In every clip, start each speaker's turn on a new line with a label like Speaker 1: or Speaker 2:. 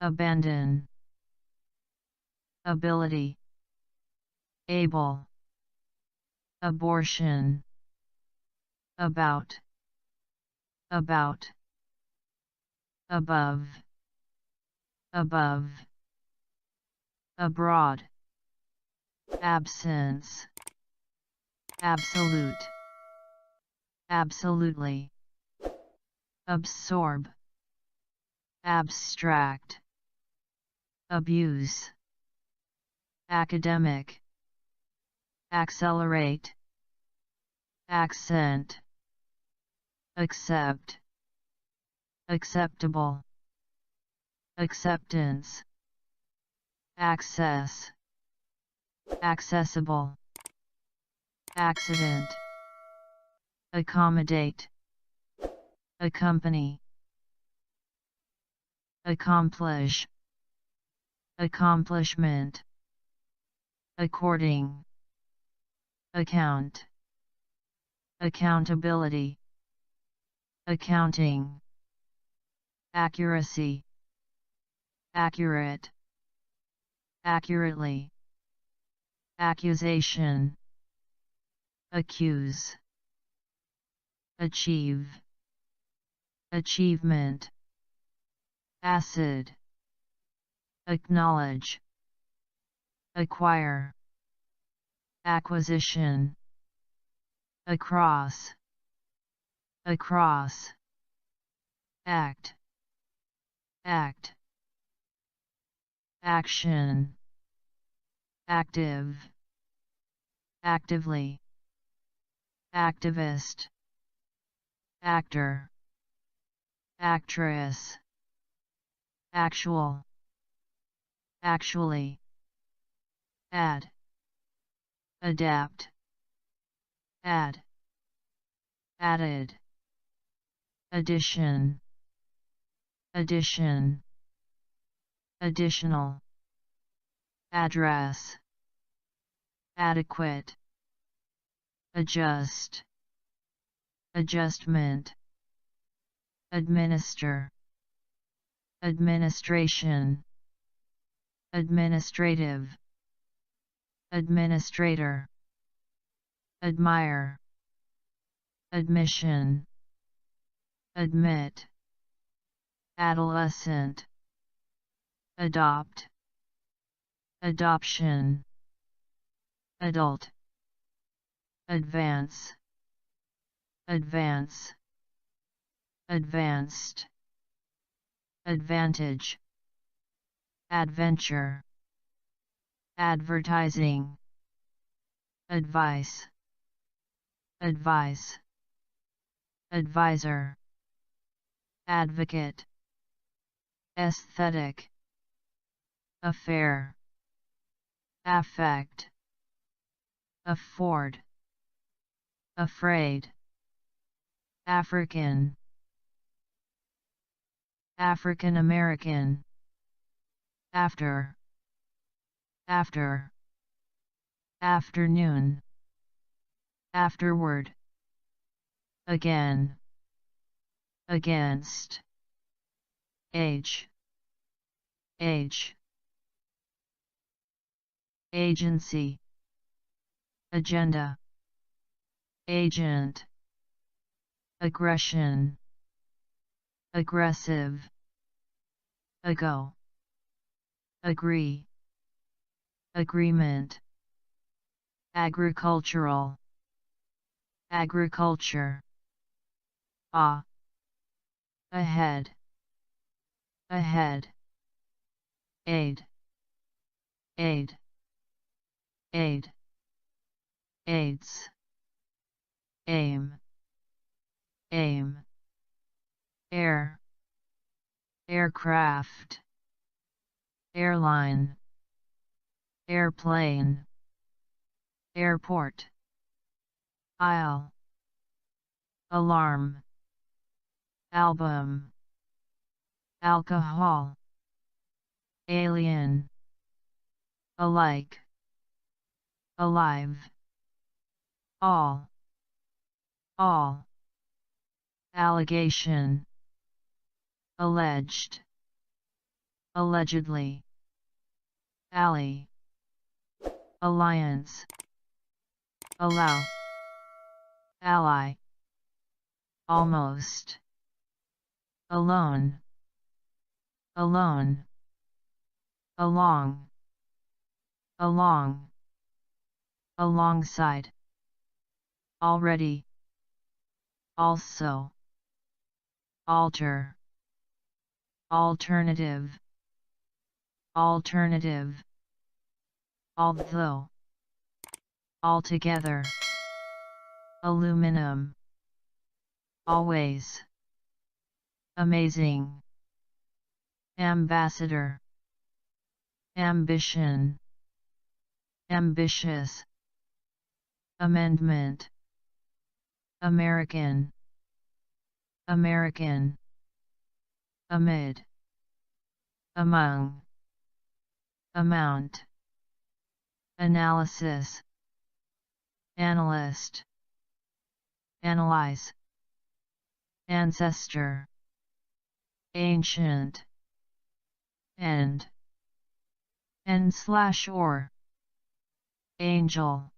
Speaker 1: abandon, ability, able, abortion, about, above, above, abroad, absence, absolute, absolutely, absorb, abstract, abuse, academic, accelerate, accent, accept, acceptable, acceptance, access, accessible, accident, accommodate, accompany, accomplish, accomplishment, according, account, accountability, accounting, accuracy, accurate, accurately, accusation, accuse, achieve, achievement, acid, acknowledge, acquire, acquisition, across, across, act, act, action, active, actively, activist, actor, actress, actual, actually, add, adapt, add, added, addition, addition, additional, address, adequate, adjust, adjustment, administer, administration, administrative, administrator, admire, admission, admit, adolescent, adopt, adoption, adult, advance, advance, advanced, advantage, adventure, advertising, advice, advice, advisor, advocate, aesthetic, affair, affect, afford, afraid, African, African American, after, after, afternoon, afterward, again, against, age, age, agency, agenda, agent, aggression, aggressive, ago, agree, agreement, agricultural, agriculture, ahead, ahead, aid, aid, aid, aids, aim, aim, air, aircraft, airline, airplane, airport, aisle, alarm, album, alcohol, alien, alike, alive, all, allegation, alleged, allegedly, ally, alliance, allow, ally, almost, alone, alone, along, along, alongside, already, also, alter, alternative, alternative, although, altogether, aluminum, always, amazing, ambassador, ambition, ambitious, amendment, American, American, amid, among, amount, analysis, analyst, analyze, ancestor, ancient, end, and/or, angel,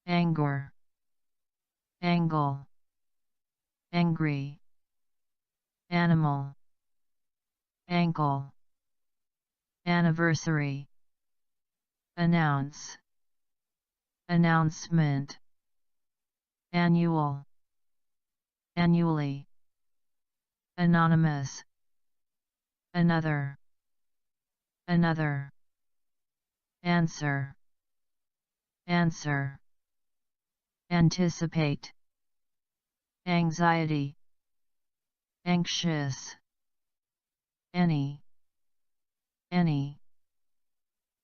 Speaker 1: anger, angle, angry, animal, ankle, anniversary, announce, announcement, annual, annually, anonymous, another, another, answer, answer, anticipate, anxiety, anxious, any,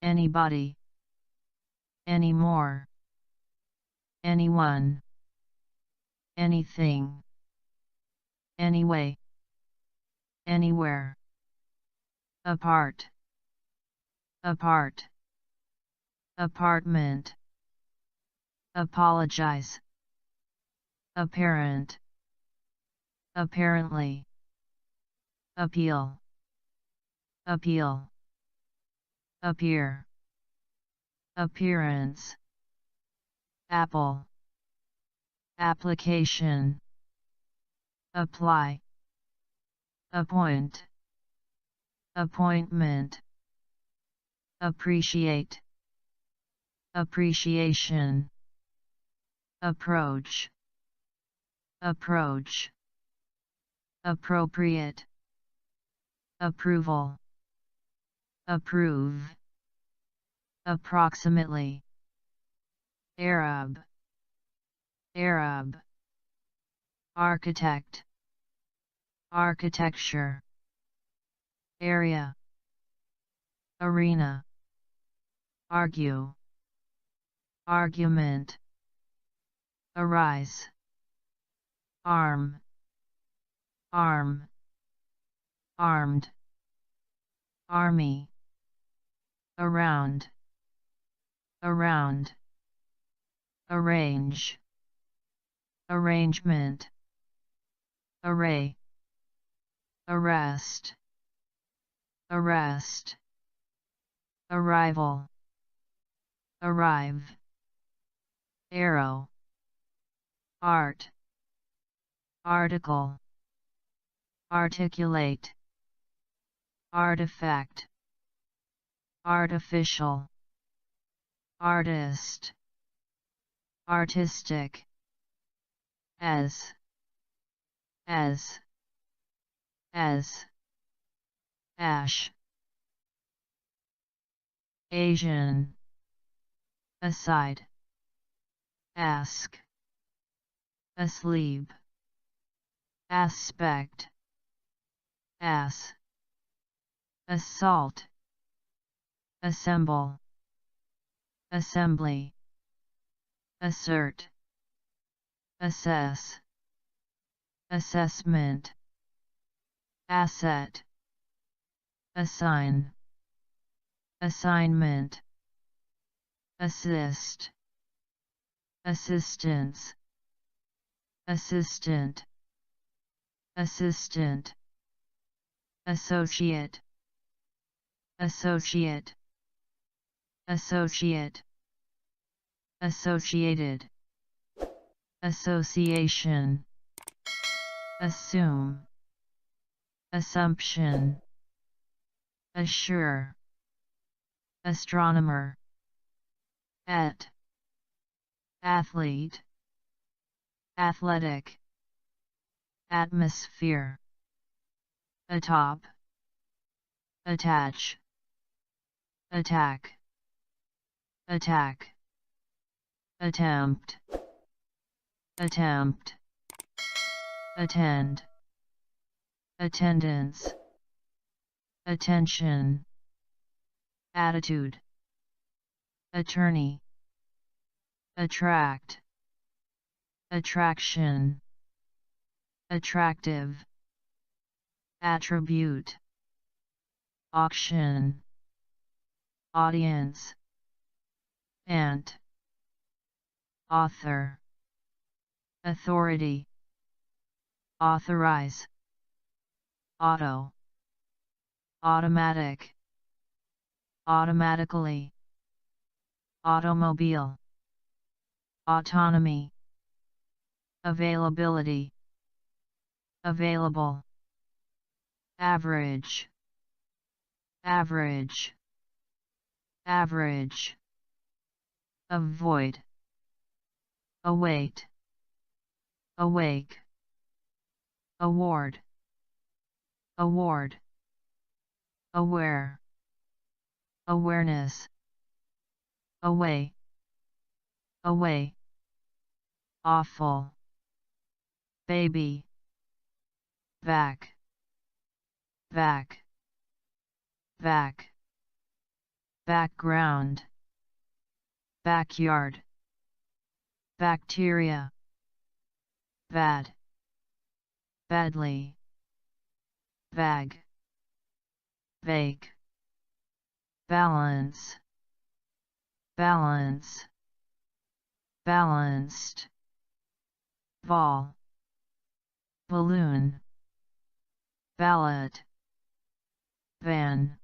Speaker 1: anybody, anymore, anyone, anything, anyway, anywhere, apart, apart, apartment, apologize, apparent, apparently, appeal, appeal, appear, appearance, apple, application, apply, appoint, appointment, appreciate, appreciation, approach, approach, appropriate, approval, approve, approximately, Arab, Arab, architect, architecture, area, arena, argue, argument, arise, arm, arm, armed, army, around, around, arrange, arrangement, array, arrest, arrest, arrival, arrive, arrow, art, article, articulate, artifact, artificial, artist, artistic, as, as, ash, Asian, aside, ask, asleep, aspect, ass, assault, assemble, assembly, assert, assess, assessment, asset, assign, assignment, assist, assistance, assistant, assistant, associate, associate, associate, associated, association, assume, assumption, assure, astronomer, athlete, athletic, atmosphere, atop, attach, attack, attack, attempt, attempt, attend, attendance, attention, attitude, attorney, attract, attraction, attractive, attribute, auction, audience, ant, author, authority, authorize, auto, automatic, automatically, automobile, autonomy, availability, available, average, average, average, avoid, await, awake, award, award, aware, awareness, away, away, awful, baby, vac, vac, vac, background, backyard, bacteria, bad, badly, vague, vague, balance, balance, balanced, ball, balloon, ballot, van,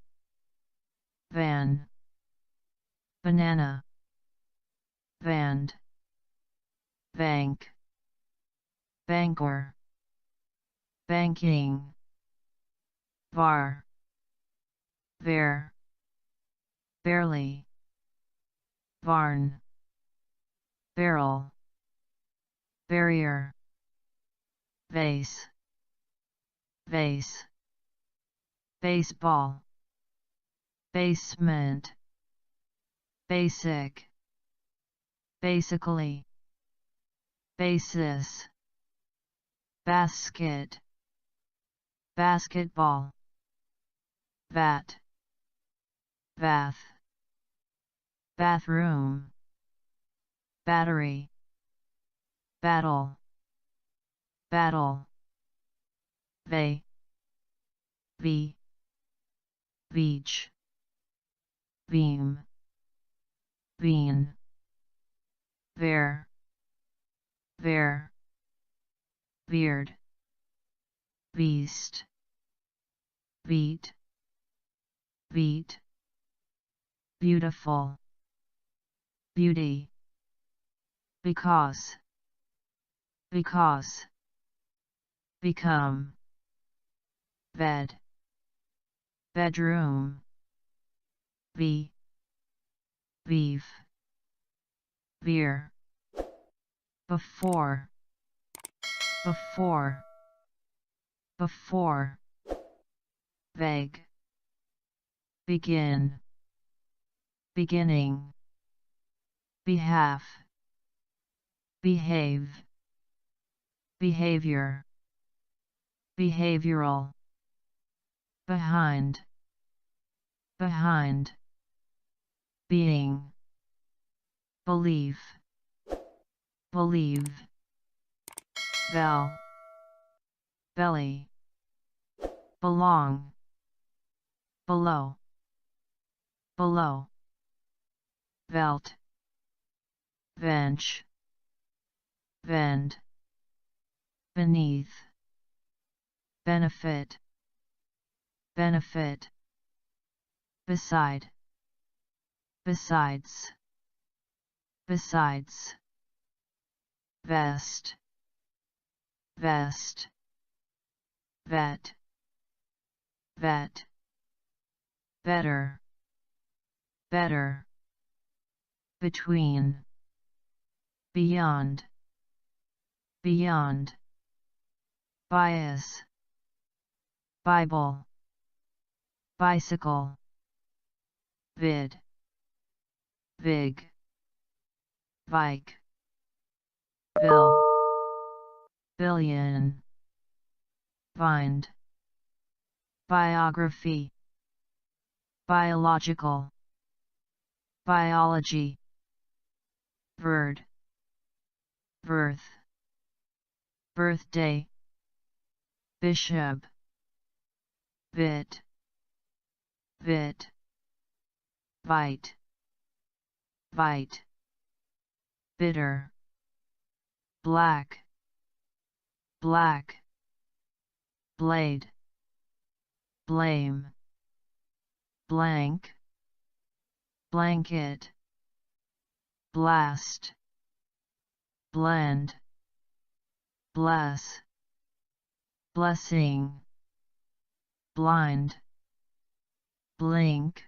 Speaker 1: van, banana, band, bank, banker, banking, bar, bear, barely, barn, barrel, barrier, vase, vase, baseball, basement, basic, basically, basis, basket, basketball, vat, bath, bathroom, battery, battle, battle, bay, bee, beach, beam, bean, bear, bear, beard, beast, beat, beat, beautiful, beauty, because, become, bed, bedroom, beef, beer, before, before, before, vague, begin, beginning, behalf, behave, behavior, behavioral, behind, behind, being, believe, believe, bell, belly, belong, below, below, belt, bench, vent, beneath, benefit, benefit, beside, besides, besides, vest, vest, vet, vet, better, better, between, beyond, beyond, bias, Bible, bicycle, vid, vig, bike, bill, billion, bind, biography, biological, biology, bird, birth, birthday, bishop, bit, bit, bite, bite, bitter, black, black, blade, blame, blank, blanket, blast, blend, bless, blessing, blind, blink,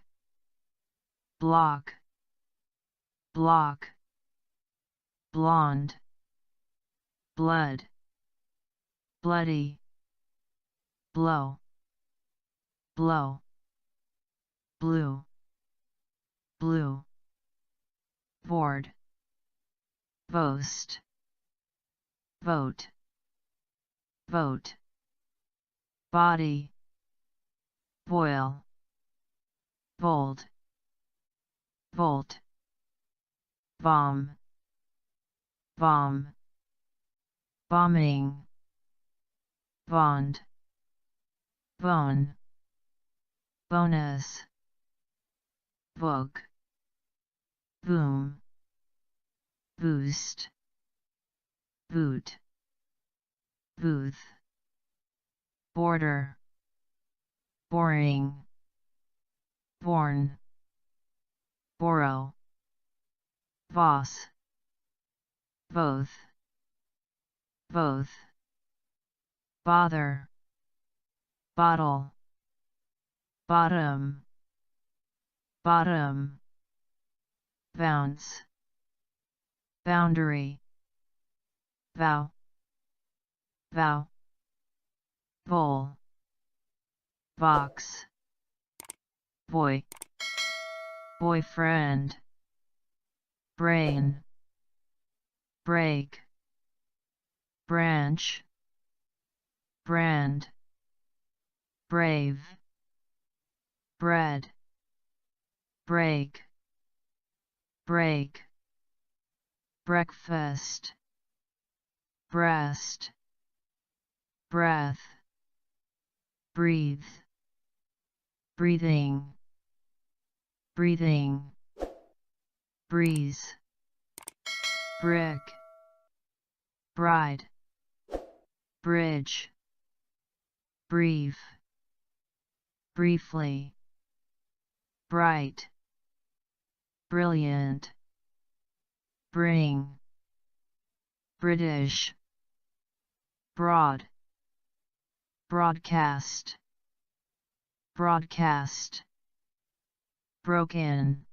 Speaker 1: block, block, blonde, blood, bloody, blow, blow, blue, blue, board, boast, vote, vote, body, boil, bold, volt, bomb, bomb, bombing, bond, bone, bonus, book, boom, boost, boot, booth, border, boring, born, borrow, boss, both, both, bother, bottle, bottom, bottom, bounce, boundary, vow, vow, bowl, box, boy, boyfriend, brain, break, branch, brand, brave, bread, break, break, breakfast, breast, breath, breathe, breathing, breathing, breeze, brick, bride, bridge, brief, briefly, bright, brilliant, bring, British, broad, broadcast, broadcast, broken,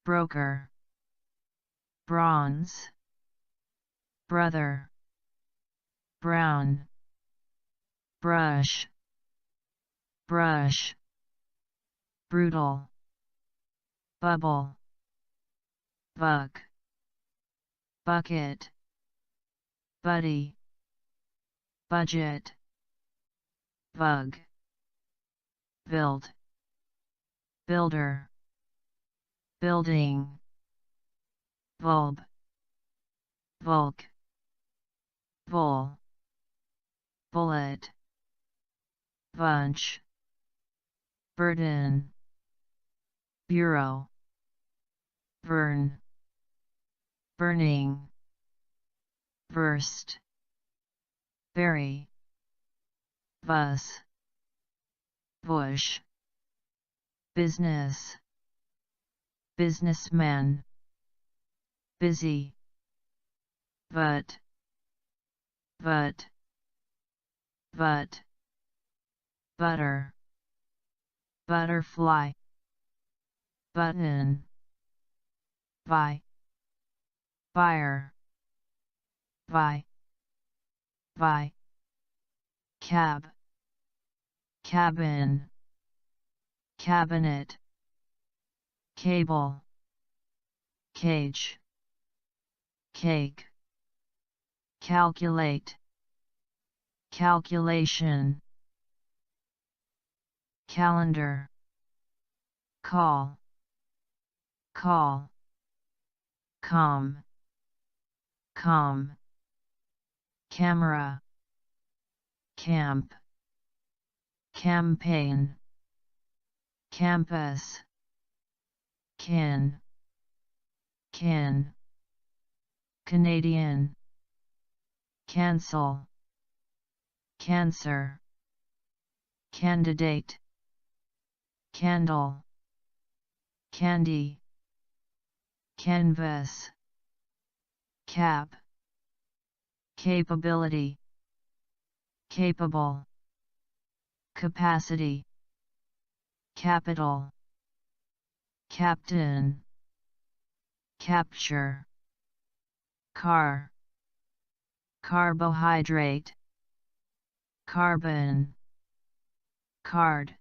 Speaker 1: broker, bronze, brother, brown, brush, brush, brutal, bubble, buck, bucket, buddy, budget, bug, build, builder, building, bulb, bulk, bull, bullet, bunch, burden, bureau, burn, burning, burst, berry, bus, bush, business, businessman, busy, but, but, butter, butterfly, button, buy, buyer, buy, cab, cabin, cabinet, cable, cage, cake, calculate, calculation, calendar, call, calm, camera, camp, campaign, campus, kin, Canadian, cancel, cancer, candidate, candle, candy, canvas, cap, capability, capable, capacity, capital, captain, capture, car, carbohydrate, carbon, card,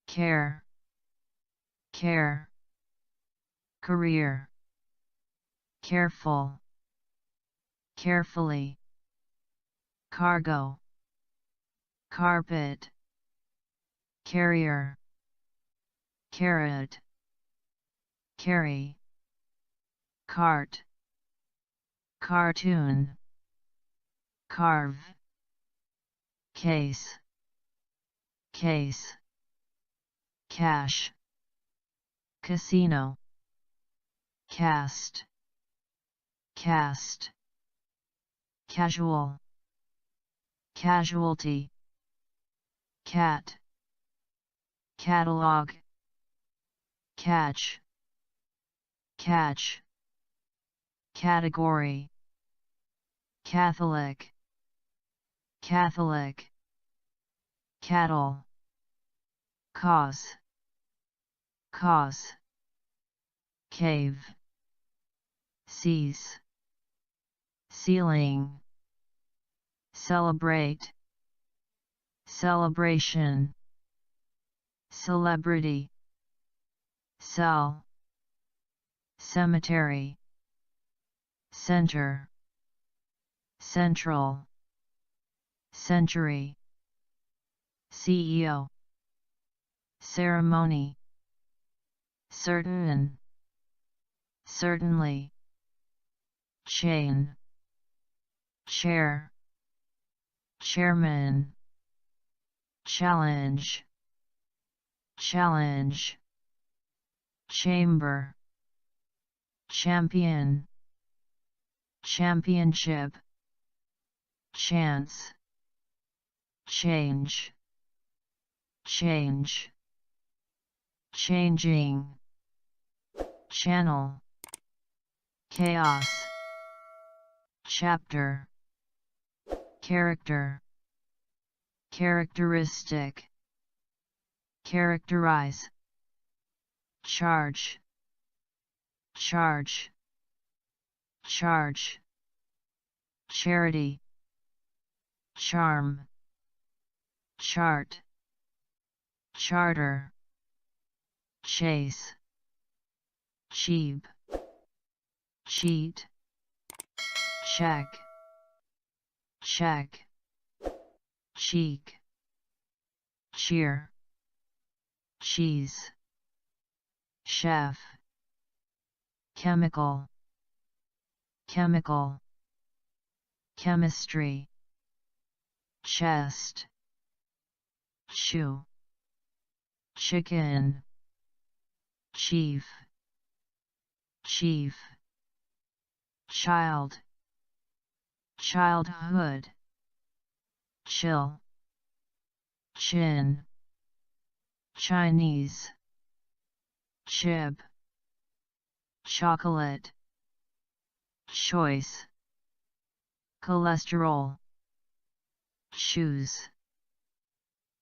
Speaker 1: care, career, careful, carefully, cargo, carpet, carrier, carrot, carry, cart, cartoon, carve, case, cash, casino, cast, casual, casualty, cat, catalog, catch, category, Catholic, cattle, cause, cave, seize, ceiling, celebrate, celebration, celebrity, cell, cemetery, center, central, century, CEO, ceremony, certain, certainly, chain, chair, chairman, challenge, chamber, champion, championship, chance, change, changing, channel, chaos, chapter, character, characteristic, characterize, charge, charity, charm, chart, charter, chase, cheap, cheat, check, cheek, cheer, cheese, chef, chemical, chemistry, chest, shoe, chicken, chief, child, childhood, chill, chin, Chinese, chip, chocolate, choice, cholesterol, shoes,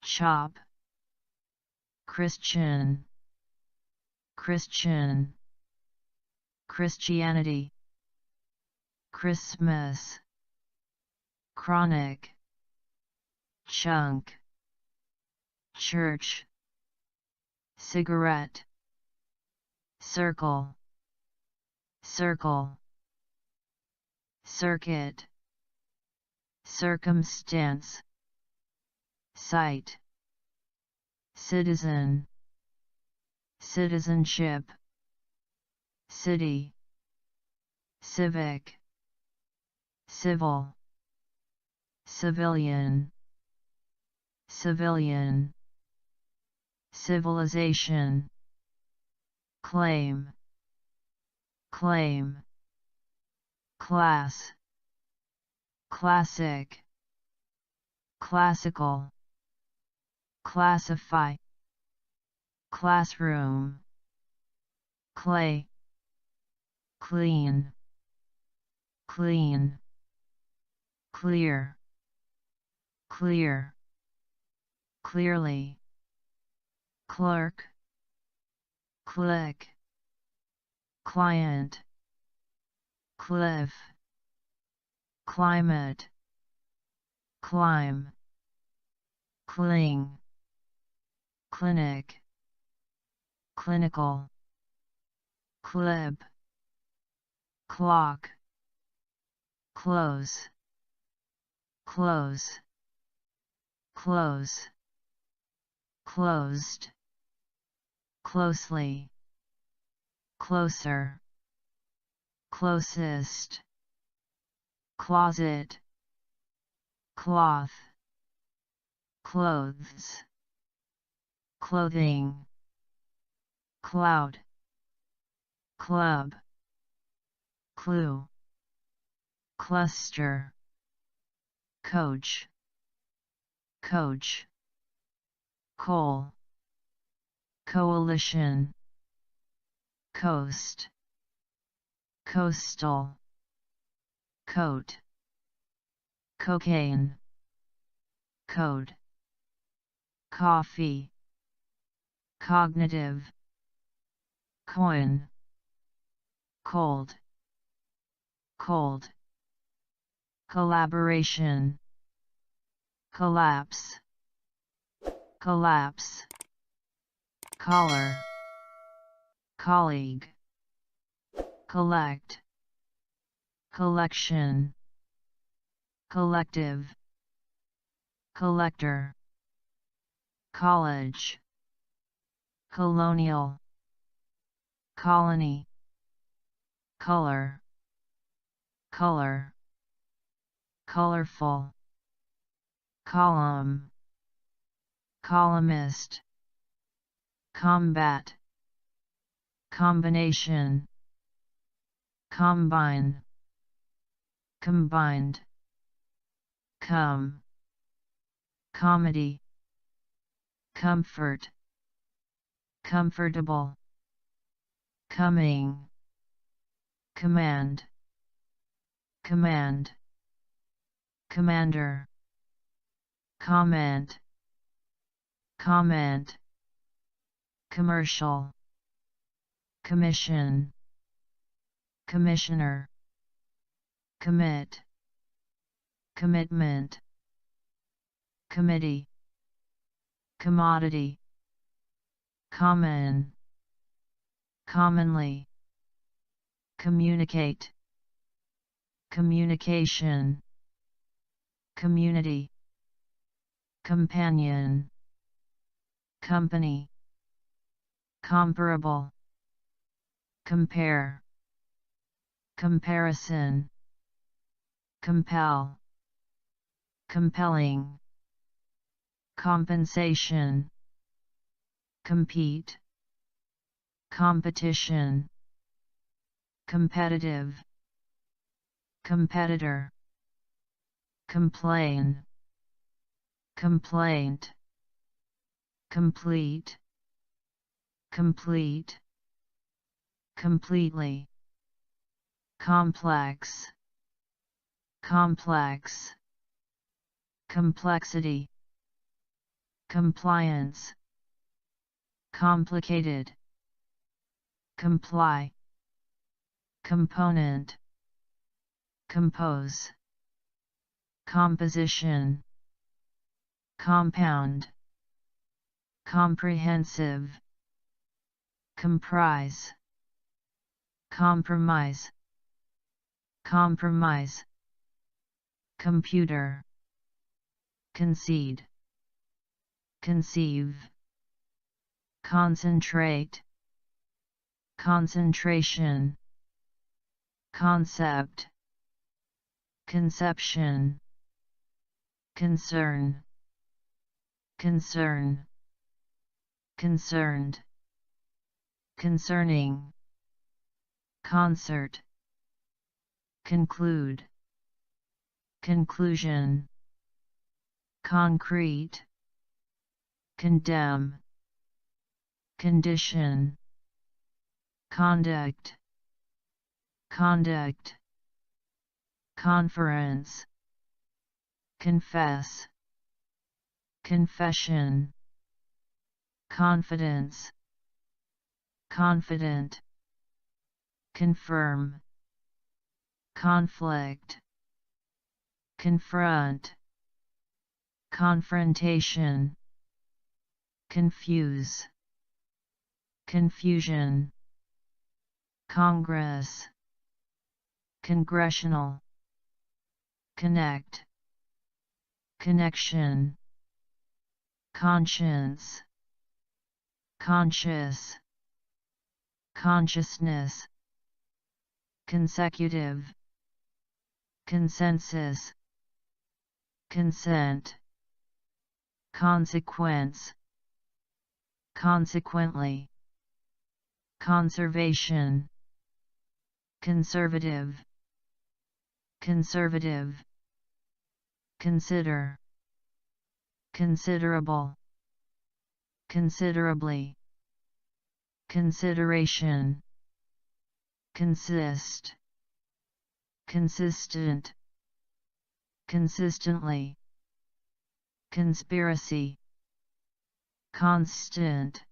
Speaker 1: shop, Christian, Christian, Christianity, Christmas, chronic, chunk, church, cigarette, circle, circle, circuit, circumstance, site, citizen, citizenship, city, civic, civil, civilian, civilian, civilization, claim, claim, class, classic, classical, classify, classroom, clay, clean, clean, clear, clear, clearly, clerk, click, client, cliff, climate, climb, cling, clinic, clinical, clip, clock, close, close, close, closed, closely, closer, closest, closet, cloth, clothes, clothing, cloud, club, clue, cluster, coach, coach, coal, coalition, coast, coastal, coat, cocaine, code, coffee, cognitive, coin, cold, cold, collaboration, collapse, collapse, collar, colleague, collect, collection, collective, collector, college, colonial, colony, color, color, colorful, column, columnist, combat, combination, combine, combined, come, comedy, comfort, comfortable, coming, command, command, commander, comment, comment, commercial, commission, commissioner, commit, commitment, committee, commodity, common, commonly, communicate, communication, community, companion, company, comparable, compare, comparison, compel, compelling, compensation, compete, competition, competitive, competitor, complain, complaint, complete, complete, completely, complex, complex, complexity, compliance, complicated, comply, component, compose, composition, compound, comprehensive, comprise, compromise, compromise, computer, concede, conceive, concentrate, concentration, concept, conception, concern, concern, concerned, concerning, concert, conclude, conclusion, concrete, condemn, condition, conduct, conduct, conference, confess, confession, confidence, confident, confirm, conflict, confront, confrontation, confuse, confusion, Congress, congressional, connect, connection, conscience, conscious, consciousness, consecutive, consensus, consent, consequence, consequently, conservation, conservative, conservative, consider, considerable, considerably, consideration, consist, consistent, consistently, conspiracy, constant,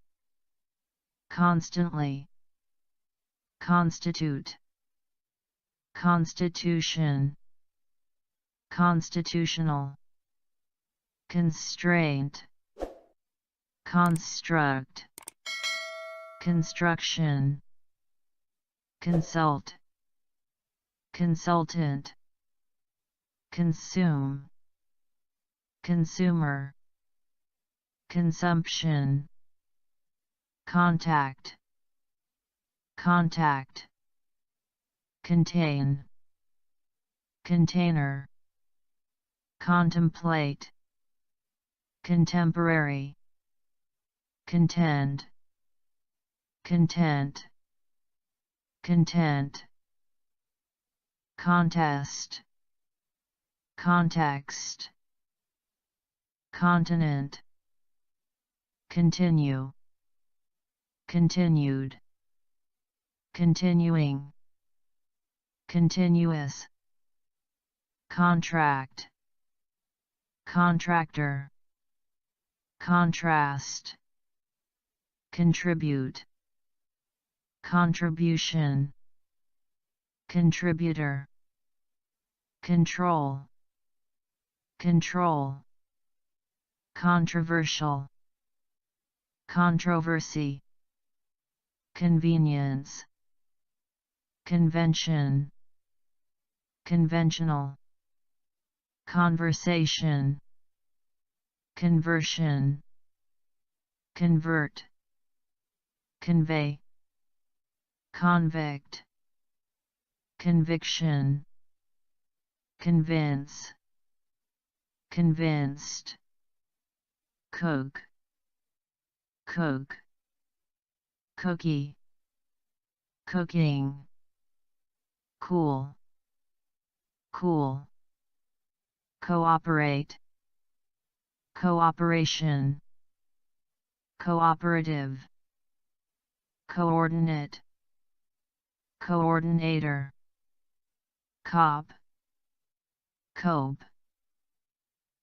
Speaker 1: constantly, constitute, constitution, constitutional, constraint, construct, construction, consult, consultant, consume, consumer, consumption, contact, contact, contain, container, contemplate, contemporary, contend, content, content, contest, context, continent, continue, continued, continuing, continuous, contract, contractor, contrast, contribute, contribution, contributor, control, control, controversial, controversy, convenience, convention, conventional, conversation, conversion, convert, convey, convict, conviction, convince, convinced, cook, cook, cookie, cooking, cool, cool, cooperate, cooperation, cooperative, coordinate, coordinator, cop, cope,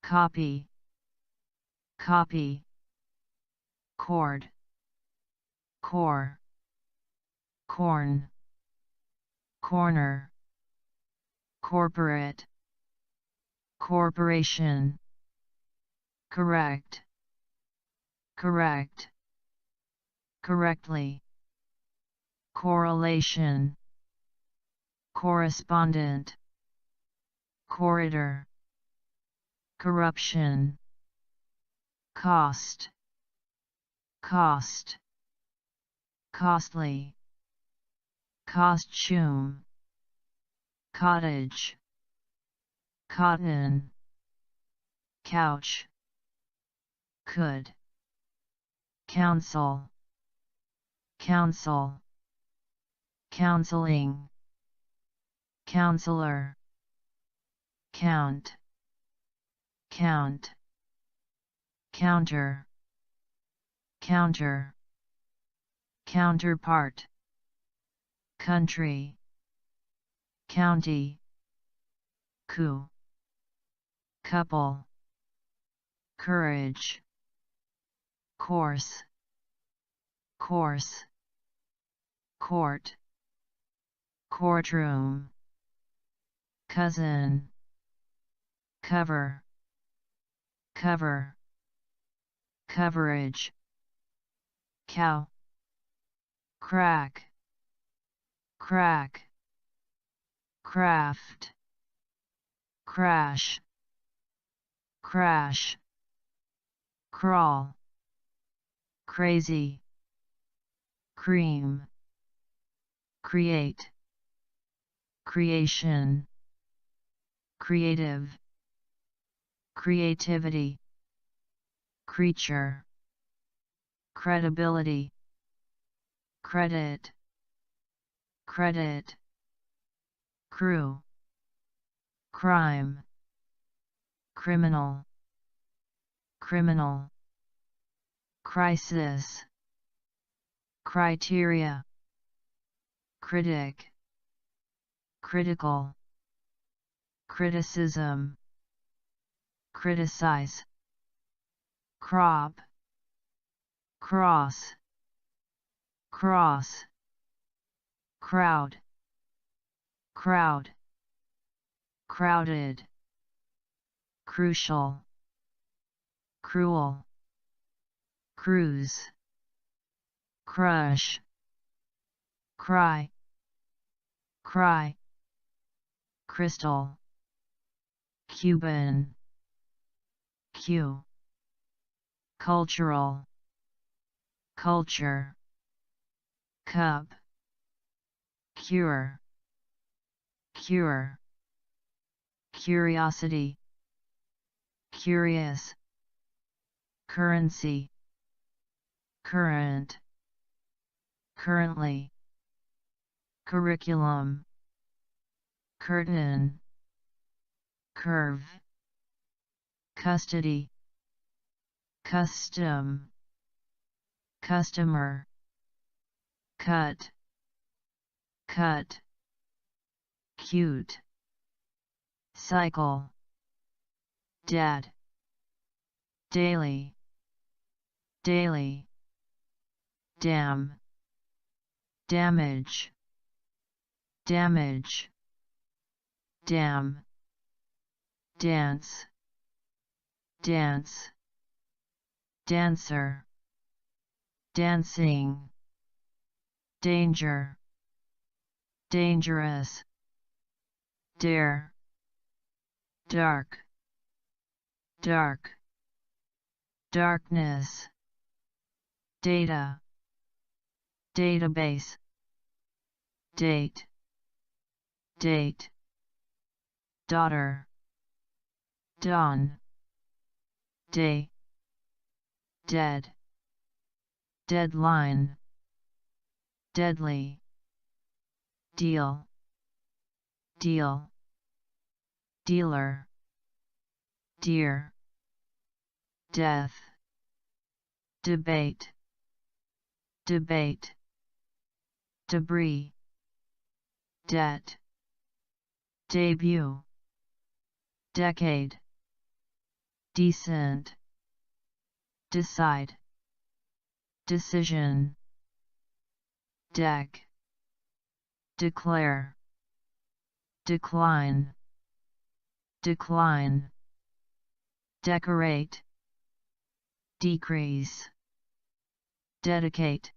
Speaker 1: copy, copy, cord, core, corn, corner, corporate, corporation, correct, correct, correctly, correlation, correspondent, corridor, corruption, cost, cost, costly, costume, cottage, cotton, couch, could, council, council, counseling, counselor, count, count, counter, counter, counterpart, country, county, coup, couple, courage, course, course, court, courtroom, cousin, cover, cover, coverage, cow, crack, crack, craft, crash, crash, crawl, crazy, cream, create, creation, creative, creativity, creature, credibility, credit, credit, crew, crime, criminal, criminal, crisis, criteria, critic, critical, criticism, criticize, crop, cross, cross, crowd, crowd, crowded, crucial, cruel, cruise, crush, cry, cry, crystal, Cuban, Q, cultural, culture, cup, cure, cure, curiosity, curious, currency, current, currently, curriculum, curtain, curve, custody, custom, customer, cut, cut, cute, cycle, dad, daily, daily, dam, damage, damage, dam, dance, dance, dancer, dancing, danger, dangerous, dare, dark, dark, darkness, data, database, date, date, daughter, dawn, day, dead, deadline, deadly, deal, deal, dealer, dear, death, debate, debate, debris, debt, debut, decade, decent, decide, decision, deck, declare, decline, decline, decorate, decrease, dedicate,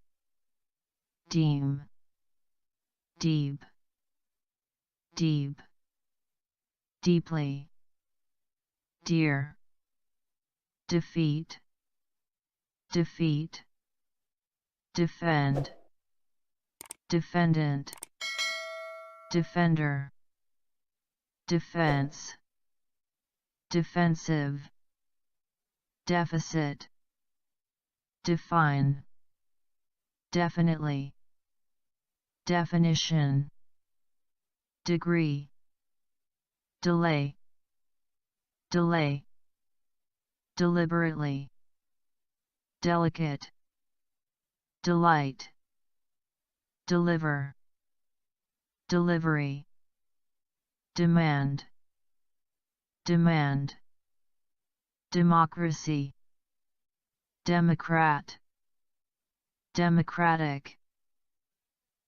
Speaker 1: deem, deep, deep, deeply, dear, defeat, defeat, defend, defendant, defender, defense, defensive, deficit, define, definitely, definition, degree, delay, delay, deliberately, delicate, delight, deliver, delivery, demand, demand, democracy, democrat, democratic,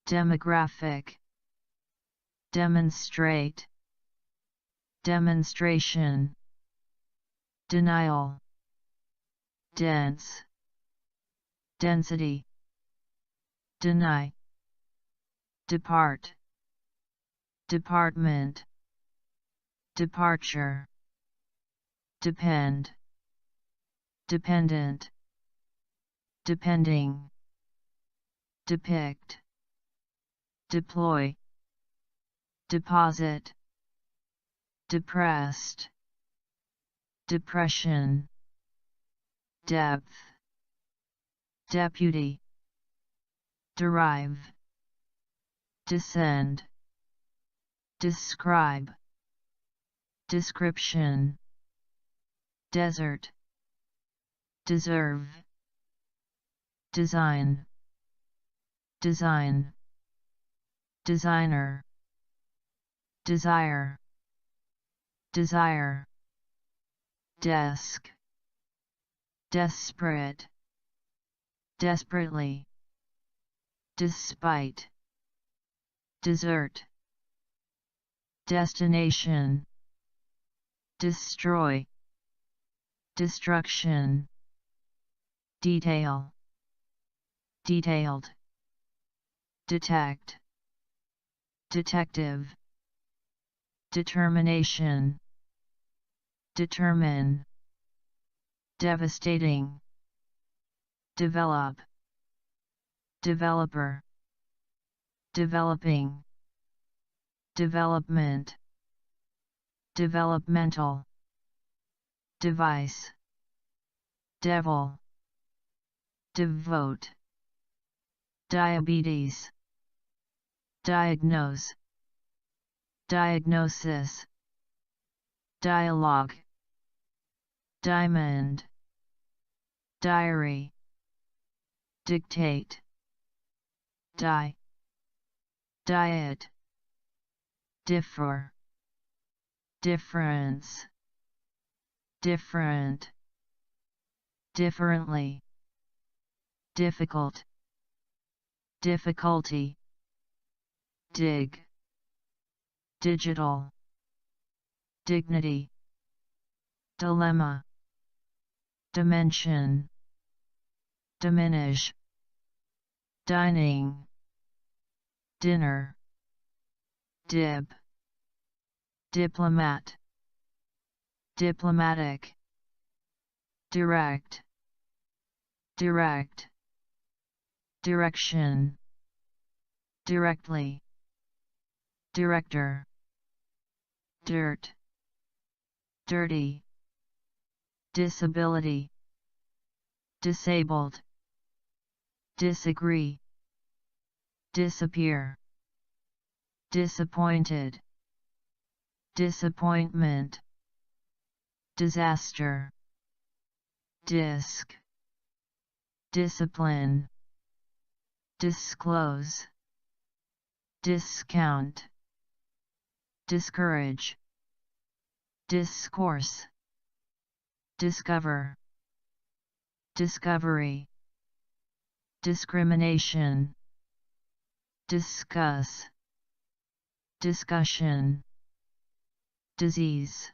Speaker 1: demographic, demonstrate, demonstration, denial, dense, density, deny, depart, department, departure, depend, dependent, depending, depict, deploy, deposit, depressed, depression, depth, deputy, derive, descend, describe, description, desert, deserve, design, design, designer, desire, desire, desk, desperate, desperately, despite, desert, destination, destroy, destruction, detail, detailed, detect, detective, determination, determine, devastating, develop, developer, developing, development, developmental, device, devil, devote, diabetes, diagnose, diagnosis, dialogue, diamond, diary, dictate, die, diet, differ, difference, different, differently, difficult, difficulty, dig, digital, dignity, dilemma, dimension, diminish, dining, dinner, dib, diplomat, diplomatic, direct, direct, direction, directly, director, dirt, dirty, disability, disabled, disagree, disappear, disappointed, disappointment, disaster, disc, discipline, disclose, discount, discourage, discourse, discover, discovery, discrimination, discuss, discussion, disease,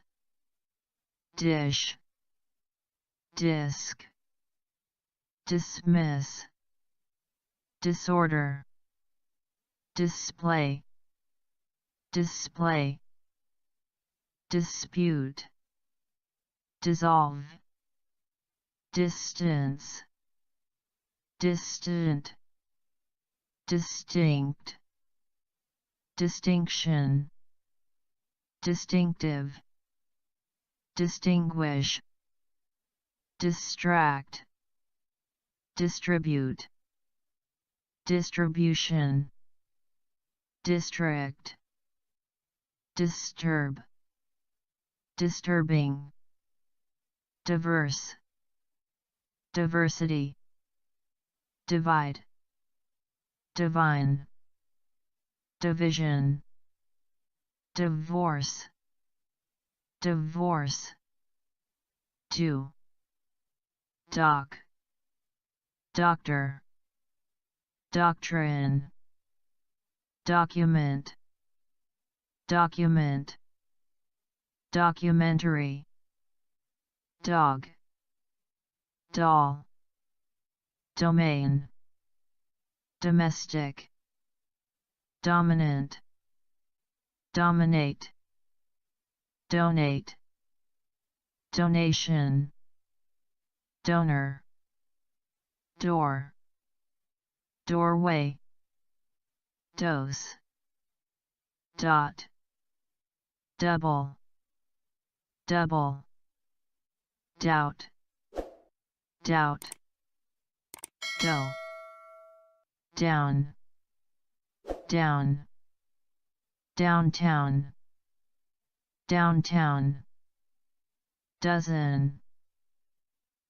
Speaker 1: dish, disc, dismiss, disorder, display, display, dispute, dissolve, distance, distant, distinct, distinction, distinctive, distinguish, distract, distribute, distribution, district, disturb, disturbing, diverse, diversity, divide, divine, division, divorce, divorce, to, doc, doctor, doctrine, document, document, documentary, dog, doll, domain, domestic, dominant, dominate, donate, donation, donor, door, doorway, dose, dot, double, double, doubt, doubt, dough, down, down, downtown, downtown, dozen,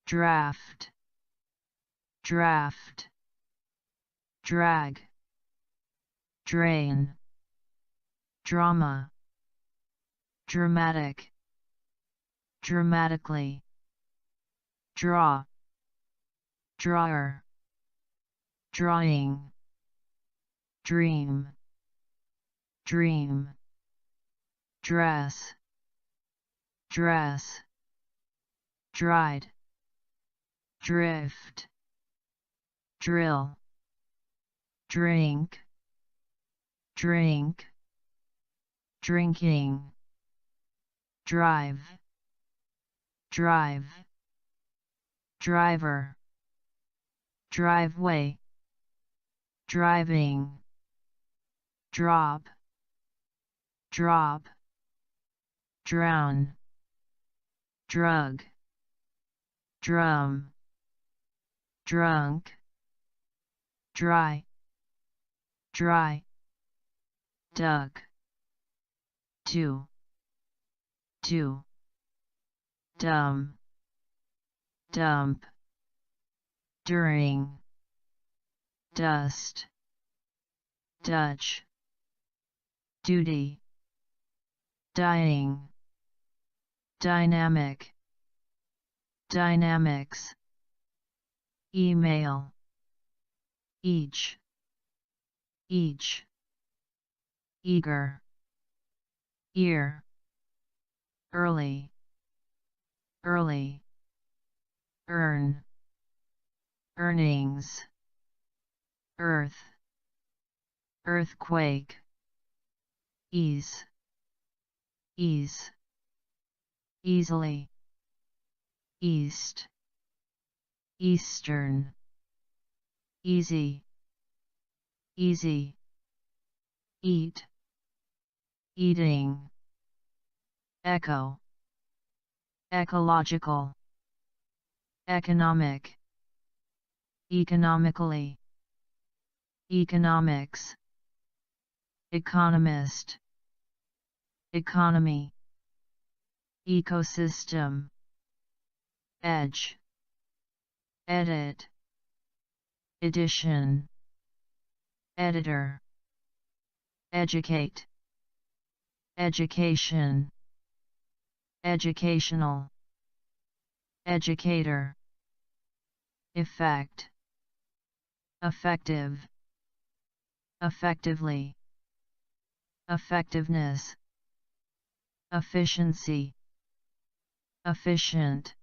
Speaker 1: draft, draft, drag, drain, drama, dramatic, dramatically, draw, drawer, drawing, dream, dream, dress, dress, dried, drift, drill, drink, drink, drinking, drive, drive, driver, driveway, driving, drop, drop, drown, drug, drum, drunk, dry, dry, duck, two, dumb, dump, during, dust, Dutch, duty, dying, dynamic, dynamics, email, each, eager, ear, early, early, earn, earnings, earth, earthquake, ease, ease, easily, east, eastern, easy, easy, eat, eating, echo, ecological, economic, economically, economics, economist, economy, ecosystem, edge, edit, edition, editor, educate, education, educational, educator, effect, effective, effectively, effectiveness, efficiency, efficient,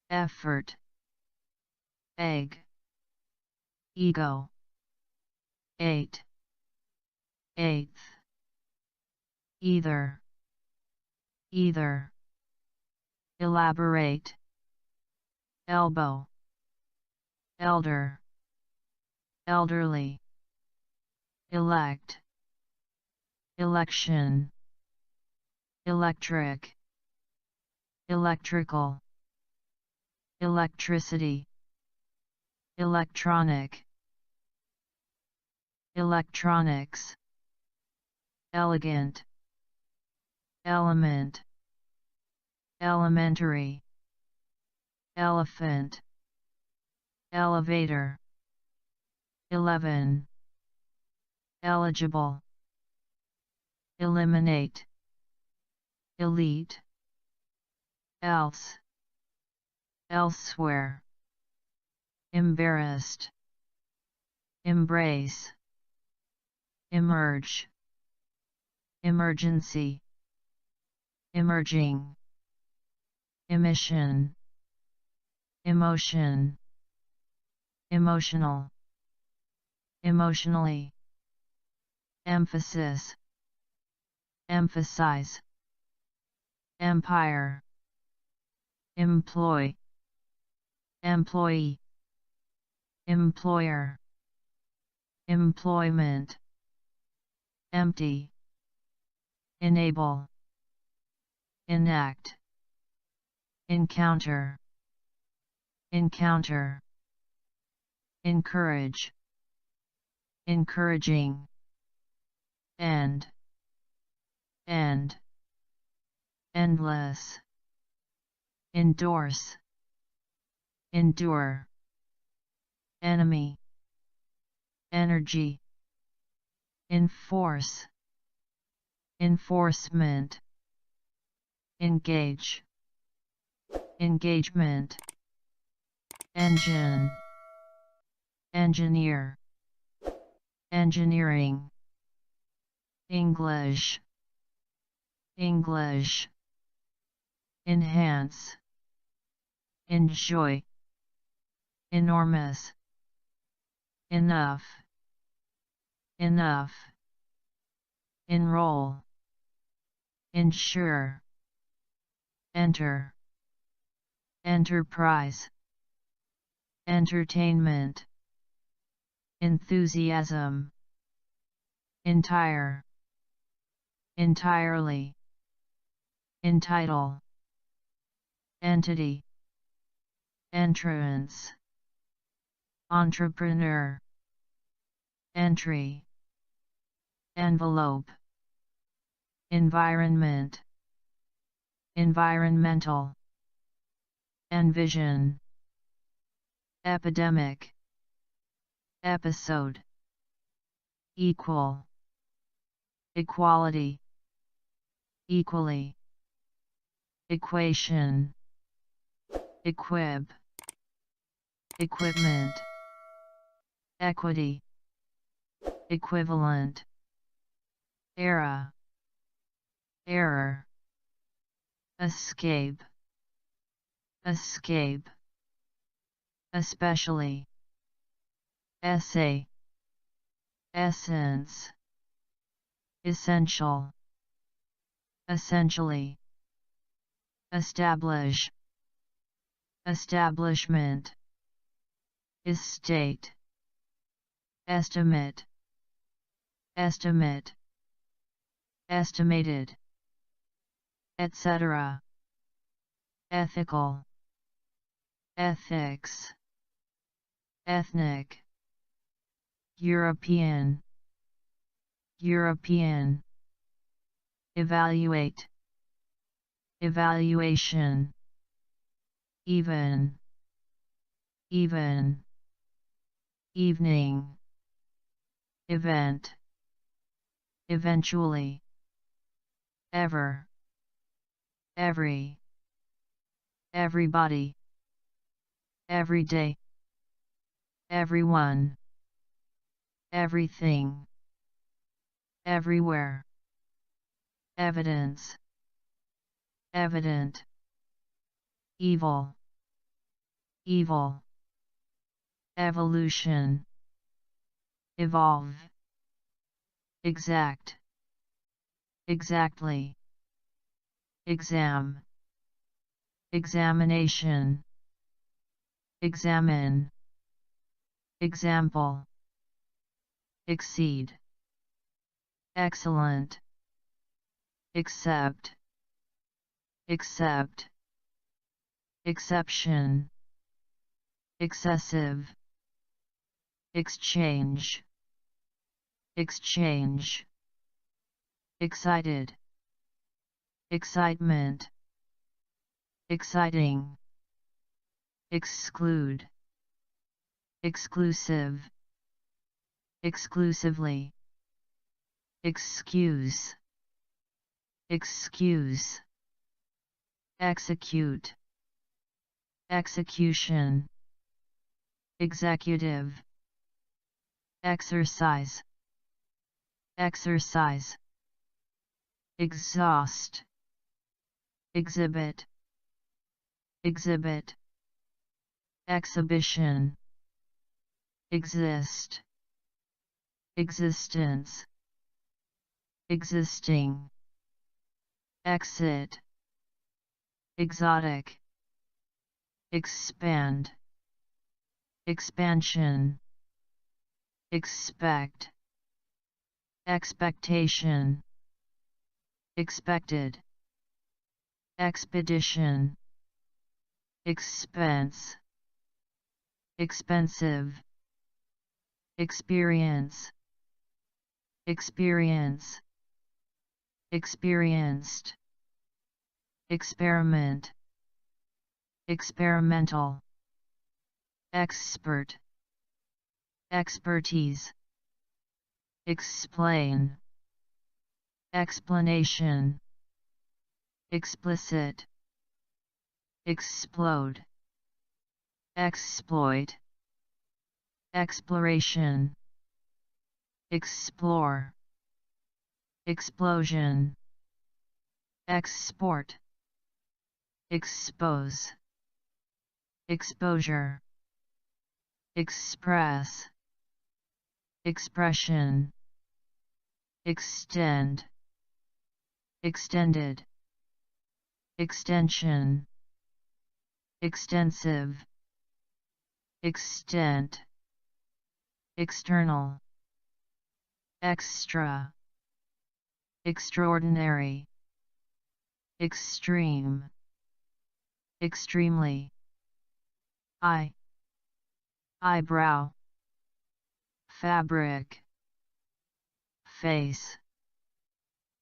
Speaker 1: effort, egg, ego, eight, eighth, either, either, elaborate, elbow, elder, elderly, elect, election, electric, electrical, electricity, electronic, electronics, elegant, element, elementary, elephant, elevator, 11, eligible, eliminate, elite, else, elsewhere, embarrassed, embrace, emerge, emergency, emerging, emission, emotion, emotional, emotionally, emphasis, emphasize, empire, employ, employee, employer, employment, empty, enable, enact, encounter, encounter, encourage, encouraging, end, end, endless, endorse, endure, enemy, energy, enforce, enforcement, engage, engagement, engine, engineer, engineering, English, English, enhance, enjoy, enormous, enough, enough, enroll, ensure, enter, enterprise, entertainment, enthusiasm, entire, entirely, entitle, entity, entrance, entrepreneur, entry, envelope, environment, environmental, envision, epidemic, episode, equal, equality, equally, equation, equib, equipment, equity, equivalent, era, error, escape, escape, especially, essay, essence, essential, essentially, establish, establishment, estate, estimate, estimate, estimated, etc., ethical, ethics, ethnic, European, European, evaluate, evaluation, even, even, evening, event, eventually, ever, every, everybody, every day, everyone, everything, everywhere, evidence, evident, evil, evil, evolution, evolve, exact, exactly, exam, examination, examine, example, exceed, excellent, accept, accept, exception, excessive, exchange, exchange, excited, excitement, exciting, exclude, exclusive, exclusively, excuse, excuse, execute, execution, executive, exercise, exercise, exhaust, exhibit, exhibit, exhibition, exist, existence, existing, exit, exotic, expand, expansion, expect, expectation, expected, expedition, expense, expensive, experience, experience, experienced, experiment, experimental, expert, expertise, explain, explanation, explicit, explode, exploit, exploration, explore, explosion, export, expose, exposure, express, expression, extend, extended, extension, extensive, extent, external, extra, extraordinary, extreme, extremely, eyebrow, fabric, face,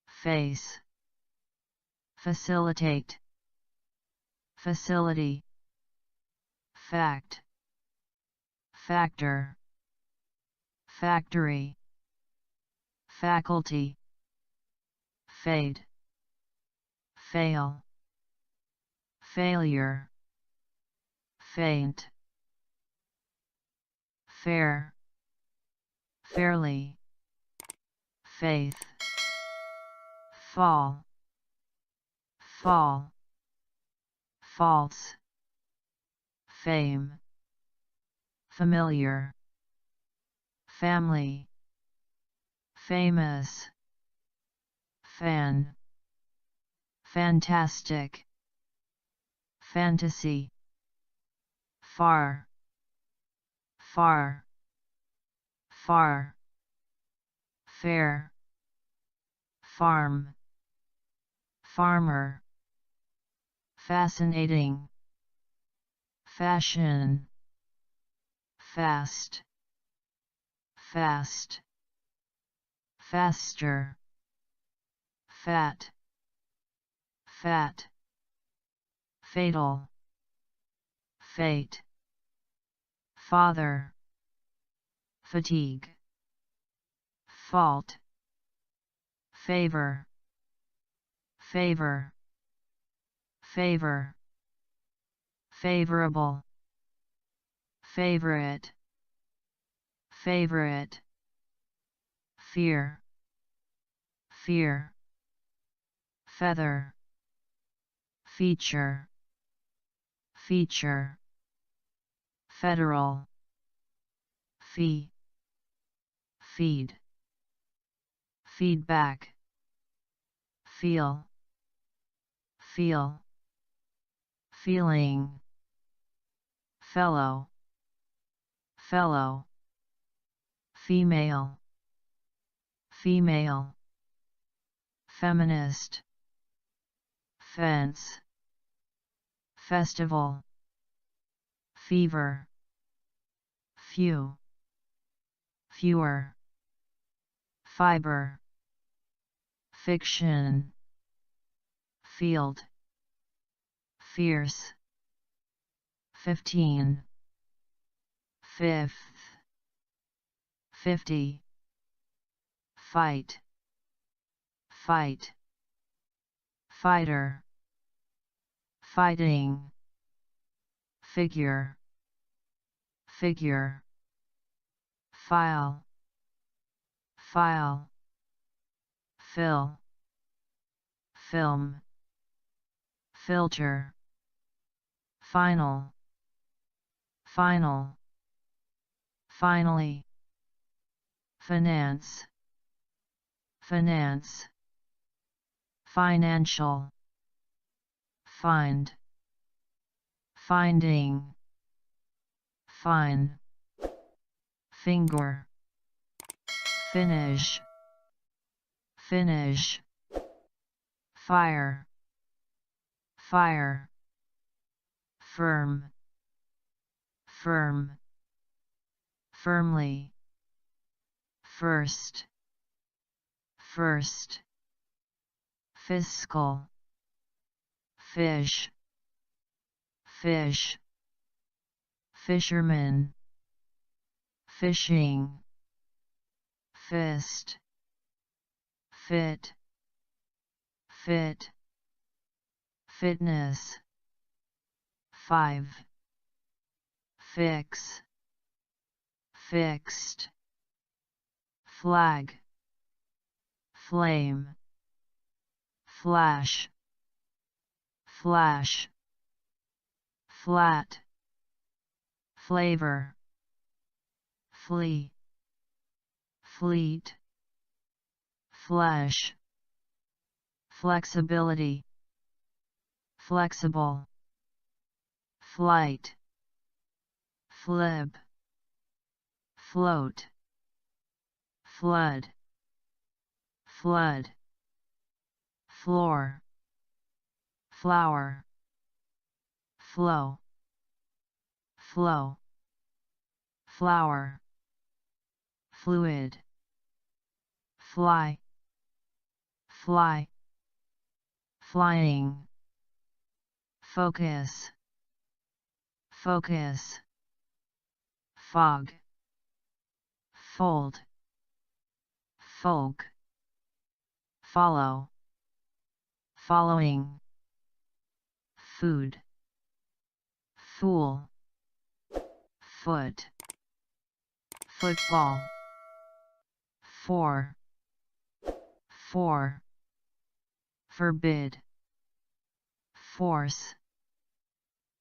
Speaker 1: face, facilitate, facility, fact, factor, factory, faculty, fade, fail, failure, faint, fair, fairly, faith, fall, fall, false, fame, familiar, family, famous, fan, fantastic, fantasy, far, far, far, fair, farm, farmer, fascinating, fashion, fast, fast, faster, fat, fat, fatal, fate, father, fatigue, fault, favor, favor, favor, favorable, favorite, favorite, fear, fear, feather, feature, feature, federal, fee, feed, feedback, feel, feel, feeling, fellow, fellow, female, female, feminist, fence, festival, fever, few, fewer, fiber, fiction, field, fierce, 15, fifth, 50, fight, fight, fighter, fighting, figure, figure, file, file, fill, film, filter, final, final, finally, finance, finance, financial, find, finding, fine, finger, finish, finish, fire, fire, firm, firm, firmly, first, first, fiscal, fish, fish, fisherman, fishing, fist, fit, fit, fitness, 5, fix, fixed, flag, flame, flash, flash, flat, flavor, flee, fleet, flesh, flexibility, flexible, flight, flip, float, flood, flood, floor, flower, flow, flow, flower, fluid, fly, fly, flying, focus, focus, fog, fold, folk, follow, following, food, fool, foot, football, for, forbid, force,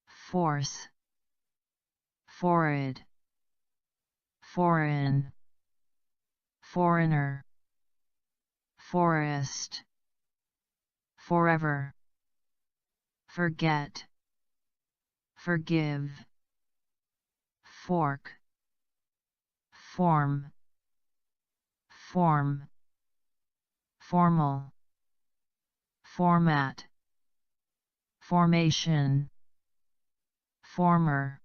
Speaker 1: force, forward, foreign, foreigner, forest, forever, forget, forgive, fork, form, form, formal, format, formation, former,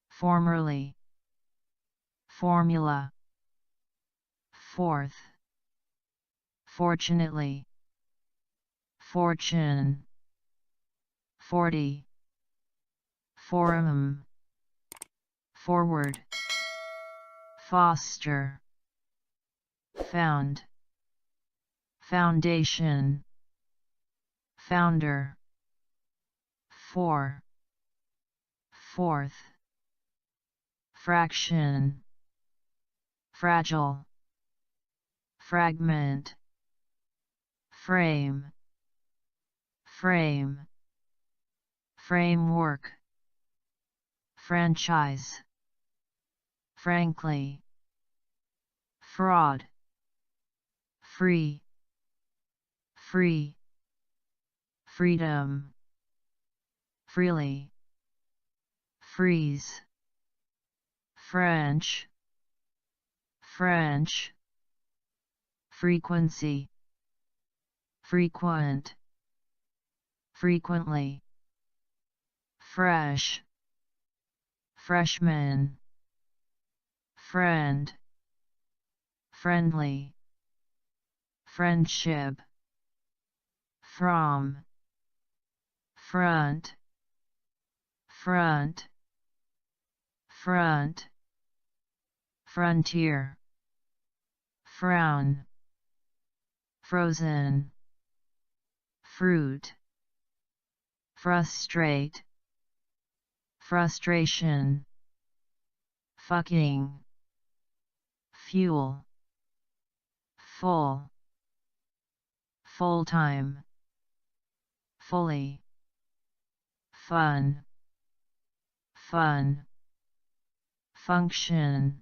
Speaker 1: formerly, formula, fourth, fortunately, fortune, 40, forum, forward, foster, found, foundation, founder, four, fourth, fraction, fragile, fragment, frame, frame, framework, franchise, frankly, fraud, free, free, freedom, freely, freeze, French, French, frequency, frequent, frequently, fresh, freshman, friend, friendly, friendship, from, front, front, front, frontier, frown, frozen, fruit, frustrate, frustration, fucking, fuel, full, full-time, fully, fun, fun, function,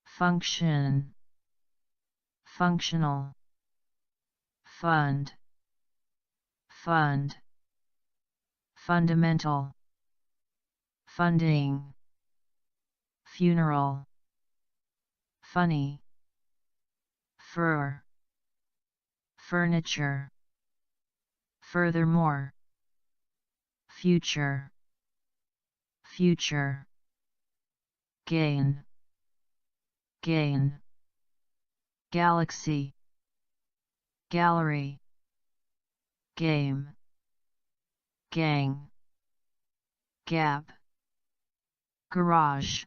Speaker 1: function, functional, fund, fund, fundamental, funding, funeral, funny, fur, furniture, furthermore, future, future, gain, gain, galaxy, gallery, game, gang, gap, garage,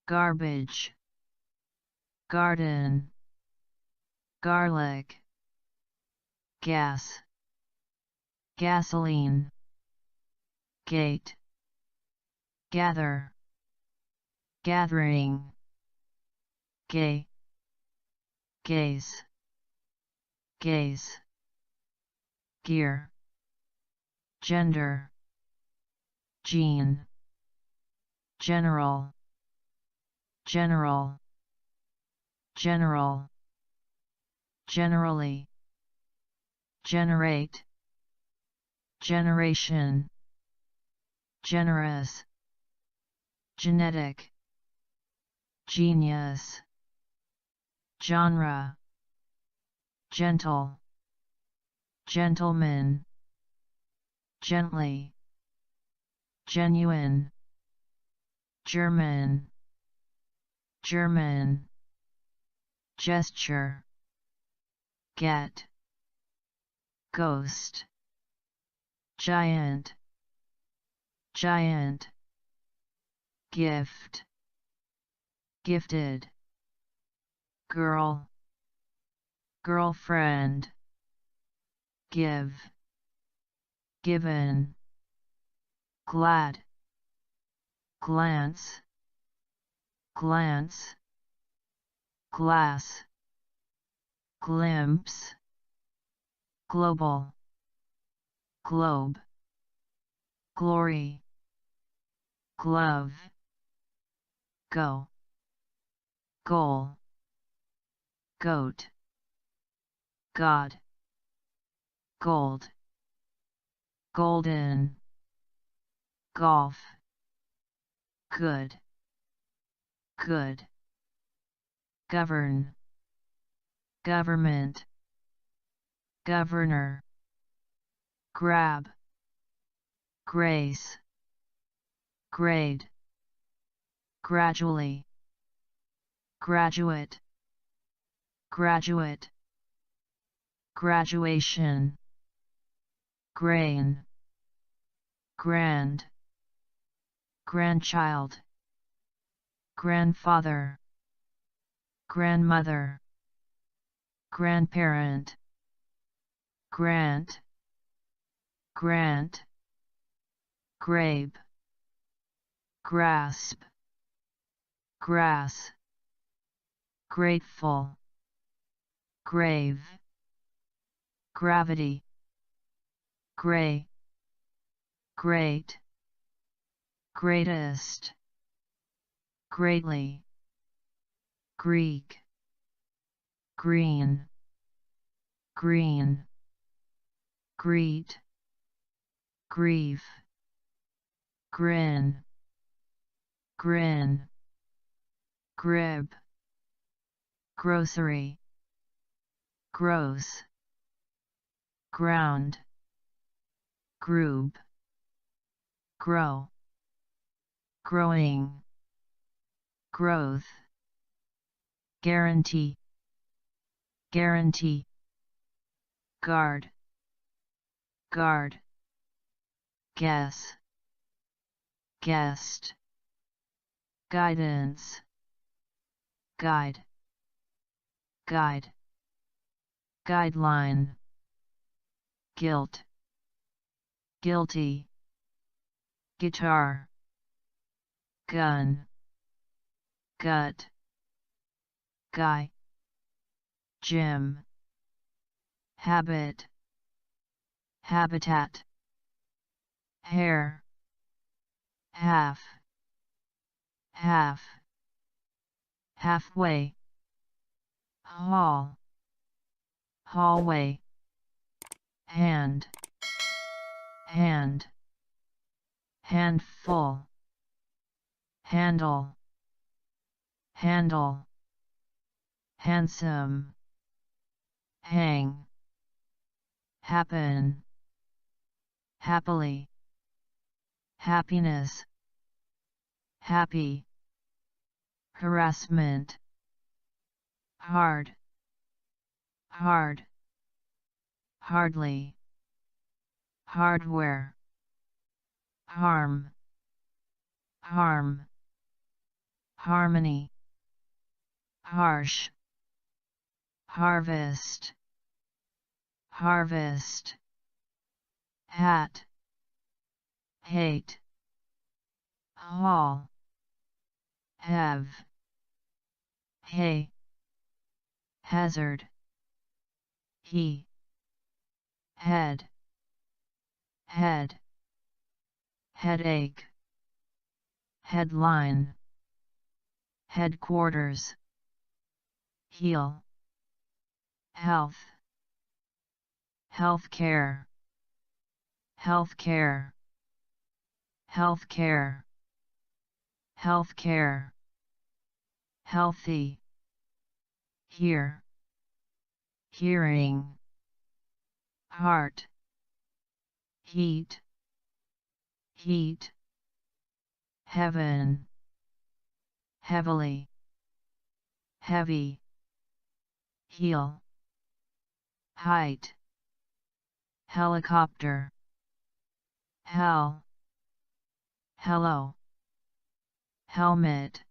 Speaker 1: garbage, garden, garlic, gas, gasoline, gate, gather, gathering, gay, gaze, gaze, gear, gender, gene, general, general, general, generally, generate, generation, generous, genetic, genius, genre, gentle, gentleman, gently, genuine, German, German, gesture, get, ghost, giant, giant, gift, gifted, girl, girlfriend, give, given, glad, glance, glance, glass, glimpse, global, globe, glory, glove, go, goal, goat, God, gold, golden, golf, good, good, govern, government, governor, grab, grace, grade, gradually, graduate, graduate, graduation, grain, grand, grandchild, grandfather, grandmother, grandparent, grant, grant, grape, grasp, grass, grateful, grave, gravity, gray, great, greatest, greatly, Greek, green, green, greet, grief, grin, grin, grib, grocery, gross, ground, group, grow, growing, growth, guarantee, guarantee, guard, guard, guess, guest, guidance, guide, guide, guideline, guilt, guilty, guitar, gun, gut, guy, gym, habit, habitat, hair, half, half, halfway, hall, hallway, hand, hand, handful, handle, handle, handsome, hang, happen, happily, happiness, happy, harassment, hard, hard, hardly, hardware, harm, harm, harmony, harsh, harvest, harvest, hat, hate, hall, have, hay, hazard, he, head, head, headache, headline, headquarters, heal, health, healthcare, healthcare, healthcare, healthcare, healthy, hear, hearing, heart, heat, heat, heaven, heavily, heavy, heel, height, helicopter, hell, hello, helmet,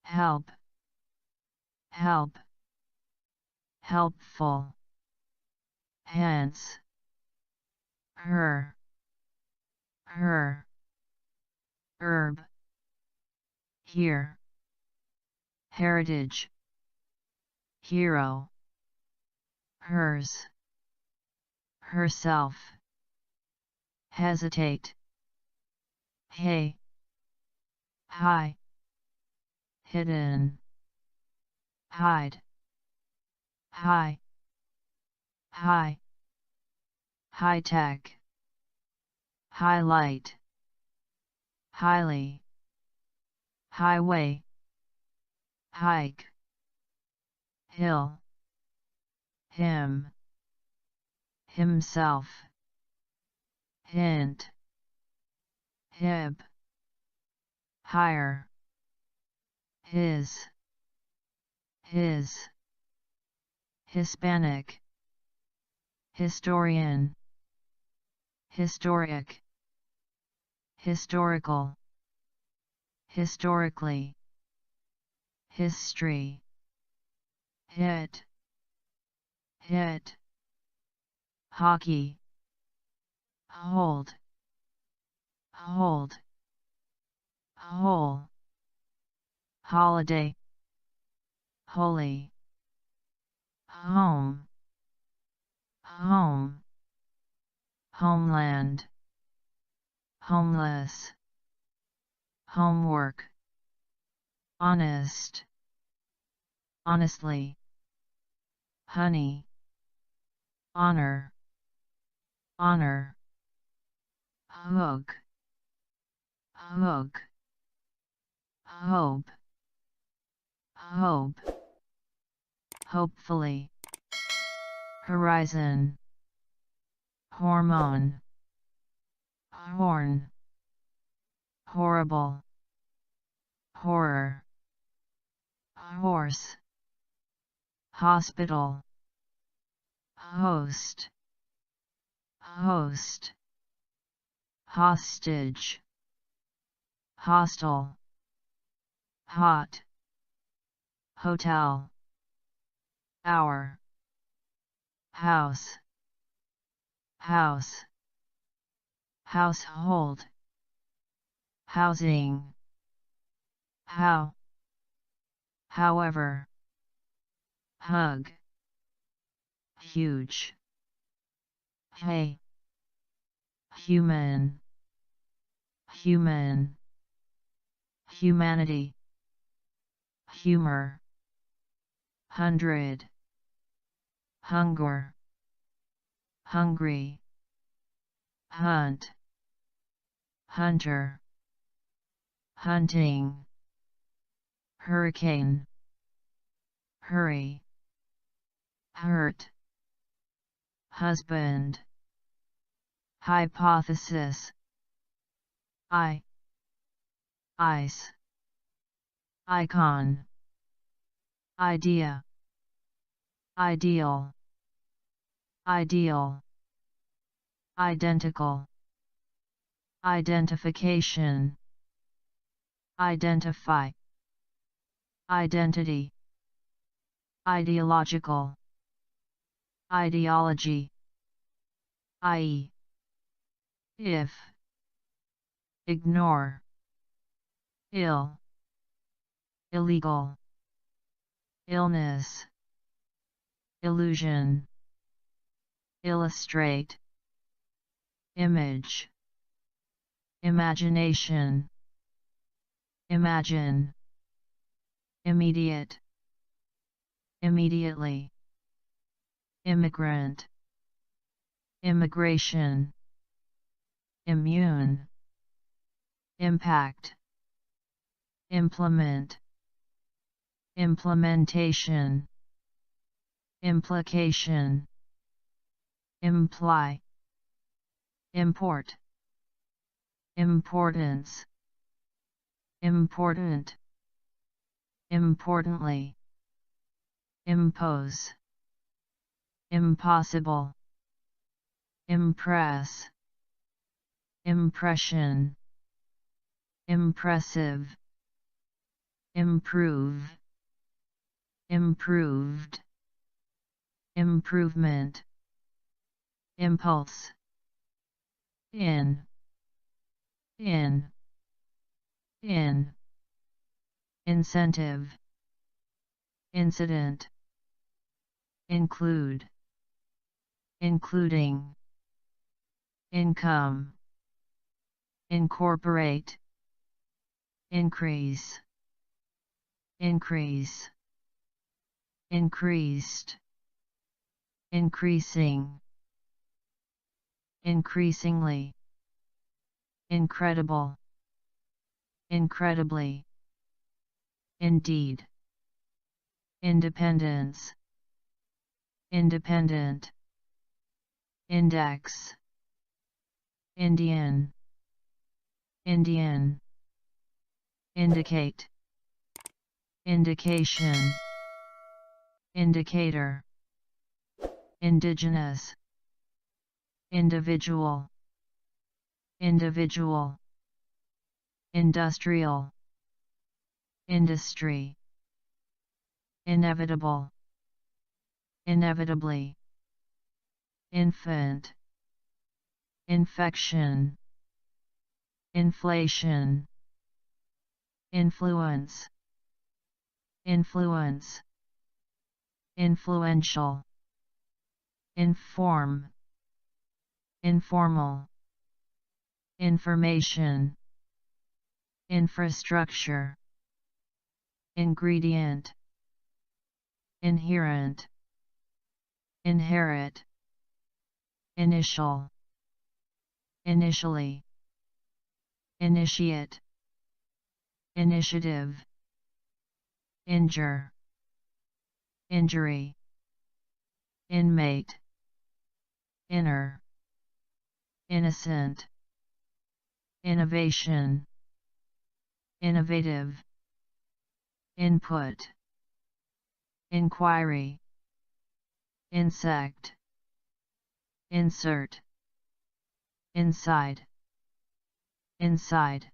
Speaker 1: help, help, helpful, hence, her, her, herb, here, heritage, hero, hers, herself, hesitate, hey, high, hidden, hide, high, high, high tech, highlight, highly, highway, hike, hill, him, himself, hint, hip, higher, his, Hispanic, historian, historic, historical, historically, history, hit, hit, hockey, hold, hold, whole, holiday, holy, home, home, homeland, homeless, homework, honest, honestly, honey, honor, honor, hug, hug, hope, hope, hopefully, horizon, hormone, horn, horrible, horror, horse, hospital, host, host, hostage, hostel, hot, hotel, hour, house, house, household, housing, how, however, hug, huge, hey, human, human, humanity, humor, 100, hunger, hungry, hunt, hunter, hunting, hurricane, hurry, hurt, husband, hypothesis, ice, icon, idea, ideal, ideal, identical, identification, identify, identity, ideological, ideology, i.e., if, ignore, ill, illegal, illness, illusion, illustrate, image, imagination, imagine, immediate, immediately, immigrant, immigration, immune, impact, implement, implementation, implication, imply, import, importance, important, importantly, impose, impossible, impress, impression, impressive, improve, improved, improvement, impulse, in, incentive, incident, include, including, income, incorporate, increase, increase, increased, increasing, increasingly, incredible, incredibly, indeed, independence, independent, index, Indian, Indian, indicate, indication, indicator, indigenous, individual, individual, industrial, industry, inevitable, inevitably, infant, infection, inflation, influence, influence, influential, inform, informal, information, infrastructure, ingredient, inherent, inherit, initial, initially, initiate, initiative, injure, injury, inmate, inner, innocent, innovation, innovative, input, inquiry, insect, insert, inside, inside,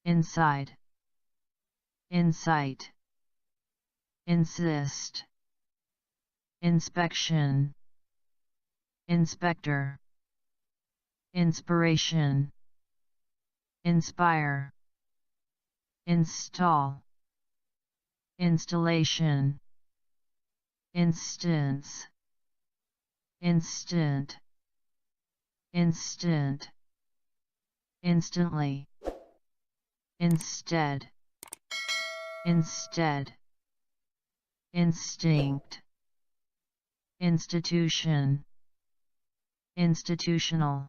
Speaker 1: inside, insight, insist, inspection, inspector, inspiration, inspire, install, installation, instance, instant, instant, instantly, instead, instead, instinct, institution, institutional,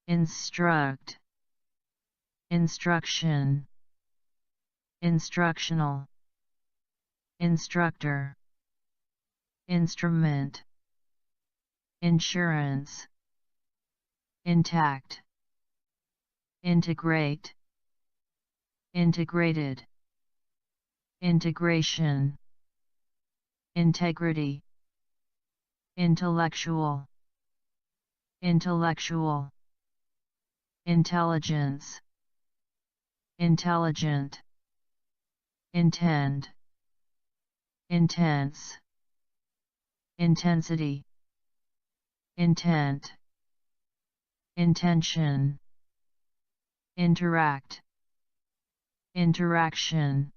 Speaker 1: instruct, instruction, instructional, instructor, instrument, insurance, intact, integrate, integrated, integration, integrity, intellectual, intellectual, intelligence, intelligent, intend, intense, intensity, intent, intention, interact, interaction,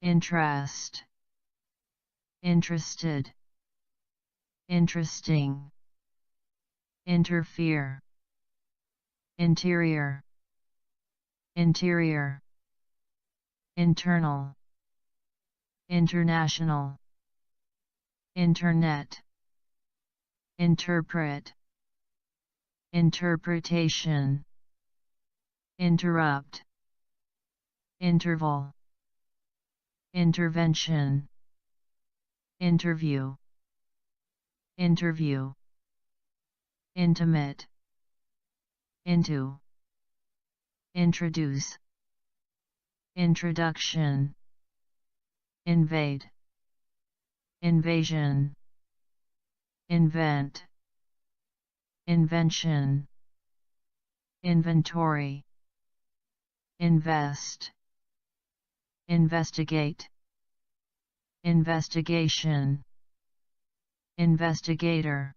Speaker 1: interest, interested, interesting, interfere, interior, interior, internal, international, internet, interpret, interpretation, interrupt, interval, intervention, interview, interview, intimate, into, introduce, introduction, invade, invasion, invent, invention, inventory, invest, investigate, investigation, investigator,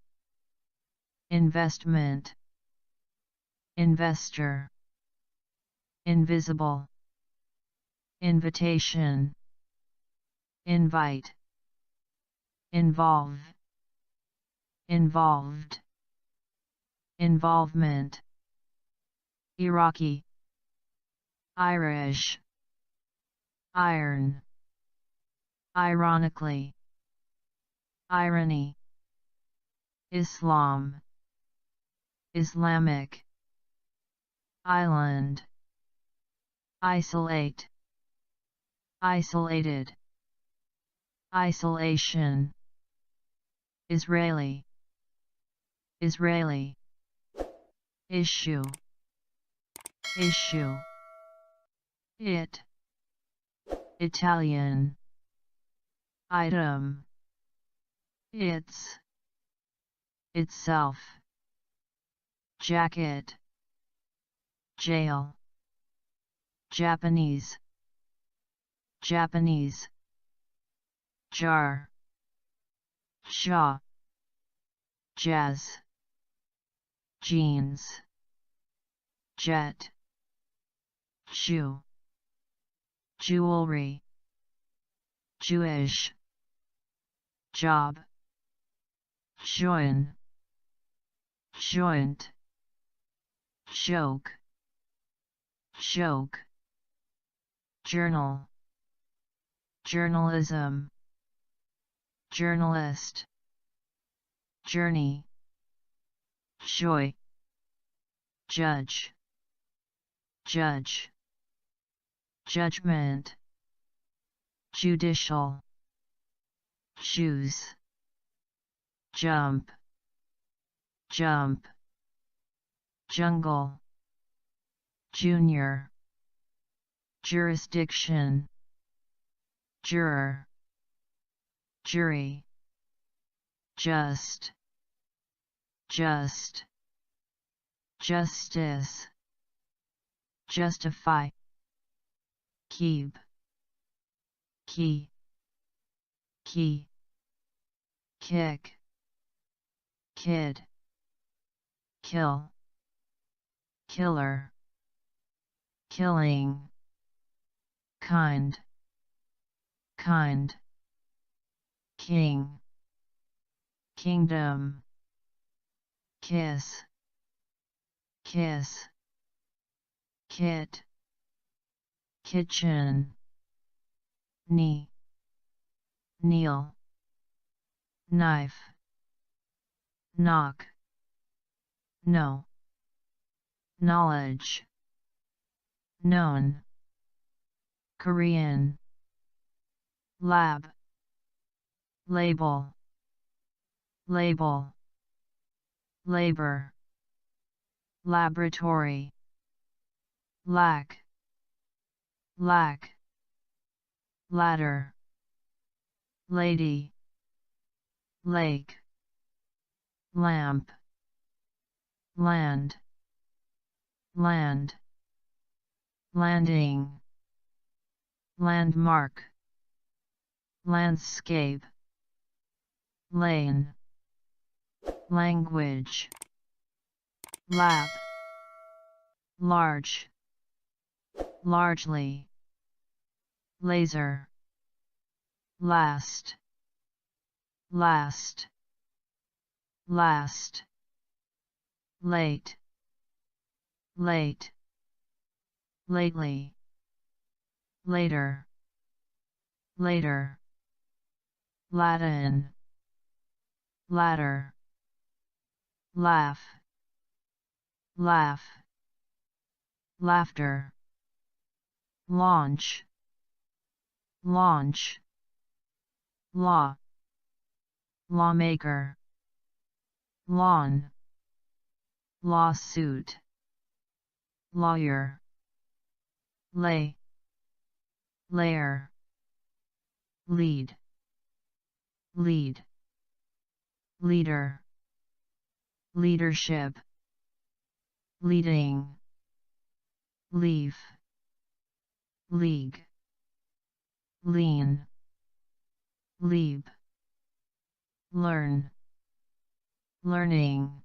Speaker 1: investment, investor, invisible, invitation, invite, involve, involved, involvement, Iraqi, Irish, iron, ironically, irony, Islam, Islamic, island, isolate, isolated, isolation, Israeli, Israeli, issue, issue, it, Italian, item, its, itself, jacket, jail, Japanese, Japanese, jar, Shaw, jazz, jeans, jet, shoe, jewelry, Jewish, job, join, joint, choke, choke, journal, journalism, journalist, journey, joy, judge, judge, judgment, judicial, shoes, jump, jump, jungle, junior, jurisdiction, juror, jury, just, just, justice, justify, keep, key, key, kick, kid, kill, killer, killing, kind, kind, king, kingdom, kiss, kiss, kit, kitchen, knee, kneel, knife, knock, no, knowledge, known, Korean, lab, label, label, labor, laboratory, lack, lack, ladder, lady, lake, lamp, land, land, landing, landmark, landscape, lane, language, lab, large, largely, laser, last, last, last, late, late, lately, later, later, Latin, ladder, laugh, laugh, laughter, launch, launch, law, lawmaker, lawn, lawsuit, lawyer, lay, layer, lead, lead, leader, leadership, leading, leave, league, lean, leap, learn, learning,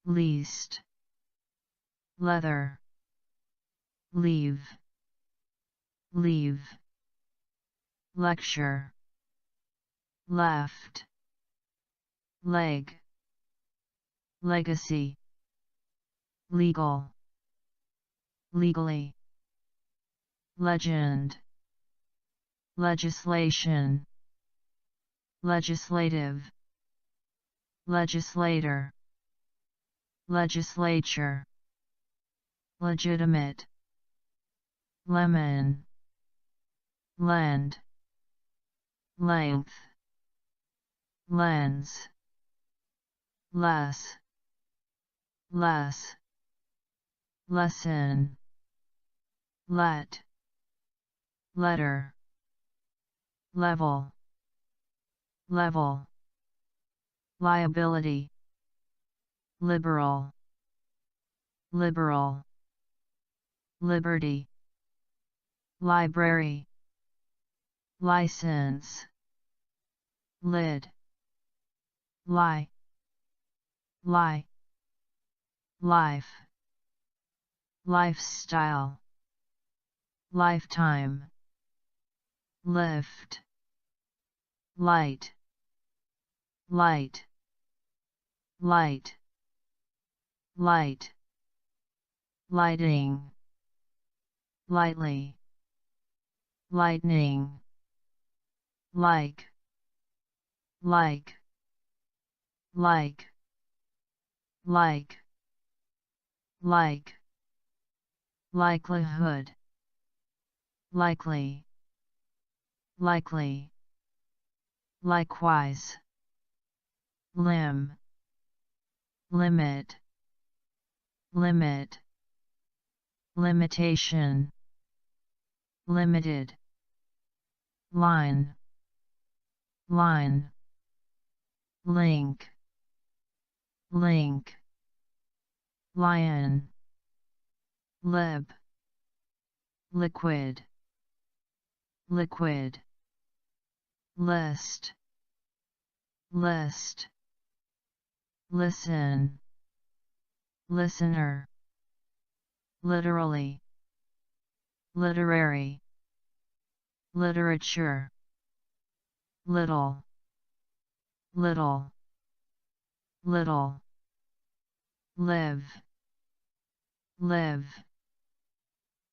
Speaker 1: least, leather, leave, leave, lecture, left, leg, legacy, legal, legally, legend, legislation, legislative, legislator, legislature, legitimate, lemon, lend, length, lens, less, less, lesson, let, letter, level, level, liability, liberal, liberal, liberty, library, license, lid, lie, lie, life, lifestyle, lifetime, lift, light, light, light, light, lighting, lightly, lightning, like, like, like, like, like, likelihood, likely, likely, likewise, limb, limit, limit, limitation, limited, line, line, link, link, lion, lib, liquid, liquid, list, list, listen, listener, literally, literary, literature, little, little, little, live, live,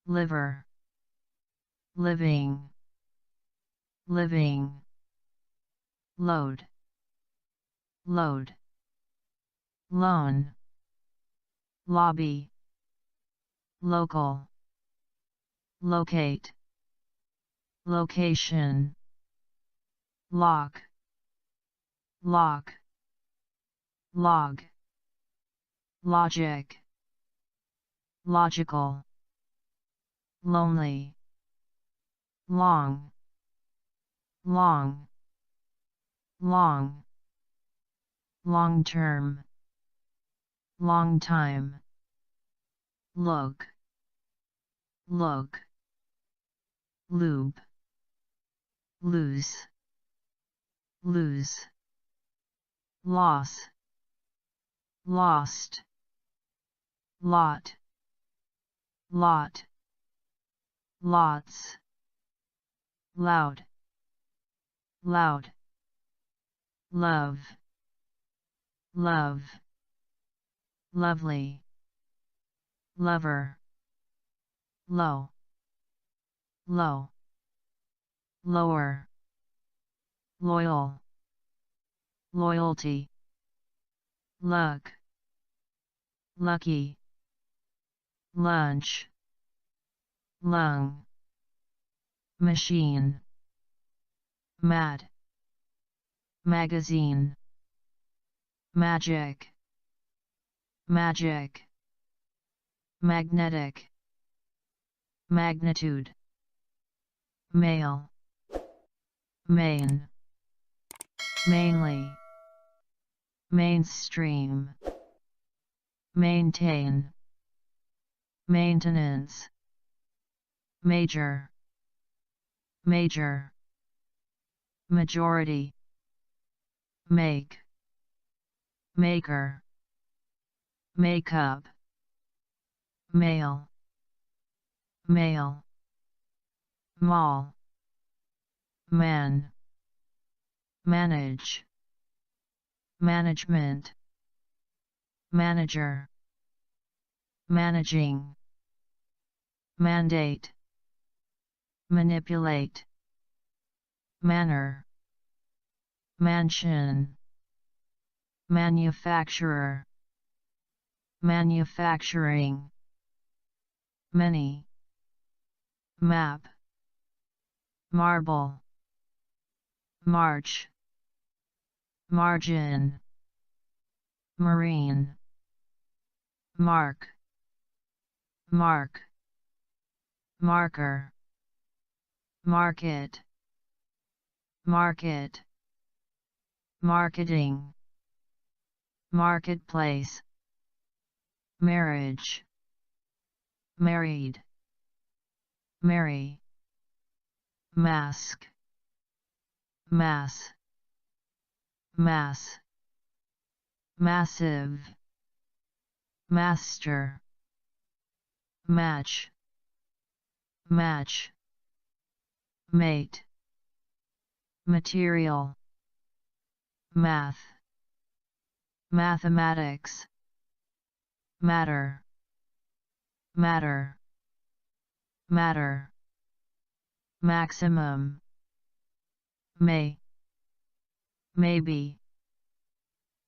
Speaker 1: liver, living, living, load, load, loan, lobby, local, locate, location, lock, lock, log, logic, logical, lonely, long, long, long, long term, long time, look, look, lube, lose, lose, loss, lost, lot, lot, lots, loud, loud, love, love, lovely, lover, low, low, lower, loyal, loyalty, luck, lucky, lunch, lung, machine, mad, magazine, magic, magic, magnetic, magnitude, male, main, mainly, mainstream, maintain, maintenance, major, major, majority, make, maker, makeup, male, male, mall, man, manage, management, manager, managing, mandate, manipulate, manner, mansion, manufacturer, manufacturing, many, map, marble, march, margin, marine, mark, mark, marker, market, market, marketing, marketplace, marriage, married, marry, mask, mass, mass, massive, master, match, match, mate, material, math, mathematics, matter, matter, matter, maximum, maybe,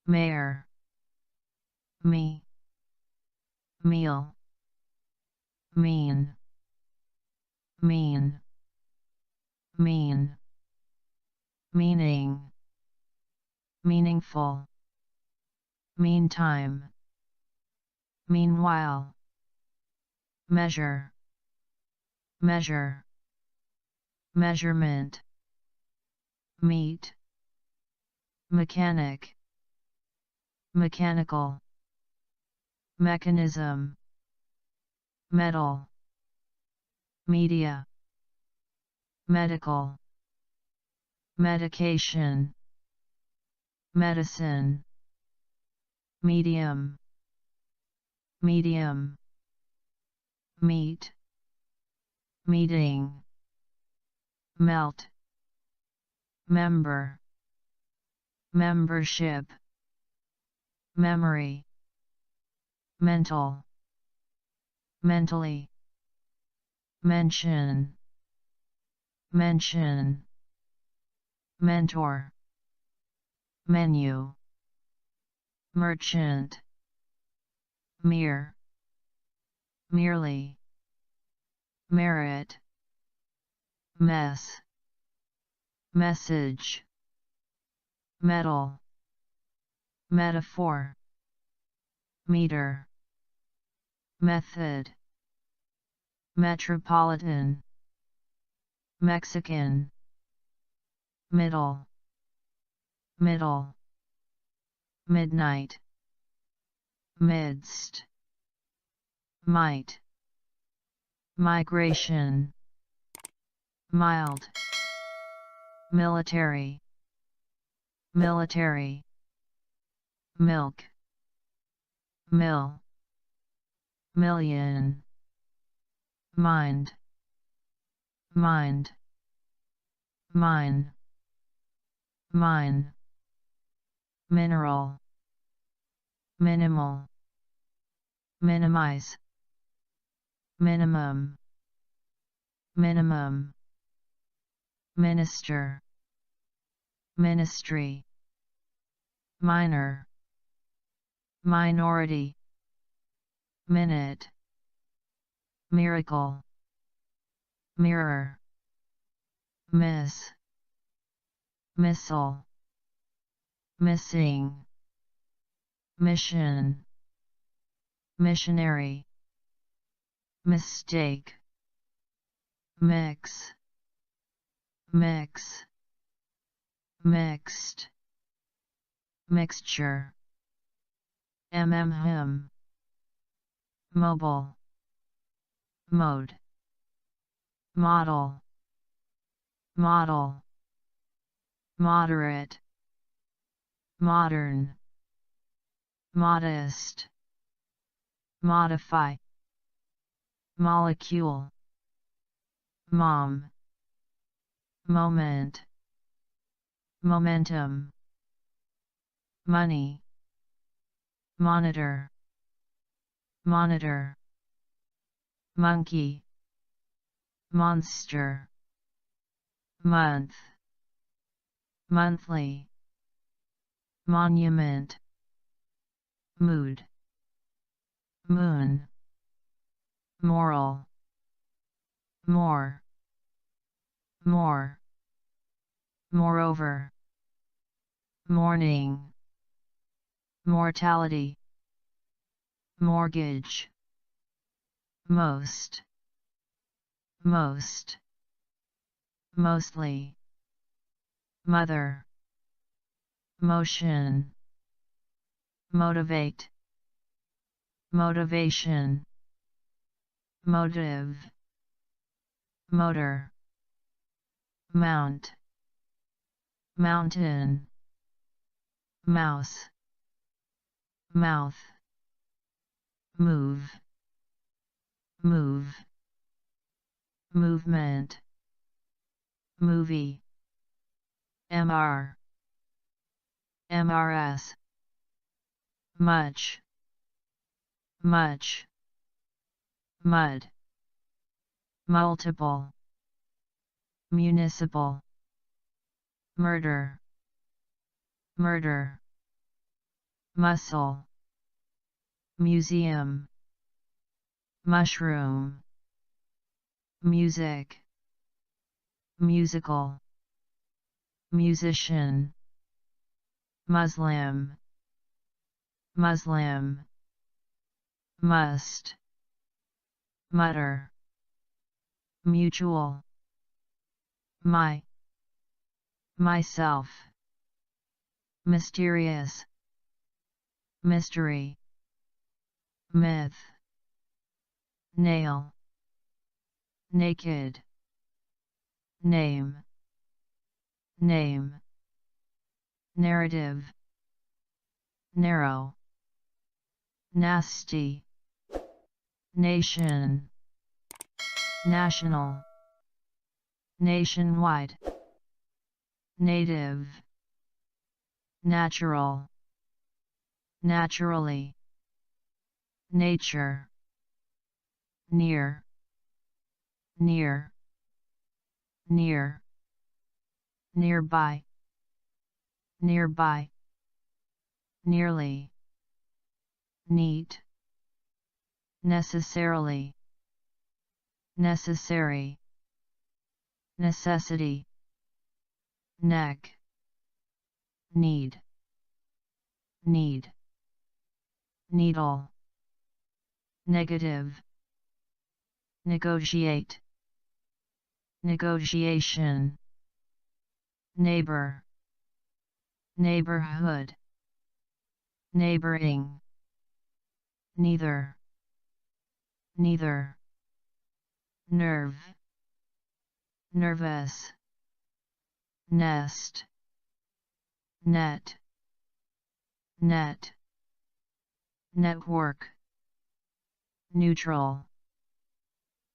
Speaker 1: mayor, meal, mean, mean, mean, meaning, meaningful, meantime, meanwhile, measure, measure, measurement, meet, mechanic, mechanical, mechanism, metal, media, medical, medication, medicine, medium, medium, meet, meeting, melt, member, membership, memory, mental, mentally, mention, mention, mentor, menu, merchant, mere, merely, merit, mess, message, metal, metaphor, meter, method, metropolitan, Mexican, middle, middle, midnight, midst, might, migration, mild, military, military, milk, mill, million, mind, mind, mine, mine, mineral, minimal, minimize, minimum, minimum, minister, ministry, minor, minority, minute, miracle, mirror, miss, missile, missing, mission, missionary, mistake, mix, mix, mixed, mixture, him, mobile, mode, model, model, moderate, modern, modest, modify, molecule, mom, moment, momentum, money, monitor, monitor, monkey, monster, month, monthly, monument, mood, moon, moral, more, more, moreover, morning, mortality, mortgage, most, most, mostly, mother, motion, motivate, motivation, motive, motor, mount, mountain, mouse, mouth, move, move, movement, movie, MRS, much, much, mud, multiple, municipal, murder, murder, muscle, museum, mushroom, music, musical, musician, Muslim, Muslim, must, mutter, mutual, myself, mysterious, mystery, myth, nail, naked, name, name, narrative, narrow, nasty, nation, national, nationwide, native, natural, naturally, nature, near, near, near, nearby, nearby, nearly, neat, necessarily, necessary, necessity, neck, need, need, needle, negative, negotiate, negotiation, neighbor, neighborhood, neighboring, neither, neither, nerve, nervous, nest, net, net, network, neutral,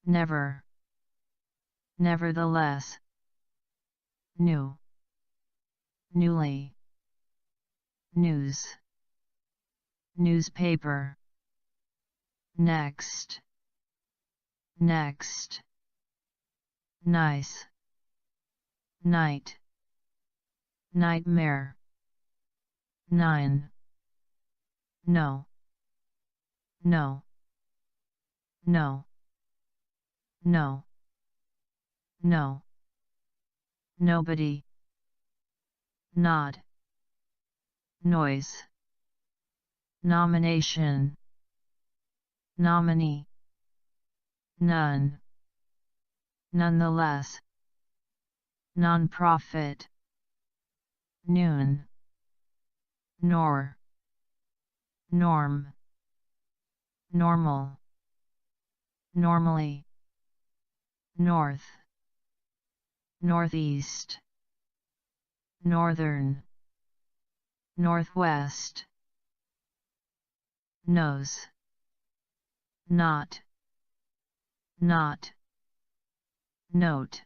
Speaker 1: never, nevertheless, new, newly, news, newspaper, next, next, nice, night, nightmare, nine, no, no, no, no, no, nobody, nod, noise, nomination, nominee, none, nonetheless, non-profit, noon, nor, norm, normal, normally, north, northeast, northern, northwest, nose, not, not, note,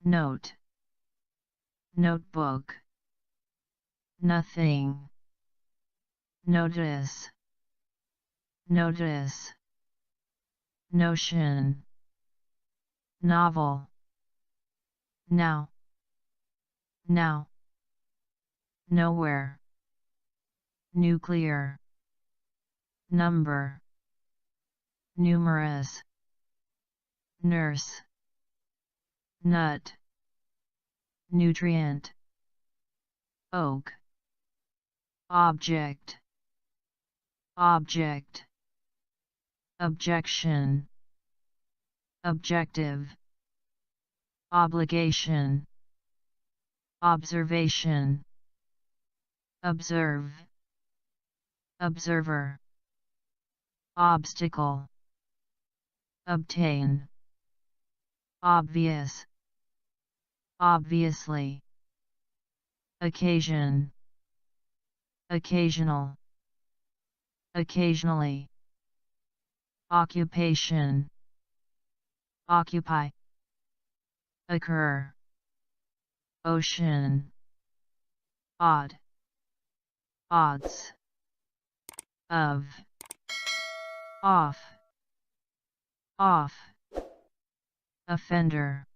Speaker 1: note, notebook, nothing, notice, notice, notion, novel, now, now, nowhere, nuclear, number, numerous, nurse, nut, nutrient, oak, object, object, objection, objective, obligation, observation, observe, observer, obstacle, obtain, obvious, obviously, occasion, occasional, occasionally, occupation, occupy, occur, ocean, odd, odds, of, off, off, offender,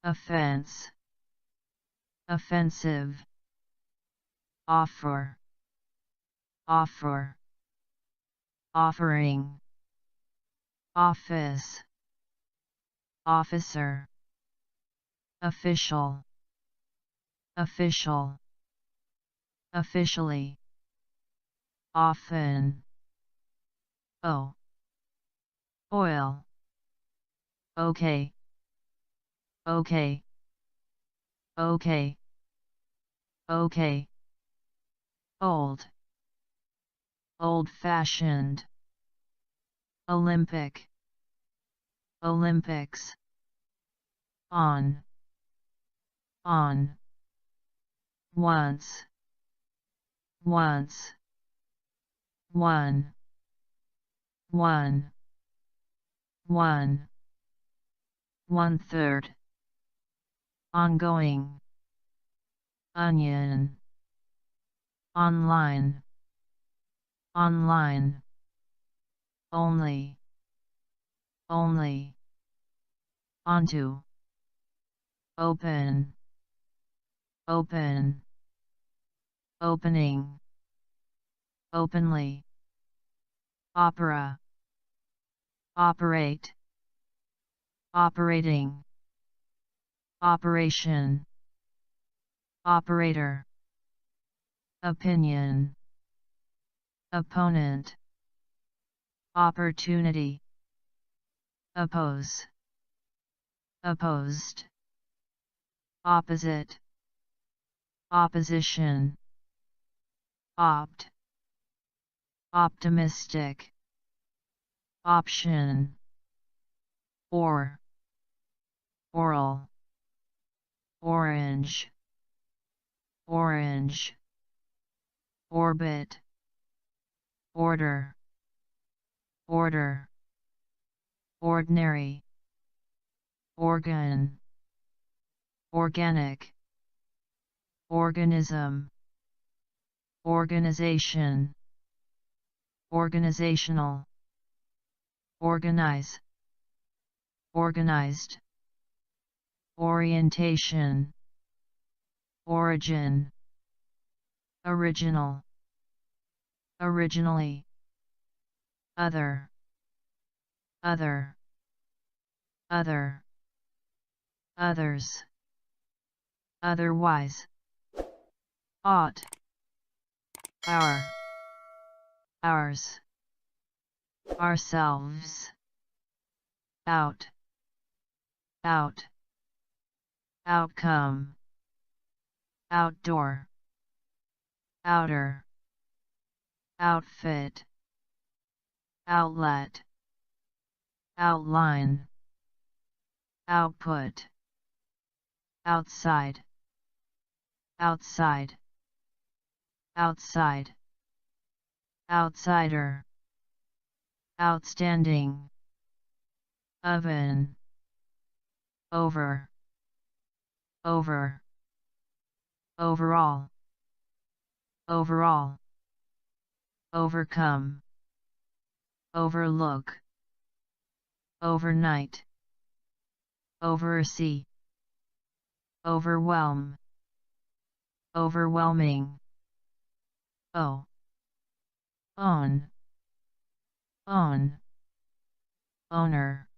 Speaker 1: offense, offensive, offer, offer, offering, office, officer, official, official, officially, often, oh, oil, okay, okay, okay, okay, old, old-fashioned, Olympic, Olympics, on, once, once, one, one, one third, ongoing, onion, online, online, only, only, onto, open, open, opening, openly, opera, operate, operating, operation, operator, opinion, opponent, opportunity, oppose, opposed, opposite, opposition, opt, optimistic, option, or, oral, orange, orange, orbit, order, order, ordinary, organ, organic, organism, organization, organizational, organize, organized, orientation, origin, original, originally, other, other, other, others, otherwise, ought, our, ours, ourselves, out, out, outcome, outdoor, outer, outfit, outlet, outline, output, outside, outside, outside, outsider, outstanding, oven, over, over, overall, overall, overcome, overlook, overnight, oversee, overwhelm, overwhelming, oh, on, owner,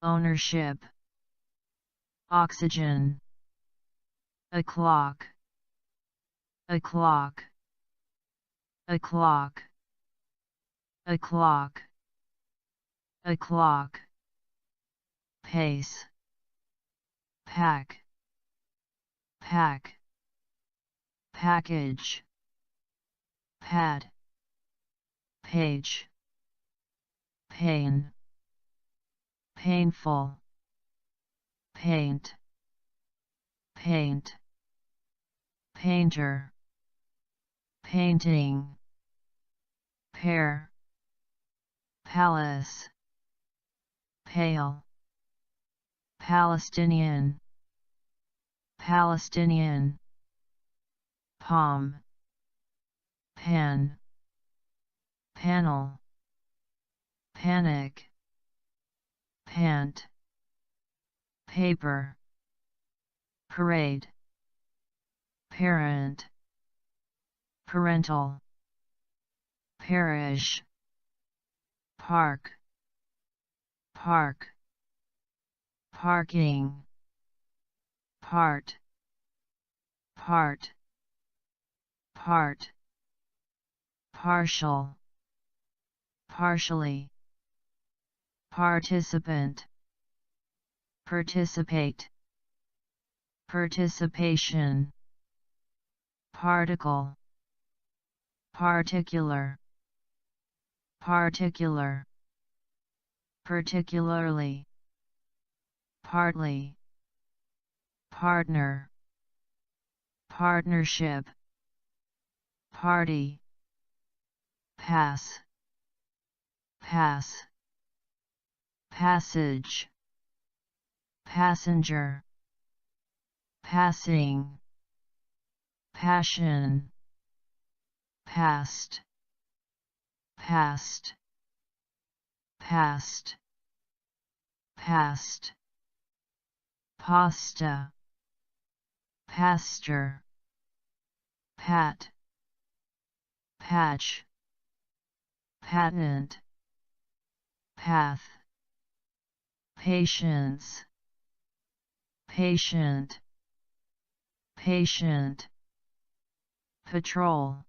Speaker 1: ownership, oxygen, o'clock, o'clock, o'clock, o'clock, o'clock, pace, pack, pack, package, pad, page, pain, painful, paint, paint, painter, painting, pair, palace, pale, Palestinian, Palestinian, palm, pan, panel, panic, pant, paper, parade, parent, parental, parish, park, park, parking, part, part, part, partial, partially, participant, participate, participation, particle, particular, particular, particularly, partly, partner, partnership, party, pass, pass, passage, passenger, passing, passion, past, past, past, past, pasta, pastor, pat, patch, patent, path, patience, patient, patient, patrol,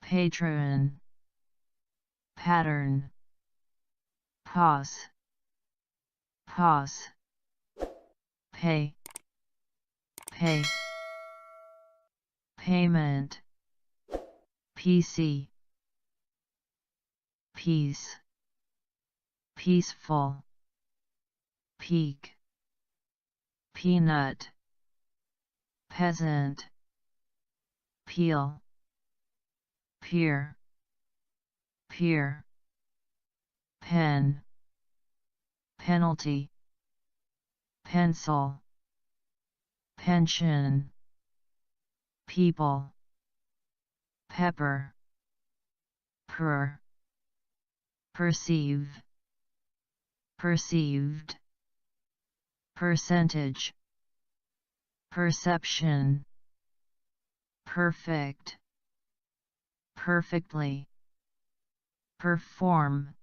Speaker 1: patron, pattern, pause, pause, pay, pay, payment, PC, peace, peaceful, peak, peanut, peasant, peel, peer, peer, pen, penalty, pencil, pension, people, pepper, per, perceive, perceived, percentage, perception, perfect, perfectly, perform,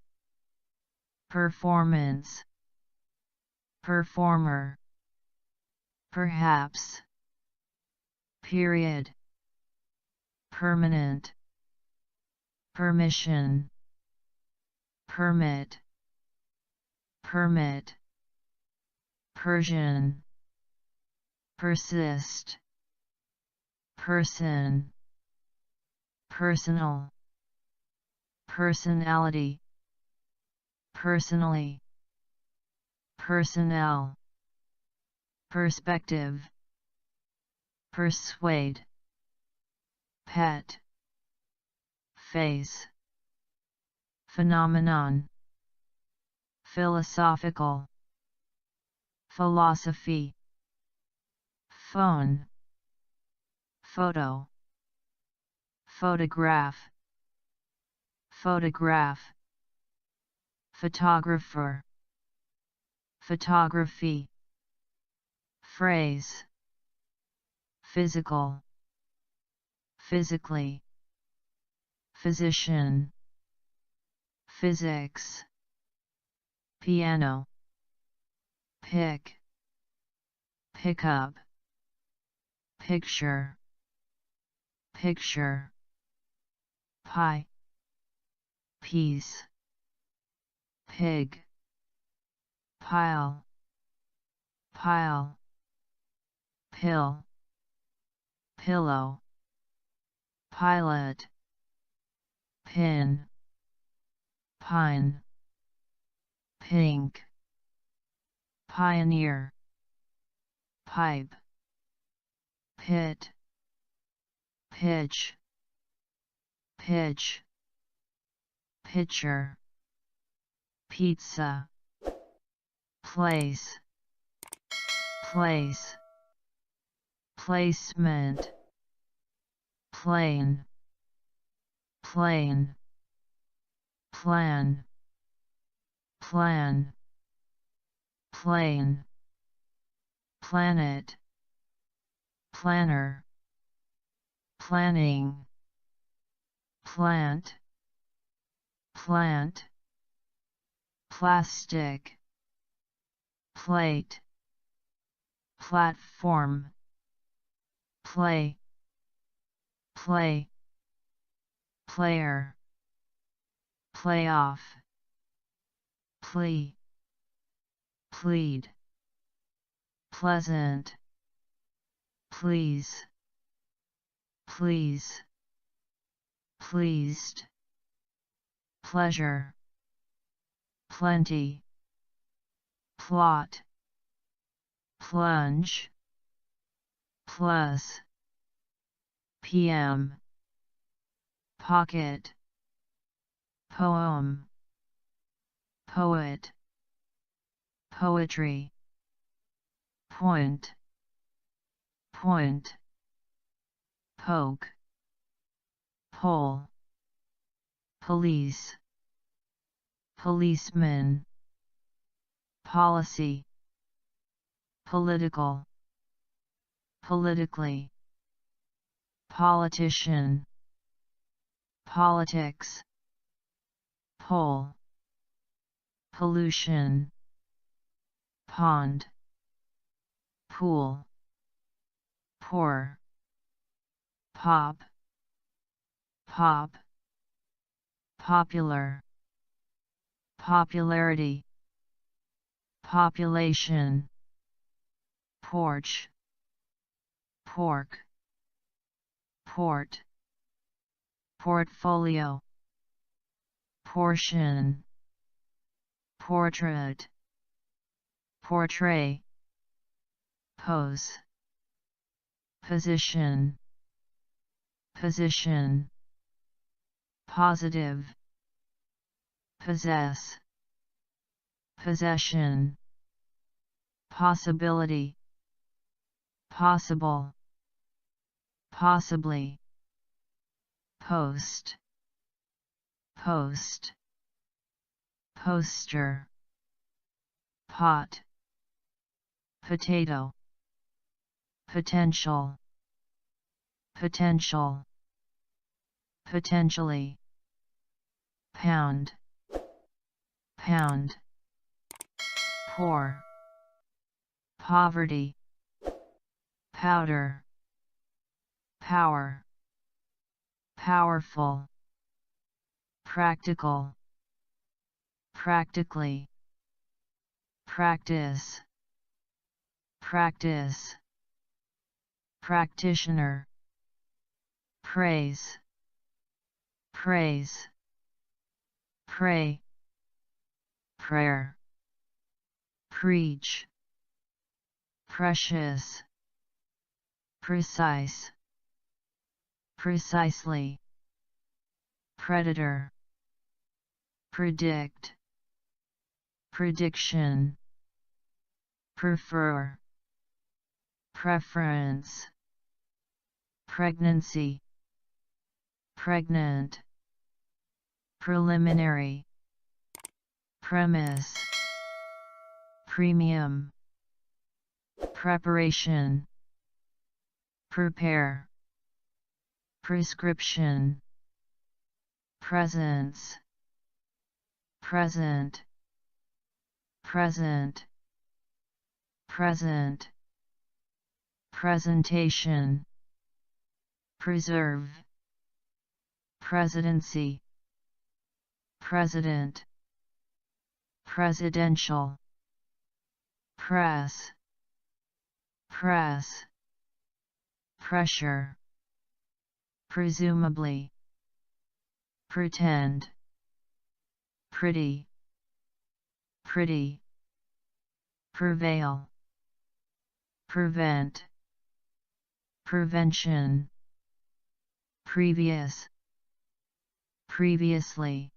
Speaker 1: performance, performer, perhaps, period, permanent, permission, permit, permit, Persian, persist, person, personal, personality, personally, personnel, perspective, persuade, pet, face, phenomenon, philosophical, philosophy, phone, photo, photograph, photograph, photographer, photography, phrase, physical, physically, physician, physics, piano, pick, pickup, picture, picture, pie, piece, pig, pile, pile, pill, pillow, pilot, pin, pine, pink, pioneer, pipe, pit, pitch, pitch, pitcher, pizza, place, place, placement, plane, plane, plan, plan, plane, planet, planner, planning, plant, plant, plastic, plate, platform, play, play, player, playoff, plea, plead, pleasant, please, please, pleased, pleasure, plenty, plot, plunge, plus, PM, pocket, poem, poet, poetry, point, point, poke, pole, police, policeman, policy, political, politically, politician, politics, pole, pollution, pond, pool, pour, pop, pop, popular, popularity, population, porch, pork, port, portfolio, portion, portrait, portray, pose, position, position, positive, possess, possession, possibility, possible, possibly, post, post, poster, pot, potato, potential, potential, potentially, pound, pound, poor, poverty, powder, power, powerful, practical, practically, practice, practice, practitioner, praise, praise, pray, prayer, preach, precious, precise, precisely, predator, predict, prediction, prefer, preference, pregnancy, pregnant, preliminary, premise, premium, preparation, prepare, prescription, presence, present, present, present, presentation, preserve, presidency, president, presidential, press, press, pressure, presumably, pretend, pretty, pretty, prevail, prevent, prevention, previous, previously,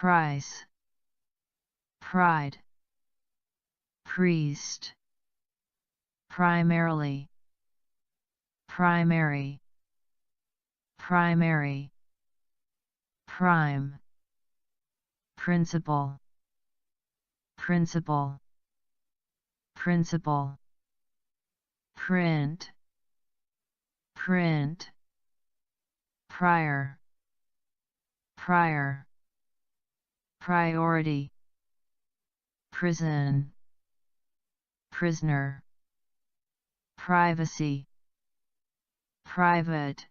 Speaker 1: price, pride, priest, primarily, primary, primary, prime, principle, principle, principle, print, print, prior, prior, priority, prison, prisoner, privacy, private,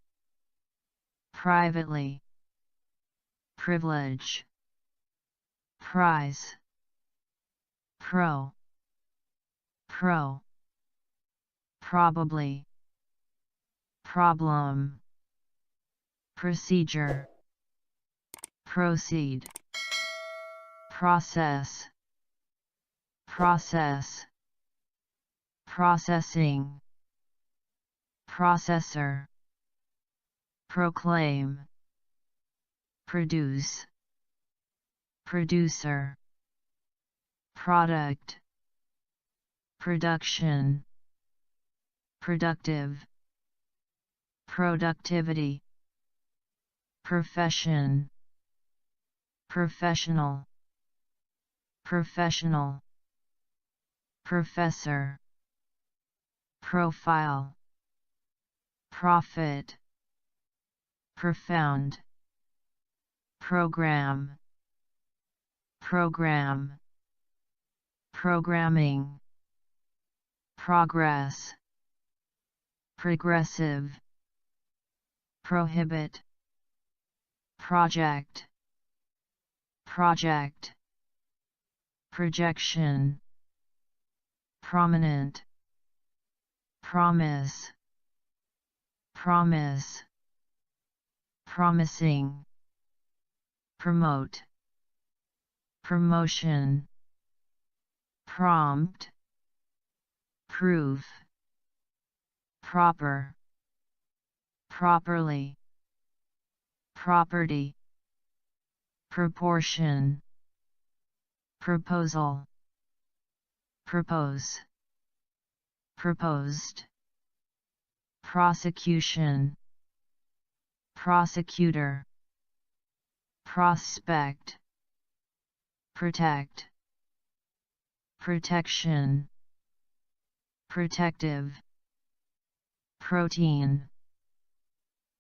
Speaker 1: privately, privilege, prize, pro, pro, probably, problem, procedure, proceed, process, process, processing, processor, proclaim, produce, producer, product, production, productive, productivity, profession, professional, professional, professor, profile, profit, profound, program, program, programming, progress, progressive, prohibit, project, project, projection, prominent, promise, promise, promising, promote, promotion, prompt, proof, proper, properly, property, proportion, proposal, propose, proposed, prosecution, prosecutor, prospect, protect, protection, protective, protein,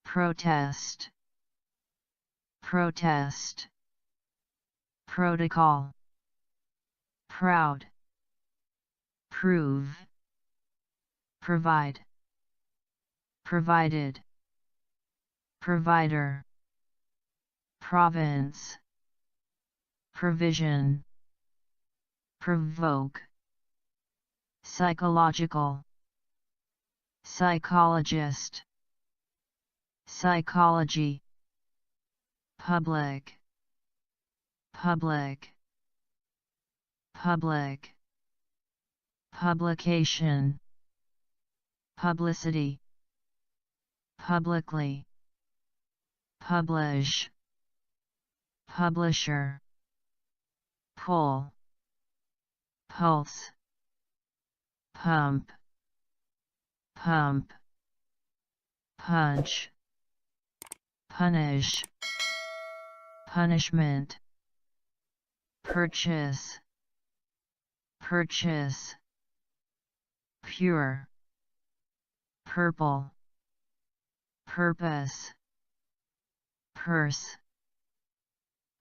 Speaker 1: protest, protest, protocol, proud, prove, provide, provided, provider, province, provision, provoke, psychological, psychologist, psychology, public, public, public, publication, publicity, publicly, publish, publisher, pull, pulse, pump, pump, punch, punish, punishment, purchase, purchase, pure, purple, purpose, purse,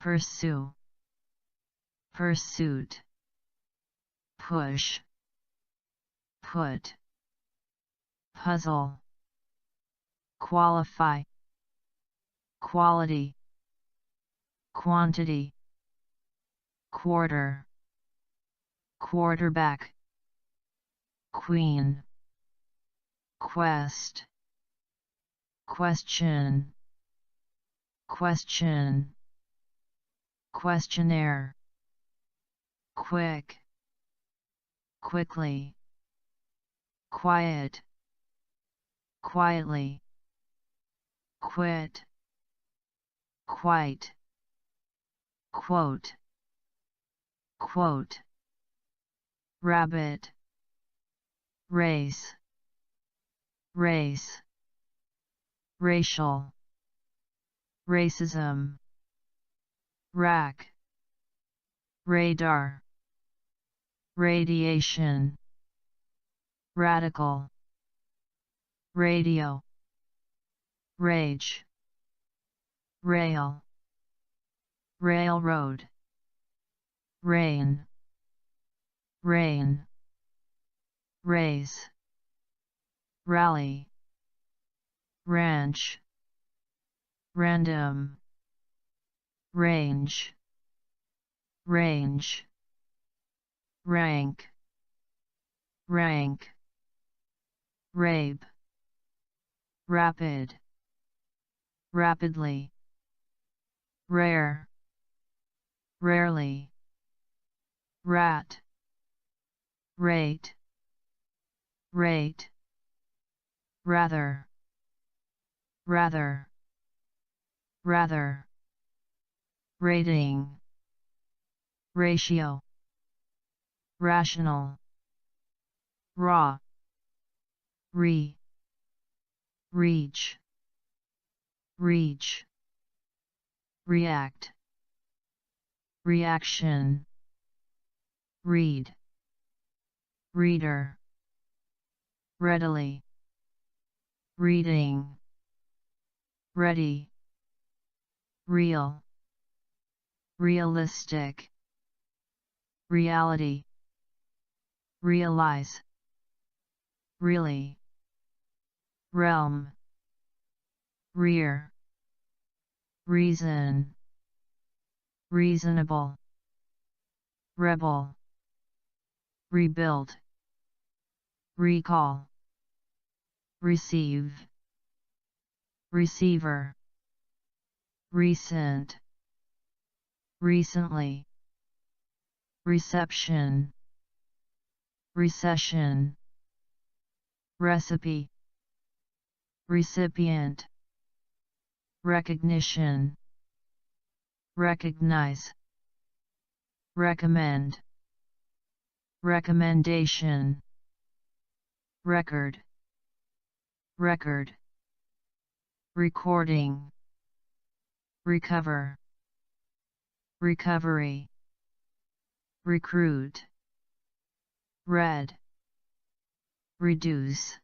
Speaker 1: pursue, pursuit, push, put, puzzle, qualify, quality, quantity, quarter, quarterback, queen, quest, question, question, questionnaire, quick, quickly, quiet, quietly, quit, quite, quote, quote, rabbit, race, race, racial, racism, rack, radar, radiation, radical, radio, rage, rail, railroad, rain, rain, raise, rally, ranch, random, range, range, rank, rank, rape, rapid, rapidly, rare, rarely, rat, rate, rate, rather, rather, rather, rating, ratio, rational, raw, reach, reach, react, reaction, read, reader, readily, reading, ready, real, realistic, reality, realize, really, realm, rear, reason, reasonable, rebel, rebuild, recall, receive, receiver, recent, recently, reception, recession, recipe, recipient, recognition, recognize, recommend, recommendation, record, record, recording, recover, recovery, recruit, red, reduce,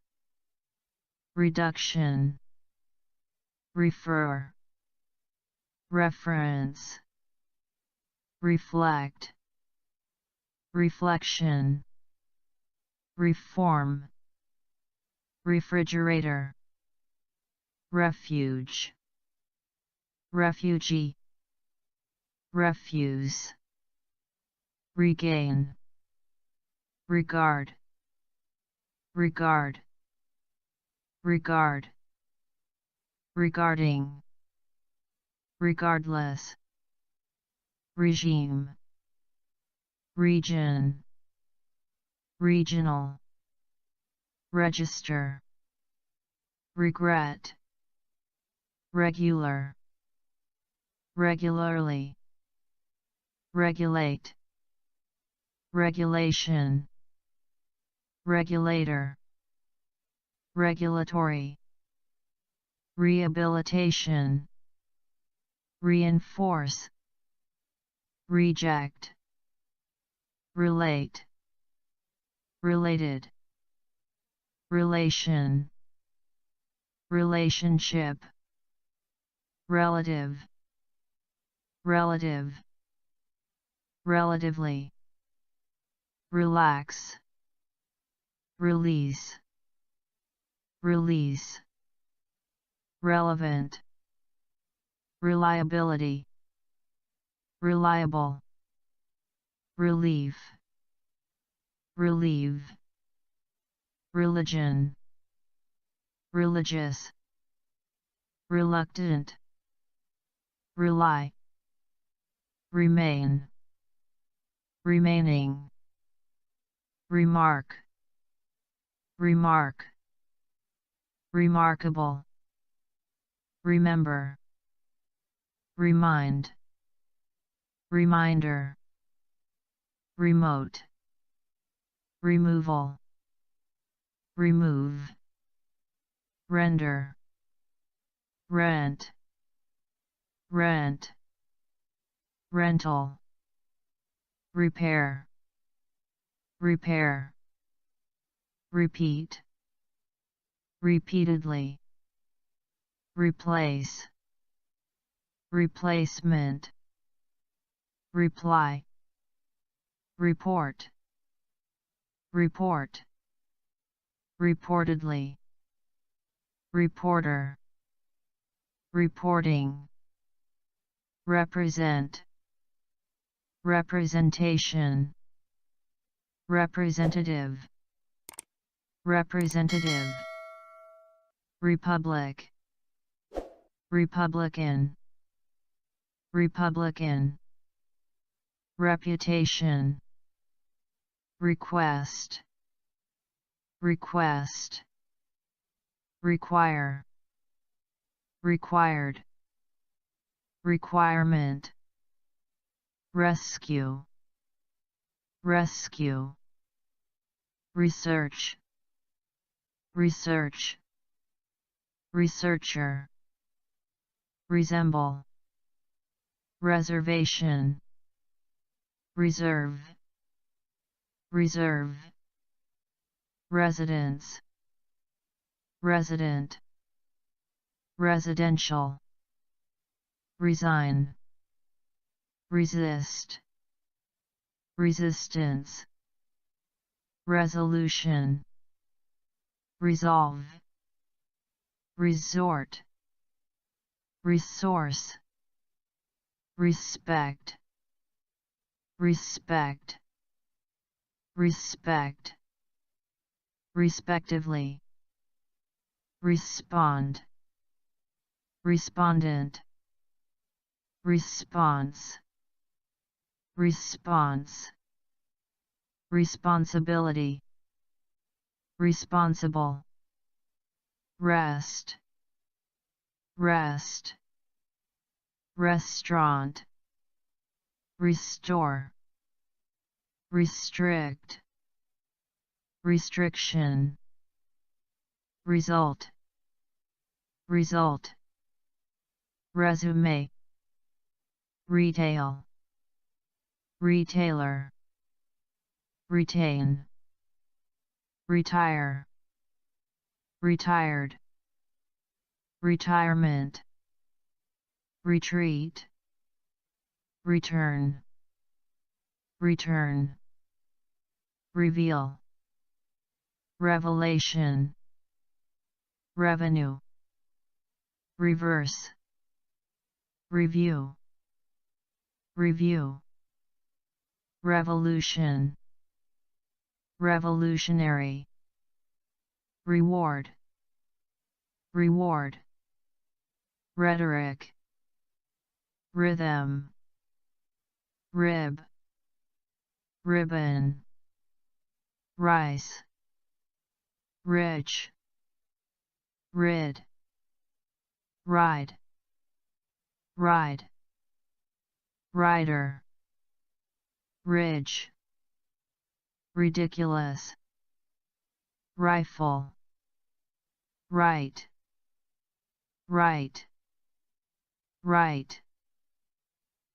Speaker 1: reduction, refer, reference, reflect, reflection, reform, refrigerator, refuge, refugee, refuse, regain, regard, regard, regard, regarding, regardless, regime, region, regional, register, regret, regular, regularly, regulate, regulation, regulator, regulatory, rehabilitation, reinforce, reject, relate, related, relation, relationship, relative, relative, relatively, relax, release, release, relevant, reliability, reliable, relief, relieve, religion, religious, reluctant, rely, remain, remaining, remark, remark, remarkable, remember, remind, reminder, remote, removal, remove, render, rent, rent, rental, repair, repair, repeat, repeatedly, replace, replacement, reply, report, report, reportedly, reporter, reporting, represent, representation, representative, representative, republic, republican, republican, reputation, request, request, require, required, requirement, rescue, rescue, research, research, researcher, resemble, reservation, reserve, reserve, residence, resident, residential, resign, resist, resistance, resolution, resolve, resort, resource, respect, respect, respect, respectively, respond, respondent, response, response, responsibility, responsible, rest, rest, restaurant, restore, restrict, restriction, result, result, resume, retail, retailer, retain, retire, retired, retirement, retreat, return, return, reveal, revelation, revenue, reverse, review, review, revolution, revolutionary, reward, reward, rhetoric, rhythm, rib, ribbon, rice, rich, rid, ride, ride, rider, ridge, ridiculous, rifle, right, right, right,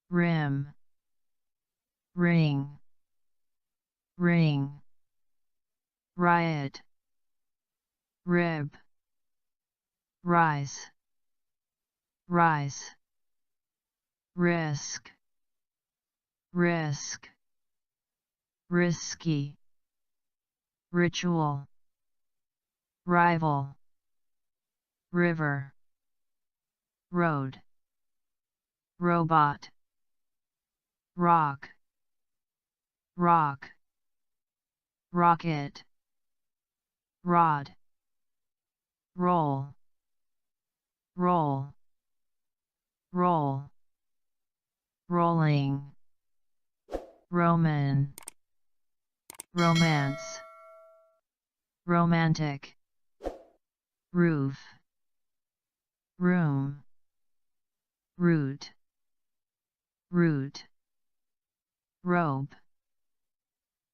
Speaker 1: rim, ring, ring, riot, rib, rise, rise, risk, risk, risky, ritual, rival, river, road, robot, rock, rock, rocket, rod, roll, roll, roll, rolling, Roman, romance, romantic, roof, room, root, root, robe,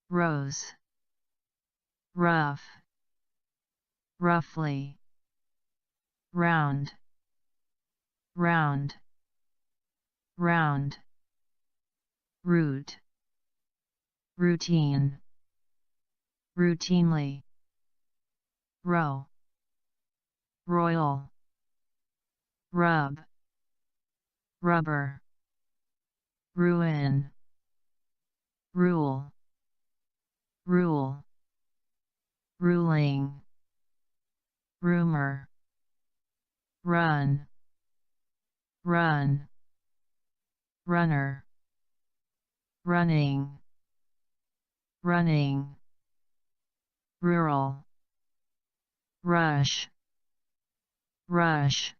Speaker 1: rose, rough, roughly, round, round, round, root, routine, routinely, row, royal, rub, rubber, ruin, rule, rule, ruling, rumor, run, run, runner, running, running, rural, rush, rush,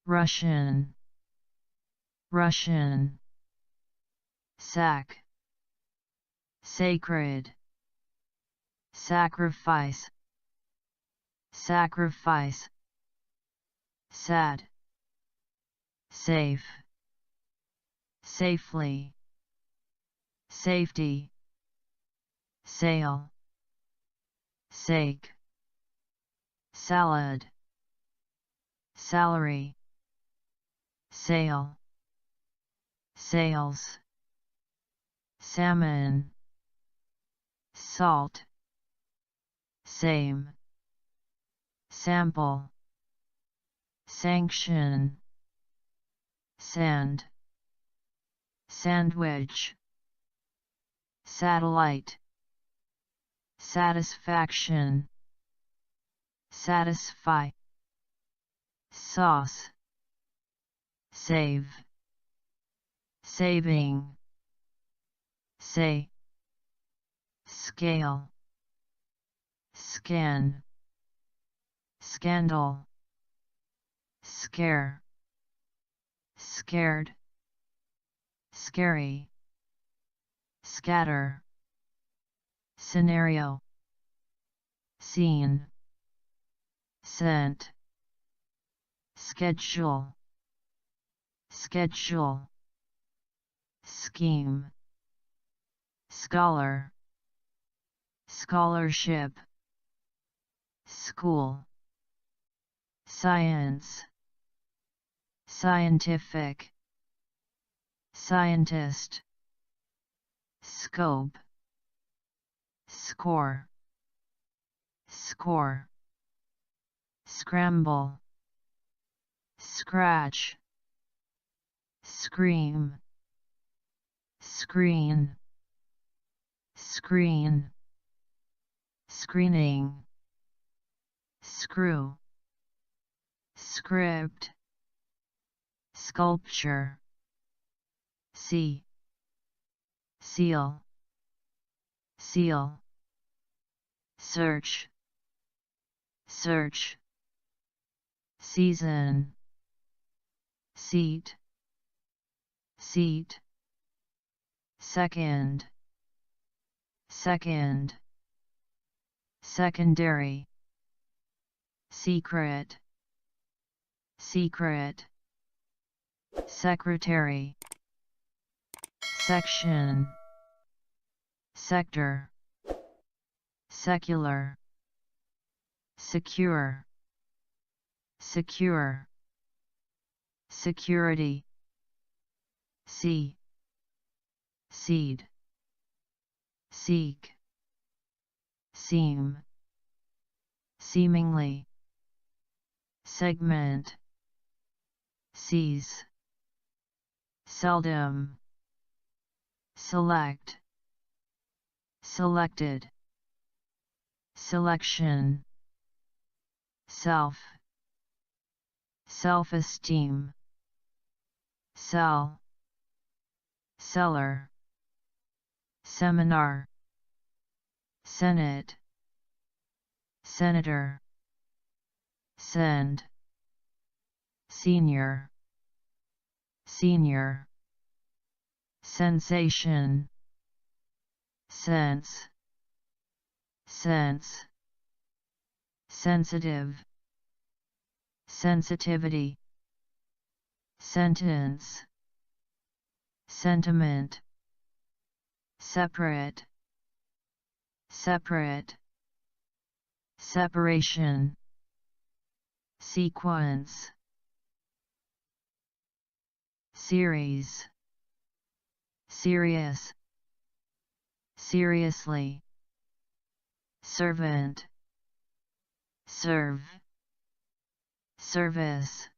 Speaker 1: Russian, Russian, sack, sacred, sacrifice, sacrifice, sad, safe, safely, safety, sail, sake, salad, salary, sale, sales, salmon, salt, same, sample, sanction, sand, sandwich, satellite, satisfaction, satisfy, sauce, save, saving, say, scale, scan, scandal, scare, scared, scary, scatter, scenario, scene, scent, schedule, schedule, scheme, scholar, scholarship, school, science, scientific, scientist, scope, score, score, scramble, scratch, scream, screen, screen, screening, screw, script, sculpture, see, seal, seal, search, search, season, seat, seat, second, second, secondary, secret, secret, secretary, section, sector, secular, secure, secure, security, see, seed, seek, seem, seemingly, segment, seize, seldom, select, selected, selection, self, self-esteem, sell, seller, seminar, senate, senator, send, senior, senior, sensation, sense, sense, sensitive, sensitivity, sentence, sentiment, separate, separate, separation, sequence, series, serious, seriously, servant, serve, service,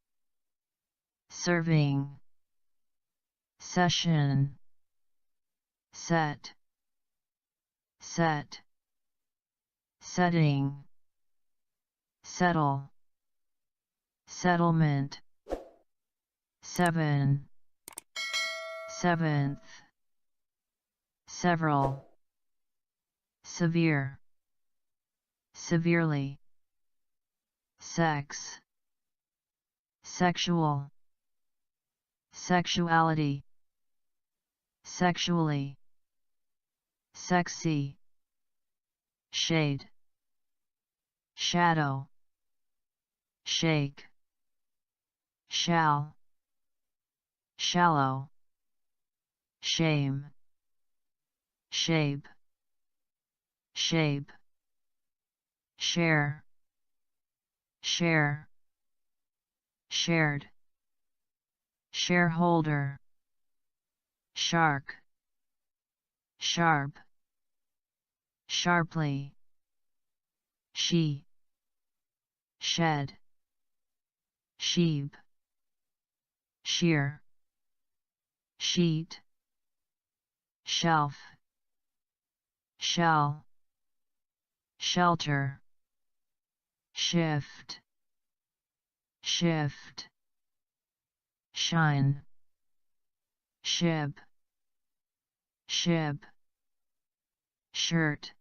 Speaker 1: serving, session, set, set, setting, settle, settlement, seven, seventh, several, severe, severely, sex, sexual, sexuality, sexually, sexy, shade, shadow, shake, shall, shallow, shame, shape, shape, share, share, shared, shareholder, shark, sharp, sharply, she, shed, sheep, shear, sheet, shelf, shell, shelter, shift, shift, shine, ship, ship, shirt,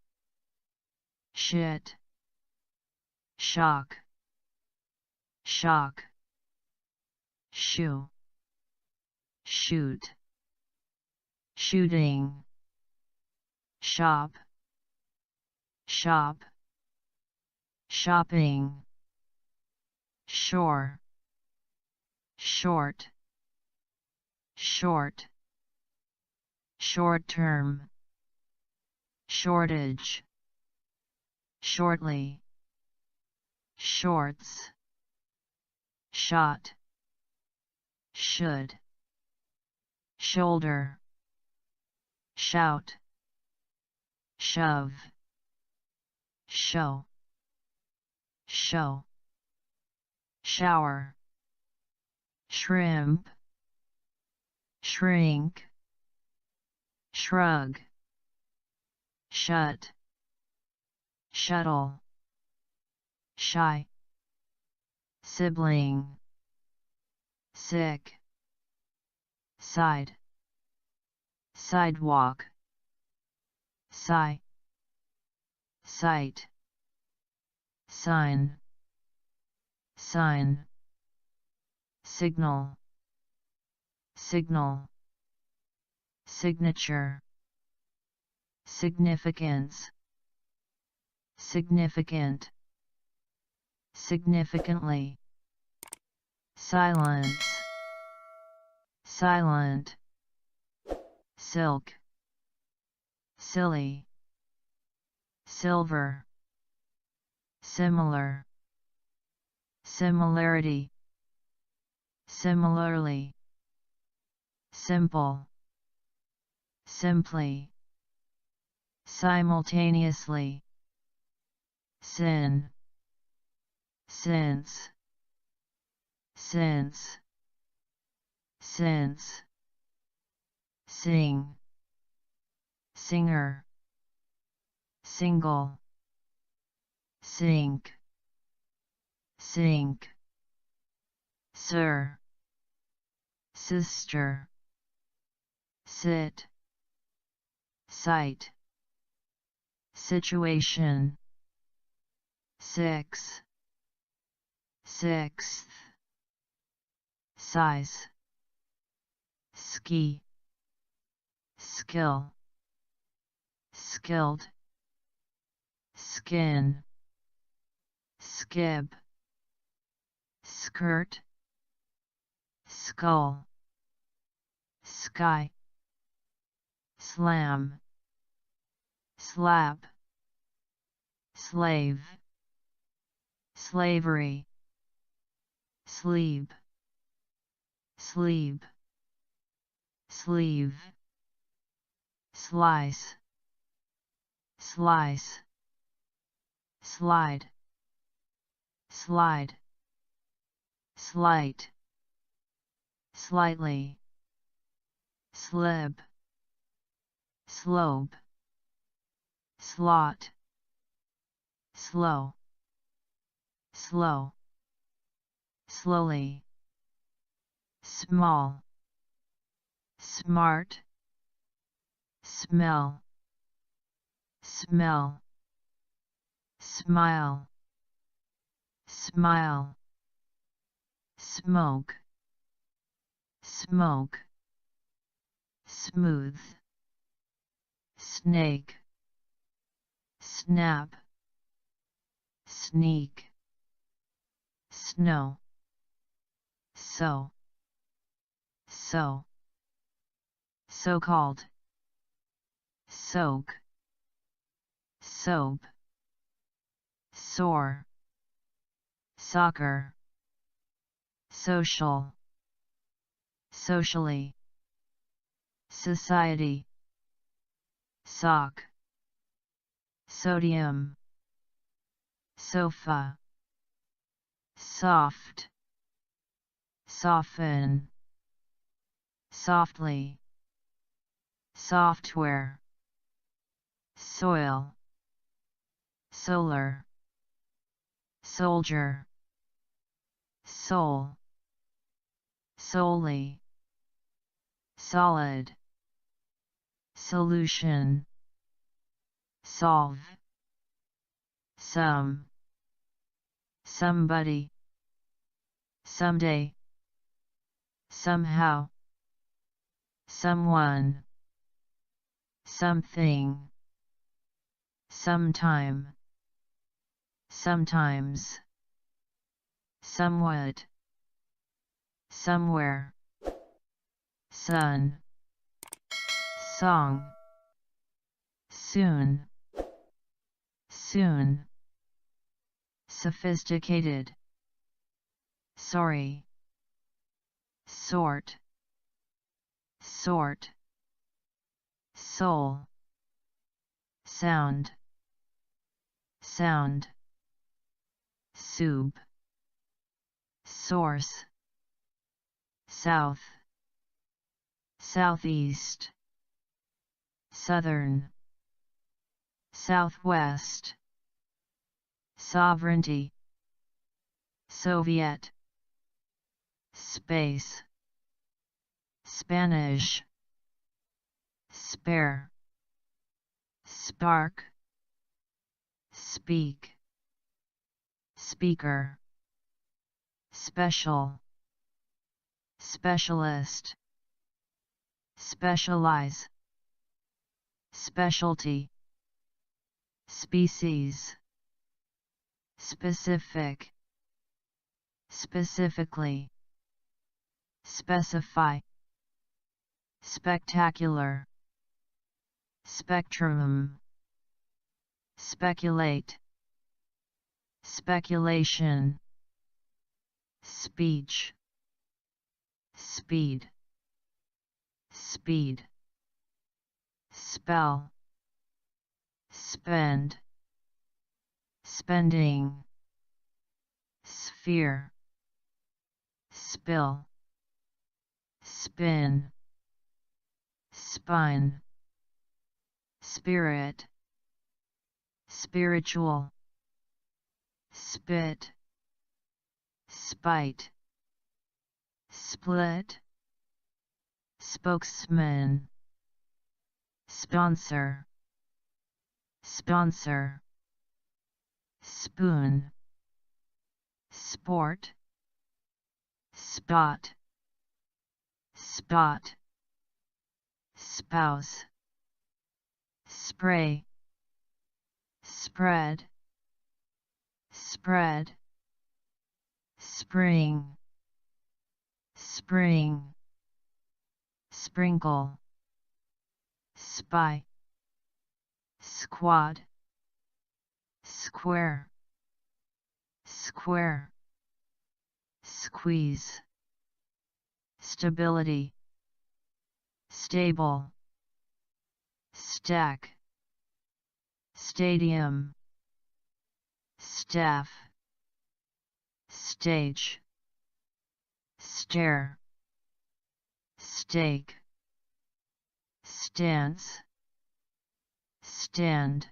Speaker 1: shit, shock, shock, shoe, shoot, shooting, shop, shop, shopping, shore, short, short, short term, shortage, shortly, shorts, shot, should, shoulder, shout, shove, show, show, shower, shrimp, shrink, shrug, shut, shuttle, shy, sibling, sick, side, sidewalk, sigh, sight, sign, sign, signal, signal, signature, significance, significant, significantly, silence, silent, silk, silly, silver, similar, similarity, similarly, simple, simply, simultaneously, sin, since, since, since, sing, singer, single, sink, sink, sir, sister, sit, sight, situation, six, sixth, size, ski, skill, skilled, skin, skip, skirt, skull, sky, slam, slap, slave, slavery, sleep, sleep, sleeve, slice, slice, slide, slide, slight, slightly, slip, slope, slot, slow, slow, slowly, small, smart, smell, smell, smile, smile, smoke, smoke, smooth, snake, snap, sneak, snow, so, so-called, soak, soap, sore, soccer, social, socially, society, sock, sodium, sofa, soft, soften, softly, software, soil, solar, soldier, soul, solely, solid, solution, solve, some, somebody, someday, somehow, someone, something, sometime, sometimes, somewhat, somewhere, sun, song, soon, soon, sophisticated, sorry, sort, sort, soul, sound, sound, soup, source, south, southeast, southern, southwest, sovereignty, Soviet, space, Spanish, spare, spark, speak, speaker, special, specialist, specialize, specialty, species, specific, specifically, specify, spectacular, spectrum, speculate, speculation, speech, speed, speed, spell, spend, spending, sphere, spill, spin, spine, spirit, spiritual, spit, spite, split, spokesman, sponsor, sponsor, spoon, sport, spot, spot, spouse, spray, spread, spread, spring, spring, sprinkle, spy, squat, square, square, squeeze, stability, stable, stack, stadium, staff, stage, stare, stake, stance, stand,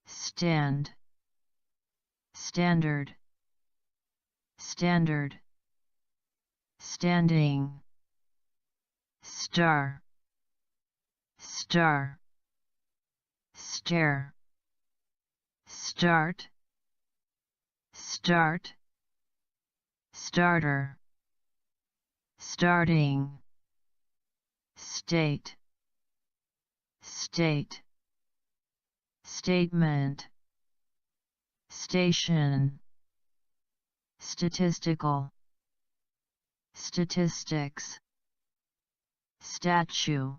Speaker 1: stand, standard, standard, standing, star, star, stare, start, start, starter, starting, state, state, statement, station, statistical, statistics, statue,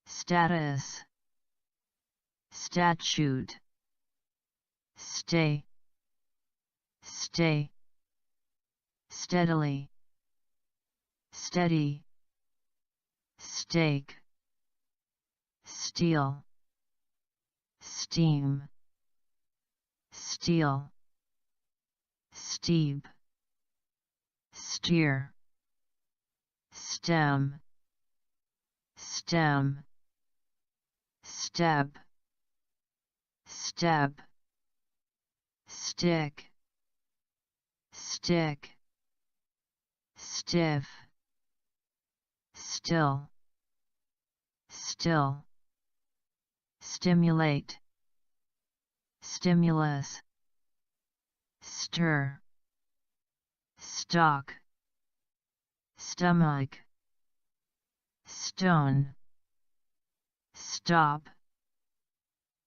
Speaker 1: status, statute, stay, stay, steadily, steady, stake, steel, steam, steel, steep, steer, stem, stem, step, step, stick, stick, stiff, still, still, stimulate, stimulus, stir, stock, stomach, stone, stop,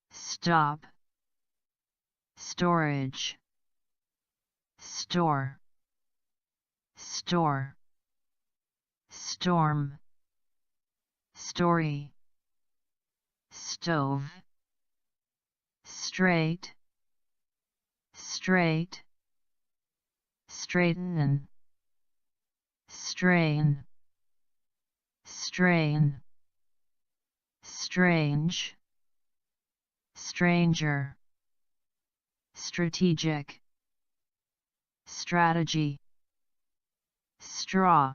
Speaker 1: stop, storage, store, store, storm, story, stove, straight, straight, straighten, strain, strain, strange, stranger, strategic, strategy, straw,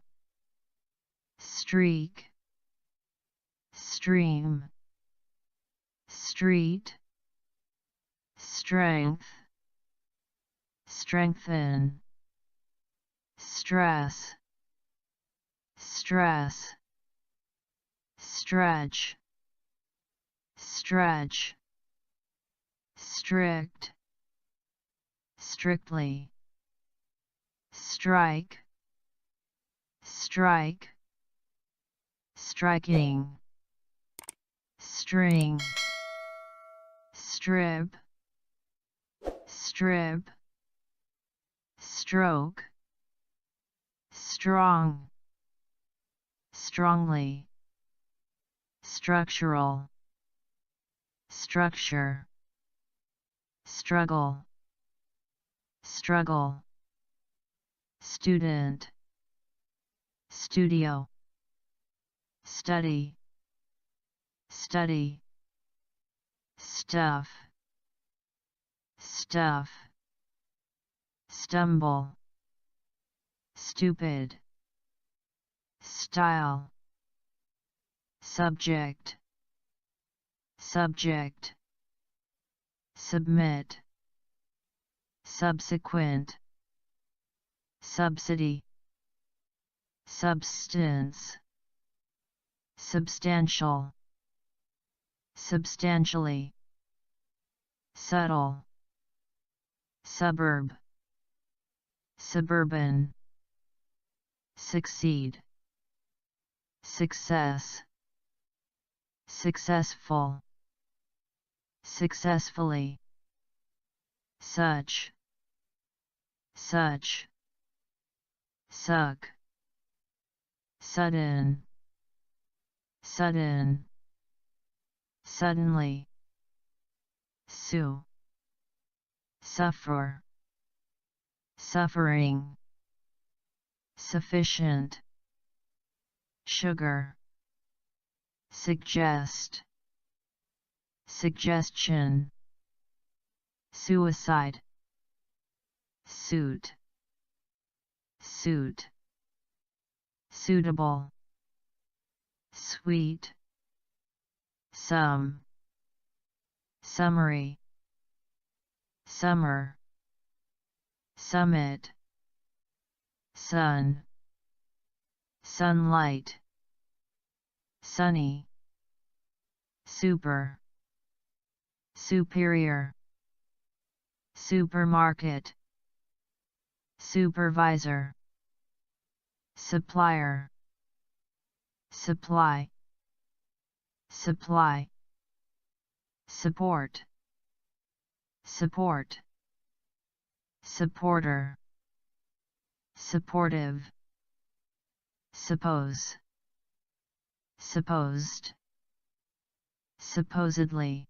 Speaker 1: streak, stream, street, strength, strengthen, stress, stress, stretch, stretch, strict, strictly, strike, strike, striking, string, strip, strip, stroke, strong, strongly, structural, structure, struggle, struggle, student, studio, study, study, stuff, stuff, stumble, stupid, style, subject, subject, submit, subsequent, subsidy, substance, substantial, substantially, subtle, suburb, suburban, succeed, success, successful, successfully, such, such, suck, sudden, sudden, suddenly, sue, suffer, suffering, sufficient, sugar, suggest, suggestion, suicide, suit, suit, suitable, sweet, sum, summary, summer, summit, sun, sunlight, sunny, super, superior, supermarket, supervisor, supplier, supply, supply, support, support, supporter, supportive, suppose, supposed, supposedly,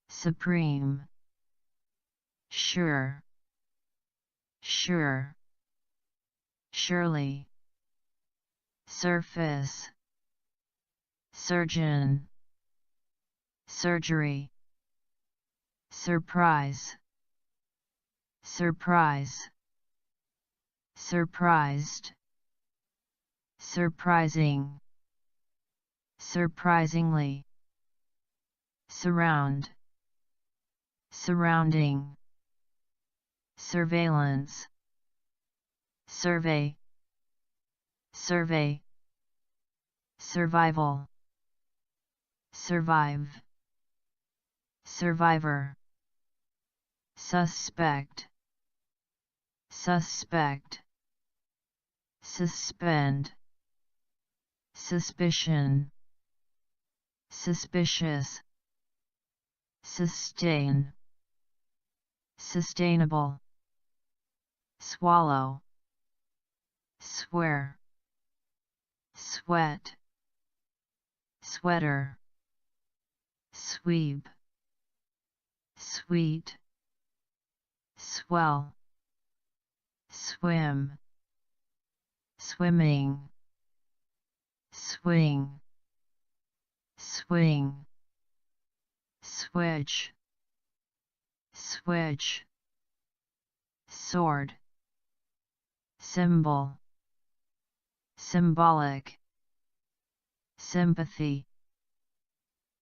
Speaker 1: supreme, sure, sure, surely, surface, surgeon, surgery, surprise, surprise, surprised, surprising, surprisingly, surround, surrounding, surveillance, survey, survey, survival, survive, survivor, suspect, suspect, suspend, suspicion, suspicious, sustain, sustainable, swallow, swear, sweat, sweater, sweep, sweet, swell, swim, swimming, swing, swing, switch, switch, sword, symbol, symbolic, sympathy,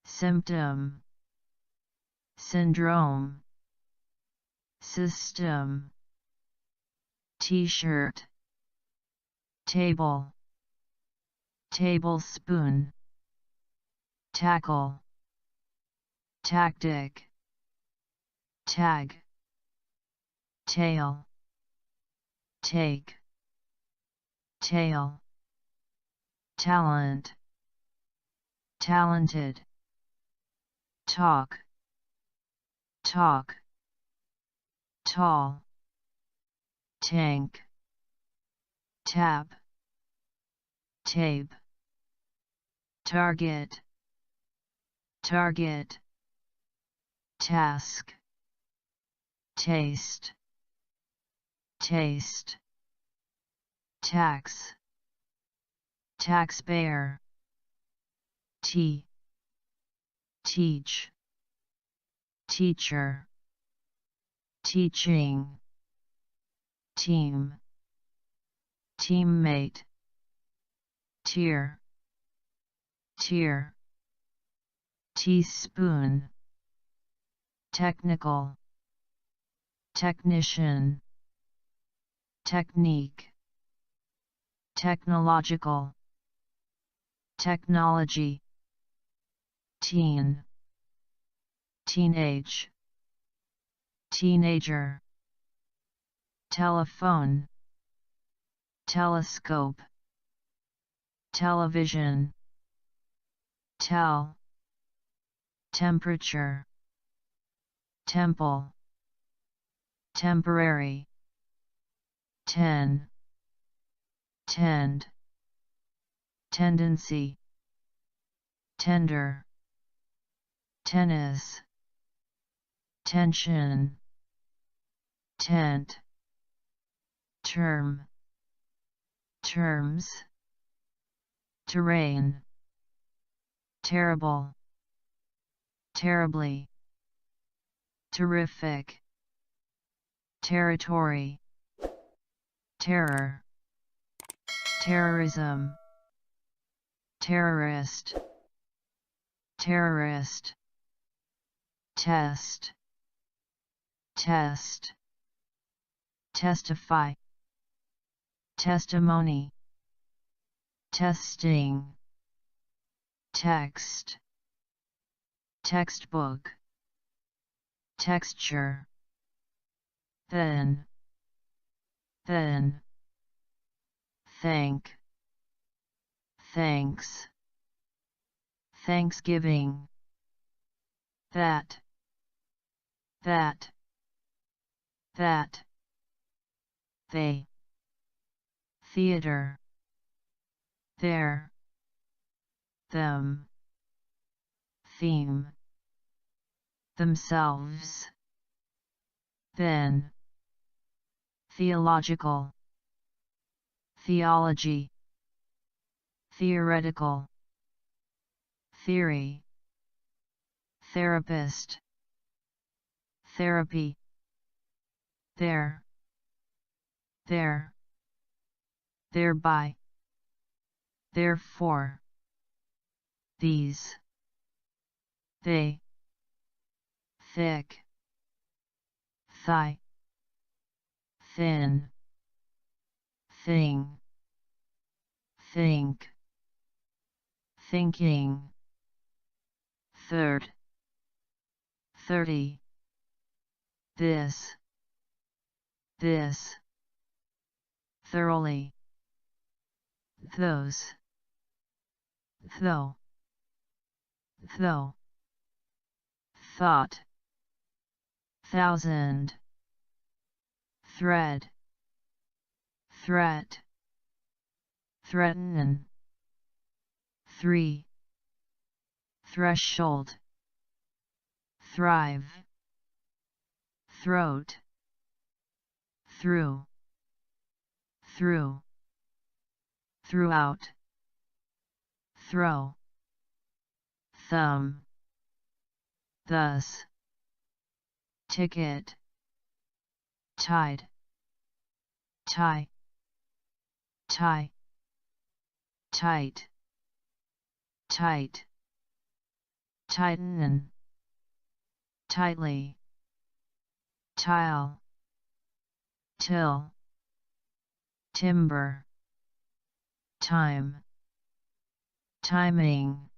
Speaker 1: symptom, syndrome, system, t-shirt, table, tablespoon, tackle, tactic, tag, tail, take, tail, talent, talented, talk, talk, tall, tank, tap, tape, target, target, task, taste, taste, tax, taxpayer, teach, teacher, teaching, team, teammate, tier, tier, teaspoon, technical, technician, technique, technological, technology, teen, teenage, teenager, telephone, telescope, television, tell, temperature, temple, temporary, tend, tendency, tender, tennis, tension, tent, term, terms, terrain, terrible, terribly, terrific, territory, terror, terrorism, terrorist, terrorist, test, test, testify, testimony, testing, text, textbook, texture, then, thank, thanks, Thanksgiving, that, they, theater, there, them, theme, themselves, then, theological, theology, theoretical, theory, therapist, therapy, there, thereby, therefore, these, they, thick, thigh, thin, thing, think, thinking, third, 30, this, thoroughly, those, though, thought, thousand, thread, threat, threaten, 3, threshold, thrive, throat, through, throughout, throw, thumb, thus, ticket, tide, tie, tight, tight, tighten, tightly, tile, till, timber, time, timing,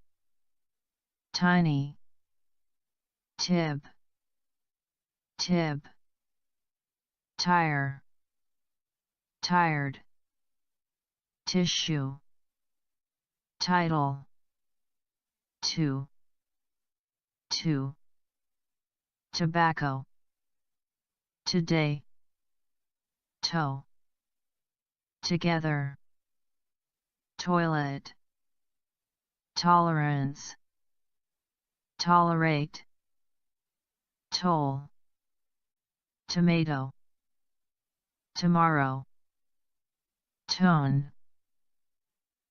Speaker 1: tiny, tib, tire, tired, tissue, title, two, tobacco, today, toe, together, toilet, tolerance, tolerate, toll, tomato, tomorrow, tone,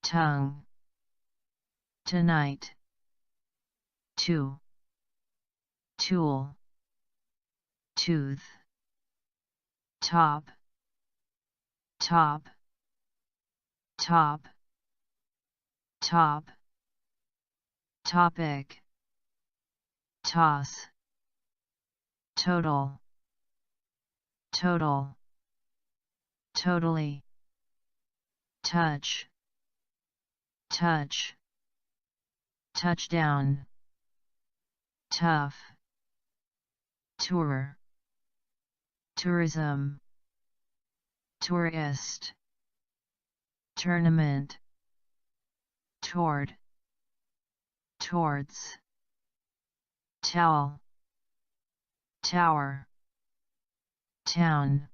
Speaker 1: tongue, tonight, two, tool, tooth, top, topic, toss, total, totally, touch, touchdown, tough, tour, tourism, tourist, tournament, towards, towel, tower, town,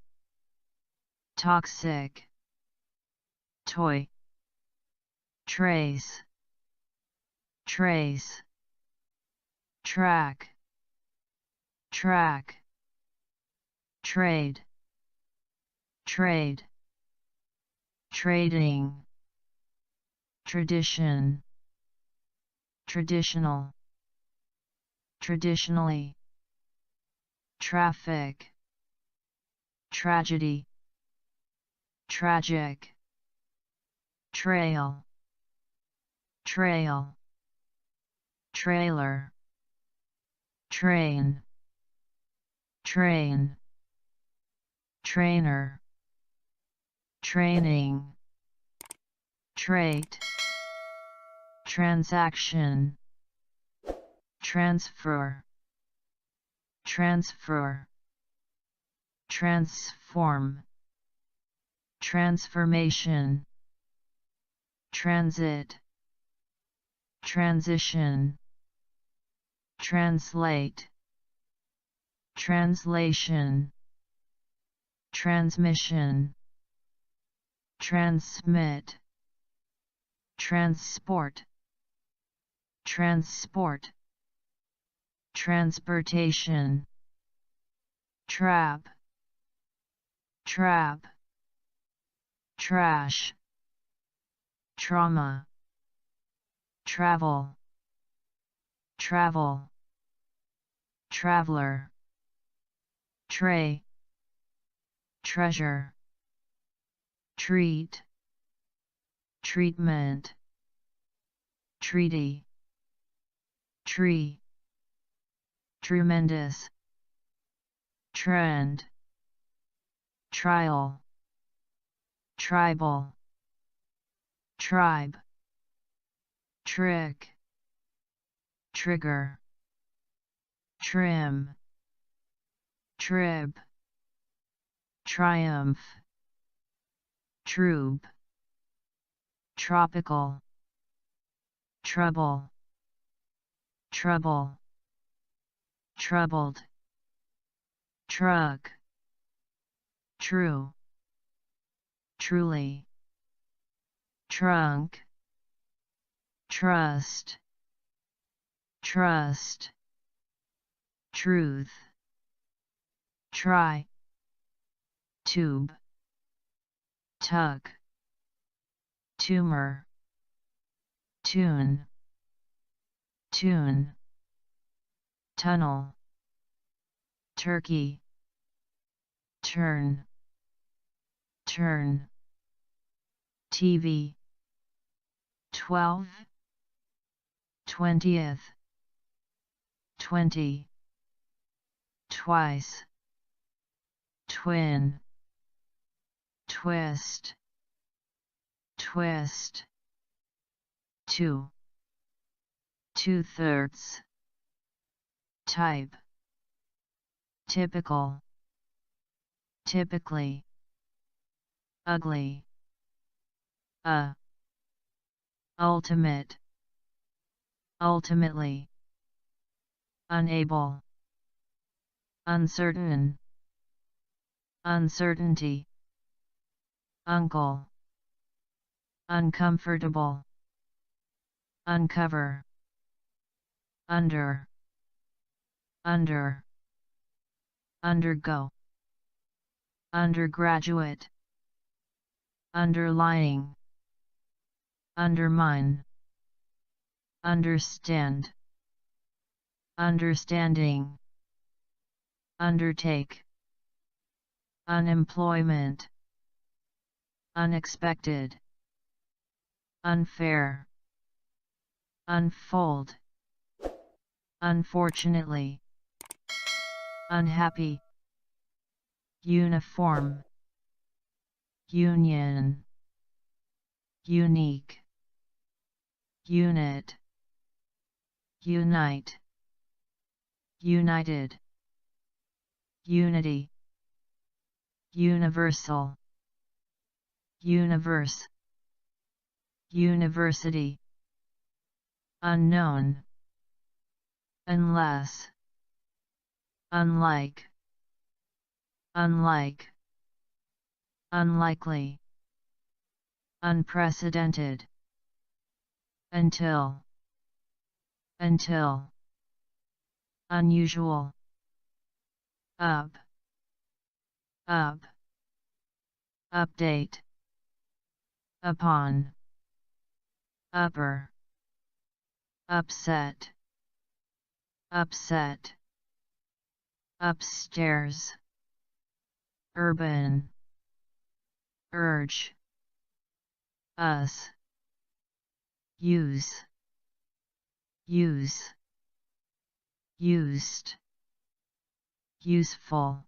Speaker 1: toxic, toy, trace, track, track, trade, trade, trading, tradition, traditional, traditionally, traffic, tragedy, tragic, trail, trail, trailer, train, train, trainer, training, trait, transaction, transfer, transfer, transform, transformation, transit, transition, translate, translation, transmission, transmit, transport, transport, transportation, trap, trap, trash, trauma, travel, travel, traveler, tray, treasure, treat, treatment, treaty, tree, tremendous, trend, trial, tribal, tribe, trick, trigger, trim, trib, triumph, troop, tropical, trouble, trouble, troubled, truck, true, truly, trunk, trust, trust, truth, try, tube, tuck, tumor, tune, tune, tunnel, turkey, turn, turn, TV, 12, 20th, 20, twice, twin, twist, twist, two, two-thirds, type, typical, typically, ugly, ultimate, ultimately, unable, uncertain, uncertainty, uncle, uncomfortable, uncover, under, under, undergo, undergraduate, underlying, undermine, understand, understanding, undertake, unemployment, unexpected, unfair, unfold, unfortunately, unhappy, uniform, union, unique, unit, unite, united, unity, universal, universe, university, unknown, unless, unlike, unlike, unlikely, unprecedented, until, until, unusual, up, up, update, upon, upper, upset, upset, upstairs, urban, urge, us, use, use, used, useful,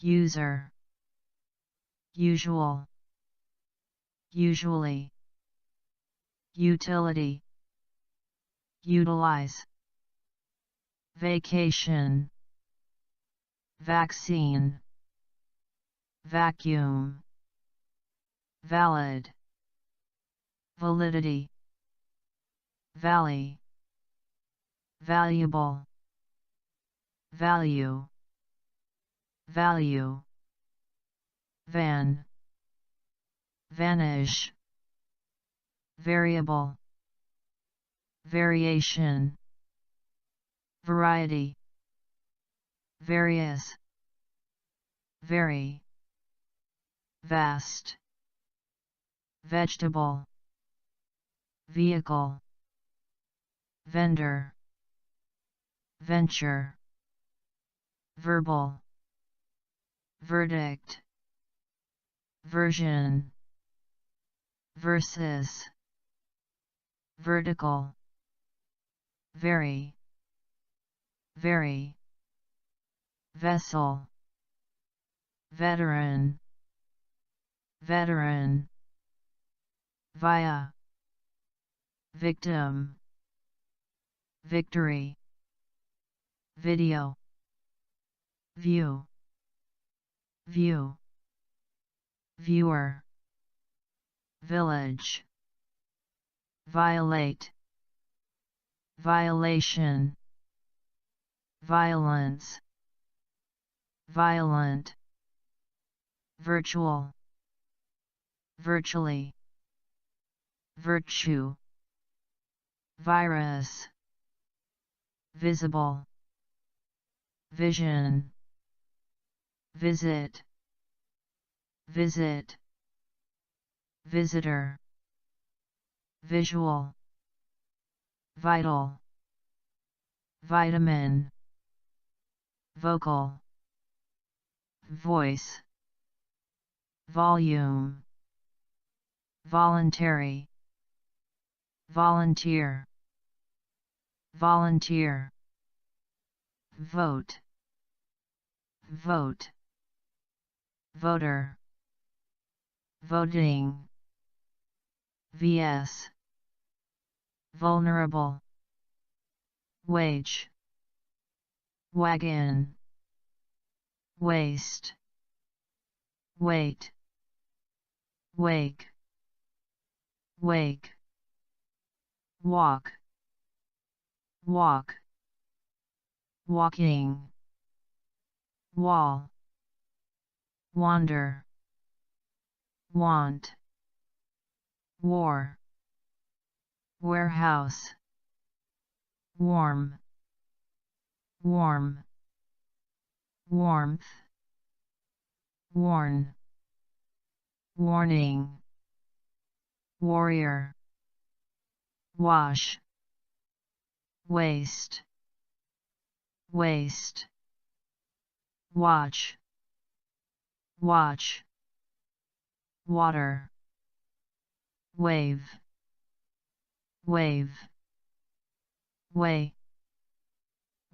Speaker 1: user, usual, usually, utility, utilize, vacation, vaccine, vacuum, valid, validity, valley, valuable, value, value, van, vanish, variable, variation, variety, various, very, vast, vegetable, vehicle, vendor, venture, verbal, verdict, version, versus, vertical, very, vessel, veteran, veteran, via, victim, victory, video, view, view, viewer, village, violate, violation, violence, violent, virtual, virtually, virtue, virus, visible, vision, visit, visit, visitor, visual, vital, vitamin, vocal, voice, volume, voluntary, volunteer, volunteer, vote, vote, voter, voting, vs, vulnerable, wage, wagon, waste, wait, wake, wake, walk, walk, walking, wall, wander, want, war, warehouse, warm, warm, warmth, warn, warning, warrior, wash, waste, waste, watch, watch, water, wave, wave, way,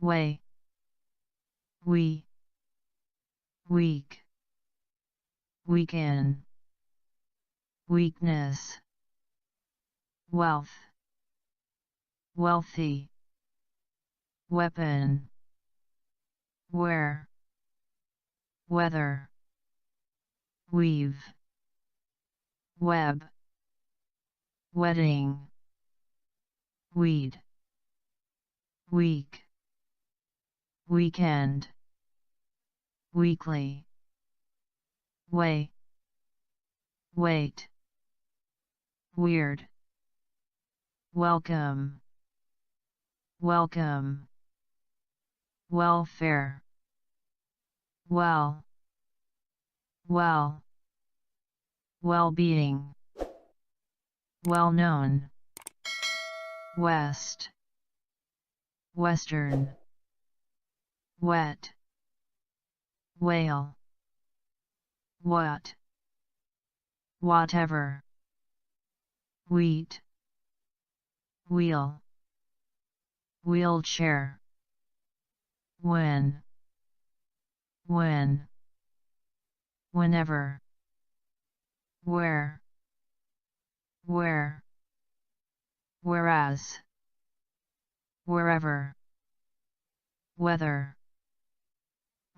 Speaker 1: way, we, weak, weaken, weakness, wealth, wealthy, weapon, where, weather, weave, web, wedding, weed, week, weekend, weekly, way, wait, weird, welcome, welcome, welfare, well, well, well-being, well-known, west, western, wet, whale, what, whatever, wheat, wheel, wheelchair, when, whenever, where, whereas, wherever, whether,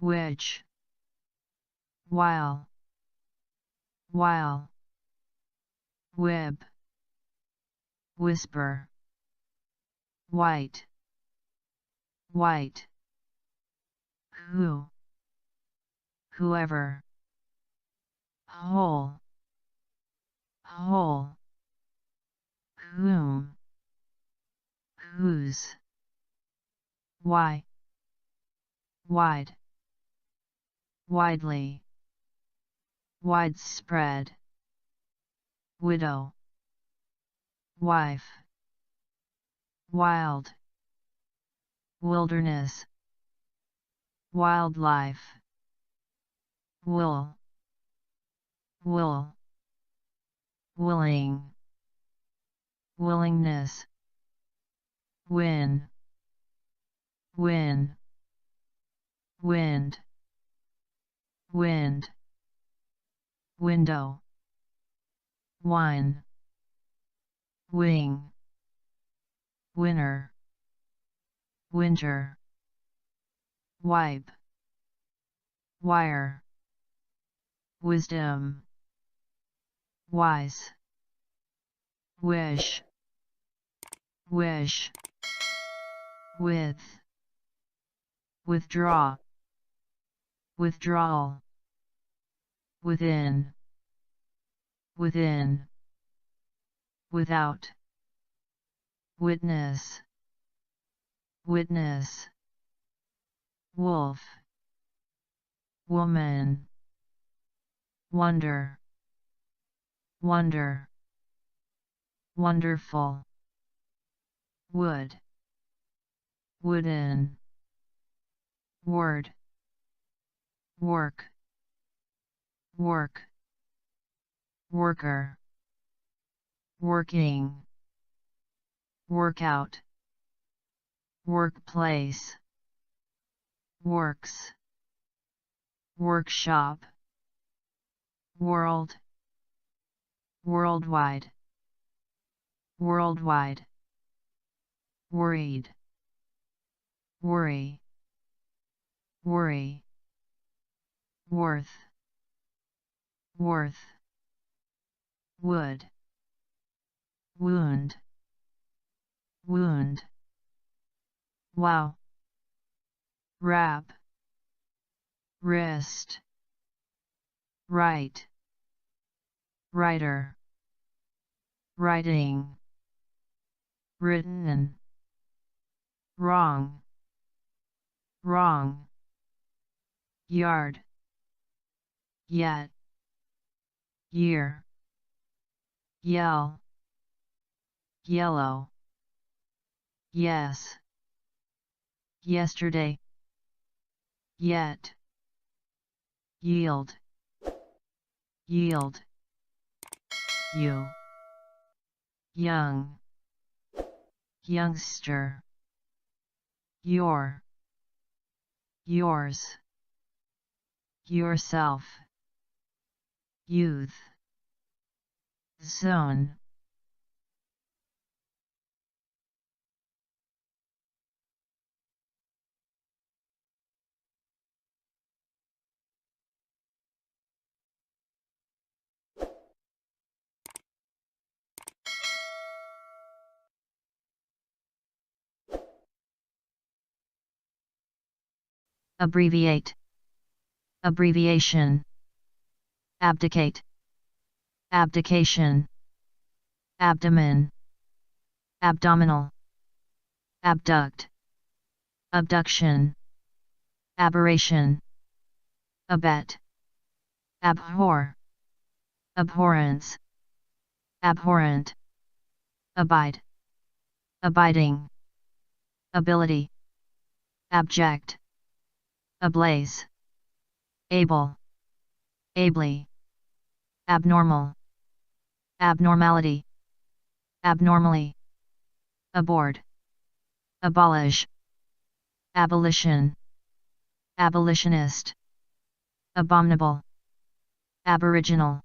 Speaker 1: which, while, wib, whisper, white, who, whoever, whole, whom, whose, why, wide, widely, widespread, widow, wife, wild, wilderness, wildlife, wool, willing, willingness, win, wind, window, wine, wing, winner, winter, wipe, wire, wisdom, wise, wish, with, withdraw, withdrawal, within, without, witness, wolf, woman, wonder, wonderful, wood, wooden, word, work, worker, working, workout, workplace, works, workshop, world, worldwide, worried, worry, worth, wood, wound, wow, wrap, wrist, right, writer, writing, written, wrong, yard, yet, year, yell, yellow, yes, yesterday, yet, yield, you, young, youngster, your, yours, yourself, youth, zone. Abbreviate, abbreviation, abdicate, abdication, abdomen, abdominal, abduct, abduction, aberration, abet, abhor, abhorrence, abhorrent, abide, abiding, ability, abject, ablaze, able, ably, abnormal, abnormality, abnormally, aboard, abolish, abolition, abolitionist, abominable, aboriginal,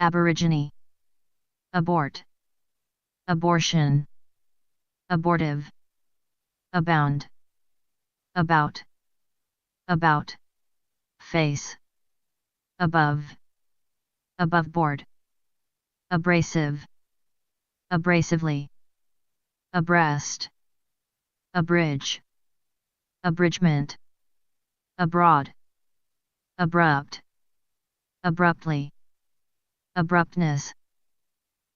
Speaker 1: aborigine, abort, abortion, abortive, abound, about, face, above, aboveboard, abrasive, abrasively, abreast, abridge, abridgment, abroad, abrupt, abruptly, abruptness,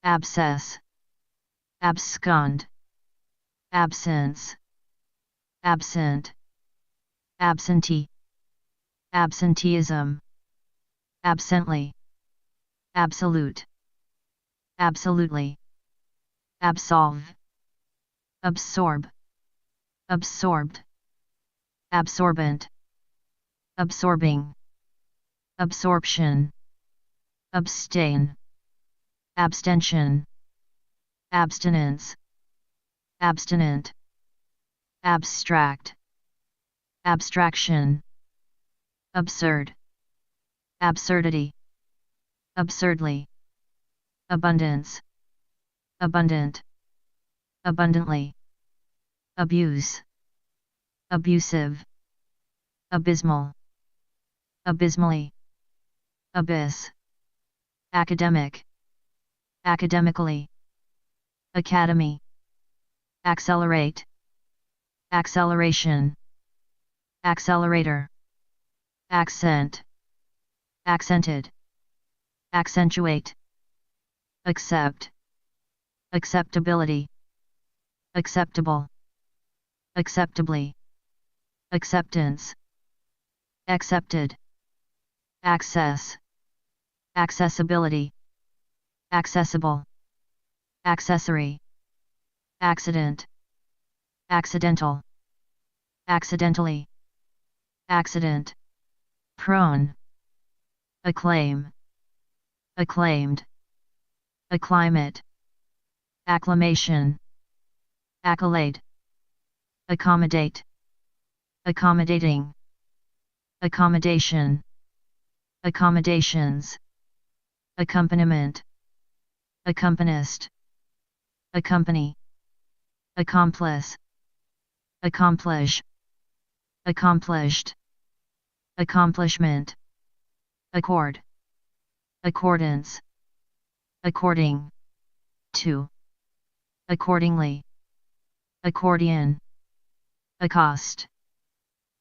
Speaker 1: abscess, abscond, absence, absent, absentee, absenteeism, absently, absolute, absolutely, absolve, absorb, absorbed, absorbent, absorbing, absorption, abstain, abstention, abstinence, abstinent, abstract, abstraction, absurd, absurdity, absurdly, abundance, abundant, abundantly, abuse, abusive, abysmal, abysmally, abyss, academic, academically, academy, accelerate, acceleration, accelerator, accent, accented, accentuate, accept, acceptability, acceptable, acceptably, acceptance, accepted, access, accessibility, accessible, accessory, accident, accidental, accidentally, accident, prone, acclaim, acclaimed, acclimate, acclamation, accolade, accommodate, accommodating, accommodation, accommodations, accompaniment, accompanist, accompany, accomplice, accomplish, accomplished, accomplishment, accord, accordance, according, to, accordingly, accordion, accost,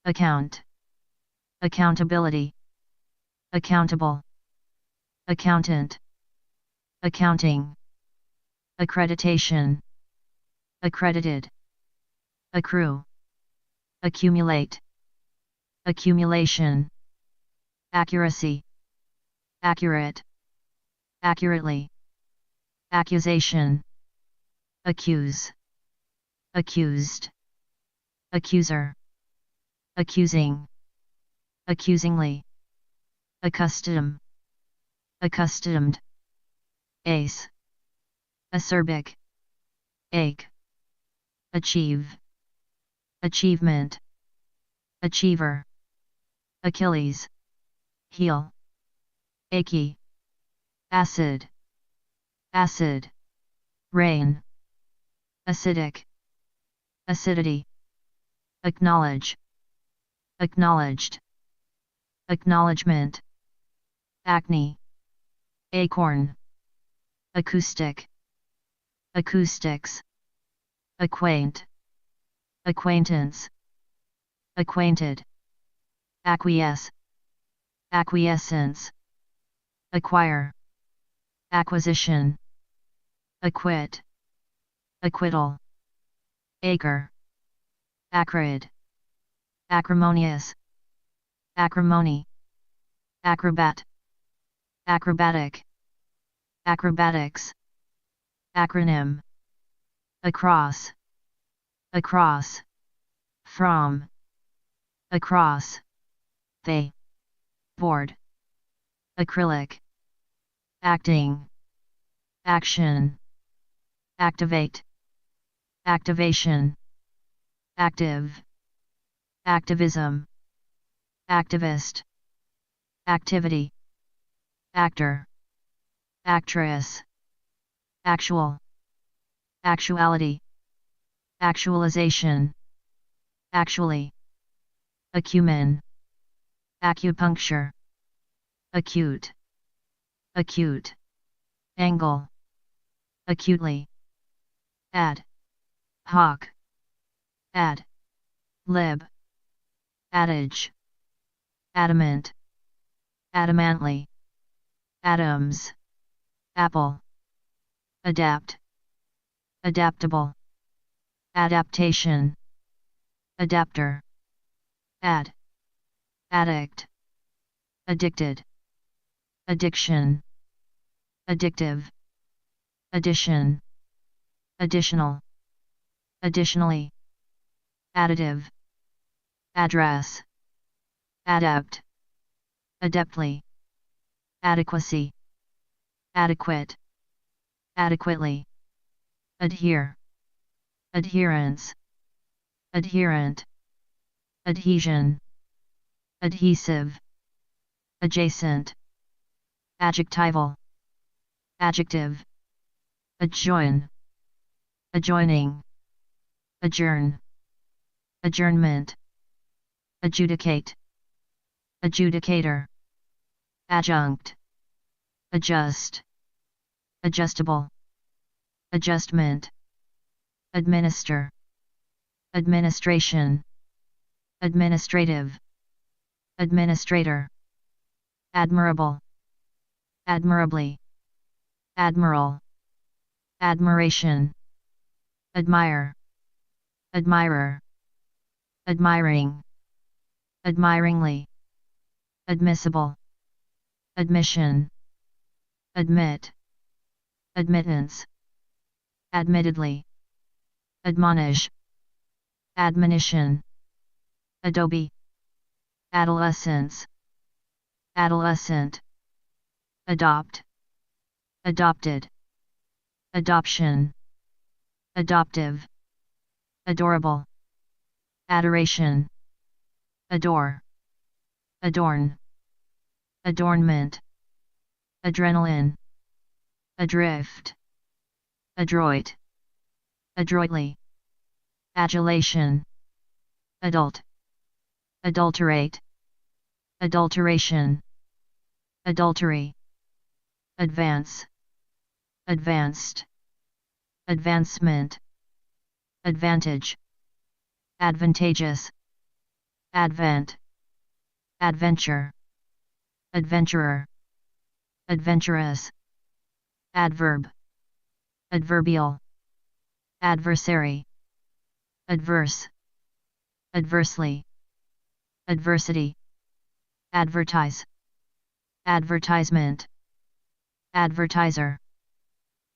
Speaker 1: account, accountability, accountable, accountant, accounting, accreditation, accredited, accrue, accumulate, accumulation, accuracy, accurate, accurately, accusation, accuse, accused, accuser, accusing, accusingly, accustom, accustomed, ace, acerbic, ache, achieve, achievement, achiever, Achilles, heel, achy, acid, acid, rain, acidic, acidity, acknowledge, acknowledged, acknowledgement, acne, acorn, acoustic, acoustics, acquaint, acquaintance, acquainted, acquiesce, acquiescence, acquire, acquisition, acquit, acquittal, acre, acrid, acrimonious, acrimony, acrobat, acrobatic, acrobatics, acronym, across, across, from, across, they, board, acrylic, acting, action, activate, activation, active, activism, activist, activity, actor, actress, actual, actuality, actualization, actually, acumen, acupuncture, acute, acute, angle, acutely, ad hoc, ad lib, adage, adamant, adamantly, atoms, apple, adapt, adaptable, adaptation, adapter, ad, addict, addicted, addiction, addictive, addition, additional, additionally, additive, address, adept, adeptly, adequacy, adequate, adequately, adhere, adherence, adherent, adhesion, adhesive, adjacent, adjectival, adjective, adjoin, adjoining, adjourn, adjournment, adjudicate, adjudicator, adjunct, adjust, adjustable, adjustment, administer, administration, administrative, administrator, admirable, admirably, admiral, admiration, admire, admirer, admiring, admiringly, admissible, admission, admit, admittance, admittedly, admonish, admonition, adobe, adolescence, adolescent, adopt, adopted, adoption, adoptive, adorable, adoration, adore, adorn, adornment, adrenaline, adrift, adroit, adroitly, adulation, adult, adulterate, adulteration, adultery, advance, advanced, advancement, advantage, advantageous, advent, adventure, adventurer, adventurous, adverb, adverbial, adversary, adverse, adversely, adversity, advertise, advertisement, advertiser,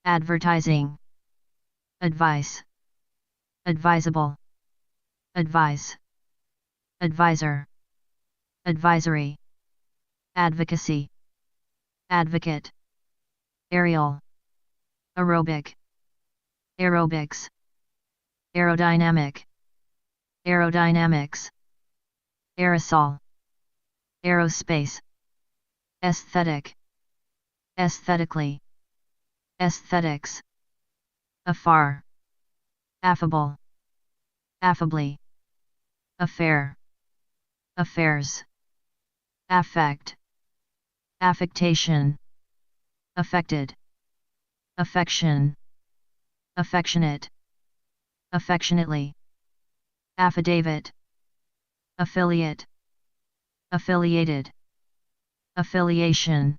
Speaker 1: advertising, advice, advisable, advise, advisor, advisory, advocacy, advocate, aerial, aerobic, aerobics, aerodynamic, aerodynamics, aerosol, aerospace, aesthetic, aesthetically, aesthetics, afar, affable, affably, affair, affairs, affect, affectation, affected, affection, affectionate, affectionately, affidavit, affiliate, affiliated, affiliation,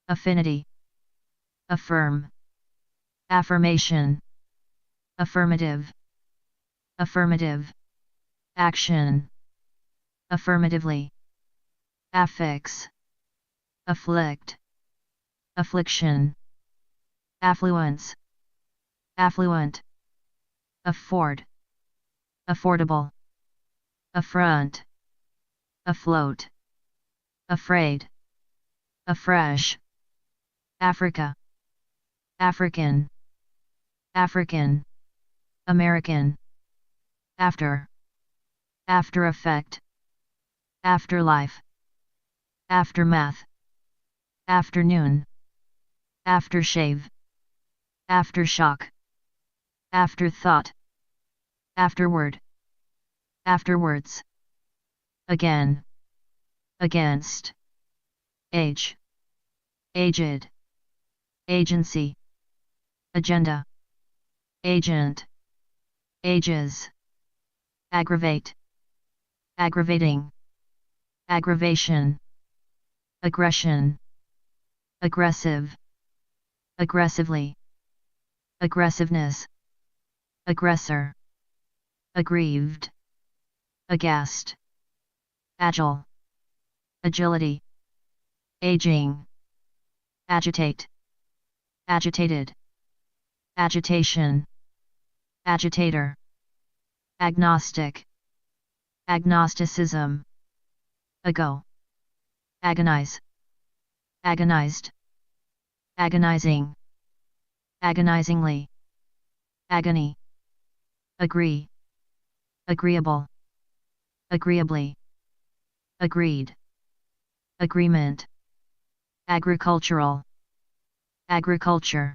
Speaker 1: affinity, affirm, affirmation, affirmative, affirmative, action, affirmatively, affix, afflict, affliction, affluence, affluent, afford, affordable, affront, afloat, afraid, afresh, Africa, African, African, American, after, after effect, afterlife, aftermath, afternoon, aftershave, aftershock, afterthought, afterward, afterwards, again, against, age, aged, agency, agenda, agent, ages, aggravate, aggravating, aggravation, aggression, aggressive, aggressively, aggressiveness, aggressor, aggrieved, aghast, agile, agility, aging, agitate, agitated, agitation, agitator, agnostic, agnosticism, ago, agonize, agonized, agonizing, agonizingly, agony, agree, agreeable, agreeably, agreed, agreement, agricultural, agriculture,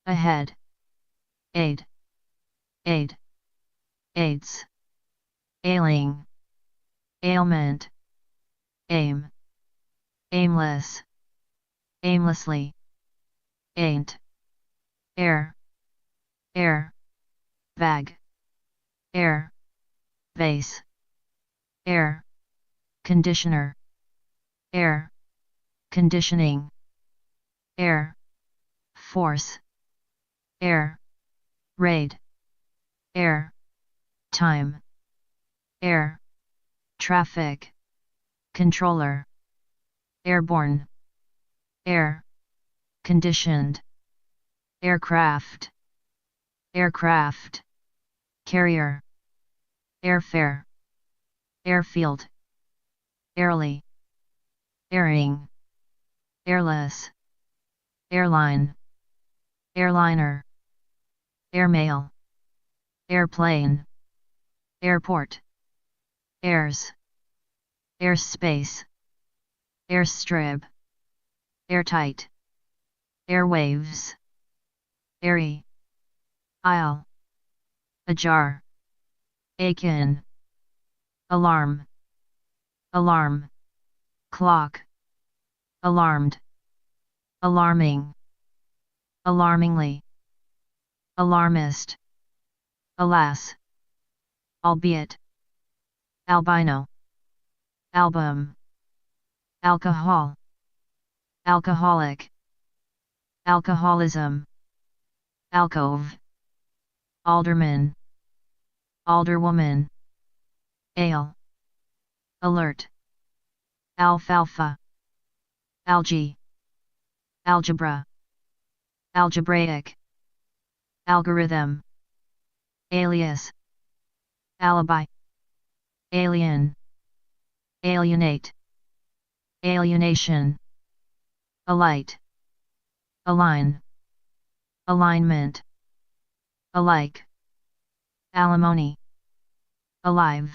Speaker 1: ahead, aid, aid, aids, ailing, ailment, aim, aimless, aimlessly, ain't, air, air, vague, air, vase, air, conditioner, air, conditioning, air, force, air, raid, air, time, air, traffic, controller, airborne, air, conditioned, aircraft, aircraft, carrier, airfare, airfield, airly, airing, airless, airline, airliner, airmail, airplane, airport, airs, airspace, airstrip, airtight, airwaves, airy, aisle, ajar, akin, alarm, alarm, clock, alarmed, alarming, alarmingly, alarmist, alas, albeit, albino, album, alcohol, alcoholic, alcoholism, alcove, alderman, alderwoman, ale, alert, alfalfa, algae, algebra, algebraic, algorithm, alias, alibi, alien, alienate, alienation, alight, align, alignment, alike, alimony, alive,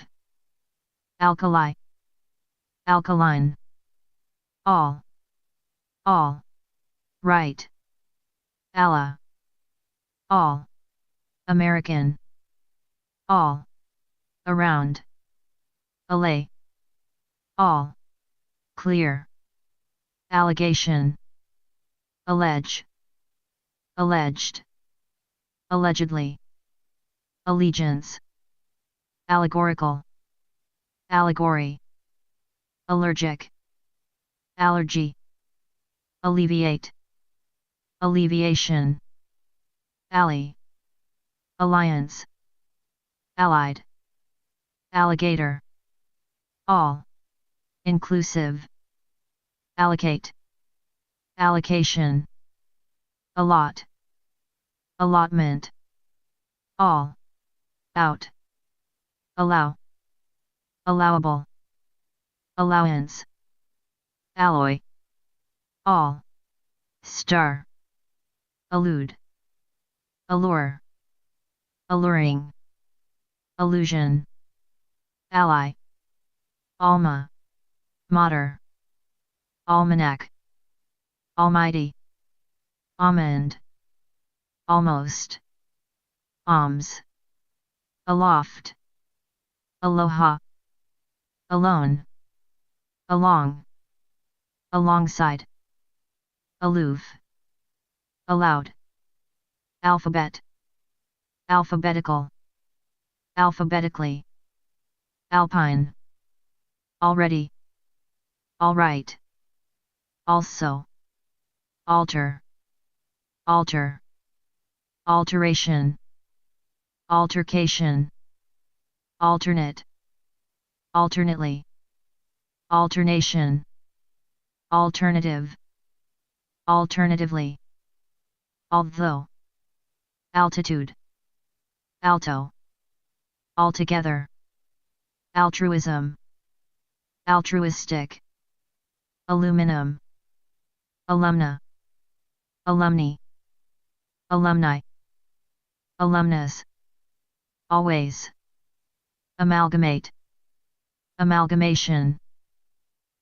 Speaker 1: alkali, alkaline, all, right, Allah, all, American, all, around, allay, all, clear, allegation, allege, alleged, allegedly, allegiance, allegorical, allegory, allergic, allergy, alleviate, alleviation, ally, alliance, allied, alligator, all, inclusive, allocate, allocation, allot, allotment, all, out, allow, allowable, allowance, alloy, all, star, allude, allure, alluring, allusion, ally, alma, mater, almanac, almighty, almond, almost, alms, aloft, aloha, alone, along, alongside, aloof, allowed, alphabet, alphabetical, alphabetically, alpine, already, alright, also, alter, alter, alteration, altercation, alternate, alternately, alternation, alternative, alternatively, although, altitude, alto, altogether, altruism, altruistic, aluminum, alumna, alumni, alumni, alumnus, always, amalgamate, amalgamation,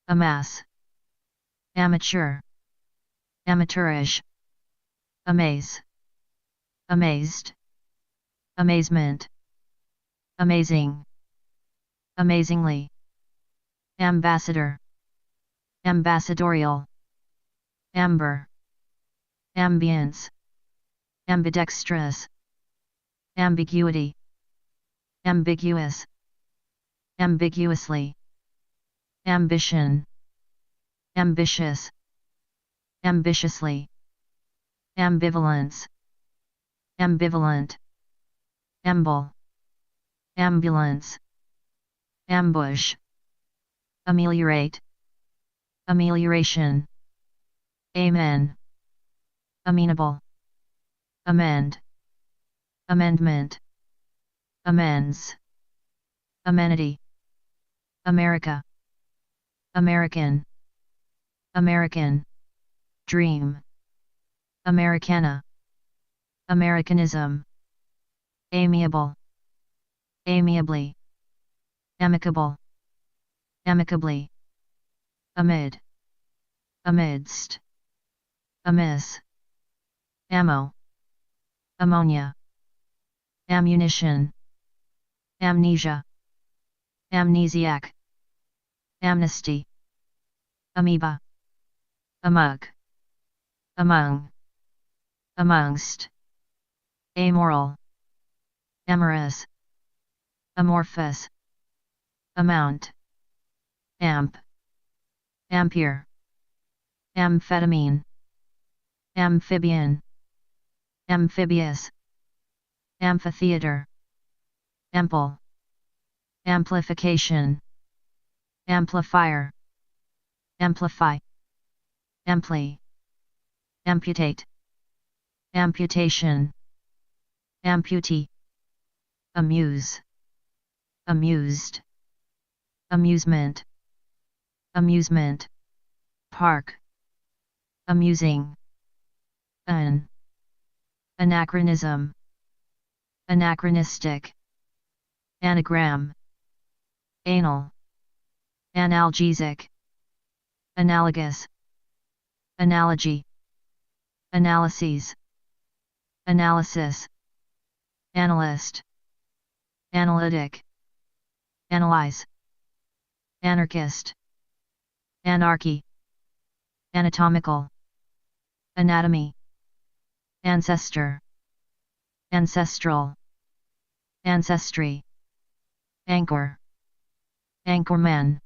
Speaker 1: amass, amateur, amateurish, amaze, amazed, amazement, amazing, amazingly, ambassador, ambassadorial, amber, ambience, ambidextrous, ambiguity, ambiguous, ambiguously, ambition, ambitious, ambitiously, ambivalence, ambivalent, amble, ambulance, ambush, ameliorate, amelioration, amen, amenable, amend, amendment, amends, amenity, America, American, American, dream, Americana, Americanism, amiable, amiably, amicable, amicably, amid, amidst, amiss, ammo, ammonia, ammunition, amnesia, amnesiac, amnesty, amoeba, amug, among, amongst, amoral, amorous, amorphous, amount, amp, ampere, amphetamine, amphibian, amphibious, amphitheater, ample, amplification, amplifier, amplify, amply, amputate, amputation, amputee, amuse, amused, amusement, amusement, park, amusing, anachronism, anachronistic, anagram, anal, analgesic, analogous, analogy, analyses, analysis, analyst, analytic, analyze, anarchist, anarchy, anatomical, anatomy, ancestor, ancestral, ancestry, anchor, anchorman,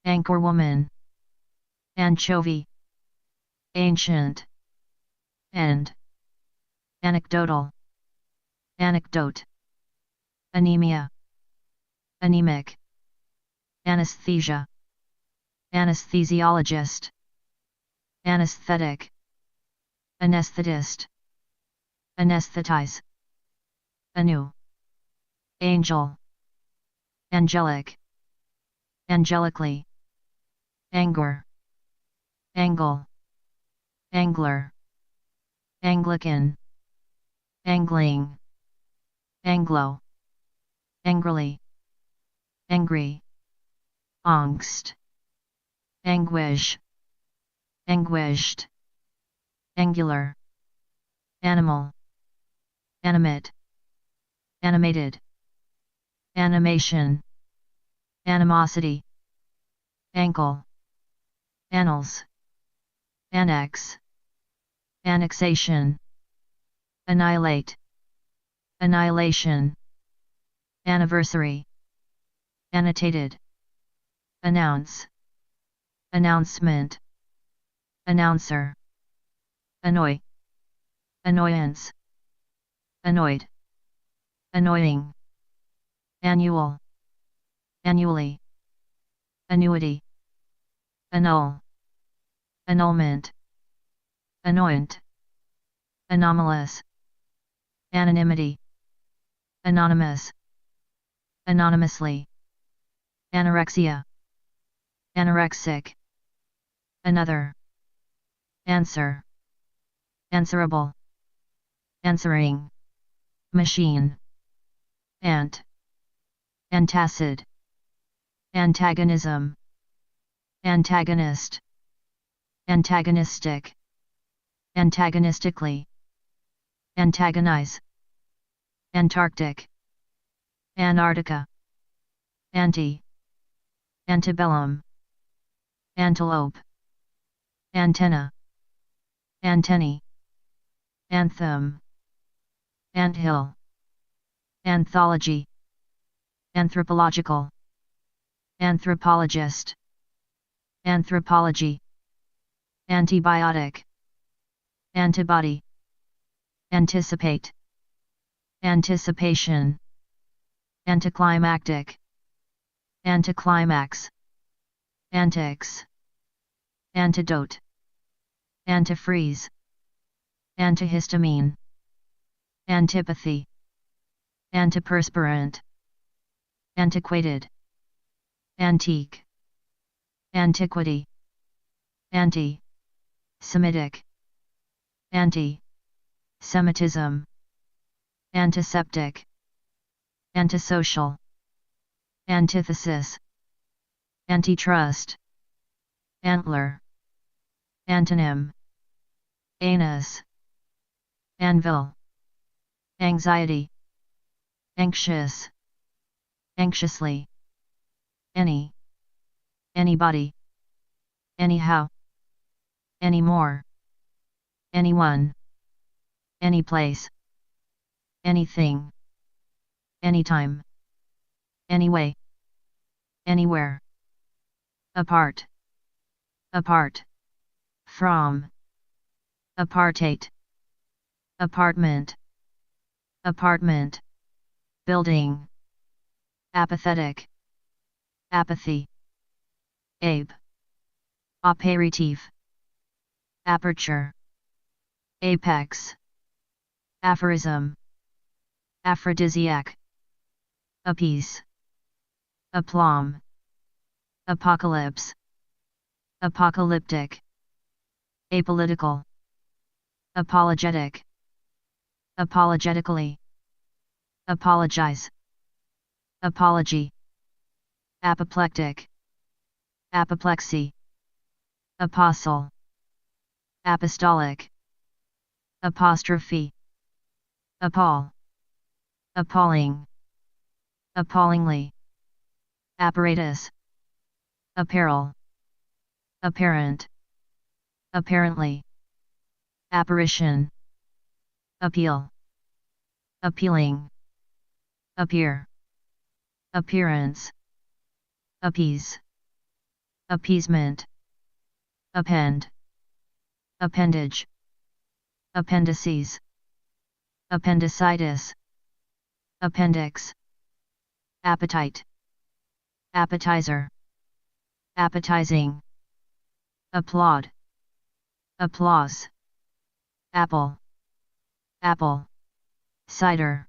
Speaker 1: anchorwoman, anchovy, ancient, end, anecdotal, anecdote, anemia, anemic, anesthesia, anesthesiologist, anesthetic, anesthetist, anesthetize, anu, angel, angelic, angelically, anger, angle, angler, Anglican, angling, Anglo, angrily, angry, angst, anguish, anguished, angular, animal, animate, animated, animation, animosity, ankle, annals, annex, annexation, annihilate, annihilation, anniversary, annotated, announce, announcement, announcer, annoy, annoyance, annoyed, annoying, annual, annually, annuity, annul, annulment, annoyant, anomalous, anonymity, anonymous, anonymously, anorexia, anorexic, another, answer, answerable, answering, machine, ant, antacid, antagonism, antagonist, antagonistic, antagonistically, antagonize, Antarctic, Antarctica, anti, antebellum, antelope, antenna, antennae, anthem, anthill, anthology, anthropological, anthropologist, anthropology, antibiotic, antibody, anticipate, anticipation, anticlimactic, anticlimax, antics, antidote, antifreeze, antihistamine, antipathy, antiperspirant, antiquated, antique, antiquity, anti, Semitic, anti-Semitism, antiseptic, antisocial, antithesis, antitrust, antler, antonym, anus, anvil, anxiety, anxious, anxiously, anybody, anyhow, anymore, anyone, anyplace, anything, anytime, anyway, anywhere, apart, apart, from, apartate, apartment, apartment, building, apathetic, apathy, ape, aperitif, aperture, apex, aphorism, aphrodisiac, appease, aplomb, apocalypse, apocalyptic, apolitical, apologetic, apologetically, apologize, apology, apoplectic, apoplexy, apostle, apostolic, apostrophe, appall, appalling, appallingly, apparatus, apparel, apparent, apparently, apparition, appeal, appealing, appear, appearance, appease, appeasement, append, appendage, appendices, appendicitis, appendix, appetite, appetizer, appetizing, applaud, applause, apple, apple, cider,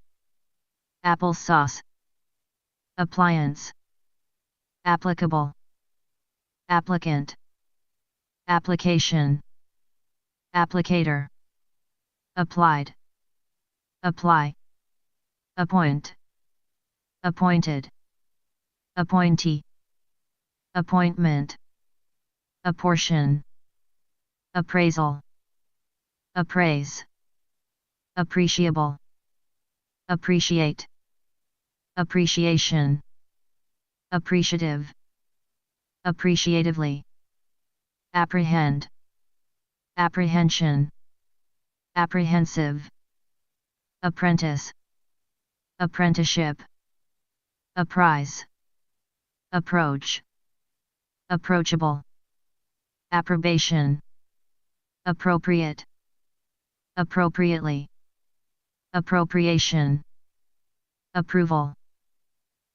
Speaker 1: applesauce, appliance, applicable, applicant, application, applicator, applied, apply, appoint, appointed, appointee, appointment, apportion, appraisal, appraise, appreciable, appreciate, appreciation, appreciative, appreciatively, apprehend, apprehension, apprehensive, apprentice, apprenticeship, apprise, approach, approachable, approbation, appropriate, appropriately, appropriation, approval,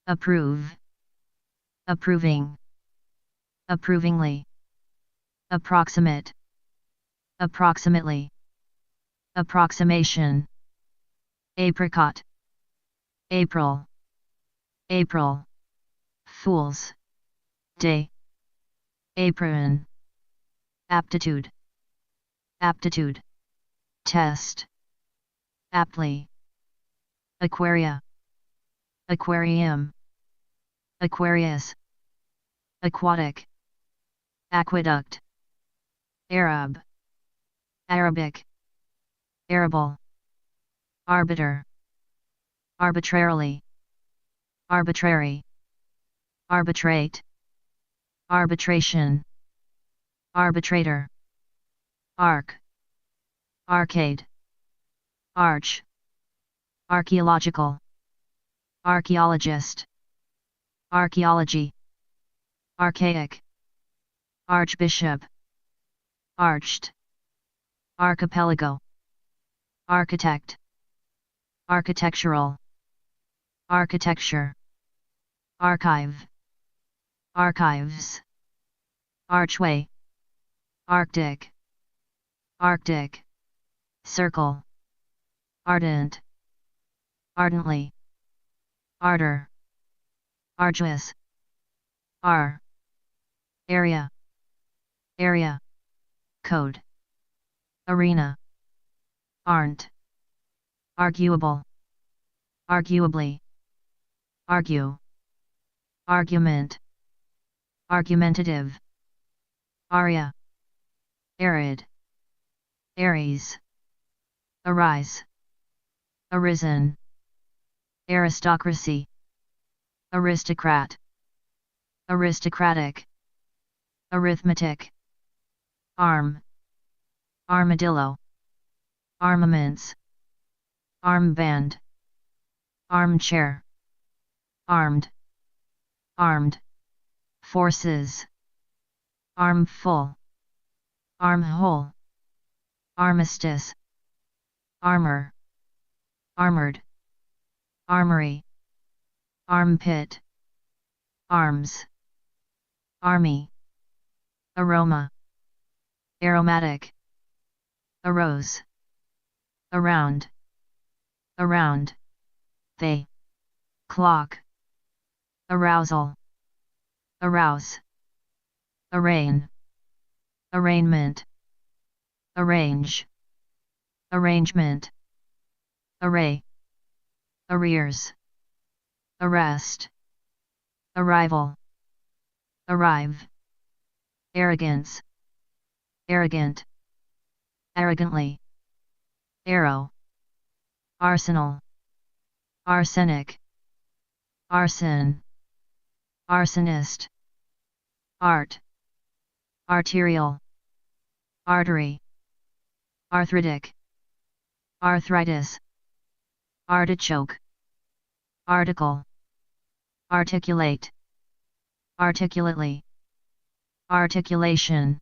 Speaker 1: approve, approving, approvingly, approximate, approximately, approximation, apricot, April, April, Fool's Day, apron, aptitude, aptitude, test, aptly, aquaria, aquarium, Aquarius, aquatic, aqueduct, Arab, Arabic, arable, arbiter, arbitrarily, arbitrary, arbitrate, arbitration, arbitrator, arc, arcade, arch, archaeological, archaeologist, archaeology, archaic, archbishop, arched, archipelago, architect, architectural, architecture, archive, archives, archway, arctic, arctic, circle, ardent, ardently, ardor, arduous, area, area, code, arena, aren't, arguable, arguably, argue, argument, argumentative, aria, arid, Aries, arise, arisen, aristocracy, aristocrat, aristocratic, arithmetic, arm, armadillo, armaments, armband, armchair, armed, armed, forces, armful, armhole, armistice, armor, armored, armory, armpit, arms, army, aroma, aromatic, arose, around, around, they, clock, arousal, arouse, arraign, arraignment, arrange, arrangement, array, arrears, arrest, arrival, arrive, arrogance, arrogant, arrogantly, arrow, arsenal, arsenic, arson, arsonist, art, arterial, artery, arthritic, arthritis, artichoke, article, articulate, articulately, articulation,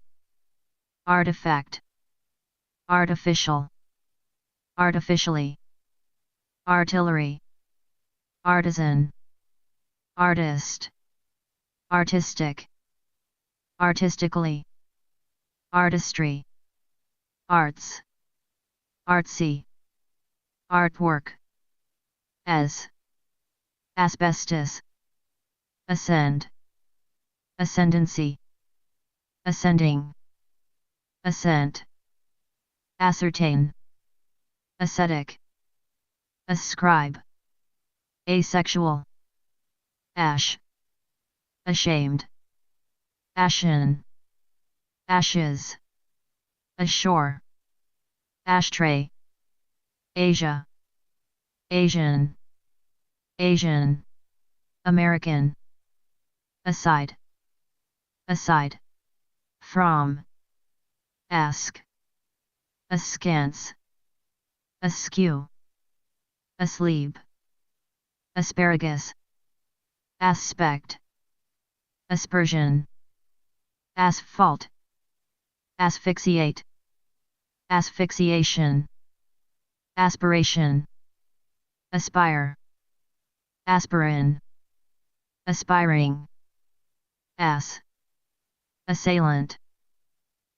Speaker 1: artifact, artificial, artificially, artillery, artisan, artist, artistic, artistically, artistry, arts, artsy, artwork, as, asbestos, ascend, ascendancy, ascending, ascent, ascertain, ascetic, ascribe, asexual, ash, ashamed, ashen, ashes, ashore, ashtray, Asia, Asian, Asian, American, aside, aside, from, ask, askance, askew, asleep, asparagus, aspect, aspersion, asphalt, asphyxiate, asphyxiation, aspiration, aspire, aspirin, aspiring, ass, assailant,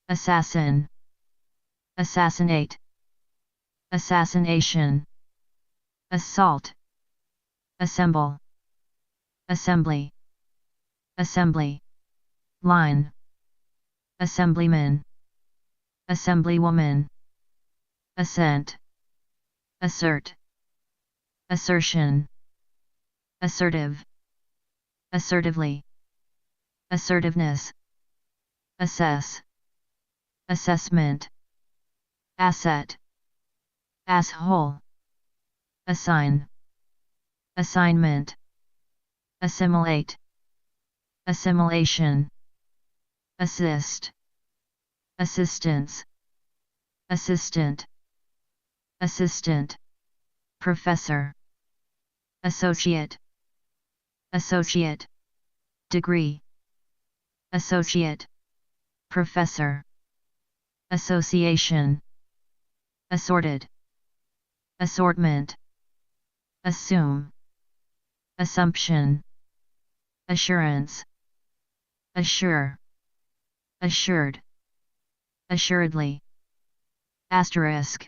Speaker 1: assassin, assassinate, assassination, assault, assemble, assembly, assembly, line, assemblyman, assemblywoman, assent, assert, assertion, assertive, assertively, assertiveness, assess, assessment, asset, asshole, assign, assignment, assimilate, assimilation, assist, assistance, assistant, assistant, professor, associate, associate, degree, associate, professor, association, assorted, assortment, assume, assumption, assurance, assure, assured, assuredly, asterisk,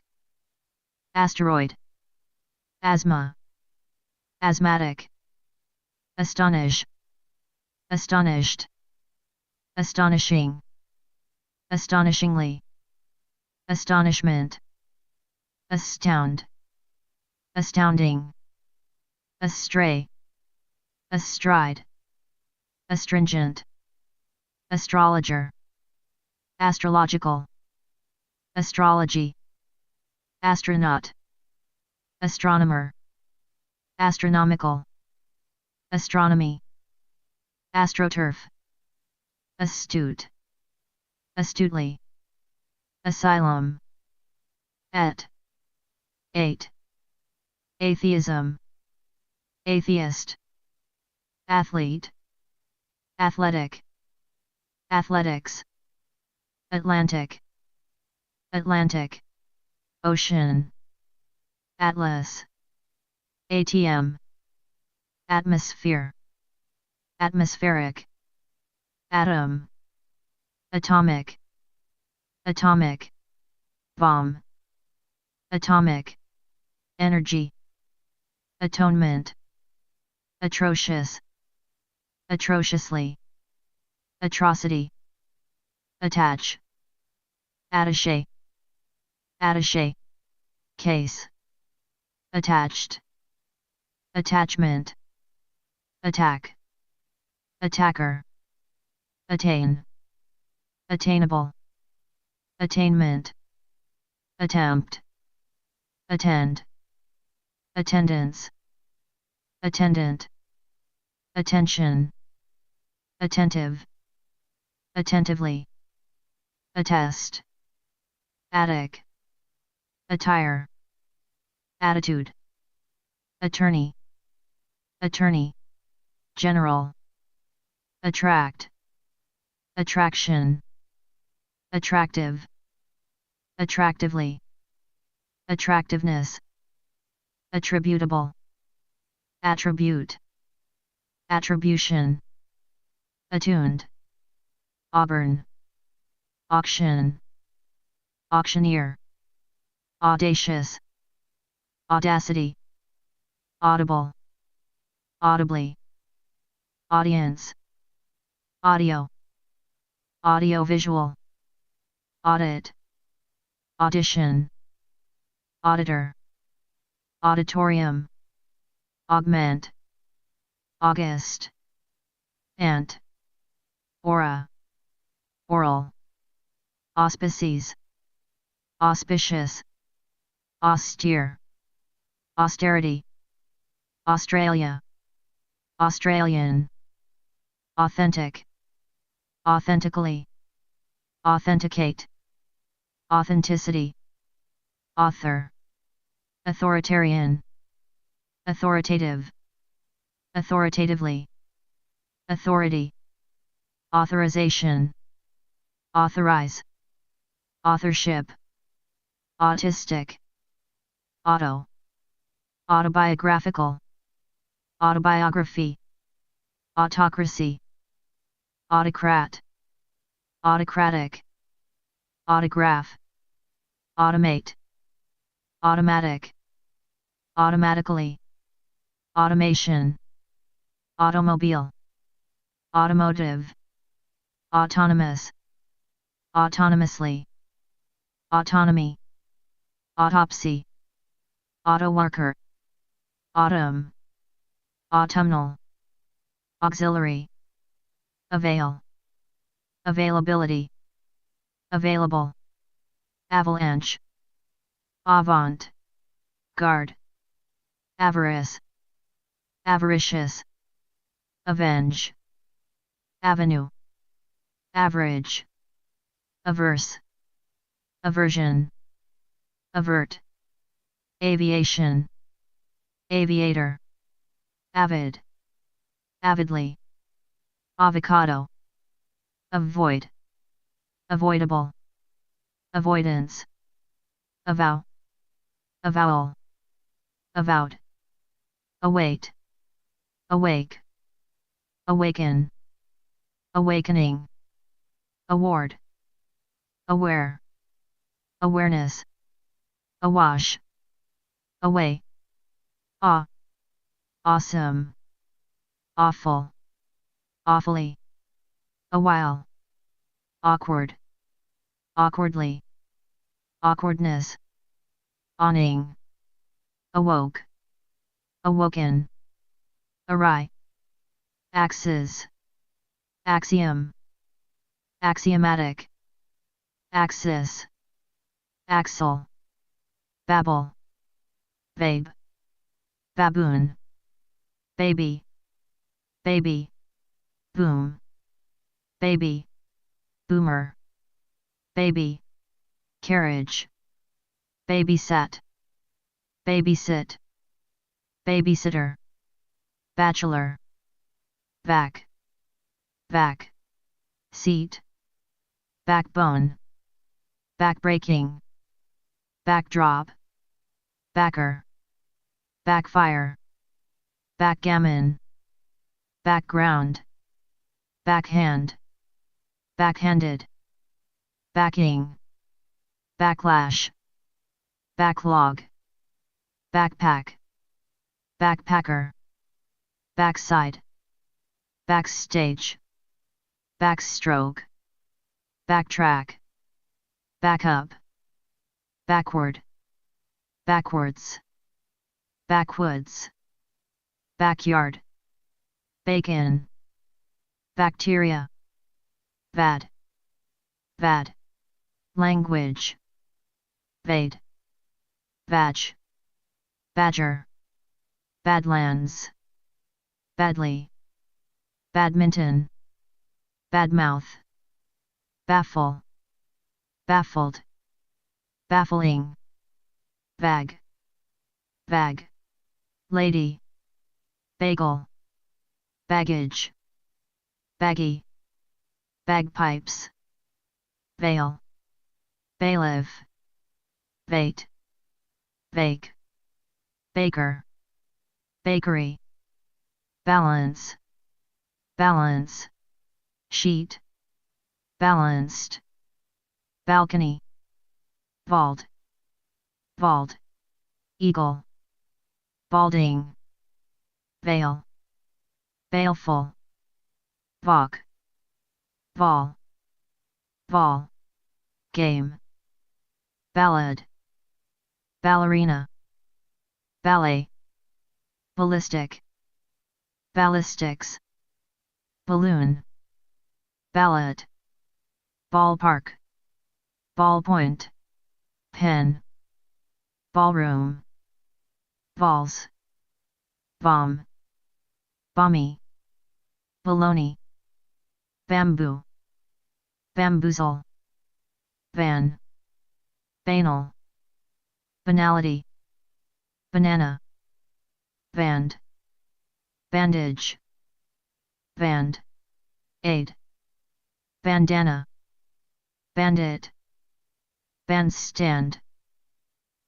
Speaker 1: asteroid, asthma, asthmatic, astonish, astonished, astonishing, astonishingly, astonishment, astound, astounding, astray, astride, astringent, astrologer, astrological, astrology, astronaut, astronomer, astronomical, astronomy, astroturf, astute, astutely, asylum, eight, atheism, atheist, athlete, athletic, athletics, Atlantic, Atlantic, ocean, atlas, ATM, atmosphere, atmospheric, atom, atomic, atomic, bomb, atomic, energy, atonement, atrocious, atrociously, atrocity, attach, attaché, attaché, case, attached, attachment, attack, attacker, attain, attainable, attainment, attempt, attend, attendance, attendant, attention, attentive, attentively, attest, attic, attire, attitude, attorney, attorney, general, attract, attraction, attractive, attractively, attractiveness, attributable, attribute, attribution, attuned, Auburn. Auction. Auctioneer. Audacious. Audacity. Audible. Audibly. Audience. Audio. Audiovisual. Audit. Audition. Auditor. Auditorium. Augment. August. Ant. Aura. Oral. Auspices. Auspicious. Austere. Austerity. Australia. Australian. Authentic. Authentically. Authenticate. Authenticity. Author. Authoritarian. Authoritative. Authoritatively. Authority. Authorization. Authorize. Authorship. Autistic. Auto. Autobiographical. Autobiography. Autocracy. Autocrat. Autocratic. Autograph. Automate. Automatic. Automatically. Automation. Automobile. Automotive. Autonomous. Autonomously. Autonomy. Autopsy. Autoworker. Autumn. Autumnal. Auxiliary. Avail. Availability. Available. Avalanche. Avant. Guard. Avarice. Avaricious. Avenge. Avenue. Average. Averse. Aversion. Avert. Aviation. Aviator. Avid. Avidly. Avocado. Avoid. Avoidable. Avoidance. Avow. Avowal. Avowed. Await. Awake. Awaken. Awakening. Award. Aware. Awareness. Awash. Away. Awe. Awesome. Awful. Awfully. A while. Awkward. Awkwardly. Awkwardness. Awning. Awoke. Awoken. Awry. Axis. Axiom. Axiomatic. Axis. Axle. Babble. Babe. Baboon. Baby. Baby. Boom. Baby. Boomer. Baby. Carriage. Babysat. Babysit. Babysitter. Bachelor. Vac. Vac. Seat. Backbone. Backbreaking. Backdrop. Backer. Backfire. Backgammon. Background. Backhand. Backhanded. Backing. Backlash. Backlog. Backpack. Backpacker. Backside. Backstage. Backstroke. Backtrack. Backup. Backward. Backwards. Backwoods. Backyard. Bacon. Bacteria. Vad. Vad. Language. Vade. Vag. Badger. Badlands. Badly. Badminton. Badmouth. Baffle. Baffled. Baffling. Vag. Vag. Lady. Bagel. Baggage. Baggy. Bagpipes. Veil. Bailiff. Vate. Bake. Baker. Bakery. Balance. Balance. Sheet. balanced, balcony, vault, vault, eagle, balding, veil, baleful, valk, vol, vol, game, ballad, ballerina, ballet, ballistic, ballistics, balloon, ballot, ballpark, ballpoint, pen, ballroom, balls, bomb, balmy, baloney, bamboo, bamboozle, van, banal, banality, banana, band, bandage, band, aid, bandana, bandit, bandstand,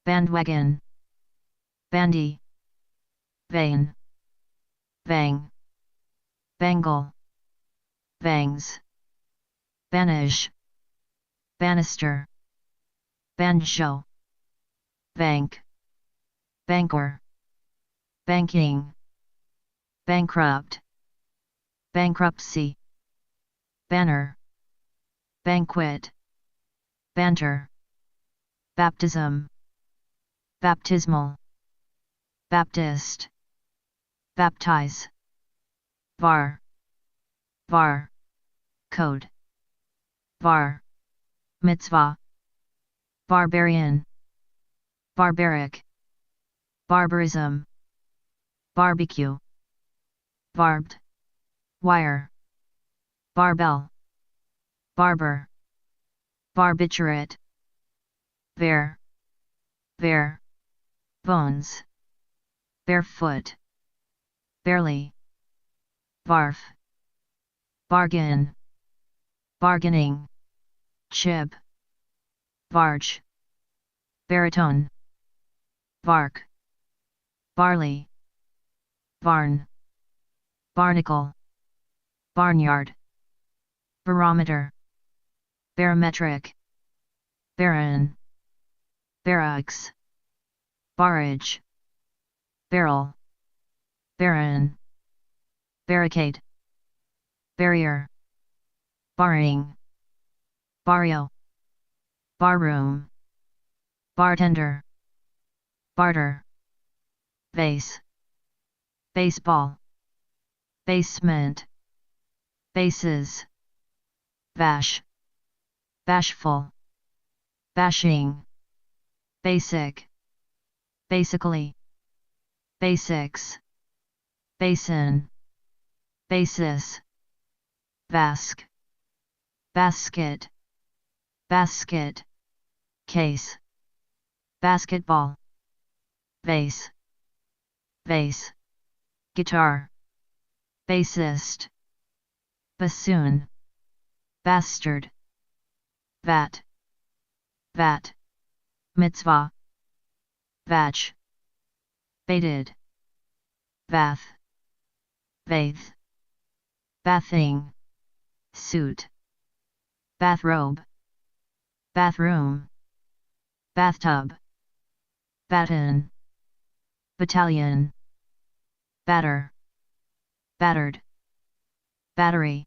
Speaker 1: bandwagon, bandy, vein, bang, bangle, bangs, banish, banister, banjo, bank, banker, banking, bankrupt, bankruptcy, banner, banquet, banter, baptism, baptismal, Baptist, baptize, var, var, code, var, mitzvah, barbarian, barbaric, barbarism, barbecue, barbed, wire, barbell, barber, barbiturate, ver, ver, bones, barefoot, barely, barf, bargain, bargaining, chib, barge, baritone, bark, barley, barn, barnacle, barnyard, barometer, barometric, baron, barracks, barrage, barrel, baron, barricade, barrier, barring, barrio, barroom, bartender, barter, vase, baseball, basement, bases, bash, bashful, bashing, basic, basically, basics, basin, basis, bask, basket, basket, case, basketball, vase, vase, guitar, bassist, bassoon, bastard, vat, vat, mitzvah, vatch, baited, bath, bath, bathing, suit, bathrobe, bathroom, bathtub, baton, battalion, batter, battered, battery,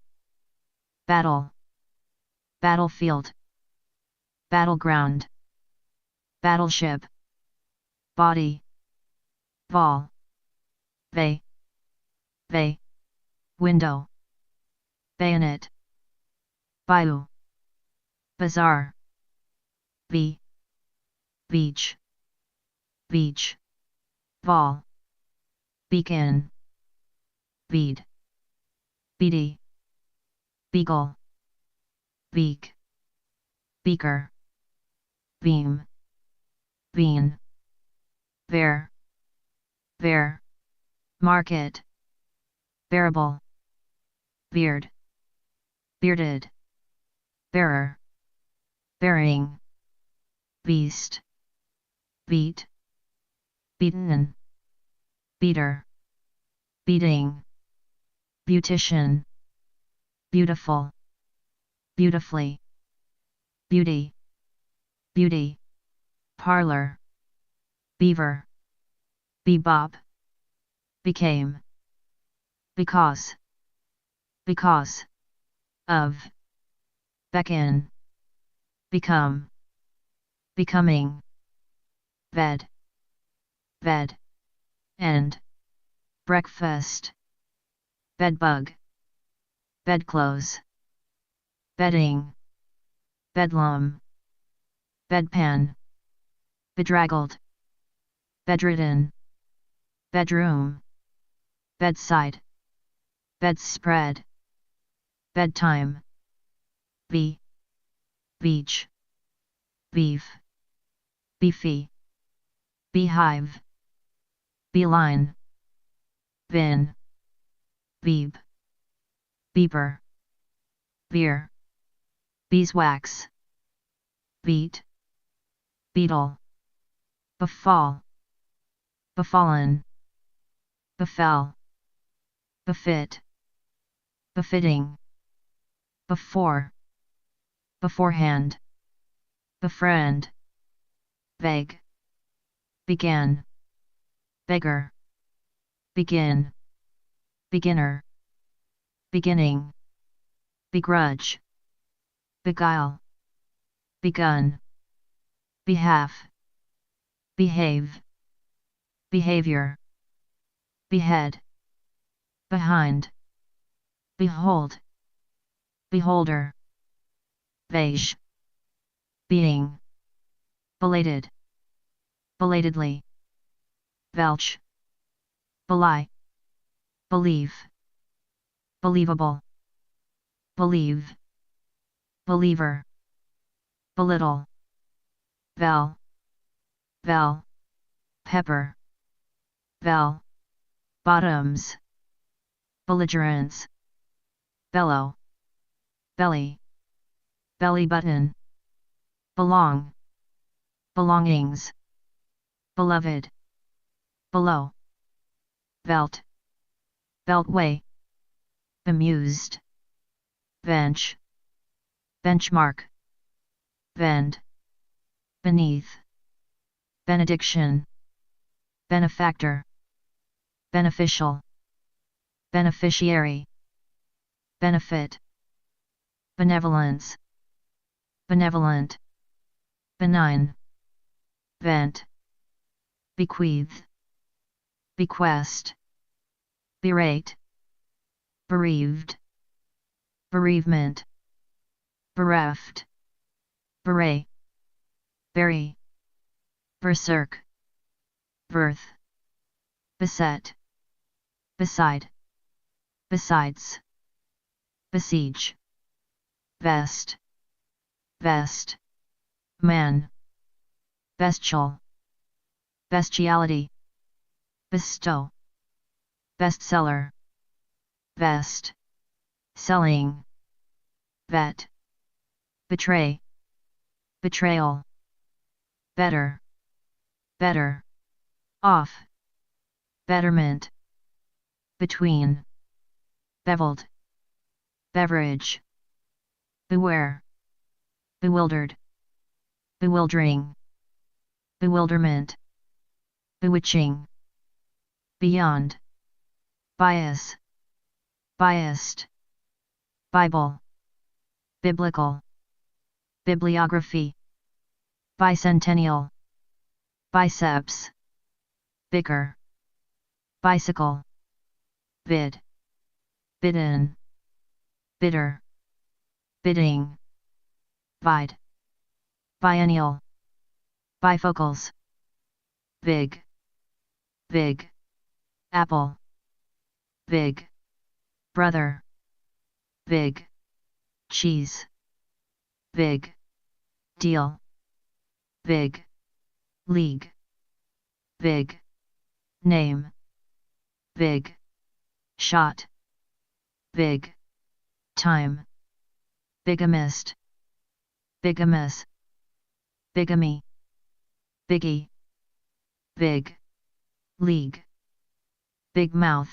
Speaker 1: battle, battlefield, battleground, battleship, body, vol, vey, window, bayonet, bayou, bazaar, beach, beach, vol, beacon, bead, beady, beagle, beak, beaker, beam, bean, ver, market, bearable, beard, bearded, bearer, bearing, beast, beat, beaten, beater, beating, beautician, beautiful, beautifully, beauty, beauty, parlor, beaver, bebop, became, because of, beckon, become, becoming, ved, and, breakfast, bedbug, bedclothes, bedding, bedlam, bedpan, bedraggled, bedridden, bedroom, bedside, bedspread, bedtime, beach, beef, beefy, beehive, beeline, bin, beeb, beeper, beer, beeswax, beat, beetle, befall, befallen, befell, befit, befitting, before, beforehand, befriend, vague, began, beggar, begin, beginner, beginning, begrudge, beguile, begun, behalf, behave, behavior, behead, behind, behold, beholder, beige, being, belated, belatedly, belch, belie, believe, believable, believe, believer, belittle, bell, pepper, bell, bottoms, belligerents, bellow, belly, belly button, belong, belongings, beloved, below, belt, beltway, bemused, bench, benchmark, bend, beneath, benediction, benefactor, beneficial, beneficiary, benefit, benevolence, benevolent, benign, vent, bequeath, bequest, berate, bereaved, bereavement, bereft, beret, bury, berserk, birth, beset, beside, besides, besiege, vest, vest, man, bestial, bestiality, bestow, bestseller, vest, selling, vet, betray, betrayal, better, better, off, betterment, between, beveled, beverage, beware, bewildered, bewildering, bewilderment, bewitching, beyond, bias, biased, Bible, biblical, bibliography, bicentennial, biceps, bicker, bicycle, bid, bidden, bitter, bidding, bide, biennial, bifocals, big, big, apple, big, brother, big, cheese, big, deal, big, league, big, name, big, shot, big, time, bigamist, bigamous, bigamy, biggie, big, league, big mouth,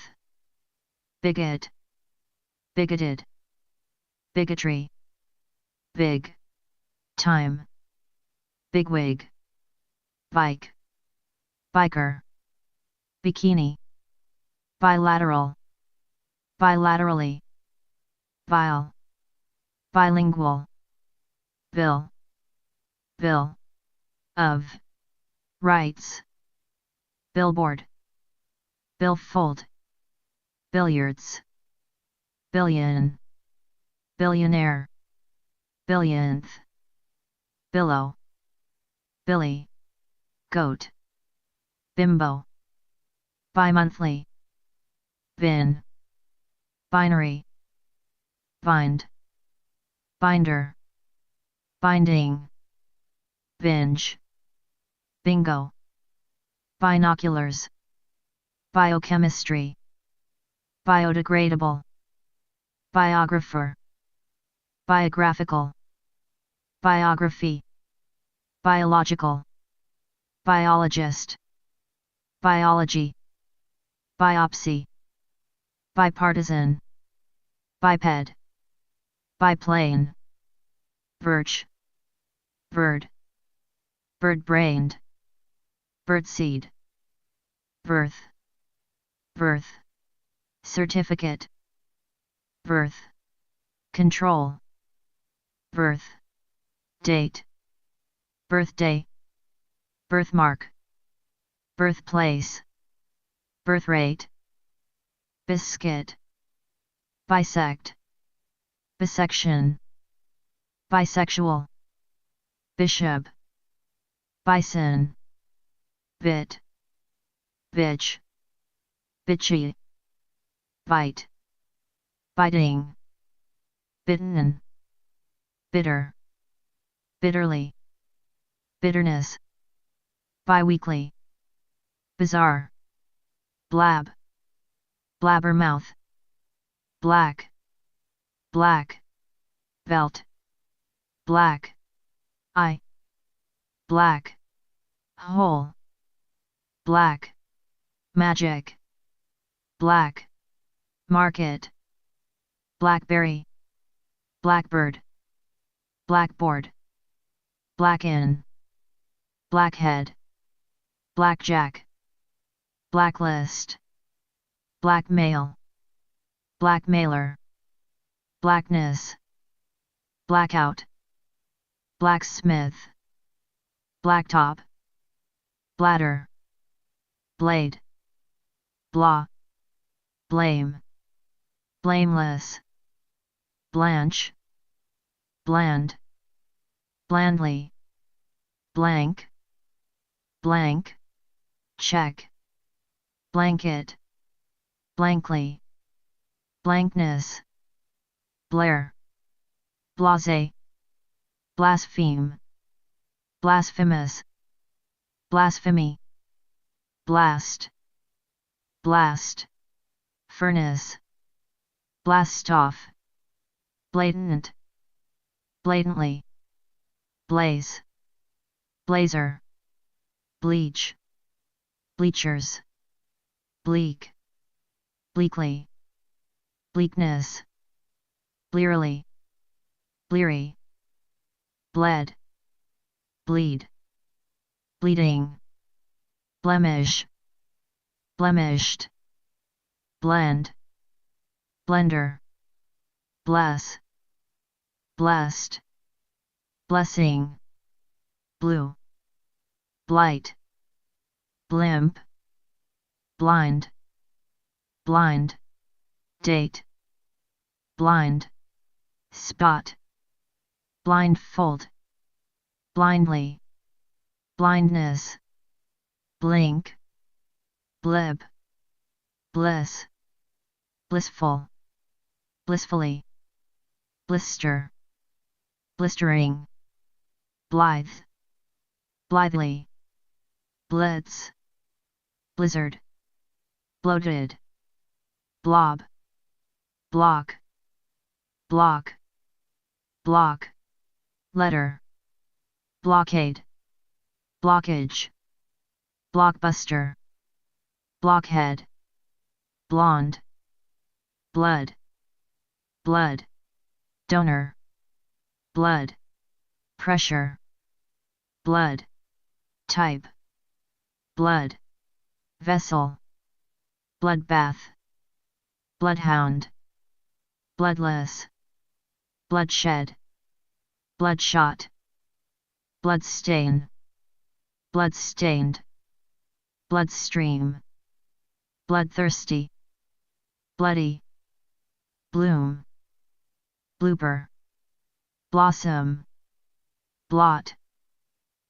Speaker 1: bigot, bigoted, bigotry, big, time, bigwig, bike, biker, bikini, bilateral, bilaterally, bile, bilingual, bill, bill, of, rights, billboard, billfold, billiards, billion, billionaire, billionth, billow, billy, goat, bimbo, bimonthly, bin, binary, bind, binder, binding, binge, bingo, binoculars, biochemistry, biodegradable, biographer, biographical, biography, biological, biologist, biology, biopsy, bipartisan, biped, biplane, birch, bird, bird-brained, birdseed, birth, birth, certificate, birth, control, birth, date, birthday, birthmark, birthplace, birthrate, biscuit, bisect, bisection, bisexual, bishop, bison, bit, bitch, bitchy, bite, biting, bitten, bitter, bitterly, bitterness, biweekly, bizarre, blab, blabbermouth, black, black, belt, black, eye, black, hole, black, magic, black, market, blackberry, blackbird, blackboard, blacken, blackhead, blackjack, blacklist, blackmail, blackmailer, blackness, blackout, blacksmith, blacktop, bladder, blade, blah, blame, blameless, blanche, bland, blandly, blank, blank, check, blanket, blankly, blankness, blare, blase, blaspheme, blasphemous, blasphemy, blast, blast, furnace, blastoff, blatant, blatantly, blaze, blazer, bleach, bleachers, bleak, bleakly, bleakness, blearily, bleary, bled, bleed, bleeding, blemish, blemished, blend, blender, bless, blessed, blessing, blue, blight, blimp, blind, blind, date, blind, spot, blindfold, blindly, blindness, blink, blib, bliss, blissful, blissfully, blister, blistering, blithe, blithely, blitz, blizzard, bloated, blob, block, block, block, letter, blockade, blockage, blockbuster, blockhead, blonde, blood, blood, donor, blood, pressure, blood, type, blood, vessel, bloodbath, bloodhound, bloodless, bloodshed, bloodshot, bloodstain, bloodstained, bloodstream, bloodthirsty, bloody, bloom, blooper, blossom, blot,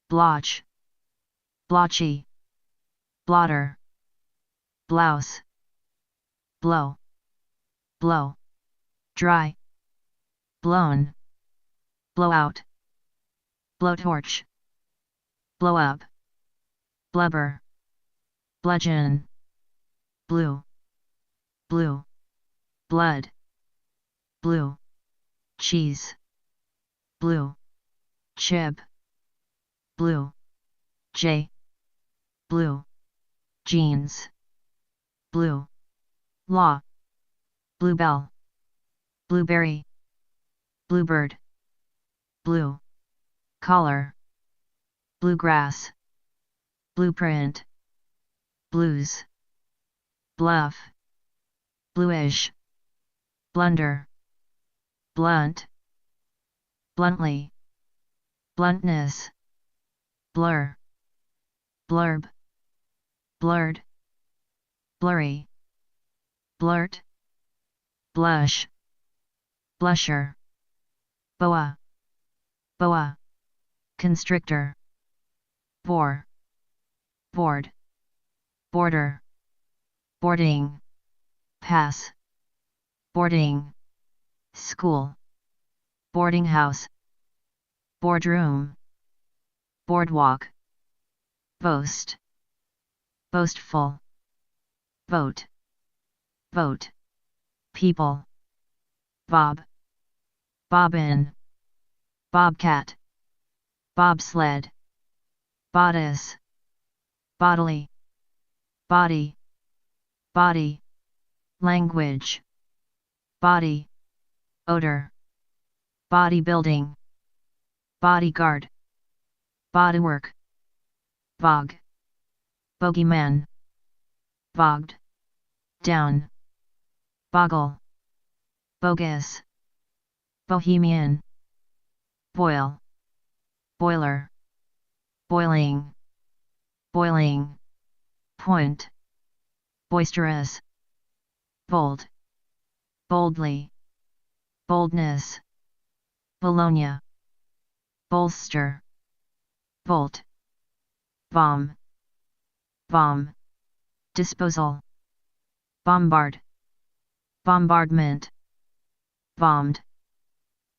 Speaker 1: blotch, blotchy, blotter, blouse, blow, blow, dry, blown, blowout, blowtorch, blow up, blubber, bludgeon, blue, blue, blood, blue, cheese, blue, chip, blue, J, blue, jeans, blue, law, bluebell, blueberry, bluebird, blue, collar, bluegrass, blueprint, blues, bluff, bluish, blunder, blunt, bluntly, bluntness, blur, blurb, blurred, blurry, blurt, blush, blusher, boa, boa, constrictor, bore, board, border, boarding, pass, boarding, school, boarding house, boardroom, boardwalk, boast, boastful, vote, vote, people, bob, bobbin, bobcat, bobsled, bodice, bodily, body, body, language, body, odor, bodybuilding, bodyguard, bodywork, bog, bogeyman, bogged, down, boggle, bogus, bohemian, boil, boiler, boiling, boiling, point, boisterous, bold, boldly, boldness, Bologna, bolster, bolt, bomb, bomb, disposal, bombard, bombardment, bombed,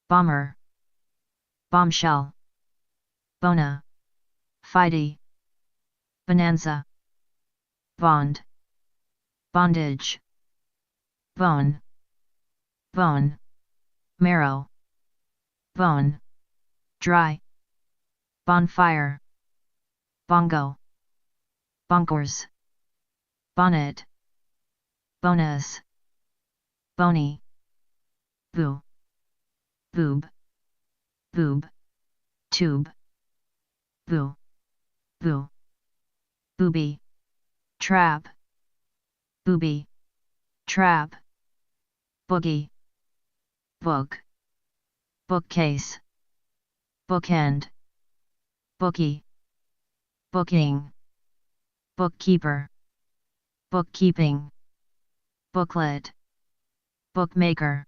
Speaker 1: bomber, bombshell, bona, fide, bonanza, bond, bondage, bone, bone, marrow, bone, dry, bonfire, bongo, bonkers, bonnet, bonus, bony, boo, boob, boob, tube, boo, boo, booby, trap, booby, trap, boogie, book, bookcase, bookend, bookie, booking, bookkeeper, bookkeeping, booklet, bookmaker,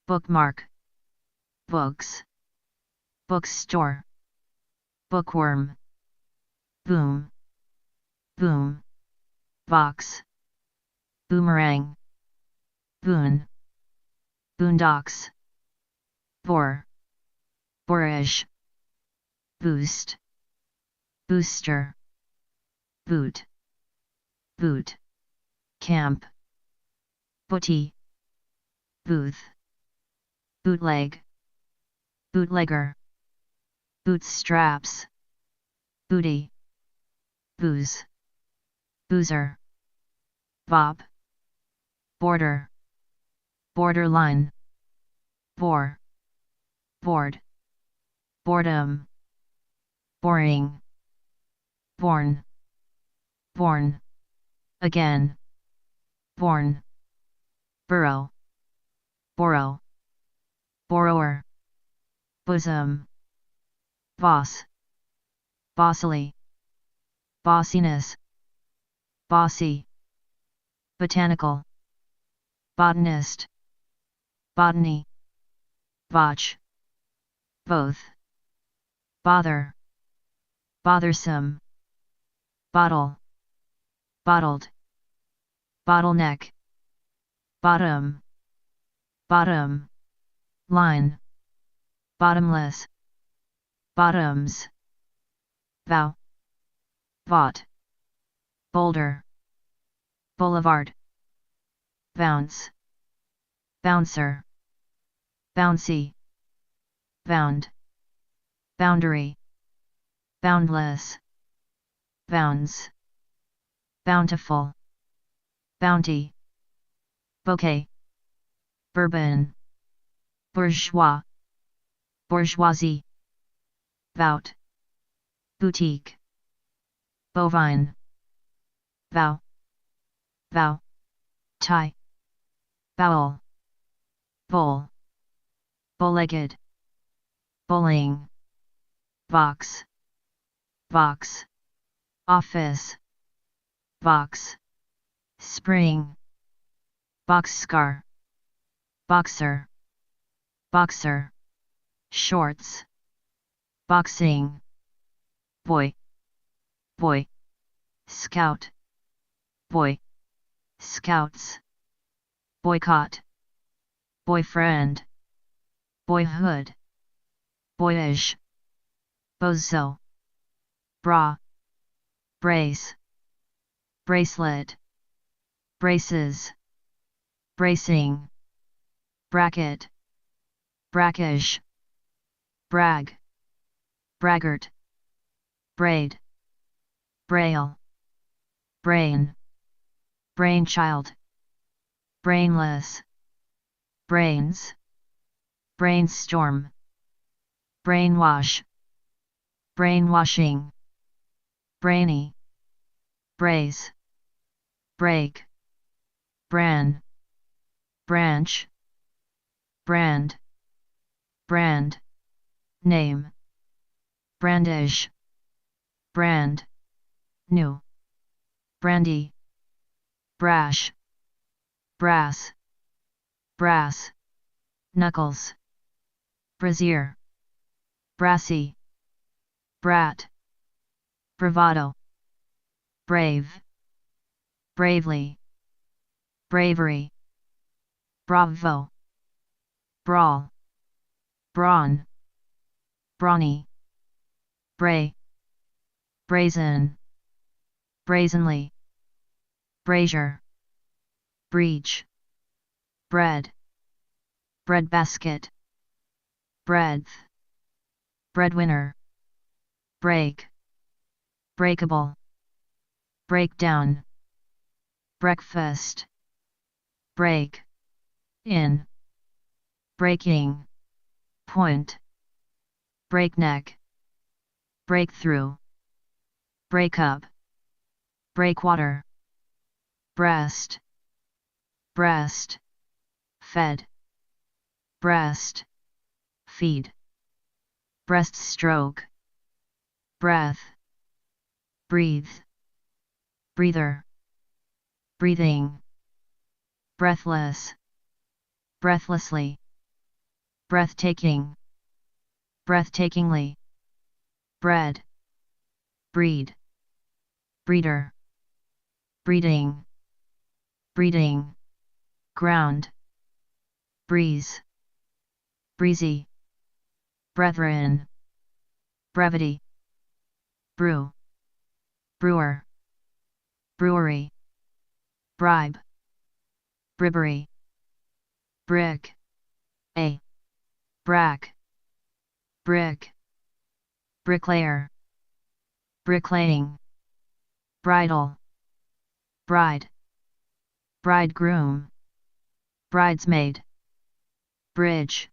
Speaker 1: bookmark, books, bookstore, bookworm, boom, boom, box, boomerang, boon, boondocks, bore, boorish, boost, booster, boot, boot, camp, booty, booth, bootleg, bootlegger, bootstraps, booty, booze, boozer, bob, border, borderline, bore, bored, boredom, boring, born, born, again, born, burrow, borrow, borrower, bosom, boss, bossily, bossiness, bossy, botanical, botanist, botany, botch, both, bother, bothersome, bottle, bottled, bottleneck, bottom, bottom, line, bottomless, bottoms, vow, vaught, boulder, boulevard, bounce, bouncer, bouncy, bound, boundary, boundless, bounds, bountiful, bounty, bouquet, bourbon, bourgeois, bourgeoisie, bout, boutique, bovine, vow, vow, tie, bowel, bowl, bow-legged, bowling, vox, vox, office, vox, spring, boxcar, boxer, boxer, shorts, boxing, boy, boy, scout, boy, scouts, boycott, boyfriend, boyhood, boyish, bozo, bra, brace, bracelet, braces, bracing, bracket, brackish, brag, braggart, braid, braille, brain, brainchild, brainless, brains, brainstorm, brainwash, brainwashing, brainy, brace, break, bran, branch, brand, brand, name, brandish, brand, new, brandy, brash, brass, brass, knuckles, brassiere, brassy, brat, bravado, brave, bravely, bravery, bravo, brawl, brawn, brawny, bray, brazen, brazenly, brazier, breach, bread, breadbasket, breadth, breadwinner, break, breakable, breakdown, breakfast, break, in, breaking, point, breakneck, breakthrough, breakup, breakwater, breast, breast, fed, breast, feed, breaststroke, breath, breathe, breather, breathing, breathless, breathlessly, breathtaking, breathtakingly, bread, breed, breeder, breeding, breeding, ground, breeze, breezy, brethren, brevity, brew, brewer, brewery, bribe, bribbery, brick, a, brack, brick, bricklayer, bricklaying, bridal, bride, bridegroom, bridesmaid, bridge,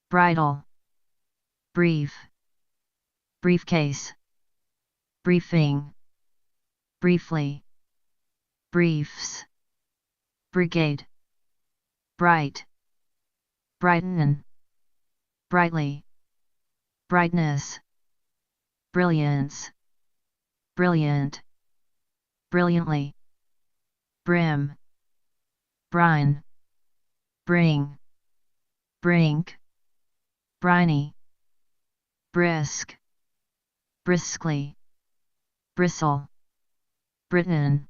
Speaker 1: bridle, brief, briefcase, briefing, briefly, briefs, brigade, bright, brighten, brightly, brightness, brilliance, brilliant, brilliantly, brim, brine, bring, brink, briny, brisk, briskly, bristle, Britain,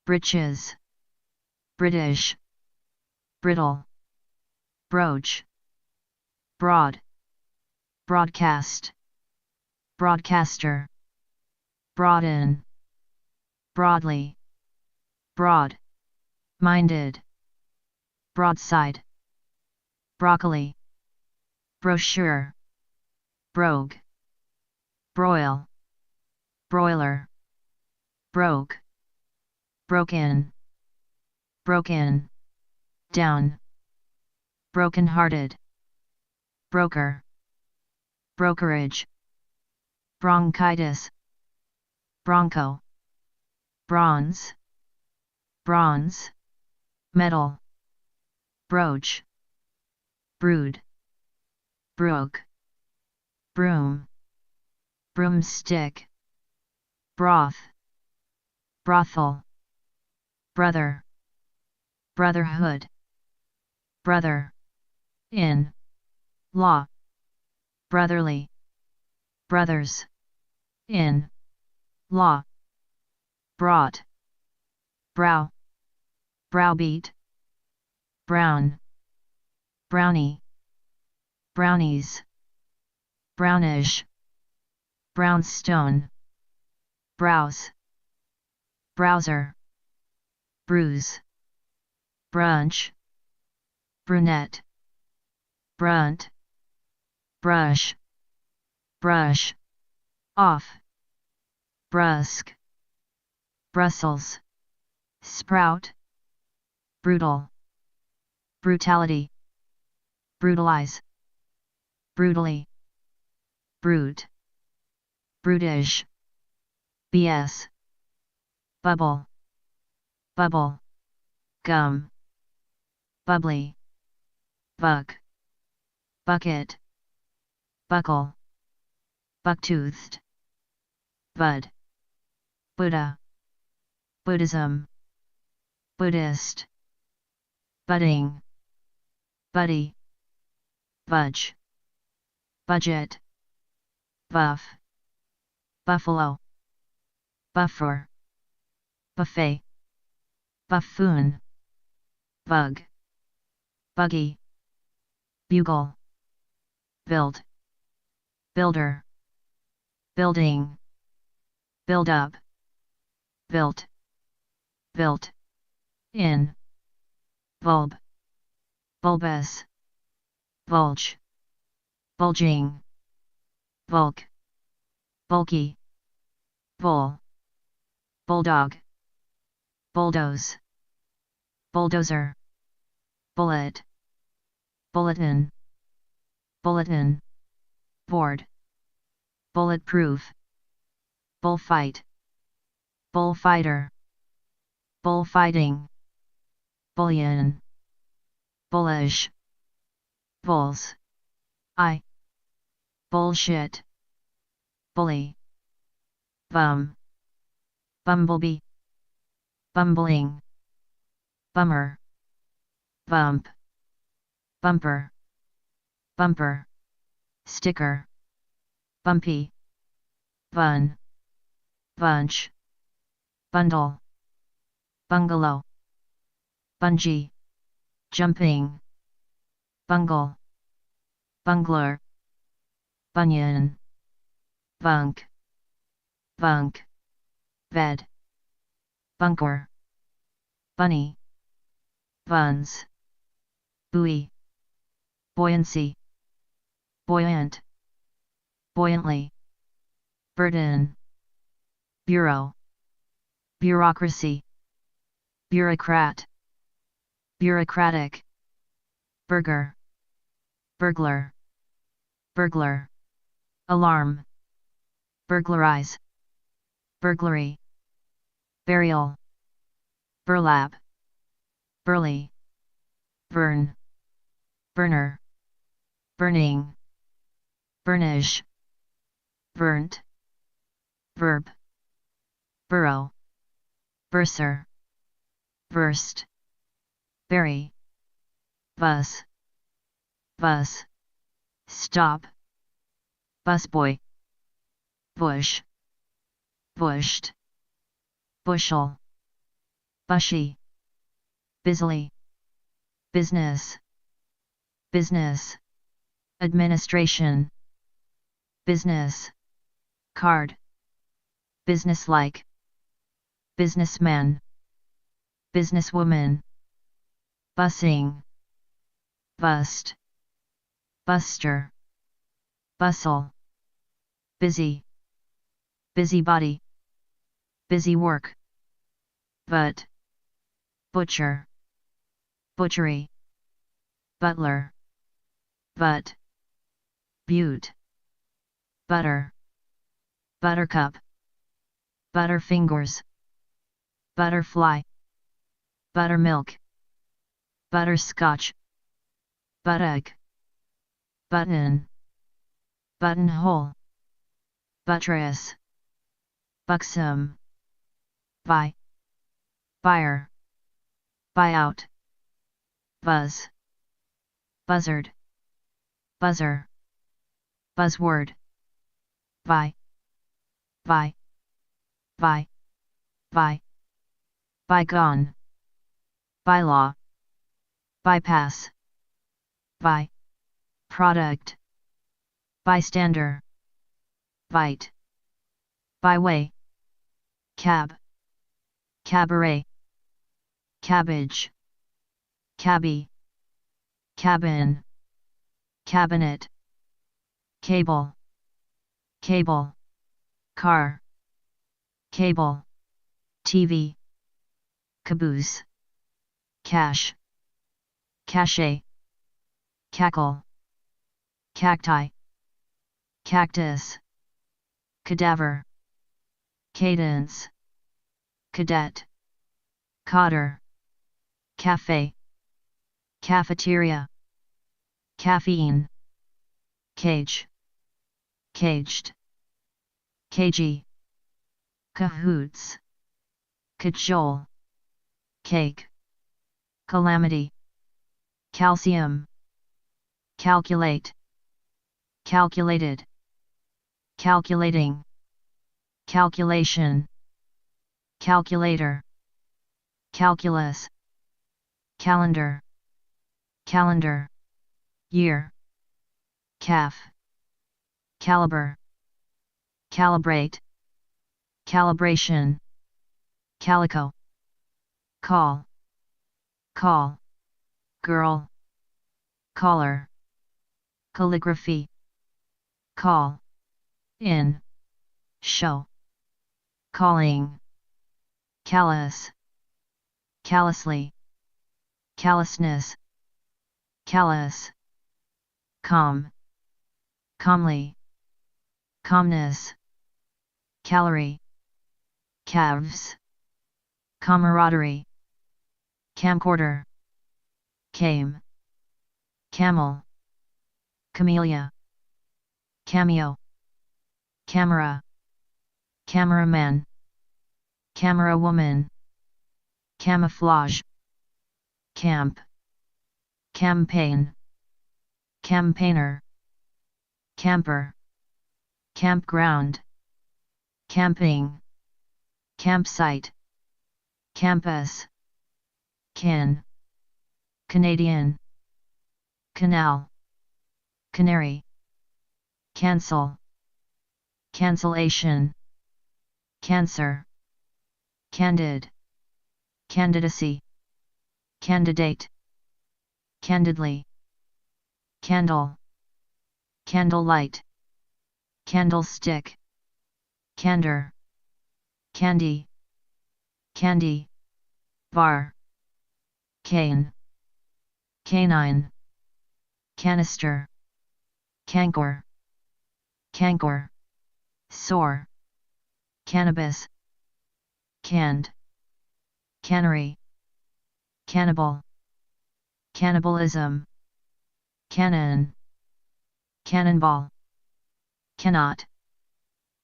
Speaker 1: breeches, British, brittle, brooch, broad, broadcast, broadcaster, broaden, broadly, broad, minded, broadside, broccoli, brochure, brogue, broil, broiler, broke, broken, broken, down, broken-hearted, broker, brokerage, bronchitis, bronco, bronze, bronze, metal, brooch, brood, brook, broom, broomstick, broth, brothel, brother, brotherhood, brother, in, law, brotherly, brothers, in, law, brought, brow, browbeat, brown, brownie, brownies, brownish, brownstone, browse, browser, bruise, brunch, brunette, brunt, brush, brush, off, brusque, Brussels, sprout, brutal, brutality, brutalize, brutally, brute, brutish, BS, bubble, bubble, gum, bubbly, buck, bucket, buckle, buck-toothed, bud, Buddha, Buddhism, Buddhist, budding, buddy, budge, budget, buff, buffalo, buffer, buffet, buffoon, bug, buggy, bugle, build, builder, building, build up, built, built, in, bulb, bulbous, bulge, bulging, bulk, bulky, bull, bulldog, bulldoze, bulldozer, bullet, bulletin, bulletin, board, bulletproof, bullfight, bullfighter, bullfighting, bullion, bullish, bulls, bullshit, bully, bum, bumblebee, bumbling, bummer, bump, bumper, bumper, sticker, bumpy, bun, bunch, bundle, bungalow, bungee, jumping, bungle, bungler, bunion, bunk, bunk, bed, bunker, bunny, buns, buoy, buoyancy, buoyant, buoyantly, burden, bureau, bureaucracy, bureaucrat, bureaucratic, burger, burglar, burglar, alarm, burglarize, burglary, burial, burlap, burly, burn, burner, burning, burnish, burnt, verb, burrow, bursar, burst, bury, bus, bus, stop, busboy, bush, bushed, bushel, bushy, busily, business, business, administration, business, card, businesslike, businessman, businesswoman, busing, bust, buster, bustle, busy, busybody, busy work, but, butcher, butchery, butler, but, butte, butter, buttercup, butterfingers, butterfly, buttermilk, butterscotch, buttock, button, buttonhole, buttress, buxom, buy, buyer, buyout, buzz, buzzard, buzzer, buzzword, buy, buy, buy, buy, bygone, bylaw, bypass, buy, product, bystander, bite, byway, cab, cabaret, cabbage, cabby, cabin, cabinet, cable, cable, car, cable, TV, caboose, cash, cache, cackle, cacti, cactus, cadaver, cadence, cadet, cotter, cafe, cafeteria, caffeine, cage, caged, cagey, cahoots, cajole, cake, calamity, calcium, calculate, calculated, calculating, calculation, calculator, calculus, calendar, calendar, year, calf, caliber, calibrate, calibration, calico, call, call, girl, caller, calligraphy, call, in, show, calling, callous, callously, callousness, callous, calm, calmly, calmness, calorie, calves, camaraderie, camcorder, came, camel, camellia, cameo, camera, cameraman, camera woman, camouflage, camp, campaign, campaigner, camper, campground, camping, campsite, campus, kin, Canadian, canal, canary, cancel, cancellation, cancer, candid, candidacy, candidate, candidly, candle, candlelight, candlestick, candor, candy, candy, bar, cane, canine, canister, cankor, cankor, sore, cannabis, canned, cannery, cannibal, cannibalism, cannon, cannonball, cannot,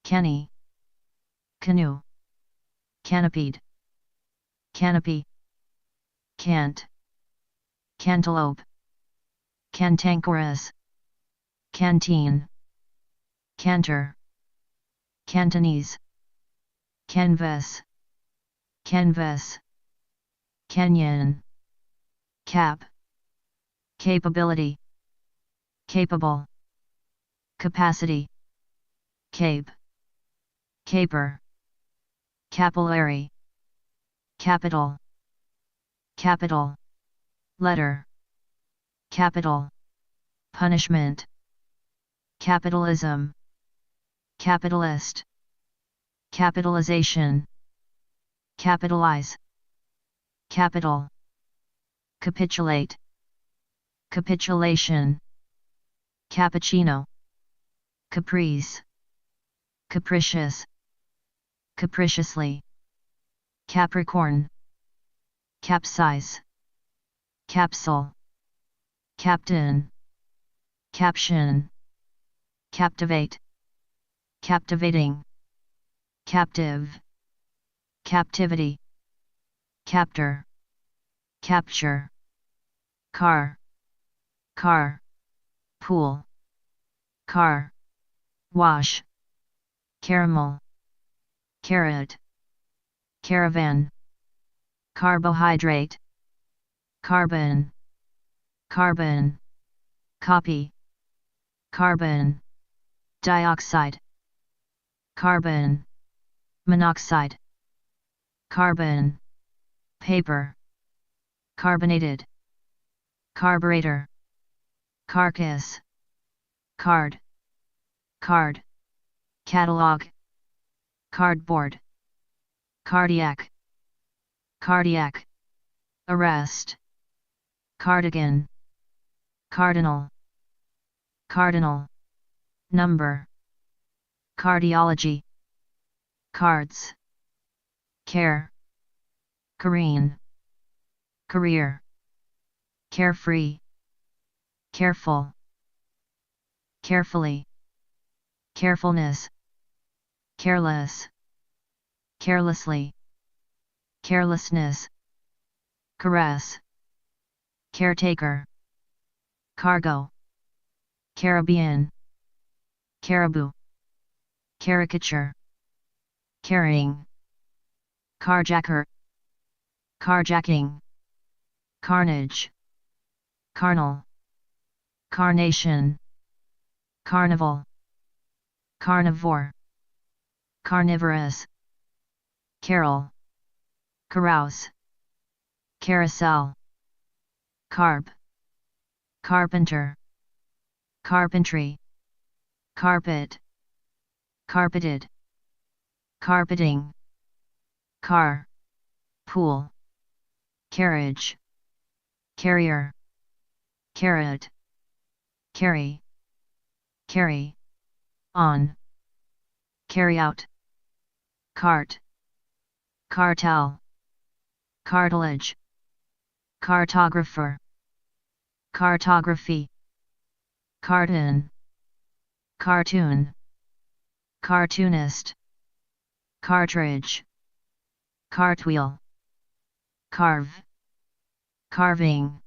Speaker 1: canny, canoe, canopied, canopy, cant, cantaloupe, cantankerous, canteen, canter, Cantonese, canvas, canvas, canyon, cap, capability, capable, capacity, cape, caper, capillary, capital, capital, letter, capital, punishment, capitalism, capitalist, capitalization, capitalize, capital, capitulate, capitulation, cappuccino, caprice, capricious, capriciously, Capricorn, capsize, capsule, captain, caption, captivate, captivating, captive, captivity, captor, capture, car, car, pool, car, wash, caramel, carrot, caravan, carbohydrate, carbon, carbon, copy, carbon, dioxide, carbon, monoxide, carbon, paper, carbonated, carburetor, carcass, card, card, catalog, cardboard, cardiac, cardiac, arrest, cardigan, cardinal, cardinal, number, cardiology, cards, care, careen, career, carefree, careful, carefully, carefulness, careless, carelessly, carelessness, caress, caretaker, cargo, Caribbean, caribou, caricature, carrying, carjacker, carjacking, carnage, carnal, carnation, carnival, carnivore, carnivorous, carol, carouse, carousel, carp, carpenter, carpentry, carpet, carpeted, carpeting, car, pool, carriage, carrier, carrot, carry, carry, on, carry out, cart, cartel, cartilage, cartographer, cartography, cartoon, cartoon, cartoonist, cartridge, cartwheel, carve, carving,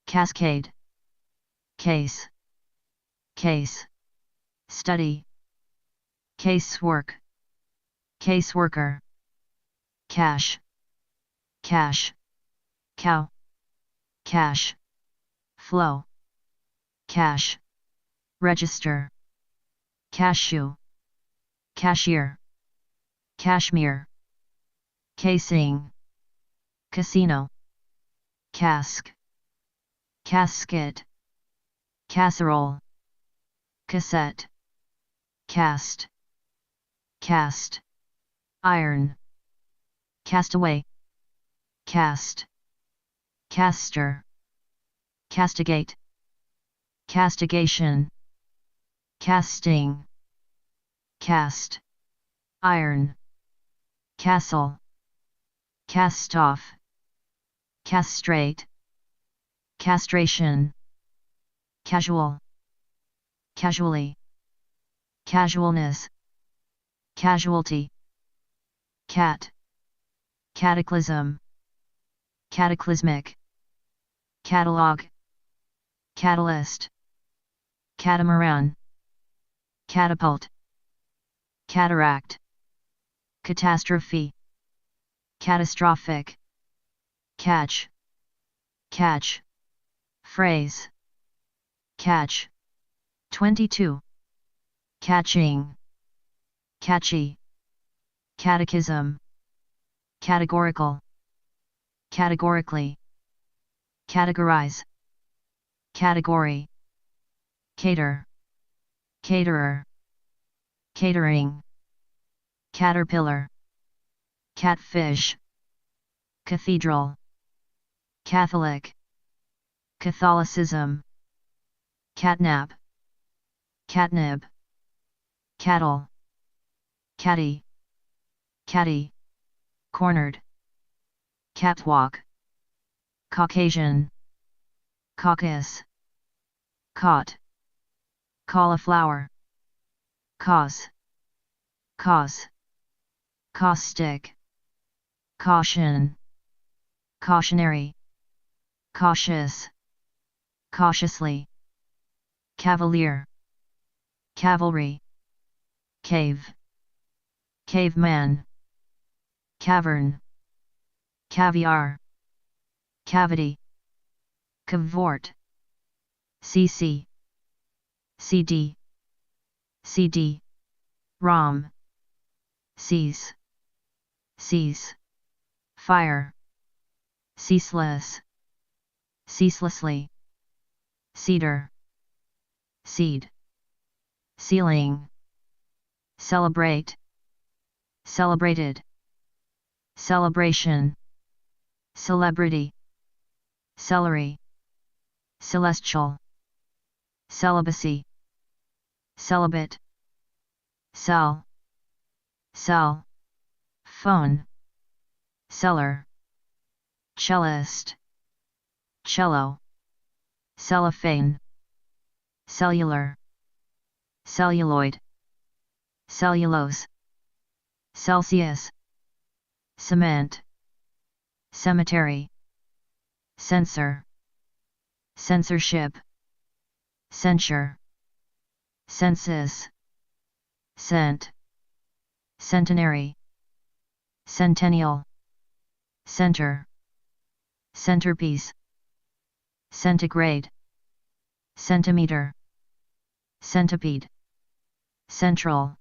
Speaker 1: cascade, case, case, study, casework, caseworker, cash, cash, cow, cash, flow, cash, register, cashew, cashier, cashmere, casing, casino, cask, casket, casserole, cassette, cast, cast, iron, castaway, cast, caster, castigate, castigation, casting, cast, iron, castle, cast off, castrate, castration, casual, casually, casualness, casualty, cat, cataclysm, cataclysmic, catalog, catalyst, catamaran, catapult, cataract, catastrophe, catastrophic, catch, catch, phrase, catch, 22, catching, catchy, catechism, categorical, categorically, categorize, category, cater, caterer, catering, caterpillar, catfish, cathedral, Catholic, Catholicism, catnap, catnip, cattle, catty, catty, cornered, catwalk, Caucasian, caucus, caught, cauliflower, cause, caustic, caution, cautionary, cautious, cautiously, cavalier, cavalry, cave, caveman, cavern, caviar, cavity, cavort, cc, cd, cd, rom, seize, seize, fire, ceaseless, ceaselessly, cedar, seed, ceiling, celebrate, celebrated, celebration, celebrity, celery, celestial, celibacy, celibate, cell, cell, phone, cellar, cellist, cello, cellophane, cellular, celluloid, cellulose, Celsius, cement, cemetery, censor, censorship, censure, census, cent, centenary, centennial, center, centerpiece, centigrade, centimeter, centipede, central,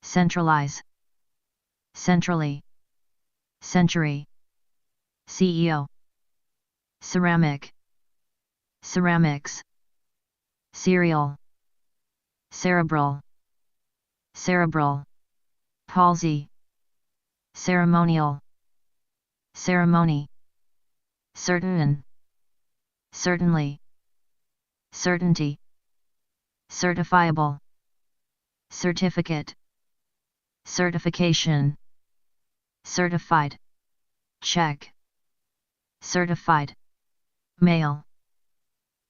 Speaker 1: centralize, centrally, century, CEO, ceramic, ceramics, cereal, cerebral, cerebral, palsy, ceremonial, ceremony, certain, certainly, certainty, certifiable, certificate, certification, certified, check, certified, male,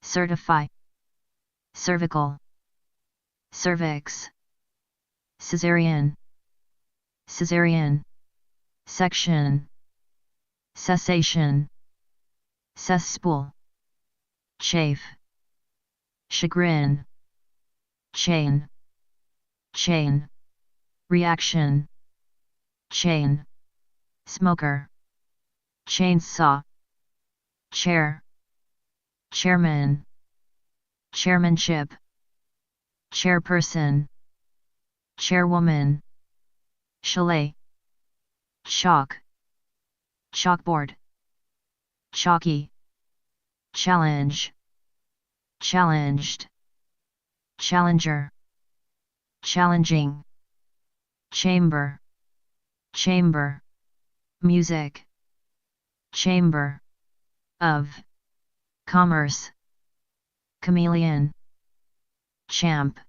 Speaker 1: certify, cervical, cervix, cesarean, cesarean, section, cessation, cesspool, chafe, chagrin, chain, chain, reaction, chain, smoker, chainsaw, chair, chairman, chairmanship, chairperson, chairwoman, chalet, chalk, chalkboard, chalky, challenge, challenged, challenger, challenging, chamber, chamber, music, chamber, of, commerce, chameleon, champ,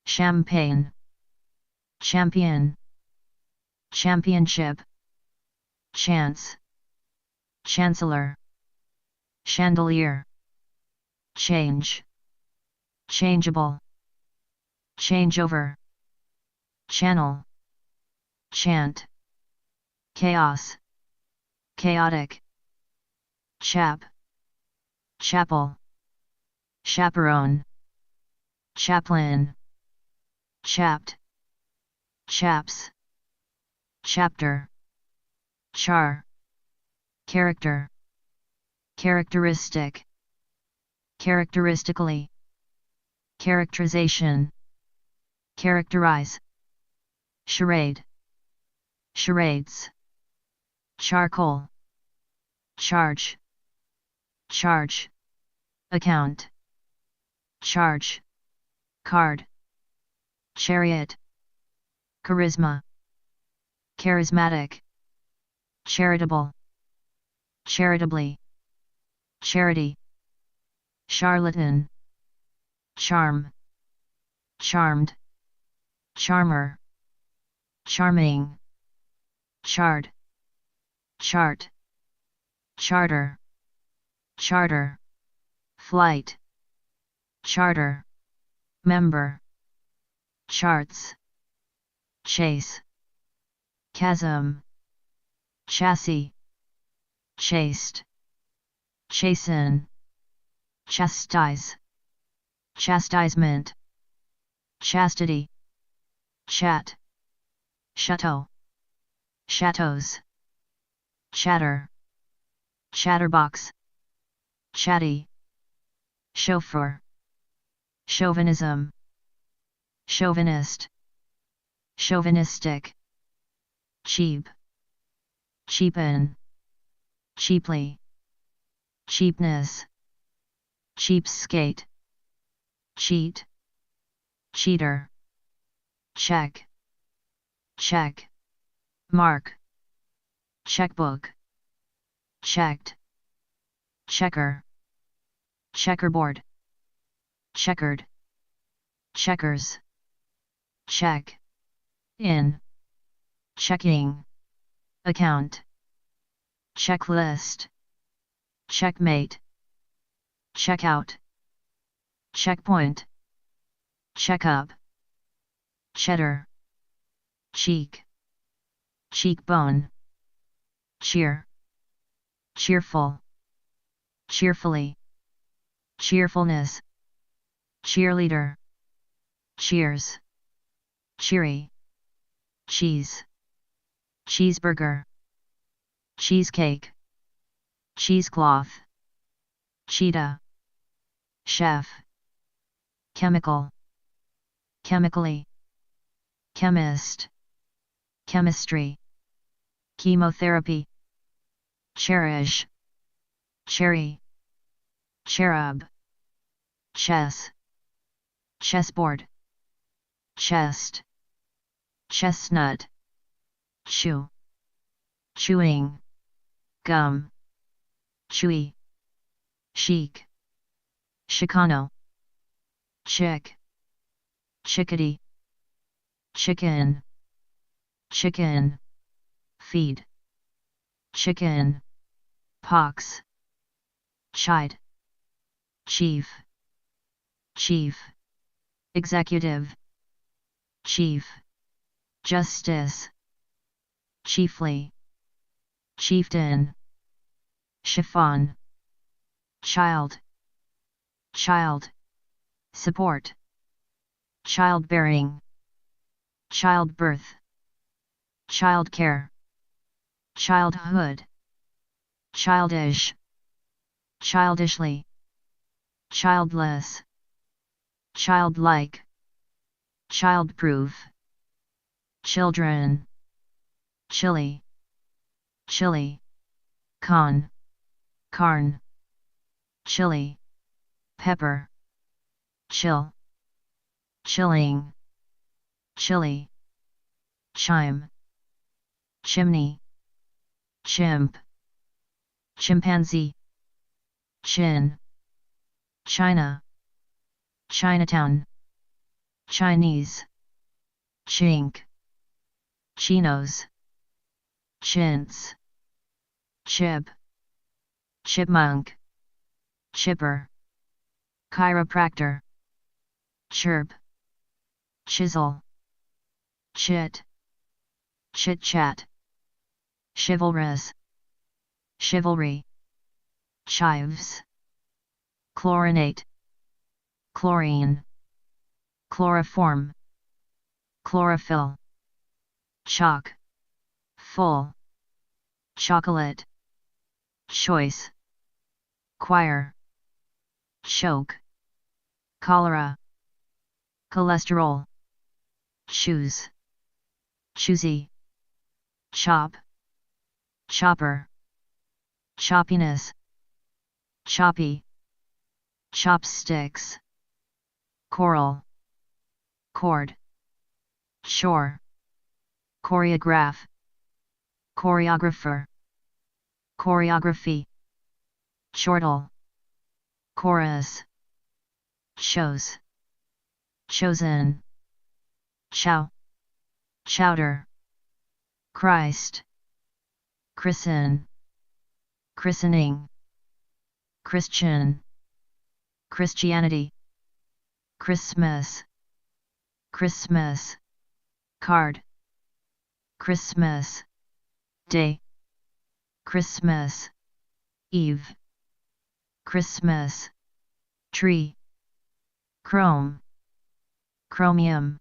Speaker 1: champagne, champion, championship, chance, chancellor, chandelier, change, changeable, changeover, channel, chant, chaos, chaotic, chap, chapel, chaperone, chaplain, chapped, chaps, chapter, char, character, characteristic, characteristically, characterization, characterize, charade, charades, charcoal, charge, charge, account, charge, card, chariot, charisma, charismatic, charitable, charitably, charity, charlatan, charm, charmed, charmer, charming, chart, chart, charter, charter, flight, charter, member, charts, chase, chasm, chassis, chaste, chasten, chastise, chastisement, chastity, chat, chateau, chateaus, chatter, chatterbox, chatty, chauffeur, chauvinism, chauvinist, chauvinistic, cheap, cheapen, cheaply, cheapness, cheapskate, cheat, cheater, check, check, mark, checkbook, checked, checker, checkerboard, checkered, checkers, check, in, checking, account, checklist, checkmate, checkout, checkpoint, checkup, cheddar, cheek, cheekbone, cheer, cheerful, cheerfully, cheerfulness, cheerleader, cheers, cheery, cheese, cheeseburger, cheesecake, cheesecloth, cheetah, chef, chemical, chemically, chemist, chemistry, chemotherapy, cherish, cherry, cherub, chess, chessboard, chest, chestnut, chew, chewing, gum, chewy, chic, chicano, chick, chickadee, chicken, chicken, feed, chicken, pox, chide, chief, chief, executive, chief, justice, chiefly, chieftain, chiffon, child, child, support, childbearing, childbirth, childcare, childhood, childish, childishly, childless, childlike, childproof, children, chili, chili, con, carn, chili, pepper, chill, chilling, chili, chime, chimney, chimp, chimpanzee, chin, China, Chinatown, Chinese, chink, chinos, chintz, chip, chipmunk, chipper, chiropractor, chirp, chisel, chit, chit-chat, chivalrous, chivalry, chives, chlorinate, chlorine, chloroform, chlorophyll, chalk, full, chocolate, choice, choir, choke, cholera, cholesterol, choose, choosy, chop, chopper, choppiness, choppy, chopsticks, choral, chord, chore, choreograph, choreographer, choreography, chortle, chorus, chose, chosen, chow, chowder, Christ, christen, christening, Christian, Christianity, Christmas, Christmas, card, Christmas, day, Christmas, Eve, Christmas, tree, chrome, chromium,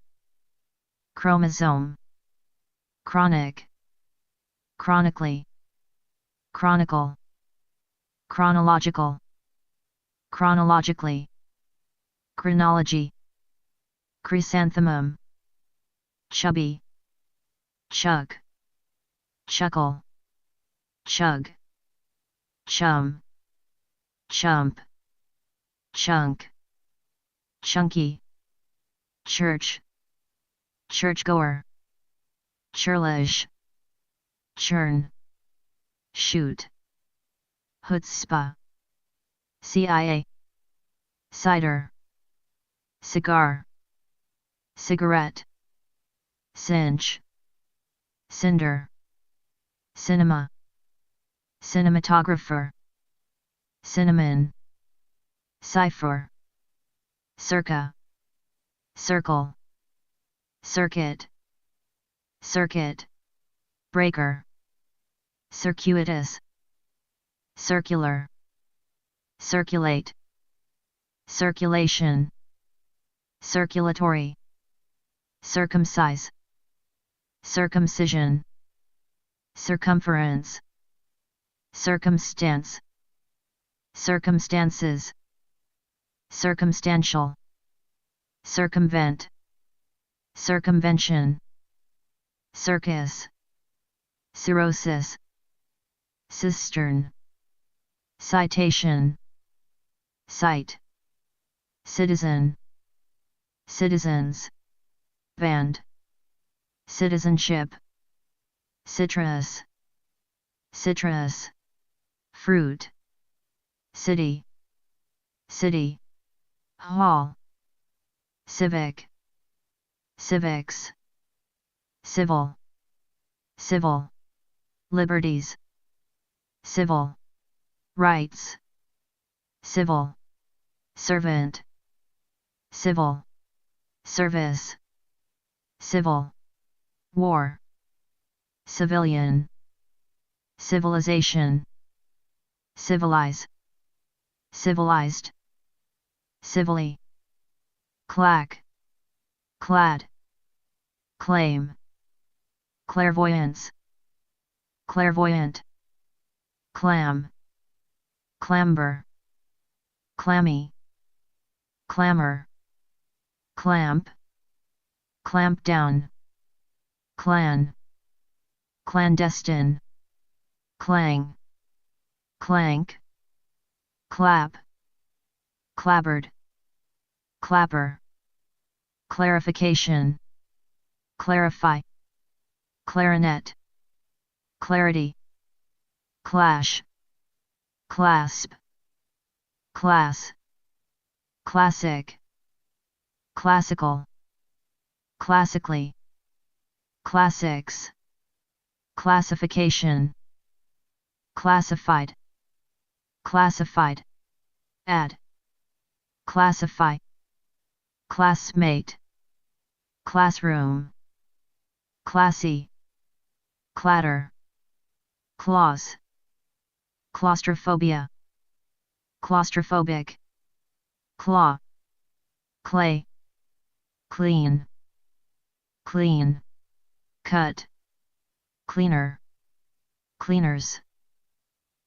Speaker 1: chromosome, chronic, chronically, chronicle, chronological, chronologically, chronology, chrysanthemum, chubby, chug, chuckle, chug, chum, chump, chunk, chunky, church, churchgoer, churlish, churn, shoot, chutzpah, CIA, cider, cigar, cigarette, cinch, cinder, cinema, cinematographer, cinnamon, cipher, circa, circle, circuit, circuit, breaker, circuitous, circular, circulate, circulation, circulatory, circumcise, circumcision, circumference, circumstance, circumstances, circumstantial, circumvent, circumvention, circus, cirrhosis, cistern, citation, cite, citizen, citizens, band, citizenship, citrus, citrus, fruit, city, city, hall, civic, civics, civil, civil, liberties, civil, rights, civil, servant, civil, service, civil, war, civilian, civilization, civilize, civilized, civilly, clack, clad, claim, clairvoyance, clairvoyant, clam, clamber, clammy, clamor, clamp, clamp down, clan, clandestine, clang, clank, clap, clabbered, clapper, clarification, clarify, clarinet, clarity, clash, clasp, class, classic, classical, classically, classics, classification, classified, classified, add, classify, classmate, classroom, classy, clatter, clause, claustrophobia, claustrophobic, claw, clay, clean, clean, cut, cleaner, cleaners,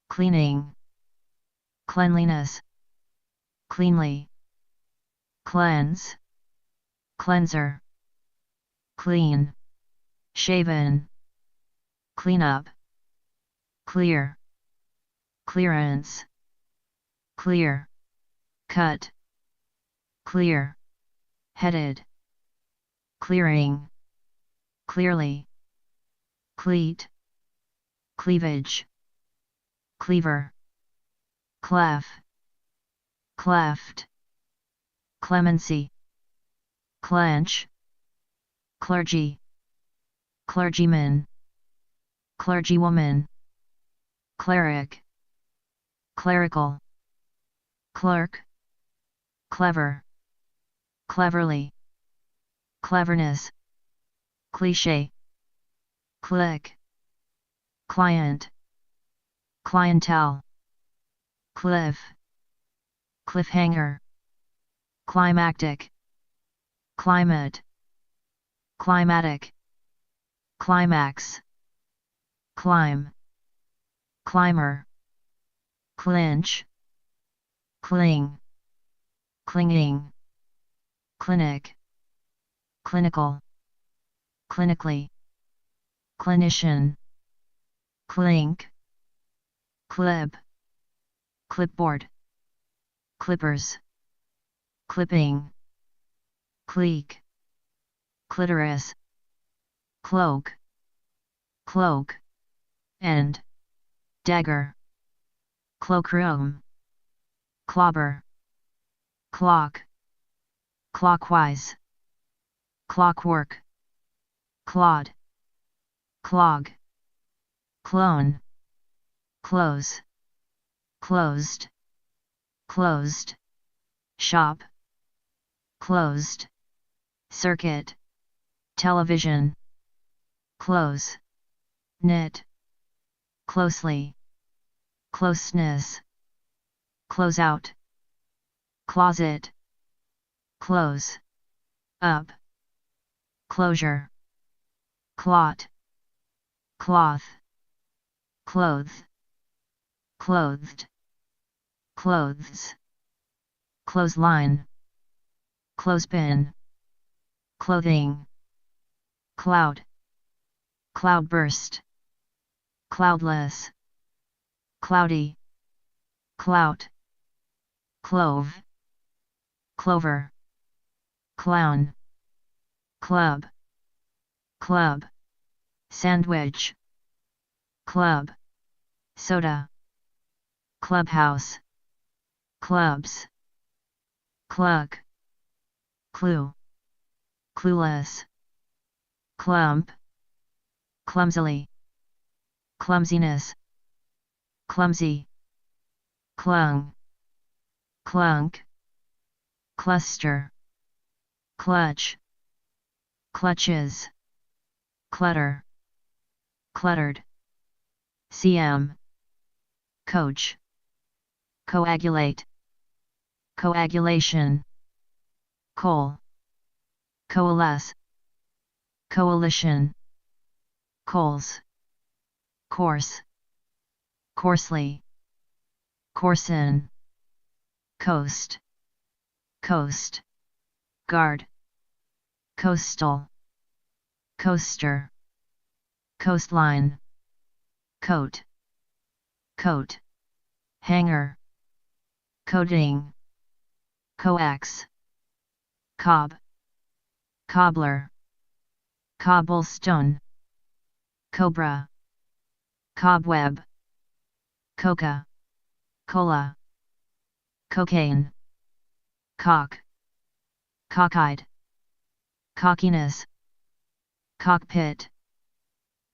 Speaker 1: cleaning, cleanliness, cleanly, cleanse, cleanser, clean, shaven, cleanup, clear, clearance, clear, cut, clear, headed, clearing, clearly, cleat, cleavage, cleaver, clef, cleft, clemency, clench, clergy, clergyman, clergywoman, cleric, clerical, clerk, clever, cleverly, cleverness, cliché, click, client, clientele, cliff, cliffhanger, climactic, climate, climatic, climax, climb, climber, clinch, cling, clinging, clinic, clinical, clinically, clinician, clink, clip, clipboard, clippers, clipping, clique, clitoris, cloak, cloak, end, dagger, cloakroom, clobber, clock, clockwise, clockwork, clod, clog, clone, close, closed, closed, shop, closed, circuit, television, close, knit, closely, closeness, close out, closet, close, up, closure, clot, cloth, cloth, clothed, clothes, clothesline, clothespin, clothing, cloud, cloudburst, cloudless, cloudy, clout, clove, clover, clown, club, club, sandwich, club, soda, clubhouse, clubs, cluck, clue, clueless, clump, clumsily, clumsiness, clumsy, clung, clunk, cluster, clutch, clutches, clutter, cluttered, cm, coach, coagulate, coagulation, coal, coalesce, coalition, coals, course, coarsely, coarsen, coast, coast, guard, coastal, coaster, coastline, coat, coat, hanger, coating, coax, cob, cobbler, cobblestone, cobra, cobweb, coca, cola, cocaine, cock, cockeyed, cockiness, cockpit,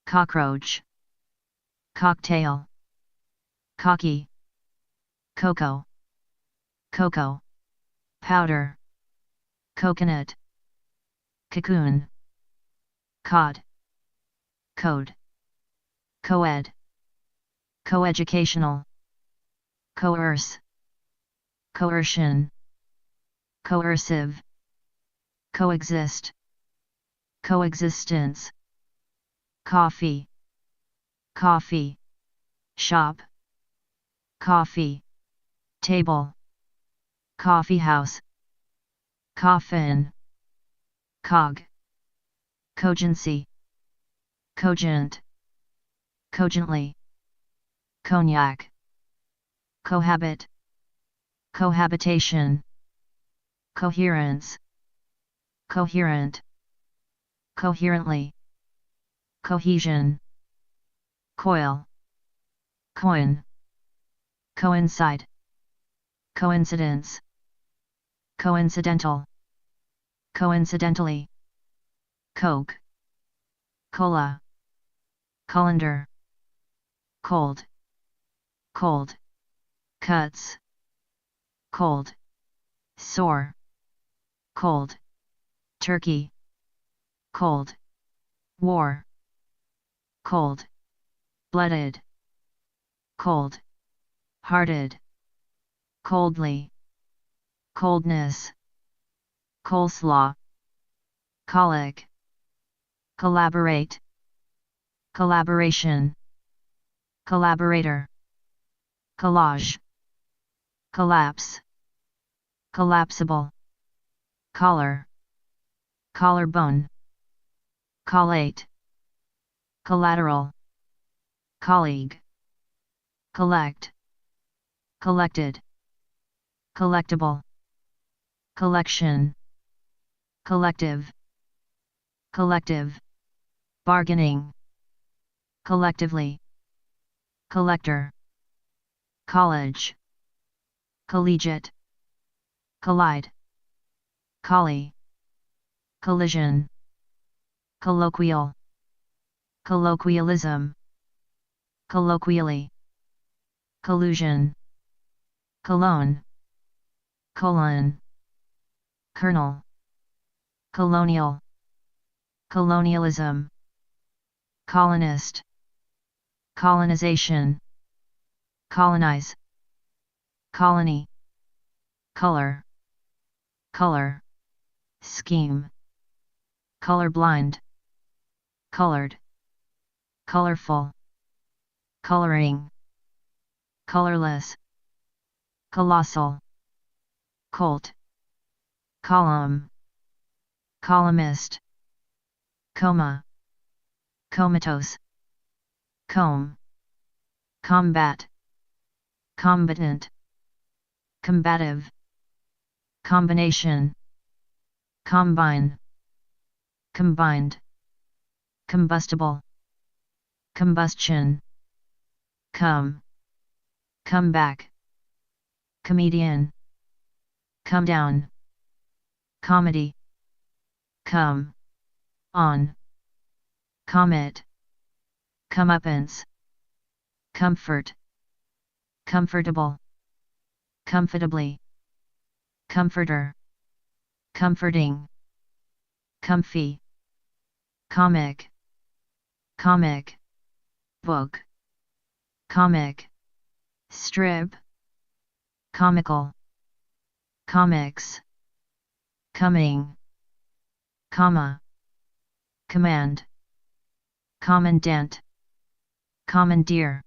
Speaker 1: cockroach, cocktail, cocky, cocoa, cocoa, powder, coconut, cocoon, cod, code, coed, coeducational, coerce, coercion, coercive, coexist, coexistence, coffee, coffee, shop, coffee, table, coffee house, coffin, cog, cogency, cogent, cogently, cognac, cohabit, cohabitation, coherence, coherent, coherently, cohesion, coil, coin, coincide, coincidence, coincidental, coincidentally, coke, cola, colander, cold, cold, cuts, cold, sore, cold, turkey, cold, war, cold, blooded, cold, hearted, coldly, coldness, coleslaw, colic, collaborate, collaboration, collaborator, collage, collapse, collapsible, collar, collarbone, collate, collateral, colleague, collect, collected, collectible, collection, collective, collective, bargaining, collectively, collector, college, collegiate, collide, collie, collision, colloquial, colloquialism, colloquially, collusion, cologne, colon, colonel, colonial, colonialism, colonist, colonization, colonize, colony, color, color, scheme, colorblind, colored, colorful, coloring, colorless, colossal, colt, column, columnist, coma, comatose, comb, combat, combatant, combative, combination, combine, combined, combustible, combustion, come back, comedian, come down, comedy, come, on, comet, comeuppance, comfort, comfortable, comfortably, comforter, comforting, comfy, comic, comic, book, comic, strip, comical, comics, coming, comma, command, commandant, commandeer,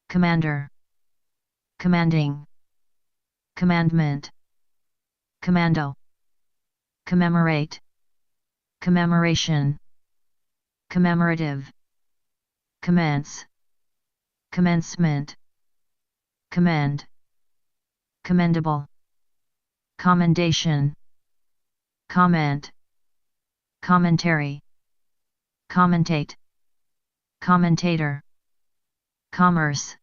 Speaker 1: commander, commanding, commandment, commando, commemorate, commemoration, commemorative, commence, commencement, commend, commendable, commendation, comment, commentary, commentate, commentator, commerce,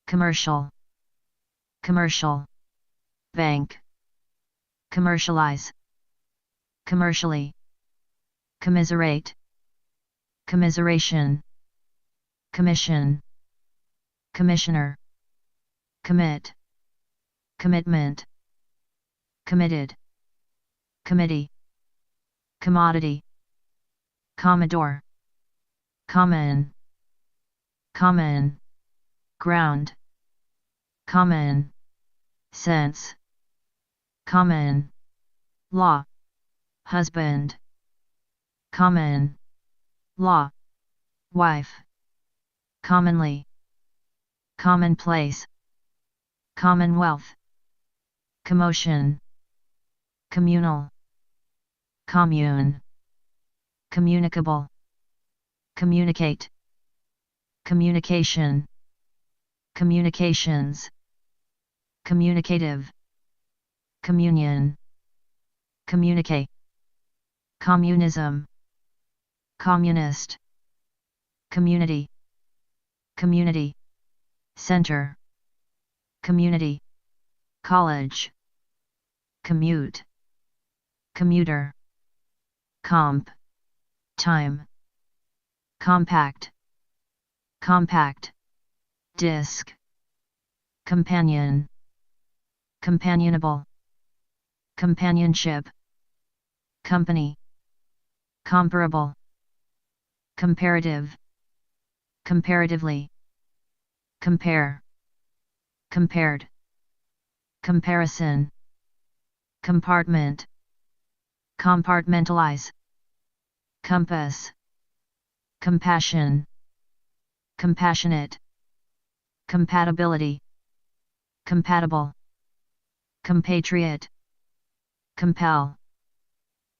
Speaker 1: commercial, commercial, bank, commercialize, commercially, commiserate, commiseration, commission, commissioner, commit, commitment, committed, committee, commodity, commodore, common, common, ground, common, sense, common, law, husband, common, law, wife, commonly, commonplace, commonwealth, commotion, communal, commune, communicable, communicate, communication, communications, communicative, communion, communicate, communism, communist, community, community, center, community, college, commute, commuter, comp, time, compact, compact, disc, companion, companionable, companionship, company, comparable, comparative, comparatively, compare, compared, comparison, compartment, compartmentalize, compass, compassion, compassionate, compatibility, compatible, compatriot, compel,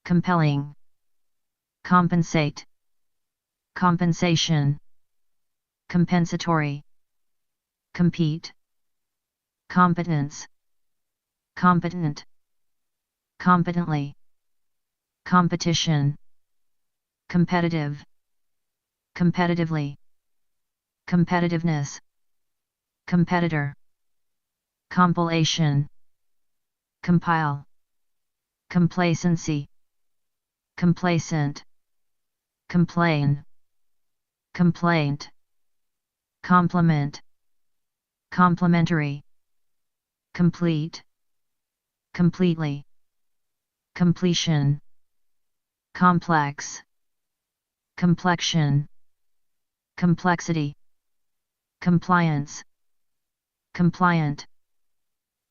Speaker 1: compelling, compensate, compensation, compensatory, compete, competence, competent, competently, competition, competitive, competitively, competitiveness, competitor, compilation, compile, complacency, complacent, complain, complaint, complement, complementary, complete, completely, completion, complex, complexion, complexity, compliance, compliant,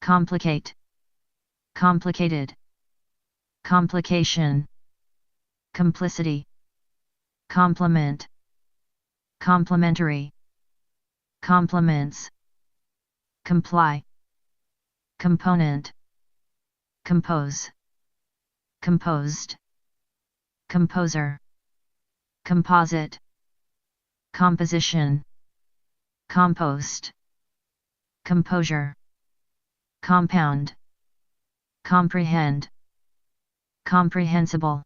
Speaker 1: complicate, complicated, complication, complicity, complement, complementary, complements, comply, component, compose, composed, composer, composite, composition, compost, composure, compound, comprehend, comprehensible,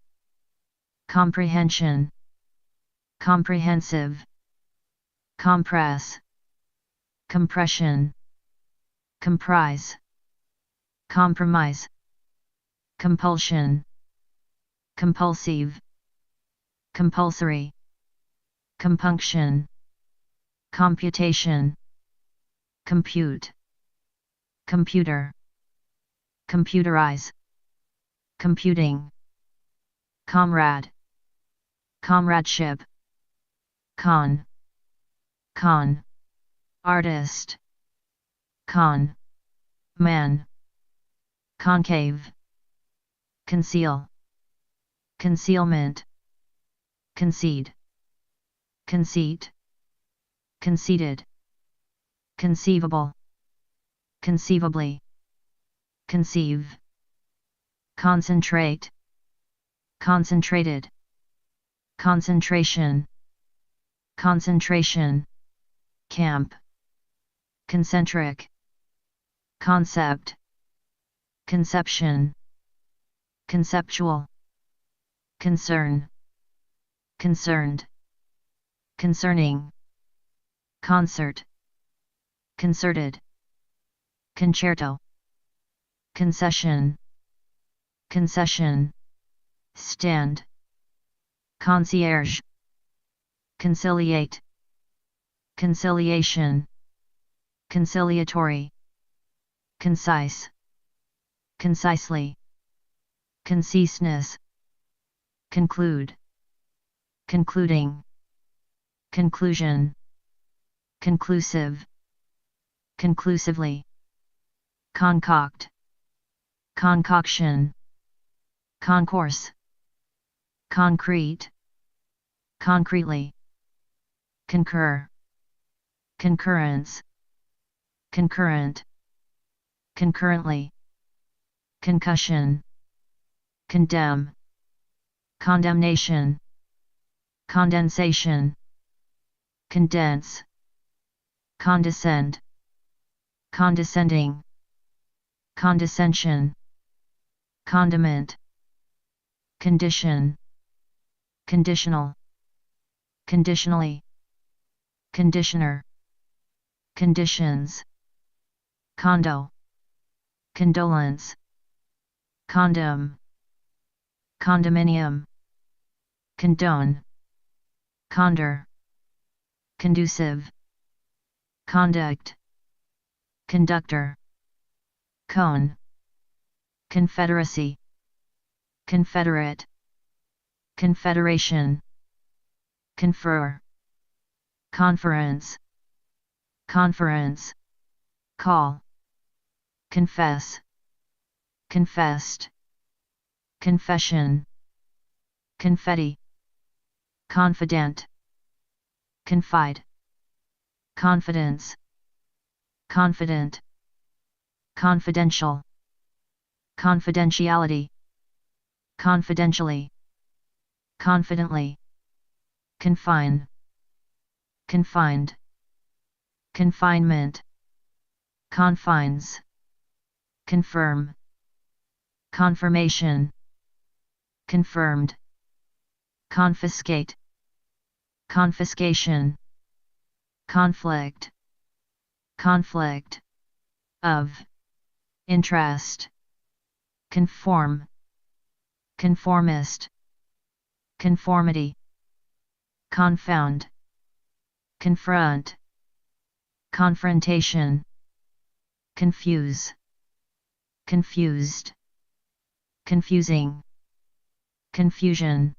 Speaker 1: comprehension, comprehensive, compress, compression, comprise, compromise, compulsion, compulsive, compulsory, compunction, computation, compute, computer, computerize, computing, comrade, comradeship, con, artist, man, concave, conceal, concealment, concede, conceit, conceited, conceivable, conceivably, conceive, concentrate, concentrated, concentration, concentration, camp, concentric, concept, conception, conceptual, concern, concerned, concerning, concert, concerted, concerto, concession, concession, stand, concierge, conciliate, conciliation, conciliatory, concise, concisely, conciseness, conclude, concluding, conclusion, conclusive, conclusively, concoct, concoction, concourse, concrete, concretely, concur, concurrence, concurrent, concurrently, concussion, condemn, condemnation, condensation, condense, condescend, condescending, condescension, condiment, condition, conditional, conditionally, conditioner, conditions, condo, condolence, condom, condominium, condone, condor, conducive, conduct, conductor, cone, confederacy, confederate, confederation, confer, conference, conference, call, confess, confessed, confession, confetti, confident, confide, confidence, confident, confidential, confidentiality, confidentially, confidently, confine, confined, confinement, confines, confirm, confirmation, confirmed, confiscate, confiscation, conflict, conflict, of, interest, conform, conformist, conformity, confound, confront, confrontation, confuse, confused, confusing, confusion,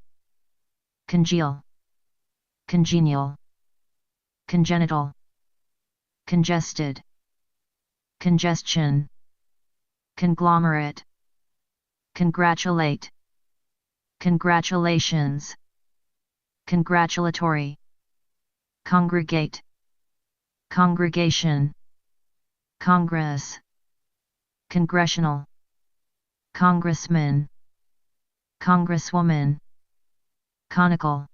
Speaker 1: congeal, congenial, congenital, congested, congestion, conglomerate, congratulate, congratulations, congratulatory, congregate, congregation, congress, congressional, congressman, congresswoman, conical,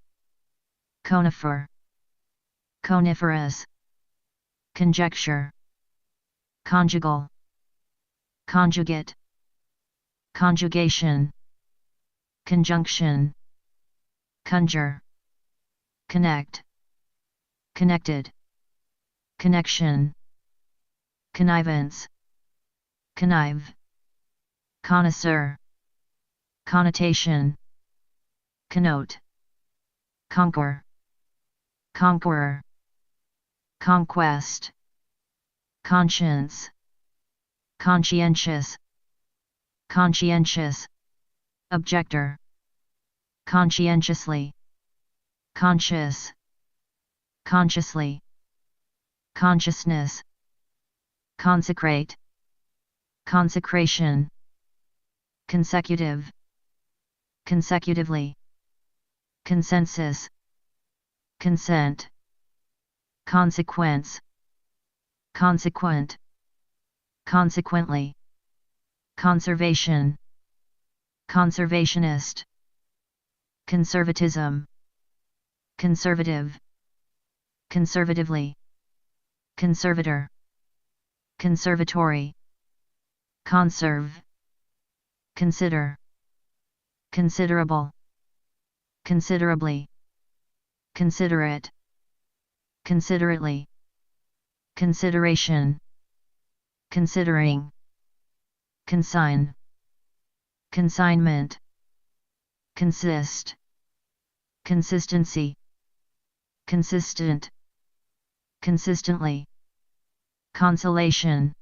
Speaker 1: conifer, coniferous, conjecture, conjugal, conjugate, conjugation, conjunction, conjure, connect, connected, connection, connivance, connive, connoisseur, connotation, connote, conquer, conqueror, conquest, conscience, conscientious, conscientious, objector, conscientiously, conscious, consciously, consciousness, consecrate, consecration, consecutive, consecutively, consensus, consent, consequence, consequent, consequently, conservation, conservationist, conservatism, conservative, conservatively, conservator, conservatory, conserve, consider, considerable, considerably, considerate, considerately, consideration, considering, consign, consignment, consist, consistency, consistent, consistently, consolation,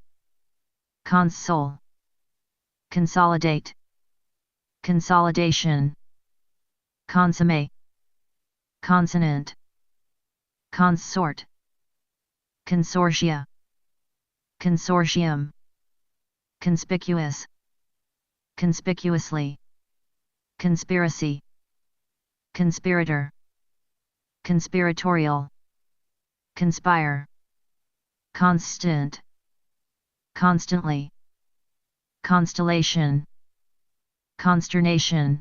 Speaker 1: console, consolidate, consolidation, consommate, consonant, consort, consortia, consortium, conspicuous, conspicuously, conspiracy, conspirator, conspiratorial, conspire, constant, constantly, constellation, consternation,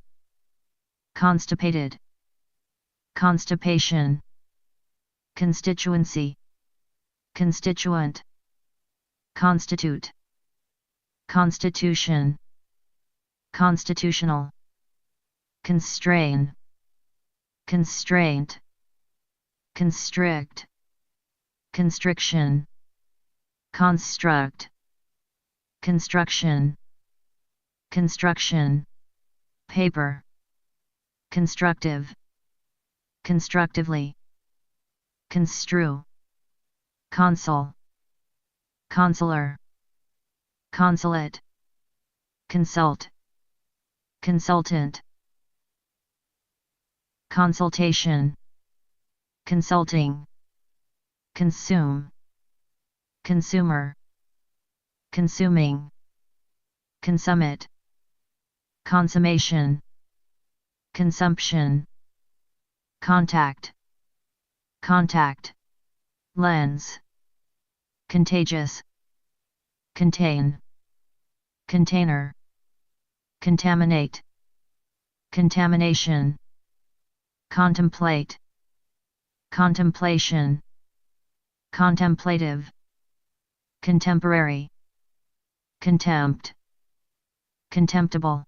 Speaker 1: constipated, constipation, constituency, constituent, constitute, constitution, constitutional, constrain, constraint, constrict, constriction, construct, construction, construction, paper, constructive, constructively, construe, consul, consular, consulate, consult, consultant, consultation, consulting, consume, consumer, consuming, consummate, consummation, consumption, contact, contact, lens, contagious, contain, container, contaminate, contamination, contemplate, contemplation, contemplative, contemporary, contempt, contemptible,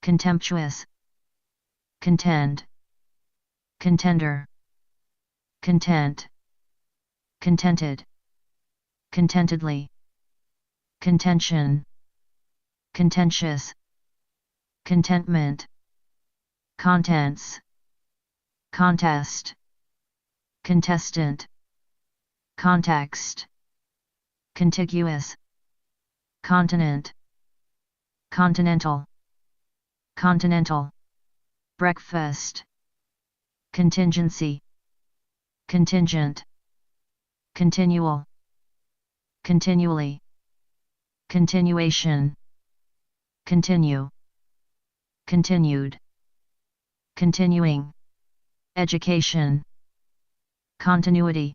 Speaker 1: contemptuous, contend, contender, content, contented, contentedly, contention, contentious, contentment, contents, contest, contestant, context, contiguous, continent, continental, continental, breakfast, contingency, contingent, continual, continually, continuation, continue, continued, continuing, education, continuity,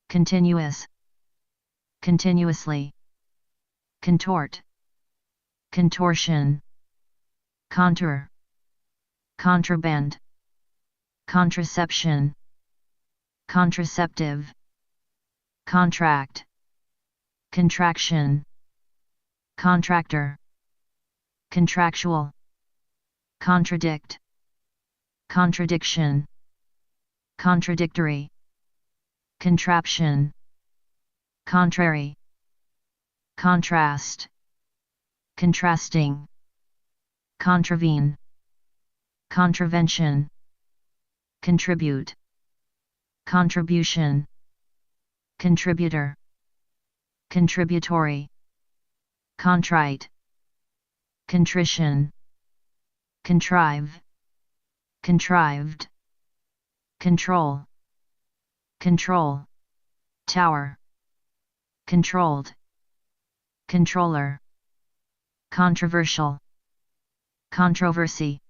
Speaker 1: continuous, continuously, contort, contortion, contour, contraband, contraception, contraceptive, contract, contraction, contractor, contractual, contradict, contradiction, contradictory, contraption, contrary, contrast, contrasting, contravene, contravention, contribute, contribution, contributor, contributory, contrite, contrition, contrive, contrived, control, control, tower, controlled, controller, controversial, controversy,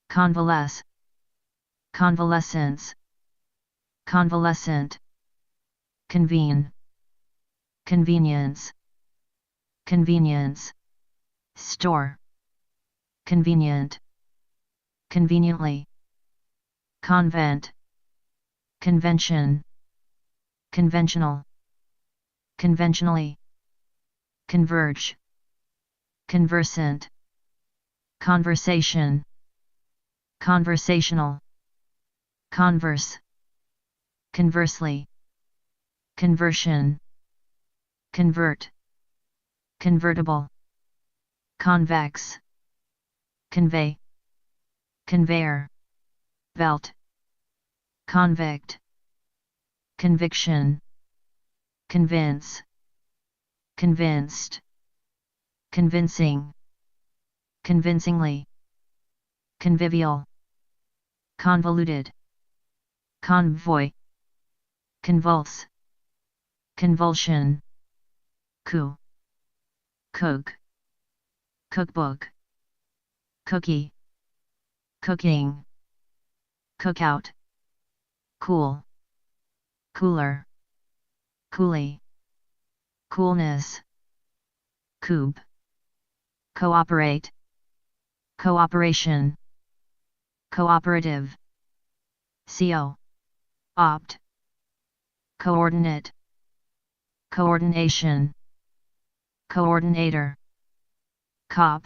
Speaker 1: convalesce, convalescence, convalescent, convene, convenience, convenience, store, convenient, conveniently, convent, convention, conventional, conventionally, converge, conversant, conversation, conversational, converse, conversely, conversion, convert, convertible, convex, convey, conveyor, belt, convict, conviction, convince, convinced, convincing, convincingly, convivial, convoluted, convoy, convulse, convulsion, coup, cook, cookbook, cookie, cooking, cookout, cool, cooler, coolie, coolness, coob, cooperate, cooperation, cooperative, opt, coordinate, coordination, coordinator, cop,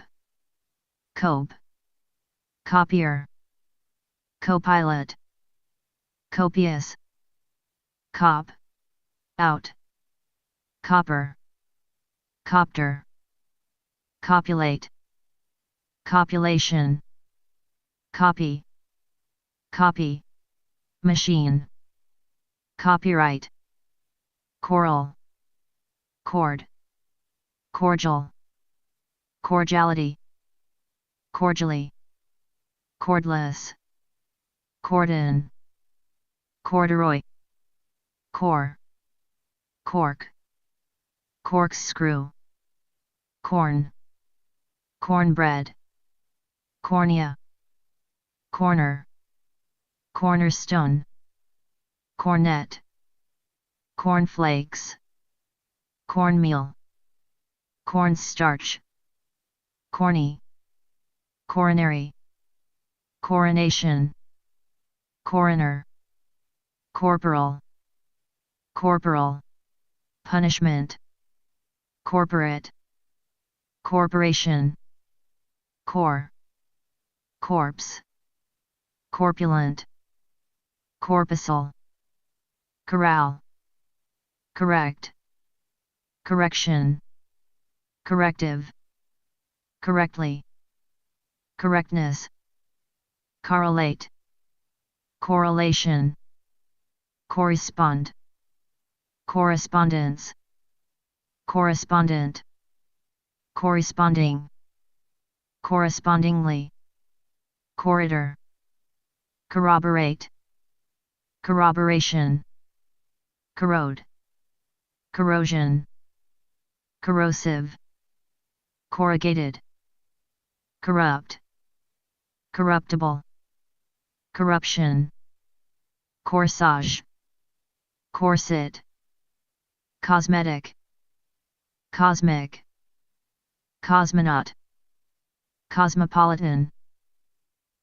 Speaker 1: cope, copier, copilot, copious, cop, out, copper, copter, copulate, copulation, copy, copy, machine, copyright, choral, chord, cordial, cordiality, cordially, cordless, cordon, corduroy, core, cork, corkscrew, corn, cornbread, cornea, corner, cornerstone, cornet, cornflakes, cornmeal, cornstarch, corny, coronary, coronation, coroner, corporal, corporal, punishment, corporate, corporation, core, corpse, corpulent, corpuscle, corral, correct, correction, corrective, correctly, correctness, correlate, correlation, correspond, correspondence, correspondent, corresponding, correspondingly, corridor, corroborate, corroboration, corrode, corrosion, corrosive, corrugated, corrupt, corruptible, corruption, corsage, corset, cosmetic, cosmic, cosmonaut, cosmopolitan,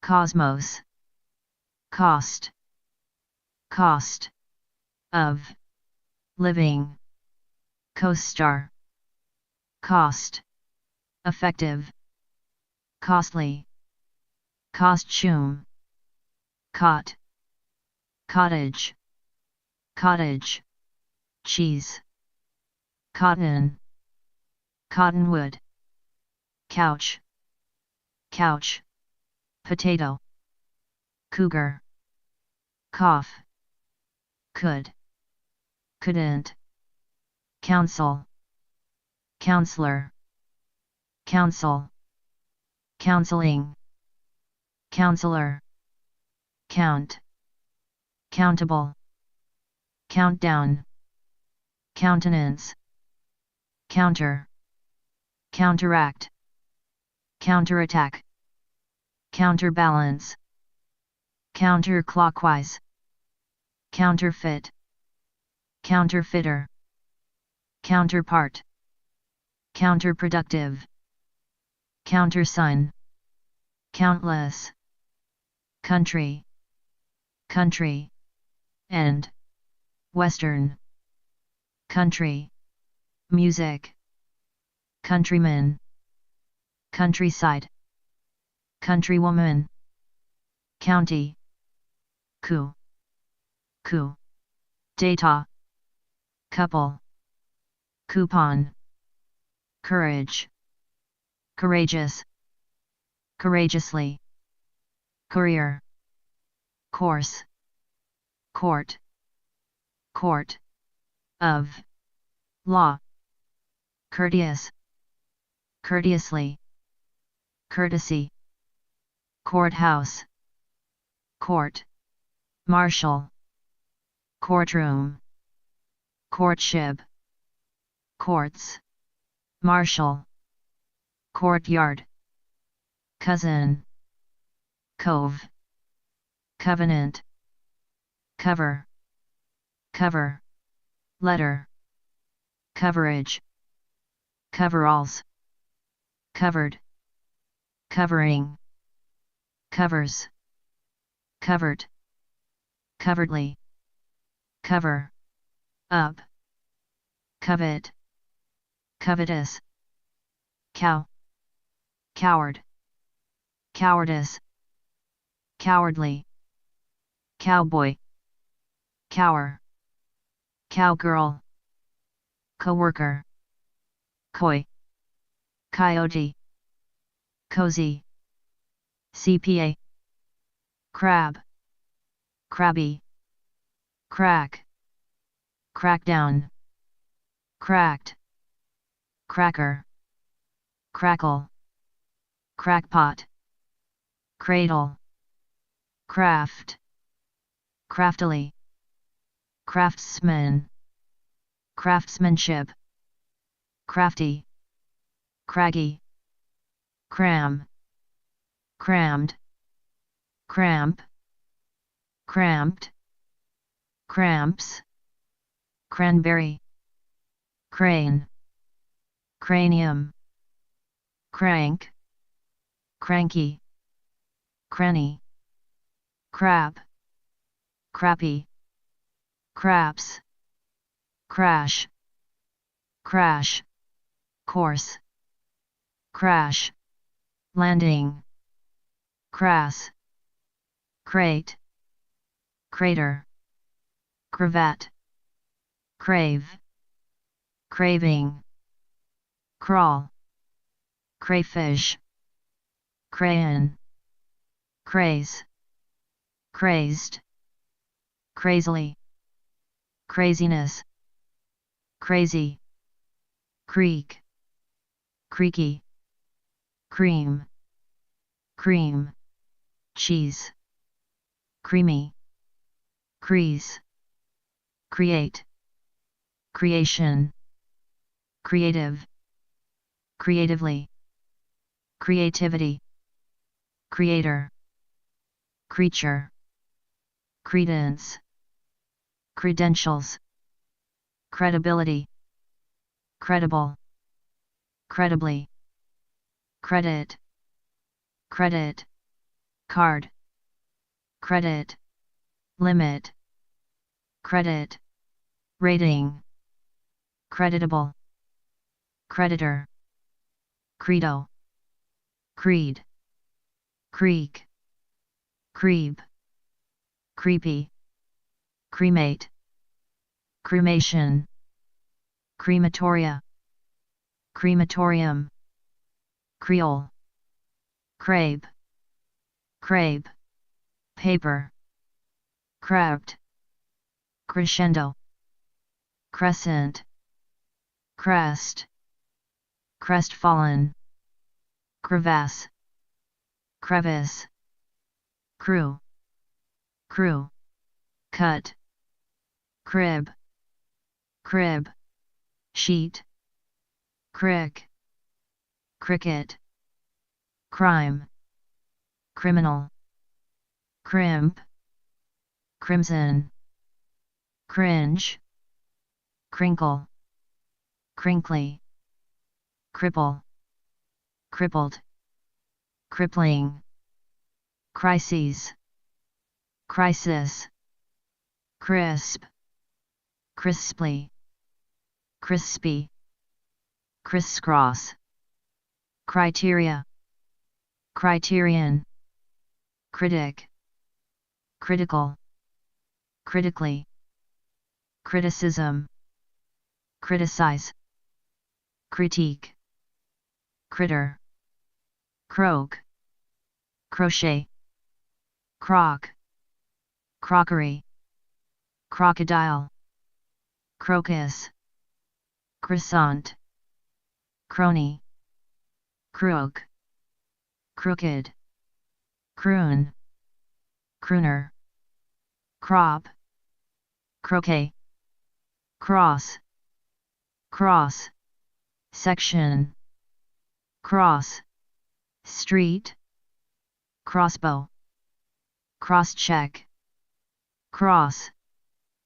Speaker 1: cosmos, cost, cost, of, living, co-star, cost, effective, costly, costume, cot, cottage, cottage, cheese, cotton, cottonwood, couch, couch, potato, cougar, cough, could, couldn't, council, counselor, counsel, counseling, counselor, count, countable, countdown, countenance, counter, counteract, counterattack, counterbalance, counterclockwise, counterfeit, counterfeiter, counterpart, counterproductive, countersign, countless, country, country, and, western, country, music, countryman, countryside, countrywoman, county, coup, coup, data, couple, coupon, courage, courageous, courageously, courier, course, court, court, of, law, courteous, courteously, courtesy, courthouse, court, marshal, courtroom, courtship, courts, marshal, courtyard, cousin, cove, covenant, cover, cover, letter, coverage, coveralls, covered, covering, covers, covered, covertly, cover, up, covet, covetous, cow, coward, cowardice, cowardly, cowboy, cower, cowgirl, coworker, coy, coyote, cozy, CPA, crab, crabby, crack, crackdown, cracked, cracker, crackle, crackpot, cradle, craft, craftily, craftsman, craftsmanship, crafty, craggy, cram, crammed, cramp, cramped, cramps, cranberry, crane, cranium, crank, cranky, cranny, crap, crappy, craps, crash, crash, course, crash, landing, crass, crate, crater, cravat, crave, craving, crawl, crayfish, crayon, craze, crazed, crazily, craziness, crazy, creek, creaky, cream, cream, cheese, creamy, crease, create, creation, creative, creatively, creativity, creator, creature, credence, credentials, credibility, credible, credibly, credit, credit, card, credit, limit, credit, rating, creditable, creditor, credo, creed, creek, creep, creepy, cremate, cremation, crematoria, crematorium, creole, crepe, crepe, paper, crabbed, crescendo, crescent, crest, crestfallen, crevasse, crevice, crew, crew, cut, crib, crib, sheet, crick, cricket, crime, criminal, crimp, crimson, cringe, crinkle, crinkly, cripple, crippled, crippling, crises, crisis, crisp, crisply, crispy, crisscross, criteria, criterion, critic, critical, critically, criticism, criticize, critique, critter, croak, crochet, croc, crockery, crocodile, crocus, croissant, crony, crook, crooked, croon, crooner, crop, croquet, cross, cross, section, cross, street, crossbow, cross-check, cross,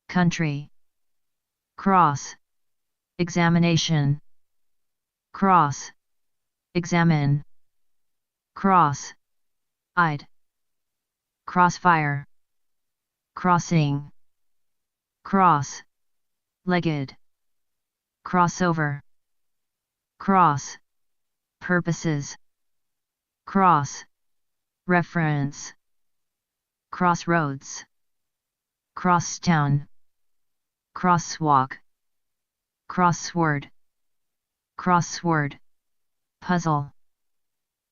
Speaker 1: country, cross, examination, cross, examine, cross, eyed, crossfire, crossing, cross, legged, crossover, cross, purposes, cross, reference, crossroads, crosstown, crosswalk, crossword, crossword, puzzle,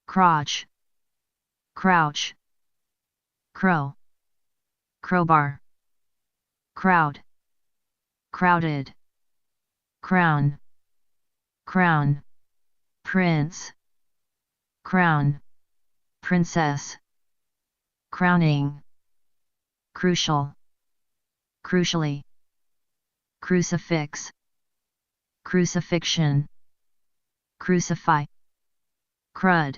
Speaker 1: crotch, crouch, crow, crowbar, crowd, crowded, crown, crown, prince, crown, princess, crowning, crucial, crucially, crucifix, crucifixion, crucify, crud,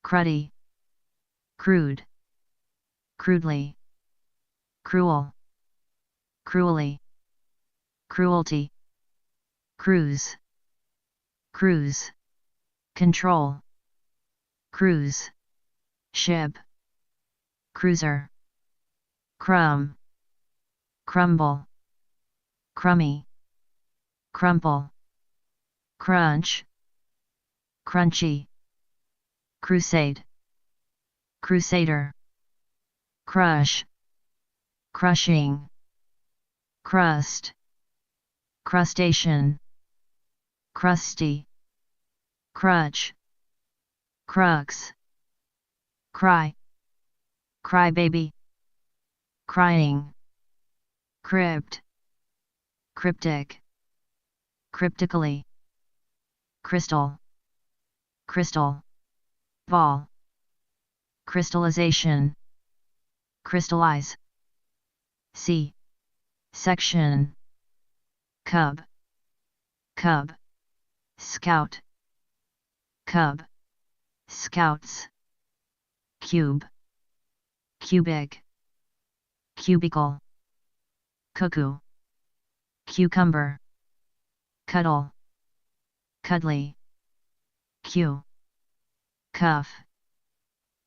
Speaker 1: cruddy, crude, crudely, cruel, cruelly, cruelty, cruise, cruise, control, cruise, ship, cruiser, crumb, crumble, crummy, crumple, crunch, crunchy, crusade, crusader, crush, crushing, crust, crustacean, crusty, crutch, crux, cry, crybaby, crying, crypt, cryptic, cryptically, crystal, crystal, vol, crystallization, crystallize, C, section, cub, cub, scout, cub, scouts, cube, cubic, cubicle, cuckoo, cucumber, cuddle, cuddly, cue, cuff,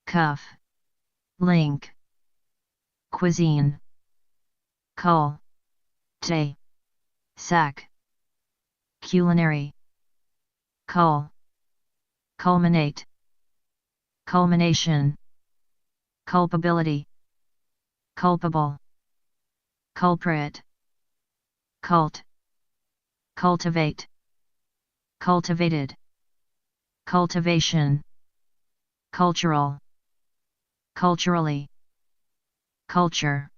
Speaker 1: cuff, link, cuisine, cull, tay, sack, culinary, cull, culminate, culmination, culpability, culpable, culprit, cult, cultivate, cultivated, cultivation, cultural, culturally, culture,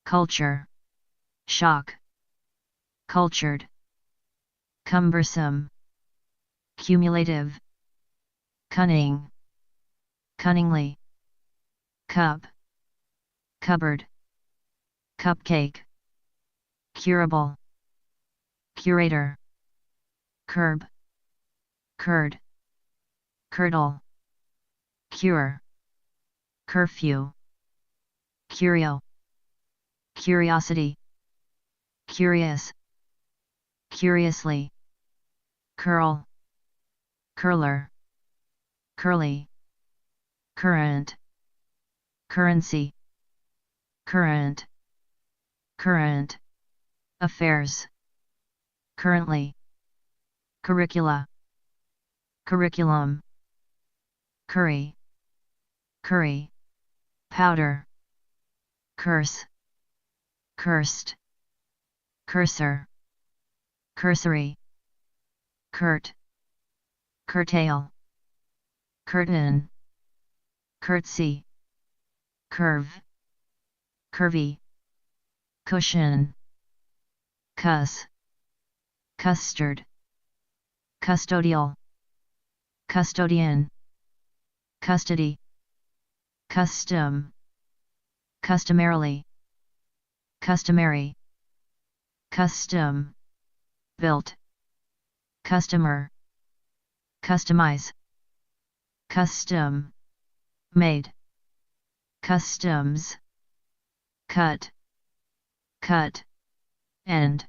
Speaker 1: culture, shock, cultured, cumbersome, cumulative, cunning, cunningly, cup, cupboard, cupcake, curable, curator, curb, curd, curdle, cure, curfew, curio, curiosity, curious, curiously, curl, curler, curly, current, currency, current, current, affairs, currently, curricula, curriculum, curry, curry, powder, curse, cursed, cursor, cursory, curt, curtail, curtain, curtsy, curve, curvy, cushion, cuss, custard, custodial, custodian, custody, custom, customarily, customary, custom, built, customer, customize, custom, made, customs, cut, cut, end,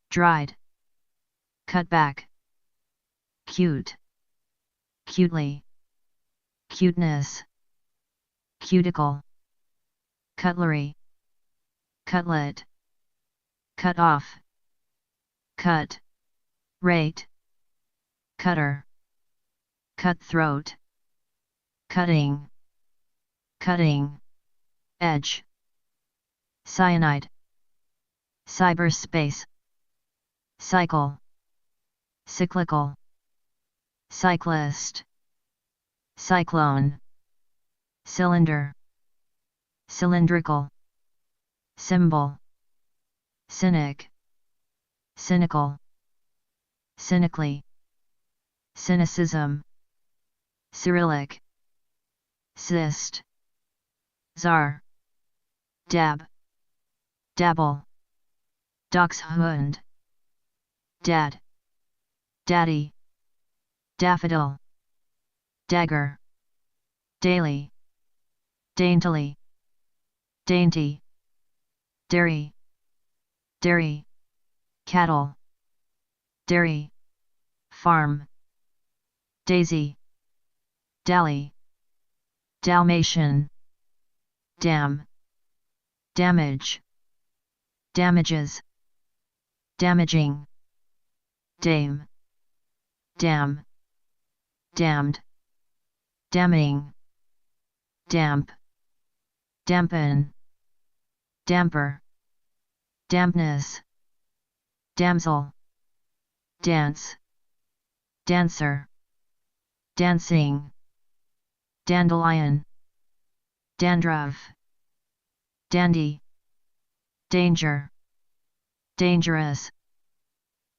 Speaker 1: dried, cut back, cute, cutely, cuteness, cuticle, cutlery, cutlet, cut off, cut, rate, cutter, cutthroat, cutting, cutting, edge, cyanide, cyberspace, cycle, cyclical, cyclist, cyclone, cylinder, cylindrical, symbol, cynic, cynical, cynically, cynicism, Cyrillic, cyst, czar, dab, dabble, dachshund, dad, daddy, daffodil, dagger, daily, daintily, dainty, dairy, dairy, cattle, dairy, farm, daisy, dally, Dalmatian, dam, damage, damages, damaging, dame, dam, damned, damning, damp, dampen, damper, dampness, damsel, dance, dancer, dancing, dandelion, dandruff, dandy, danger, dangerous,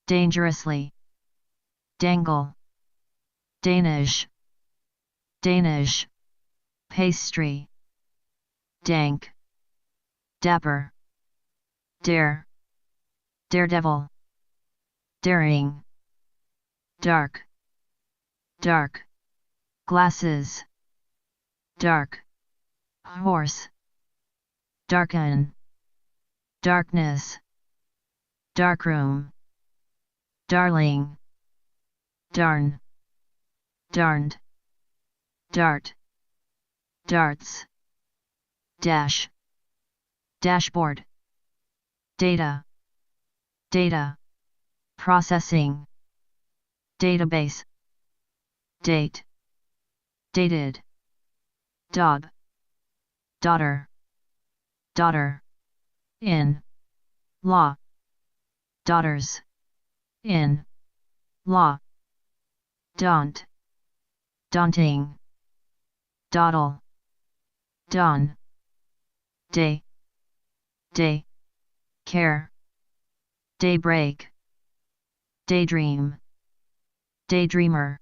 Speaker 1: dangerously, dangle, Danish, Danish, pastry, dank, dapper, dare, daredevil, daring, dark, dark, glasses, dark, horse, darken, darkness, darkroom, darling, darn, darned, dart, darts, dash, dashboard, data, data, processing, database, date, dated, dog, daughter, daughter, in, law, daughters, in, law, daunt, daunting, dawdle, dawn, day, day, care, daybreak, daydream, daydreamer,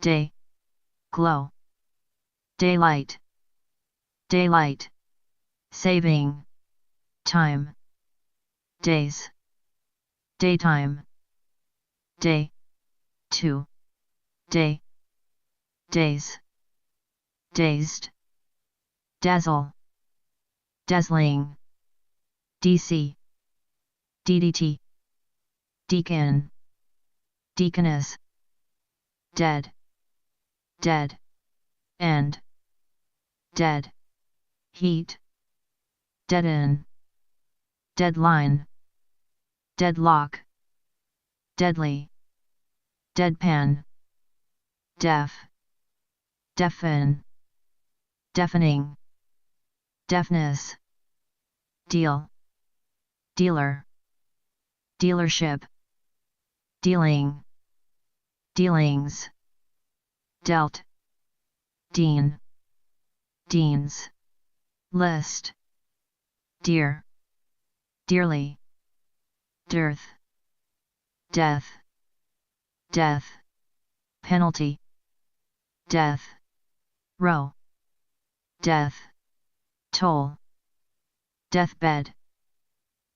Speaker 1: day, glow, daylight, daylight, saving, time, days, daytime, day, two, day, days, dazed, dazzle, dazzling, DC, DDT, deacon, deaconess, dead, dead, and, dead, heat, deaden, deadline, deadlock, deadly, deadpan, deaf, deafen, deafening, deafness, deal, dealer, dealership, dealing, dealings, dealt, dean, deans, list, dear, dearly, dearth, death, death, penalty, death, row, death, toll, deathbed,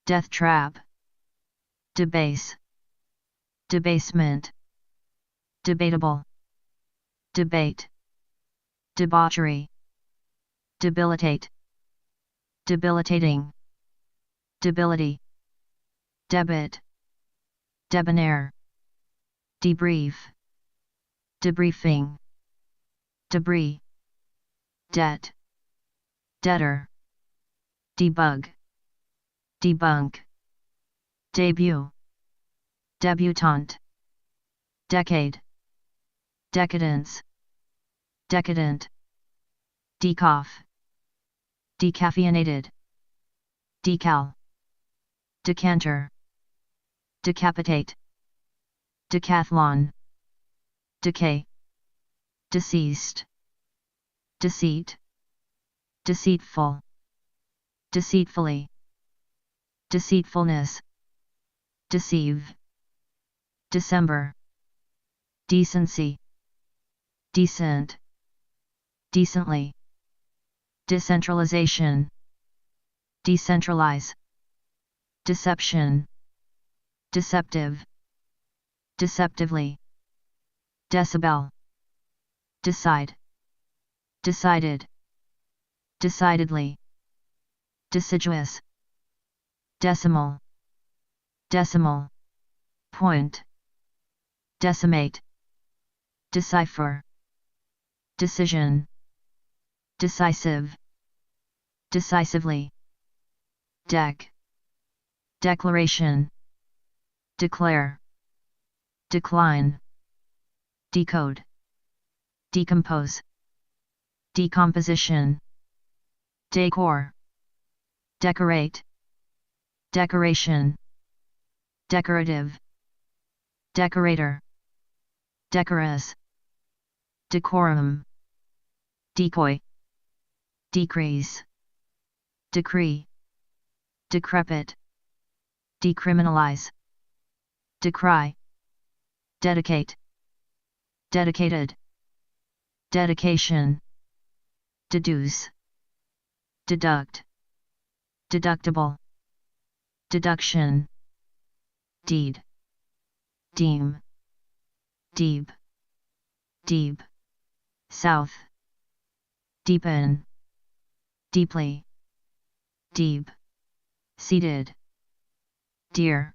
Speaker 1: death trap, debase, debasement, debatable, debate, debauchery, debilitate, debilitating, debility, debit, debonair, debrief, debriefing, debris, debt, debtor, debug, debunk, debut, debutante, decade, decadence, decadent, decoff, decaffeinated, decal, decanter, decapitate, decathlon, decay, deceased, deceit, deceitful, deceitfully, deceitfulness, deceive, December, decency, decent, decently, decentralization, decentralize, deception, deceptive, deceptively, decibel, decide, decided, decidedly, deciduous, decimal, decimal, point, decimate, decipher, decision, decisive, decisively, deck, declaration, declare, decline, decode, decompose, decomposition, decor, decorate, decoration, decorative, decorator, decorous, decorum, decoy, decrease, decree, decrepit, decriminalize, decry, dedicate, dedicated, dedication, deduce, deduct, deductible, deduction, deed, deem, deep, deep, south, deepen, deeply, deep, seated, dear,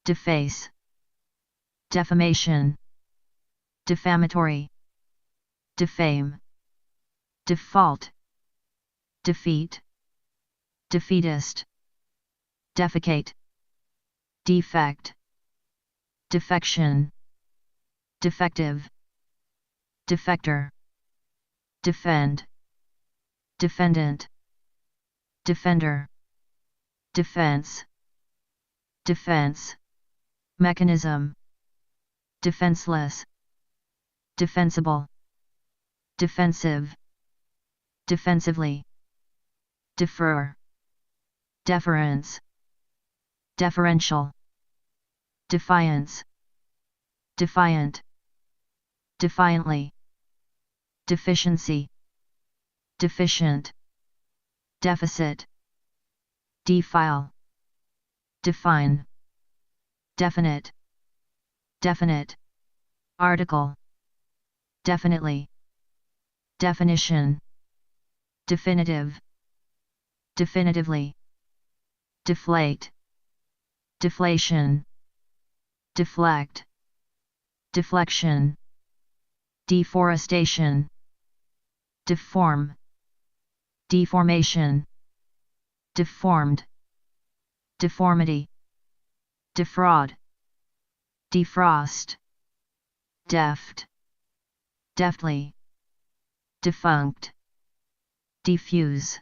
Speaker 1: deface, defamation, defamatory, defame, default, defeat, defeatist, defecate, defect, defection, defective, defector, defend, defendant, defender, defense, defense, mechanism, defenseless, defensible, defensive, defensively, defer, deference, deferential, defiance, defiant, defiantly, deficiency, deficient, deficit, defile, define, definite, definite, article, definitely, definition, definitive, definitively, deflate, deflation, deflect, deflection, deforestation, deform, deformation, deformed, deformity, defraud, defrost, deft, deftly, defunct, diffuse,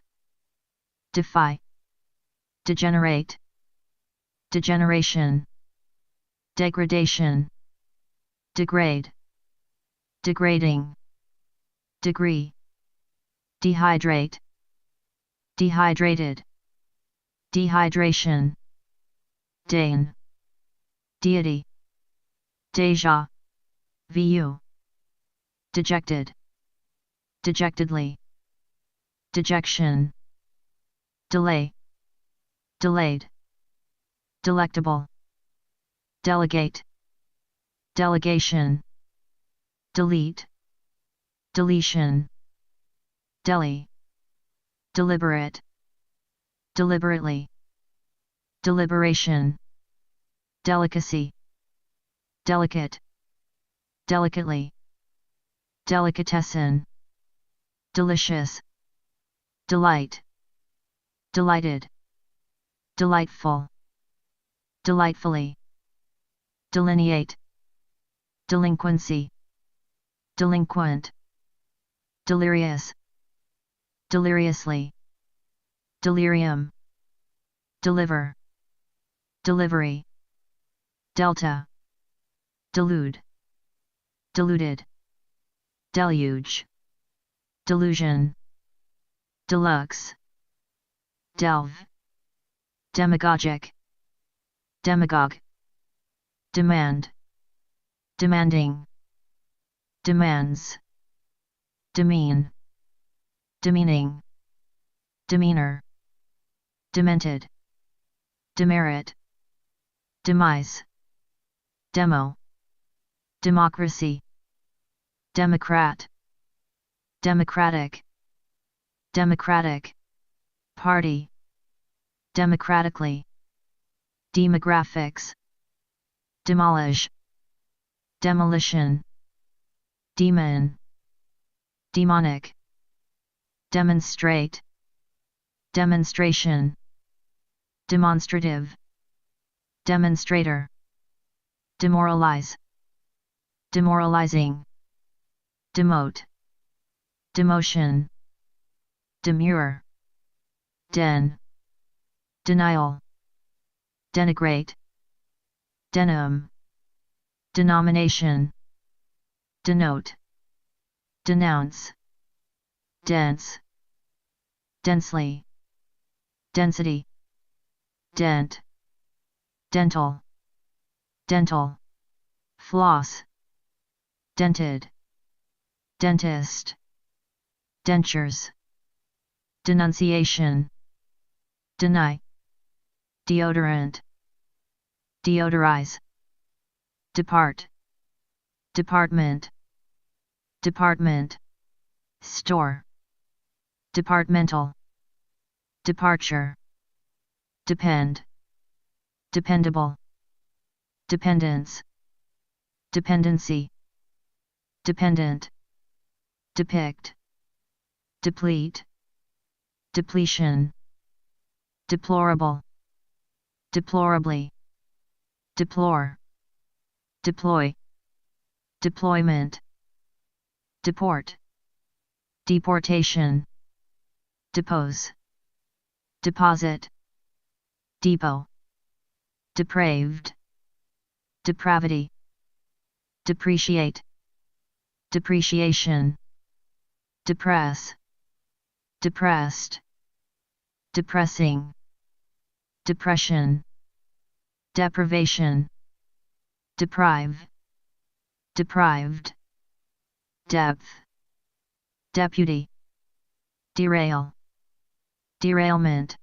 Speaker 1: defy, degenerate, degeneration, degradation, degrade, degrading, degree, dehydrate, dehydrated, dehydration, Dane, deity, deja, vu, dejected, dejectedly, dejection, delay, delayed, delectable, delegate, delegation, delete, deletion, deli, deliberate, deliberately, deliberation, delicacy, delicate, delicately, delicatessen, delicious, delight, delighted, delightful, delightfully, delineate, delinquency, delinquent, delirious, deliriously, delirium, deliver, delivery, delta, delude, deluded, deluge, delusion, deluxe, delve, demagogic, demagogue, demand, demanding, demands, demean, demeaning, demeanor, demented, demerit, demise, demo, democracy, democrat, democratic, democratic, party, democratically, demographics, demolish, demolition, demon, demonic, demonstrate, demonstration, demonstrative, demonstrator, demoralize, demoralizing, demote, demotion, demure, den, denial, denigrate, denim, denomination, denote, denounce, dense, densely, density, dent, dental, dental, floss, dented, dentist, dentures, denunciation, deny, deodorant, deodorize, depart, department, department, store, departmental, departure, depend, dependable, dependence, dependency, dependent, depict, deplete, depletion, deplorable, deplorably, deplore, deploy, deployment, deport, deportation, depose, deposit, depot, depraved, depravity, depreciate, depreciation, depress, depressed, depressing, depression, deprivation, deprive, deprived, depth, deputy, derail, derailment,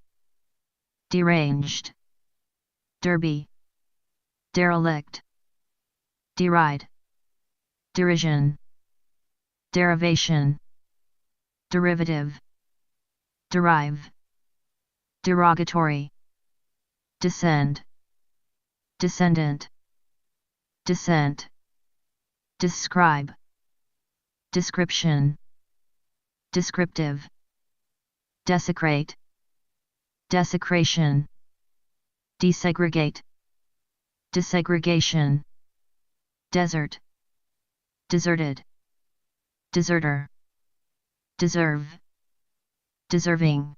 Speaker 1: deranged, derby, derelict, deride, derision, derivation, derivative, derive, derogatory, descend, descendant, descent, describe, description, descriptive, desecrate, desecration, desegregate, desegregation, desert, deserted, deserter, deserve, deserving,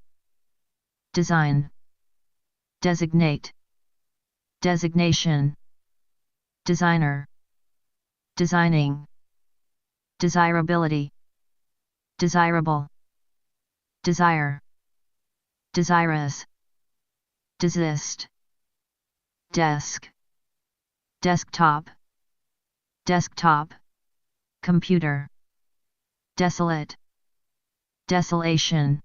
Speaker 1: design, designate, designation, designer, designing, desirability, desirable, desire, desirous, desist, desk, desktop, desktop, computer, desolate, desolation,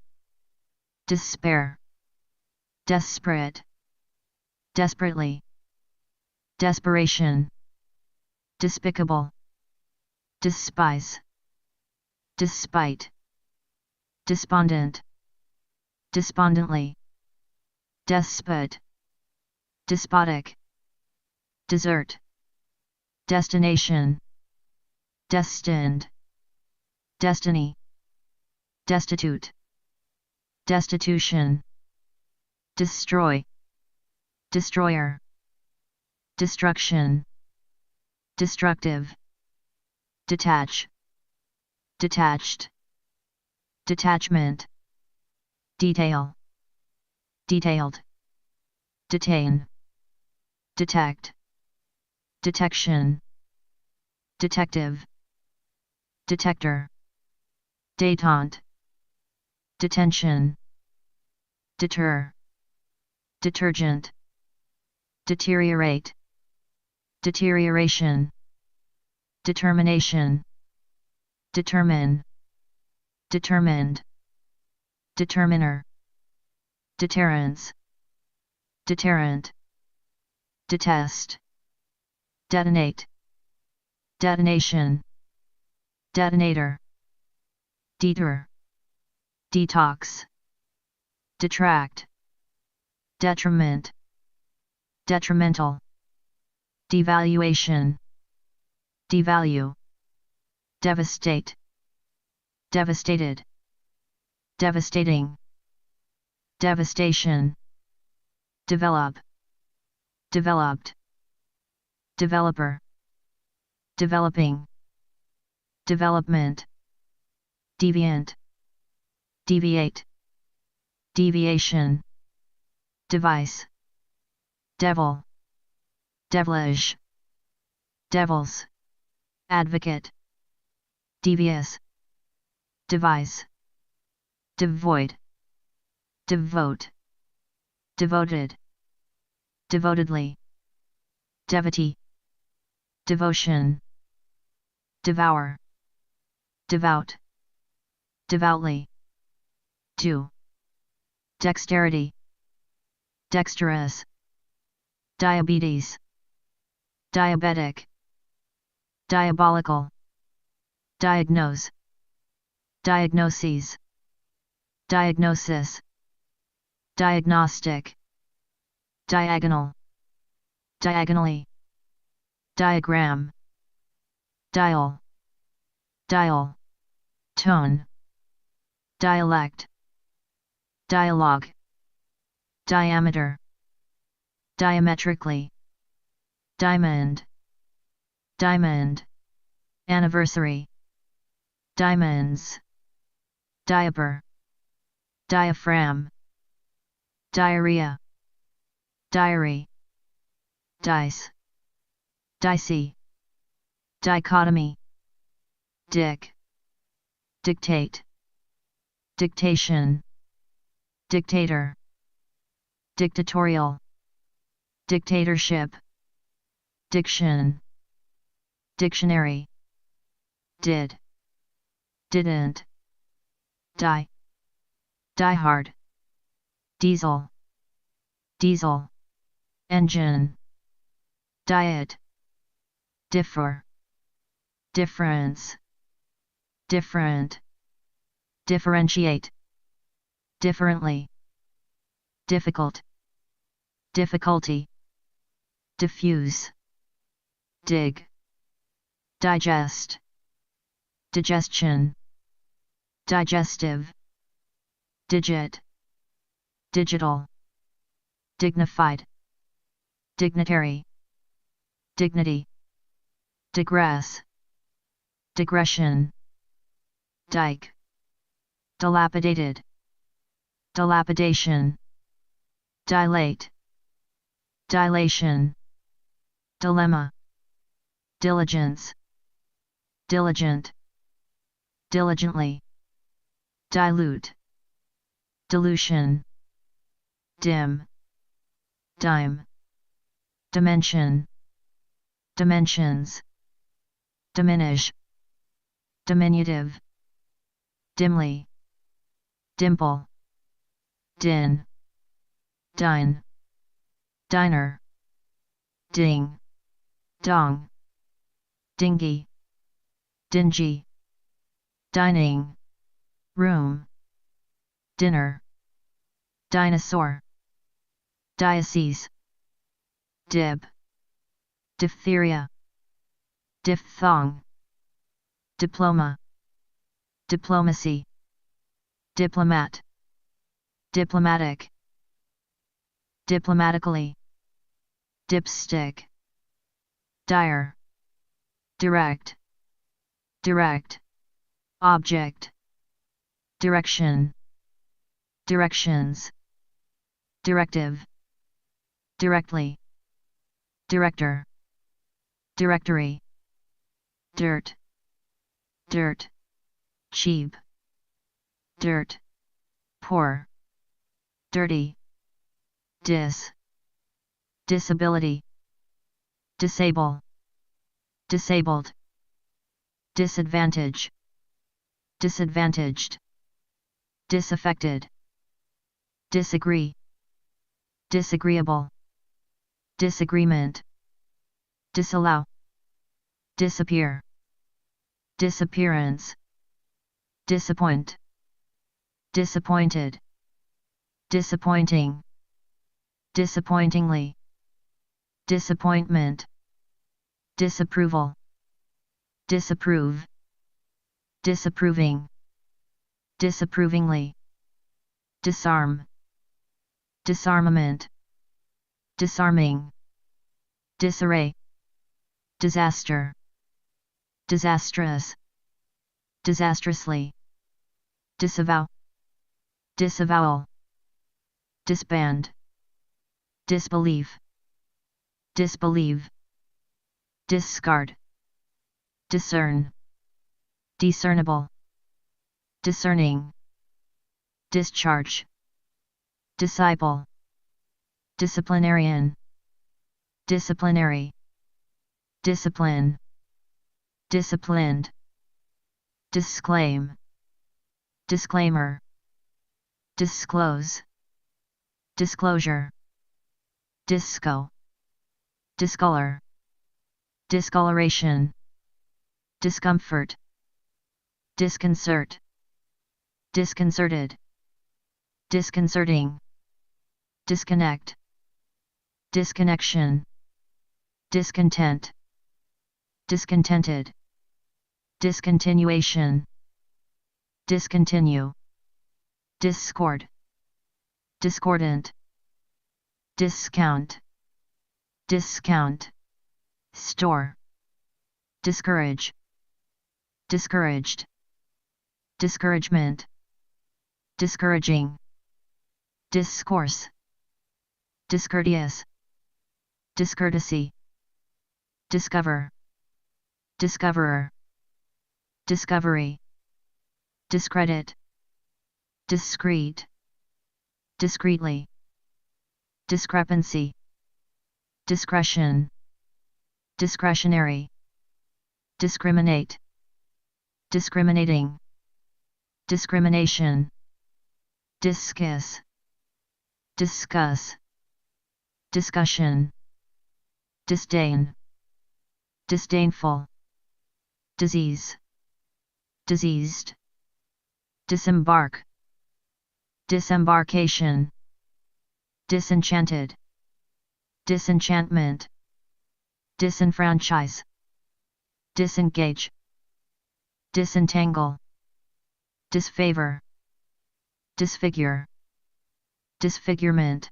Speaker 1: despair, desperate, desperately, desperation, despicable, despise, despite, despondent, despondently, despot, despotic, desert, destination, destined, destiny, destitute, destitution, destroy, destroyer, destruction, destructive, detach, detached, detachment, detail, detailed, detain, detect, detection, detective, detector, détente, detention, deter, detergent, deteriorate, deterioration, determination, determine, determined, determiner, deterrence, deterrent, detest, detonate, detonation, detonator, deter, detox, detract, detriment, detrimental, devaluation, devalue, devastate, devastated, devastating, devastation, develop, developed, developer, developing, development, deviant, deviate, deviation, device, devil, devilish, devils, advocate, devious, devise, devoid, devote, devoted, devotedly, devotee, devotion, devour, devout, devoutly, do, dexterity, dexterous, diabetes, diabetic, diabolical, diagnose, diagnoses, diagnosis, diagnostic, diagonal, diagonally, diagram, dial, dial, tone, dialect, dialogue, diameter, diametrically, diamond, diamond, anniversary, diamonds, diaper, diaphragm, diarrhea, diary, dice, dicey, dichotomy, dick, dictate, dictation, dictator, dictatorial, dictatorship, diction, dictionary, did, didn't, die, die hard, diesel, diesel, engine, diet, differ, difference, different, differentiate, differently, difficult, difficulty, diffuse, dig, digest, digestion, digestive, digit, digital, dignified, dignitary, dignity, digress, digression, dike, dilapidated, dilapidation, dilate, dilation, dilemma, diligence, diligent, diligently, dilute, dilution, dim, dime, dimension, dimensions, diminish, diminutive, dimly, dimple, din, dine, diner, ding, dong, dingy, dingy, dining, room, dinner, dinosaur, diocese, dib, diphtheria, diphthong, diploma, diplomacy, diplomat, diplomatic, diplomatically, dipstick, dire, direct, direct, object, direction, directions, directive, directly, director, directory, dirt, dirt, cheap, dirt, poor, dirty, disability, disable, disabled, disadvantage, disadvantaged, disaffected, disagree, disagreeable, disagreement, disallow, disappear, disappearance, disappoint, disappointed, disappointing, disappointingly, disappointment, disapproval, disapprove, disapproving, disapprovingly, disarm, disarmament, disarming, disarray, disaster, disastrous, disastrously, disavow, disavowal, disband, disbelief, disbelieve, discard, discern, discernible, discerning, discharge, disciple, disciplinarian, disciplinary, discipline, disciplined, disclaim, disclaimer, disclose, disclosure, disco, discolor, discoloration, discomfort, disconcert, disconcerted, disconcerting, disconnect, disconnection, discontent, discontented, discontinuation, discontinue, discord, discordant, discount, discount, store, discourage, discouraged, discouragement, discouraging, discourse, discourteous, discourtesy, discover, discoverer, discovery, discredit, discreet, discreetly, discrepancy, discretion, discretionary, discriminate, discriminating, discrimination, discuss, discuss, discussion, disdain, disdainful, disease, diseased, disembark, disembarkation, disenchanted, disenchantment, disenfranchise, disengage, disentangle, disfavor, disfigure, disfigurement,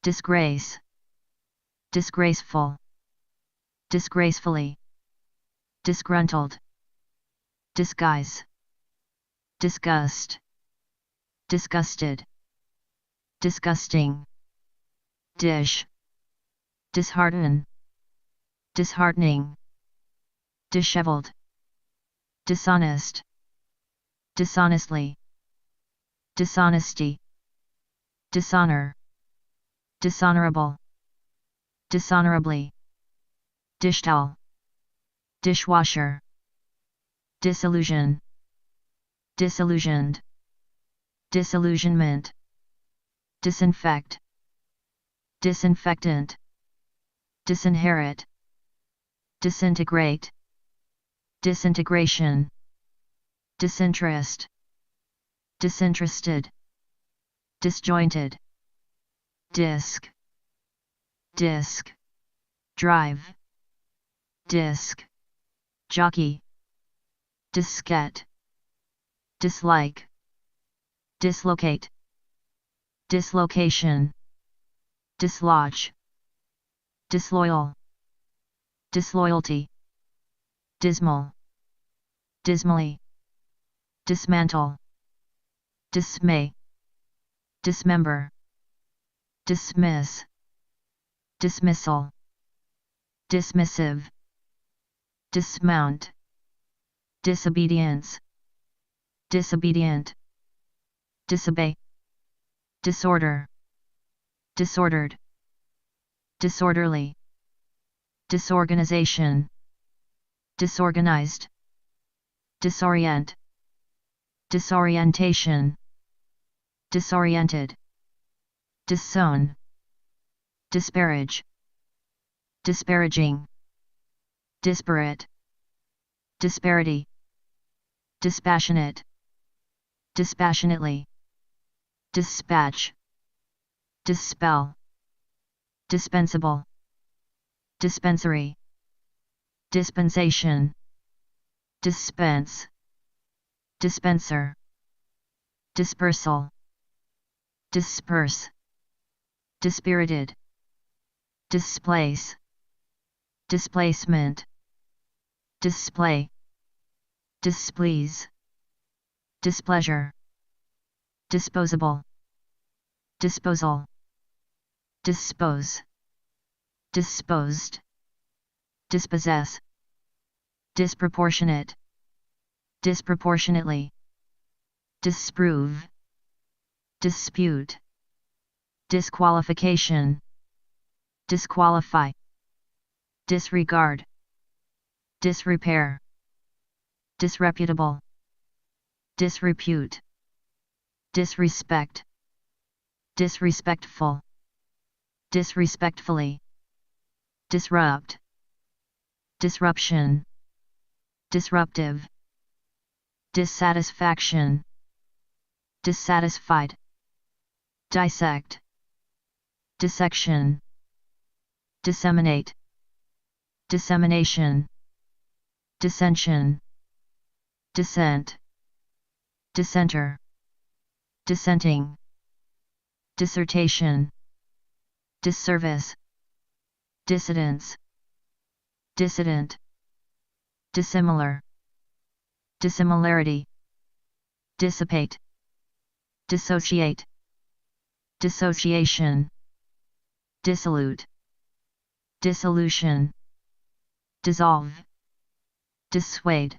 Speaker 1: disgrace, disgraceful, disgracefully, disgruntled, disguise, disgust, disgusted, disgusting, dish, dishearten, disheartening, disheveled, dishonest, dishonestly, dishonesty, dishonor, dishonorable, dishonorably, dish towel, dishwasher, disillusion, disillusioned, disillusionment, disinfect, disinfectant, disinherit, disintegrate, disintegration, disinterest, disinterested, disjointed, disc, disc, drive, disc, jockey, diskette, dislike, dislocate, dislocation, dislodge, disloyal, disloyalty, dismal, dismally, dismantle, dismay, dismember, dismiss, dismissal, dismissive, dismount, disobedience, disobedient, disobey, disorder, disordered, disorderly, disorganization, disorganized, disorient, disorientation, disoriented, disown, disparage, disparaging, disparate, disparity, dispassionate, dispassionately, dispatch, dispel, dispensable, dispensary, dispensation, dispense, dispenser, dispersal, disperse, dispirited, displace, displacement, display, displease, displeasure, disposable, disposal, dispose, disposed, dispossess, disproportionate, disproportionately, disprove, dispute, disqualification, disqualify, disregard, disrepair, disreputable, disrepute, disrespect, disrespectful, disrespectfully, disrupt, disruption, disruptive, dissatisfaction, dissatisfied, dissect, dissection, disseminate, dissemination, dissension, dissent, dissenter, dissenting, dissertation, disservice, dissidence, dissident, dissimilar, dissimilarity, dissipate, dissociate, dissociation, dissolute, dissolution, dissolve, dissuade,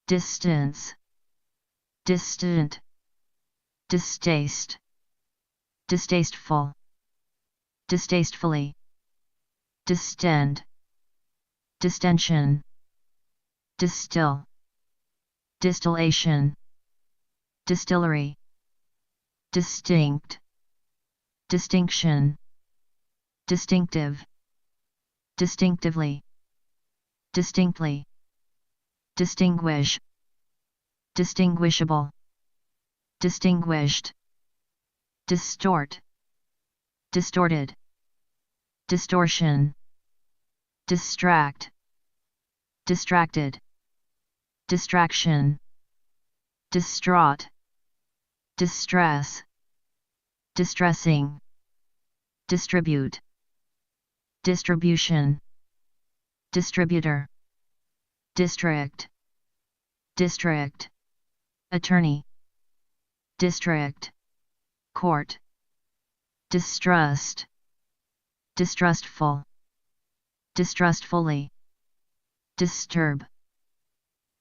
Speaker 1: distance, distant, distaste, distasteful, distastefully, distend, distension, distill, distillation, distillery, distinct, distinction, distinctive, distinctively, distinctly, distinguish, distinguishable, distinguished, distort, distorted, distortion, distract, distracted, distraction, distraught, distress, distressing, distribute, distribution, distributor, district, district, attorney, district, court, distrust, distrustful, distrustfully, disturb,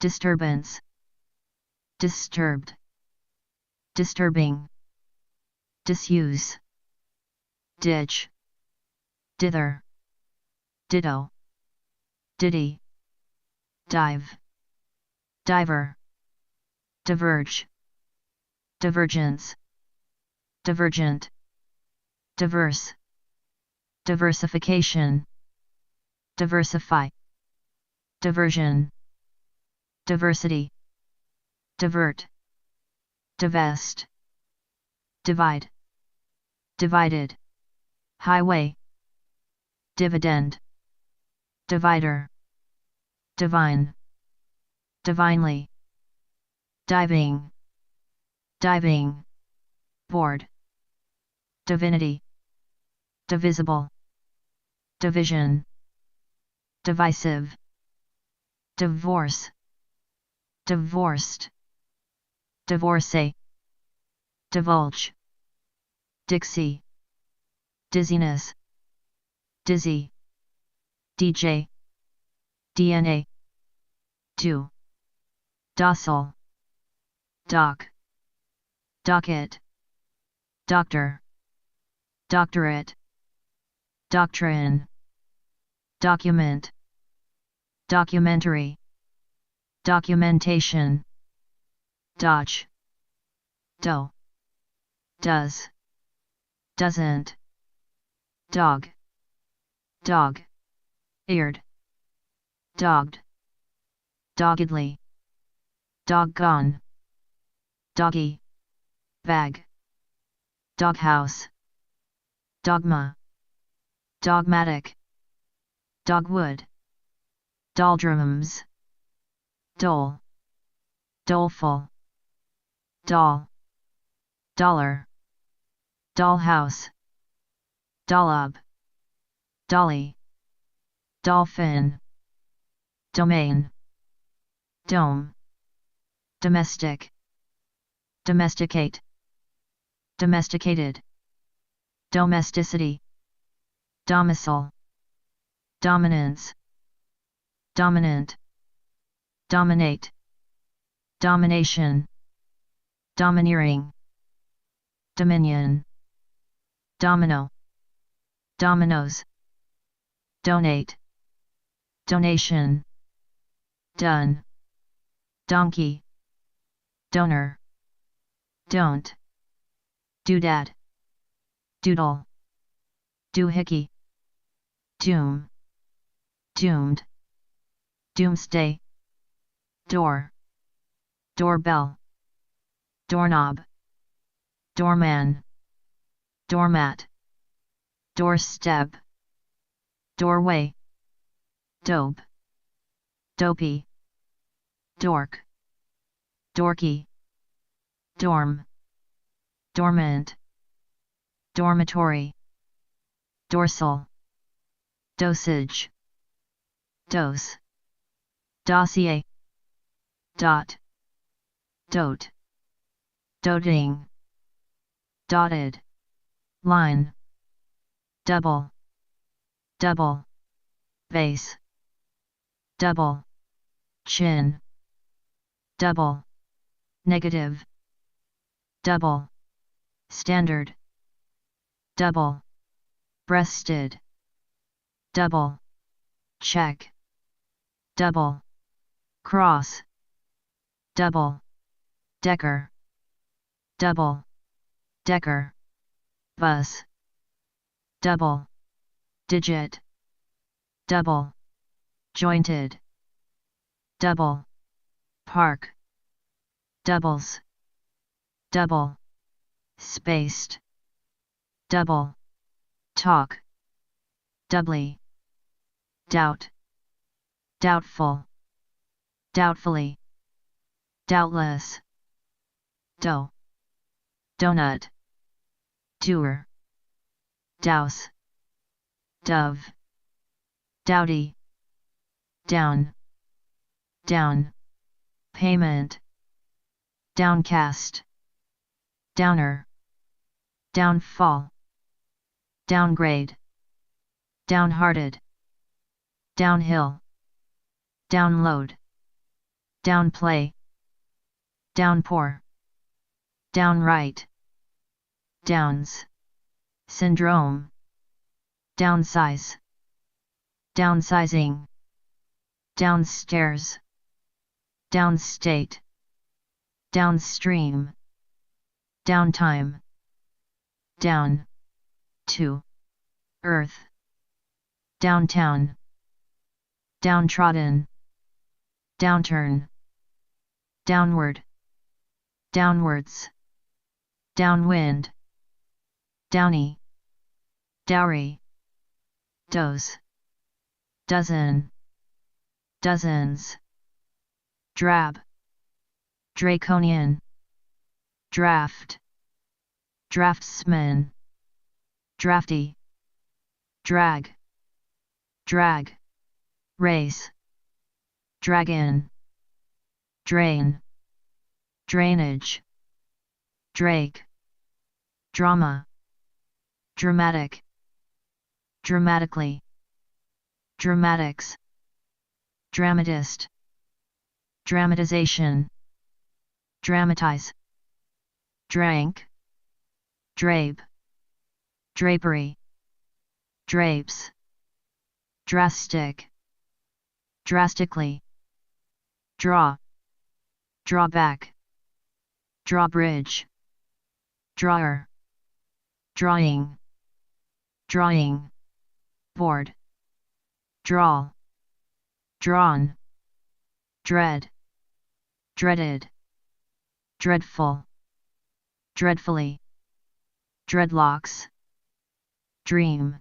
Speaker 1: disturbance, disturbed, disturbing, disuse, ditch, dither, ditto, ditty, dive, diver, diverge, divergence, divergent, diverse, diversification, diversify, diversion, diversity, divert, divest, divide, divided, highway, dividend, divider, divine, divinely, diving, diving, board, divinity, divisible, division, divisive, divorce, divorced, divorcee, divulge, Dixie, dizziness, dizzy, DJ, DNA, do, docile, doc, docket, doctor, doctorate, doctrine, document, documentary, documentation, dodge, doe, does, doesn't, dog, dog, eared, dogged, doggedly, doggone, doggy, bag, doghouse, dogma, dogmatic, dogwood, doldrums, dole, doleful, doll, dollar, dollhouse, dollop, dolly, dolphin, domain, dome, domestic, domesticate, domesticated, domesticity, domicile, dominance, dominant, dominate, domination, domineering, dominion, domino, dominoes, donate, donation, done, donkey, donor, don't, doodad, doodle, doohickey, doom, doomed, doomsday, door, doorbell, doorknob, doorman, doormat, doorstep, doorway, dope, dopey, dork, dorky, dorm, dormant, dormitory, dorsal, dosage, dose, dossier, dot, dote, doting, dotted, line, double, double, base, double, chin, double, negative, double, standard, double, breasted, double, check, double, cross, double, decker, double, decker, bus, double, digit, double, jointed, double, park, doubles, double, spaced, double, talk, doubly, doubt, doubtful, doubtfully, doubtless, dough, donut, doer, douse, dove, dowdy, down, down, payment, downcast, downer, downfall, downgrade, downhearted, downhill, download, downplay, downpour, downright, downs, syndrome, downsize, downsizing, downstairs, downstate, downstream, downtime, down, to, earth, downtown, downtrodden, downturn, downward, downwards, downwind, downy, dowry, dose, dozen, dozens, drab, draconian, draft, draftsman, drafty, drag, drag, race, dragon, drain, drainage, drake, drama, dramatic, dramatically, dramatics, dramatist, dramatization, dramatize, drank, drape, drapery, drapes, drastic, drastically, draw, drawback, drawbridge, drawer, drawing, drawing, board, drawl, drawn, dread, dreaded, dreadful, dreadfully, dreadlocks, dream,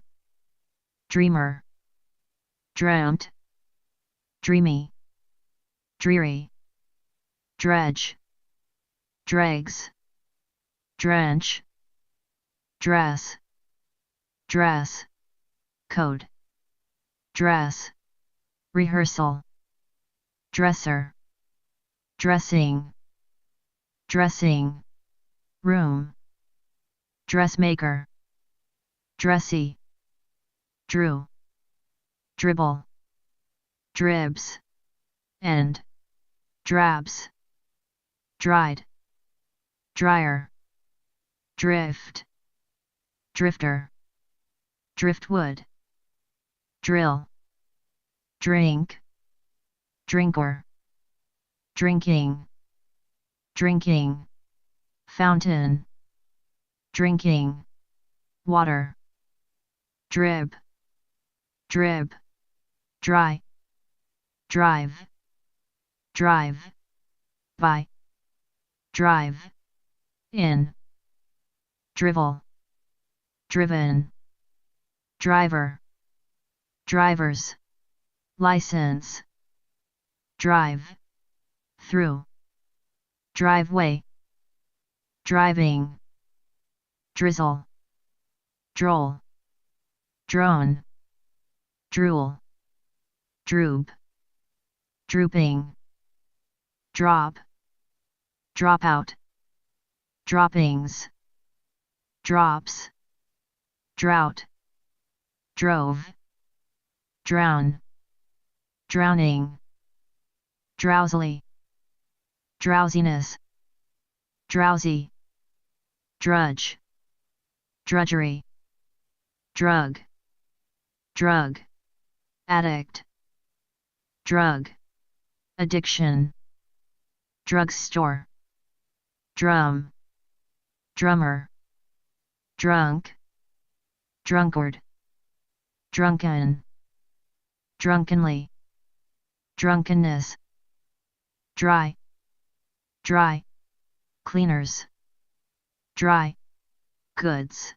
Speaker 1: dreamer, dreamt, dreamy, dreary, dredge, dregs, drench, dress, dress, code, dress, rehearsal, dresser, dressing, dressing, room, dressmaker, dressy, drew, dribble, dribs, end, drabs, dried, dryer, drift, drifter, driftwood, drill, drink, drinker, drinking, drinking, fountain, drinking, water, drib, drib, dry, drive, drive, by, drive, in, drivel, driven, driver, drivers, license, drive, through, driveway, driving, drizzle, droll, drone, drool, droop, drooping, drop, dropout, droppings, drops, drought, drove, drown, drowning, drowsily, drowsiness, drowsy, drudge, drudgery, drug, drug, addict, drug, addiction, drugstore, drum, drummer, drunk, drunkard, drunken, drunkenly, drunkenness, dry, dry, cleaners, dry, goods,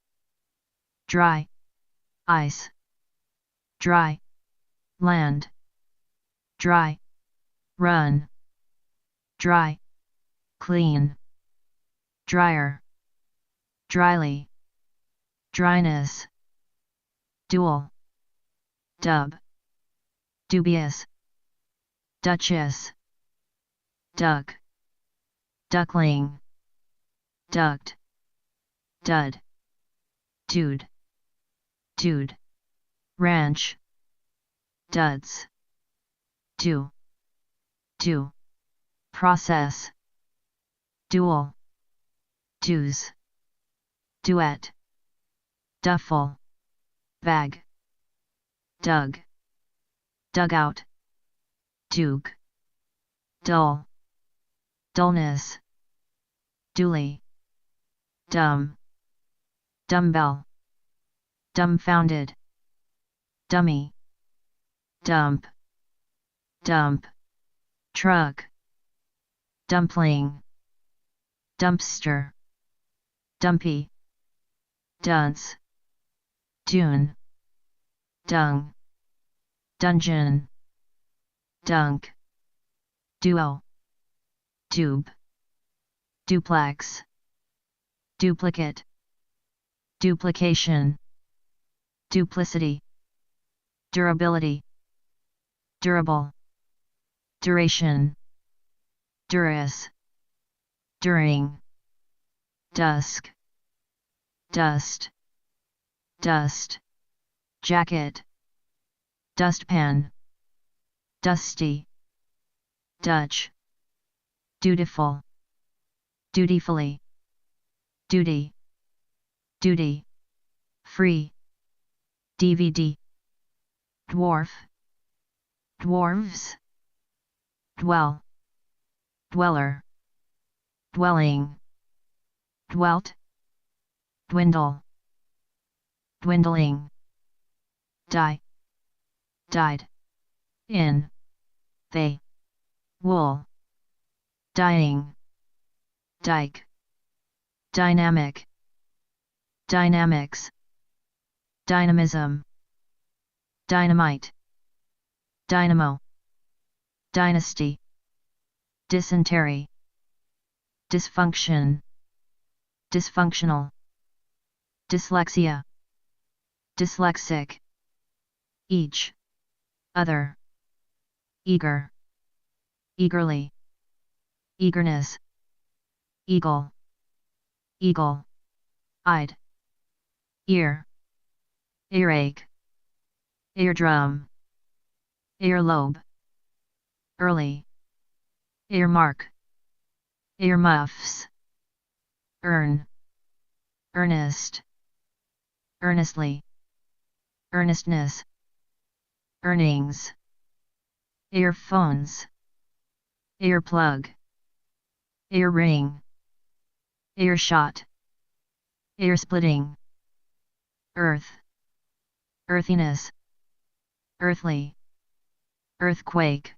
Speaker 1: dry, ice, dry, land, dry, run, dry, clean, dryer, dryly, dryness, dual, dub, dubious, duchess, duck, duckling, duct, dud, dude, dude, ranch, duds, do, process, duel, dues, duet, duffel, bag, dug, dugout, duke, dull, dullness, duly, dumb, dumbbell, dumbfounded, dummy, dump, dump, truck, dumpling, dumpster, dumpy, dunce, dune, dung, dungeon, dunk, duo, tube, duplex, duplicate, duplication, duplicity, durability, durable, duration, duress, during, dusk, dust, dust, jacket, dustpan, dusty, Dutch, dutiful, dutifully, duty, duty, free, DVD, dwarf, dwarves, dwell, dweller, dwelling, dwelt, dwindle, dwindling, die, died, in, they, wool, dying, dike, dynamic, dynamics, dynamism, dynamite, dynamo, dynasty, dysentery, dysfunction, dysfunctional, dyslexia, dyslexic, each, other, eager, eagerly, eagerness, eagle, eagle, eyed, ear, earache, eardrum, earlobe, early, earmark, earmuffs, earn, earnest, earnestly, earnestness, earnings, earphones, earplug, earring, earshot, earsplitting, earth, earthiness, earthly, earthquake,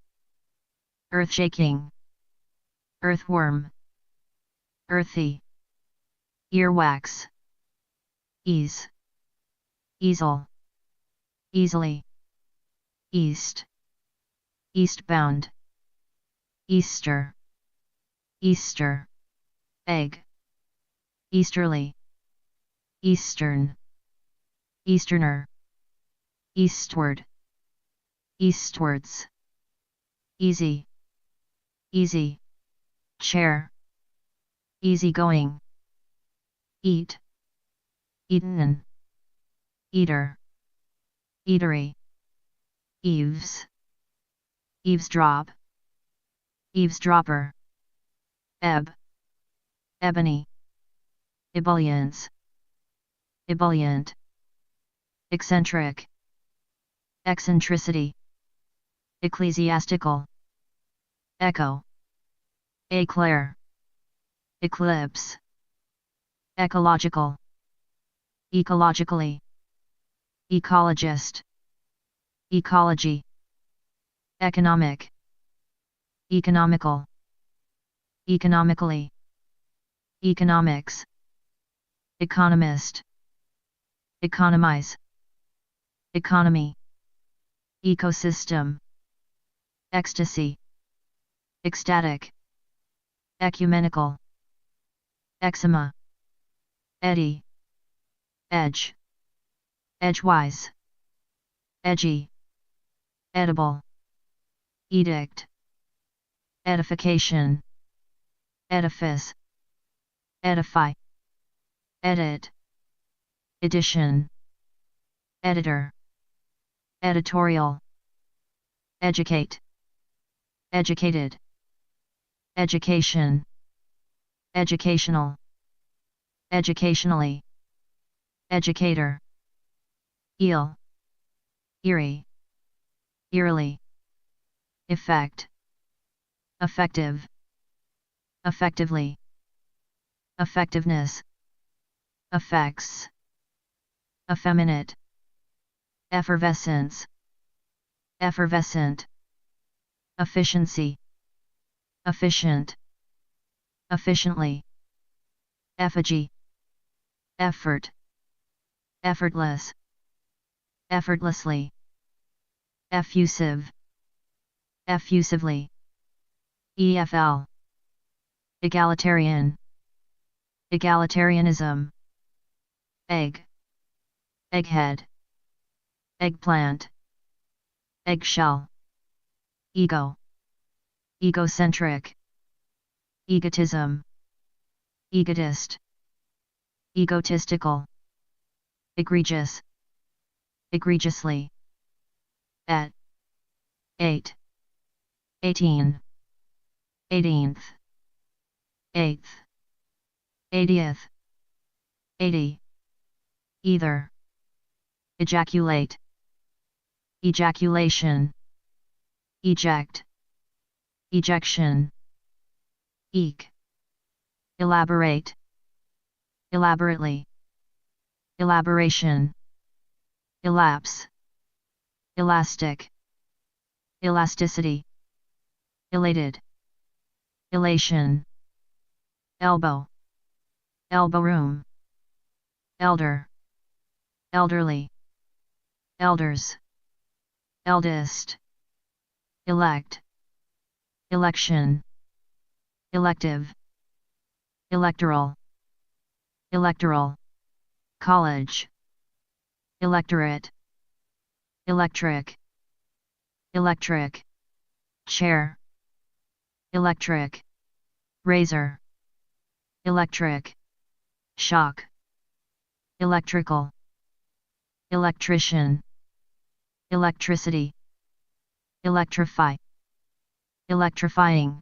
Speaker 1: earthshaking, earthworm, earthy, earwax, ease, easel, easily, east, eastbound, Easter, Easter, egg, easterly, eastern, easterner, eastward, eastwards, easy, easy, chair, easygoing, eat, eaten, eater, eatery, eaves, eavesdrop, eavesdropper, ebb, ebony, ebullience, ebullient, eccentric, eccentricity, ecclesiastical, echo, eclair, eclipse, ecological, ecologically, ecologist, ecology, economic, economical, economically, economics, economist, economize, economy, ecosystem, ecstasy, ecstatic, ecumenical, eczema, eddy, edge, edgewise, edgy, edible, edict, edification, edifice, edify, edit, edition, editor, editorial, educate, educated, education, educational, educationally, educator, eel, eerie, eerily, effect, effective, effectively, effectiveness, effects, effeminate, effervescence, effervescent, efficiency, efficient, efficiently, effigy, effort, effortless, effortlessly, effusive, effusively, EFL, egalitarian, egalitarianism, egg, egghead, eggplant, eggshell, ego, egocentric, egotism, egotist, egotistical, egregious, egregiously, at, 8, 18, 18th, 8th, 80th, 80, either, ejaculate, ejaculation, eject, ejection, eek, elaborate, elaborately, elaboration, elapse, elastic, elasticity, elated, elation, elbow, elbow room, elder, elderly, elders, eldest, elect, election, elective, electoral, electoral, college, electorate, electric, electric, chair, electric, razor, electric, shock, electrical, electrician, electricity, electrify, electrifying,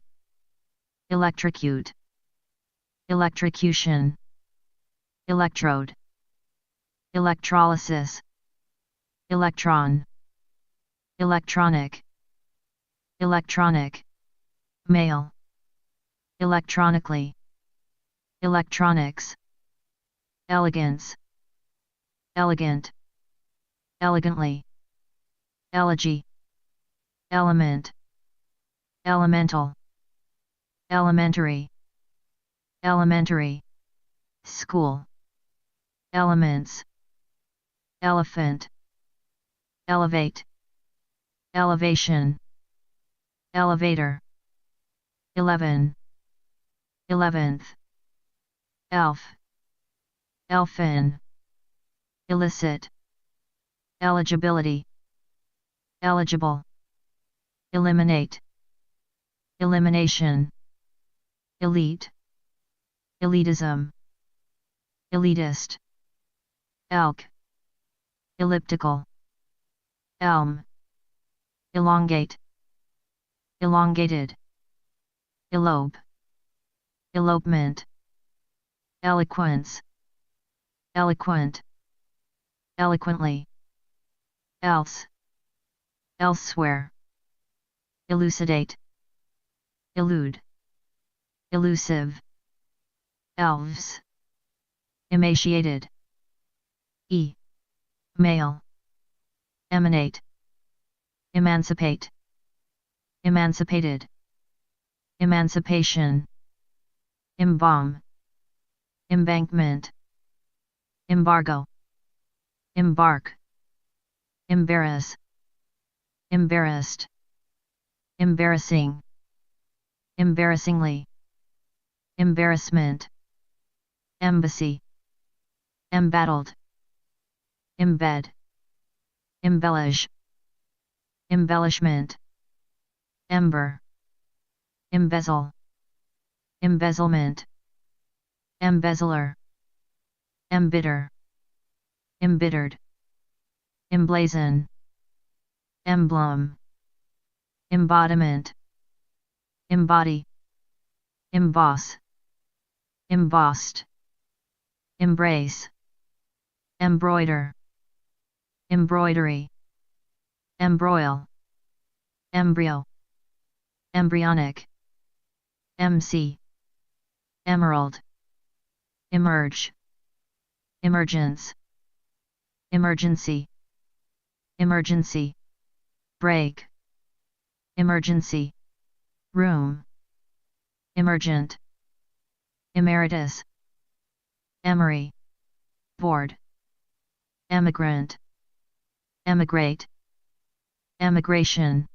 Speaker 1: electrocute, electrocution, electrode, electrolysis, electron, electronic, electronic, mail, electronically, electronics, elegance, elegant, elegantly, elegy, element, elemental, elementary, elementary, school, elements, elephant, elevate, elevation, elevator, 11, 11th, elf, elfin, illicit, eligibility, eligible, eliminate, elimination, elite, elitism, elitist, elk, elliptical, elm, elongate, elongated, elope, elopement, eloquence, eloquent, eloquently, else, elsewhere, elucidate, elude, elusive, elves, emaciated, male, emanate, emancipate, emancipated, emancipation, embalm, embankment, embargo, embark, embarrass, embarrassed, embarrassing, embarrassingly, embarrassment, embassy, embattled, embed, embellish, embellishment, ember, embezzle, embezzlement, embezzler, embitter, embittered, emblazon, emblem, embodiment, embody, emboss, embossed, embrace, embroider, embroidery, embroil, embryo, embryonic, MC, emerald, emerge, emergence, emergency, emergency, break, emergency, room, emergent, emeritus, emery, board, emigrant, emigrate, emigration,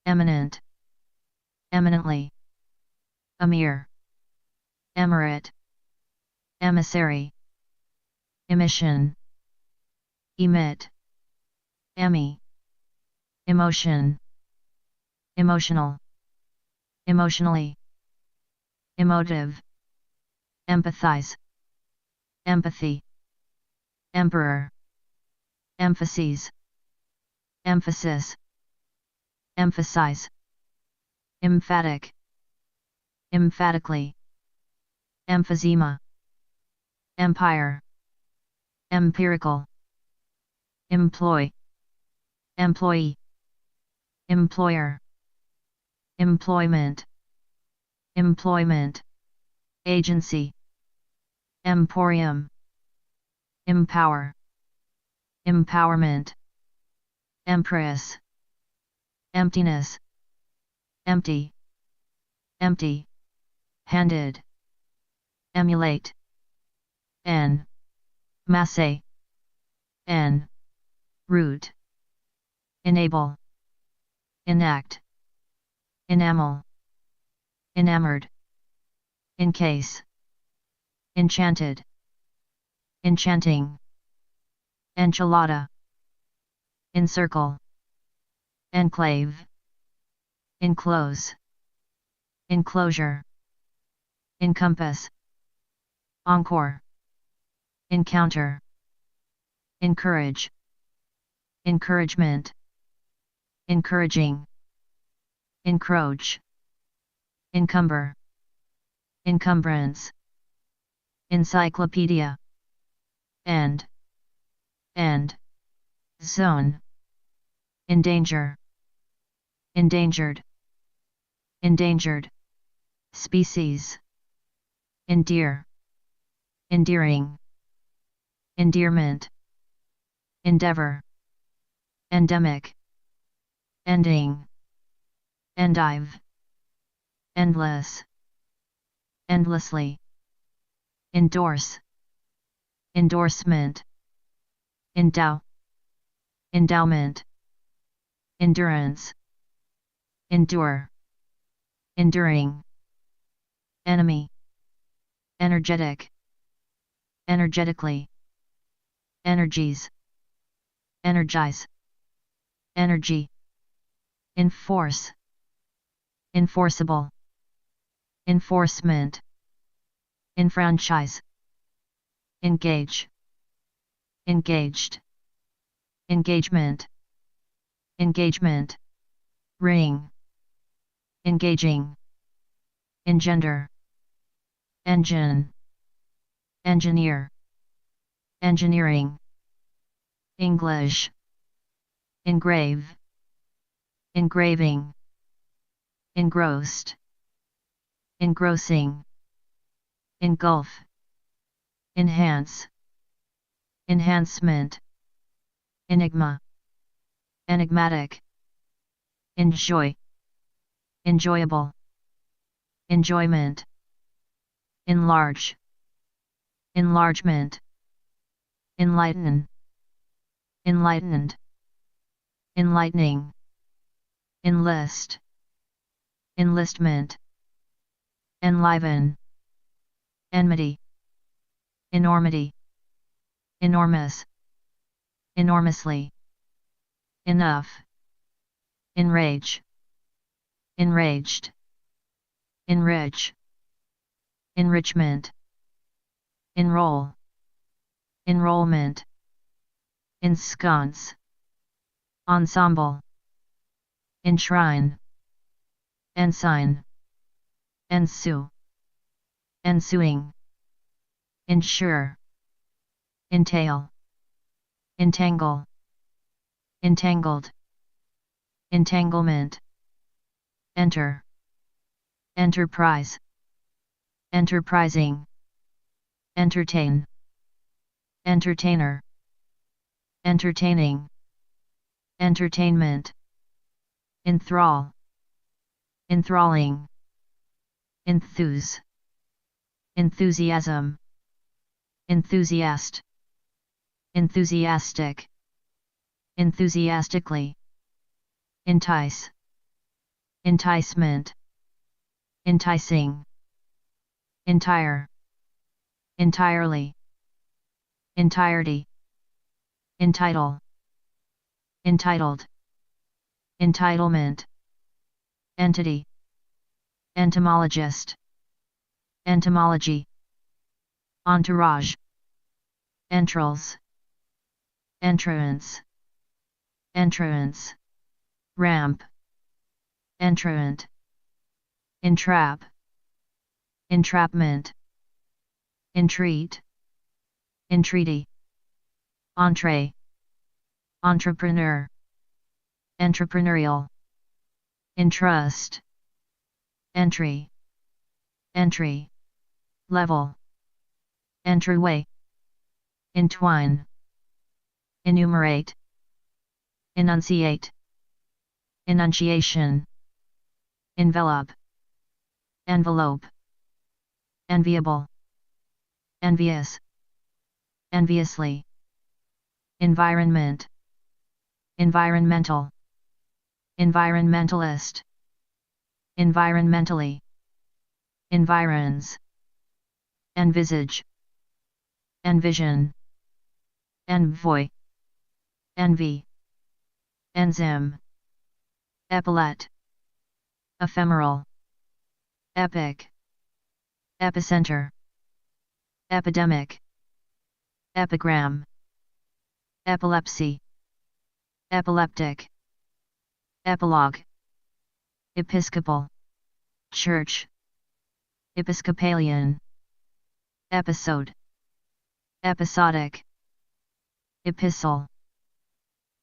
Speaker 1: eminent, eminently, emir, emirate, emissary, emission, emit, emmy, emotion, emotional, emotionally, emotive, empathize, empathy, emperor, emphases, emphasis, emphasize, emphatic, emphatically, emphysema, empire, empirical, employ, employee, employer, employment, employment, agency, emporium, empower, empowerment, empress, emptiness, empty, empty, handed, emulate, masse, root, enable, enact, enamel, enamored, encase, enchanted, enchanting, enchilada, encircle, enclave, enclose, enclosure, encompass, encore, encounter, encourage, encouragement, encouraging, encroach, encumber, encumbrance, encyclopedia, end, zone, endanger, endangered, endangered, species, endear, endearing, endearment, endeavor, endemic, ending, endive, endless, endlessly, endorse, endorsement, endow, endowment, endurance, endure, enduring, enemy, energetic, energetically, energies, energize, energy, enforce, enforceable, enforcement, enfranchise, engage, engaged, engagement, engagement, ring, engaging, engender, engine, engineer, engineering, English, engrave, engraving, engrossed, engrossing, engulf, enhance, enhancement, enigma, enigmatic, enjoy, enjoyable, enjoyment, enlarge, enlargement, enlighten, enlightened, enlightening, enlist, enlistment, enliven, enmity, enormity, enormous, enormously, enough, enrage, enraged, enrich, enrichment, enroll, enrollment, ensconce, ensemble, enshrine, ensign, ensue, ensuing, ensure, entail, entangle, entangled, entanglement, enter, enterprise, enterprising, entertain, entertainer, entertaining, entertainment, enthrall, enthralling, enthuse, enthusiasm, enthusiast, enthusiastic, enthusiastically, entice, enticement, enticing, entire, entirely, entirety, entitle, entitled, entitlement, entity, entomologist, entomology, entourage, entrails, entrance, entrance, ramp, entrant, entrap, entrapment, entreat, entreaty, entree, entrepreneur, entrepreneurial, entrust, entry, entry, level, entryway, entwine, enumerate, enunciate, enunciation, envelope, envelope, enviable, envious, enviously, environment, environmental, environmentalist, environmentally, environs, envisage, envision, envoy, envy, enzyme, epaulet, ephemeral, epic, epicenter, epidemic, epigram, epilepsy, epileptic, epilogue, episcopal, church, Episcopalian, episode, episodic, epistle,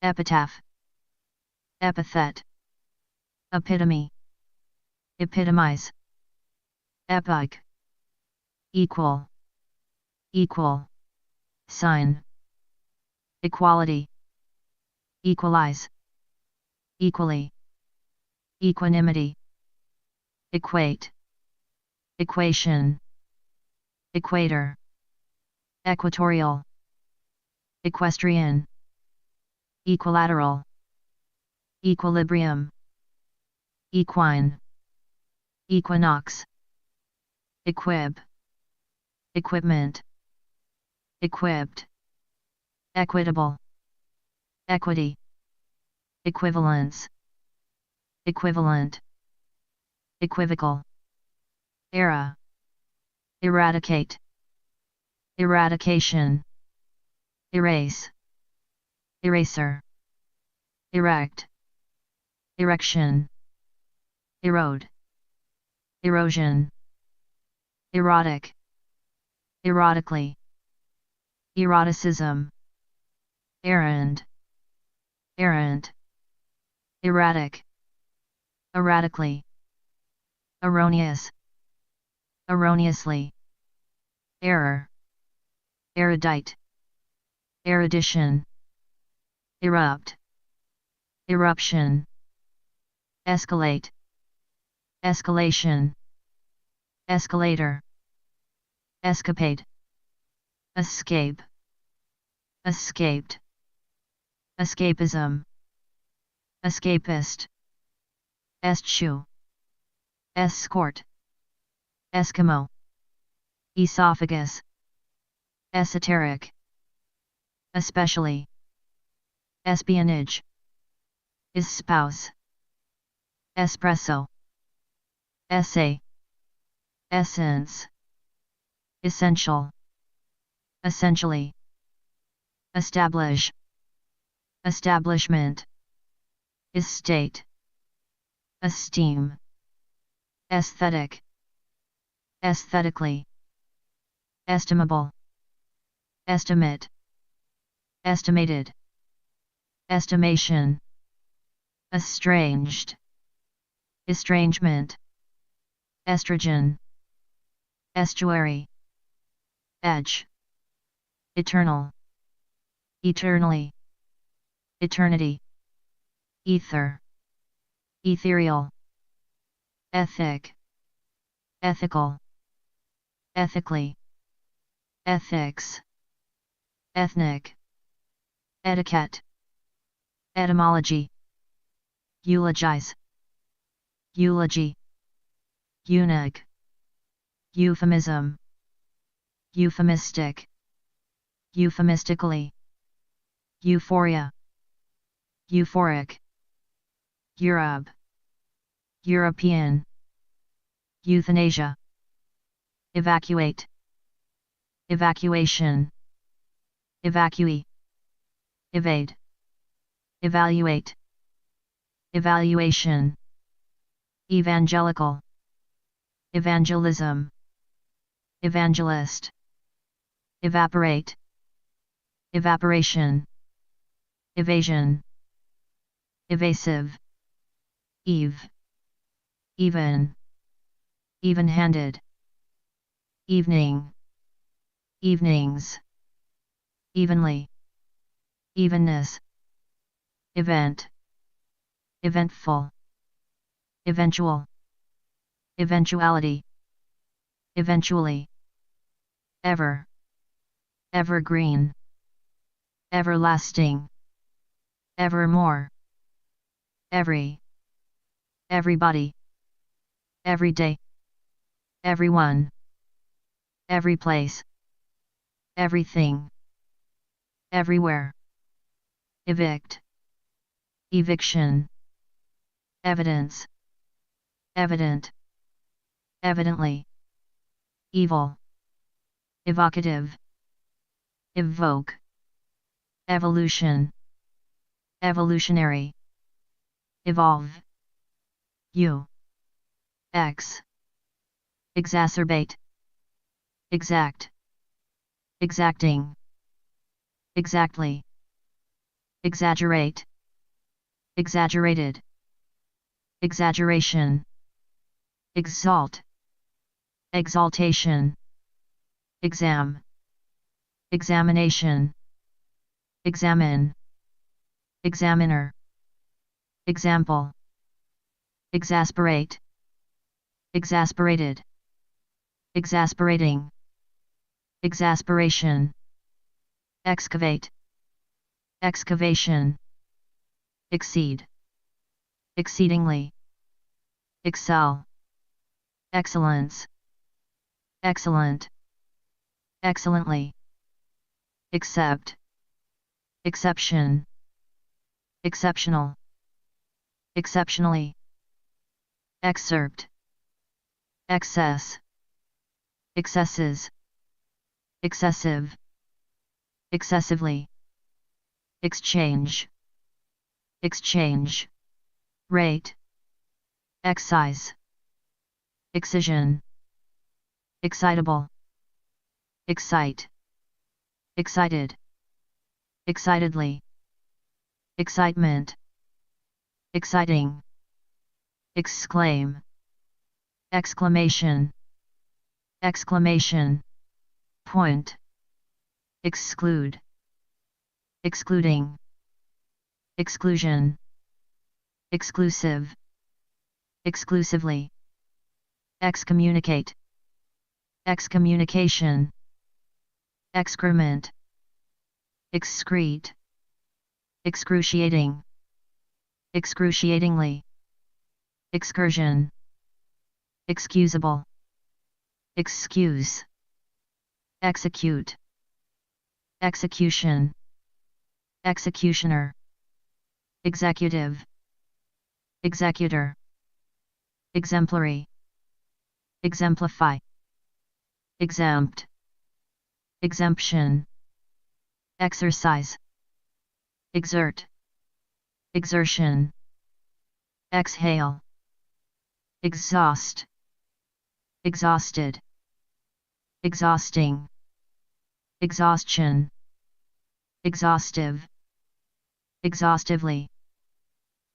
Speaker 1: epitaph, epithet, epitome, epitomize, epoch, equal, equal, sign, equality, equalize, equally, equanimity, equate, equation, equator, equatorial, equestrian, equilateral, equilibrium, equine, equinox, equib, equipment, equipped, equitable, equity, equivalence, equivalent, equivocal, era, eradicate, eradication, erase, eraser, erect, erection, erode, erosion, erotic, erotically, eroticism, errand, errant, erratic, erratically, erroneous, erroneously, error, erudite, erudition, erupt, eruption, escalate, escalation, escalator, escapade, escape, escaped, escapism, escapist, eschew, escort, Eskimo, esophagus, esoteric, especially, espionage, espouse, espresso, essay, essence, essential, essentially, establish, establishment, estate, esteem, aesthetic, aesthetically, estimable, estimate, estimated, estimation, estranged, estrangement, estrogen, estuary, edge, eternal, eternally, eternity, ether, ethereal, ethic, ethical, ethically, ethics, ethnic, etiquette, etymology, eulogize, eulogy, eunuch, euphemism, euphemistic, euphemistically, euphoria, euphoric, Europe, European, euthanasia, evacuate, evacuation, evacuee, evade, evaluate, evaluation, evangelical, evangelism, evangelist, evaporate, evaporation, evasion, evasive, eve, even, even-handed, evening, evenings, evenly, evenness, event, eventful, eventual, eventuality, eventually, ever, evergreen, everlasting, evermore, every, everybody, every day, everyone, every place, everything, everywhere, evict, eviction, evidence, evident, evidently, evil, evocative, evoke, evolution, evolutionary, evolve, x, exacerbate, exact, exacting, exactly, exaggerate, exaggerated, exaggeration, exalt, exaltation, exam, examination, examine, examiner, example, exasperate, exasperated, exasperating, exasperation, excavate, excavation, exceed, exceedingly, excel, excellence, excellent, excellently, accept, exception, exceptional, exceptionally, excerpt, excess, excesses, excessive, excessively, exchange, exchange, rate, excise, excision, excitable, excite, excited, excitedly, excitement, exciting, exclaim, exclamation, exclamation, point, exclude, excluding, exclusion, exclusive, exclusively, excommunicate, excommunication, excrement, excrete, excruciating, excruciatingly, excursion, excusable, excuse, execute, execution, executioner, executive, executor, exemplary, exemplify, exempt, exemption, exercise, exert, exertion, exhale, exhaust, exhausted, exhausting, exhaustion, exhaustive, exhaustively,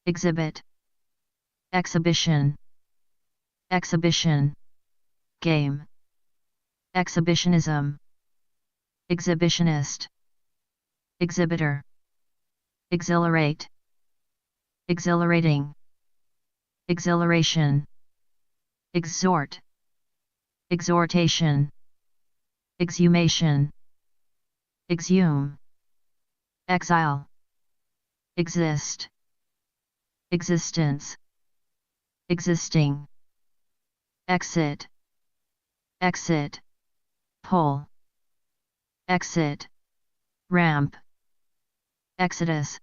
Speaker 1: exhibit, exhibition, exhibition, game, exhibitionism, exhibitionist, exhibitor, exhilarate, exhilarating, exhilaration, exhort, exhortation, exhumation, exhume, exile, exist, existence, existing, exit, exit, pull, exit, ramp, exodus,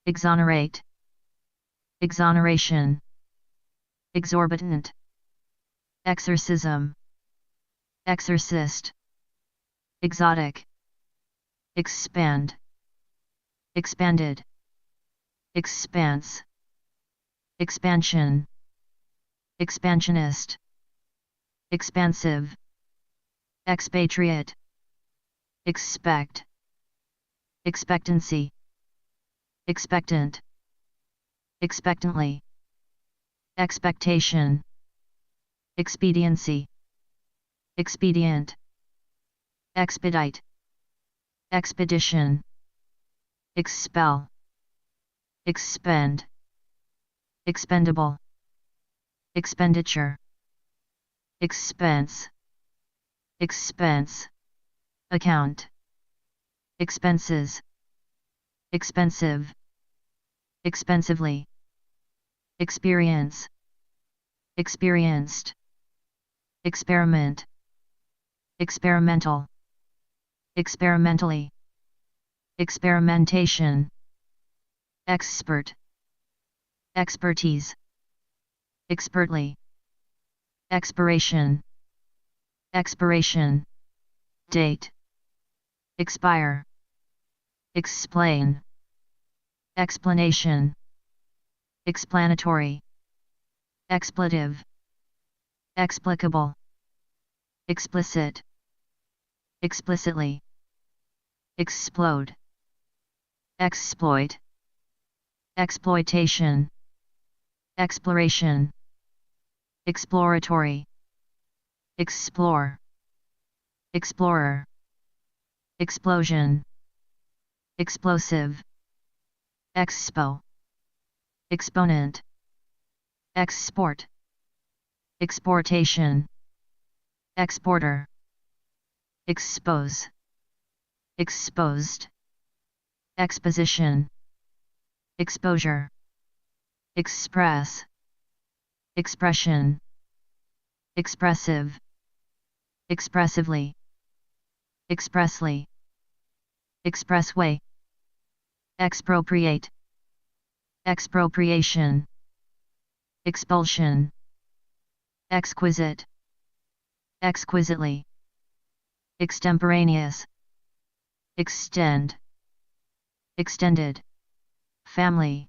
Speaker 1: exonerate, exoneration, exorbitant, exorcism, exorcist, exotic, expand, expanded, expanse, expansion, expansionist, expansive, expatriate, expect, expectancy, expectant, expectantly, expectation, expediency, expedient, expedite, expedition, expel, expend, expendable, expenditure, expense, expense, account, expenses, expensive, expensively, experience, experienced, experiment, experimental, experimentally, experimentation, expert, expertise, expertly, expiration, expiration, date, expire, explain, explanation, explanatory, expletive, explicable, explicit, explicitly, explode, exploit, exploitation, exploration, exploratory, explore, explorer, explosion, explosive, expo, exponent, export, exportation, exporter, expose, exposed, exposition, exposure, express, expression, expressive, expressively, expressly, expressway, expropriate, expropriation, expulsion, exquisite, exquisitely, extemporaneous, extend, extended, family,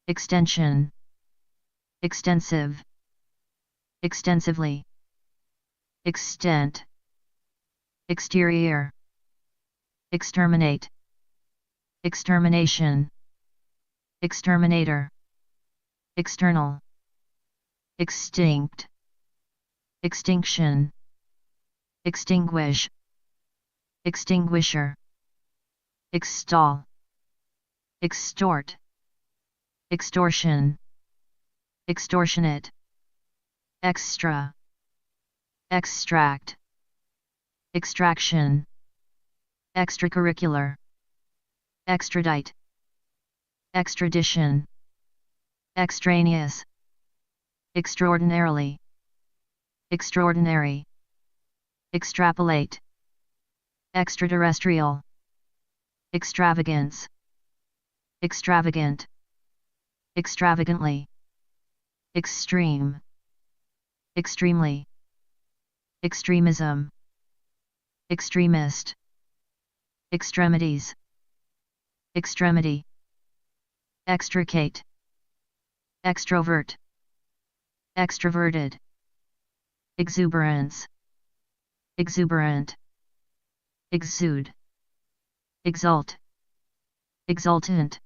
Speaker 1: extension, extensive, extensively, extent, exterior, exterminate, extermination, exterminator, external, extinct, extinction, extinguish, extinguisher, extol, extort, extortion, extortionate, extra, extract, extraction, extracurricular, extradite, extradition, extraneous, extraordinarily, extraordinary, extrapolate, extraterrestrial, extravagance, extravagant, extravagantly, extreme, extremely, extremism, extremist, extremities, extremity, extricate, extrovert, extroverted, exuberance, exuberant, exude, exult, exultant,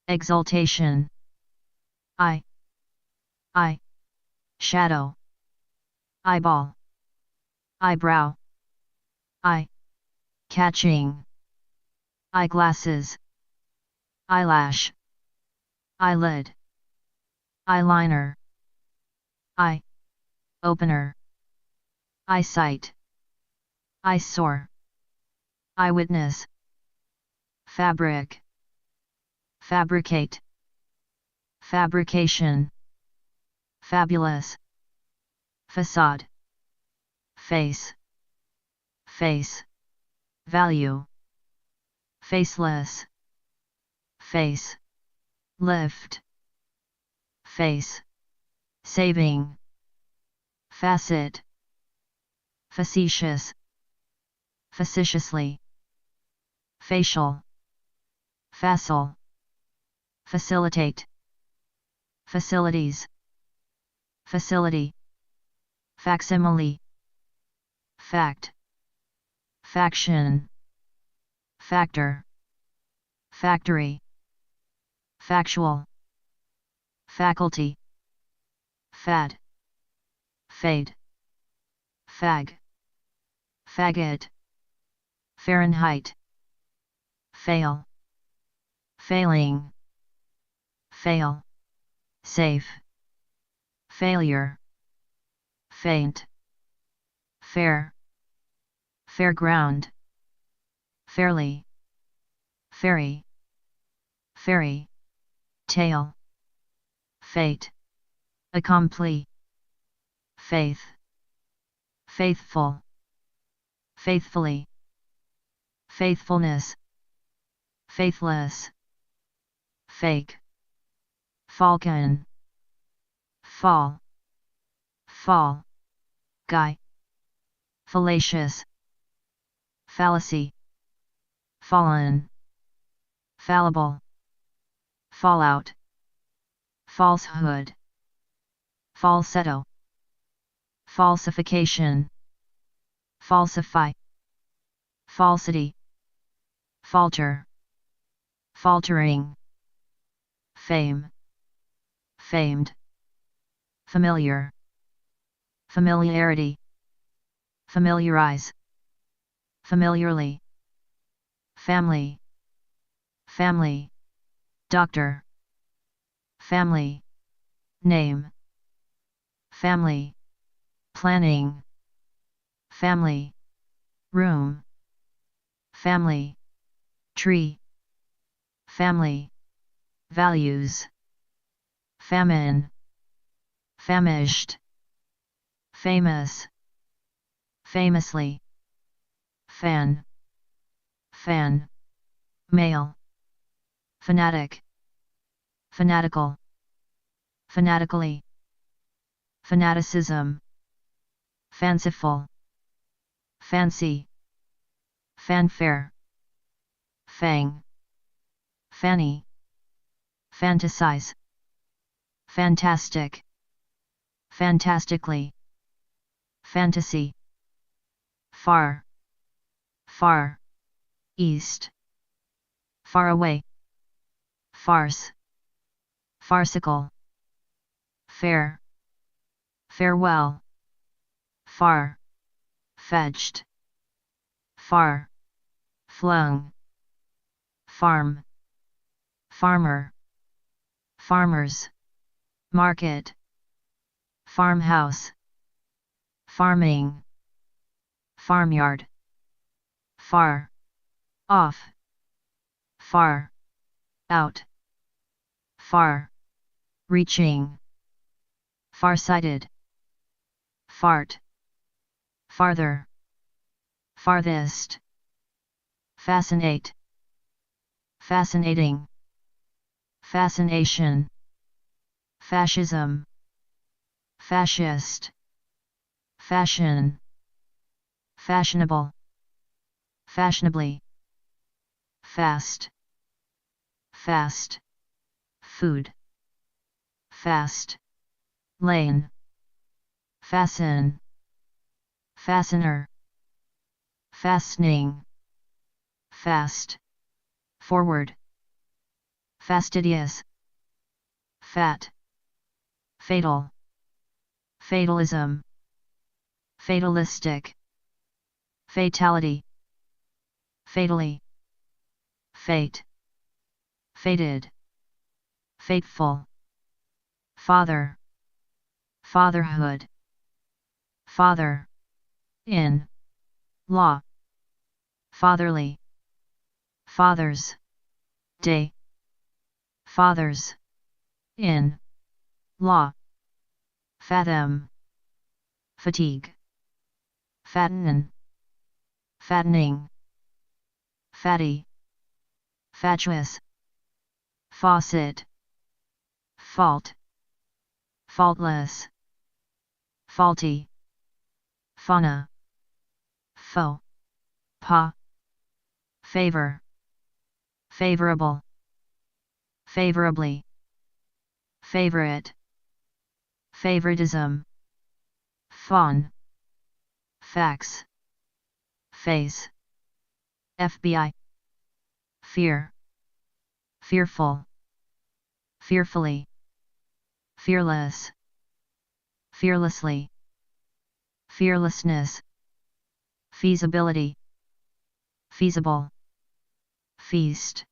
Speaker 1: exaltation, eye, shadow, eyeball, eyebrow, eye, catching, eyeglasses, eyelash, eyelid, eyeliner, eye, opener, eyesight, eyesore, eyewitness, fabric, fabricate, fabrication, fabulous, facade, face, face, value, faceless, face, lift, face, saving, facet, facetious, facetiously, facial, facile, facilitate, facilities, facility, facsimile, fact, faction, factor, factory, factual, faculty, fad, fade, fag, faggot, Fahrenheit, fail, failing, fail, safe, failure, faint, fair, fairground, fairly, fairy, fairy, tale, fate, accompli, faith, faithful, faithfully, faithfulness, faithless, fake, falcon, fall, fall, guy, fallacious, fallacy, fallen, fallible, fallout, falsehood, falsetto, falsification, falsify, falsity, falter, faltering, fame, famed, familiar, familiarity, familiarize, familiarly, family, family, doctor, family, name, family, planning, family, room, family, tree, family, values, famine, famished, famous, famously, fan, fan, male, fanatic, fanatical, fanatically, fanaticism, fanciful, fancy, fanfare, fang, fanny, fantasize, fantastic, fantastically, fantasy, far, far, east, far away, farce, farcical, fair, farewell, far, fetched, far, flung, farm, farmer, farmers, market, farmhouse, farming, farmyard, far, off, far, out, far, reaching, farsighted, fart, farther, farthest, fascinate, fascinating, fascination, fascism, fascist, fashion, fashionable, fashionably, fast, fast, food, fast, lane, fasten, fastener, fastening, fast, forward, fastidious, fat, fatal, fatalism, fatalistic, fatality, fatally, fate, fated, fateful, father, fatherhood, father, in, law, fatherly, fathers, day, fathers, in, law, fathom, fatigue, fatten, fattening, fatty, fatuous, faucet, fault, faultless, faulty, fauna, foe, pa, favor, favorable, favorably, favorite, favoritism, fawn, fax, face, FBI, fear, fearful, fearfully, fearless, fearlessly, fearlessness, feasibility, feasible, feast,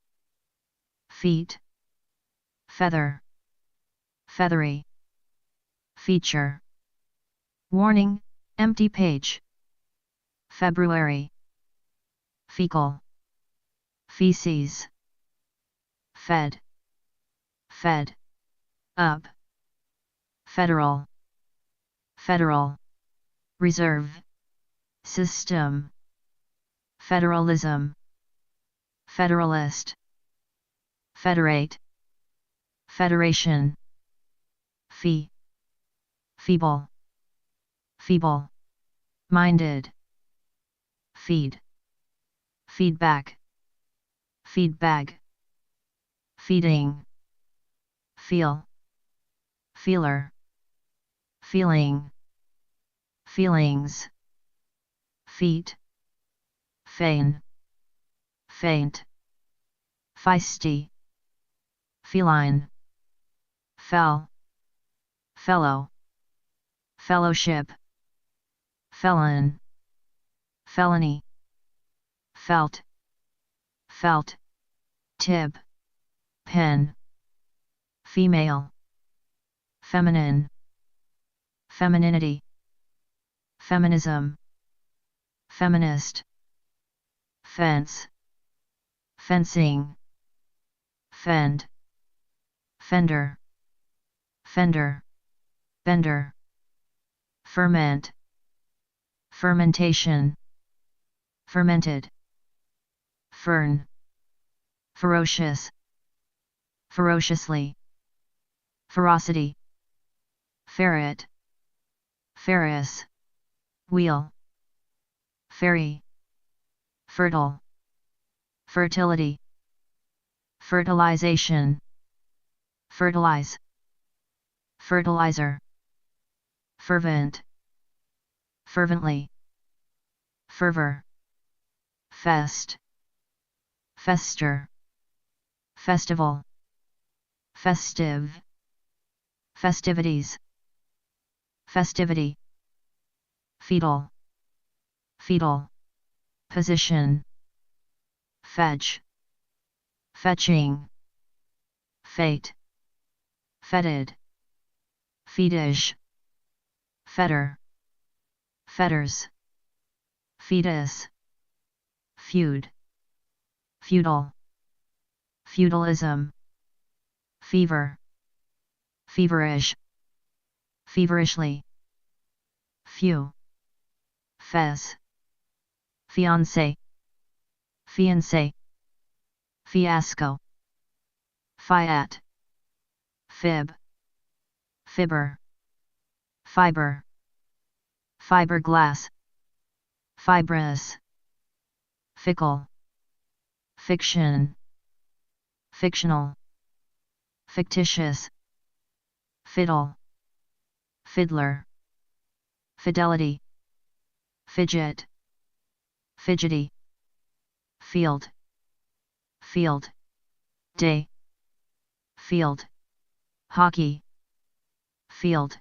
Speaker 1: feet, feather, feathery, feature, warning, empty page, February, fecal, feces, fed, fed, up, federal, federal, reserve, system, federalism, federalist, federate, federation, fee, feeble, feeble, minded, feed, feedback, feedbag, feeding, feel, feeler, feeling, feelings, feet, feign, faint, feisty, feline, fell, fellow, fellowship, felon, felony, felt, felt, tib, pen, female, feminine, femininity, feminism, feminist, fence, fencing, fend, fender, fender, bender, ferment, fermentation, fermented, fern, ferocious, ferociously, ferocity, ferret, ferris, wheel, ferry, fertile, fertility, fertilization, fertilize, fertilizer, fervent, fervently, fervor, fest, fester, festival, festive, festivities, festivity, fetal, fetal, position, fetch, fetching, fate, fetid, fetish, fetter, fetters, fetus, feud, feudal, feudalism, fever, feverish, feverishly, few, fez, fiancé, fiancé, fiasco, fiat, fib, fibber, fiber, fiberglass, fibrous, fickle, fiction, fictional, fictitious, fiddle, fiddler, fidelity, fidget, fidgety, field, field, day, field, hockey, field,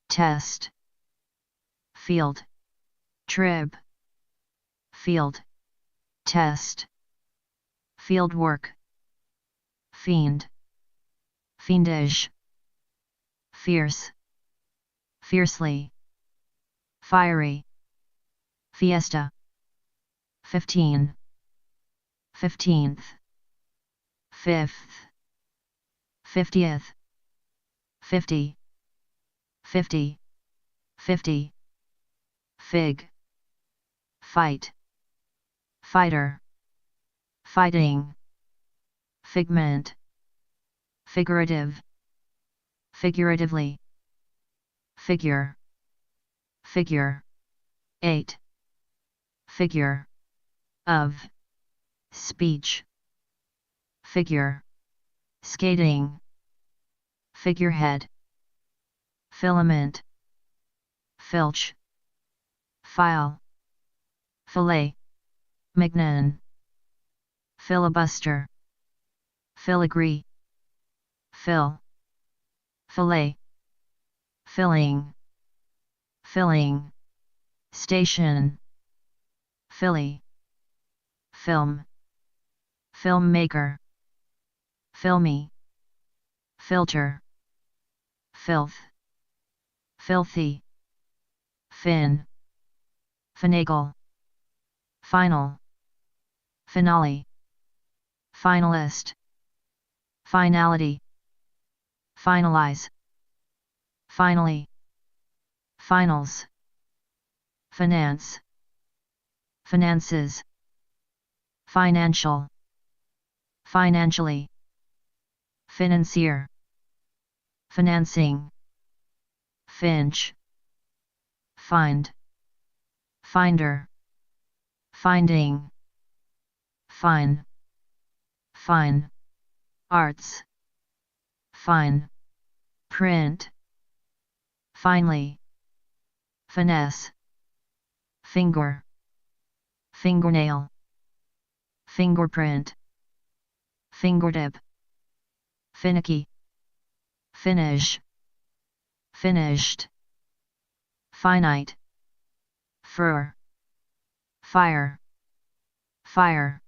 Speaker 1: test, field, trib, field, test, field work, fiend, fiendish, fierce, fiercely, fiery, fiesta, 15, 15th, 5th, 50th, 50, 50, 50, fig, fight, fighter, fighting, figment, figurative, figuratively, figure, figure, 8, figure, of, speech, figure, skating, figurehead, filament, filch, file, fillet, mignon, filibuster, filigree, fill, fillet, filling, filling, station, filly, film, filmmaker, filmy, filter, filth, filthy, fin, finagle, final, finale, finalist, finality, finalize, finally, finals, finance, finances, financial, financially, financier, financing, finch, find, finder, finding, fine, fine, arts, fine, print, finely, finesse, finger, fingernail, fingerprint, fingertip, finicky, finish, finished, finite, fur, fire, fire,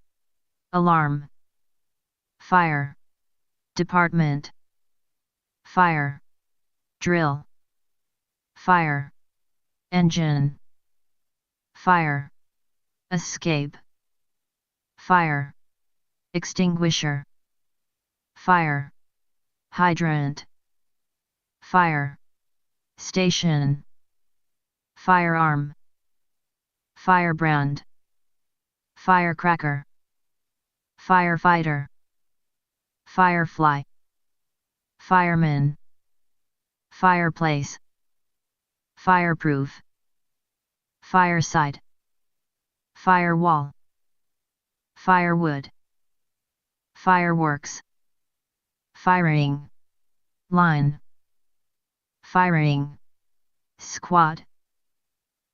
Speaker 1: alarm, fire, department, fire, drill, fire, engine, fire, escape, fire, extinguisher, fire, hydrant, fire, station, firearm, firebrand, firecracker, firefighter, firefly, fireman, fireplace, fireproof, fireside, firewall, firewood, fireworks, firing, line, firing, squad,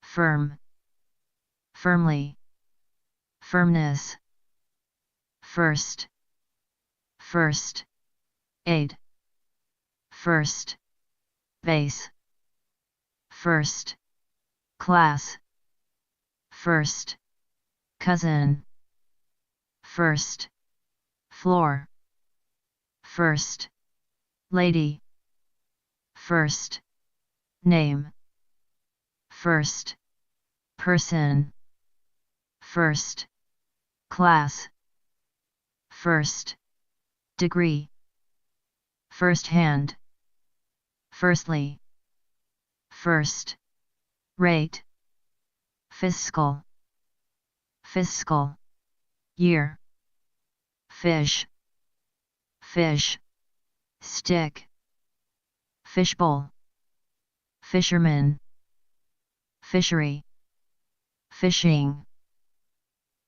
Speaker 1: firm, firmly, firmness, first, first, aid, first, base, first, class, first, cousin, first, floor, first, lady, first, name, first, person, first, class, first, degree, first hand, firstly, first, rate, fiscal, fiscal, year, fish, fish, stick, fishbowl, fisherman, fishery, fishing,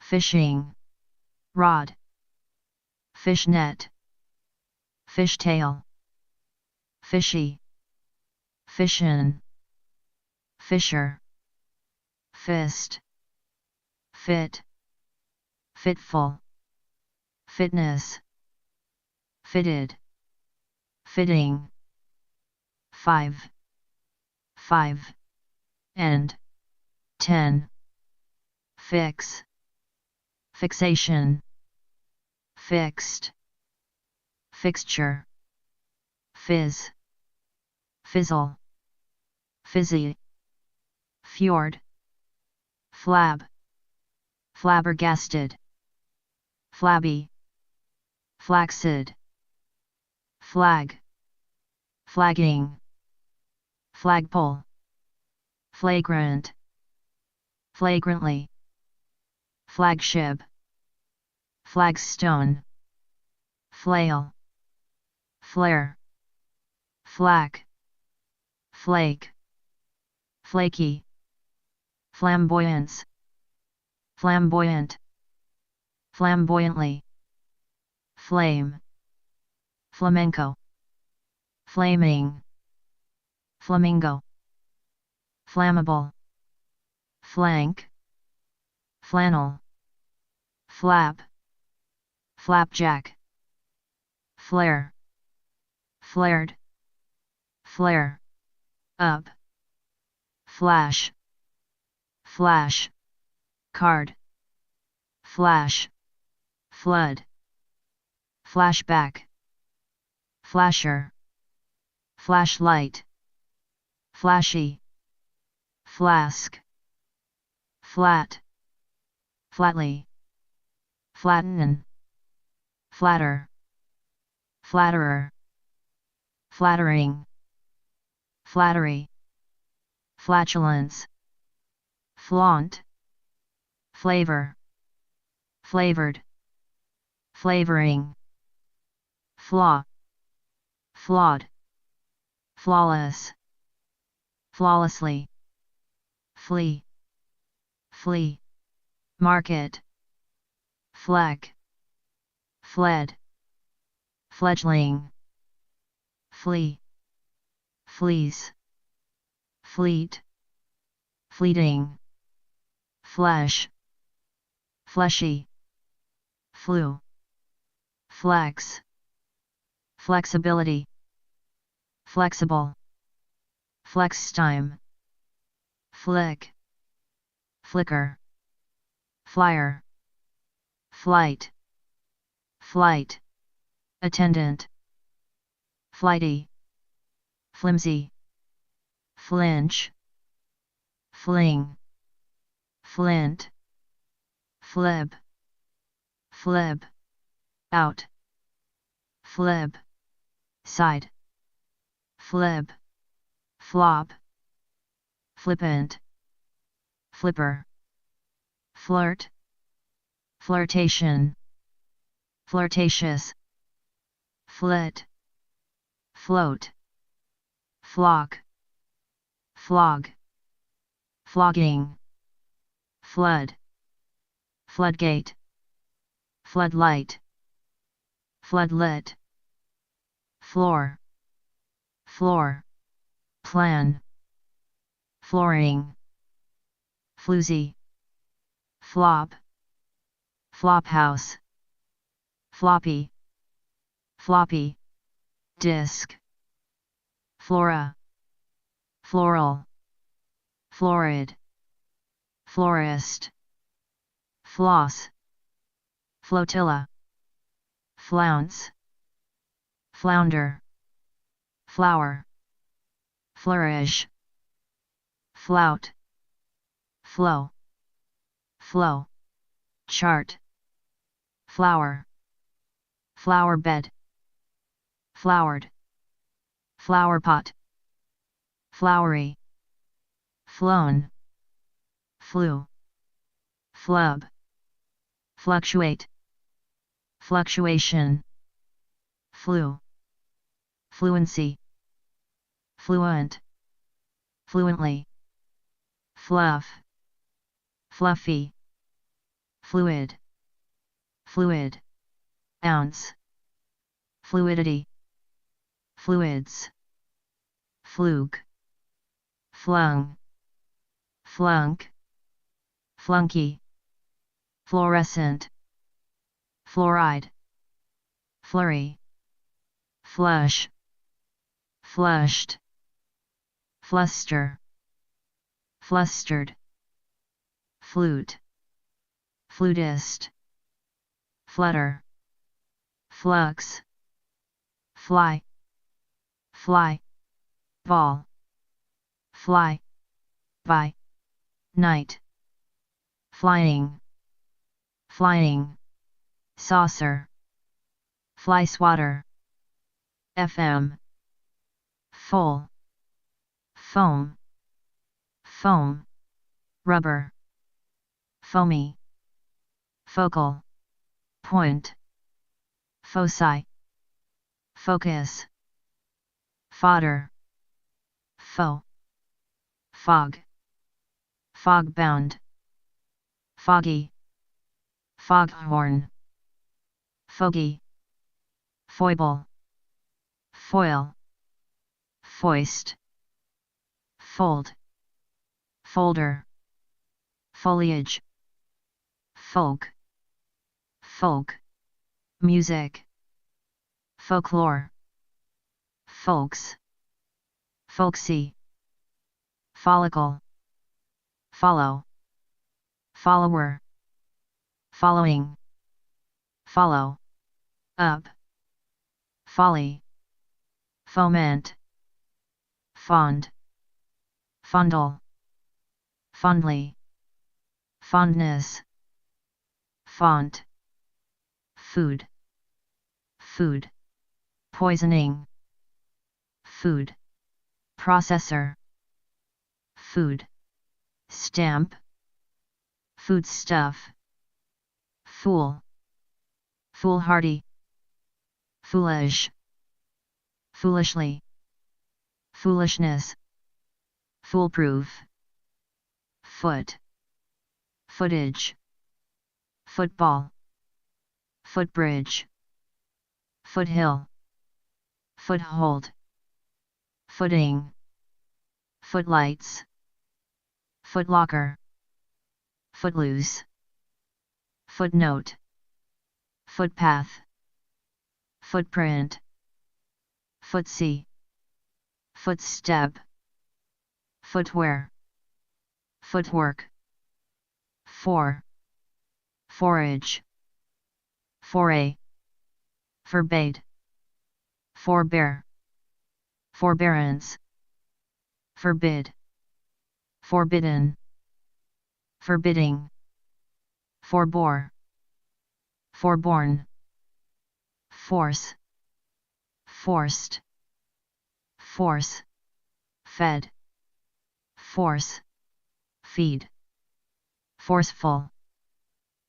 Speaker 1: fishing, rod, fishnet, fishtail, fishy, fission, fisher, fist, fit, fitful, fitness, fitted, fitting, 5, 5, and 10, fix, fixation, fixed, fixture, fizz, fizzle, fizzy, fjord, flab, flabbergasted, flabby, flaccid, flag, flagging, flagpole, flagrant, flagrantly, flagship, flagstone, flail, flare, flack, flake, flaky, flamboyance, flamboyant, flamboyantly, flame, flamenco, flaming, flamingo, flammable, flank, flannel, flap, flapjack, flare, flared, flare, up, flash, flash, card, flash, flood, flashback, flasher, flashlight, flashy, flask, flat, flatly, flatten, flatter, flatterer, flattering, flattery, flatulence, flaunt, flavor, flavored, flavoring, flaw, flawed, flawless, flawlessly, flee, flee, market, fleck, fled, fledgling, flee, fleece, fleet, fleeting, flesh, fleshy, flu, flex, flexibility, flexible, flex time, flick, flicker, flyer, flight, flight, attendant, flighty, flimsy, flinch, fling, flint, flib, flib, out, flib, side, flib, flop, flippant, flipper, flirt, flirtation, flirtatious, flit, float, flock, flog, flogging, flood, floodgate, floodlight, floodlit, floor, floor, plan, flooring, floozy, flop, flophouse, floppy, floppy, disc, flora, floral, florid, florist, floss, flotilla, flounce, flounder, flower, flourish, flout, flow, flow, chart, flower, flower bed, flowered, flower pot, flowery, flown, flew, flub, fluctuate, fluctuation, flu, fluency, fluent, fluently, fluff, fluffy, fluid, fluid, ounce, fluidity, fluids, fluke, flung, flunk, flunky, fluorescent, fluoride, flurry, flush, flushed, fluster, flustered, flute, flutist, flutter, flux, fly, fly, ball, fly, by, night, flying, flying, saucer, fly swatter, FM, full, foam, foam, rubber, foamy, focal, point, foci, focus, fodder, foe, fog, fog-bound, foggy, foghorn, fogey, foible, foil, foist, fold, folder, foliage, folk, folk, music, folklore, folks, folksy, follicle, follow, follower, following, follow, up, folly, foment, fond, fondle, fondly, fondness, font, food, food, poisoning, food, processor, food, stamp, foodstuff, fool, foolhardy, foolish, foolishly, foolishness, foolproof, foot, footage, football, footbridge, foothill, foothold, footing, footlights, footlocker, footloose, footnote, footpath, footprint, footsie, footstep, footwear, footwork, forage, foray, forbade, forbear, forbearance, forbid, forbidden, forbidding, forbore, forborn, force, forced, force, fed, force, feed, forceful,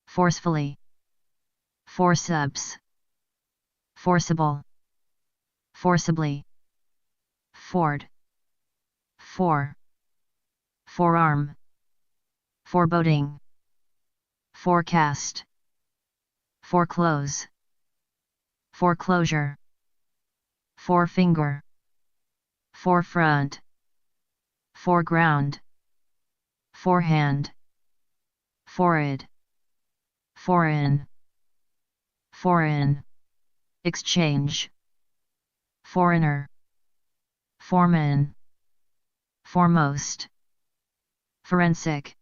Speaker 1: forcefully, forceps, forcible, forcibly, ford, forearm, foreboding, forecast, foreclose, foreclosure, forefinger, forefront, foreground, forehand, forehead, foreign, foreign, exchange, foreigner, foreman, foremost, forensic,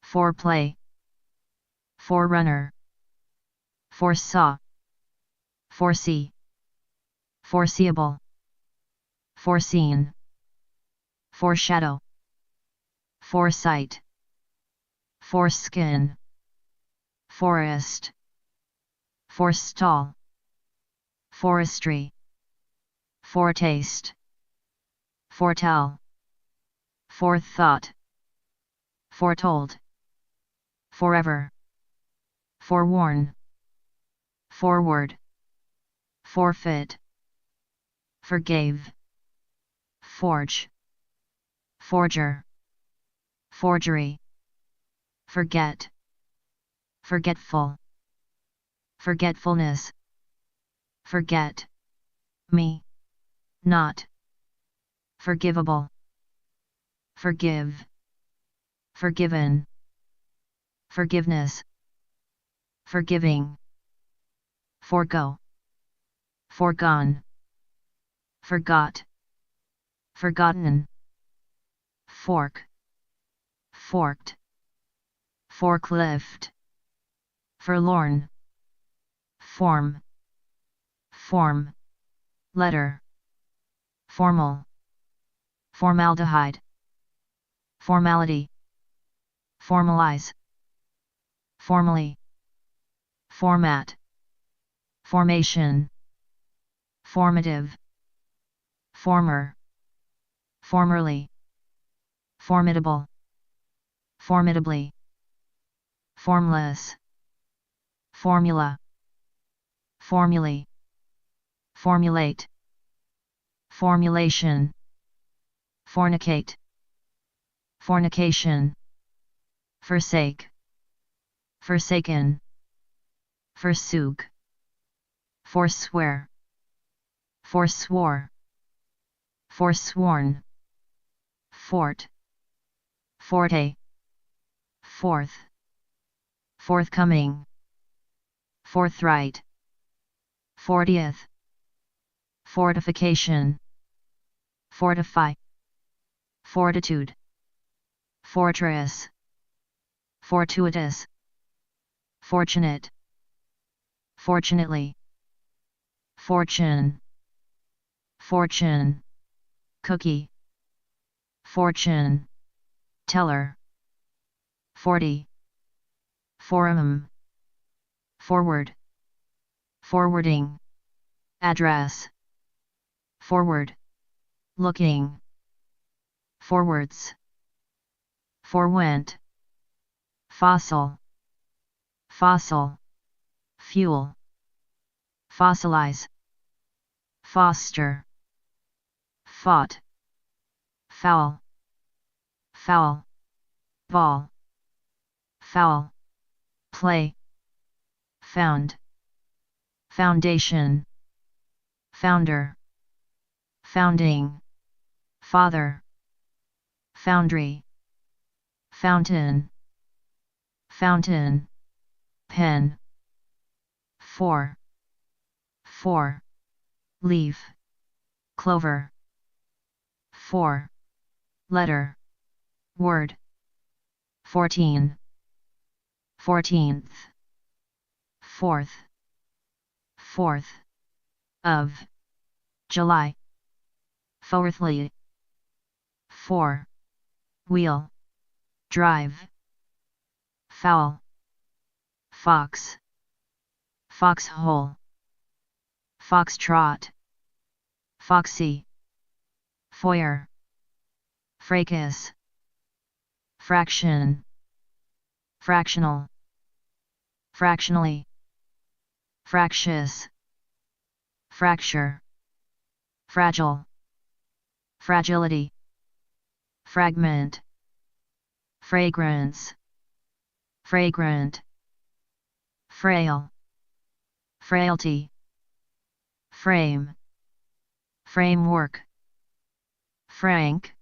Speaker 1: foreplay, forerunner, foresaw, foresee, foreseeable, foreseen, foreshadow, foresight, foreskin, forest, forestall, forestry, foretaste, foretell, forethought, foretold, forever, forewarn, forward, forfeit, forgave, forge, forger, forgery, forget, forgetful, forgetfulness, forget, me, not, forgivable, forgive, forgiven, forgiveness, forgiving, forego, foregone, forgot, forgotten, fork, forked, forklift, forlorn, form, form, letter, formal, formaldehyde, formality, formalize, formally, format, formation, formative, former, formerly, formidable, formidably, formless, formula, formulae, formulate, formulation, fornicate, fornication, forsake, forsaken, forsook, forswear, forswore, forsworn, fort, forte, forth, forthcoming, forthright, 40th, fortification, fortify, fortitude, fortress, fortuitous, fortunate, fortunately, fortune, fortune, cookie, fortune, teller, 40, forum, forward, forwarding, address, forward, looking, forwards, forwent, fossil, fossil, fuel, fossilize, foster, fought, foul, foul, ball, foul, play, found, foundation, founder, founding, father, foundry, fountain, fountain, pen, for, leaf, clover, for, letter, word, 14, 14th, fourth, fourth, of, July, fourthly, four, wheel, drive, fowl, fox, foxhole, foxtrot, foxy, foyer, fracas, fraction, fractional, fractionally, fractious, fracture, fragile, fragility, fragment, fragrance, fragrant, frail, frailty, frame, framework, frank,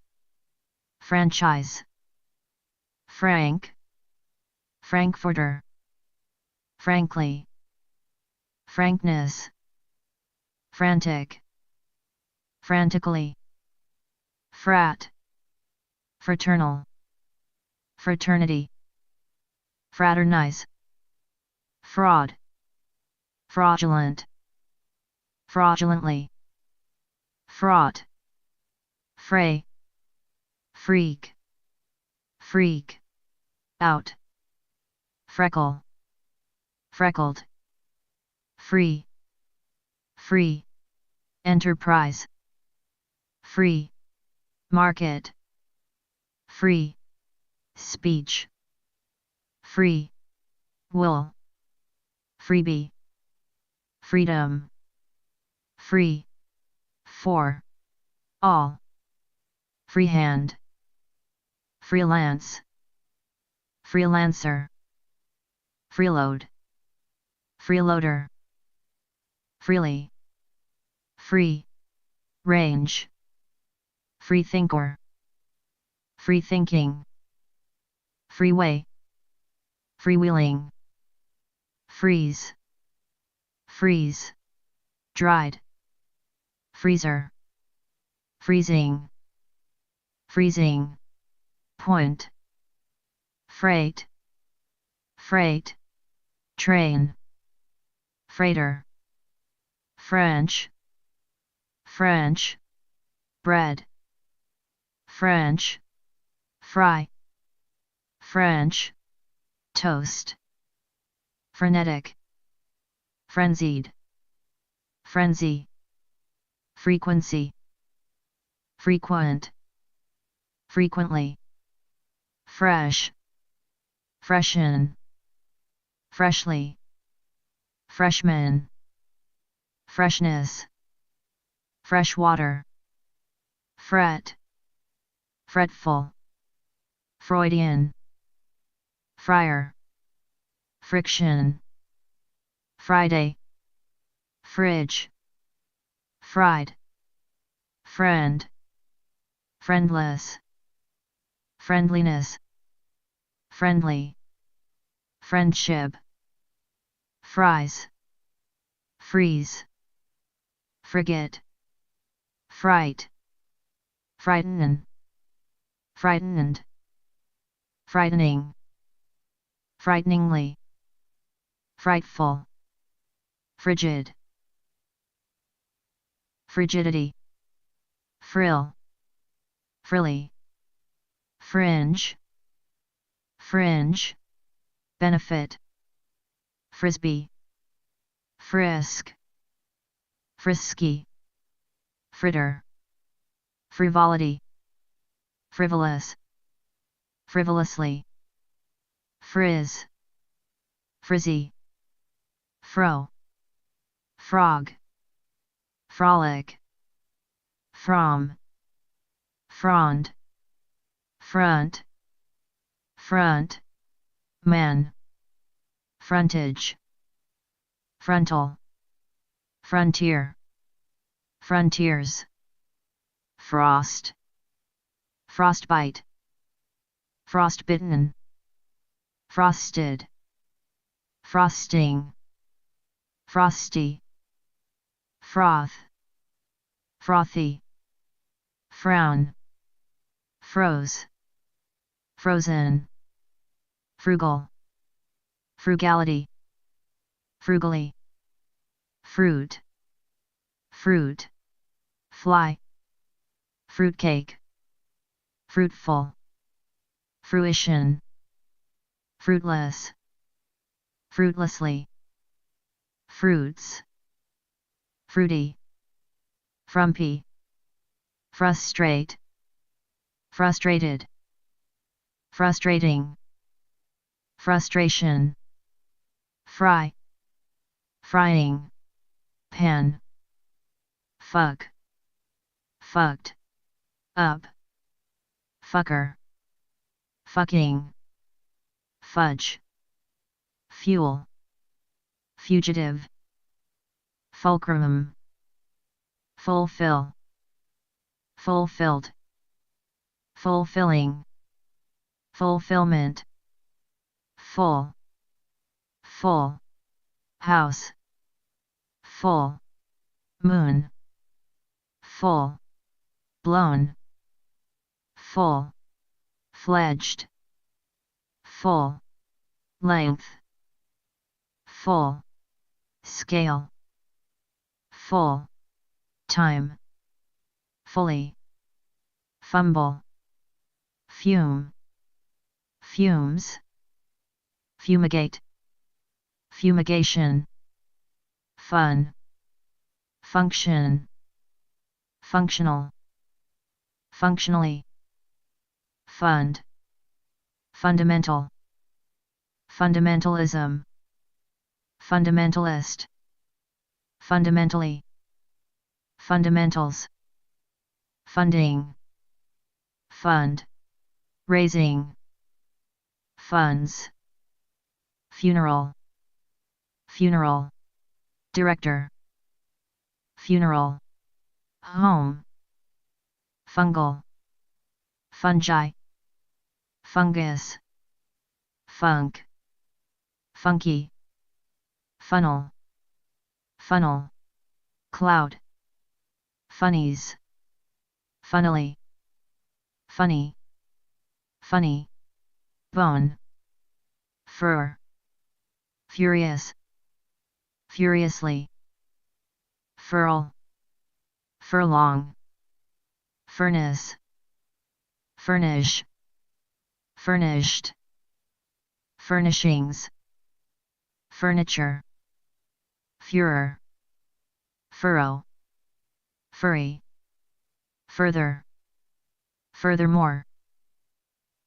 Speaker 1: franchise, frank, frankfurter, frankly, frankness, frantic, frantically, frat, fraternal, fraternity, fraternize, fraud, fraudulent, fraudulently, fraught, fray, freak, freak, out, freckle, freckled, free, free, enterprise, free, market, free, speech, free, will, freebie, freedom, free, for, all, freehand, freelance, freelancer, freeload, freeloader, freely, free, range, freethinker, freethinking, freeway, freewheeling, freeze, freeze, dried, freezer, freezing, freezing, point, freight, freight, train, freighter, French, French, bread, French, fry, French, toast, frenetic, frenzied, frenzy, frequency, frequent, frequently, fresh, freshen, freshly, freshman, freshness, fresh water, fret, fretful, Freudian, friar, friction, Friday, fridge, fried, friend, friendless, friendliness, friendly, friendship, fries, freeze, frigate, fright, frighten, frightened, frightening, frighteningly, frightful, frigid, frigidity, frill, frilly, fringe, fringe, benefit, frisbee, frisk, frisky, fritter, frivolity, frivolous, frivolously, frizz, frizzy, fro, frog, frolic, from, frond, front, front, man, frontage, frontal, frontier, frontiers, frost, frostbite, frostbitten, frosted, frosting, frosty, froth, frothy, frown, froze, frozen, frugal, frugality, frugally, fruit, fruit, fly, fruitcake, fruitful, fruition, fruitless, fruitlessly, fruits, fruity, frumpy, frustrate, frustrated, frustrating, frustration, fry, frying, pan, fuck, fucked, up, fucker, fucking, fudge, fuel, fugitive, fulcrum, fulfill, fulfilled, fulfilling, fulfillment, full, full, house, full, moon, full, blown, full, fledged, full, length, full, scale, full, time, fully, fumble, fume, fumes, fumigate, fumigation, fun, function, functional, functionally, fund, fundamental, fundamentalism, fundamentalist, fundamentally, fundamentals, funding, fund, raising, funds, funeral, funeral, director, funeral, home, fungal, fungi, fungus, funk, funky, funnel, funnel, cloud, funnies, funnily, funny, funny, bone, fur, furious, furiously, furl, furlong, furnace, furnish, furnished, furnishings, furniture, furor, furrow, furry, further, furthermore,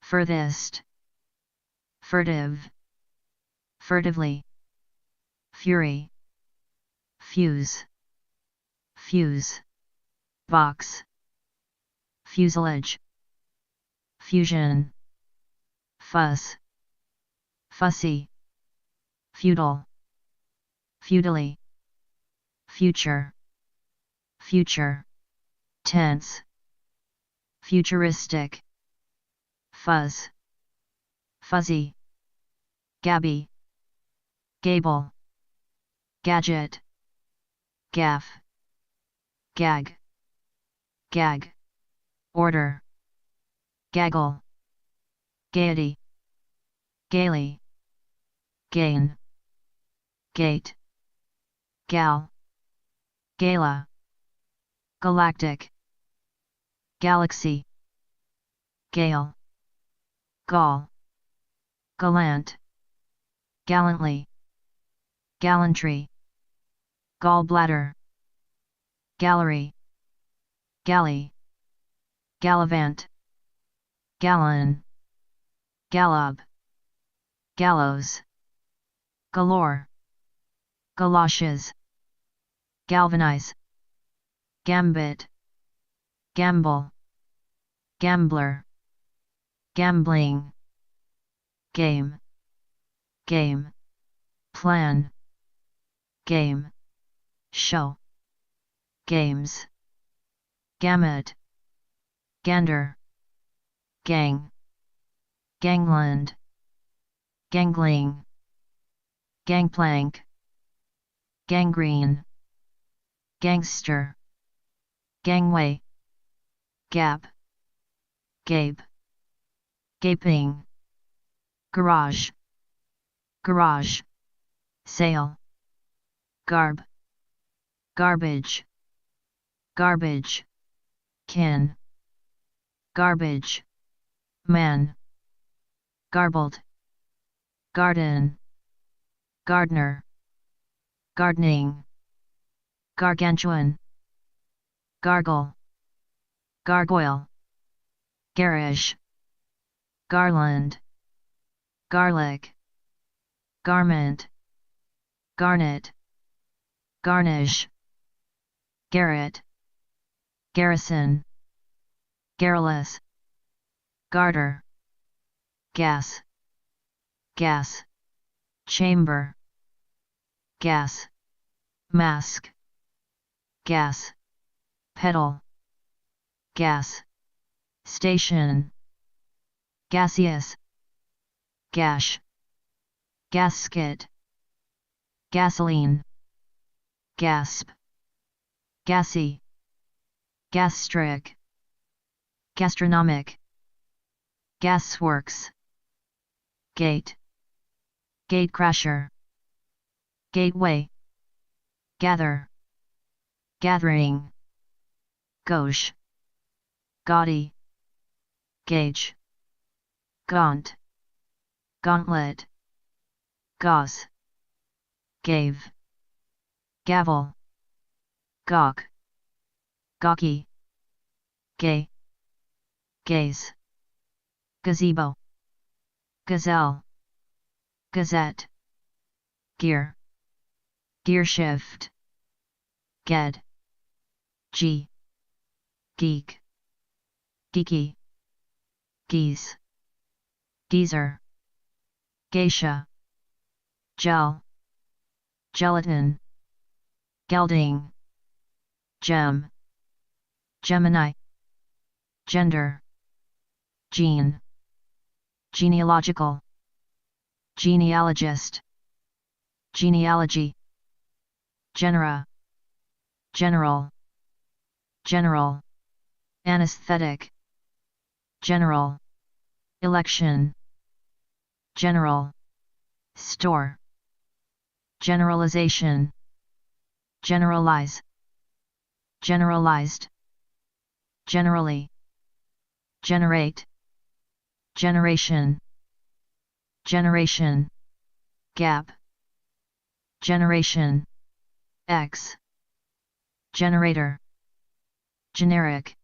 Speaker 1: furthest, furtive, furtively, fury, fuse, fuse, box, fuselage, fusion, fuss, fussy, feudal, feudally, future, future, tense, futuristic, fuzz, fuzzy, gabby, gable, gadget, gaff, gag, gag, order, gaggle, gaiety, gaily, gain, gate, gal, gala, galactic, galaxy, gale, gall, gallant, gallantly, gallantry, gallbladder, gallery, galley, gallivant, gallon, gallop, gallows, galore, galoshes, galvanize, gambit, gamble, gambler, gambling, game, game, plan, game, show, games, gamut, gander, gang, gangland, gangling, gangplank, gangrene, gangster, gangway, gap, gape, gaping, garage, garage, sale, garb, garbage, garbage, kin, garbage, man, garbled, garden, gardener, gardening, gargantuan, gargle, gargoyle, garish, garland, garlic, garment, garnet, garnish, garret, garrison, garrulous, garter, gas, gas, chamber, gas, mask, gas, pedal, gas, station, gaseous, gash, gasket, gasoline, gasp, gassy, gastric, gastronomic, gasworks, gate, gatecrasher, gateway, gather, gathering, gauche, gaudy, gauge, gaunt, gauntlet, gauze, gave, gavel, gawk, gawky, gay, gaze, gazebo, gazelle, gazette, gear, gearshift, ged, g, geek, geeky, geese, geezer, geisha, gel, gelatin, gelding, gem, Gemini, gender, gene, genealogical, genealogist, genealogy, genera, general, general, anesthetic, general, election, general, store, generalization, generalize, generalized, generally, generate, generation, generation, gap, generation, X, generator, generic,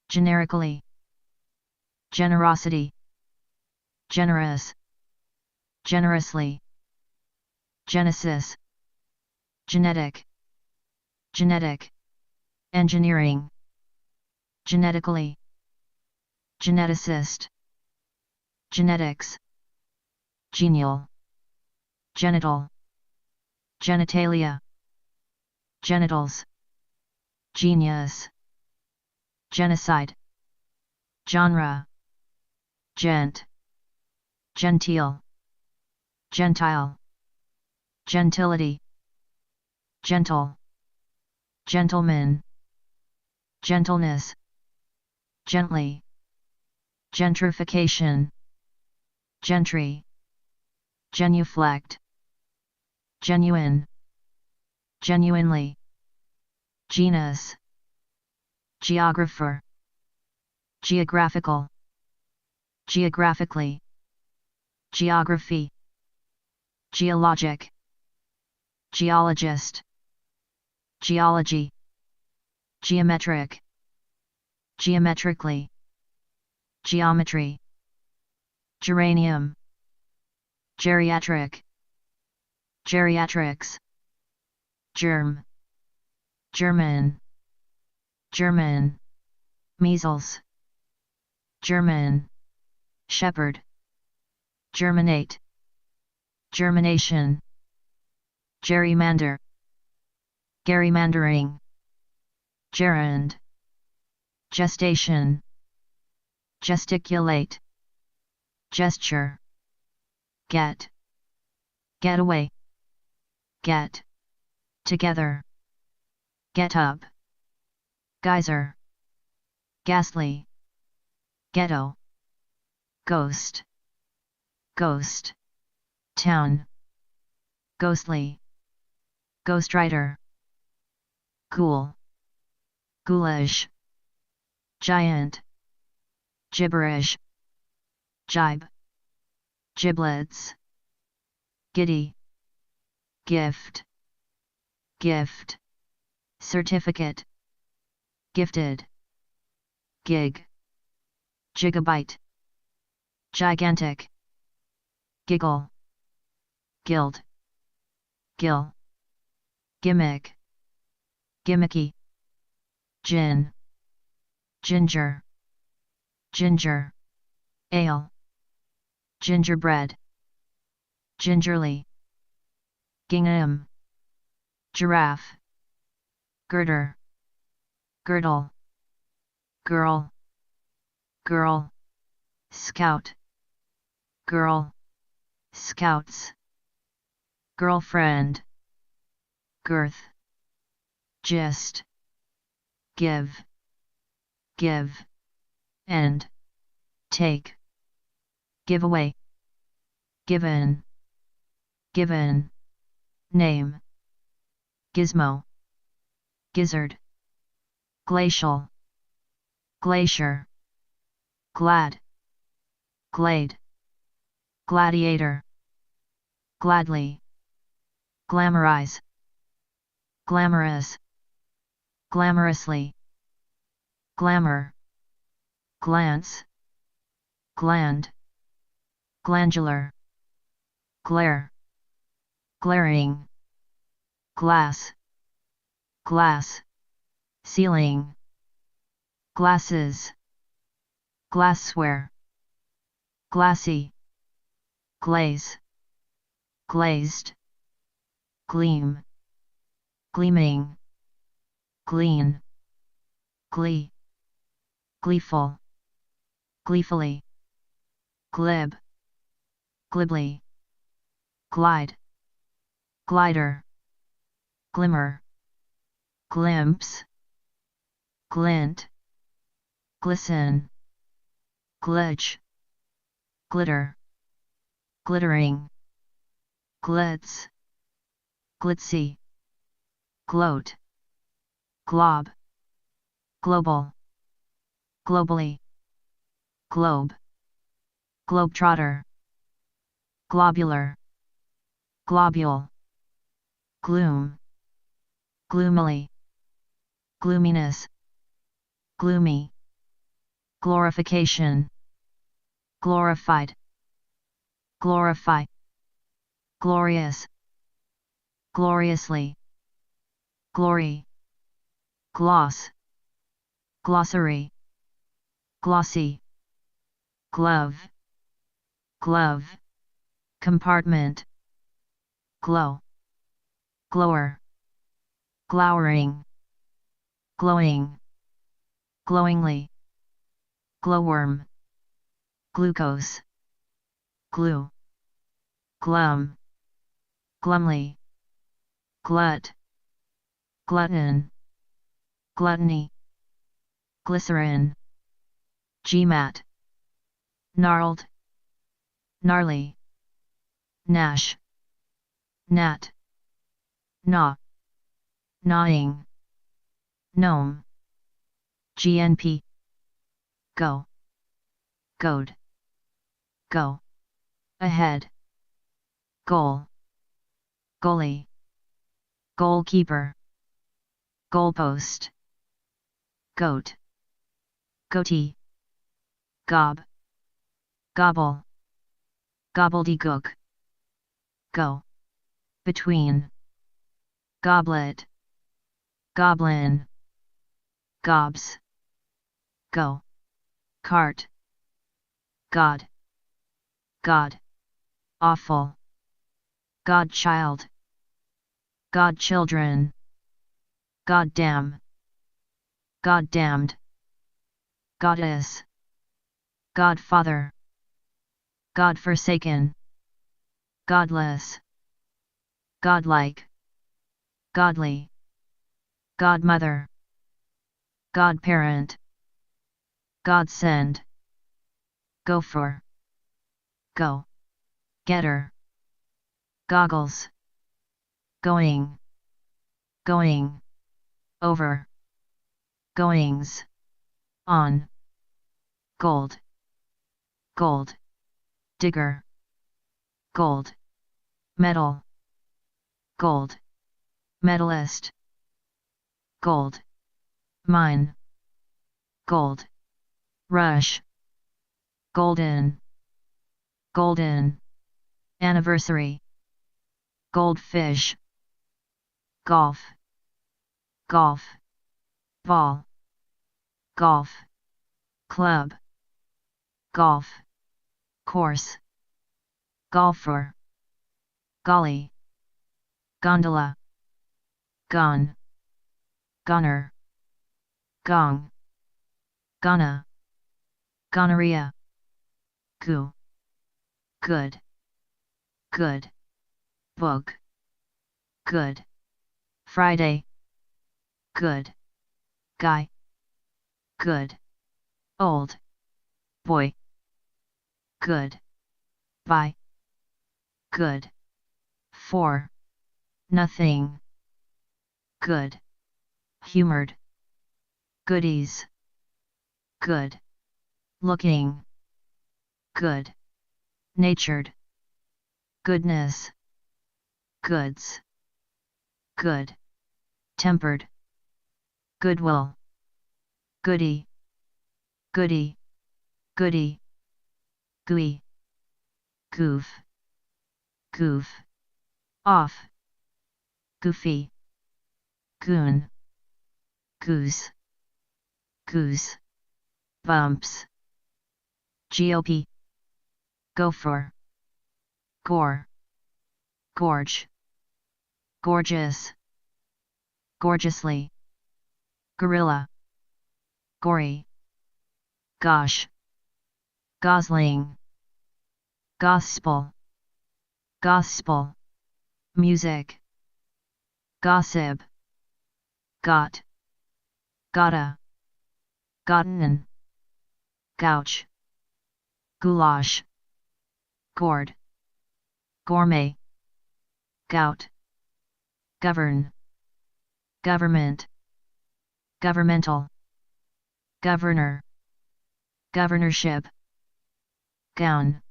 Speaker 1: generically, generosity, generous, generously, genesis, genetic, genetic, engineering, genetically, geneticist, genetics, genial, genital, genitalia, genitals, genius, genocide, genre, gent, genteel, gentile, gentility, gentle, gentleman, gentleness, gently, gentrification, gentry, genuflect, genuine, genuinely, genus, geographer, geographical, geographically, geography, geologic, geologist, geology, geometric, geometrically, geometry, geranium, geriatric, geriatrics, germ, German, German, measles, German, shepherd, germinate, germination, gerrymander, gerrymandering, gerund, gestation, gesticulate, gesture, get, getaway, get, together, get up, geyser, ghastly, ghetto, ghost, ghost, town, ghostly, ghostwriter, ghoul, ghoulish, giant, gibberish, jibe, giblets, giddy, gift, gift, certificate, gifted, gig, gigabyte, gigantic, giggle, guild, gill, gimmick, gimmicky, gin, ginger, ginger, ale, gingerbread, gingerly, gingham, giraffe, girder, girdle, girl, girl, scout, girl, scouts, girlfriend, girth, gist, give, give, and, take, giveaway, given, given, name, gizmo, gizzard, glacial, glacier, glad, glade, gladiator, gladly, glamorize, glamorous, glamorously, glamour, glance, gland, glandular, glare, glaring, glass, glass, ceiling, glasses, glassware, glassy, glaze, glazed, gleam, gleaming, glean, glee, gleeful, gleefully, glib, glibly, glide, glider, glimmer, glimpse, glint, glisten, glitch, glitter, glittering, glitz, glitzy, gloat, glob, global, globally, globe, globetrotter, globular, globule, gloom, gloomily, gloominess, gloomy, glorification, glorified, glorify, glorious, gloriously, glory, gloss, glossary, glossy, glove, glove, compartment, glow, glower, glowering, glowing, glowingly, glowworm, glucose, glue, glum, glumly, glut, glutton, gluttony, glycerin, GMAT, gnarled, gnarly, gnash, gnat, gnaw, gnawing, gnome, GNP, go, goad, go, ahead, goal, goalie, goalkeeper, goalpost, goat, goatee, gob, gobble, gobbledygook, go, between, goblet, goblin, gobs, go, cart, god, god, awful, godchild, godchildren, goddamn, goddamned, goddess, godfather, godforsaken, godless, godlike, godly, godmother, godparent, godsend, gopher, go, getter, goggles, going, going, over, goings, on, gold, gold, digger, gold, medal, gold, medalist, gold, mine, gold, rush, golden, golden, anniversary, goldfish, golf, golf, ball, golf, club, golf, course, golfer, golly, gondola, gone, goner, gong, gonna, gonorrhea, goo, good, good, book, good, Friday, good, guy, good, old, boy, good, buy, good, for, nothing, good, humored, goodies, good, looking, good, natured, goodness, goods, good, tempered, goodwill, goody, goody, goody, gooey, goof, goof, off, goofy, goon, goose, goose, bumps, GOP, gopher, gore, gorge, gorgeous, gorgeously, gorilla, gory, gosh, gosling, gospel, gospel, music, gossip, got, gotta, gotten, gouch, goulash, gourd, gourmet, gout, govern, government, governmental, governor, governorship, gown,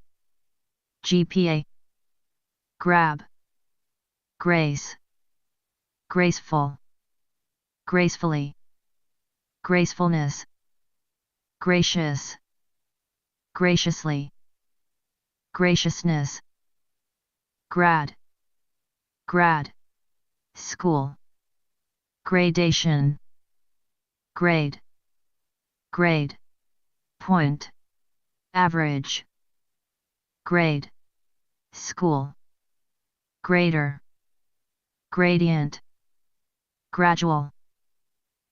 Speaker 1: GPA, grab, grace, graceful, gracefully, gracefulness, gracious, graciously, graciousness, grad, grad, school, gradation, grade, grade, point, average, grade, school, grader, gradient, gradual,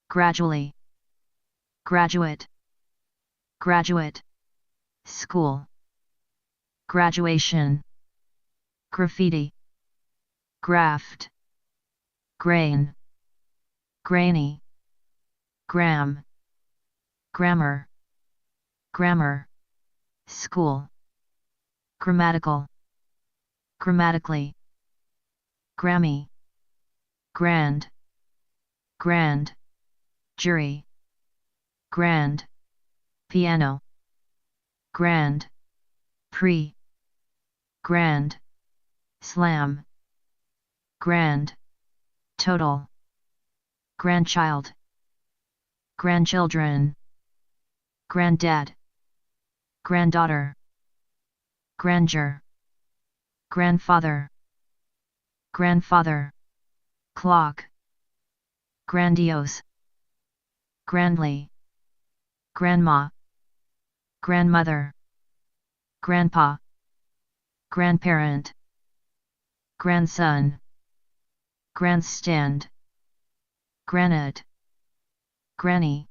Speaker 1: gradually, graduate, graduate, school, graduation, graffiti, graft, grain, grainy, gram, grammar, grammar, school, grammatical, grammatically, Grammy, grand, grand, jury, grand, piano, grand, pre, grand, slam, grand, total, grandchild, grandchildren, granddad, granddaughter, grandeur, grandfather, grandfather, clock, grandiose, grandly, grandma, grandmother, grandpa, grandparent, grandson, grandstand, granite, granny,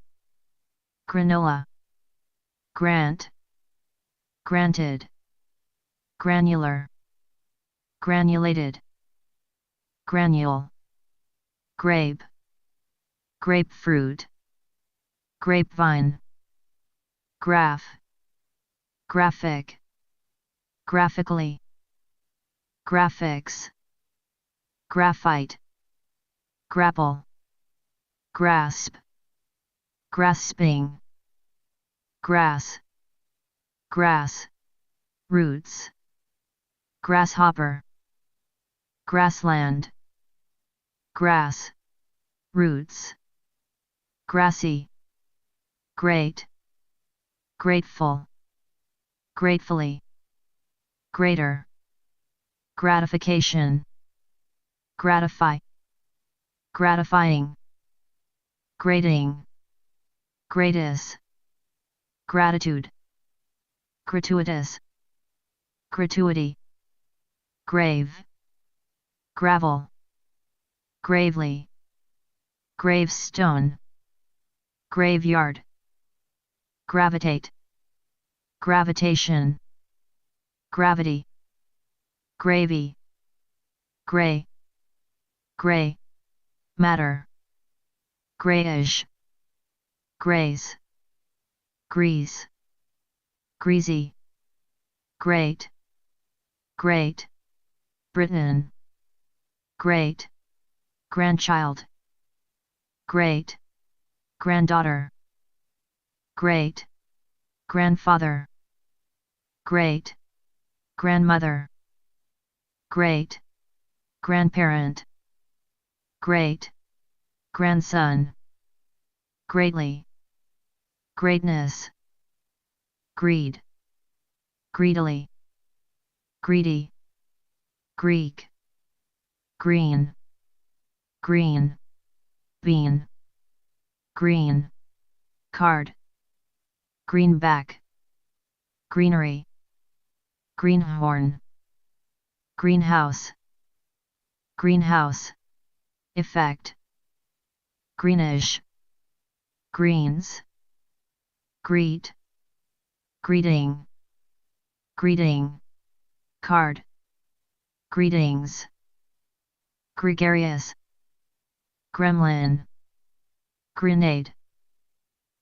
Speaker 1: granola, grant, granted, granular, granulated, granule, grape, grapefruit, grapevine, graph, graphic, graphically, graphics, graphite, grapple, grasp, grasping, grass, grass, roots, grasshopper, grassland, grass, roots, grassy, great, grateful, gratefully, greater, gratification, gratify, gratifying, grating, gratis, gratitude, gratuitous, gratuity, grave, gravel, gravely, gravestone, graveyard, gravitate, gravitation, gravity, gravy, gray, gray, matter, grayish, graze, grease, greasy, great, great, Britain, great, grandchild, great, granddaughter, great, grandfather, great, grandmother, great, grandparent, great, grandson, greatly, greatness, greed, greedily, greedy, Greek, green, green, bean, green, card, greenback, greenery, greenhorn, greenhouse, greenhouse, effect, greenish, greens, greet, greeting, greeting, card, greetings, Gregarious, gremlin, grenade,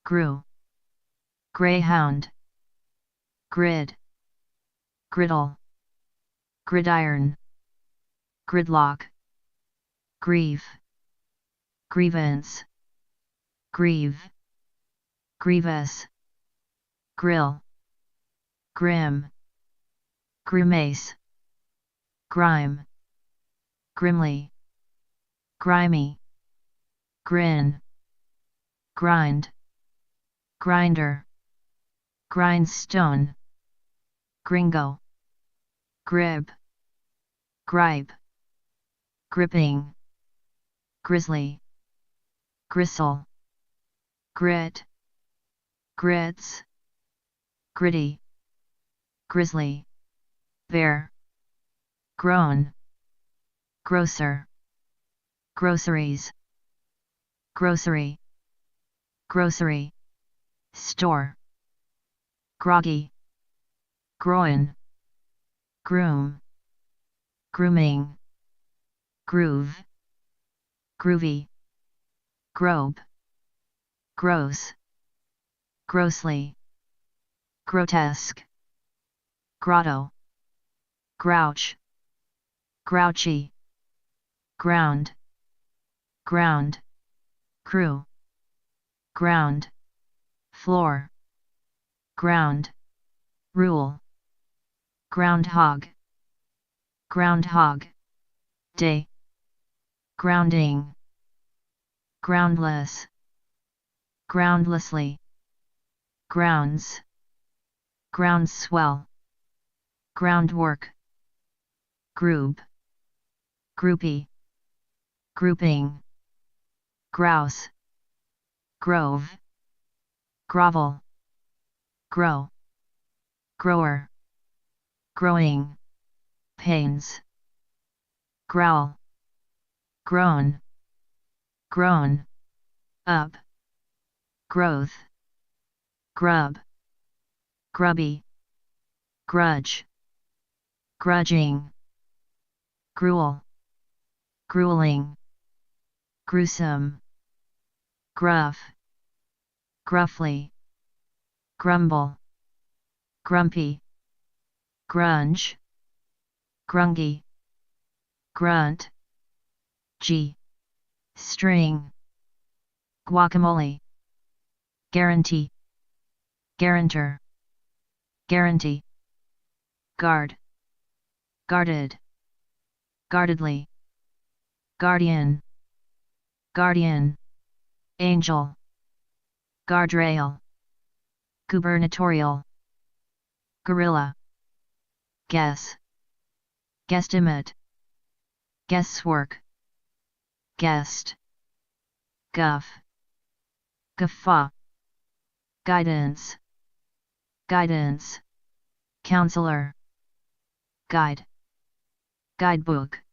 Speaker 1: grew, greyhound, grid, griddle, gridiron, gridlock, grieve, grievance, grieve, grievous, grill, grim, grimace, grime, grimly, grimy, grin, grind, grinder, grindstone, gringo, grib, gripe, gripping, grizzly, gristle, grit, grits, gritty, grizzly, bear, grown, grocer, groceries, grocery, grocery, store, groggy, groin, groom, grooming, groove, groovy, grobe, gross, grossly, grotesque, grotto, grouch, grouchy, ground, ground, crew, ground, floor, ground, rule, groundhog, groundhog, day, grounding, groundless, groundlessly, grounds, groundswell, groundwork, group, groupie, grouping, grouse, grove, grovel, grow, grower, growing, pains, growl, grown, grown, up, growth, grub, grubby, grudge, grudging, gruel, grueling, gruesome, gruff, gruffly, grumble, grumpy, grunge, grungy, grunt, g, string, guacamole, guarantee, guarantor, guarantee, guard, guarded, guardedly, guardian, guardian, angel, guardrail, gubernatorial, gorilla, guess, guesstimate, guesswork, guest, guff, guffaw, guidance, guidance, counselor, guide, guidebook,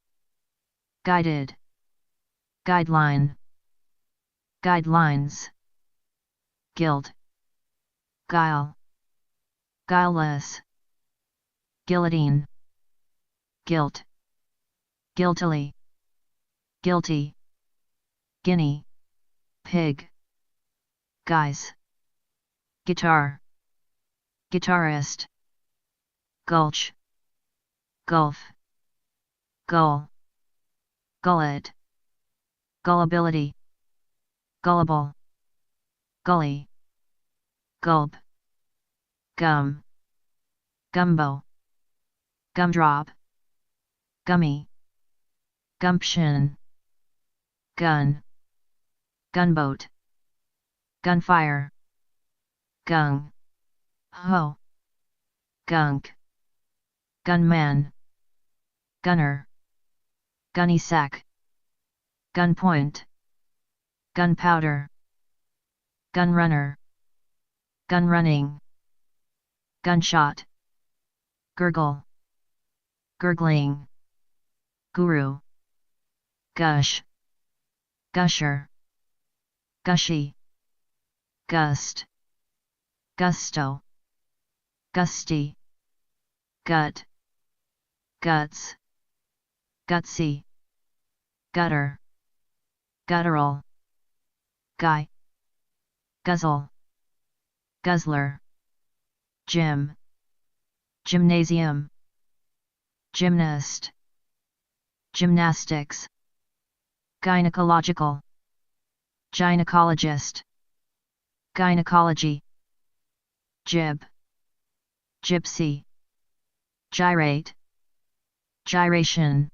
Speaker 1: guided, guideline, guidelines, guild, guile, guileless, guillotine, guilt, guiltily, guilty, guinea, pig, guys, guitar, guitarist, gulch, gulf, gull, gullet, gullibility, gullible, gully, gulp, gum, gumbo, gumdrop, gummy, gumption, gun, gunboat, gunfire, gung, ho, gunk, gunman, gunner, gunny sack, gunpoint, gunpowder, gunrunner, gunrunning, gunshot, gurgle, gurgling, guru, gush, gusher, gushy, gust, gusto, gusty, gut, guts, gutsy, gutter, guttural, guy, guzzle, guzzler, gym, gymnasium, gymnast, gymnastics, gynecological, gynecologist, gynecology, jib, gypsy, gyrate, gyration,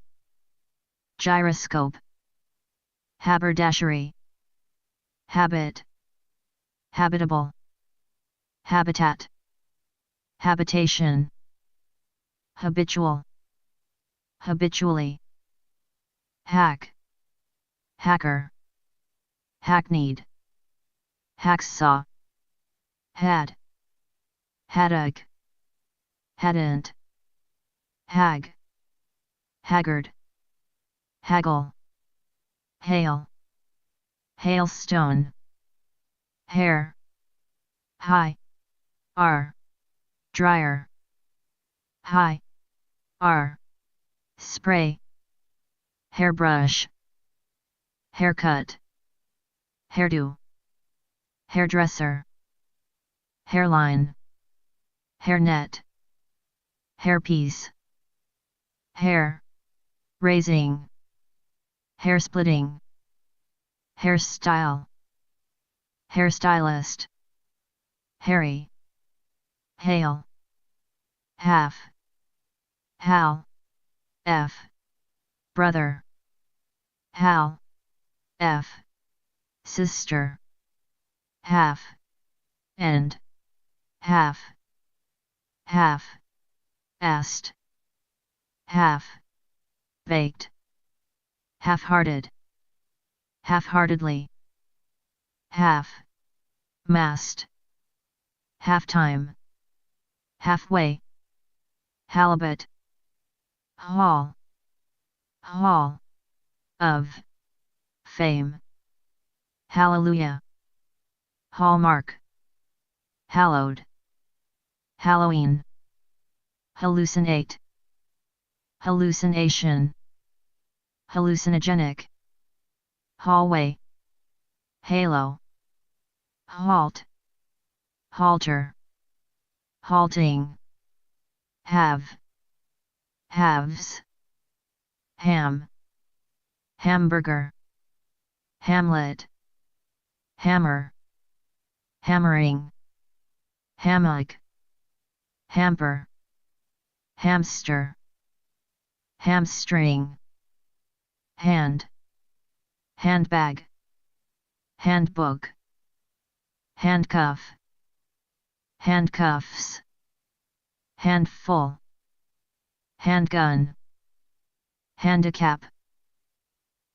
Speaker 1: gyroscope, haberdashery, habit, habitable, habitat, habitation, habitual, habitually, hack, hacker, hackneyed, hacksaw, had, haddock, hadn't, hag, haggard, haggle, hail, hailstone, hair, high, r, dryer, high, r, spray, hairbrush, haircut, hairdo, hairdresser, hairline, hairnet, hairpiece, hair, raising, hair splitting, hairstyle, hairstylist, hairy, hail, half, hal, f, brother, hal, f, sister, half, end, half, half, asked, half, baked, half-hearted, half-heartedly, half, mast, half-time, halfway, halibut, hall, hall, of, fame, hallelujah, hallmark, hallowed, Halloween, hallucinate, hallucination, hallucinogenic, hallway, halo, halt, halter, halting, have, halves, ham, hamburger, hamlet, hammer, hammering, hammock, hamper, hamster, hamstring, hand, handbag, handbook, handcuff, handcuffs, handful, handgun, handicap,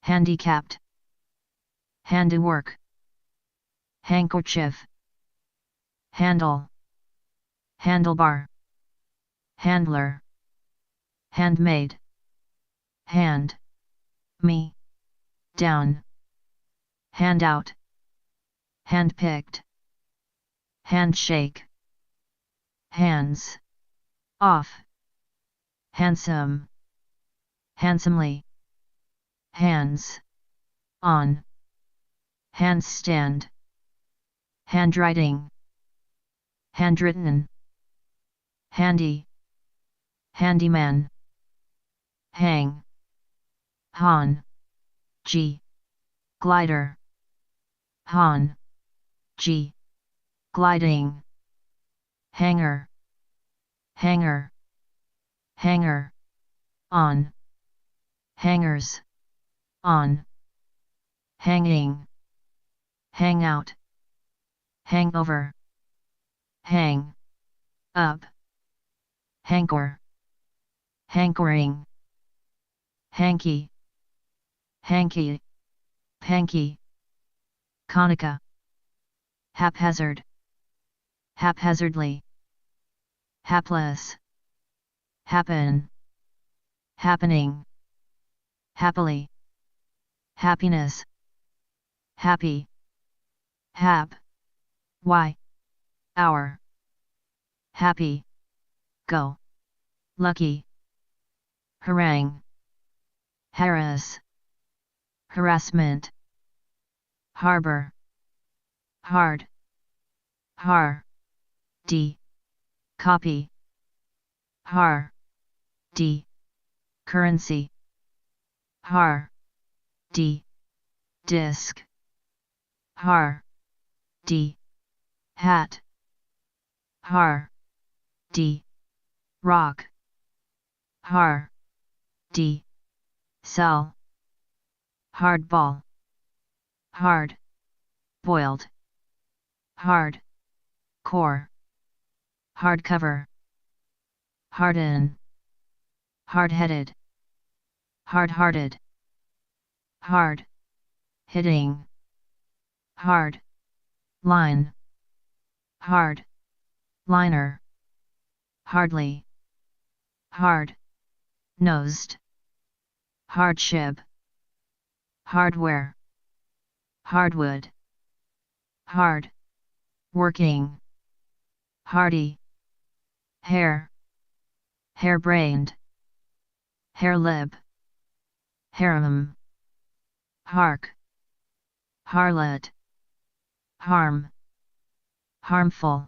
Speaker 1: handicapped, handiwork, handkerchief, handle, handlebar, handler, handmade, hand, me, down, handout, handpicked, handshake, hands, off, handsome, handsomely, hands, on, handstand, handwriting, handwritten, handy, handyman, hang, han, g, glider, han, g, gliding, hanger, hanger, hanger, on, hangers, on, hanging, hangout, hangover, hang, up, hankor, hankering, hanky, hanky, panky, conica, haphazard, haphazardly, hapless, happen, happening, happily, happiness, happy, hap, why, hour, happy, go, lucky, harangue, harass, harassment, harbor, hard, d, copy, d, currency, d, disc, d, hat, d, rock, d, cell, hardball, hard, boiled, hard, core, hardcover, harden, hard-headed, hard-hearted, hard, hitting, hard, line, hard, liner, hardly, hard, nosed, hardship, hardware, hardwood, hard, working, hardy, hair, harebrained, harelib, harem, hark, harlot, harm, harmful,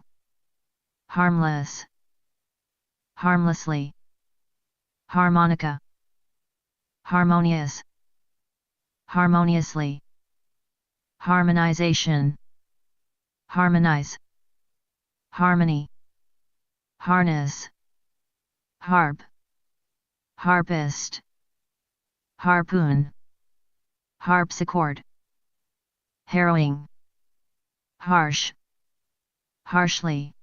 Speaker 1: harmless, harmlessly, harmonica, harmonious, harmoniously, harmonization, harmonize, harmony, harness, harp, harpist, harpoon, harpsichord, harrowing, harsh, harshly,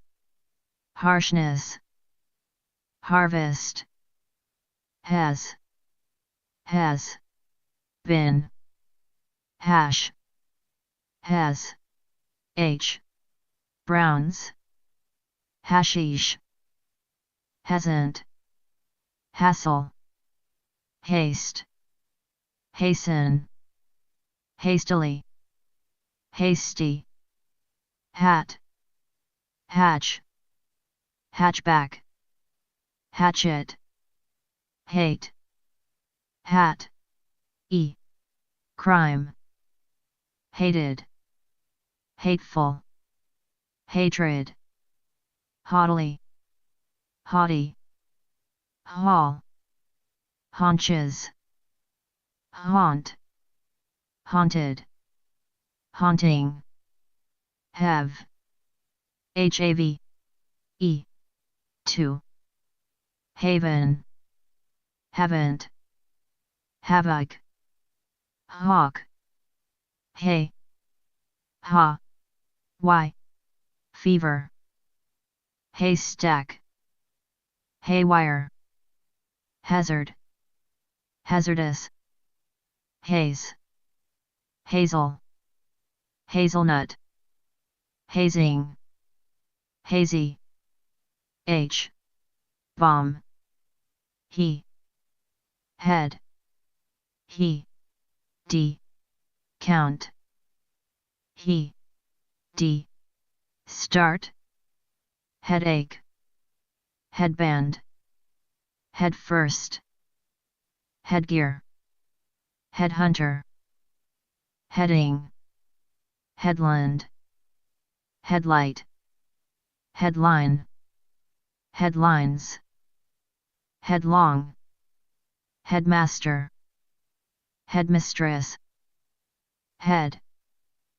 Speaker 1: harshness, harvest, has, been, hash, has, browns, hashish, hasn't, hassle, haste, hasten, hastily, hasty, hat, hatch, hatchback, hatchet, hate, hat, crime, hated, hateful, hatred, haughtily, haughty, hall, haunches, haunt, haunted, haunting, have, to, haven, haven't, havoc, hawk, hay, ha, fever, haystack, haywire, hazard, hazardous, haze, hazel, hazelnut, hazing, hazy, bomb, head, count, start, headache, headband, head first, headgear, headhunter, heading, headland, headlight, headline, headlines, headlong, headmaster, headmistress, head,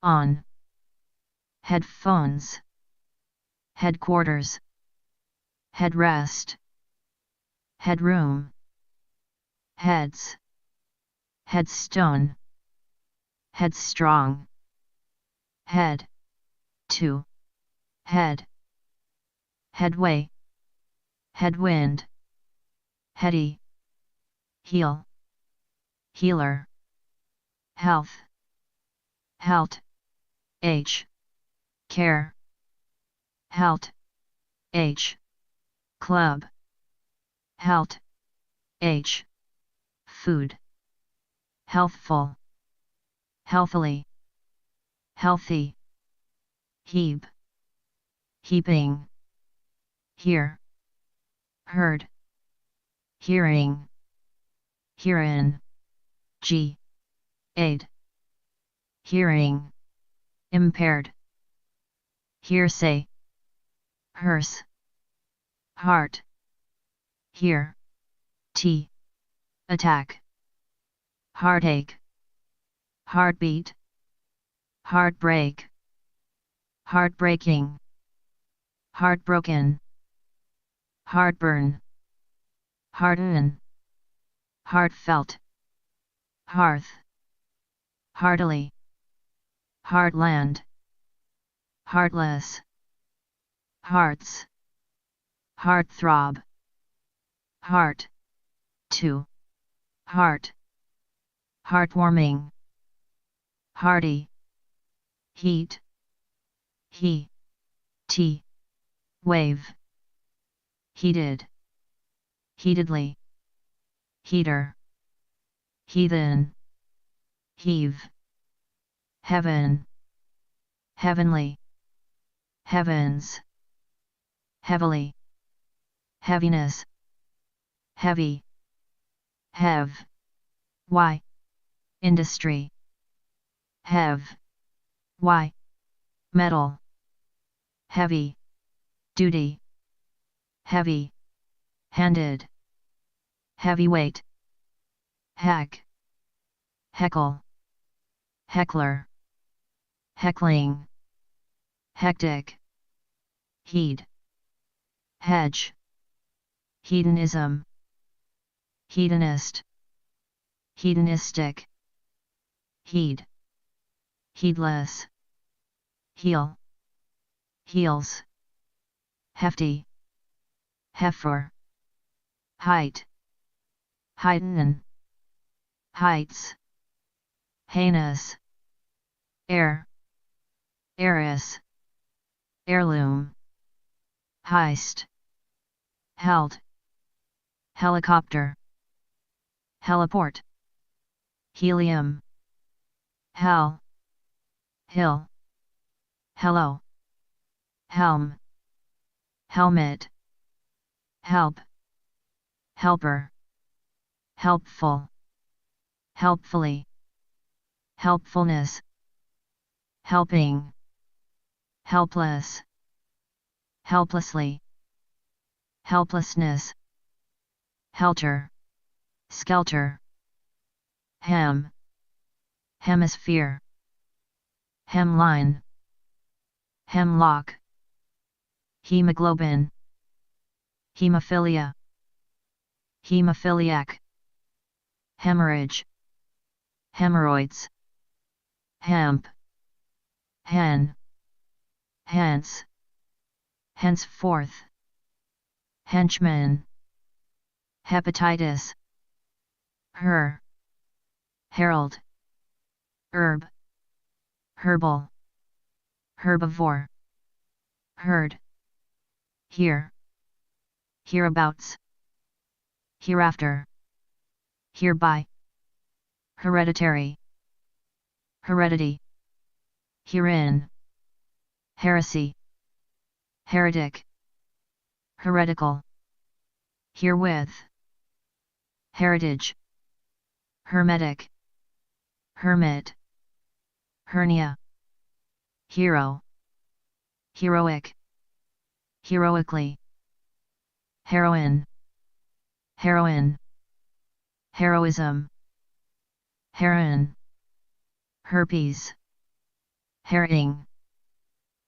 Speaker 1: on, headphones, headquarters, headrest, headroom, heads, headstone, headstrong, head, to, head, headway, headwind, heady, heal, healer, health, helt, care, helt, club, helt, food, healthful, healthily, healthy, heap, heaping, hear, heard, hearing, herein, aid, hearing, impaired, hearsay, hearse, heart, hear, t, attack, heartache, heartbeat, heartbreak, heartbreaking, heartbroken, heartburn, hearten, heartfelt, hearth, heartily, heartland, heartless, hearts, heartthrob, heart, to, heart, heartwarming, hearty, heat, he, t, wave, heated, heatedly, heater, heathen, heave, heaven, heavenly, heavens, heavily, heaviness, heavy, have, why, industry, have, why, metal, heavy, duty, heavy, handed, heavyweight, hack, heckle, heckler, heckling, hectic, heed, hedge, hedonism, hedonist, hedonistic, heed, heedless, heel, heels, hefty, heifer, height, heighten, heights, heinous, heir, heiress, heirloom, heist, held, helicopter, heliport, helium, hell, hill, hello, helm, helmet, help, helper, helpful, helpfully, helpfulness, helping, helpless, helplessly, helplessness, helter, skelter, hem, hemisphere, hemline, hemlock, hemoglobin, hemophilia, hemophiliac, hemorrhage, hemorrhoids, hemp, hen, hence, henceforth, henchman, hepatitis, her, herald, herb, herbal, herbivore, herd, here, hereabouts, hereafter, hereby, hereditary, heredity, herein, heresy, heretic, heretical, herewith, heritage, hermetic, hermit, hernia, hero, heroic, heroically, heroine, heroine, heroism, heroin, herpes, herring,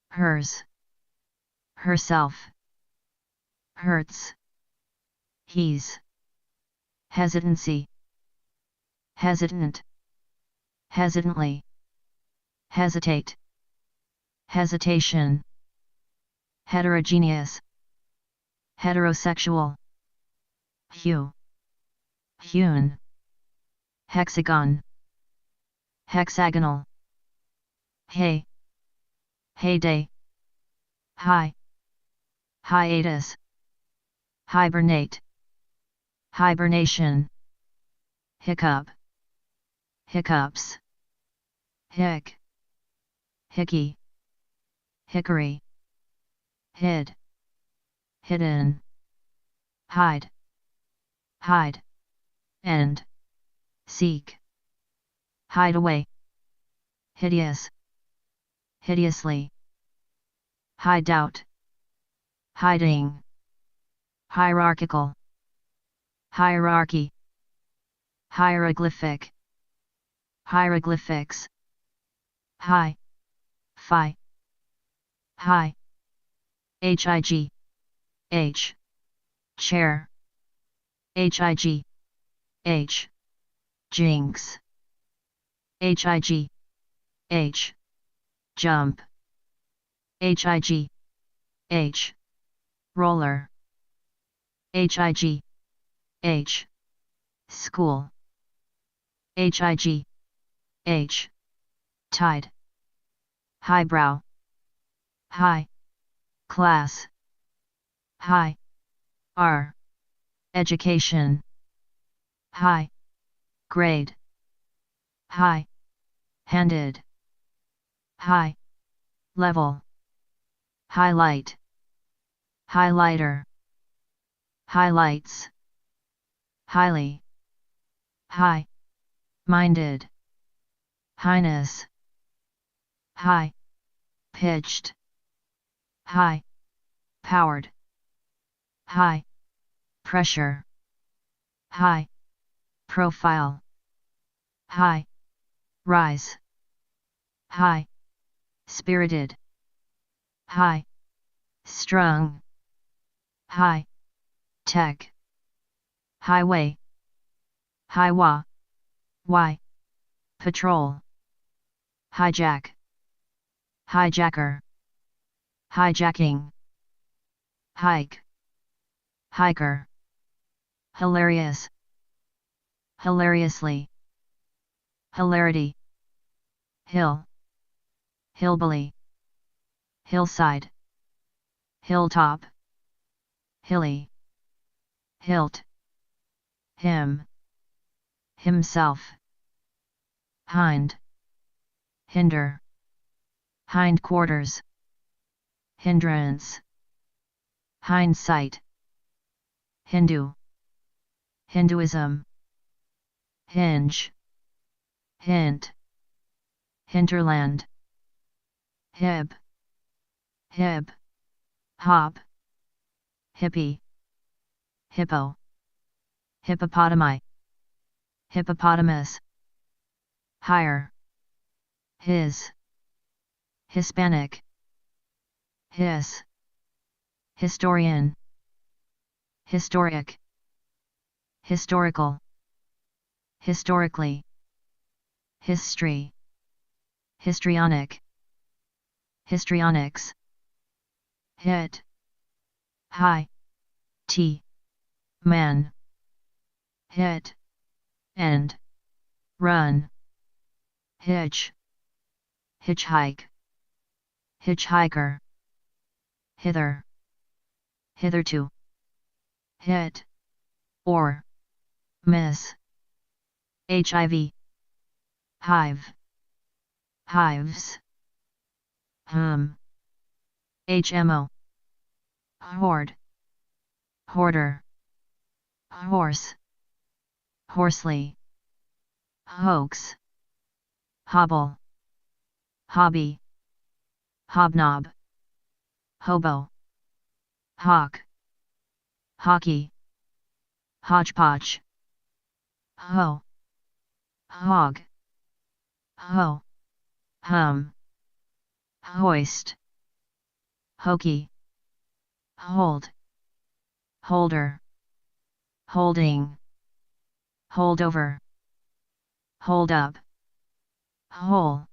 Speaker 1: hers, herself, hurts, he's, hesitancy, hesitant, hesitantly, hesitate, hesitation, heterogeneous, heterosexual, hue, hewn, hexagon, hexagonal, hay, heyday, high, hiatus, hibernate, hibernation, hiccup, hiccups, hick, hickey, hickory, hid, hidden, hide, hide, end, seek, hideaway, hideous, hideously, hideout, hiding, hierarchical, hierarchy, hieroglyphic, hieroglyphics, hi, phi, hi, hig, h, chair, hig, h, jinx, hig, h, jump, hig, h, roller, hig, h, school, hig, h, tide, highbrow, high, class, high, r, education, high, grade, high, handed, high, level, highlight, highlighter, highlights, highly, high, minded, highness, high, pitched, high, powered, high, pressure, high, profile, high, rise, high, spirited, high, strung, high, tech, highway, highwa, y, patrol, hijack, hijacker, hijacking, hike, hiker, hilarious, hilariously, hilarity, hill, hillbilly, hillside, hilltop, hilly, hilt, him, himself, hind, hinder, hindquarters, hindrance, hindsight, Hindu, Hinduism, hinge, hint, hinterland, hib, hip, hop, hippie, hippo, hippopotami, hippopotamus, higher, his, Hispanic, his, historian, historic, historical, historically, history, histrionic, histrionics, hit, high, t, man, hit, end, run, hitch, hitchhike, hitchhiker, hither, hitherto, hit, or, miss, HIV, hive, hives, HMO, horde, hoarder, horse, horsely, hoax, hobble, hobby, hobnob, hobo, hawk, hockey, hodgepodge, ho, hog, ho, hum, hoist, hokey, hold, holder, holding, holdover, hold up, whole,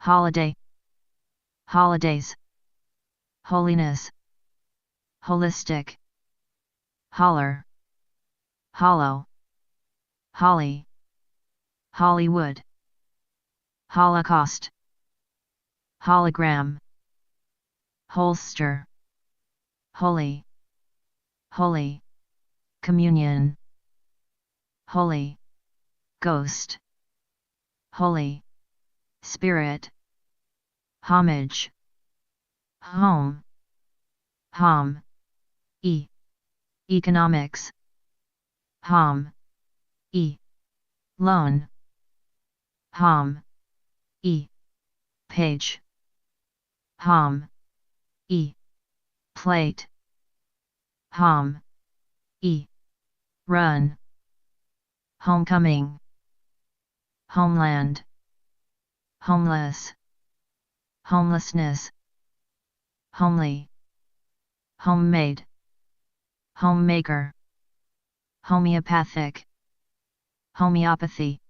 Speaker 1: holiday, holidays, holiness, holistic, holler, hollow, holly, Hollywood, Holocaust, hologram, holster, holy, holy, communion, holy, ghost, holy, spirit, homage, home, hom, economics, hom, loan, Hom. E. Page. Hom. E. Plate. Hom. E. Run. Homecoming. Homeland. Homeless. Homelessness. Homely. Homemade. Homemaker. Homeopathic. Homeopathy.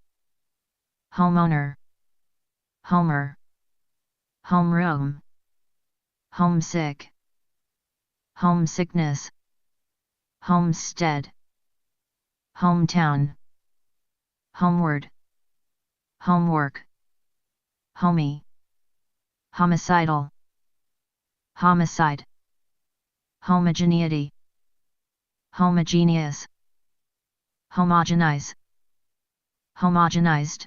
Speaker 1: Homeowner. Homer. Homeroom. Homesick. Homesickness. Homestead. Hometown. Homeward. Homework. Homey. Homicidal. Homicide. Homogeneity. Homogeneous. Homogenize. Homogenized.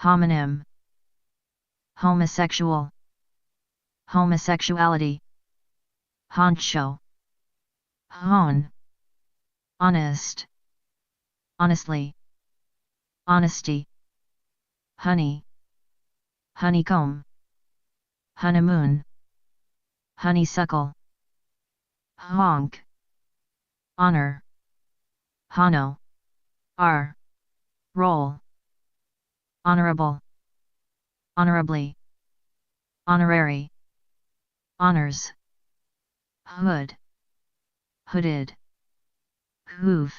Speaker 1: Homonym. Homosexual. Homosexuality. Honcho. Hone. Honest. Honestly. Honesty. Honey. Honeycomb. Honeymoon. Honeysuckle. Honk. Honor. Hono. R. Roll. Honorable. Honorably. Honorary. Honors. Hood. Hooded. Hoof.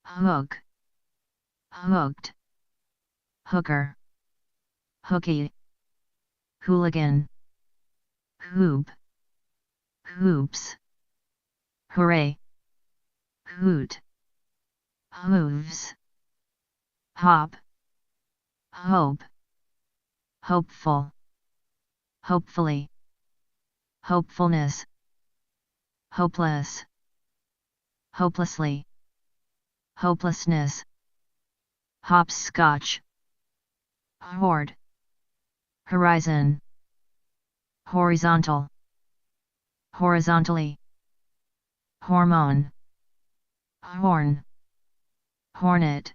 Speaker 1: Hook. Hooked. Hooker. Hooky. Hooligan. Hoop. Hoops. Hooray. Hoot. Hooves. Hop. Hope. Hopeful. Hopefully. Hopefulness. Hopeless. Hopelessly. Hopelessness. Hopscotch. Horde. Horizon. Horizontal. Horizontally. Hormone. Horn. Hornet.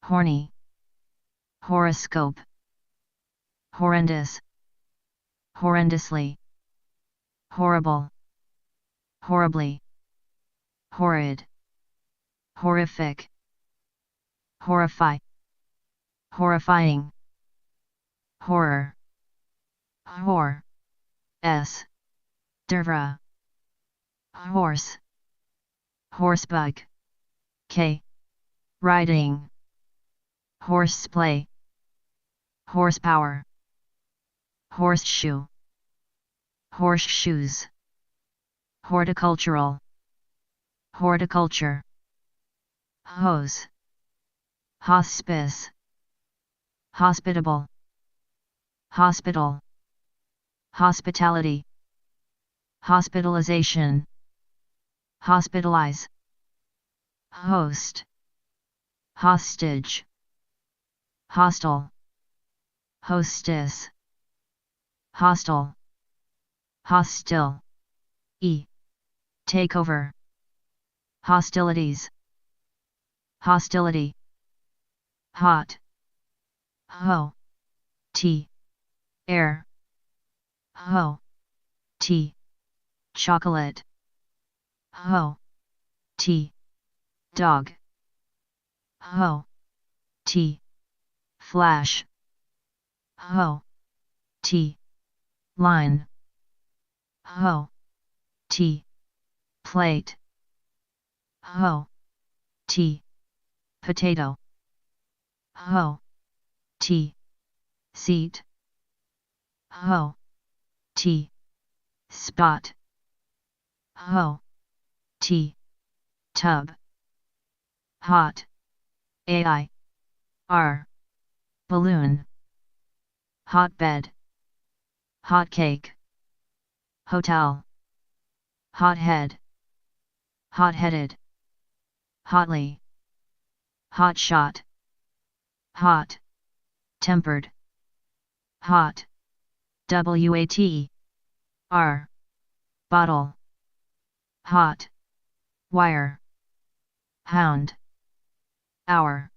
Speaker 1: Horny. Horoscope. Horrendous. Horrendously. Horrible. Horribly. Horrid. Horrific. Horrify. Horrifying. Horror. Whore. S. Dervra. Horse. Horsebug. K. Riding. Horseplay. Horsepower. Horseshoe. Horseshoes. Horticultural. Horticulture. Hose. Hospice. Hospitable. Hospital. Hospitality. Hospitalization. Hospitalize. Host. Hostage. Hostile. Hostess. Hostile. Hostile. E. Takeover. Hostilities. Hostility. Hot. Ho. Tea. Air. Ho. Tea. Chocolate. Ho. Tea. Dog. Ho. Tea. Flash. Ho. Tea. Line. Ho. Tea. Plate. Ho. Tea. Potato. Ho. Tea. Seat. Ho. Tea. Spot. Ho. Tea. Tub. Hot. AI. R. Balloon. Hotbed. Hot cake. Hotel. Hothead. Hot-headed. Hotly. Hot shot. Hot. Tempered. Hot. WAT. R. Bottle. Hot. Wire. Hound. Hour.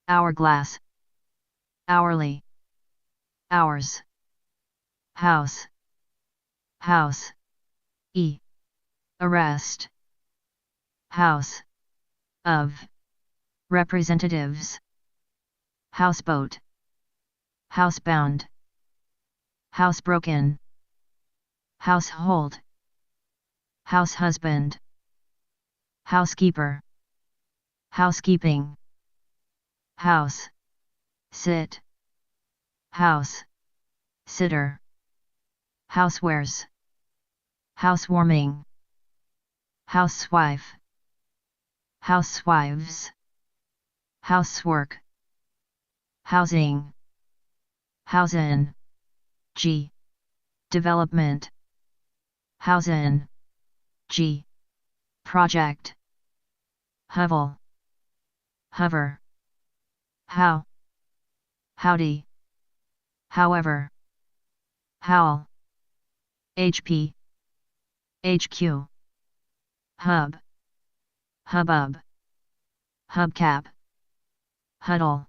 Speaker 1: hourglass, hourly, hours, house, house, arrest, house, of, representatives, houseboat, housebound, housebroken, household, househusband, housekeeper, housekeeping, house, sit, house, sitter, housewares, housewarming, housewife, housewives, housework, housing, housin, g, development, housin, g, project, hovel, hover, how, howdy, however, howl, HP, HQ, hub, hubbub, hubcap, huddle,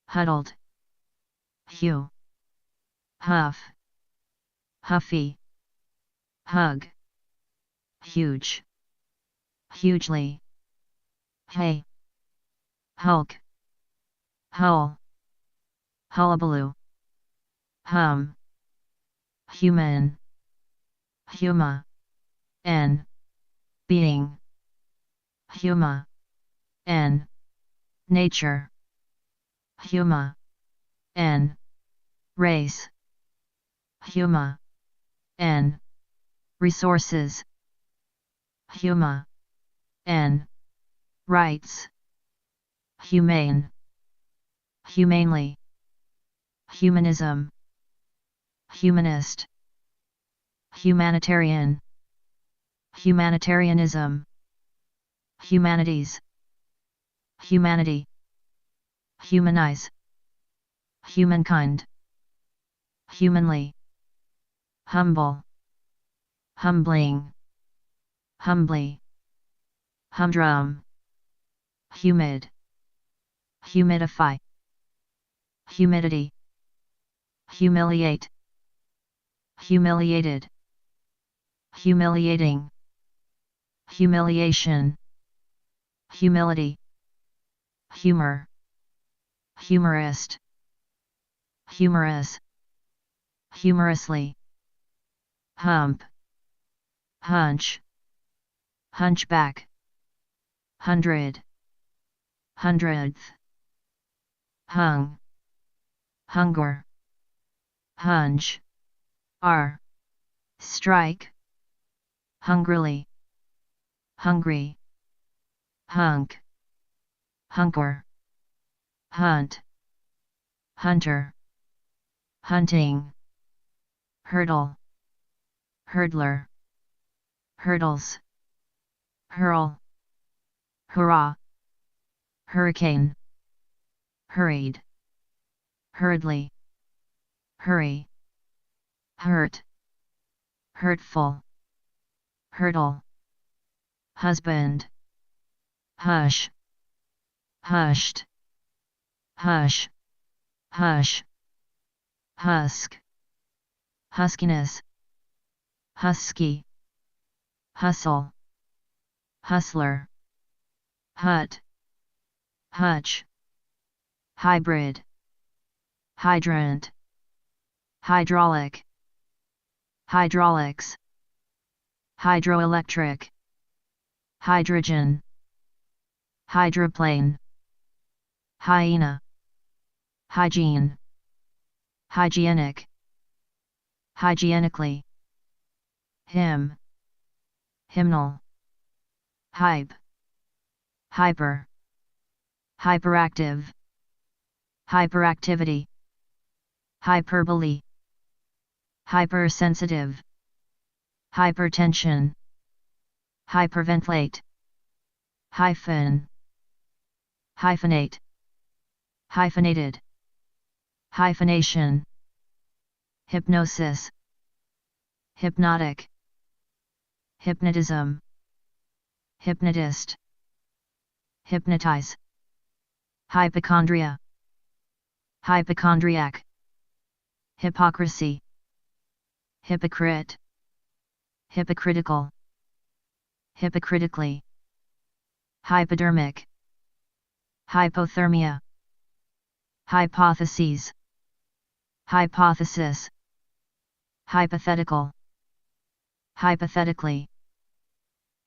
Speaker 1: huddled, hue, huff, huffy, hug, huge, hugely, hey, hulk, hull, hullabaloo, hum, human, huma, n, being, huma, n, nature, huma, n, race, huma, n, resources, huma, n, rights, humane, humanely, humanism, humanist, humanitarian, humanitarianism, humanities, humanity, humanize, humankind, humanly, humble, humbling, humbly, humdrum, humid, humidify, humidity, humiliate, humiliated, humiliating, humiliation, humility, humor, humorist, humorous, humorously, hump, hunch, hunchback, hundred, hundredth, hung, hunger, hunch, r, strike, hungrily, hungry, hunk, hunker, hunt, hunter, hunting, hurdle, hurdler, hurdles, hurl, hurrah, hurricane, hurried, hurriedly, hurry, hurt, hurtful, hurdle, husband, hush, hushed, hush, hush, husk, huskiness, husky, hustle, hustler, hut, hutch, hybrid, hydrant, hydraulic, hydraulics, hydroelectric, hydrogen, hydroplane, hyena, hygiene, hygienic, hygienically, hymn, hymnal, hype, hyper, hyperactive, hyperactivity, hyperbole, hypersensitive, hypertension, hyperventilate, hyphen, hyphenate, hyphenated, hyphenation, hypnosis, hypnotic, hypnotism, hypnotist, hypnotize, Hypochondria. Hypochondriac. Hypocrisy. Hypocrite. Hypocritical. Hypocritically. Hypodermic. Hypothermia. Hypotheses. Hypothesis. Hypothetical. Hypothetically.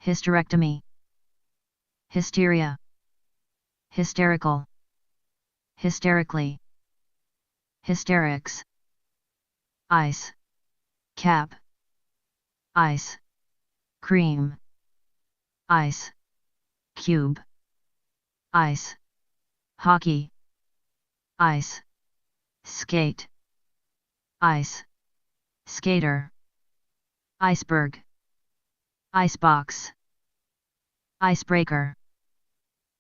Speaker 1: Hysterectomy. Hysteria. Hysterical. Hysterically. Hysterics. Ice. Cap. Ice. Cream. Ice. Cube. Ice. Hockey. Ice. Skate. Ice. Skater. Iceberg. Icebox. Icebreaker.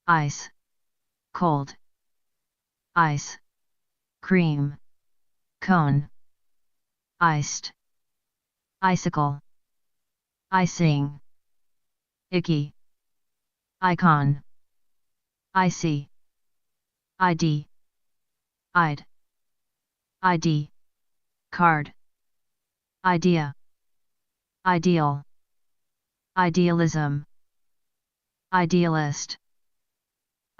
Speaker 1: Ice. Cold. Ice. Cream. Cone. Iced. Icicle. Icing. Icky. Icon. Icy. ID. Id. ID. Card. Idea. Ideal. Idealism. Idealist.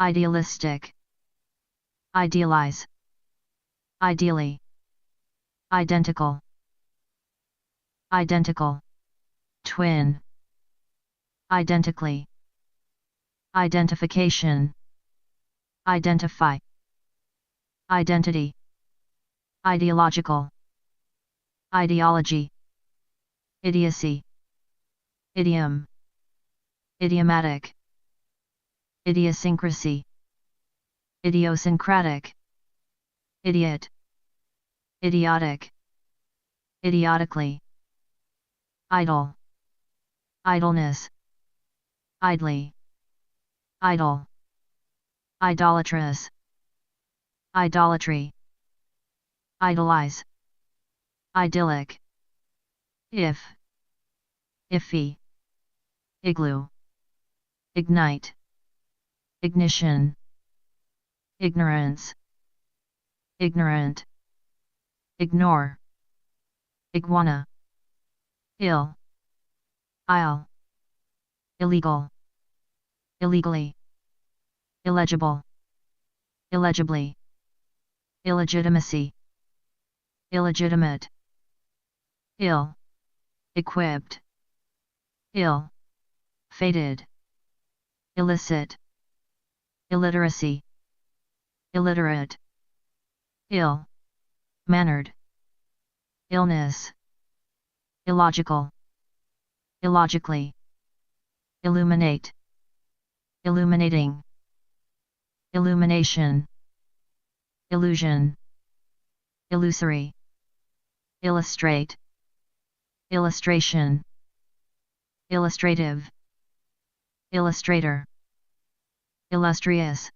Speaker 1: Idealistic. Idealize. Ideally. Identical. Identical. Twin. Identically. Identification. Identify. Identity. Ideological. Ideology. Idiocy. Idiom. Idiomatic. Idiosyncrasy. Idiosyncratic. Idiot. Idiotic. Idiotically. Idle. Idleness. Idly. Idle. Idolatrous. Idolatry. Idolize. Idyllic. If. Iffy. Igloo. Ignite. Ignition. Ignorance. Ignorant. Ignore. Iguana. Ill. Isle. Illegal. Illegally. Illegible. Illegibly. Illegitimacy. Illegitimate. Ill. Equipped. Ill. Fated. Illicit. Illiteracy. Illiterate. Ill. Mannered. Illness. Illogical. Illogically. Illuminate. Illuminating. Illumination. Illusion. Illusory. Illustrate. Illustration. Illustrative. Illustrator. Illustrious.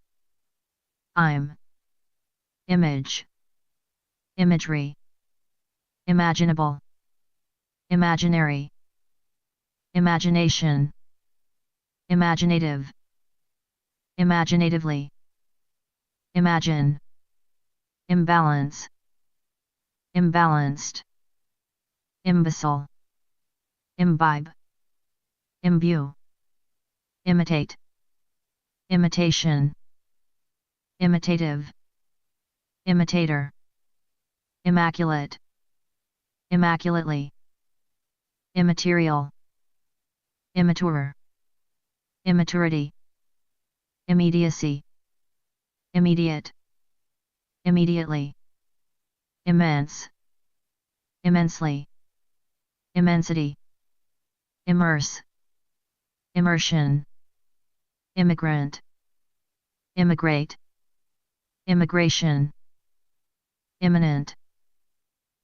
Speaker 1: Image. Imagery. Imaginable. Imaginary. Imagination. Imaginative. Imaginatively. Imagine. Imbalance. Imbalanced. Imbecile. Imbibe. Imbue. Imitate. Imitation. Imitative. Imitator. Immaculate. Immaculately. Immaterial. Immature. Immaturity. Immediacy. Immediate. Immediately. Immense. Immensely. Immensity. Immerse. Immersion. Immigrant. Immigrate. Immigration. Imminent.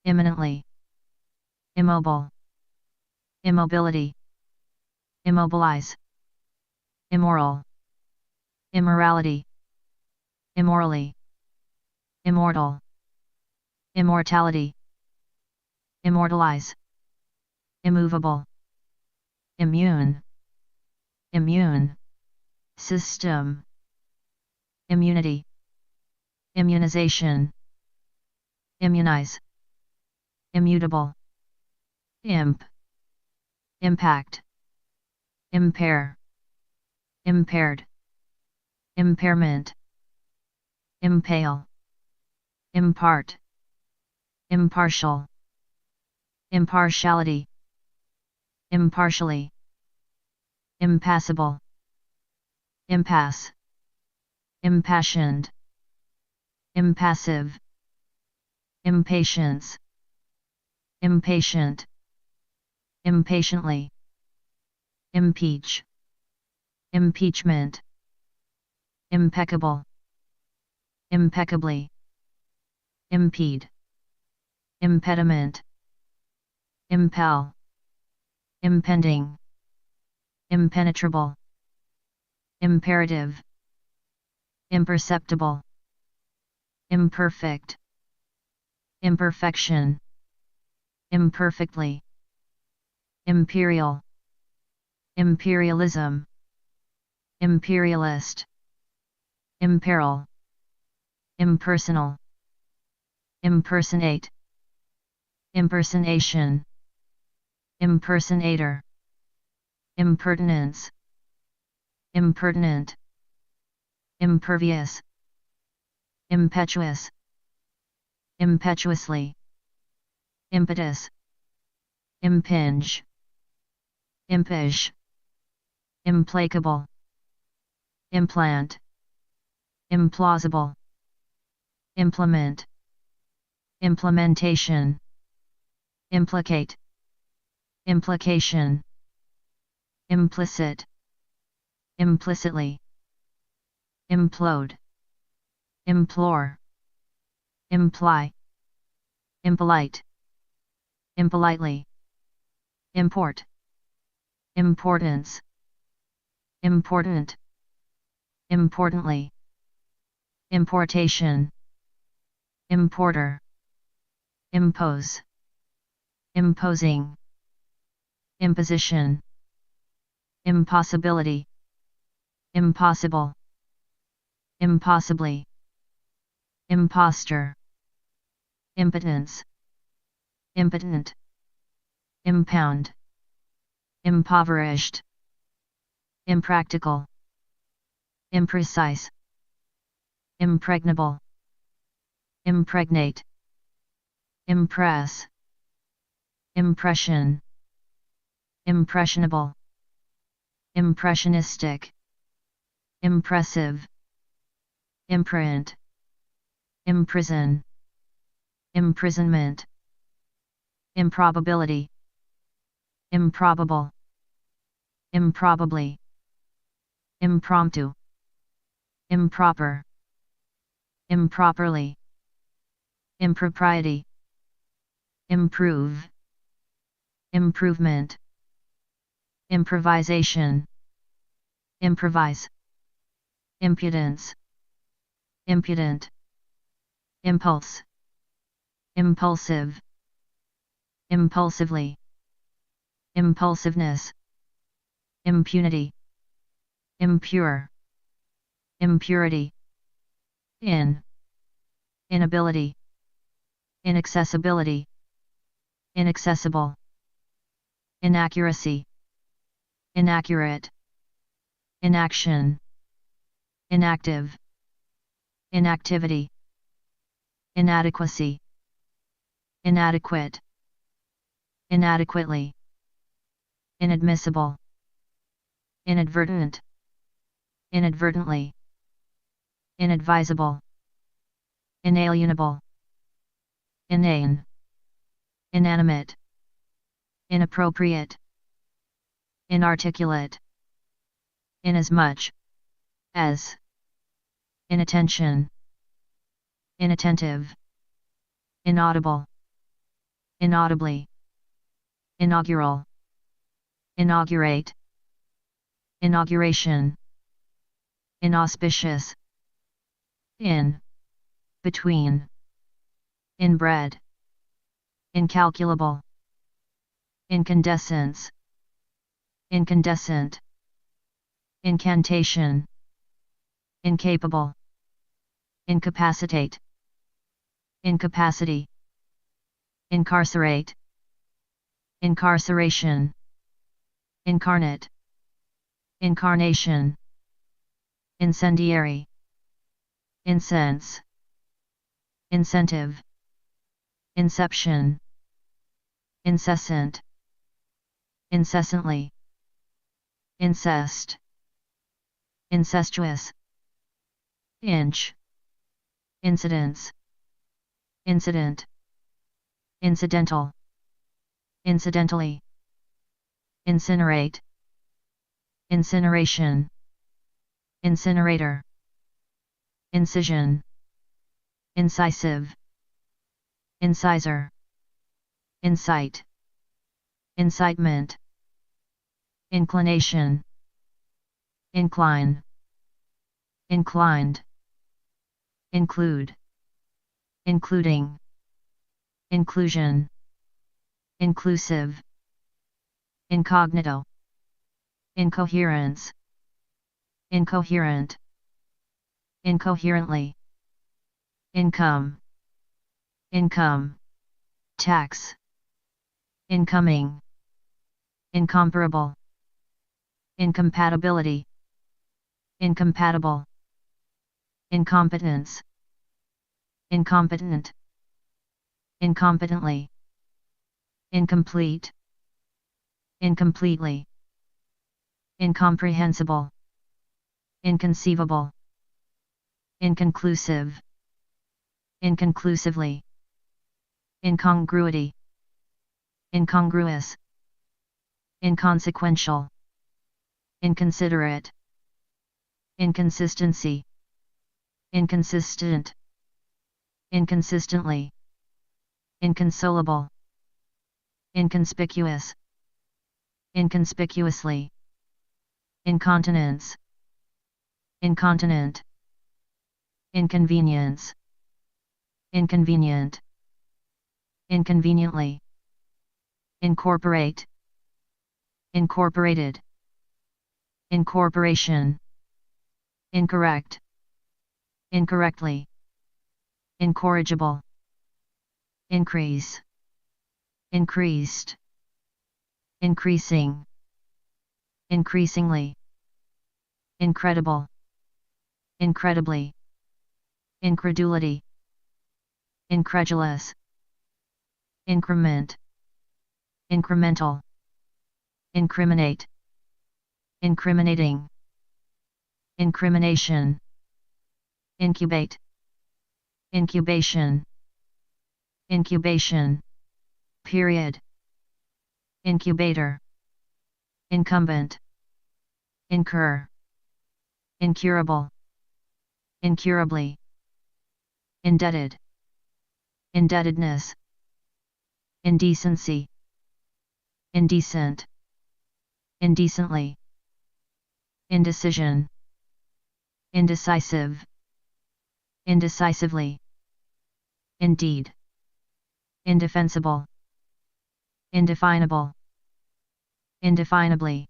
Speaker 1: Imminently. Immobile. Immobility. Immobilize. Immoral. Immorality. Immorally. Immortal. Immortality. Immortalize. Immovable. Immune. Immune. System. Immunity. immunization, immunize, immutable, imp, impact, impair, impaired, impairment, impale, impart, impartial, impartiality, impartially, impassable, impasse, impassioned, impassive, impatience, impatient, impatiently, impeach, impeachment, impeccable, impeccably, impede, impediment, impel, impending, impenetrable, imperative, imperceptible, imperfect, imperfection, imperfectly, imperial, imperialism, imperialist, imperil, impersonal, impersonate, impersonation, impersonator, impertinence, impertinent, impervious, impetuous, impetuously, impetus, impinge, impish, implacable, implant, implausible, implement, implementation, implicate, implication, implicit, implicitly, implode, implore, imply, impolite, impolitely, import, importance, important, importantly, importation, importer, impose, imposing, imposition, impossibility, impossible, impossibly, impostor, impotence, impotent, impound, impoverished, impractical, imprecise, impregnable, impregnate, impress, impression, impressionable, impressionistic, impressive, imprint, imprison, imprisonment, improbability, improbable, improbably, impromptu, improper, improperly, impropriety, improve, improvement, improvisation, improvise, impudence, impudent, impulse, impulsive, impulsively, impulsiveness, impunity, impure, impurity, inability, inaccessibility, inaccessible, inaccuracy, inaccurate, inaction, inactive, inactivity, inadequacy, inadequate, inadequately, inadmissible, inadvertent, inadvertently, inadvisable, inalienable, inane, inanimate, inappropriate, inarticulate, inasmuch as, inattention, inattentive, inaudible, inaudibly, inaugural, inaugurate, inauguration, inauspicious, in, between, inbred, incalculable, incandescence, incandescent, incantation, incapable, incapacitate, incapacity, incarcerate, incarceration, incarnate, incarnation, incendiary, incense, incentive, inception, incessant, incessantly, incest, incestuous, inch, incidence, incident, incidental, incidentally, incinerate, incineration, incinerator, incision, incisive, incisor, incite, incitement, inclination, incline, inclined, include, including, inclusion, inclusive, incognito, incoherence, incoherent, incoherently, income, income, tax, incoming, incomparable, incompatibility, incompatible, incompetence, incompetent, incompetently, incomplete, incompletely, incomprehensible, inconceivable, inconclusive, inconclusively, incongruity, incongruous, inconsequential, inconsiderate, inconsistency, inconsistent, inconsistently, inconsolable, inconspicuous, inconspicuously, incontinence, incontinent, inconvenience, inconvenient, inconveniently, incorporate, incorporated, incorporation, incorrect, incorrectly, incorrigible, increase, increased, increasing, increasingly, incredible, incredibly, incredulity, incredulous, increment, incremental, incriminate, incriminating, incrimination, incubate, incubation, incubation, period, incubator, incumbent, incur, incurable, incurably, indebted, indebtedness, indecency, indecent, indecently, indecision, indecisive, indecisively, indeed, indefensible, indefinable, indefinably,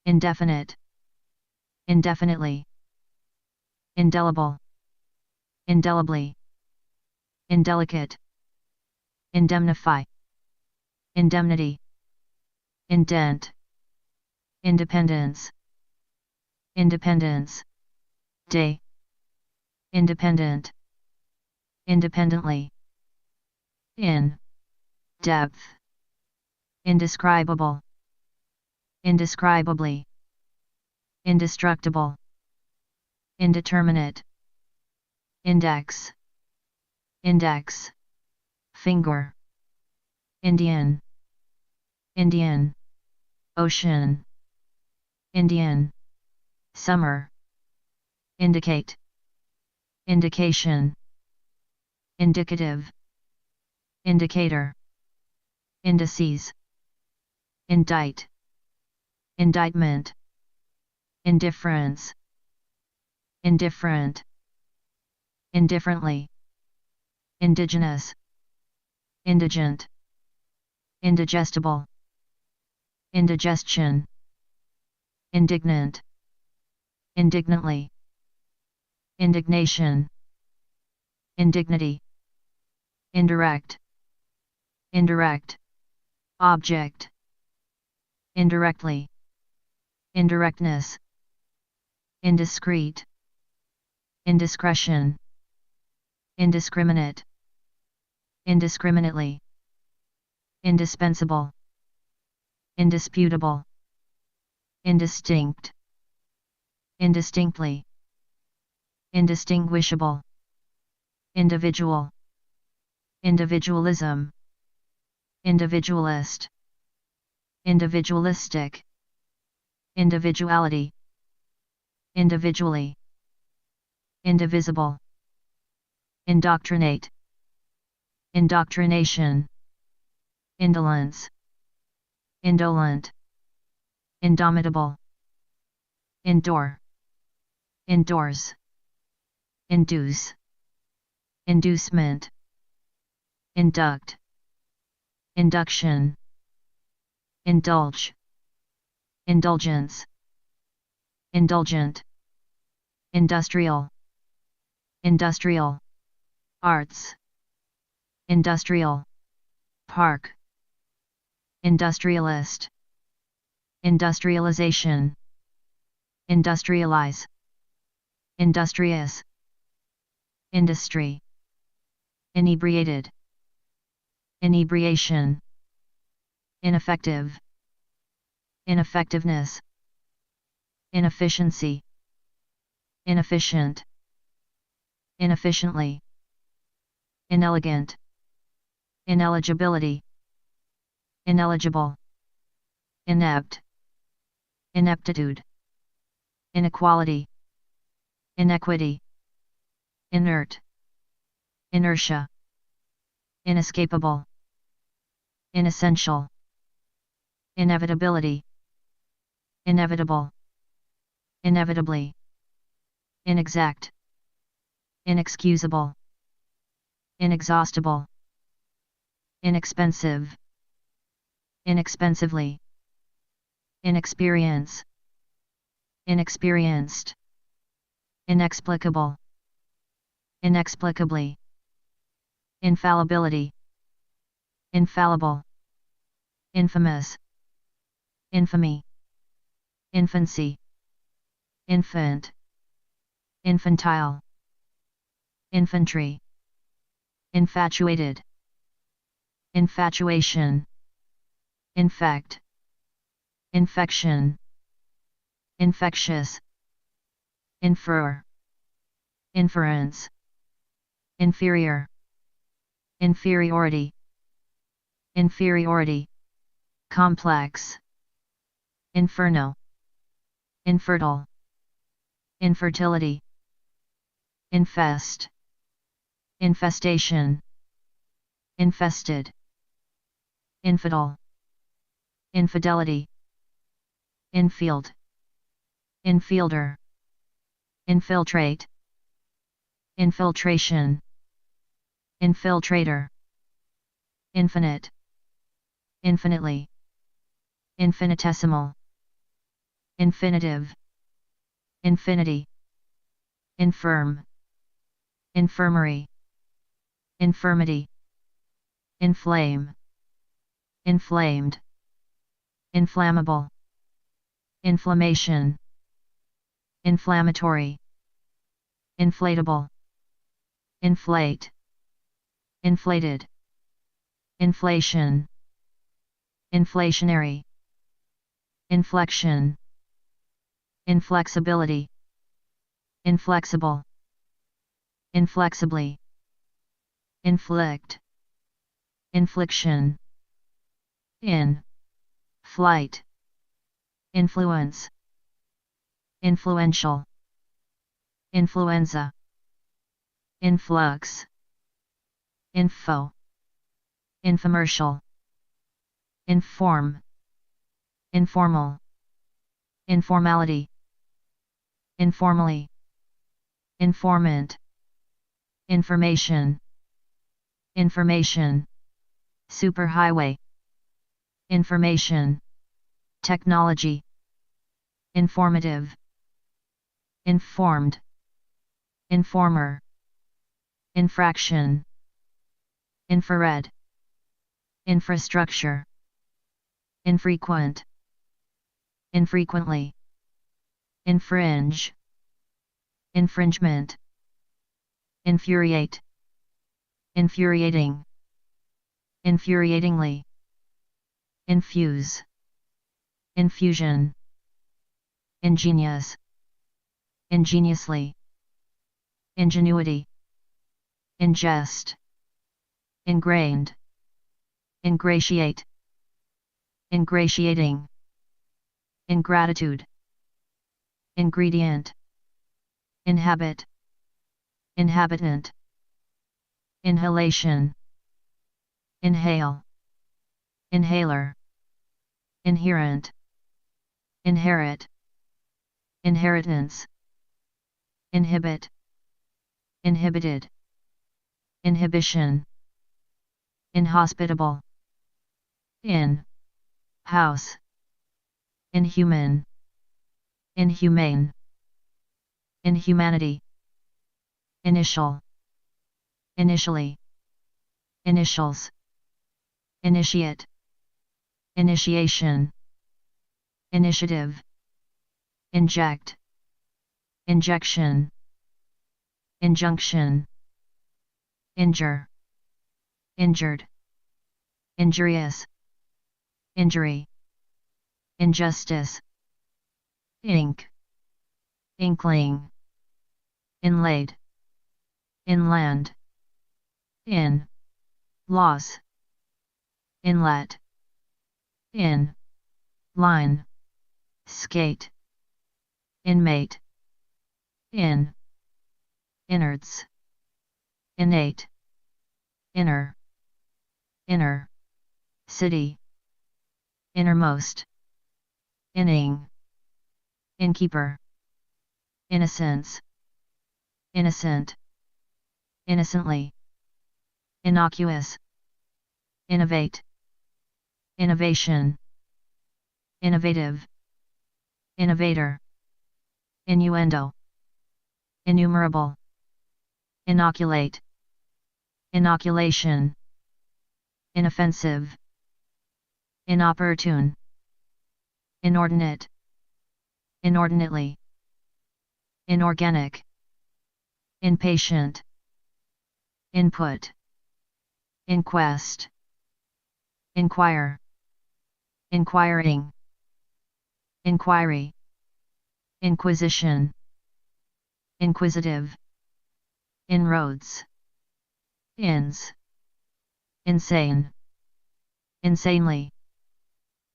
Speaker 1: indefinite, indefinitely, indelible, indelibly, indelicate, indemnify, indemnity, indent, independence, independence, day, independent, independently, in, depth, indescribable, indescribably, indestructible, indeterminate, index, index, finger, Indian, Indian, ocean, Indian, summer, indicate, indication, indicative, indicator, indices, indict, indictment, indifference, indifferent, indifferently, indigenous, indigent, indigestible, indigestion, indignant, indignantly, indignation, indignity, indirect, indirect, object, indirectly, indirectness, indiscreet, indiscretion, indiscriminate, indiscriminately, indispensable, indisputable, indistinct, indistinctly, indistinguishable, individual, individualism, individualist, individualistic, individuality, individually, indivisible, indoctrinate, indoctrination, indolence, indolent, indomitable, indoor, indoors, induce, inducement, induct, induction, indulge, indulgence, indulgent, industrial, industrial, arts, industrial, park, industrialist, industrialization, industrialize, industrious, industry, inebriated, inebriation, ineffective, ineffectiveness, inefficiency, inefficient, inefficiently, inelegant, ineligibility, ineligible, inept, ineptitude, inequality, inequity, inert, inertia, inescapable, inessential, inevitability, inevitable, inevitably, inexact, inexcusable, inexhaustible, inexpensive, inexpensively, inexperience, inexperienced, inexplicable, inexplicably, infallibility, infallible, infamous, infamy, infancy, infant, infantile, infantry, infatuated, infatuation, infect, infection, infectious, infer, inference, inferior, inferiority, inferiority, complex, inferno, infertile, infertility, infest, infestation, infested, infidel, infidelity, infield, infielder, infiltrate, infiltration, infiltrator, infinite, infinitely, infinitesimal, infinitive, infinity, infirm, infirmary, infirmity, inflame, inflamed, inflammable, inflammation, inflammatory, inflatable, inflate, inflated, inflation, inflationary, inflection, inflexibility, inflexible, inflexibly, inflict, infliction, in, flight, influence, influential, influenza, influx, info, infomercial, inform, informal, informality, informally, informant, information, information, superhighway, information, technology, informative, informed, informer, infraction, infrared, infrastructure, infrequent, infrequently, infringe, infringement, infuriate, infuriating, infuriatingly, infuse, infusion, ingenious, ingeniously, ingenuity, ingest, ingrained, ingratiate, ingratiating, ingratitude, ingredient, inhabit, inhabitant, inhalation, inhale, inhaler, inherent, inherit, inheritance, inhibit, inhibited, inhibition, inhospitable, in, house, inhuman, inhumane, inhumanity, initial, initially, initials, initiate, initiation, initiative, inject, injection, injunction, injure, injured, injurious, injury, injustice, ink, inkling, inlaid, inland, in, loss, inlet, in, line, skate, inmate, in, innards, innate, inner, inner, city, innermost, inning, innkeeper, innocence, innocent, innocently, innocuous, innovate, innovation, innovative, innovator, innuendo, innumerable, inoculate, inoculation, inoffensive, inopportune, inordinate, inordinately, inorganic, impatient, input, inquest, inquire, inquiring, inquiry, inquisition, inquisitive, inroads, ins, insane, insanely,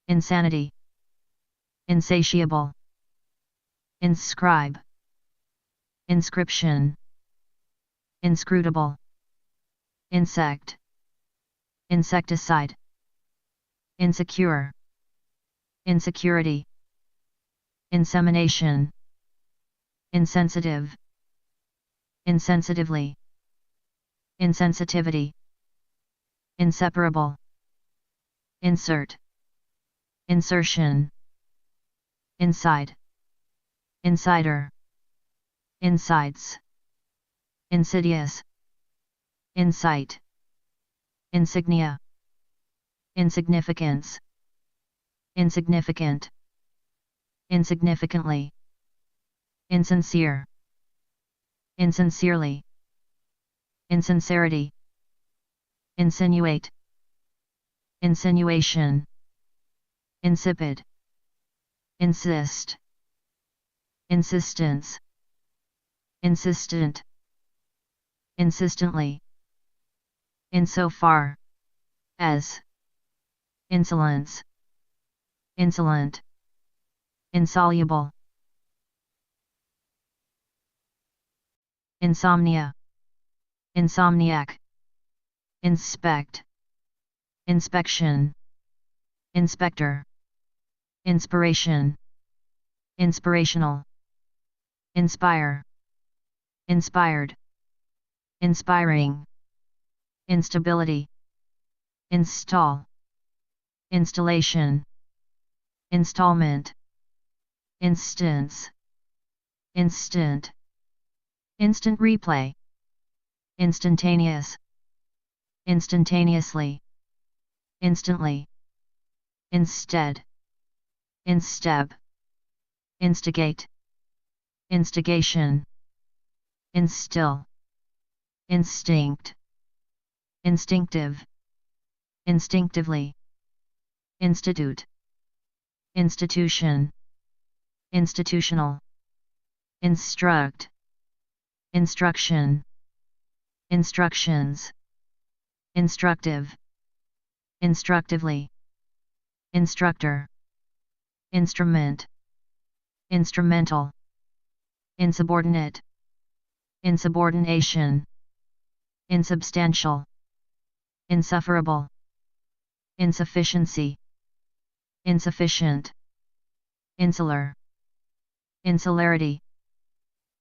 Speaker 1: insanity, insatiable, inscribe, inscription, inscrutable, insect, insecticide, insecure, insecurity, insemination, insensitive, insensitively, insensitivity, inseparable, insert, insertion, inside, insider, insides, insidious, insight, insignia, insignificance, insignificant, insignificantly, insincere, insincerely, insincerity, insinuate, insinuation, insipid, insist, insistence, insistent, insistently, insofar as, insolence, insolent, insoluble, insomnia, insomniac, inspect, inspection, inspector, inspiration, inspirational, inspire, inspired, inspiring, instability, install, installation, installment, instance, instant, instant replay, instantaneous, instantaneously, instantly, instead, instep, instigate, instigation, instill, instinct, instinctive, instinctively, institute, institution, institutional, instruct, instruction, instructions, instructive, instructively, instructor, instrument, instrumental, insubordinate, insubordination, insubstantial, insufferable, insufficiency, insufficient, insular, insularity,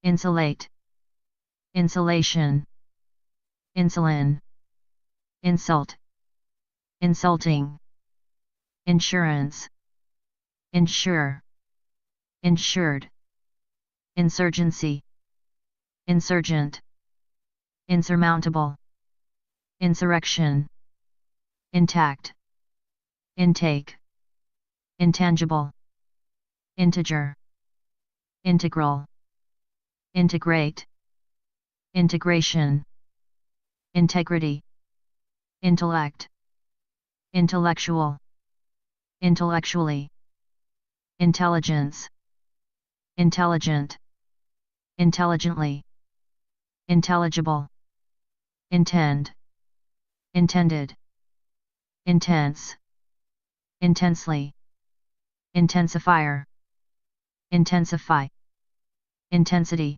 Speaker 1: insulate, insulation, insulin, insult, insulting, insurance, insure, insured, insurgency, insurgent, insurmountable, insurrection, intact, intake, intangible, integer, integral, integrate, integration, integrity, intellect, intellectual, intellectually, intelligence, intelligent, intelligently, intelligible, intend, intended, intense, intensely, intensifier, intensify, intensity,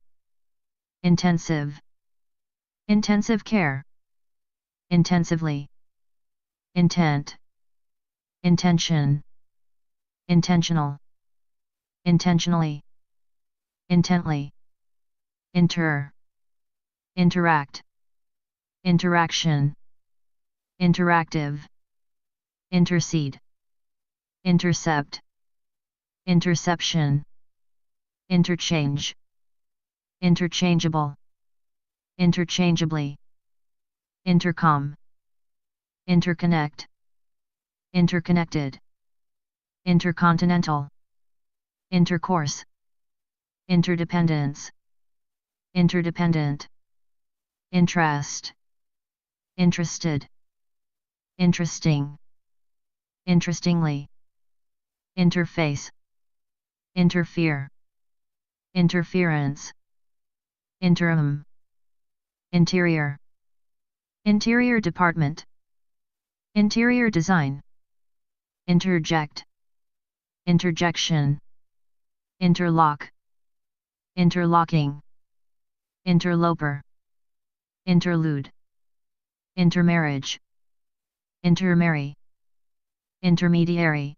Speaker 1: intensive, intensive care, intensively, intent, intention, intentional, intentionally, intently, inter, interact, interaction, interactive, intercede, intercept, interception, interchange, interchangeable, interchangeably, intercom, interconnect, interconnected, intercontinental, intercourse, interdependence, interdependent, interest, interested, interesting, interestingly, interface, interfere, interference, interim, interior, interior department, interior design, interject, interjection, interlock, interlocking, interloper, interlude, intermarriage, intermarry, intermediary,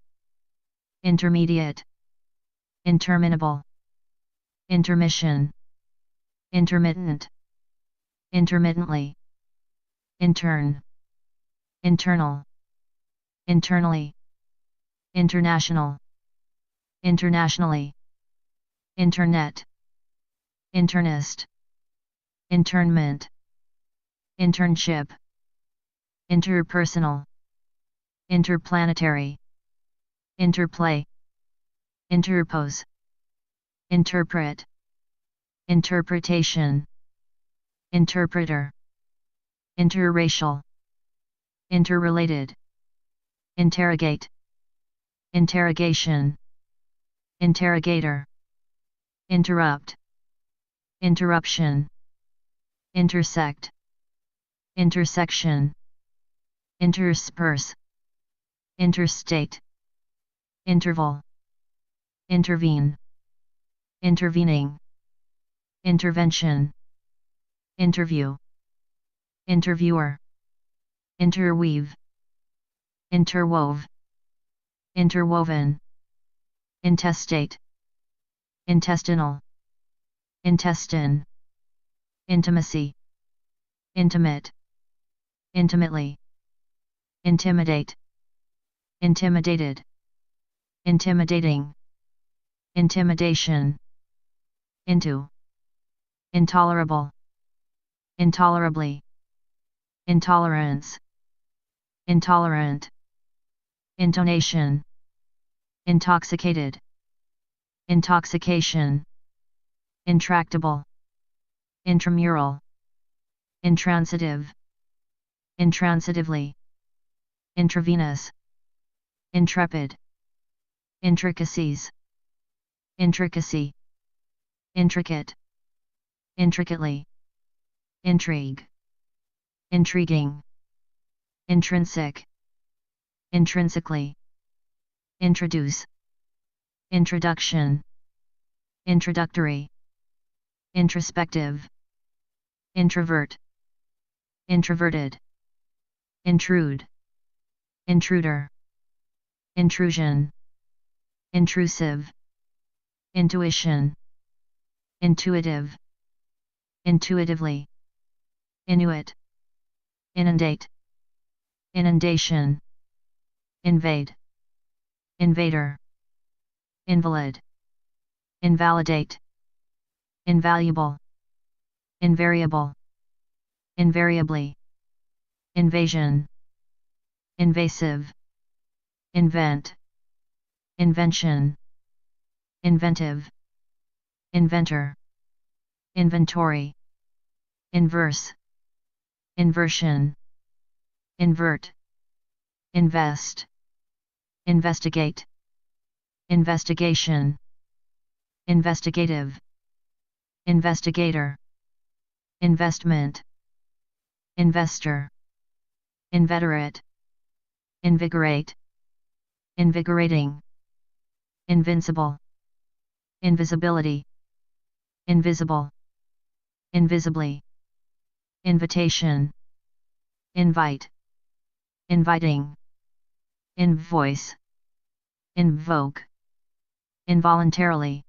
Speaker 1: intermediate, interminable, intermission, intermittent, intermittently, intern, internal, internally, international, internationally, internet, internist, internment, internship, interpersonal, interplanetary, interplay, interpose, interpret, interpretation, interpreter, interracial, interrelated, interrogate, interrogation, interrogator, interrupt, interruption, intersect, intersection, intersperse, interstate, interval, intervene, intervening, intervention, interview, interviewer, interweave, interwove, interwoven, intestate, intestinal, intestine, intimacy, intimate, intimately, intimidate, intimidated, intimidating, intimidation, into, intolerable, intolerably, intolerance, intolerant, intonation, intoxicated, intoxication, intractable, intramural, intransitive, intransitively, intravenous, intrepid, intricacies, intricacy, intricate, intricately, intrigue, intriguing, intrinsic, intrinsically, introduce, introduction, introductory, introspective, introvert, introverted, intrude, intruder, intrusion, intrusive, intuition, intuitive, intuitively, inuit, inundate, inundation, invade, invader, invalid, invalidate, invaluable, invariable, invariably, invasion, invasive, invent, invention, inventive, inventor, inventory, inverse, inversion, invert, invest, investigate, investigation, investigative, investigator, investment, investor, inveterate, invigorate, invigorating, invincible, invisibility, invisible, invisibly, invitation, invite, inviting, invoice, invoke, involuntarily,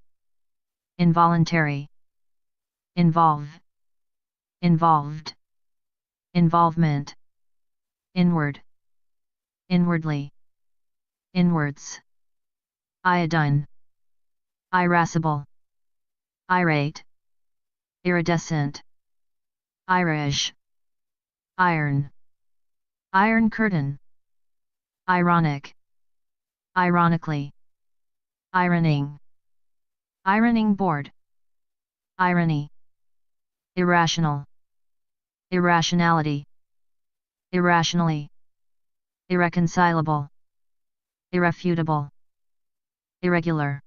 Speaker 1: involuntary, involve, involved, involvement, inward, inwardly, inwards, iodine, irascible, irate, iridescent, Irish, iron, iron curtain, ironic, ironically, ironing, ironing board, irony, irrational, irrationality, irrationally, irreconcilable, irrefutable, irregular,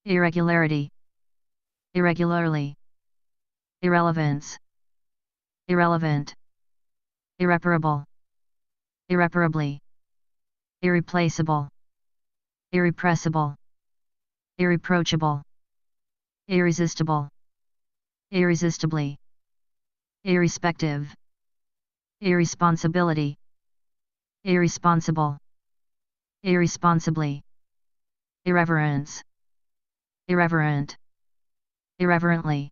Speaker 1: irregularity, irregularly, irrelevance, irrelevant, irreparable, irreparably, irreplaceable, irrepressible, irreproachable, irresistible, irresistibly, irrespective, irresponsibility, irresponsible, irresponsibly, irreverence, irreverent, irreverently,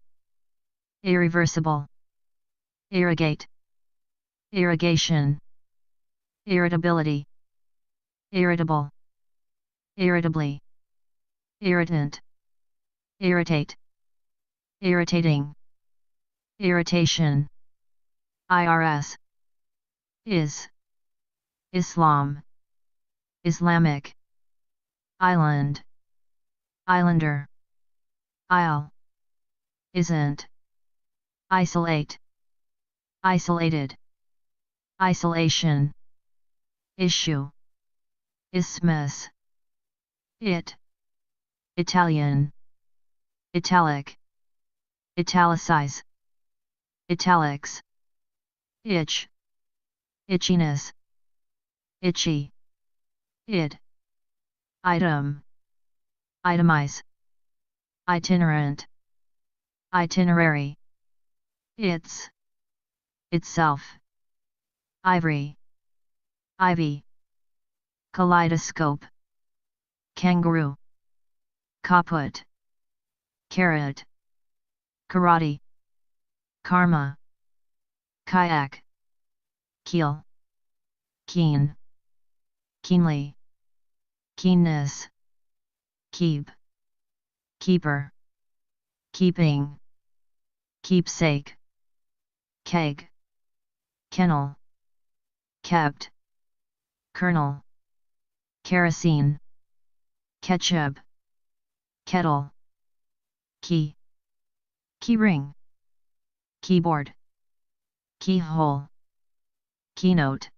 Speaker 1: irreversible, irrigate, irrigation, irritability, irritable, irritably, irritant, irritate, irritating, irritation, IRS, is, Islam, Islamic, island, islander, isle, isn't, isolate, isolated, isolation, issue, isthmus, it, Italian, italic, italicize, italics, itch, itchiness, itchy, id, item, itemize, itinerant, itinerary, its, itself, ivory, ivy, kaleidoscope, kangaroo, kaput, carrot, karate, karma, kayak, keel, keen, keenly, keenness, keep, keeper, keeping, keepsake, keg, kennel, kept, kernel, kerosene, ketchup, kettle, key, keyring, keyboard, keyhole, keynote,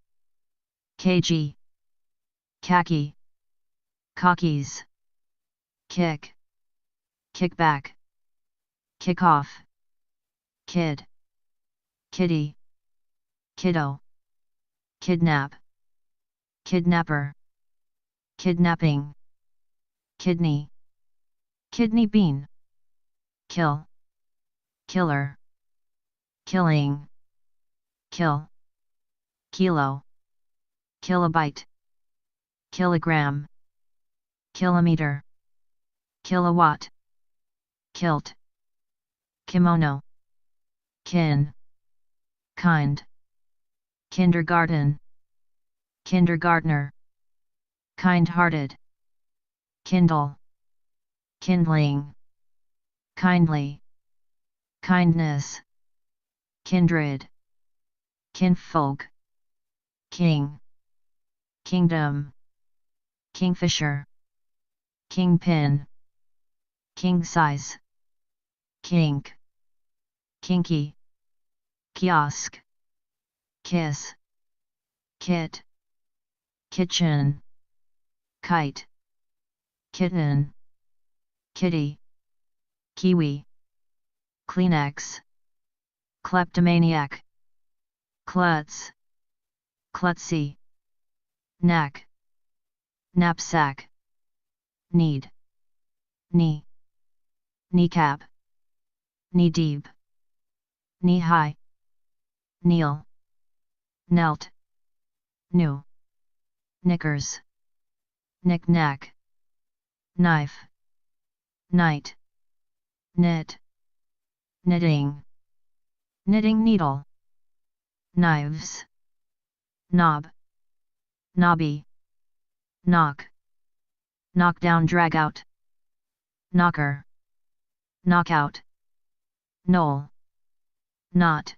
Speaker 1: kg, khaki, cockies, kick, kickback, kickoff, kid, kitty, kiddo, kidnap, kidnapper, kidnapping, kidney, kidney bean, kill, killer, killing, kill, kilo, kilobyte, kilogram, kilometer, kilowatt, kilt, kimono, kin, kind, kindergarten, kindergartner, kind-hearted, kindle, kindling, kindly, kindness, kindred, kinfolk, king, kingdom, kingfisher, kingpin, king size, kink, kinky, kiosk, kiss, kit, kitchen, kite, kitten, kitty, kiwi, Kleenex, kleptomaniac, klutz, klutzy, knack, knapsack, need, knee, kneecap, knee deep, knee high, kneel, knelt, new, knickers, knick-knack, knife, night, knit, knitting, knitting needle, knives, knob, knobby, knock, knockdown dragout, knocker, knockout, knoll, knot,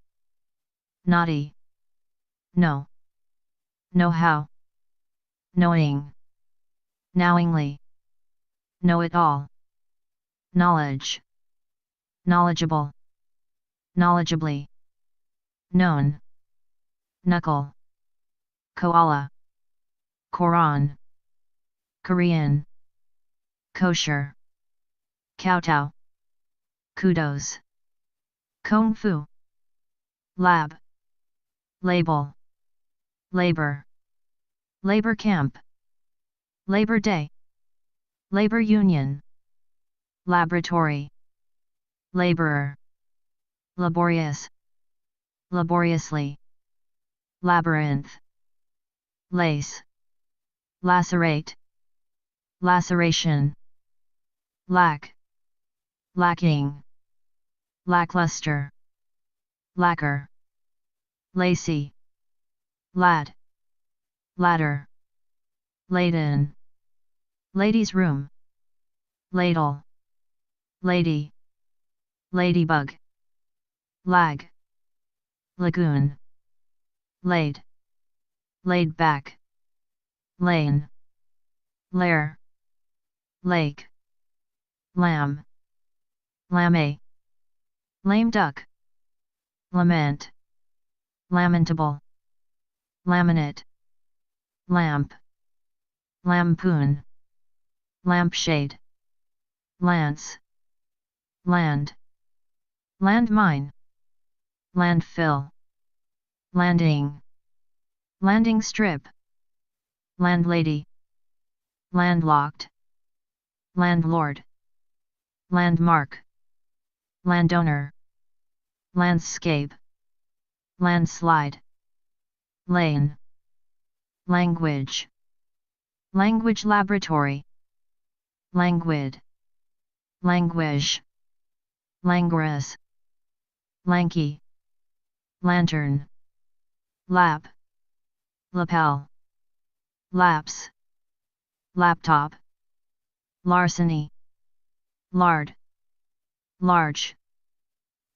Speaker 1: naughty, know, know-how, knowing, knowingly, know-it-all, knowledge, knowledgeable, knowledgeably, known, knuckle, koala, Koran, Korean, kosher, kowtow, kudos, kung fu, lab, label, labor, labor camp, Labor Day, labor union, laboratory, laborer, laborious, laboriously, labyrinth, lace, lacerate, laceration, lack, lacking, lackluster, lacquer, lacy, lad, ladder, laden, ladies' room, ladle, lady, ladybug, lag, lagoon, laid, laid back, lane, lair, lake, lamb, lame, lame duck, lament, lamentable, laminate, lamp, lampoon, lampshade, lance, land, landmine, landfill, landing, landing strip, landlady, landlocked, landlord, landmark, landowner, landscape, landslide, lane, language, language laboratory, languid, languish, languorous, lanky, lantern, lap, lapel, lapse, laptop, larceny, lard, large,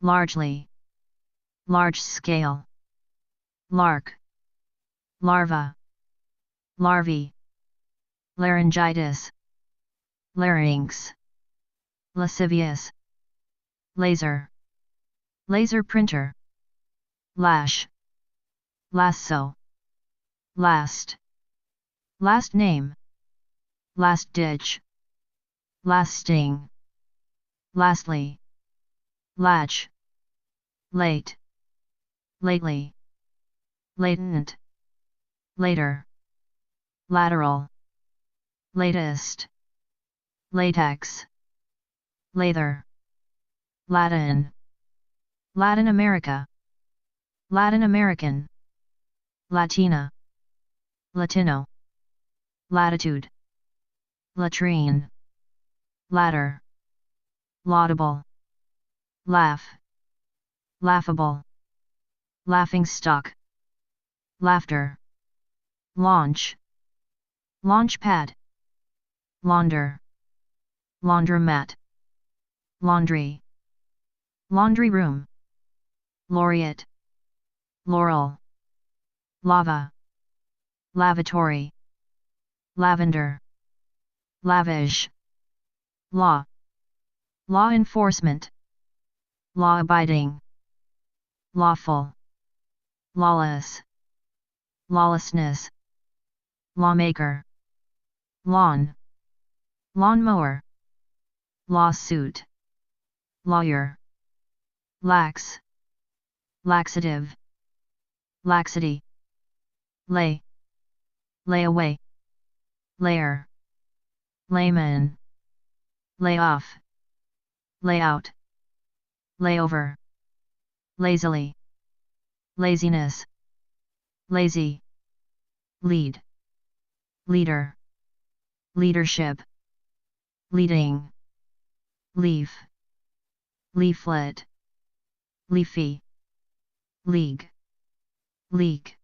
Speaker 1: largely, large scale, lark, larva, larvae, laryngitis, larynx, lascivious, laser, laser printer, lash, lasso, last, last name, last ditch, lasting, lastly, latch, late, lately, latent, later, lateral, latest, latex, lather, Latin, Latin America, Latin American, Latina, Latino, latitude, latrine, ladder, laudable, laugh, laughable, laughing stock, laughter, launch, launch pad, launder, laundromat, laundry, laundry room, laureate, laurel, lava, lavatory, lavender, lavish, law, law enforcement, law-abiding, lawful, lawless, lawlessness, lawmaker, lawn, lawnmower, lawsuit, lawyer, lax, laxative, laxity, lay, lay away, layer, layman, lay off, layout, layover, lazily, laziness, lazy, lead, leader, leadership, leading, leaf, leaflet, leafy, league, leak,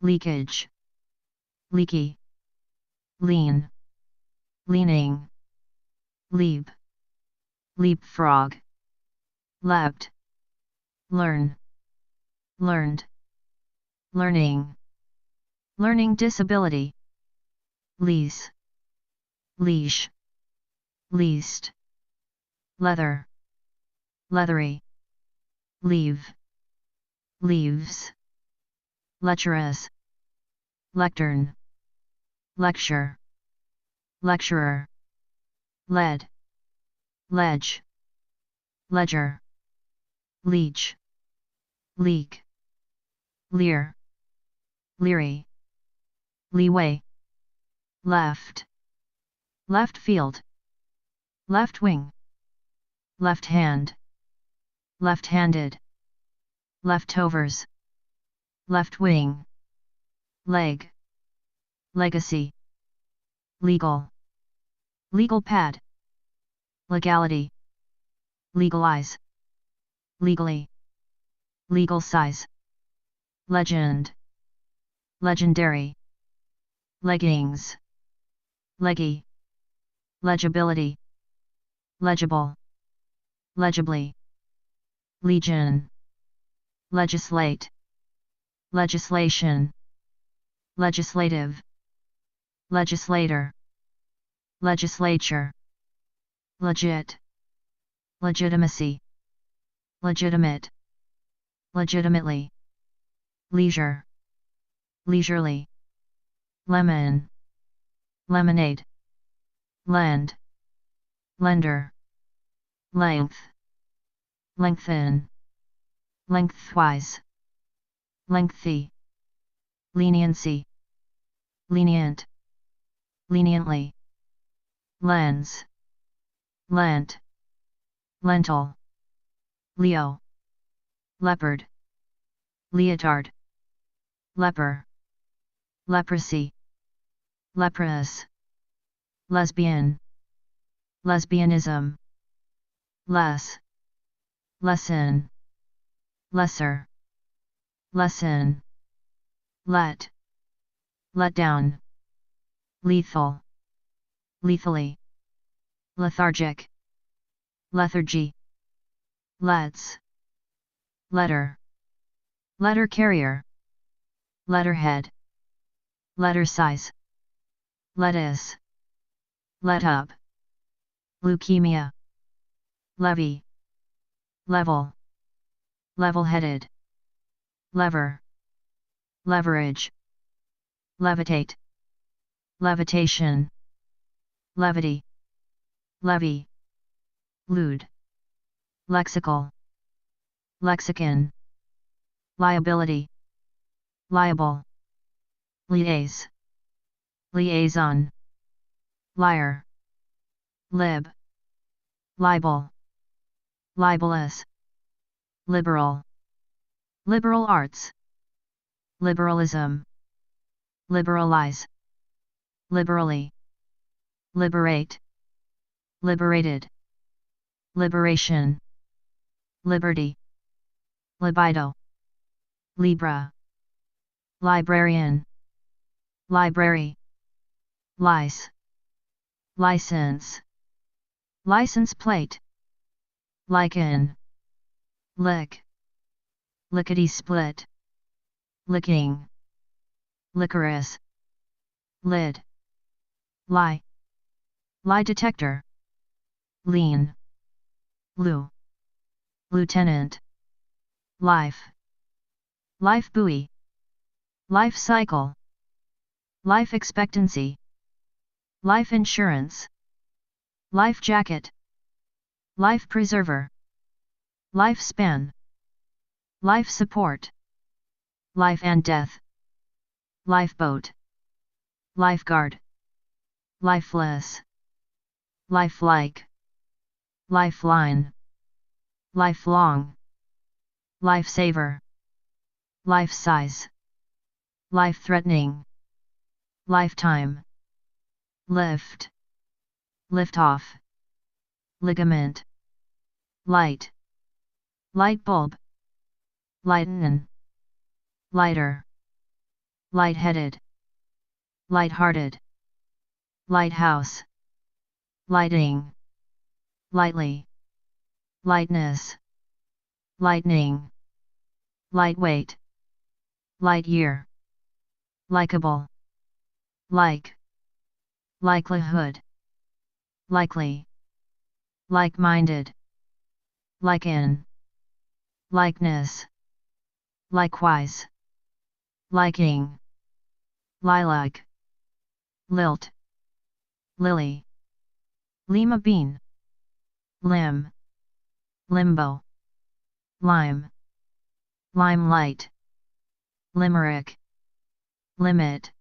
Speaker 1: leakage, leaky, lean, leaning, leap, leapfrog, leapt, learn, learned, learning, learning disability, lease, leash, least, leather, leathery, leave, leaves, lecherous, lectern, lecture, lecturer, lead, ledge, ledger, leech, leak, leer, leery, leeway, left, left field, left wing, left hand, left-handed, leftovers, left wing, leg, legacy, legal, legal pad, legality, legalize, legally, legal size, legend, legendary, leggings, leggy, legibility, legible, legibly, legion, legislate, legislation, legislative, legislator, legislature, legit, legitimacy, legitimate, legitimately, leisure, leisurely, lemon, lemonade, lend, lender, length, lengthen, lengthwise, lengthy, leniency, lenient, leniently, lens, lent, lentil, leo, leopard, leotard, leper, leprosy, leprous, lesbian, lesbianism, less, lesson, lesser, lesson, let, let down, lethal, lethally, lethargic, lethargy, Let's. Letter. Letter carrier. Letterhead. Letter size. Lettuce. Let up. Leukemia. Levy. Level. Level-headed. Lever. Leverage. Levitate. Levitation. Levity. Levy. Lewd. Lexical. Lexicon. Liability. Liable. Liaise. Liaison. Liar. Lib. Libel. Libelous. Liberal. Liberal arts. Liberalism. Liberalize. Liberally. Liberate. Liberated. Liberation. Liberty. Libido. Libra. Librarian. Library. Lice. License. License plate. Lichen. Lick. Lickety-split. Licking. Licorice. Lid. Lie. Lie detector. Lean. Loo. Lieutenant. Life. Life buoy. Life cycle. Life expectancy. Life insurance. Life jacket. Life preserver. Lifespan. Life support. Life and death. Lifeboat. Lifeguard. Lifeless. Lifelike. Lifeline. Lifelong. Lifesaver. Life size. Life-threatening. Lifetime. Lift. Lift off. Ligament. Light. Light bulb. Lighten. Lighter. Light-headed. Light-hearted. Lighthouse. Lighting. Lightly. Lightness. Lightning. Lightweight. Light year. Likeable. Like. Likelihood. Likely. Like-minded. Like-in. Likeness. Likewise. Liking. Lilac. Lilt. Lily. Lima bean. Limb. Limbo. Lime. Limelight. Limerick. Limit.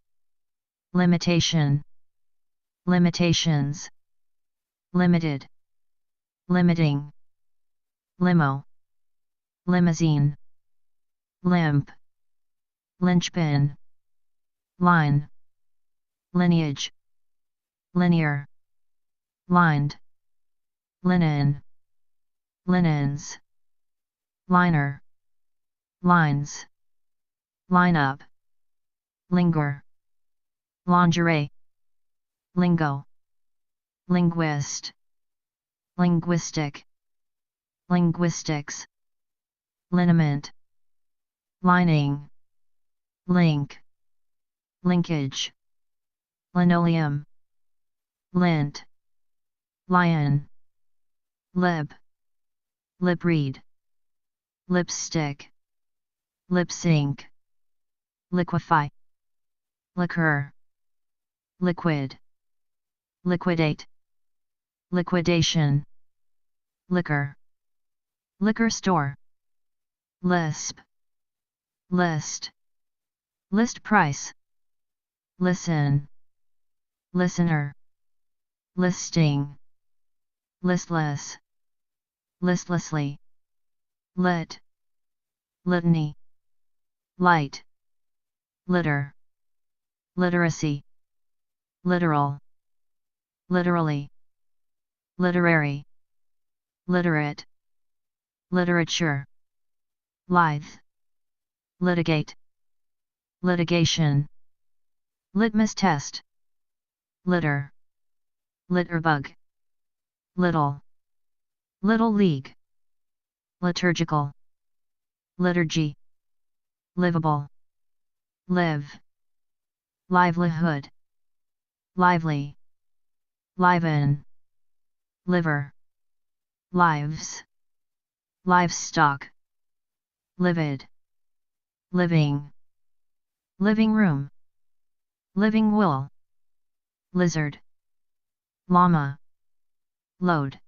Speaker 1: Limitation. Limitations. Limited. Limiting. Limo. Limousine. Limp. Linchpin. Line. Lineage. Linear. Lined. Linen. Linens. Liner. Lines. Line up. Linger. Lingerie. Lingo. Linguist. Linguistic. Linguistics. Liniment. Lining. Link. Linkage. Linoleum. Lint. Lion. Lip. Lip read. Lipstick. Lip sync. Liquefy. Liquor. Liquid. Liquidate. Liquidation. Liquor. Liquor store. Lisp. List. List price. Listen. Listener. Listing. Listless. Listlessly. Lit. Litany. Light. Litter. Literacy. Literal. Literally. Literary. Literate. Literature. Lithe. Litigate. Litigation. Litmus test. Litter. Litterbug. Little. Little league. liturgical, liturgy, livable, live, livelihood, lively, liven, liver, lives, livestock, livid, living, living room, living will, lizard, llama, load,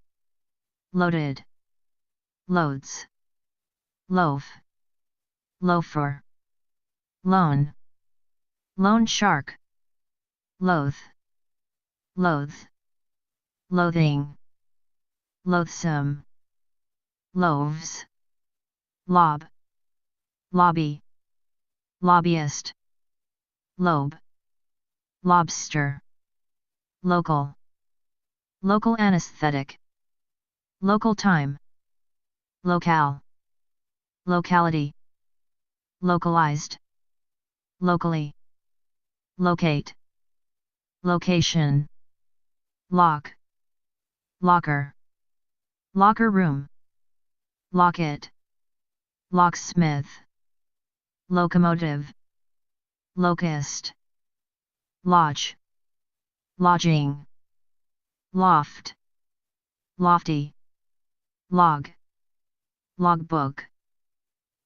Speaker 1: loaded, loads, loaf, loafer, loan, loan shark, loath, loathe, loathing, loathsome, loaves, lob, lobby, lobbyist, lobe, lobster, local, local anesthetic, local time, locale, locality, localized, locally, locate, location, lock, locker, locker room, locket, locksmith, locomotive, locust, lodge, lodging, loft, lofty, log, logbook,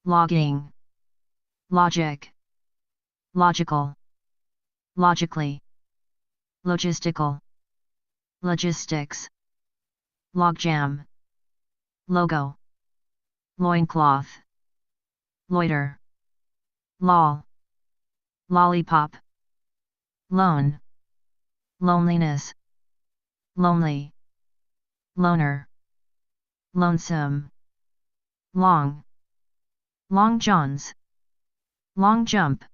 Speaker 1: logging, logic, logical, logically, logistical, logistics, logjam, logo, loincloth, loiter, lol, lollipop, lone, loneliness, lonely, loner, lonesome, long, long johns, long jump,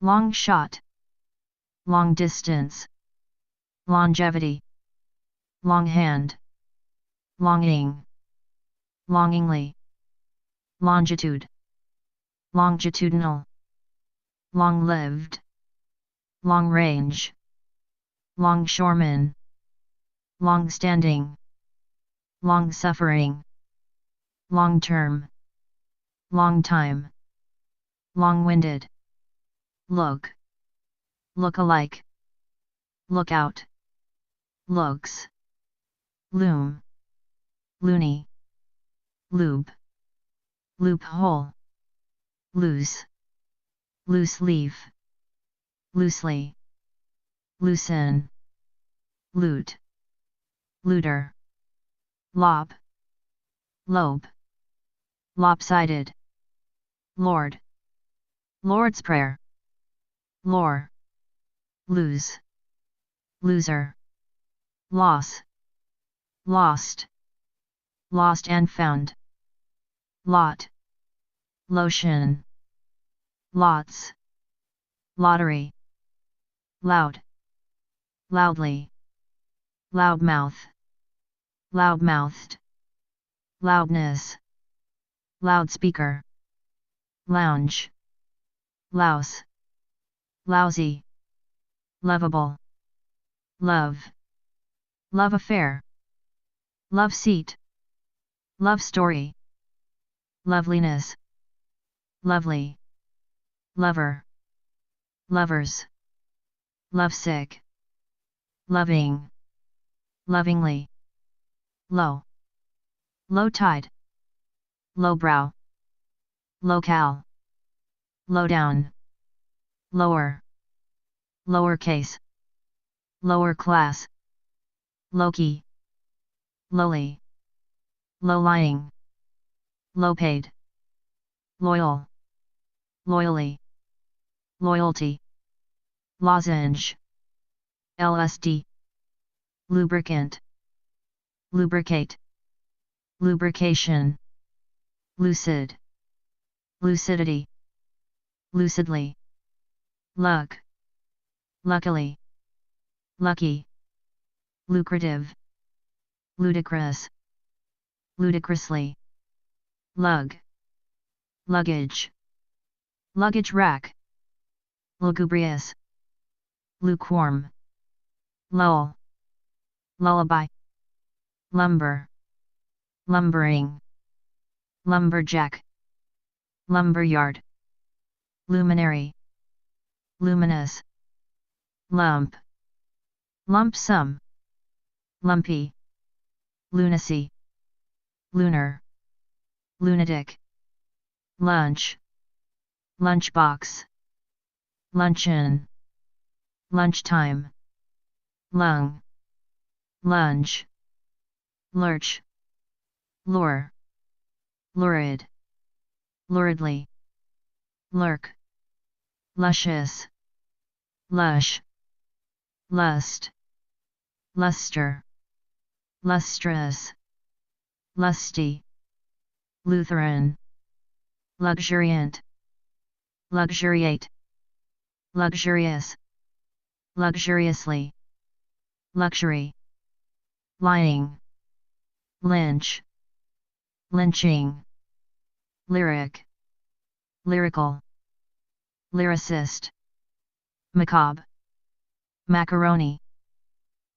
Speaker 1: long shot, long distance, longevity, long hand, longing, longingly, longitude, longitudinal, long-lived, long range, longshoreman, long-standing, long-suffering, long-term, long time, long-winded, look, look-alike, lookout, looks, loom, loony, lube, loophole, loose, loose leaf, loosely, loosen, loot, looter, lob, lobe, lopsided, lord, Lord's Prayer, lore, lose, loser, loss, lost, lost and found, lot, lotion, lots, lottery, loud, loudly, loudmouth, loudmouthed, loudness, loudspeaker, lounge, louse, lousy, lovable, love, love affair, love seat, love story, loveliness, lovely, lover, lovers, lovesick, loving, lovingly, low, low tide, lowbrow, locale, lowdown, lower, lowercase, lower class, lowkey, lowly, low-lying, low-paid, loyal, loyally, loyalty, lozenge, LSD, lubricant, lubricate, lubrication, lucid, lucidity, lucidly, luck, luckily, lucky, lucrative, ludicrous, ludicrously, lug, luggage, luggage rack, lugubrious, lukewarm, lull, lullaby, lumber, lumbering, lumberjack, lumberyard, luminary, luminous, lump, lump sum, lumpy, lunacy, lunar, lunatic, lunch, lunchbox, luncheon, lunchtime, lung, lunge, lurch, lure, lurid, luridly, lurk, luscious, lush, lust, luster, lustrous, lusty, Lutheran, luxuriant, luxuriate, luxurious, luxuriously, luxury, lying, lynch, lynching, lyric, lyrical, lyricist, macabre, macaroni,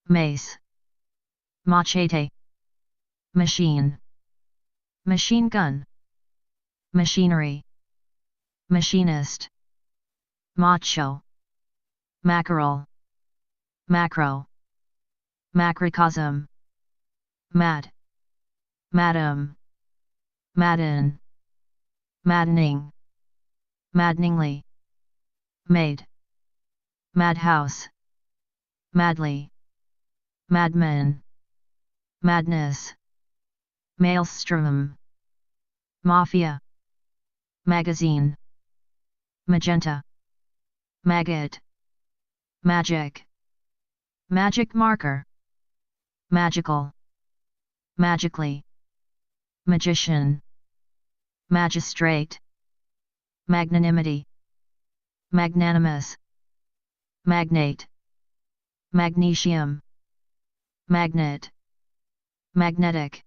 Speaker 1: mace, machete, machine, machine gun, machinery, machinist, macho, mackerel, macro, macrocosm, mad, madam, madden, maddening, maddeningly, maid, madhouse, madly, madman, madness, maelstrom, mafia, magazine, magenta, maggot, magic, magic marker, magical, magically, magician, magistrate, magnanimity, magnanimous, magnate, magnesium, magnet, magnetic,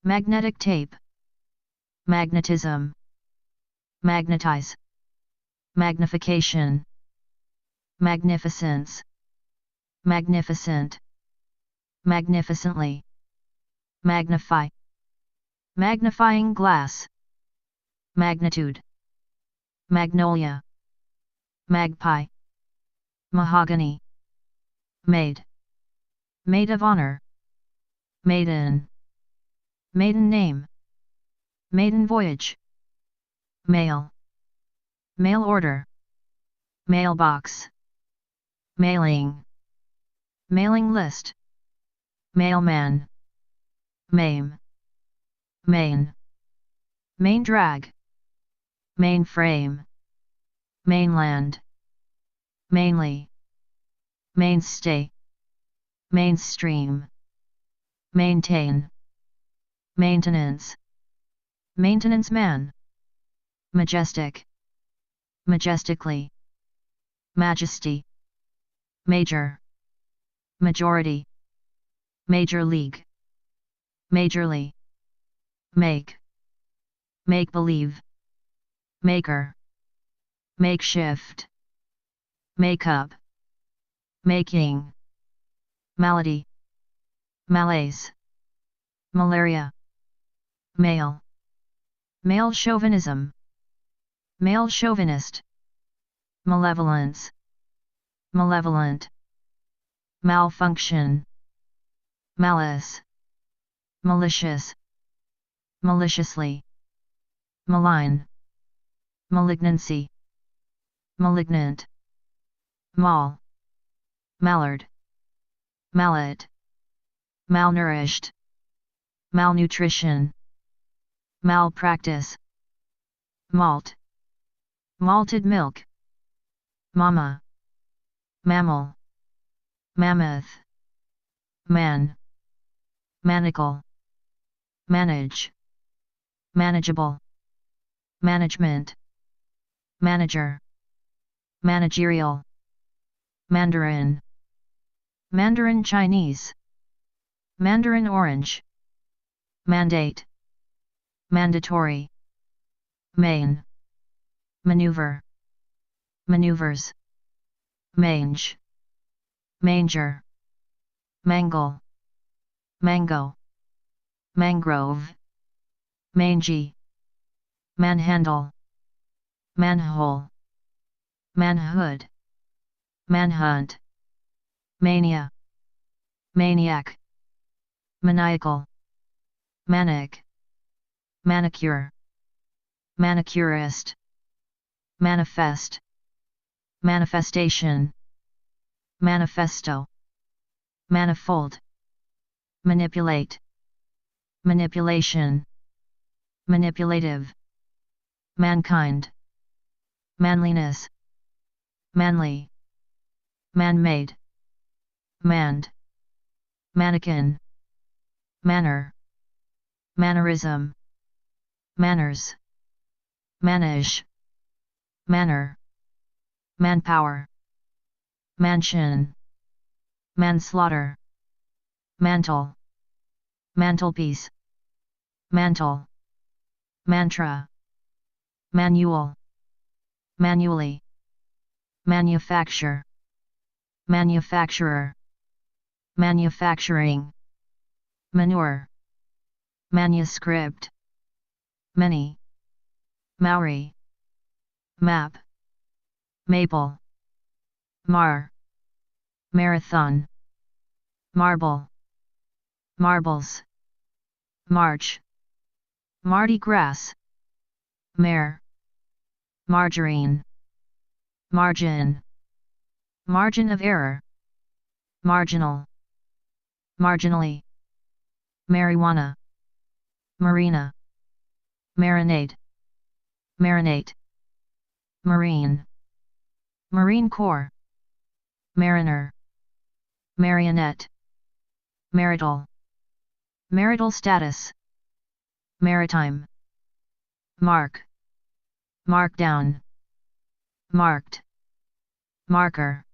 Speaker 1: magnetic tape, magnetism, magnetize, magnification, magnificence, magnificent, magnificently, magnify, magnifying glass, magnitude, magnolia, magpie, mahogany, maid, maid of honor, maiden, maiden name, maiden voyage, mail, mail order, mailbox, mailing, mailing list, mailman, maim, main, main drag, mainframe, mainland, mainly, mainstay, mainstream, maintain, maintenance, maintenance man, majestic, majestically, majesty, major, majority, major league, majorly, make, make believe, maker, makeshift, makeup, making, malady, malaise, malaria, male, male chauvinism, male chauvinist, malevolence, malevolent, malfunction, malice, malicious, maliciously, malign, malignancy, malignant, mal, mallard, mallet, malnourished, malnutrition, malpractice, malt, malted milk, mama, mammal, mammoth, man, manacle, manage, manageable, management, manager, managerial, Mandarin, Mandarin Chinese, Mandarin orange, mandate, mandatory, main, maneuver, maneuvers, mange, manger, mangle, mango, mangrove, mangy, manhandle, manhole, manhood, manhunt, mania, maniac, maniacal, manic, manicure, manicurist, manifest, manifestation, manifesto, manifold, manipulate, manipulation, manipulative, mankind, manliness, manly, man-made, manned, mannequin, manner, mannerism, manners, manage, manner, manpower, mansion, manslaughter, mantle, mantelpiece, mantle, mantra, manual, manually, manufacture, manufacturer, manufacturing, manure, manuscript, many, Maori, map, maple, mar, marathon, marble, marbles, march, Mardi Gras, mare, margarine, margin, margin of error, marginal, marginally, marijuana, marina, marinade, marinate, marine, Marine Corps, mariner, marionette, marital, marital status, maritime, mark, markdown, marked, marker,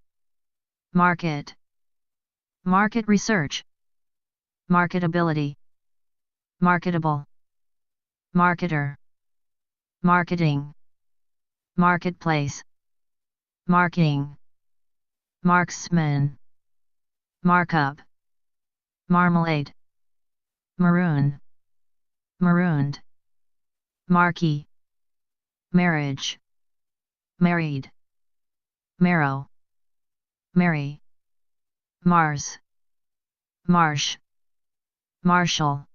Speaker 1: market, market research, marketability, marketable, marketer, marketing, marketplace, marking, marksman, markup, marmalade, maroon, marooned, marquee, marriage, married, marrow, marry, Mars, marsh, marshal,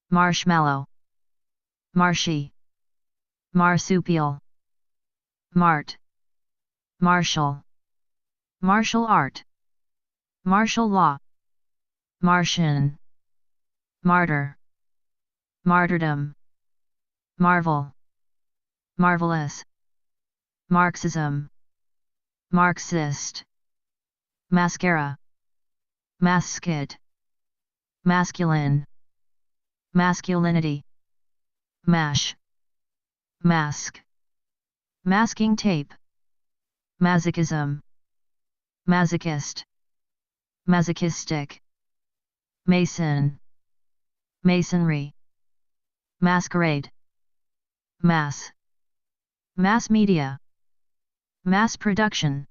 Speaker 1: marshmallow, marshy, marsupial, mart, martial, martial art, martial law, Martian, martyr, martyrdom, marvel, marvelous, Marxism, Marxist, mascara, mascot, masculine, masculinity, mash, mask, masking tape, masochism, masochist, masochistic, mason, masonry, masquerade, mass, mass media, mass production,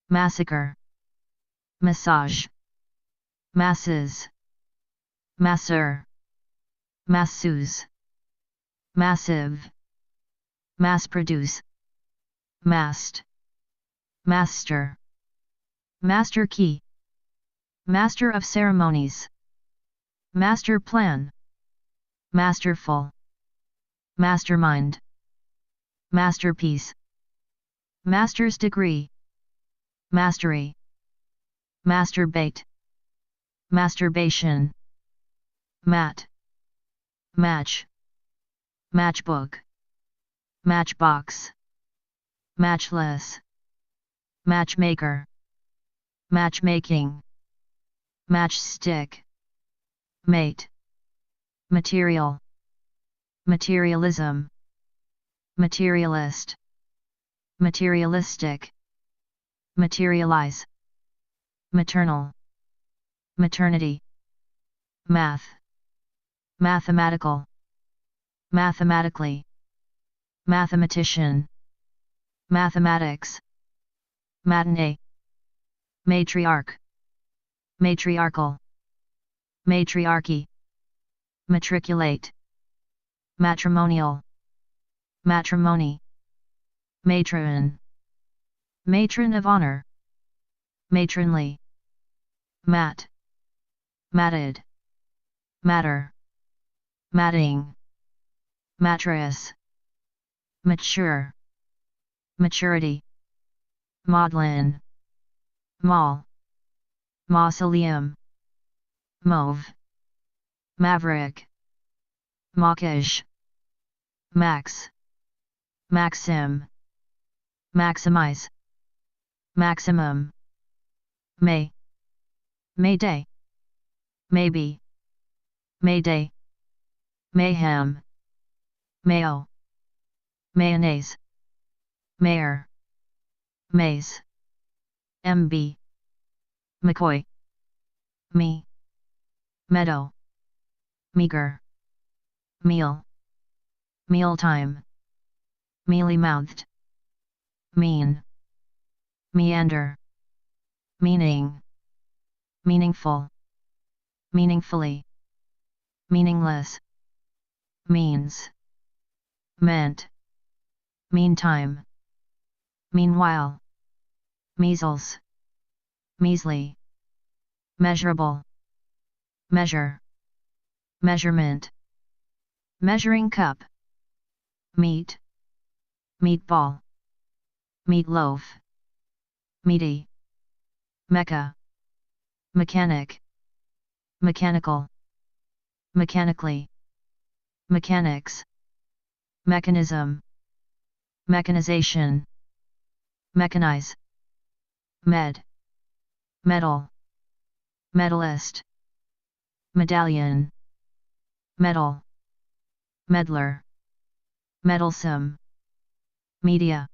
Speaker 1: massacre, massage, masses, masseur, masseuse, massive, mass produce, mast, master, master key, master of ceremonies, master plan, masterful, mastermind, masterpiece, master's degree, mastery, masturbate, masturbation, mat, match, matchbook, matchbox, matchless, matchmaker, matchmaking, matchstick, mate, material, materialism, materialist, materialistic, materialize, maternal, maternity, math, mathematical, mathematically, mathematician, mathematics, matinee, matriarch, matriarchal, matriarchy, matriculate, matrimonial, matrimony, matron, matron of honor, matronly, mat, matted, matter, matting, mattress, mature, maturity, maudlin, mall, mausoleum, mauve, maverick, mawkish, max, maxim, maximize, maximum, may, mayday, maybe, mayday, mayhem, mayo, mayonnaise, mayor, maze, MB, McCoy, me, meadow, meager, meal, mealtime, mealy-mouthed, mean, meander, meaning, meaningful, meaningfully, meaningless, means, meant, meantime, meanwhile, measles, measly, measurable, measure, measurement, measuring cup, meat, meatball, meatloaf, meaty, mecca, mechanic, mechanical, mechanically, mechanics, mechanism, mechanization, mechanize, med, medal, medalist, medallion, medal, meddler, meddlesome, media,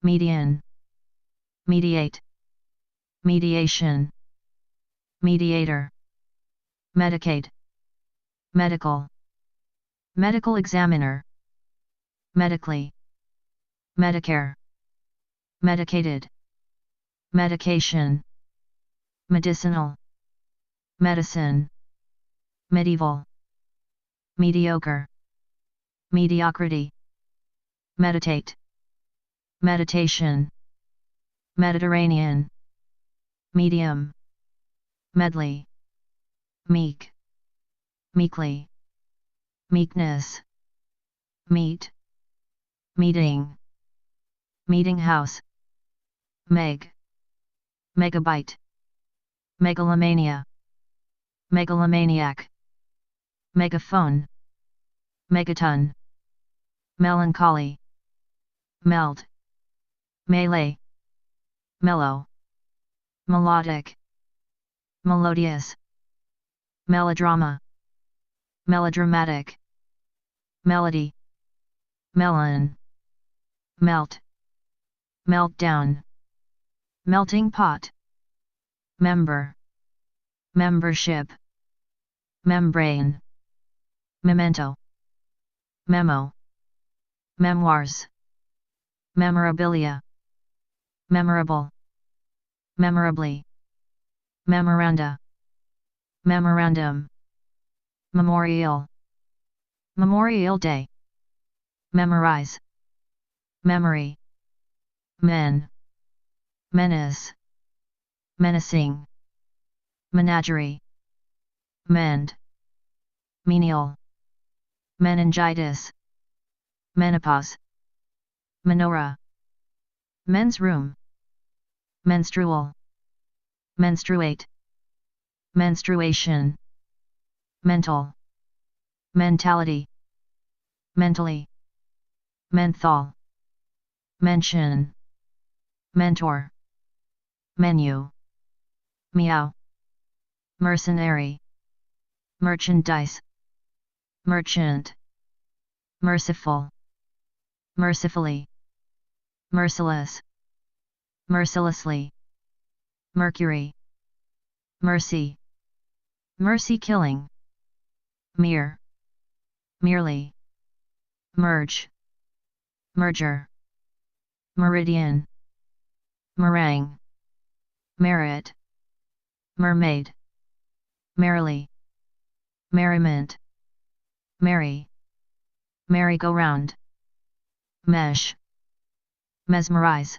Speaker 1: median, mediate, mediation, mediator, medicate, medical, medical examiner, medically, Medicare, medicated, medication, medicinal, medicine, medieval, mediocre, mediocrity, meditate, meditation, Mediterranean, medium, medley, meek, meekly, meekness, meet, meeting, meeting house, meg, megabyte, megalomania, megalomaniac, megaphone, megaton, melancholy, melt, melee, mellow, melodic, melodious, melodrama, melodramatic, melody, melon, melt, meltdown, melting pot, member, membership, membrane, memento, memo, memoirs, memorabilia, memorable, memorably, memoranda, memorandum, memorial, Memorial Day, memorize, memory, men, menace, menacing, menagerie, mend, menial, meningitis, menopause, menorah, men's room, menstrual, menstruate, menstruation, mental, mentality, mentally, menthol, mention, mentor, menu, meow, mercenary, merchandise, merchant, merciful, mercifully, merciless, mercilessly, mercury, mercy, mercy killing, mere, merely, merge, merger, meridian, meringue, merit, mermaid, merrily, merriment, merry, merry-go-round, mesh, mesmerize,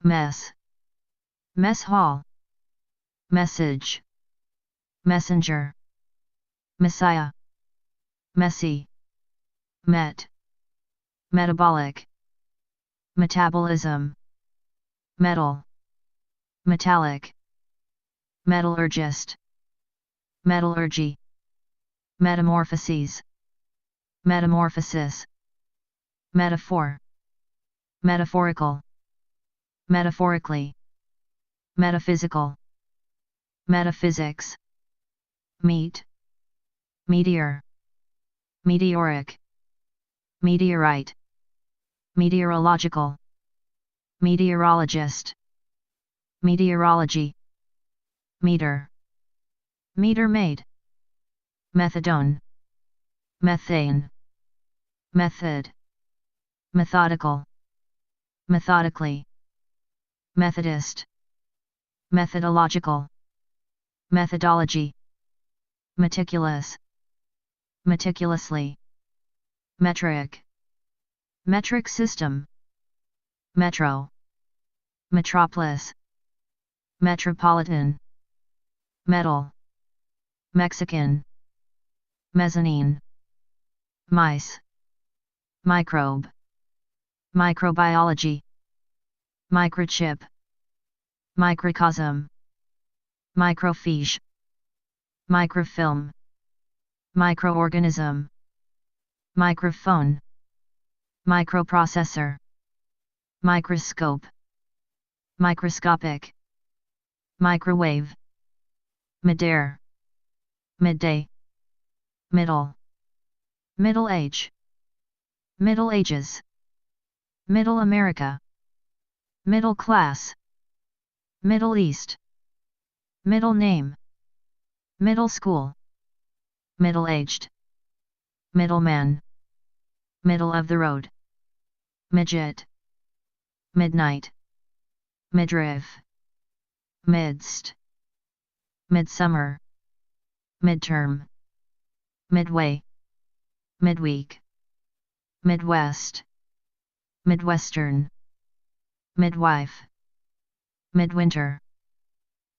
Speaker 1: mess, mess hall, message, messenger, messiah, messy, met, metabolic, metabolism, metal, metallic, metallurgist, metallurgy, metamorphoses, metamorphosis, metaphor, metaphorical, metaphorically, metaphysical, metaphysics, meet, meteor, meteoric, meteorite, meteorological, meteorologist, meteorology, meter, meter maid, methadone, methane, method, methodical, methodically, Methodist, methodological, methodology, meticulous, meticulously, metric, metric system, metro, metropolis, metropolitan, metal, Mexican, mezzanine, mice, microbe, microbiology, microchip, microcosm, microfiche, microfilm, microorganism, microphone, microprocessor, microscope, microscopic, microwave, midair, midday, middle, middle age, middle ages, middle America, middle class, Middle East, middle name, middle school, middle-aged, middleman, middle of the road, midget, midnight, midriff, midst, midsummer, midterm, midway, midweek, midwest, midwestern, midwife, midwinter,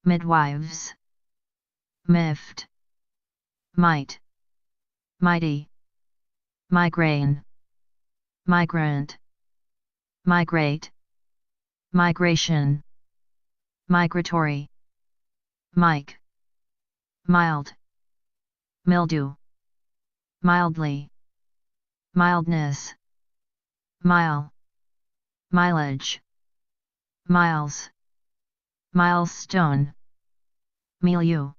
Speaker 1: midwives, mift, might, mighty, migraine, migrant, migrate, migration, migratory, mic, mild, mildew, mildly, mildness, mile, mileage, miles, milestone, milieu,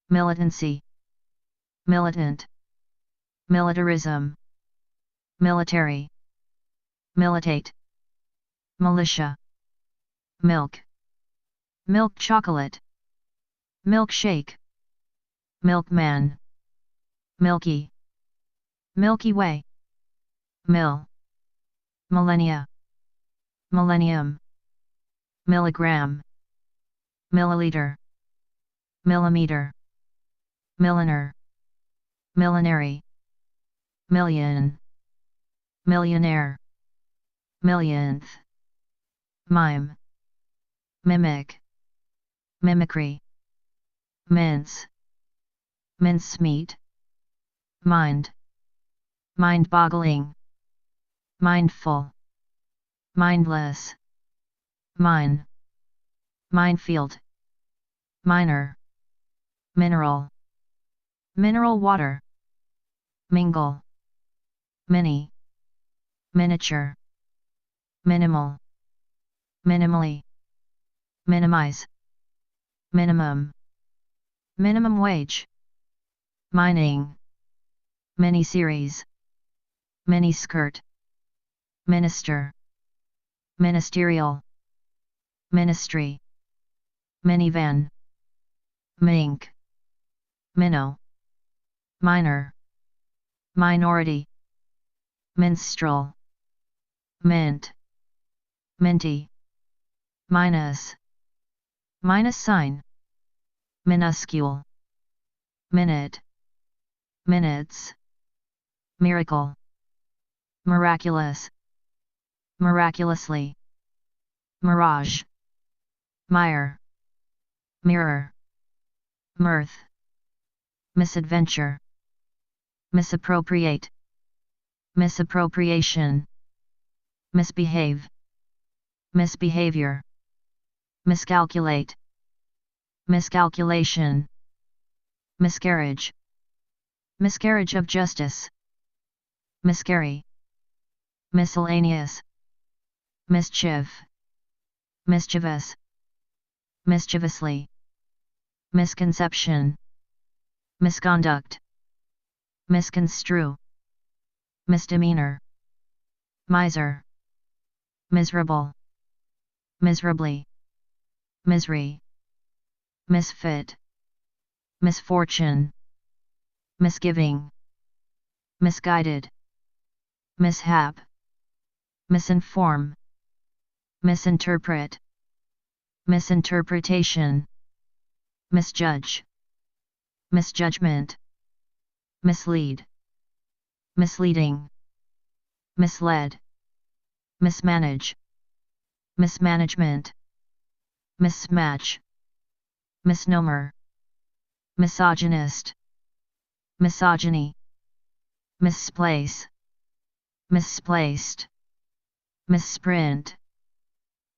Speaker 1: militancy, militant, militarism, military, militate, militia, milk, milk chocolate, milkshake, milkman, milky, Milky Way, mill, millennia, millennium, milligram, milliliter, millimeter, milliner, millenary, million, millionaire, millionth, mime, mimic, mimicry, mince, mincemeat, mind, mind-boggling, mindful, mindless, mine, minefield, minor, mineral, mineral water, mingle, mini, miniature, minimal, minimally, minimize, minimum, minimum wage, mining, mini-series, mini-skirt, minister, ministerial, ministry, minivan, mink, minnow, minor, minority, minstrel, mint, minty, minus, minus sign, minuscule, minute, minutes, miracle, miraculous, miraculously, mirage, mire, mirror, mirth, misadventure, misappropriate, misappropriation, misbehave, misbehavior, miscalculate, miscalculation, miscarriage, miscarriage of justice, miscarry, miscellaneous, mischief, mischievous, mischievously, misconception, misconduct, misconstrue, misdemeanor, miser, miserable, miserably, misery, misfit, misfortune, misgiving, misguided, mishap, misinform, misinterpret, misinterpretation, misjudge, misjudgment, mislead, misleading, misled, mismanage, mismanagement, mismatch, misnomer, misogynist, misogyny, misplace, misplaced, misprint,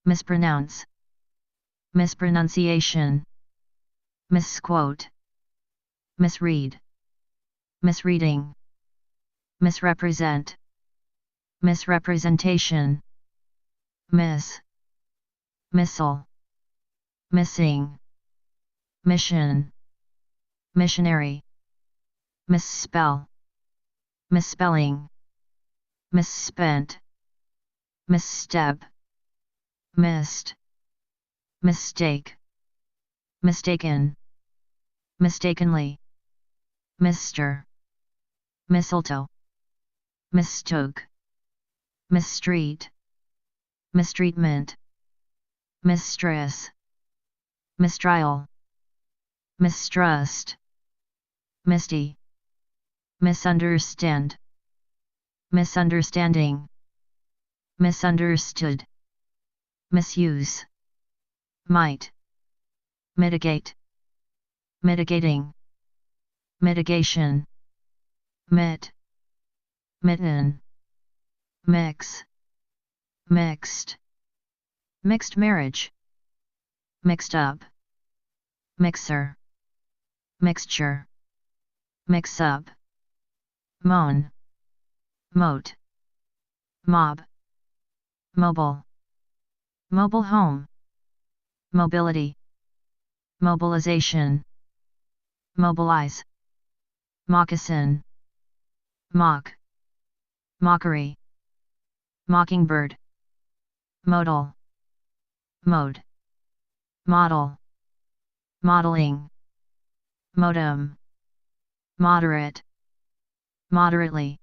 Speaker 1: mispronounce, mispronunciation, misquote, misread, misreading, misrepresent, misrepresentation, miss, missile, missing, mission, missionary, misspell, misspelling, misspent, misstep, missed, mistake, mistaken, mistakenly, mister, mistletoe, mistook, mistreat, mistreatment, mistress, mistrial, mistrust, misty, misunderstand, misunderstanding, misunderstood, misuse, might, mitigate, mitigating, mitigation, mit, mitten, mix, mixed, mixed marriage, mixed up, mixer, mixture, mix up, moan, moat, mob, mobile, mobile home, mobility, mobilization, mobilize, moccasin, mock, mockery, mockingbird, modal, mode, model, modeling, modem, moderate, moderately,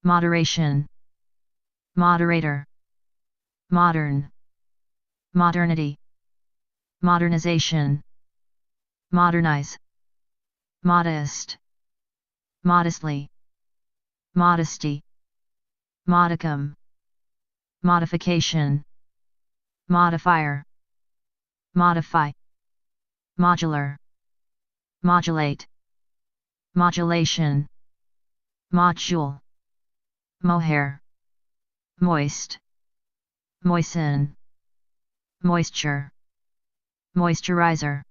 Speaker 1: moderation, moderator, modern, modernity, modernization, modernize, modest, modestly, modesty, modicum, modification, modifier, modify, modular, modulate, modulation, module, mohair, moist, moisten, moisture, moisturizer,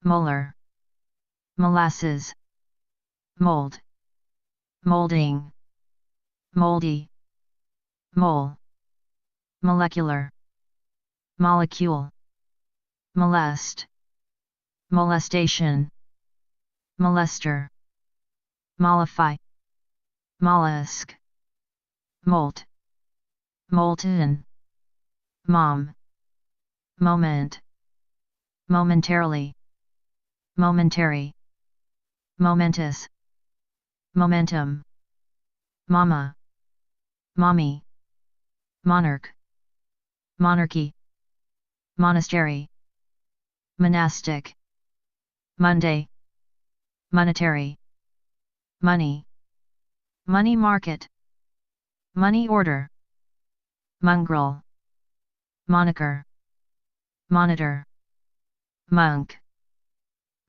Speaker 1: molar, molasses, mold, molding, moldy, mole, molecular, molecule, molest, molestation, molester, mollify, mollusk, molt, molten, mom, moment, momentarily, momentary, momentous, momentum, mama, mommy, monarch, monarchy, monastery, monastic, Monday, monetary, money, money market, money order, mongrel, moniker, monitor, monk,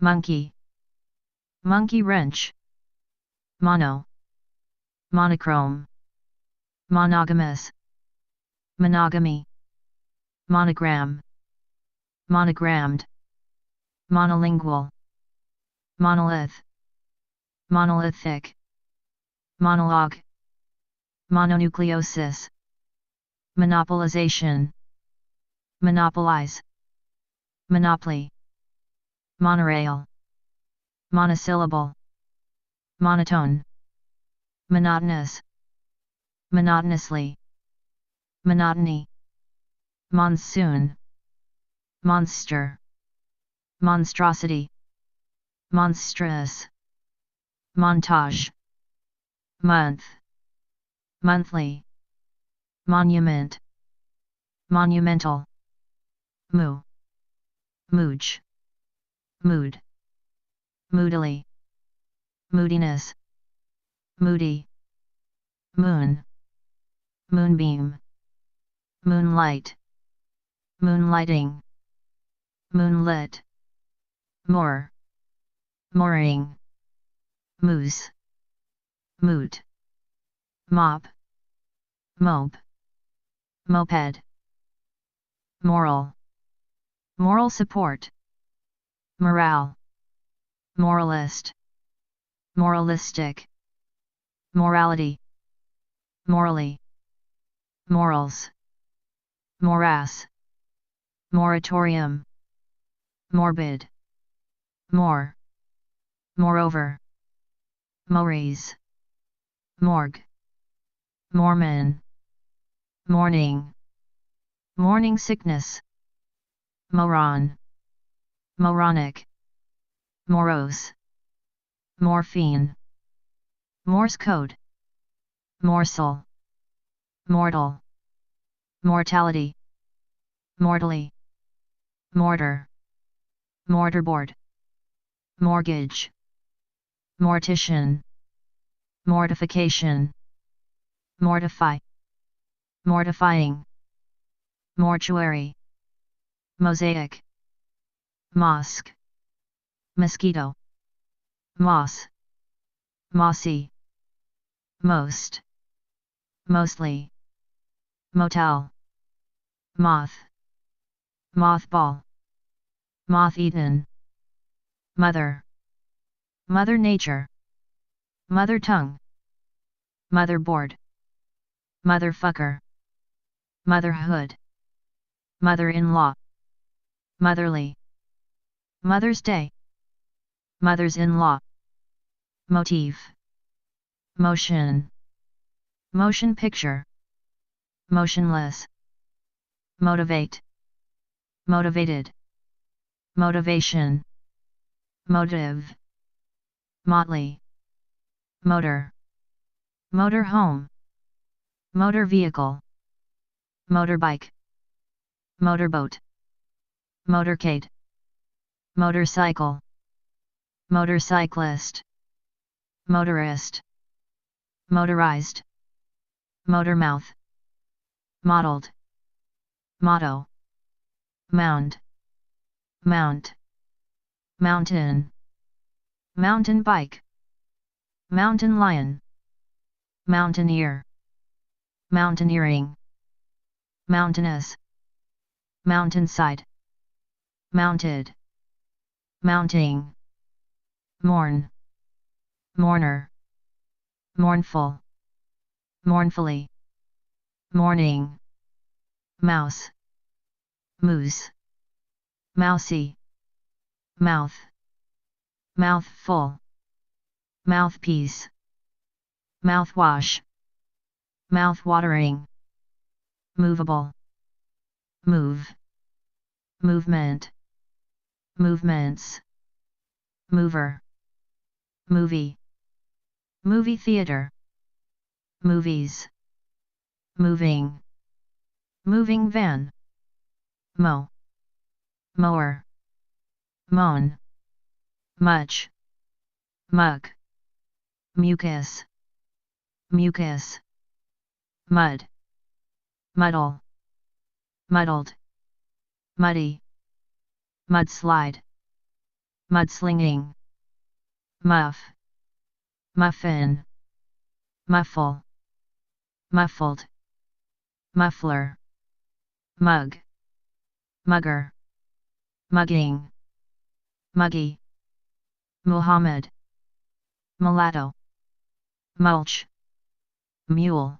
Speaker 1: monkey, monkey wrench, mono, monochrome, monogamous, monogamy, monogram, monogrammed, monolingual, monolith, monolithic, monologue, mononucleosis, monopolization, monopolize, monopoly, monorail, monosyllable, monotone, monotonous, monotonously, monotony, monsoon, monster, monstrosity, monstrous, montage, month, monthly, monument, monumental, moo, mooch, mood, moodily, moodiness, moody, moon, moonbeam, moonlight, moonlighting, moonlit, moor, mooring, moose, moot, mop, mope, moped, moral, moral support, morale, moralist, moralistic, morality, morally, morals, morass, moratorium, morbid, more, moreover, mores, morgue, Mormon, morning, morning sickness, moron, moronic, morose, morphine, Morse code, morsel, mortal, mortality, mortally, mortar, mortarboard, mortgage, mortician, mortification, mortify, mortifying, mortuary, mosaic, mosque, mosquito, moss, mossy, most, mostly, motel, moth, mothball, moth-eaten, mother, mother nature, mother tongue, motherboard, motherfucker, motherhood, mother-in-law, motherly, Mother's Day, mothers-in-law, motif, motion, motion picture, motionless, motivate, motivated, motivation, motive, motley, motor, motor home, motor vehicle, motorbike, motorboat, motorcade, motorcycle, motorcyclist, motorist, motorized, motormouth, modeled, motto, mound, mount, mountain, mountain bike, mountain lion, mountaineer, mountaineering, mountainous, mountainside, mounted, mounting, mourn, mourner, mournful, mournfully, morning, mouse, moose, mousy, mouth, mouthful, mouthpiece, mouthwash, mouth-watering, movable, move, movement, movements, mover, movie, movie theater, movies, moving, moving van, mow, mower, moan, much, mug, mucus, mucus, mud, muddle, muddled, muddy, mudslide, mudslinging, muff, muffin, muffle, muffled, muffler, mug, mugger, mugging, muggy, Muhammad, mulatto, mulch, mule,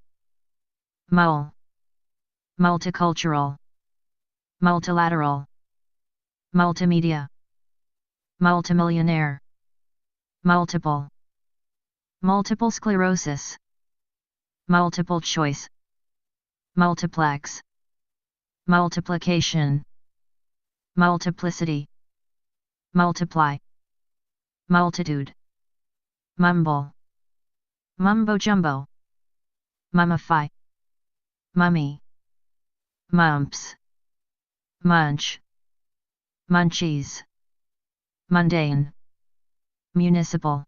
Speaker 1: mull, multicultural, multilateral, multimedia, multimillionaire, multiple, multiple sclerosis, multiple choice, multiplex, multiplication, multiplicity, multiply, multitude, mumble, mumbo jumbo, mummify, mummy, mumps, munch, munchies, mundane, municipal,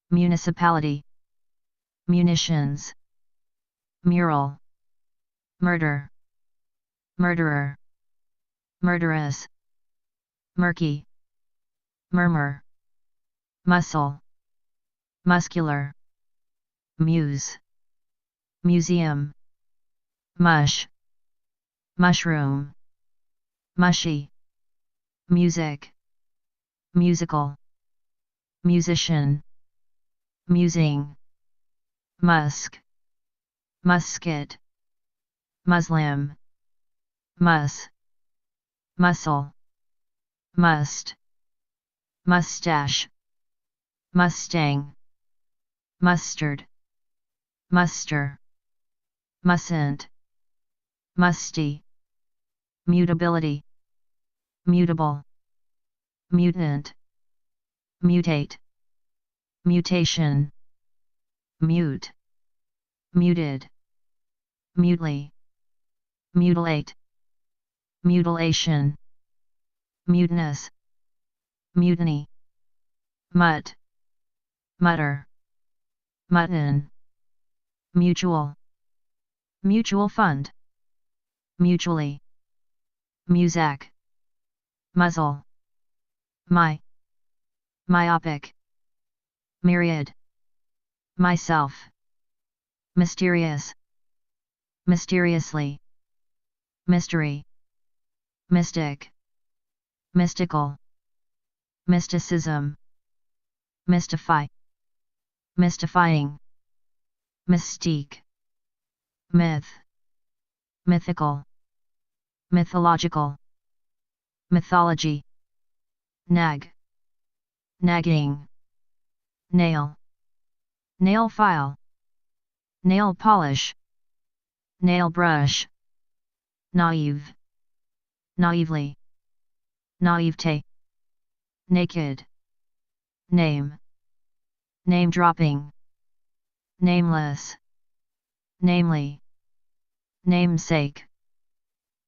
Speaker 1: municipality, munitions, mural, murder, murderer, murderess, murky, murmur, muscle, muscular, muse, museum, mush, mushroom, mushy, music, musical, musician, musing, musk, musket, muslim, mus, muscle, must, mustache, mustang, mustard, muster, mustn't, musty, mutability, mutable, mutant, mutate, mutation, mute, muted, mutely, mutilate, mutilation, mutinous, mutiny, mutt, mutter, mutton, mutual, mutual fund, mutually, muzak, muzzle, myopic, myriad, myself, mysterious, mysteriously, mystery, mystic, mystical, mysticism, mystify, mystifying, mystique, myth, mythical, mythological, mythology, nag, nagging, nail, nail file, nail polish, nail brush, naive, naively, naivete, naked, name, name dropping, nameless, namely, namesake,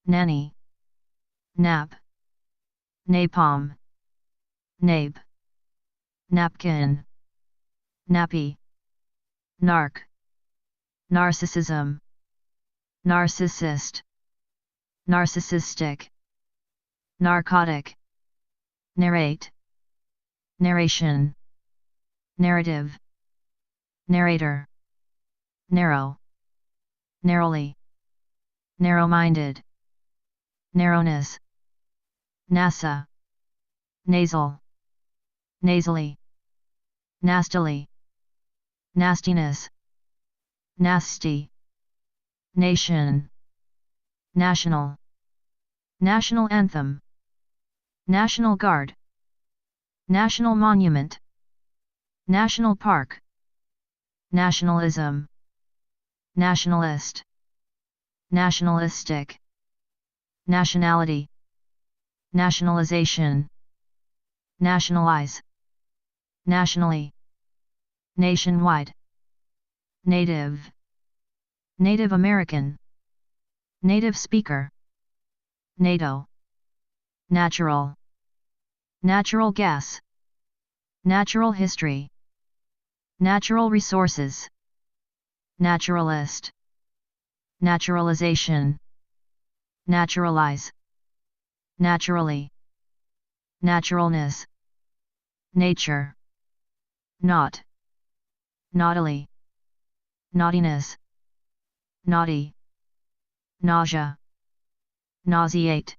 Speaker 1: nanny, nap, napalm, nape, napkin, nappy, narc, narcissism, narcissist, narcissistic, narcotic, narrate, narration, narrative, narrator, narrow, narrowly, narrow-minded, narrowness, NASA, nasal, nasally, nastily, nastiness, nasty, nation, national, national anthem, National Guard, national monument, national park, nationalism, nationalist, nationalistic, nationality, nationalization, nationalize, nationally, nationwide, native, Native American, native speaker, NATO, natural, natural gas, natural history, natural resources, naturalist, naturalization, naturalize, naturally, naturalness, nature, not, naughtily, naughtiness, naughty, nausea, nauseate,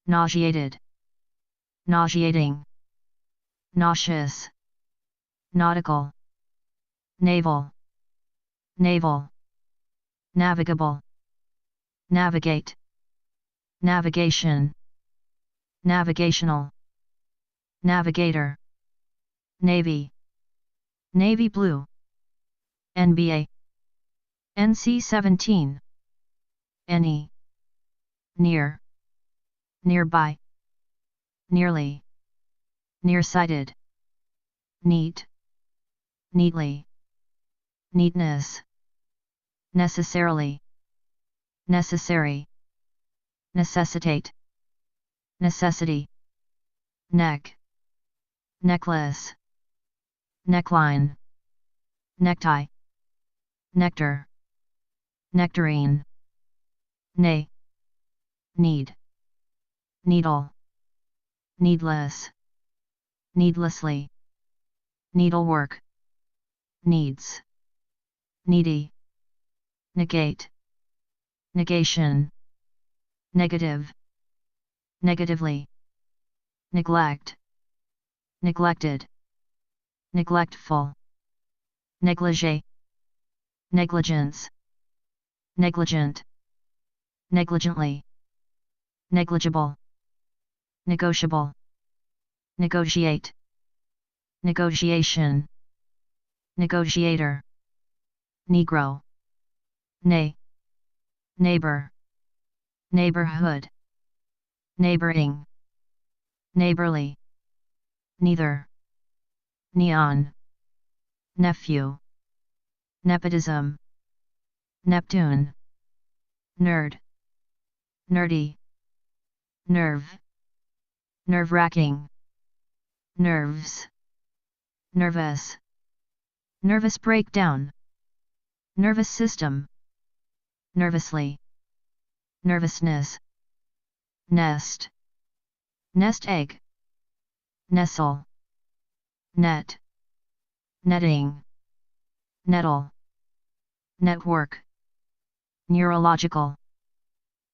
Speaker 1: nauseated, nauseating, nauseous, nautical, naval, naval, navigable, navigate, navigation, navigational, navigator, navy, navy blue, NBA, NC-17, NE, near, nearby, nearly, nearsighted, neat, neatly, neatness, necessarily, necessary, necessitate, necessity, neck, necklace, neckline, necktie, nectar, nectarine, nay, need, needle, needless, needlessly, needlework, needs, needy, negate, negation, negative, negatively, neglect, neglected, neglectful, negligee, negligence, negligent, negligently, negligible, negotiable, negotiate, negotiation, negotiator, negro, nay, neighbor, neighborhood, neighboring, neighborly, neither, neon, nephew, nepotism, Neptune, nerd, nerdy, nerve, nerve-wracking, nerves, nervous, nervous breakdown, nervous system, nervously, nervousness, nest, nest egg, nestle, net, netting, nettle, network, neurological,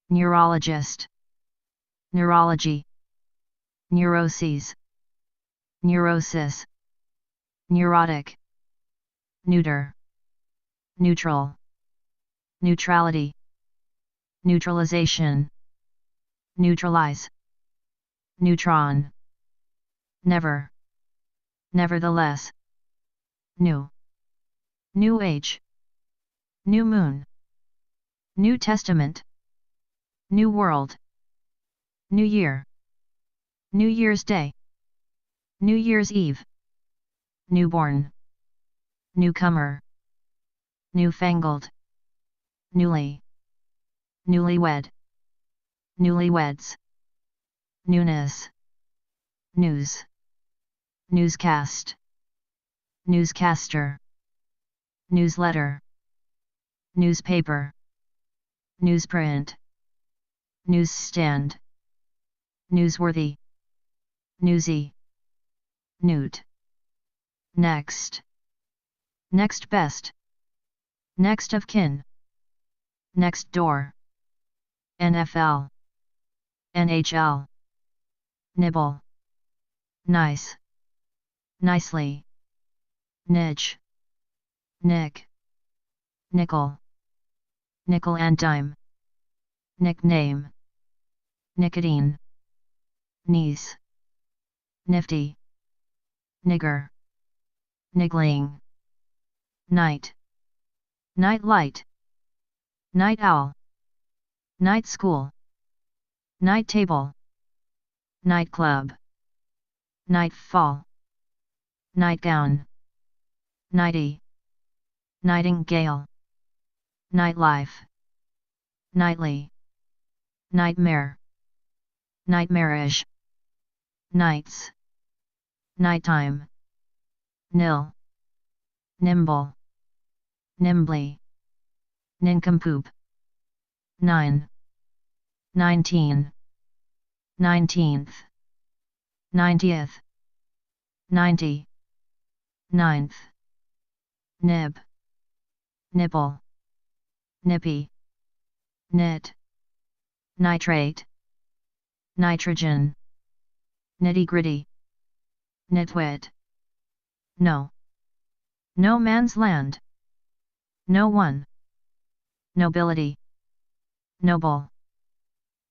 Speaker 1: neurologist, neurology, neuroses, neurosis, neurotic, neuter, neutral, neutrality, neutralization, neutralize, neutron, never, nevertheless, new, new age, new moon, New Testament, New World, New Year, New Year's Day, New Year's Eve, Newborn, Newcomer, Newfangled, Newly, Newlywed, Newlyweds, Newness, News, Newscast, Newscaster, Newsletter, Newspaper, Newsprint, Newsstand, Newsworthy, Newsy, Newt, Next, Next best, Next of kin, Next door, NFL, NHL, Nibble, Nice, Nicely, Niche, Nick, Nickel, Nickel and dime, Nickname, Nicotine, Niece, Nifty, Nigger, Niggling, Night, Night light, Night owl, Night school, Night table, Nightclub, Nightfall, Nightgown, Nighty, Nightingale, Nightlife, Nightly, Nightmare, Nightmarish, Nights, Nighttime, Nil, Nimble, nimbly, nincompoop. 9, 19, 19th, 90th, 90, 9th, nib, nipple, nippy, nit, nitrate, nitrogen, nitty-gritty, nitwit. No. No man's land. No one. Nobility. Noble.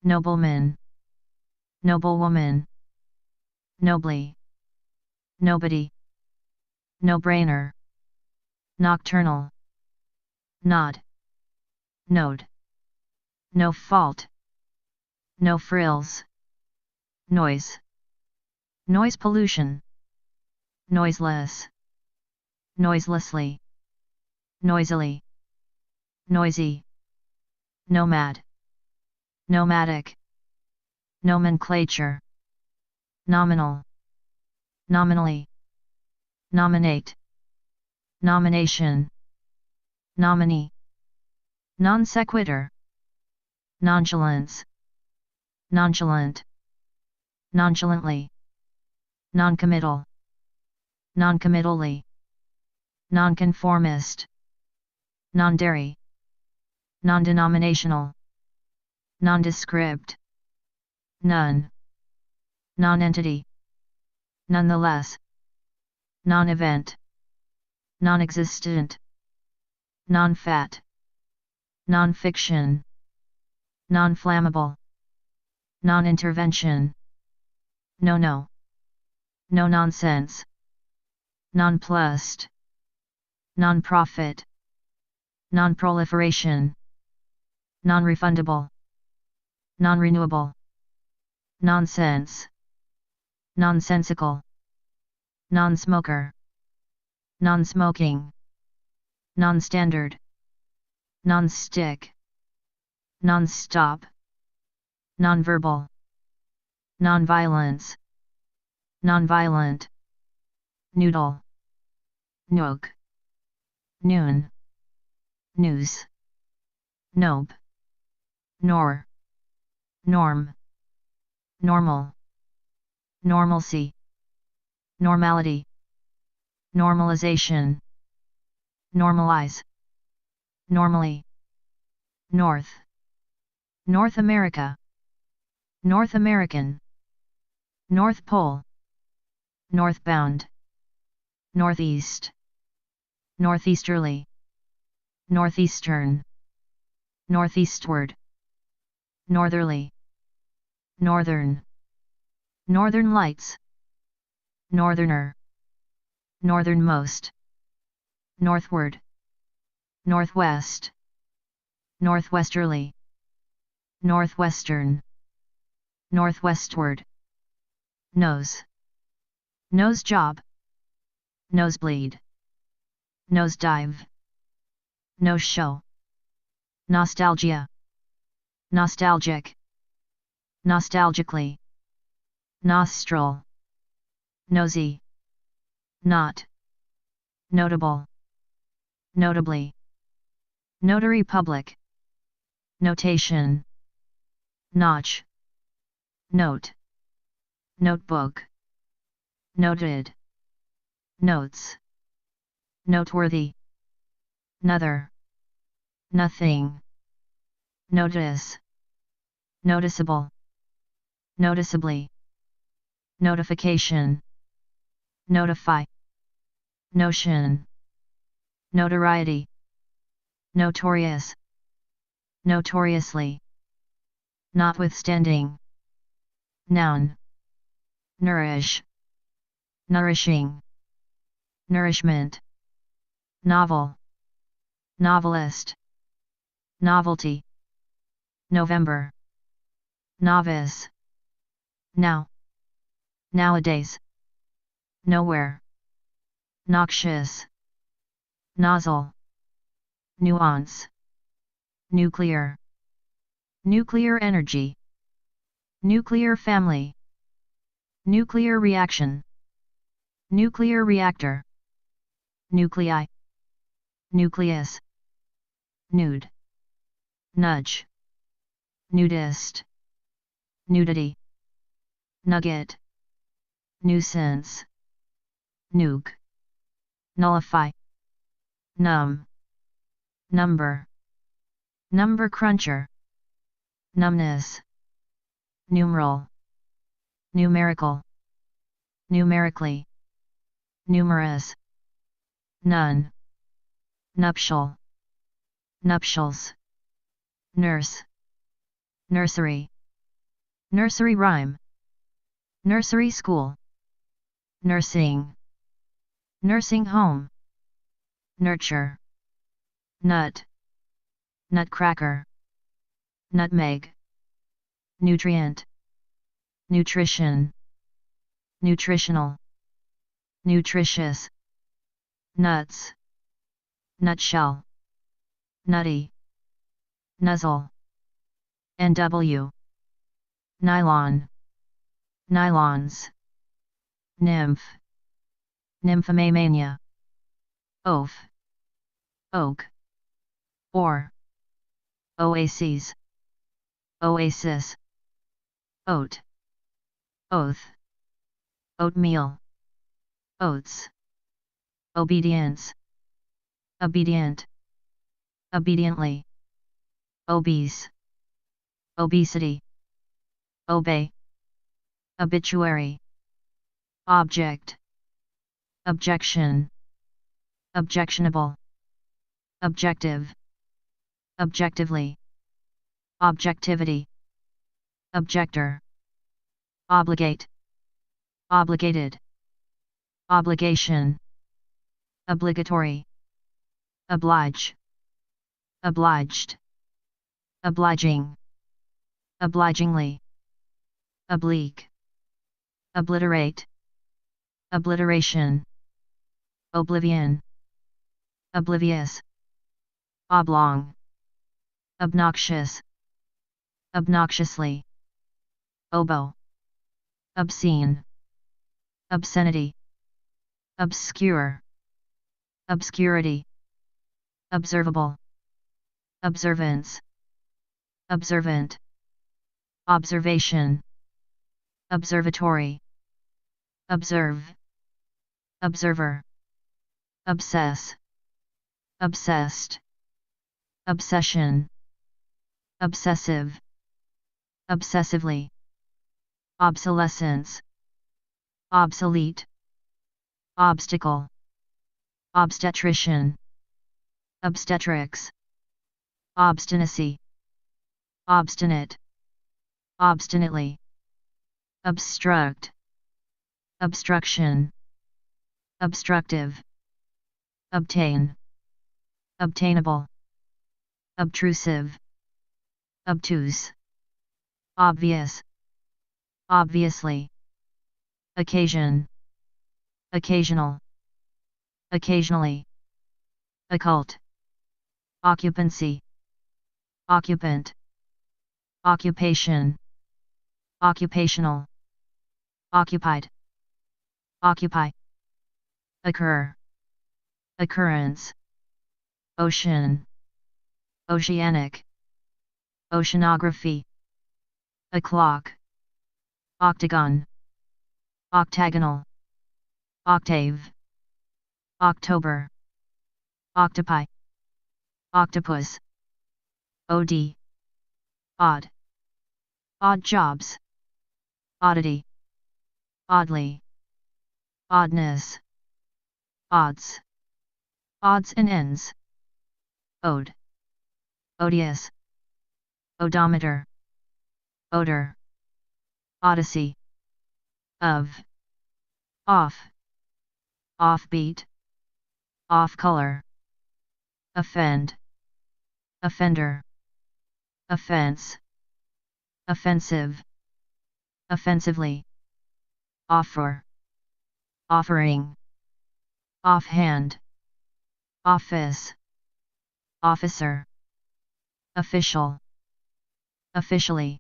Speaker 1: Nobleman. Noblewoman. Nobly. Nobody. No-brainer. Nocturnal. Nod. Node. No fault. No frills. Noise. Noise pollution. Noiseless. Noiselessly. Noisily. Noisy. Nomad. Nomadic. Nomenclature. Nominal. Nominally. Nominate. Nomination. Nominee. Non sequitur. Nonchalance. Nonchalant. Nonchalantly. Noncommittal. Noncommittally. Nonconformist. Non-dairy. Non-denominational. Nondescript. None. Non-entity. Nonetheless. Non-event. Non-existent. Non-fat. Non-fiction. Non-flammable. Non-intervention. No. No nonsense. Nonplussed. Non-profit. Non-proliferation. Non-refundable. Non-renewable. Nonsense. Nonsensical. Non-smoker. Non-smoking. Non-standard. Non-stick. Non-stop. Non-verbal. Non-violence. Non-violent. Noodle. Nook. Noon. News. Nope. Nor. Norm. Normal. Normalcy. Normality. Normalization. Normalize. Normally. North. North America. North American. North Pole. Northbound. Northeast. Northeasterly. Northeastern. Northeastward. Northerly. Northern. Northern Lights. Northerner. Northernmost. Northward. Northwest. Northwesterly. Northwestern. Northwestward. Nose. Nose job. Nosebleed. Nosedive. Nose show. Nostalgia. Nostalgic. Nostalgically. Nostril. Nosy. Not. Notable. Notably. Notary public. Notation. Notch. Note. Notebook. Noted. Notes. Noteworthy. Nother. Nothing. Notice. Noticeable. Noticeably. Notification. Notify. Notion. Notoriety. Notorious. Notoriously. Notwithstanding. Noun. Nourish. Nourishing. Nourishment. Novel. Novelist. Novelty. November. Novice. Now. Nowadays. Nowhere. Noxious. Nozzle. Nuance. Nuclear. Nuclear energy. Nuclear family. Nuclear reaction. Nuclear reactor. Nuclei. nucleus, nude, nudge, nudist, nudity, nugget, nuisance, nuke, nullify, numb, number, number cruncher, numbness, numeral, numerical, numerically, numerous, none, nuptial, nuptials, nurse, nursery, nursery rhyme, nursery school, nursing, nursing home, nurture, nut, nutcracker, nutmeg, nutrient, nutrition, nutritional, nutritious, nuts, nutshell, nutty, nuzzle, NW, nylon, nylons, nymph, nymphomania, oaf, oak, or, oases, oasis, oat, oath, oatmeal, oats, obedience, obedient, obediently, obese, obesity, obey, obituary, object, objection, objectionable, objective, objectively, objectivity, objector, obligate, obligated, obligation, obligatory, oblige, obliged, obliging, obligingly, oblique, obliterate, obliteration, oblivion, oblivious, oblong, obnoxious, obnoxiously, oboe, obscene, obscenity, obscure, obscurity, observable, observance, observant, observation, observatory, observe, observer, obsess, obsessed, obsession, obsessive, obsessively, obsolescence, obsolete, obstacle, obstetrician, obstetrics, obstinacy, obstinate, obstinately, obstruct, obstruction, obstructive, obtain, obtainable, obtrusive, obtuse, obvious, obviously, occasion, occasional, occasionally, occult, occupancy, occupant, occupation, occupational, occupied, occupy, occur, occurrence, ocean, oceanic, oceanography, o'clock, octagon, octagonal, octave, October, octopi, octopus, OD, odd, odd jobs, oddity, oddly, oddness, odds, odds and ends, ode, odious, odometer, odor, odyssey, of, off, offbeat, off color, offend, offender, offense, offensive, offensively, offer, offering, offhand, office, officer, official, officially,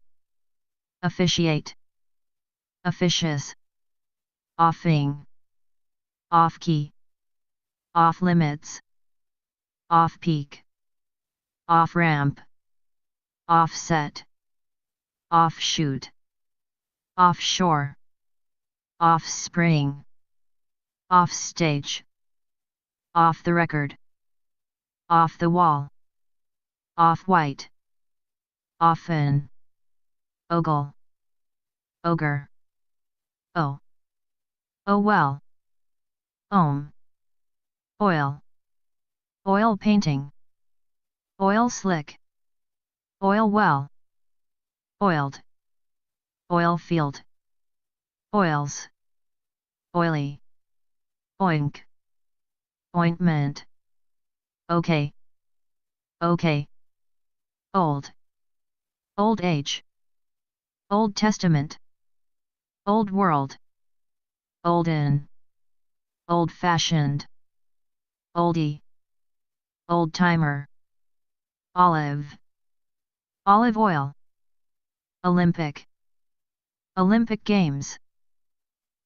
Speaker 1: officiate, officious, offing, off-key, off-limits, off-peak, off-ramp, offset, offshoot, offshore, offspring, offstage, off the record, off the wall, off-white, often, ogle, ogre, oh well, ohm, oil, oil painting, oil slick, oil well, oiled, oil field, oils, oily, oink, ointment, okay, old, old age, Old Testament, Old World, Olden, Old-fashioned, Oldie, Old-timer, Olive, Olive oil, Olympic, Olympic Games,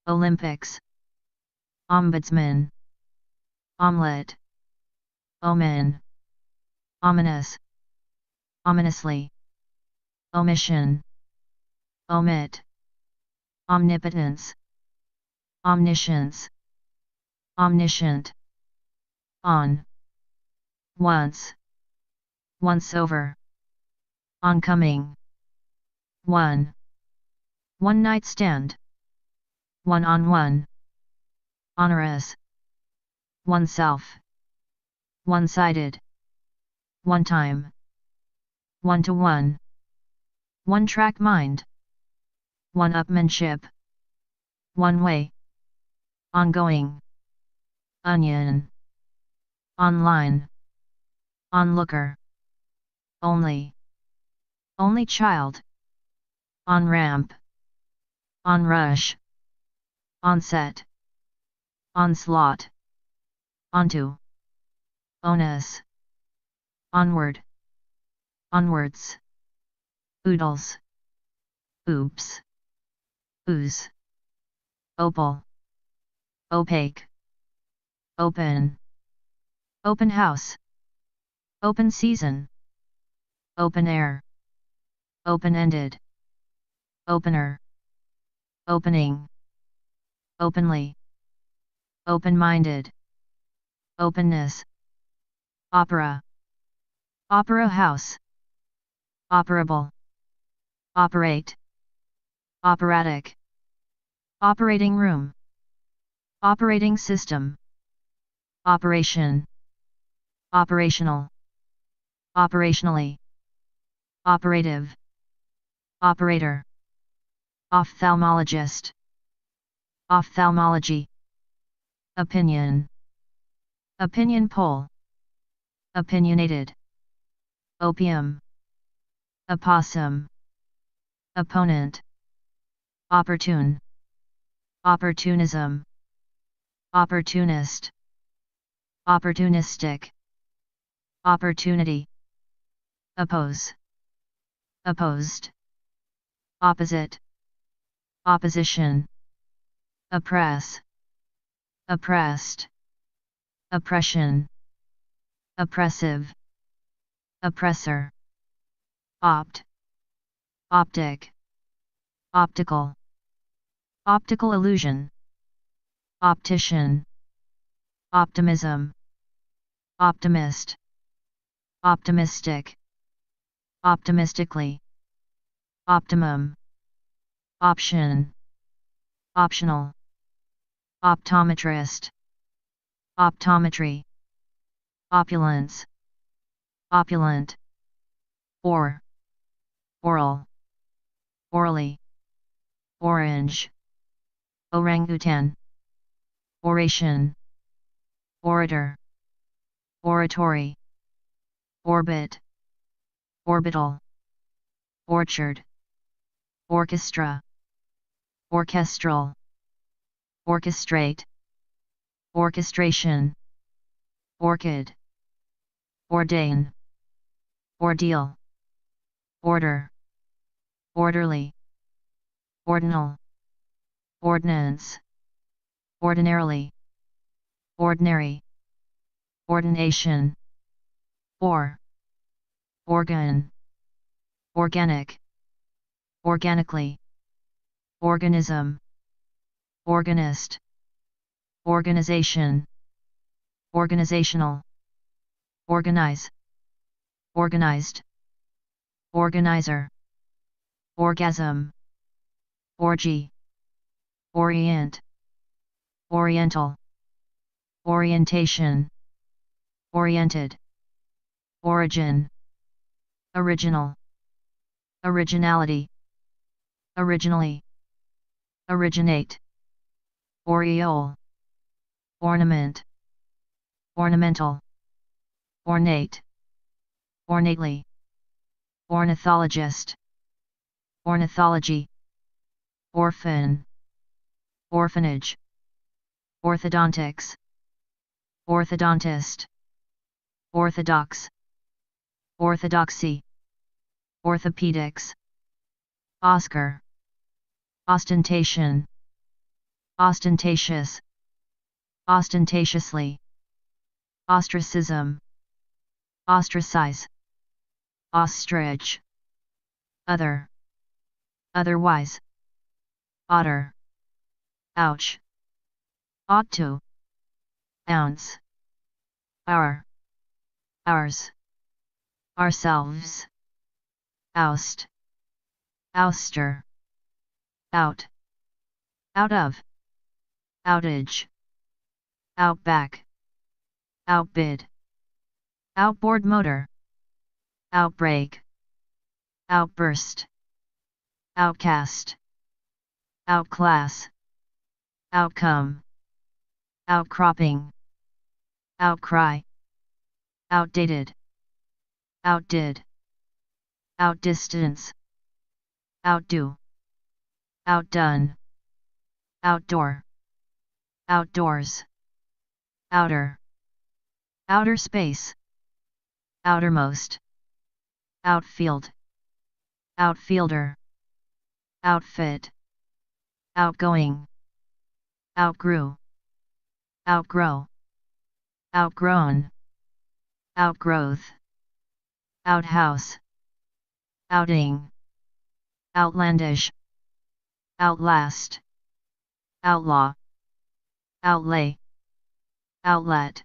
Speaker 1: Olympics, Ombudsman, Omelette, Omen, Ominous, Ominously, Omission, Omit, Omnipotence, Omniscience, Omniscient, On, Once, Once over, Oncoming, One, One night stand, One-on-one, Onerous, Oneself, One-sided, One time, One-to-one, One-track mind, One-upmanship, One way, Ongoing, Onion, Online, Onlooker, Only, Only child, On-ramp, On-rush, Onset, Onslaught, Onto, Onus, Onward, Onwards, Oodles, Oops, Ooze, Opal, Opaque, Open, Open house, Open season, Open air, Open-ended, Opener, Opening, Openly, Open-minded, Openness, Opera, Opera house, Operable, Operate, Operatic, Operating room, Operating system, Operation, Operational, Operationally, Operative, Operator, Ophthalmologist, Ophthalmology, Opinion, Opinion poll, Opinionated, Opium, Opossum, Opponent, Opportune, Opportunism, Opportunist, Opportunistic, Opportunity, Oppose, Opposed, Opposite, Opposition, Oppress, Oppressed, Oppression, Oppressive, Oppressor, Opt, Optic, Optical, Optical illusion, Optician, Optimism, Optimist, Optimistic, Optimistically, Optimum, Option, Optional, Optometrist, Optometry, Opulence, Opulent, Oral, Orally, Orange, Orangutan, Oration, Orator, Oratory, Orbit, Orbital, Orchard, Orchestra, Orchestral, Orchestrate, Orchestration, Orchid, Ordain, Ordeal, Order, Orderly, Ordinal, Ordinance, Ordinarily, Ordinary, Ordination, organ, organic, organically, organism, organist, organization, organizational, organize, organized, organizer, orgasm, orgy, orient, oriental, orientation, oriented, origin, original, originality, originally, originate, aureole, ornament, ornamental, ornate, ornately, ornithologist, ornithology, orphan, orphanage, orthodontics, orthodontist, orthodox, orthodoxy, orthopedics, Oscar, ostentation, ostentatious, ostentatiously, ostracism, ostracize, ostrich, other, otherwise, otter, ouch, ought to, ounce, our, ours, ourselves, oust, ouster, out, out of, outage, outback, outbid, outboard motor, outbreak, outburst, outcast, outclass, outcome, outcropping, outcry, outdated, outdid, outdistance, outdo, outdone, outdoor, outdoors, outer, outer space, outermost, outfield, outfielder, outfit, outgoing, outgrew, outgrow, outgrown, outgrowth, outhouse, outing, outlandish, outlast, outlaw, outlay, outlet,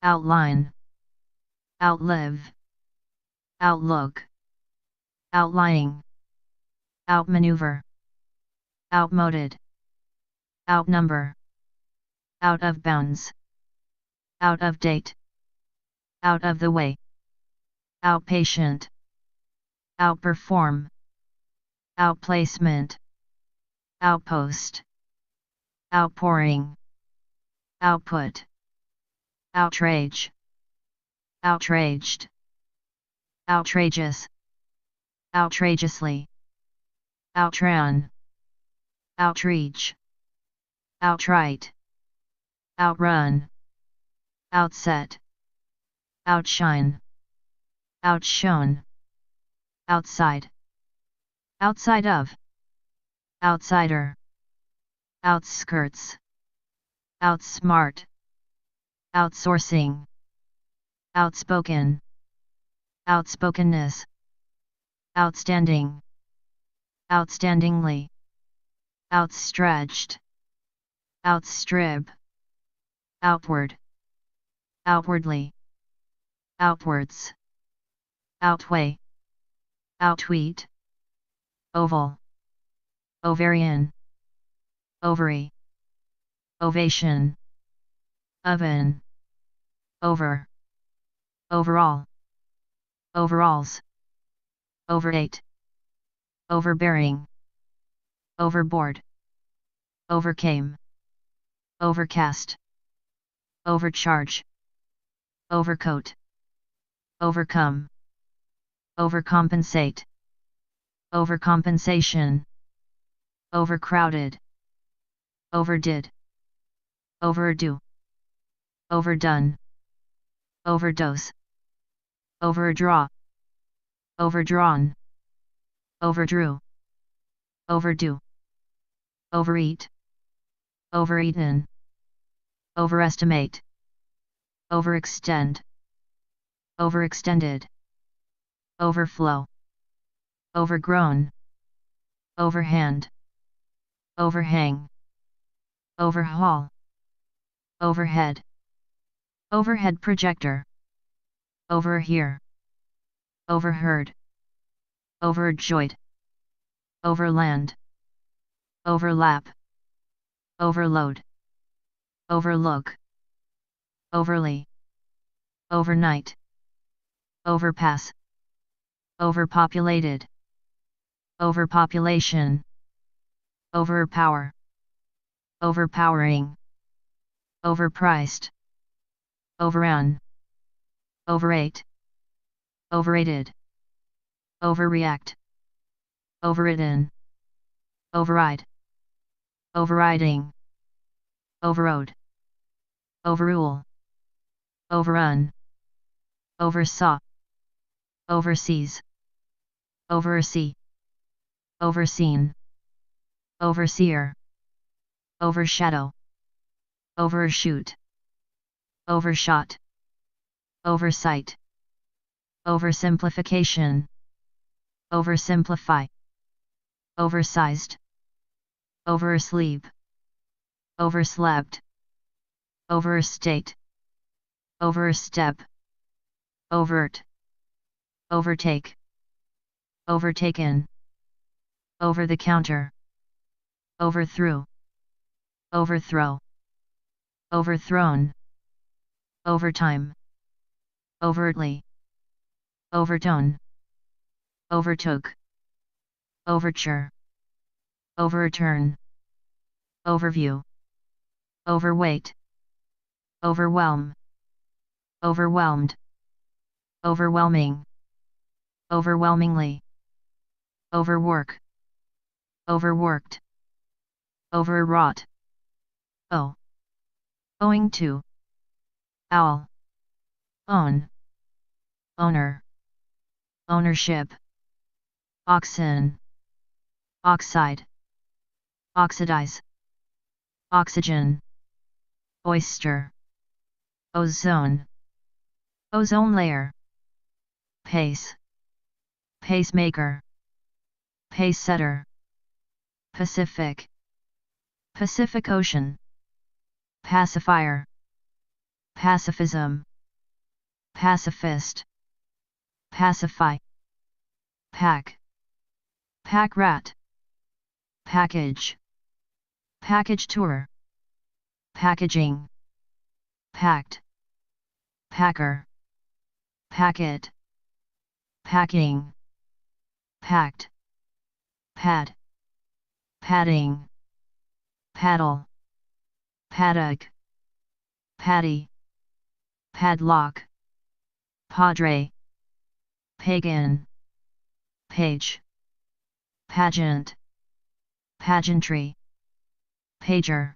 Speaker 1: outline, outlive, outlook, outlying, outmaneuver, outmoded, outnumber, out of bounds, out of date, out of the way, outpatient, outperform, outplacement, outpost, outpouring, output, outrage, outraged, outrageous, outrageously, outran, outreach, outright, outrun, outset, outshine, outshone, outside, outside of, outsider, outskirts, outsmart, outsourcing, outspoken, outspokenness, outstanding, outstandingly, outstretched, outstrip, outward, outwardly, outwards, outweigh, outweed, oval, ovarian, ovary, ovation, oven, over, overall, overalls, overate, overbearing, overboard, overcame, overcast, overcharge, overcoat, overcome, overcompensate, overcompensation, overcrowded, overdid, overdo, overdone, overdose, overdraw, overdrawn, overdrew, overdue, overeat, overeaten, overestimate, overextend, overextended, overflow, overgrown, overhand, overhang, overhaul, overhead, overhead projector, overhear, overheard, overjoyed, overland, overlap, overload, overlook, overly, overnight, overpass, overpopulated, overpopulation, overpower, overpowering, overpriced, overrun, overate, overrated, overreact, overridden, override, overriding, overrode, overrule, overrun, oversaw, overseas, oversee, overseen, overseer, overshadow, overshoot, overshot, oversight, oversimplification, oversimplify, oversized, oversleep, overslept, overstate, overstep, overt, overtake, overtaken, over the counter, overthrew, overthrow, overthrown, overtime, overtly, overtone, overtook, overture, overturn, overview, overweight, overwhelm, overwhelmed, overwhelming, overwhelmingly, overwork, overworked, overwrought, owing to, owl, own, owner, ownership, oxen, oxide, oxidize, oxygen, oyster, ozone, ozone layer, pace, pacemaker, pace setter, Pacific, Pacific Ocean, pacifier, pacifism, pacifist, pacify, pack, pack rat, package, package tour, packaging, packed, packer, packet, packing, packed, pad, padding, paddle, paddock, paddy, padlock, padre, pagan, page, pageant, pageantry, pager,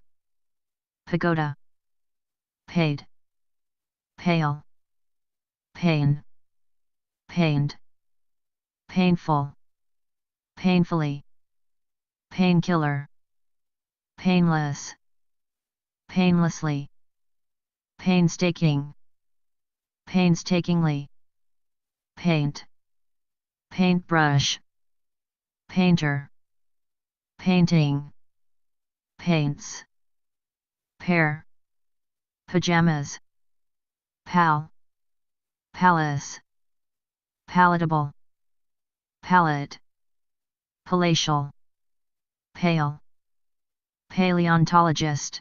Speaker 1: pagoda, paid, pale, pain, pained, painful, painfully, painkiller, painless, painlessly, painstaking, painstakingly, paint, paintbrush, painter, painting, paints, pair, pajamas, pal, palace, palatable, palette, palatial, pale, paleontologist,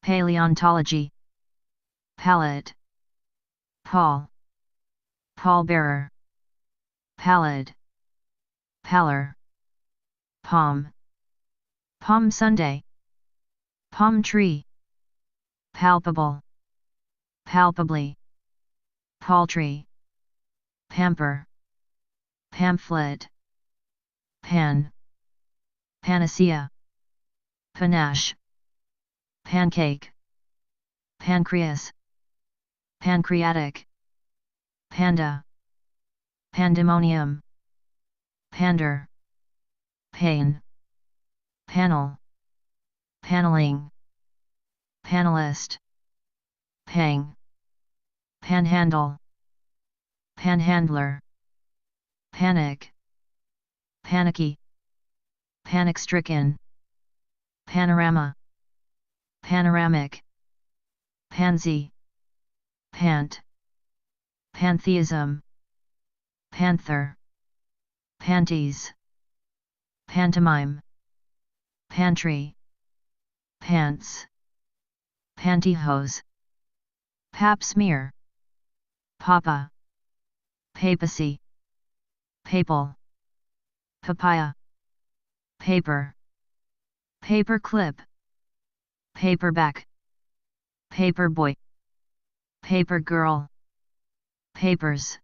Speaker 1: paleontology, palette, pall, pallbearer, pallid, pallor, palm, Palm Sunday, palm tree, palpable, palpably, paltry, pamper, pamphlet, pan, panacea, panache, pancake, pancreas, pancreatic, panda, pandemonium, pander, pain, panel, paneling, panelist, pang, panhandle, panhandler, panic, panicky, panic-stricken, panorama, panoramic, pansy, pant, pantheism, panther, panties, pantomime, pantry, pants, pantyhose, pap smear, papa, papacy, papal, papaya, paper, paper clip, paperback, paperboy, paper girl, papers,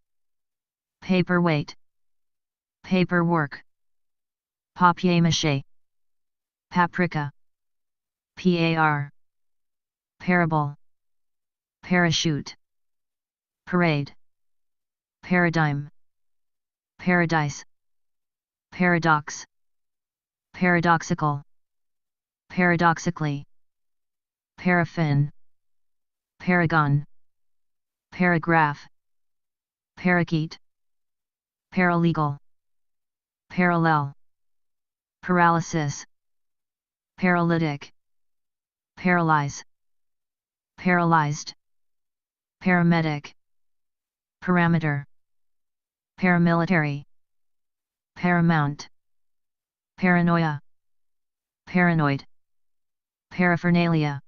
Speaker 1: paperweight, paperwork, papier-mâché, paprika, parable, parachute, parade, paradigm, paradise, paradox, paradoxical, paradoxically, paraffin, paragon, paragraph, parakeet, paralegal, parallel, paralysis, paralytic, paralyze, paralyzed, paramedic, parameter, paramilitary, paramount, paranoia, paranoid, paraphernalia,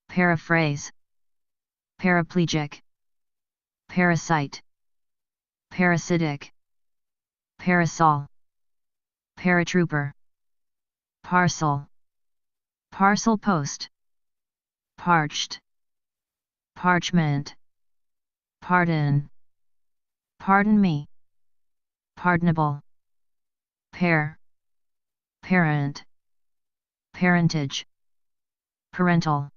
Speaker 1: paraphrase, paraplegic, parasite, parasitic, parasol, paratrooper, parcel, parcel post, parched, parchment, pardon, pardon me, pardonable, pair, parent, parentage, parental,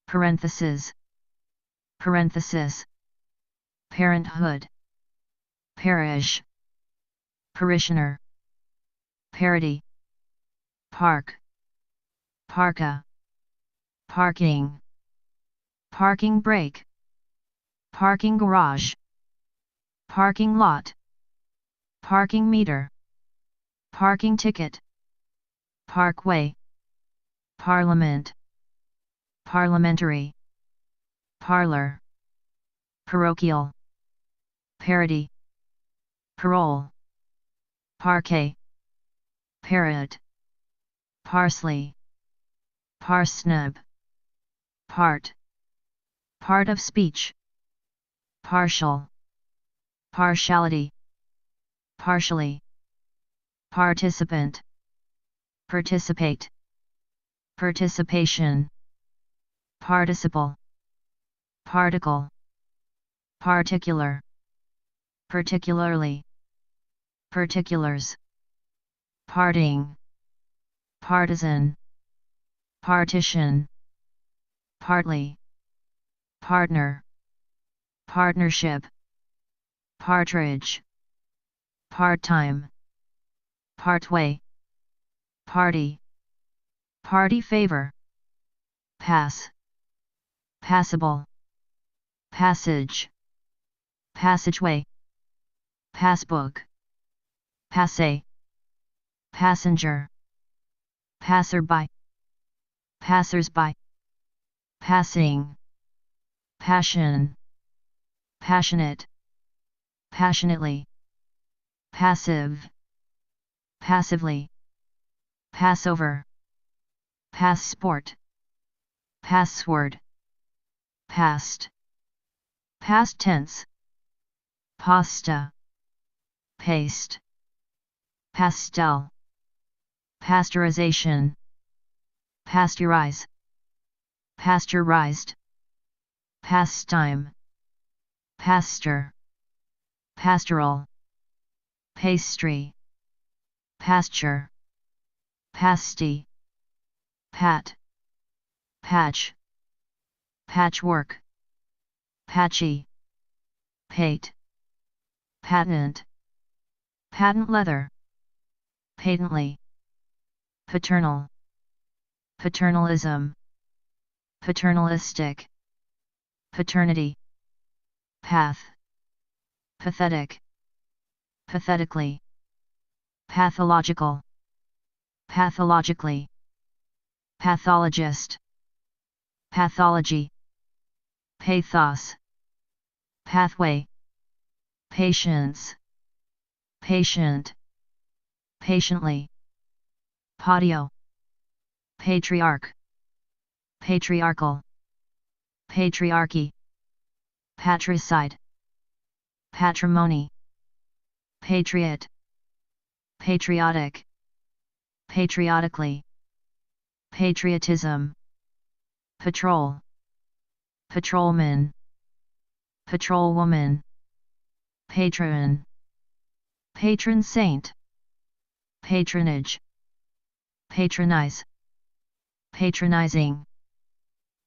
Speaker 1: parenthesis, parenthesis, parenthood, parish, parishioner, parody, park, parka, parking, parking brake, parking garage, parking lot, parking meter, parking ticket, parkway, parliament, parliamentary, parlor, parochial, parody, parole, parquet, parrot, parsley, parsnip, part, part of speech, partial, partiality, partially, participant, participate, participation, participle, particle, particular, particularly, particulars, parting, partisan, partition, partly, partner, partnership, partridge, part-time, partway, party, party favor, pass, passable, passage, passageway, passbook, passe, passenger, passerby, passersby, passing, passion, passionate, passionately, passive, passively, Passover, passport, password, past, past tense, pasta, paste, pastel, pasteurization, pasteurize, pasteurized, pastime, pastor, pastoral, pastry, pasture, pasty, pat, patch, patchwork, patchy, pate, patent, patent leather, patently, paternal, paternalism, paternalistic, paternity, path, pathetic, pathetically, pathological, pathologically, pathologist, pathology, pathos, pathway, patience, patient, patiently, patio, patriarch, patriarchal, patriarchy, patricide, patrimony, patriot, patriotic, patriotically, patriotism, patrol, patrolman, patrolwoman, patron, patron saint, patronage, patronize, patronizing,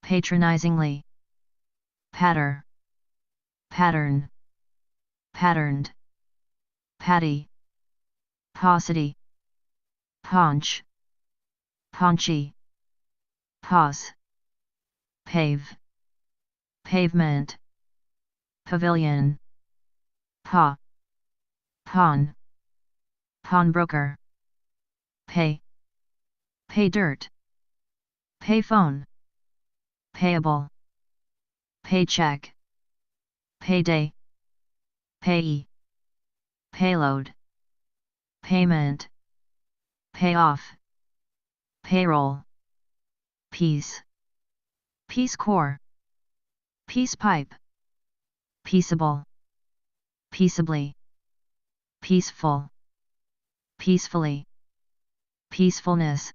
Speaker 1: patronizingly, patter, pattern, patterned, patty, paucity, paunch, paunchy, pause, pave, pavement, pavilion, paw, pawn, pawnbroker, pay, pay dirt, payphone, payable, paycheck, payday, payee, payload, payment, payoff, payroll, peace, Peace Corps, peace pipe, peaceable, peaceably, peaceful, peacefully, peacefulness,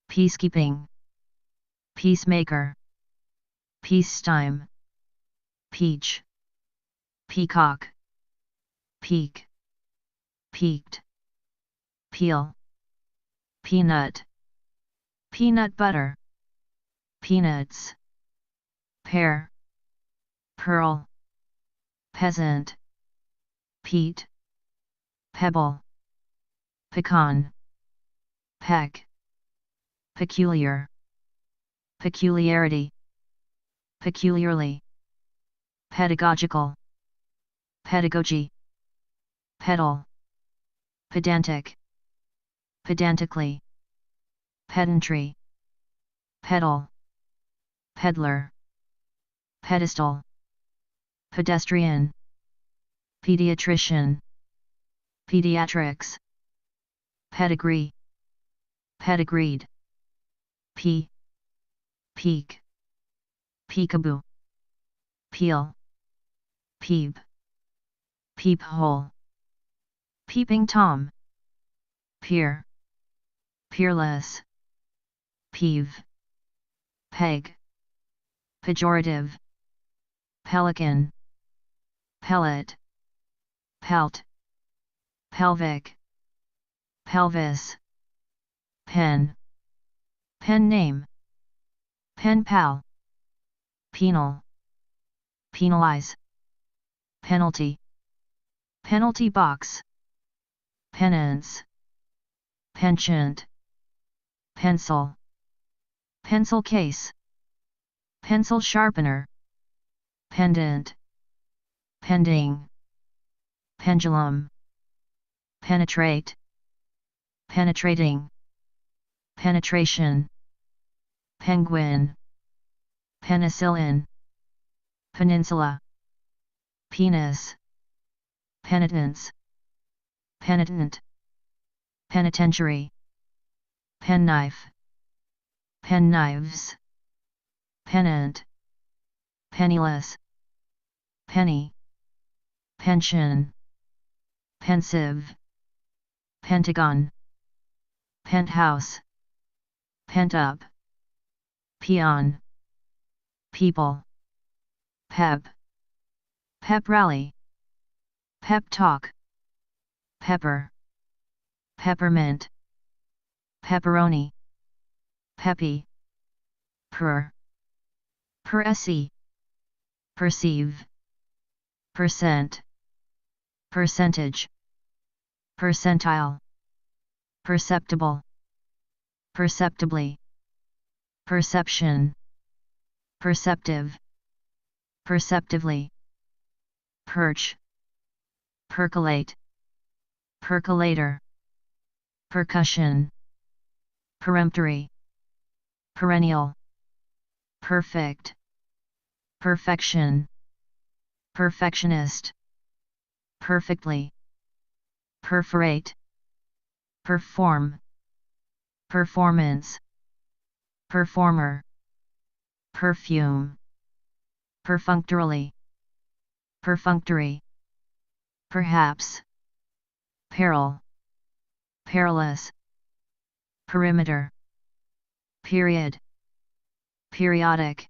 Speaker 1: peacekeeping, peacemaker, peacetime, peach, peacock, peak, peaked, peel, peanut, peanut butter, peanuts, pear, pearl, peasant, peat, pebble, pecan, peck, peculiar, peculiarity, peculiarly, pedagogical, pedagogy, pedal, pedantic, pedantically, pedantry, pedal, peddler, pedestal, pedestrian, pediatrician, pediatrics, pedigree, pedigreed, peak, peekaboo, peel, peep, peephole, peeping Tom, peer, peerless, peeve, peg, pejorative, pelican, pellet, pelt, pelvic, pelvis, pen, pen name, pen pal, penal, penalize, penalty, penalty box, penance, penchant, pencil, pencil case, pencil sharpener, pendant, pending, pendulum, penetrate, penetrating, penetration, penguin, penicillin, peninsula, penis, penitence, penitent, penitentiary, penknife, penknives, pennant, penniless, penny, pension, pensive, pentagon, penthouse, pent up, peon, people, pep, pep rally, pep talk, pepper, peppermint, pepperoni, peppy, per-se, perceive, percent, percentage, percentile, perceptible, perceptibly, perception, perceptive, perceptively, perch, percolate, percolator, percussion, peremptory, perennial, perfect, perfection, perfectionist, perfectly, perforate, perform, performance, performer, perfume, perfunctorily, perfunctory, perhaps, peril, perilous, perimeter, period, periodic,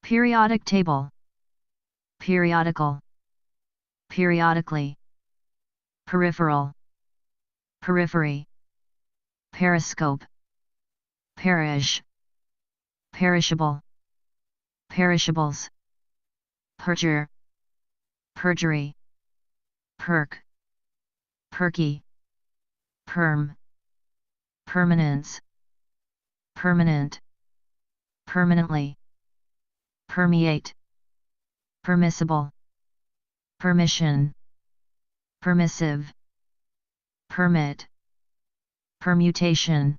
Speaker 1: periodic table, periodical, periodically, peripheral, periphery, periscope, perish, perishable, perishables, perjure, perjury, perk, perky, perm, permanence, permanent, permanently, permeate, permissible, permission, permissive, permit, permutation,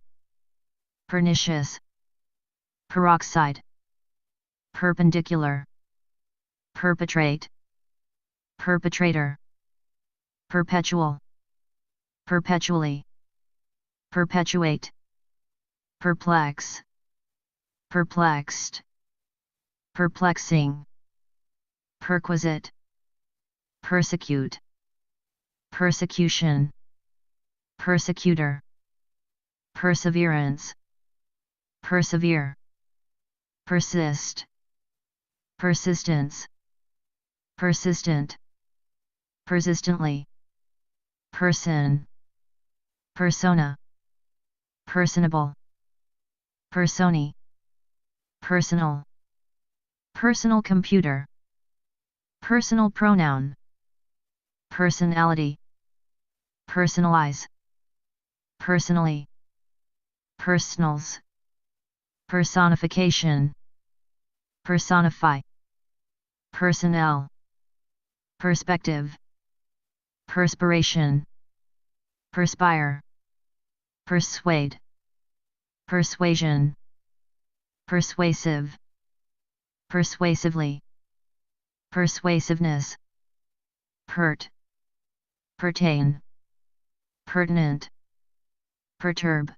Speaker 1: pernicious, peroxide, perpendicular, perpetrate, perpetrator, perpetual, perpetually, perpetuate, perplex, perplexed, perplexing, perquisite, persecute, persecution, persecutor, perseverance, persevere, persist, persistence, persistent, persistently, person, persona, personable, persony, personal, personal computer, personal pronoun, personality, personalize, personally, personals, personification, personify, personnel, perspective, perspiration, perspire, persuade, persuasion, persuasive, persuasively, persuasiveness, pert, pertain, pertinent, perturb,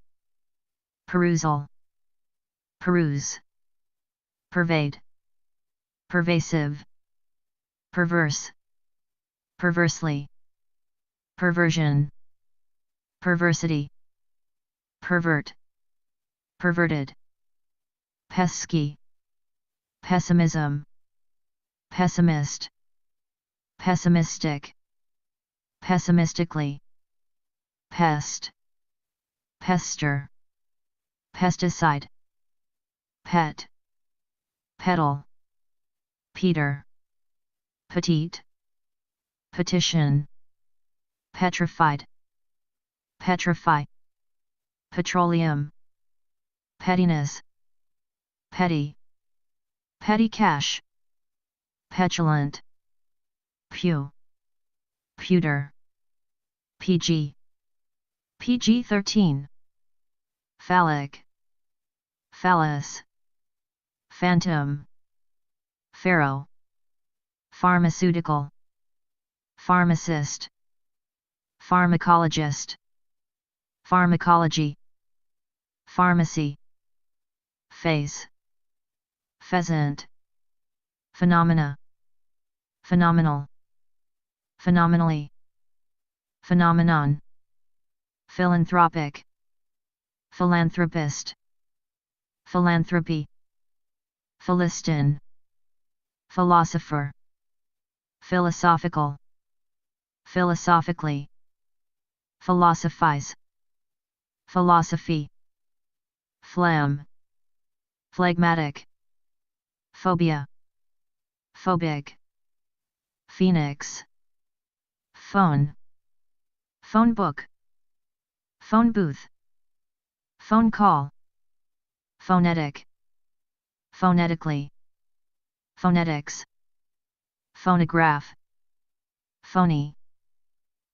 Speaker 1: perusal, peruse, pervade, pervasive, perverse, perversely, perversion, perversity, pervert, perverted, pesky, pessimism, pessimist, pessimistic, pessimistically, pest, pester, pesticide, pet, petal, Peter, petite, petition, petrified, petrify, petroleum, pettiness, petty, petty cash, petulant, pew, pewter, PG, PG-13, phallic, phallus, phantom, pharaoh, pharmaceutical, pharmacist, pharmacologist, pharmacology, pharmacy, phase, pheasant, phenomena, phenomenal, phenomenally, phenomenon, philanthropic, philanthropist, philanthropy, Philistin, philosopher, philosophical, philosophically, philosophize, philosophy, phlegm, phlegmatic, phobia, phobic, phoenix, phone, phone book, phone booth, phone call, phonetic, phonetically, phonetics, phonograph, phony,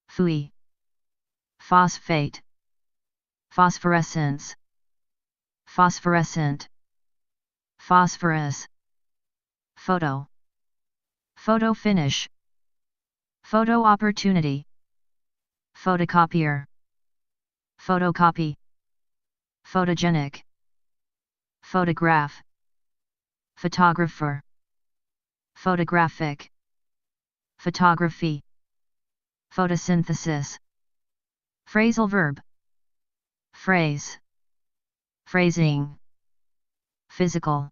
Speaker 1: Fui. Phosphate. Phosphorescence. Phosphorescent. Phosphorus. Photo. Photo finish. Photo opportunity. Photocopier. Photocopy. Photogenic. Photograph. Photographer. Photographic. Photography. Photosynthesis. Phrasal verb. Phrase. Phrasing. Physical.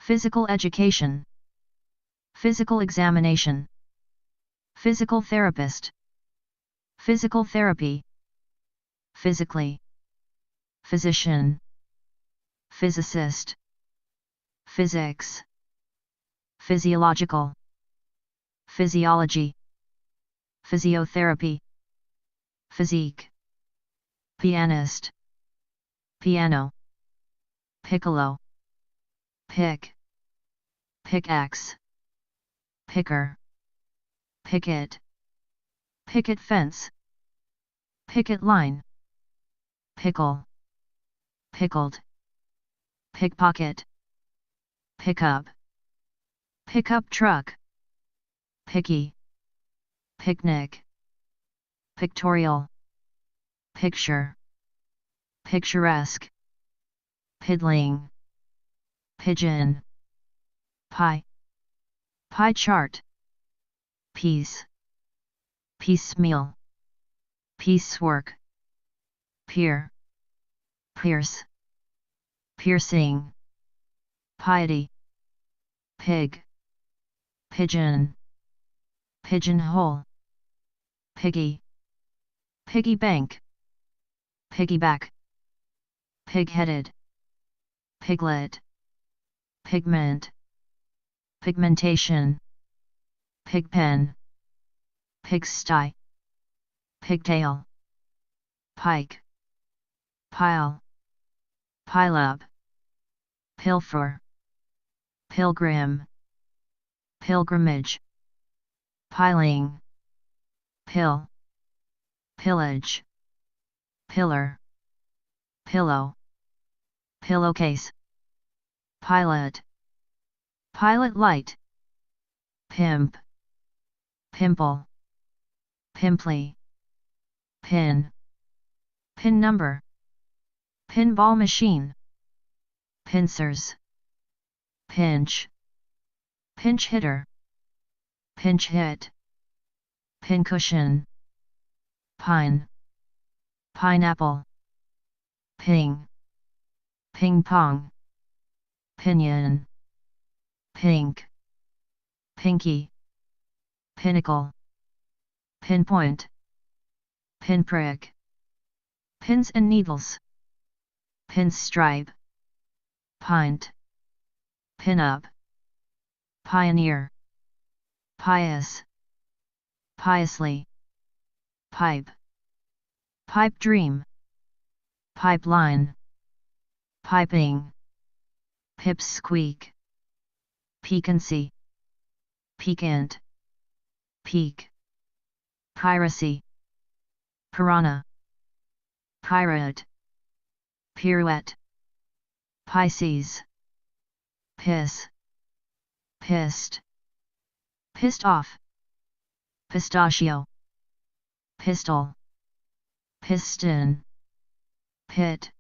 Speaker 1: Physical education. Physical examination. Physical therapist. Physical therapy. Physically. Physician. Physicist. Physics. Physiological. Physiology. Physiotherapy. Physique. Pianist. Piano. Piccolo. Pick. Pickaxe. Picker. Picket. Picket fence. Picket line. Pickle. Pickled. Pickpocket. Pickup. Pickup truck. Picky. Picnic. Pictorial. Picture. Picturesque. Piddling. Pigeon. Pie. Pie chart. Piece. Piecemeal. Piecework. Peer. Pierce. Piercing. Piety. Pig. Pigeon. Pigeonhole. Piggy. Piggy bank. Piggyback. Pig-headed. Piglet. Pigment. Pigmentation. Pigpen. Pigsty. Pigtail. Pike. Pile. Pileup. Pilfer. Pilgrim. Pilgrimage. Piling. Pill. Pillage. Pillar. Pillow. Pillowcase. Pilot. Pilot light. Pimp. Pimple. Pimply. Pin. Pin number. Pinball machine. Pincers. Pinch. Pinch hitter. Pinch hit. Pincushion. Pine. Pineapple. Ping. Ping pong. Pinion. Pink. Pinky. Pinnacle. Pinpoint. Pinprick. Pins and needles. Pinstripe. Pint. Pinup. Pioneer. Pious. Piously. Pipe. Pipe dream. Pipeline. Piping. Pipsqueak. Piquancy. Piquant. Peak. Piracy. Piranha. Pirate. Pirouette. Pisces. Piss. Pissed. Pissed off. Pistachio. Pistol. Piston. Pit.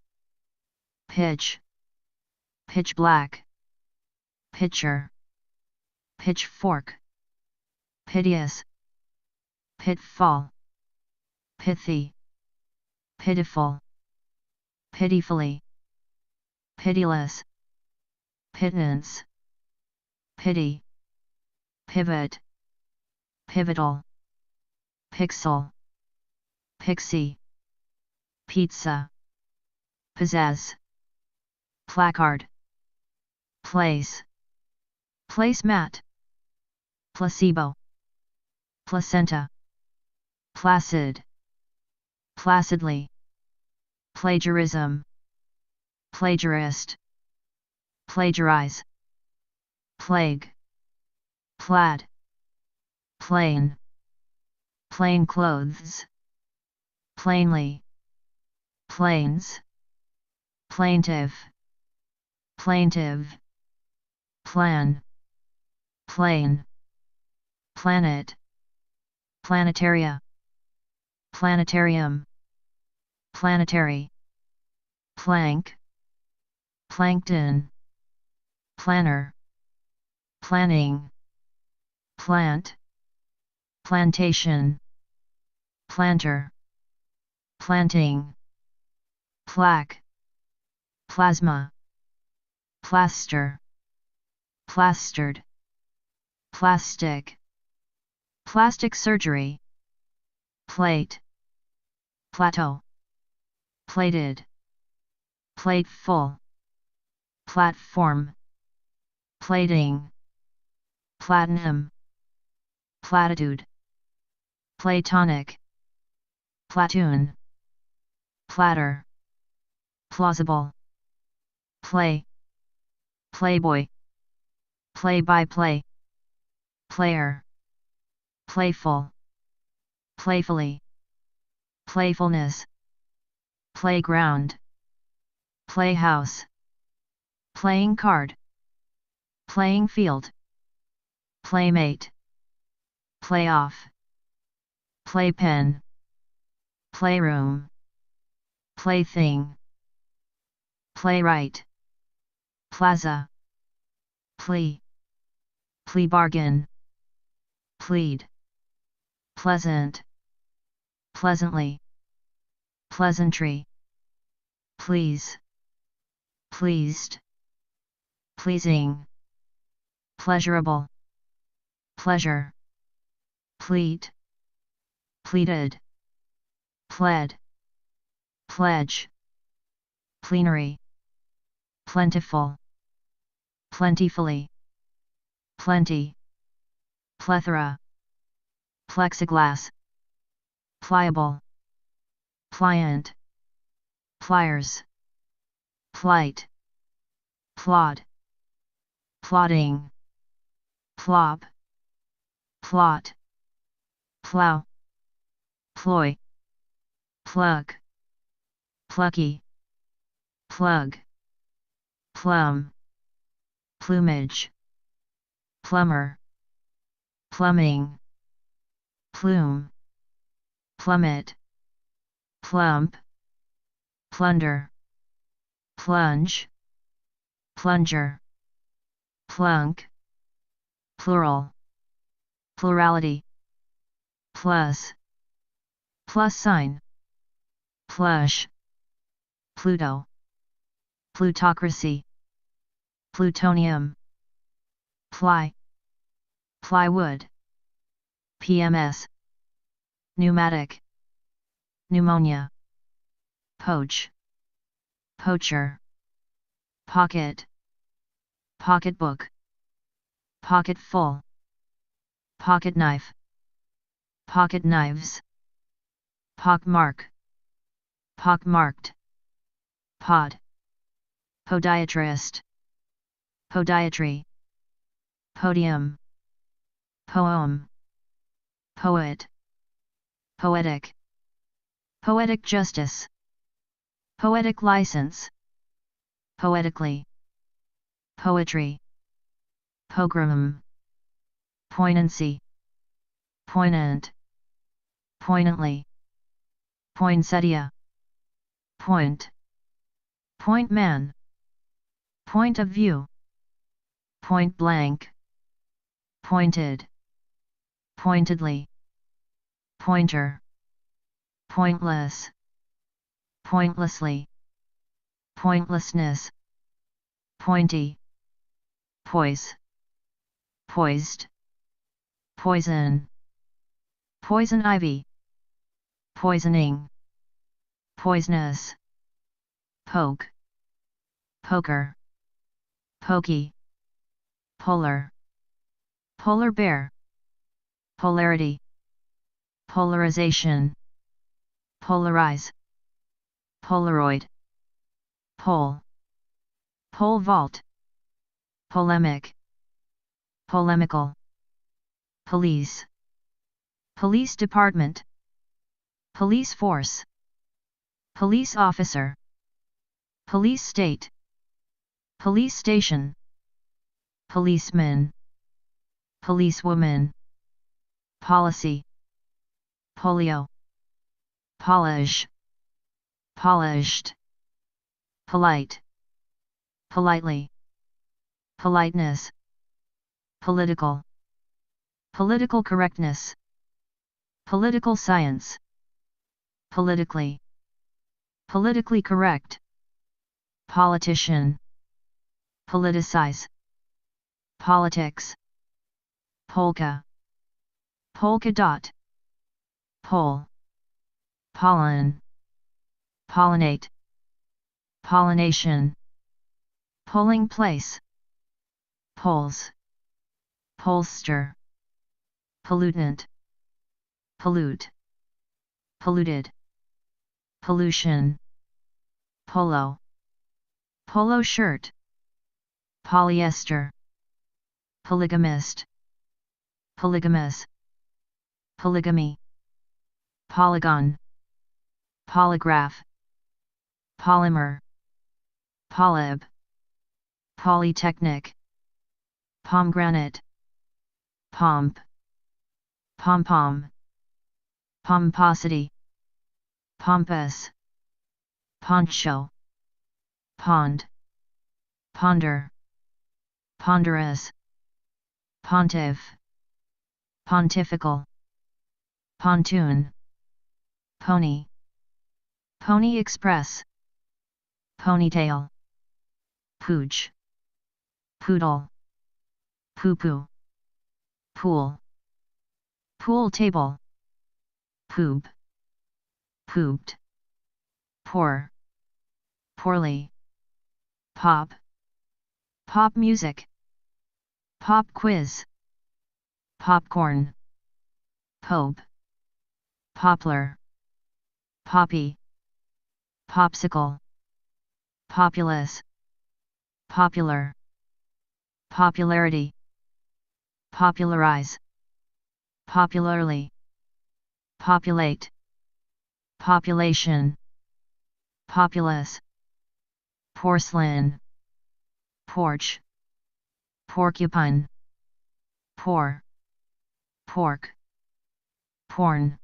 Speaker 1: Pitch. Pitch black. Pitcher. Pitchfork. Piteous. Pitfall. Pithy. Pitiful. Pitifully. Pitiless. Pittance. Pity. Pivot. Pivotal. Pixel. Pixie. Pizza. Pizzazz. Placard. Place. Placemat. Placebo. Placenta. Placid. Placidly. Plagiarism. Plagiarist. Plagiarize. Plague. Plaid. Plain. plain clothes, plainly, plains, plaintive, plaintive, plan, plane, planet, planetaria, planetarium, planetary, plank, plankton, planner, planning, plant, plantation, planter, planting, plaque, plasma, plaster, plastered, plastic, plastic surgery, plate, plateau, plated, plateful, platform, plating, platinum, platitude, platonic, platoon, platter, plausible, play, playboy, play-by-play, player, playful, playfully, playfulness, playground, playhouse, playing card, playing field, playmate, playoff, playpen, playroom, plaything, playwright, plaza, plea, plea bargain, plead, pleasant, pleasantly, pleasantry, please, pleased, pleasing, pleasurable, pleasure, pleat, pleaded, pled, pledge, plenary, plentiful, plentifully, plenty, plethora, plexiglass, pliable, pliant, pliers, plight, plod, plodding, plop, plot, plow, ploy, plug, plucky, plug, plum, plumage, plumber, plumbing, plume, plummet, plump, plunder, plunge, plunger, plunk, plural, plurality, plus, plus sign, plush, Pluto, plutocracy, plutonium, ply, plywood, PMS, pneumatic, pneumonia, poach, poacher, pocket, pocketbook, pocketful, pocket knife, pocket knives, pockmark, pockmarked, pod, podiatrist, podiatry, podium, poem, poet, poetic, poetic justice, poetic license, poetically, poetry, pogrom, poignancy, poignant, poignantly, poinsettia, point, point man, point of view, point blank, pointed, pointedly, pointer, pointless, pointlessly, pointlessness, pointy, poise, poised, poison, poison ivy, poisoning, poisonous, poke, poker, pokey, polar, polar bear, polarity, polarization, polarize, polaroid, pole, pole vault, polemic, polemical, police, Police department. Police force. Police officer. Police state. Police station. Policeman. Policewoman. Policy. Polio. Polish. Polished. Polite. Politely. Politeness. Political. Political correctness. Political science. Politically. Politically correct. Politician. Politicize. Politics. Polka. Polka dot. Pole. Pollen. Pollinate. Pollination. Polling place. Polls. Pollster. Pollutant. Pollute. Polluted. Pollution. Polo. Polo shirt. Polyester. Polygamist. Polygamous. Polygamy. Polygon. Polygraph. Polymer. Polyb. Polytechnic. Pomegranate. Pomp. Pom-pom. Pomposity. Pompous. Poncho. Pond. Ponder. Ponderous. Pontiff. Pontifical. Pontoon. Pony. Pony Express. Ponytail. Pooch. Poodle. Poo-poo. Pool. Pool table. Poop. Pooped. Poor. Poorly. Pop. Pop music. Pop quiz. Popcorn. Pope. Poplar. Poppy. Popsicle. Populous. Popular. Popularity. Popularize. Popularly. Populate. Population. Populous. Porcelain. Porch. Porcupine. Poor. Pork. Porn.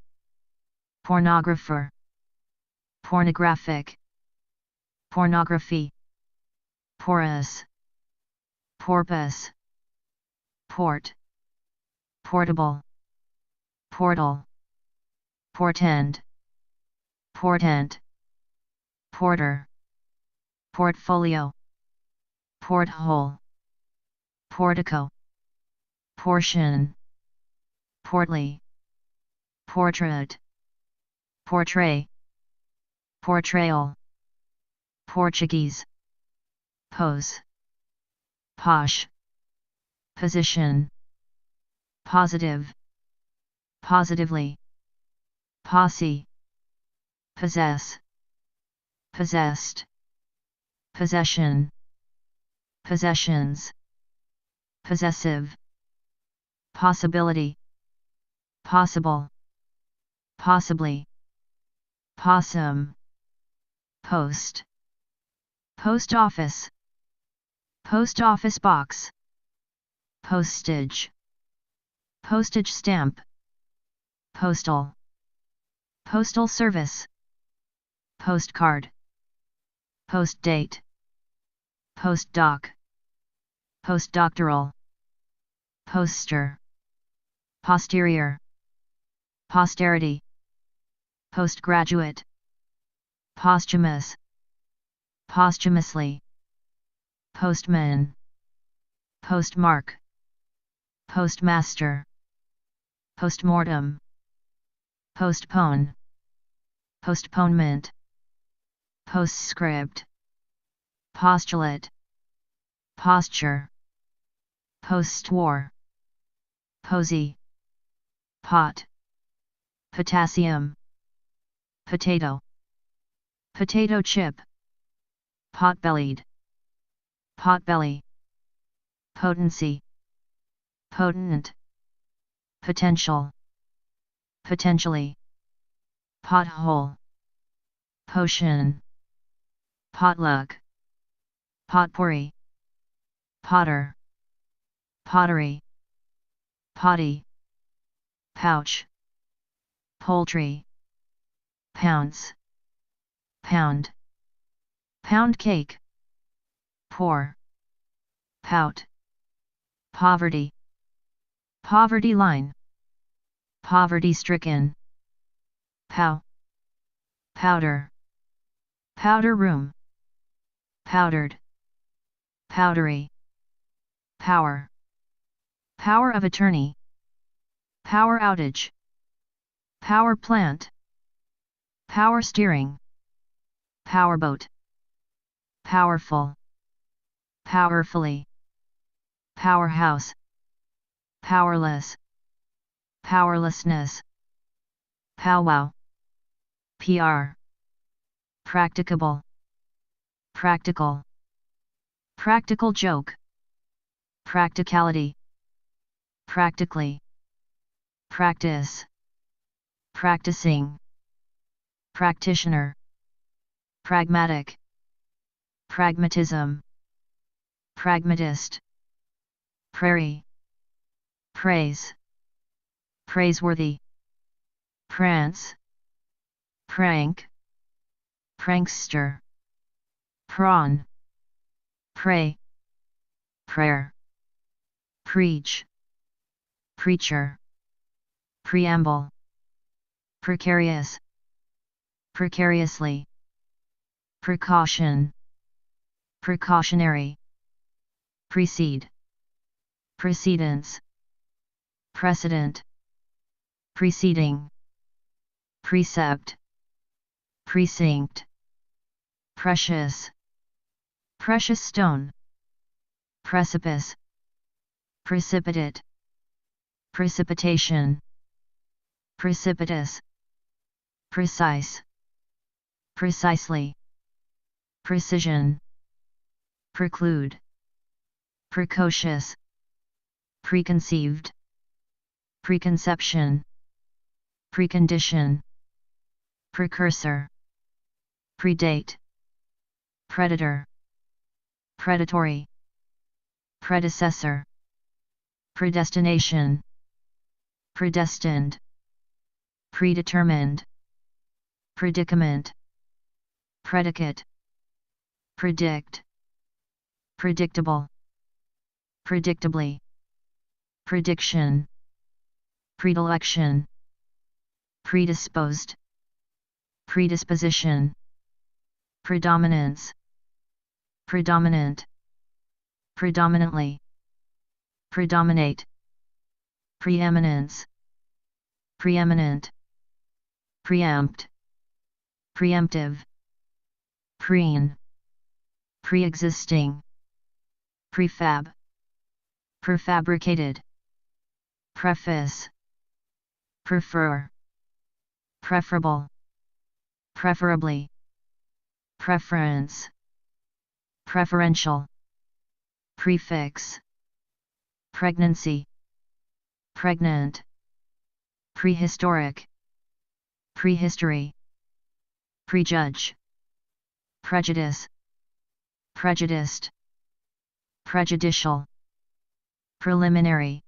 Speaker 1: Pornographer. Pornographic. Pornography. Porous. Porpoise. Port. Portable. Portal. Portend. Portent. Porter. Portfolio. Porthole. Portico. Portion. Portly. Portrait. Portray. Portrayal. Portuguese. Pose. Posh. Position. Positive. Positively. Posse. Possess. Possessed. Possession. Possessions. Possessive. Possibility. Possible. Possibly. Possum. Post. Post office. Post office box. Postage. Postage stamp. Postal. Postal service. Postcard. Post date. Postdoc. Postdoctoral. Poster. Posterior. Posterity. Postgraduate. Posthumous. Posthumously. Postman. Postmark. Postmaster. Postmortem. Postpone. Postponement. Postscript. Postulate. Posture. Postwar. Posy. Pot. Potassium. Potato. Potato chip. Pot-bellied. Potbelly. Potency. Potent. Potential. potentially, pothole, potion, potluck, potpourri, potter, pottery, potty, pouch, poultry, pounce, pound, pound cake, poor, pout, poverty, poverty line, poverty stricken, pow, powder, powder room, powdered, powdery, power, power of attorney, power outage, power plant, power steering, powerboat, powerful, powerfully, powerhouse, powerless, powerlessness, powwow, PR, practicable, practical, practical joke, practicality, practically, practice, practicing, practitioner, pragmatic, pragmatism, pragmatist, prairie, praise, praiseworthy, prance, prank, prankster, prawn, pray, prayer, preach, preacher, preamble, precarious, precariously, precaution, precautionary, precede, precedence, precedent, preceding, precept, precinct, precious, precious stone, precipice, precipitate, precipitation, precipitous, precise, precisely, precision, preclude, precocious, preconceived, preconception, precondition, precursor, predate, predator, predatory, predecessor, predestination, predestined, predetermined, predicament, predicate, predict, predictable, predictably, prediction, predilection, predisposed, predisposition, predominance, predominant, predominantly, predominate, preeminence, preeminent, preempt, preemptive, preen, pre-existing, prefab, prefabricated, preface, prefer, preferable, preferably, preference, preferential, prefix, pregnancy, pregnant, prehistoric, prehistory, prejudge, prejudice, prejudiced, prejudicial, preliminary,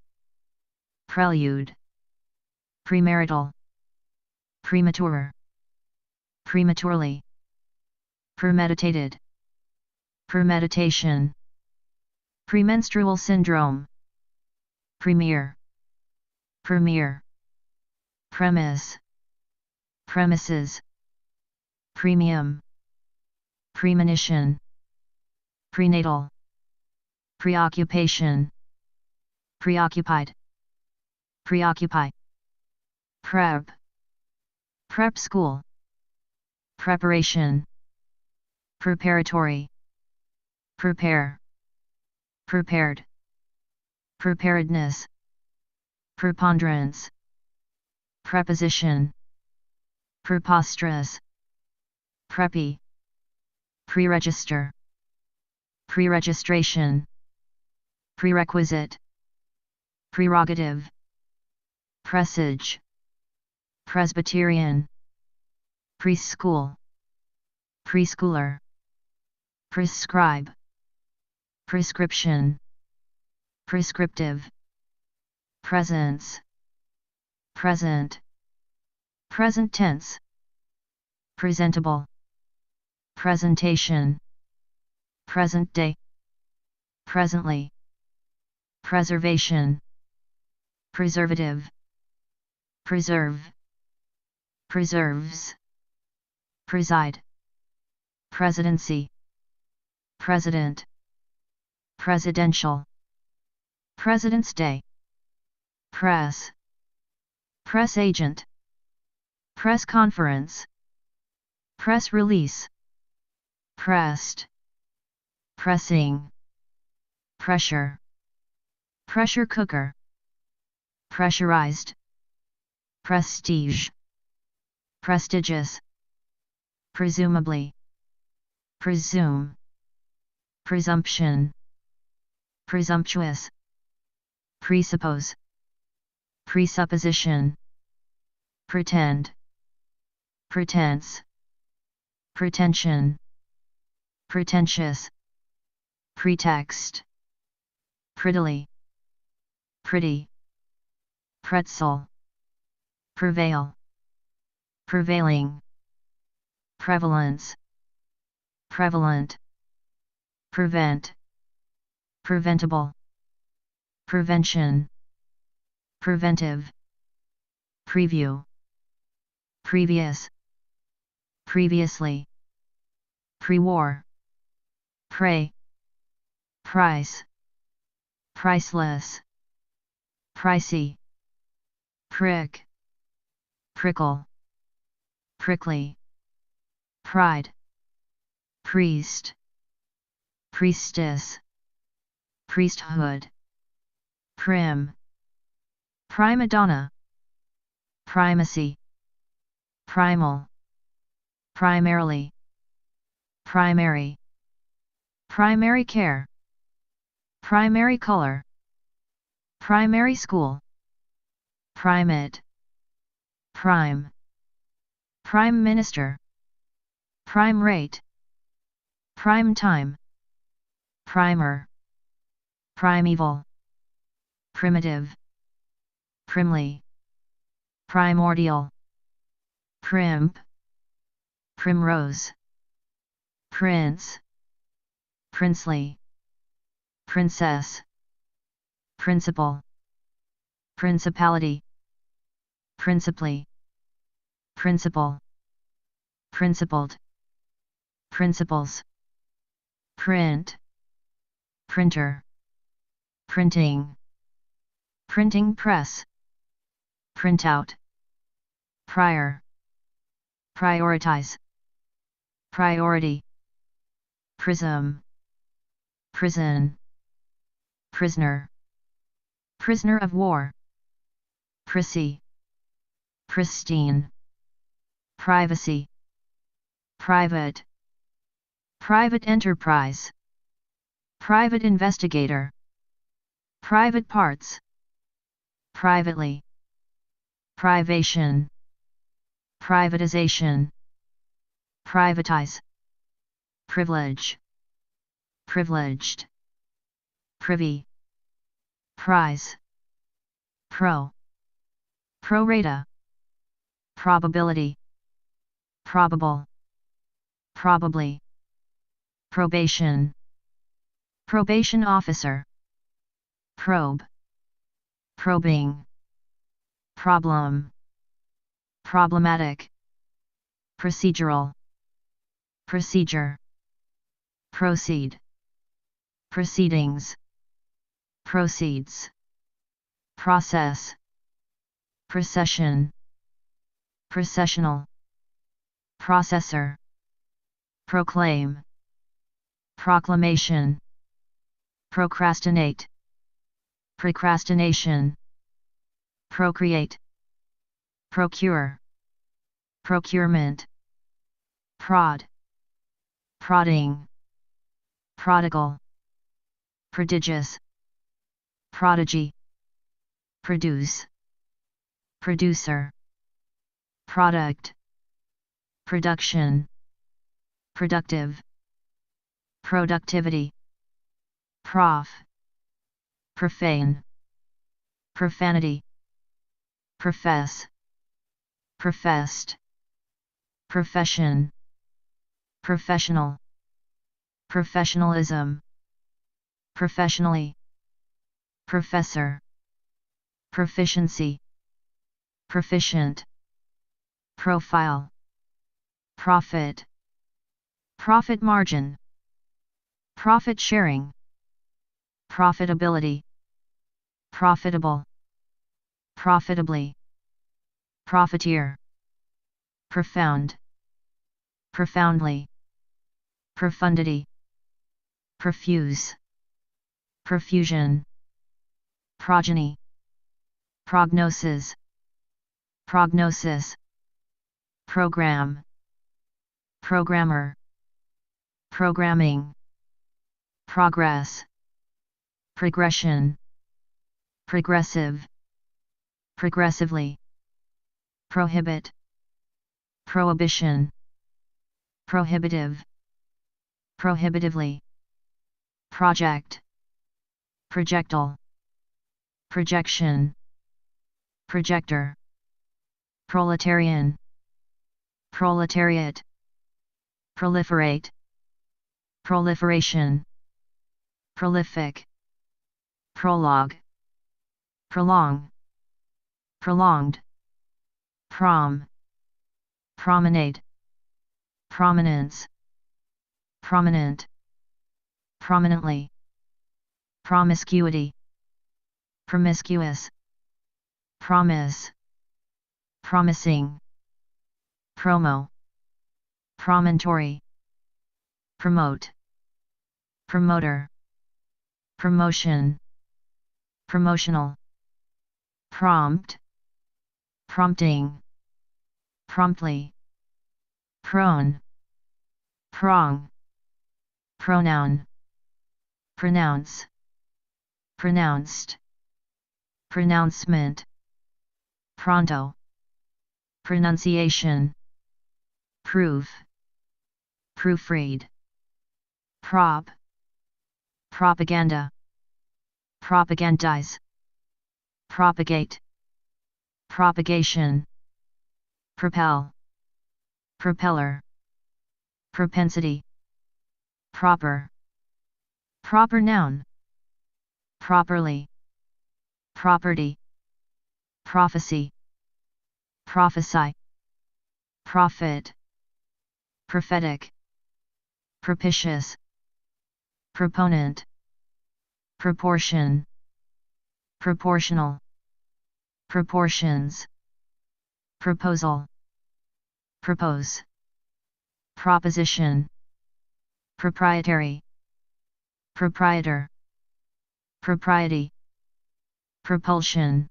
Speaker 1: prelude, premarital, premature, prematurely, premeditated, premeditation, premenstrual syndrome, premier, premier, premise, premises, premium, premonition, prenatal, preoccupation, preoccupied, preoccupy, prep, prep school, preparation, preparatory, prepare, prepared, preparedness, preponderance, preposition, preposterous, preppy, preregister, preregistration, prerequisite, prerogative, presage, Presbyterian. Preschool. Preschooler. Prescribe. Prescription. Prescriptive. Presence. Present. Present tense. Presentable. Presentation. Present day. Presently. Preservation. Preservative. Preserve. Preserves. Preside. Presidency. President. Presidential. President's Day. Press. Press agent. Press conference. Press release. Pressed. Pressing. Pressure. Pressure cooker. Pressurized. Prestige. Prestigious. Presumably. Presume. Presumption. Presumptuous. Presuppose. Presupposition. Pretend. Pretense. Pretension. Pretentious. Pretext. Prettily. Pretty. Pretzel. Prevail. Prevailing. Prevalence. Prevalent. Prevent. Preventable. Prevention. Preventive. Preview. Previous. Previously. Pre-war. Prey. Price. Priceless. Pricey. Prick. Prickle. Prickly. Pride. Priest. Priestess. Priesthood. Prim. Prima donna. Primacy. Primal. Primarily. Primary. Primary care. Primary color. Primary school. Primate. Prime. Prime Minister. Prime rate. Prime time. Primer. Primeval. Primitive. Primly. Primordial. Primp. Primrose. Prince. Princely. Princess. Principal. Principality. Principally. Principal. Principled. Principles. Print. Printer. Printing. Printing press. Printout. Prior. Prioritize. Priority. Prism. Prison. Prisoner. Prisoner of war. Prissy. Pristine. Privacy. Private. Private enterprise. Private investigator. Private parts. Privately. Privation. Privatization. Privatize. Privilege. Privileged. Privy. Prize. Pro. Pro rata. Probability. Probable. Probably. Probation. Probation officer. Probe. Probing. Problem. Problematic. Procedural. Procedure. Proceed. Proceedings. Proceeds. Process. Procession. Processional. Processor. Proclaim. Proclamation. Procrastinate. Procrastination. Procreate. Procure. Procurement. Prod. Prodding. Prodigal. Prodigious. Prodigy. Produce. Producer. product, production, productive, productivity, prof, profane, profanity, profess, professed, profession, professional, professionalism, professionally, professor, proficiency, proficient, profile, profit, profit margin, profit sharing, profitability, profitable, profitably, profiteer, profound, profoundly, profundity, profuse, profusion, progeny, prognosis, prognosis, program, programmer, programming, progress, progression, progressive, progressively, prohibit, prohibition, prohibitive, prohibitively, project, projectile, projection, projector, proletarian, proletariat, proliferate, proliferation, prolific, prologue, prolong, prolonged, prom, promenade, prominence, prominent, prominently, promiscuity, promiscuous, promise, promising, promo, promontory, promote, promoter, promotion, promotional, prompt, prompting, promptly, prone, prong, pronoun, pronounce, pronounced, pronouncement, pronto, pronunciation, proof, proofread, prop, propaganda, propagandize, propagate, propagation, propel, propeller, propensity, proper, proper noun, properly, property, prophecy, prophesy, prophet, prophetic, propitious, proponent, proportion, proportional, proportions, proposal, propose, proposition, proprietary, proprietor, propriety, propulsion,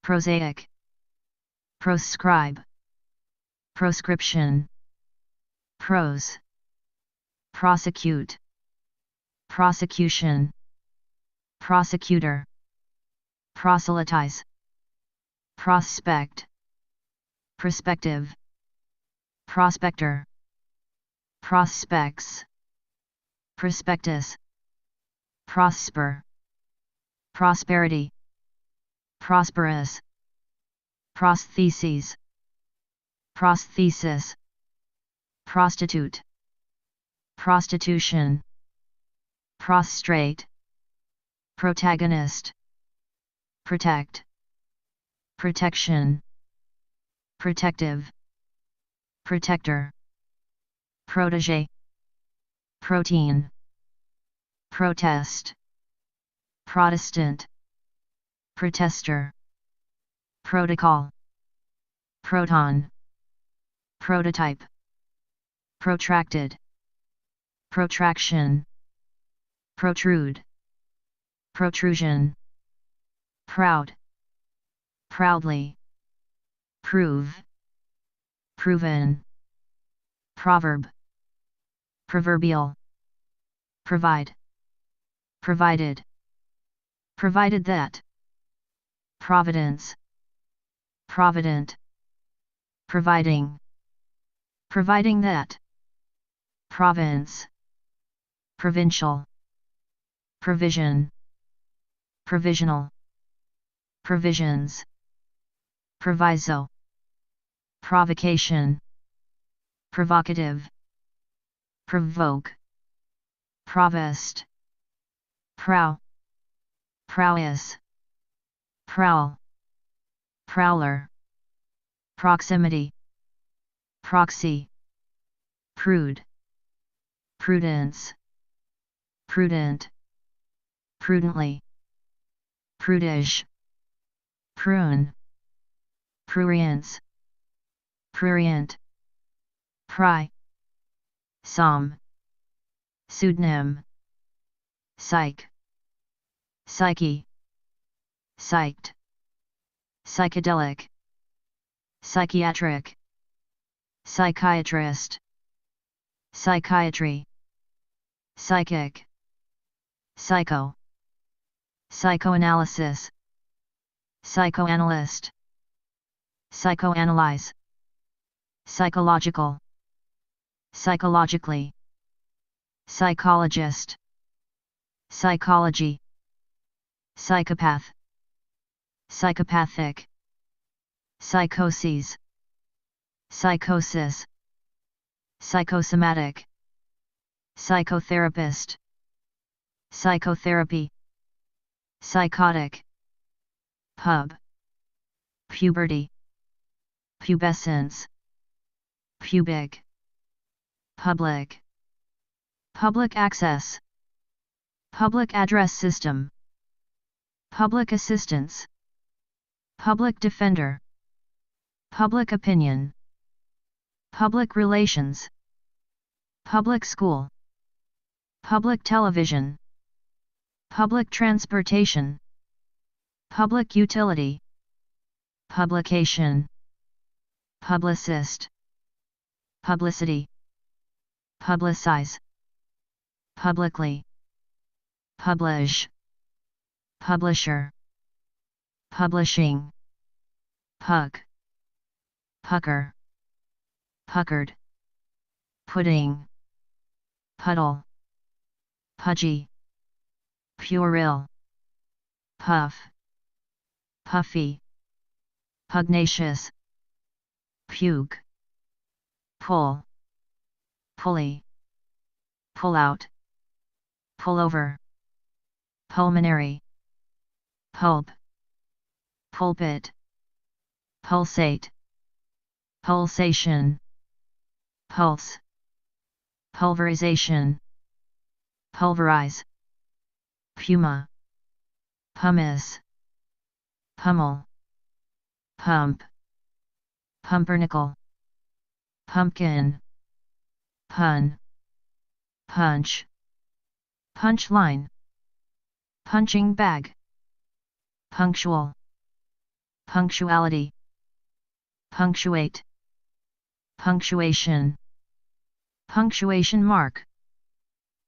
Speaker 1: prosaic, proscribe, proscription, prose, prosecute, prosecution, prosecutor, proselytize, prospect, prospective, prospector, prospects, prospectus, prosper, prosperity, prosperous, prostheses, prosthesis, prostitute, prostitution, prostrate, protagonist, protect, protection, protective, protector, protege, protein, protest, Protestant, protester, protocol, proton, prototype, protracted, protraction, protrude, protrusion, proud, proudly, prove, proven, proverb, proverbial, provide, provided, provided that, providence, provident, providing, providing that, province, provincial, provision, provisional, provisions, proviso, provocation, provocative, provoke, provost, prow, prowess, prowl, prowler, proximity, proxy, prude, prudence, prudent, prudently, prudish, prune, prurience, prurient, pry, psalm, pseudonym, psych, psyche, psyched, psychedelic, psychiatric, psychiatrist, psychiatry, psychic, psycho, psychoanalysis, psychoanalyst, psychoanalyze, psychological, psychologically, psychologist, psychology, psychopath, psychopathic, psychoses, psychosis, psychosomatic, psychotherapist, psychotherapy, psychotic, pub, puberty, pubescence, pubic, public, public access, public address system, public assistance, public defender, public opinion, public relations, public school, public television, public transportation, public utility, publication, publicist, publicity, publicize, publicly, publish, publisher, publishing, pug, pucker, puckered, pudding, puddle, pudgy, puerile, puff, puffy, pugnacious, puke, pull, pulley, pull out, pull over, pulmonary, pulp, pulpit, pulsate, pulsation, pulse, pulverization, pulverize, puma, pumice, pummel, pump, pumpernickel, pumpkin, pun, punch, punchline, punching bag, punctual, punctuality, punctuate, punctuation, punctuation mark,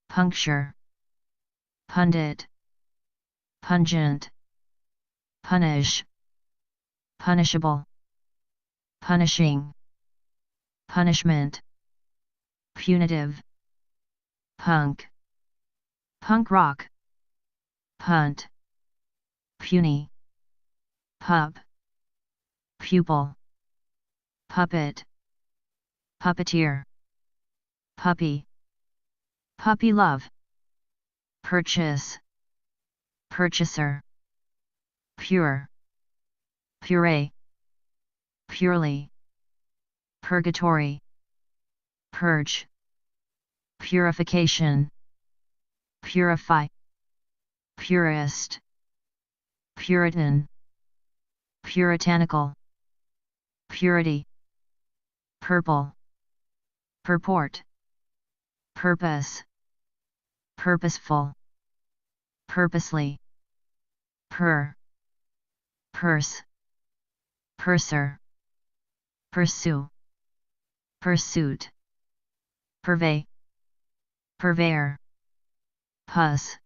Speaker 1: puncture, pundit, pungent, punish, punishable, punishing, punishment, punitive, punk, punk rock, punt, puny, pup, pupil, puppet, puppeteer, puppy, puppy love, purchase, purchaser, pure, puree, purely, purgatory, purge, purification, purify, purist, puritan, puritanical, purity, purple, purport, purpose, purposeful, purposely, purse, purser, pursue, pursuit, purvey, purveyor, puss,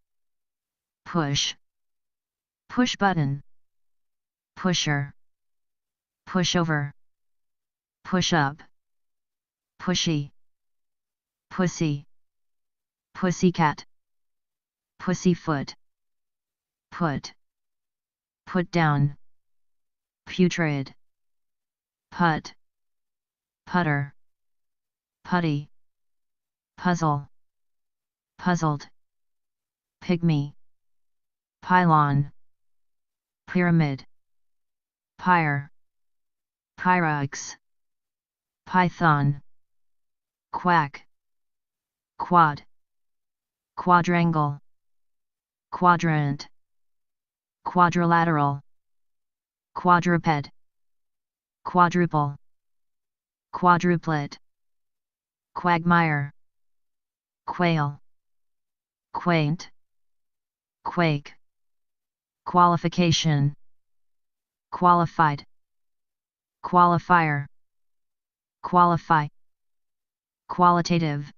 Speaker 1: push, push button, pusher, pushover, push up, pushy, pussy, pussycat, pussyfoot, put down, putrid, put, putter, putty, puzzle, puzzled, pygmy, pylon, pyramid, pyre, pyrex, python, quack, quad, quadrangle, quadrant, quadrilateral, quadruped, quadruple, quadruplet, quagmire, quail, quaint, quake, qualification, qualified, qualifier, qualify, qualitative,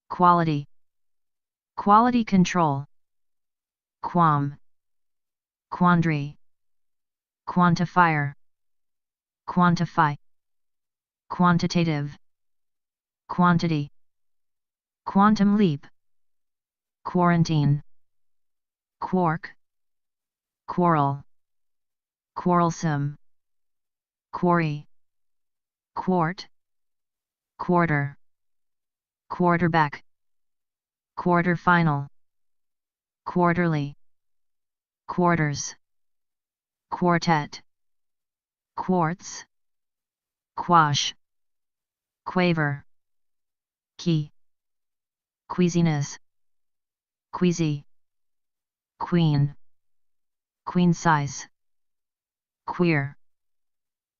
Speaker 1: quality, quality control, qualm, quandary, quantifier, quantify, quantitative, quantity, quantum leap, quarantine, quark, quarrel, quarrelsome, quarry, quart, quarter, quarterback, quarterfinal, quarterly, quarters, quartet, quartz, quash, quaver, key, queasiness, queasy, queen, queen size, queer,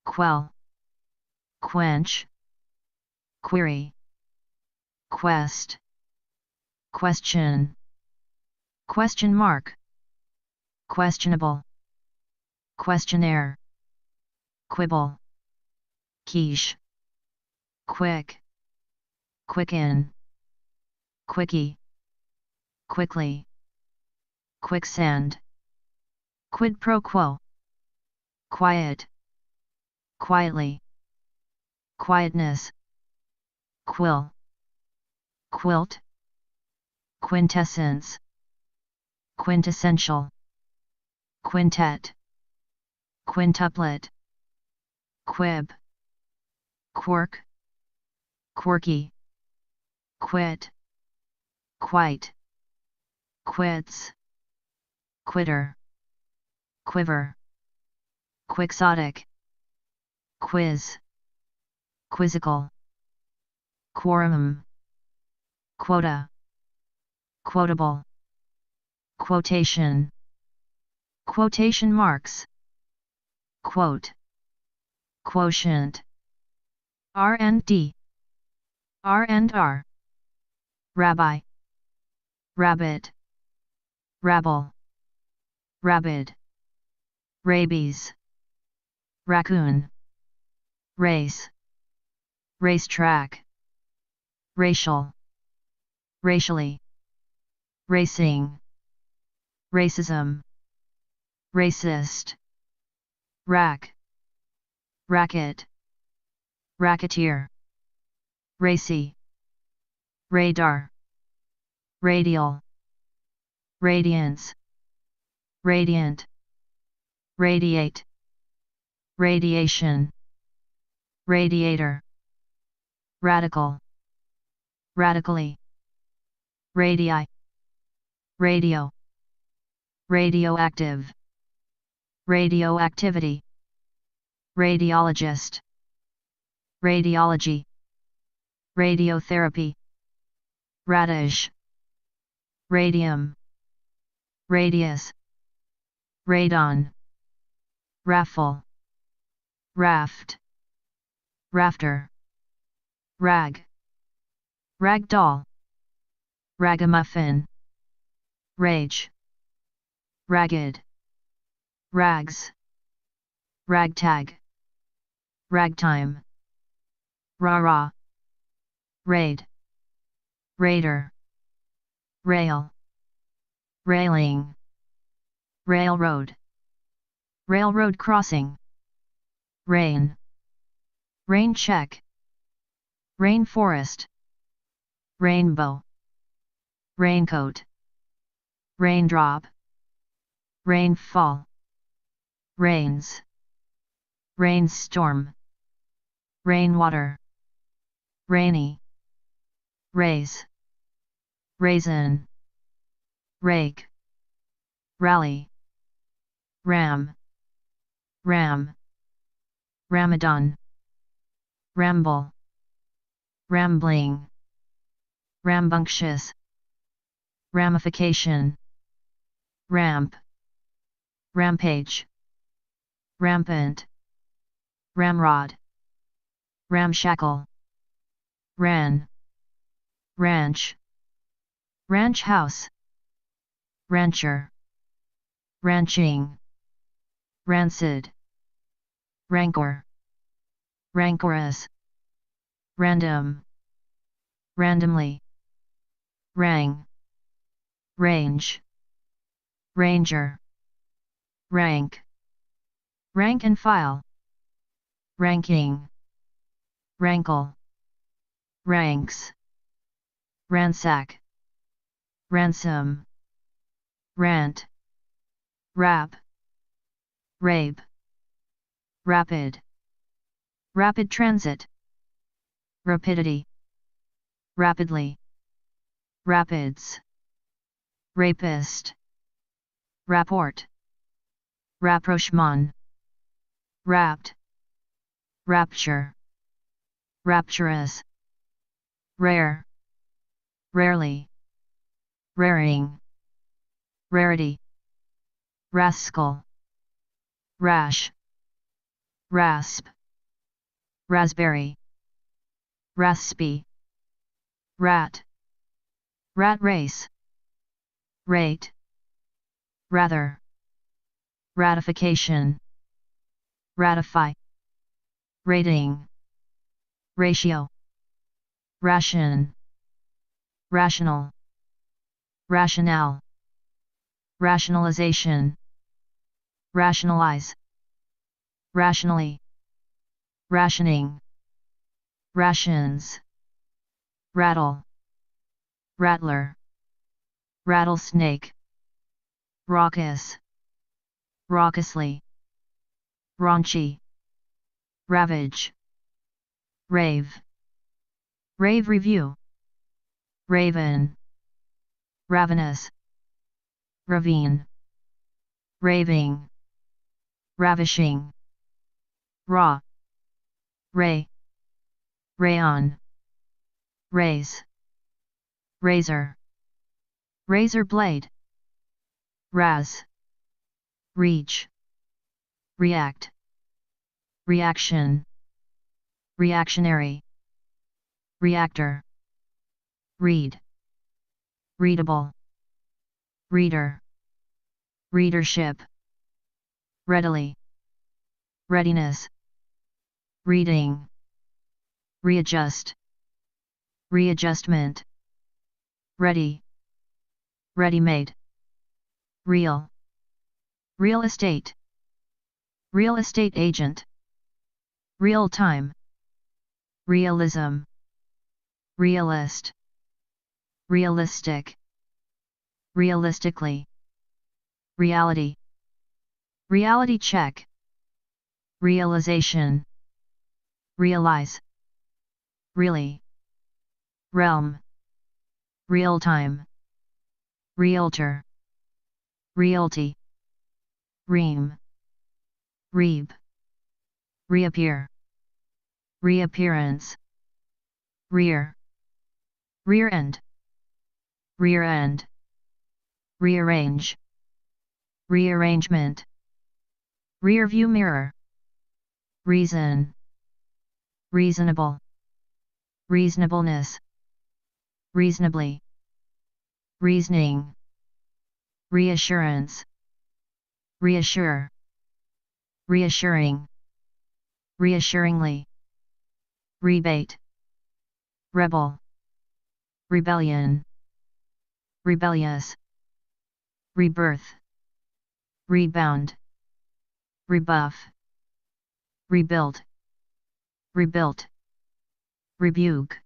Speaker 1: quell, quench, query, quest, question, question mark, questionable, questionnaire, quibble, quiche, quick, quicken, quickie, quickly, quicksand, quid pro quo, quiet, quietly, quietness, quill, quilt, quintessence, quintessential, quintet, quintuplet, quib, quirk, quirky, quit, quite, quits, quitter, quiver, quixotic, quiz, quizzical, quorum, quota, quotable, quotation, quotation marks, quote, quotient, R&D, R&R, rabbi, rabbit, rabble, rabid, rabies, raccoon, race, racetrack, racial, racially, racing, racism, racist, rack, racket, racketeer, racy, radar, radial, radiance, radiant, radiate, radiation, radiator, radical, radically, radii, radio, radioactive, radioactivity, radiologist, radiology, radiotherapy, radish, radium, radius, radon, raffle, raft, rafter, rag, ragdoll, ragamuffin, rage, ragged, rags, ragtag, ragtime, rah-rah, raid, raider, rail, railing, railroad, railroad crossing, rain, Rain check. Rainforest. Rainbow. Raincoat. Raindrop. Rainfall. Rains. Rainstorm. Rainwater. Rainy. Raise. Raisin. Rake. Rally. Ram. Ram. Ramadan. Ramble. Rambling. Rambunctious. Ramification. Ramp. Rampage. Rampant. Ramrod. Ramshackle. Ran. Ranch. Ranch house. Rancher. Ranching. Rancid. Rancor. Rancorous. Random. Randomly. Rang. Range. Ranger. Rank. Rank and file. Ranking. Rankle. Ranks. Ransack. Ransom. Rant. Rap. Rape. Rapid. Rapid transit. Rapidity. Rapidly. Rapids. Rapist. Rapport. Rapprochement. Rapt. Rapture. Rapturous. Rare. Rarely. Raring. Rarity. Rascal. Rash. Rasp. Raspberry. Raspy. Rat. Rat race. Rate. Rather. Ratification. Ratify. Rating. Ratio. Ration. Rational. Rationale. Rationalization. Rationalize. Rationally. Rationing. Rations. Rattle. Rattler. Rattlesnake. Raucous. Raucously. Raunchy. Ravage. Rave. Rave review. Raven. Ravenous. Ravine. Raving. Ravishing. Raw. Ray. Rayon. Raise. Razor. Razor blade. Raz. Reach. React. Reaction. Reactionary. Reactor. Read. Readable. Reader. Readership. Readily. Readiness. Reading. Readjust. Readjustment. Ready. Ready-made. Real. Real estate. Real estate agent. Real time. Realism. Realist. Realistic. Realistically. Reality. Reality check. Realization. Realize. Really. Realm. Real time. Realtor. Realty. Ream. Reap. Reappear. Reappearance. Rear. Rear end. Rear end. Rearrange. Rearrangement. Rear view mirror. Reason. Reasonable. Reasonableness. Reasonably. Reasoning. Reassurance. Reassure. Reassuring. Reassuringly. Rebate. Rebel. Rebellion. Rebellious. Rebirth. Rebound. Rebuff. Rebuild. rebuilt, rebuke,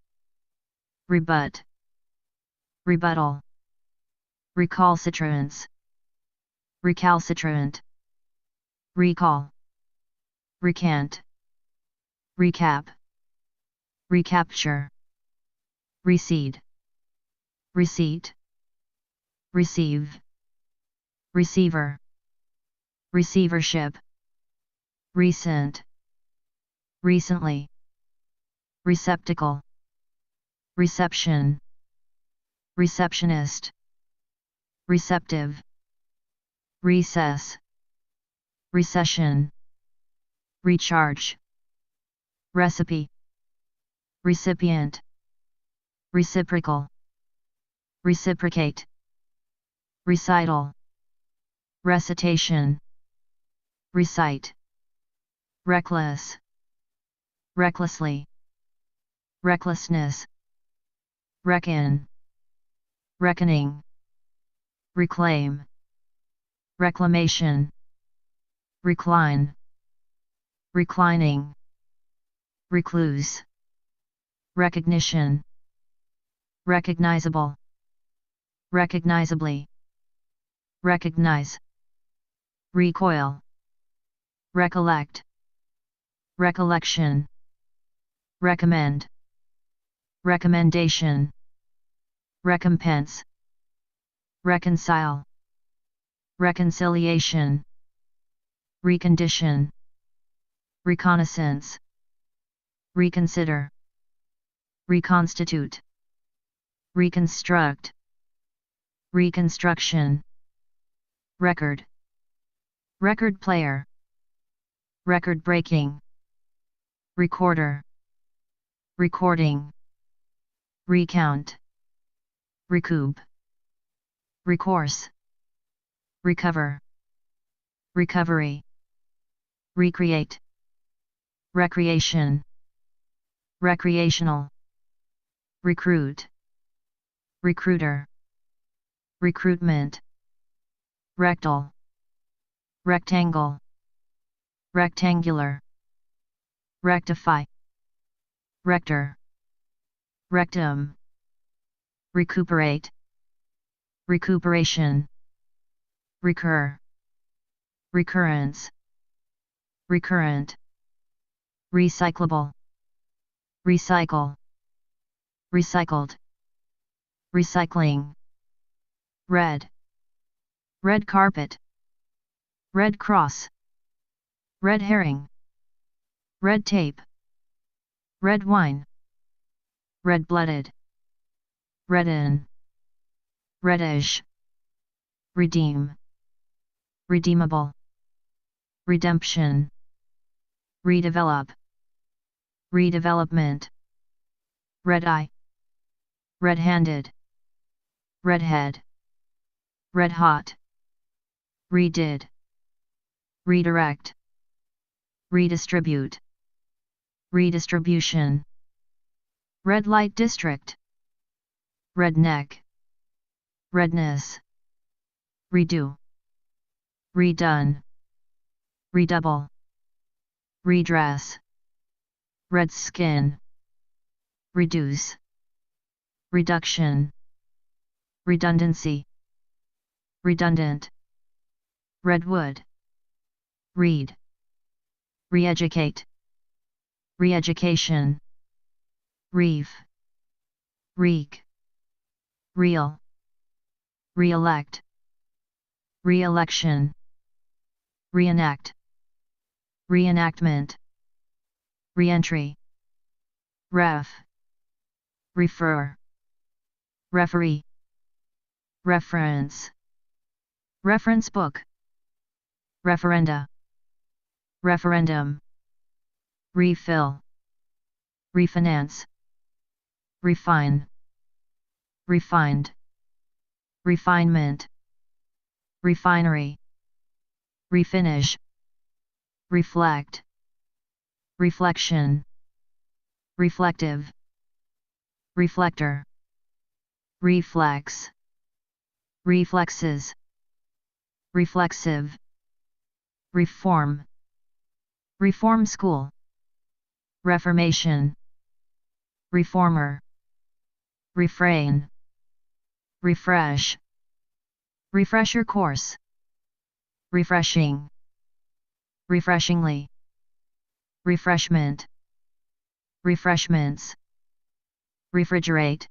Speaker 1: rebut, rebuttal, recalcitrance, recalcitrant, recall, recant, recap, recapture, recede, receipt, receive, receiver, receivership, recent, recently, receptacle, reception, receptionist, receptive, recess, recession, recharge, recipe, recipient, reciprocal, reciprocate, recital, recitation, recite, reckless, recklessly, recklessness, reckon, reckoning, reclaim, reclamation, recline, reclining, recluse, recognition, recognizable, recognizably, recognize, recoil, recollect, recollection, recommend, recommendation, recompense, reconcile, reconciliation, recondition, reconnaissance, reconsider, reconstitute, reconstruct, reconstruction, record, record player, record breaking, recorder, recording, recount, recoup, recourse, recover, recovery, recreate, recreation, recreational, recruit, recruiter, recruitment, rectal, rectangle, rectangular, rectify, rector, rectum, recuperate, recuperation, recur, recurrence, recurrent, recyclable, recycle, recycled, recycling, red, red carpet, red cross, red herring, red tape, red wine, red-blooded, redden, reddish, redeem, redeemable, redemption, redevelop, redevelopment, red-eye, red-handed, redhead, red-hot, redid, redirect, redistribute, redistribution, red light district, redneck, redness, redo, redone, redouble, redress, red skin, reduce, reduction, redundancy, redundant, redwood, read, re-educate, re-education, reef, reek, real, re-elect, re-election, reenact, reenactment, re-entry, ref, refer, referee, reference, reference book, referenda, referendum, refill, refinance, refine, refined, refinement, refinery, refinish, reflect, reflection, reflective, reflector, reflex, reflexes, reflexive, reform, reform school, reformation, reformer, refrain, refresh, refresher course, refreshing, refreshingly, refreshment, refreshments, refrigerate,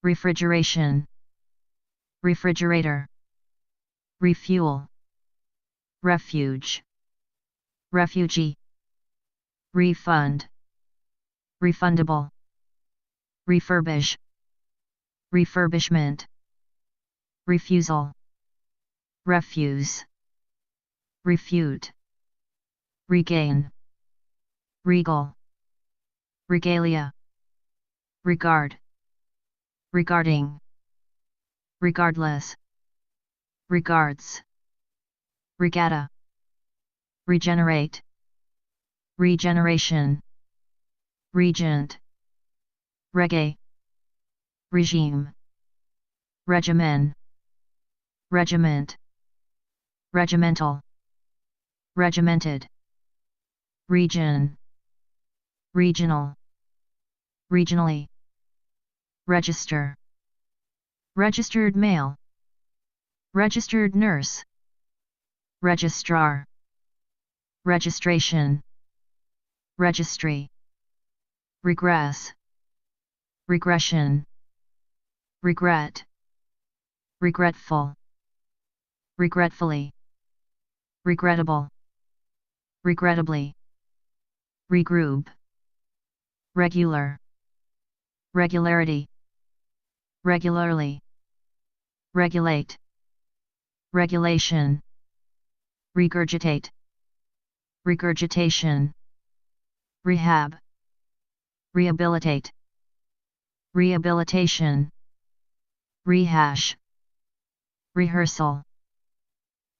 Speaker 1: refrigeration, refrigerator, refuel, refuge, refugee, refund, refundable, refurbish, refurbishment, refusal, refuse, refute, regain, regal, regalia, regard, regarding, regardless, regards, regatta, regenerate, regeneration, regent, reggae, regime, regimen, regiment, regimental, regimented, region, regional, regionally, register, registered mail, registered nurse, registrar, registration, registry, regress, regression, regret, regretful, regretfully, regrettable, regrettably, regroup, regular, regularity, regularly, regulate, regulation, regurgitate, regurgitation, rehab, rehabilitate, rehabilitation, rehash, rehearsal,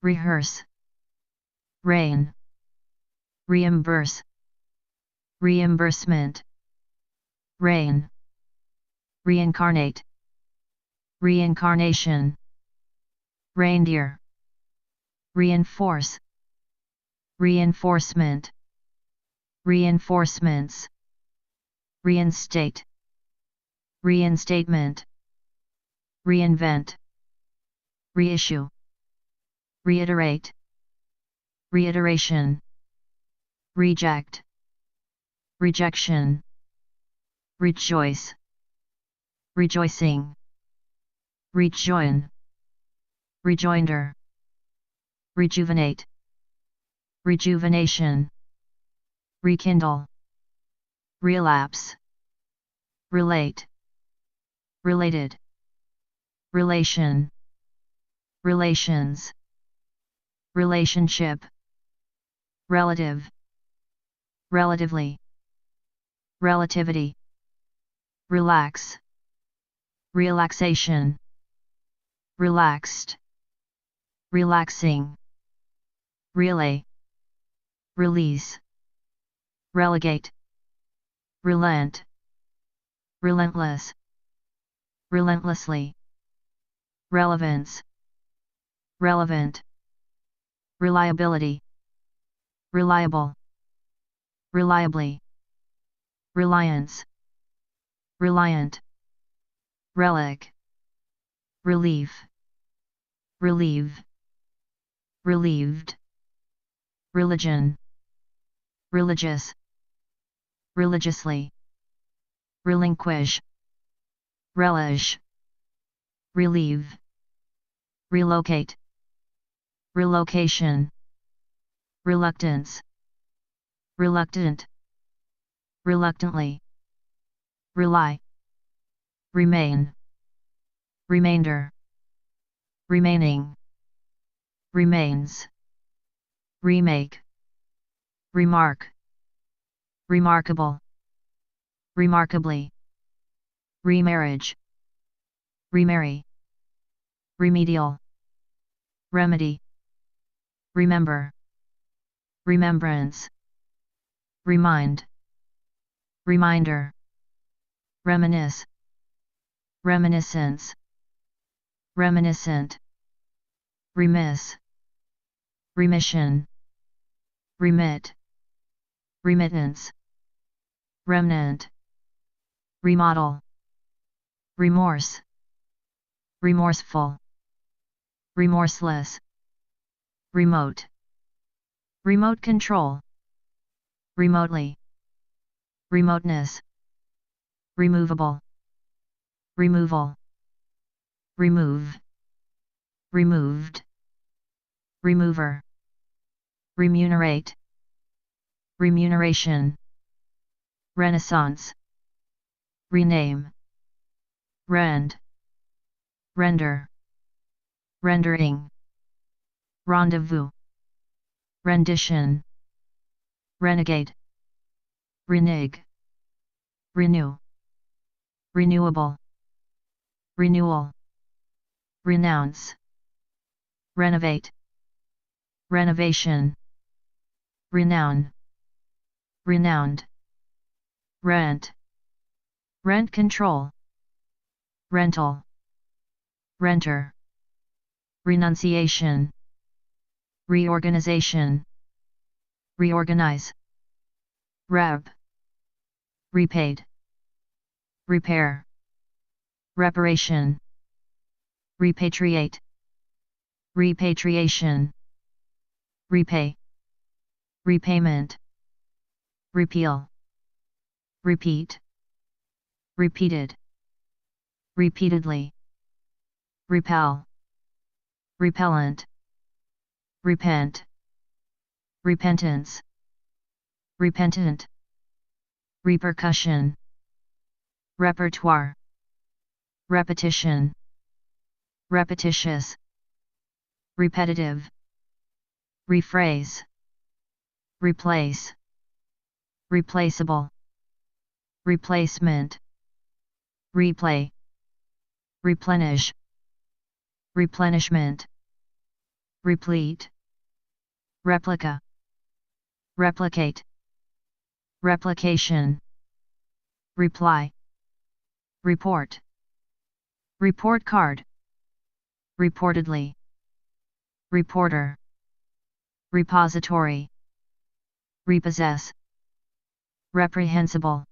Speaker 1: rehearse, rain, reimburse, reimbursement, rain, reincarnate, reincarnation, reindeer, reinforce, reinforcement, reinforcements, reinstate, reinstatement, reinvent, reissue, reiterate, reiteration, reject, rejection, rejoice, rejoicing, rejoin, rejoinder, rejuvenate, rejuvenation, rekindle, relapse, relate, related, relation, relations, relationship, relative, relatively, relativity, relax, relaxation, relaxed, relaxing, relay, release, relegate, relent, relentless, relentlessly, relevance, relevant, reliability, reliable, reliably, reliance, reliant, relic, relief, relieve, relieved, religion, religious, religiously, relinquish, relish, relieve, relocate, relocation, reluctance, reluctant, reluctantly, rely, remain, remainder, remaining, remains, remake, remark, remarkable, remarkably, remarriage, remarry, remedial, remedy, remember, remembrance, remind, reminder, reminisce, reminiscence, reminiscent, remiss, remission, remit, remittance, remnant, remodel, remorse, remorseful, remorseless, remote, remote control, remotely, remoteness, removable, removal, remove, removed, remover, remunerate, remuneration, renaissance, rename, rend, render, rendering, rendezvous, rendition, renegade, renege, renew, renewable, renewal, renounce, renovate, renovation, renown, renowned, rent, rent control, rental, renter, renunciation, reorganization, reorganize, rep, repaid, repair, reparation, repatriate, repatriation, repay, repayment, repeal, repeat, repeated, repeatedly, repel, repellent, repent, repentance, repentant, repercussion, repertoire, repetition, repetitious, repetitive, rephrase, replace, replaceable, replacement, replay, replenish, replenishment, replete, replica, replicate, replication, reply, report, report card, reportedly, reporter, repository, repossess, reprehensible,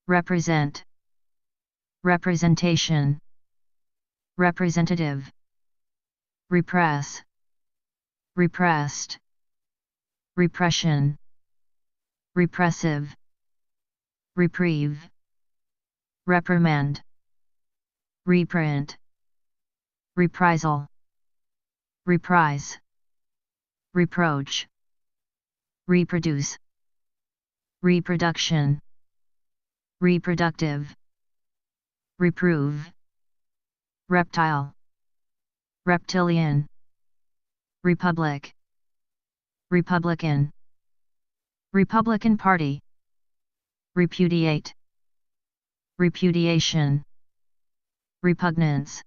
Speaker 1: represent, representation, representative, repress, repressed, repression, repressive, reprieve, reprimand, reprint, reprisal, reprise, reproach, reproduce, reproduction, reproductive, reprove, reptile, reptilian, republic, republican, Republican Party, repudiate, repudiation, repugnance,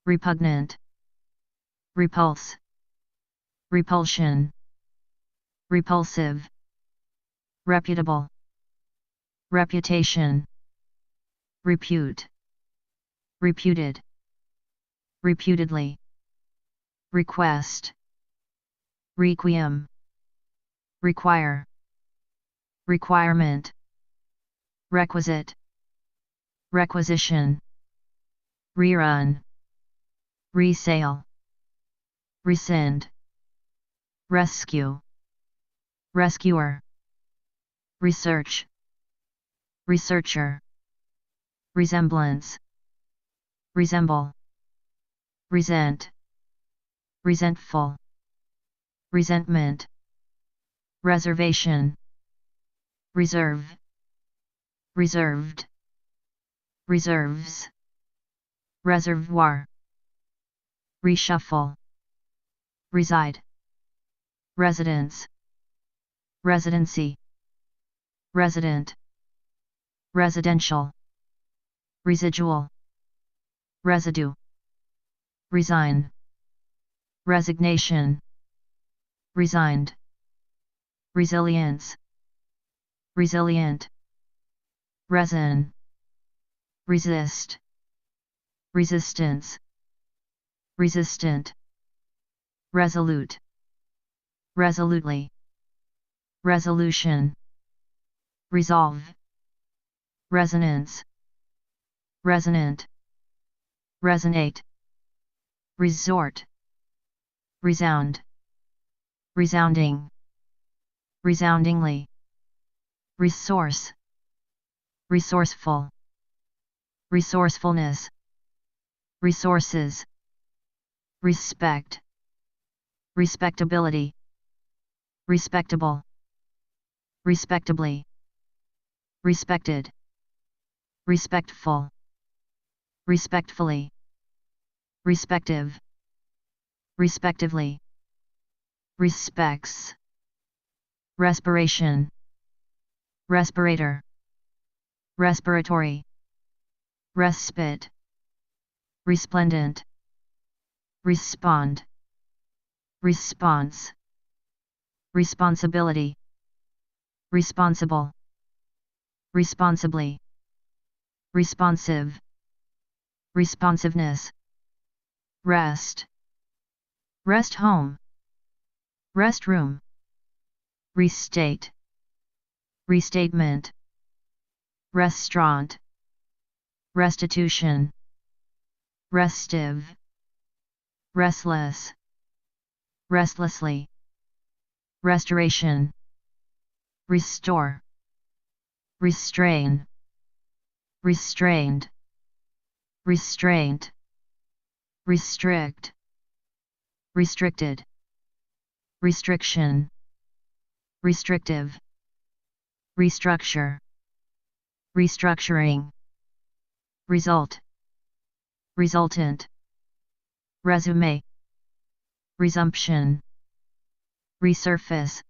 Speaker 1: repugnant, repulse, repulsion, repulsive, reputable, reputation, repute, reputed, reputedly, request, requiem, require, requirement, requisite, requisition, rerun, resale, rescind, rescue, rescuer, research, researcher, resemblance, resemble, resent, resentful, resentment, reservation, reserve, reserved, reserves, reservoir, reshuffle, reside, residence, residency, resident, residential, residual, residue, resign, resignation, resigned, resilience, resilient, resin, resist, resistance, resistant, resolute, resolutely, resolution, resolve, resonance, resonant, resonate, resort, resound, resounding, resoundingly, resource, resourceful, resourcefulness, resources, respect, respectability, respectable, respectably, respected, respectful, respectfully, respective, respectively, respects, respiration, respirator, respiratory, respite, resplendent, respond, response, responsibility, responsible, responsibly, responsive, responsiveness, rest, rest home, rest room, restate, restatement, restaurant, restitution, restive, restless, restlessly, restoration, restore, restrain, restrained, restraint, restrict, restricted, restriction, restrictive, restructure, restructuring, result, resultant, resume, resumption, resurface,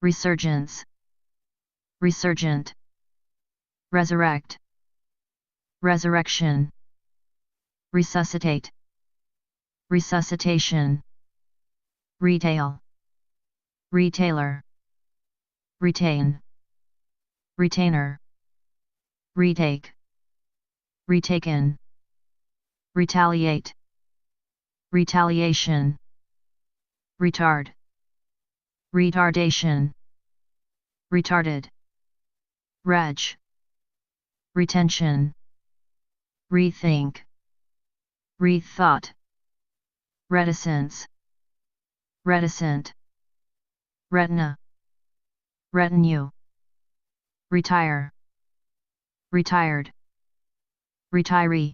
Speaker 1: resurgence, resurgent, resurrect, resurrection, resuscitate, resuscitation, retail, retailer, retain, retainer, retake, retaken, retaliate, retaliation, retard, retardation, retarded, reg, retention, rethink, rethought, reticence, reticent, retina, retinue, retire, retired, retiree,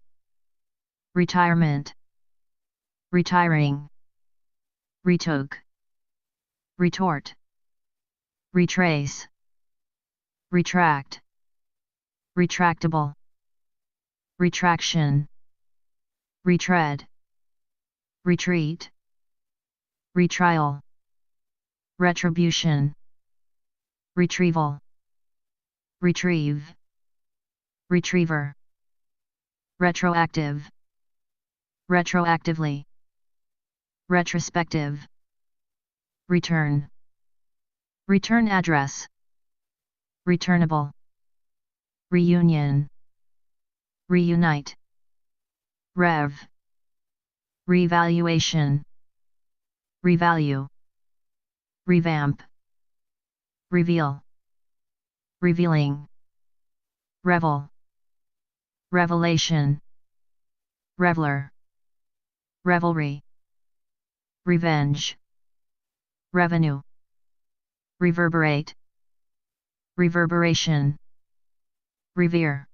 Speaker 1: retirement, retiring, retook, retort, retrace, retract, retractable, retraction, retread, retreat, retrial, retribution, retrieval, retrieve, retriever, retroactive, retroactively, retrospective, return, return address, returnable, reunion, reunite, rev, revaluation, revalue, revamp, reveal, revealing, revel, revelation, reveler, revelry, revenge, revenue, reverberate, reverberation, revere,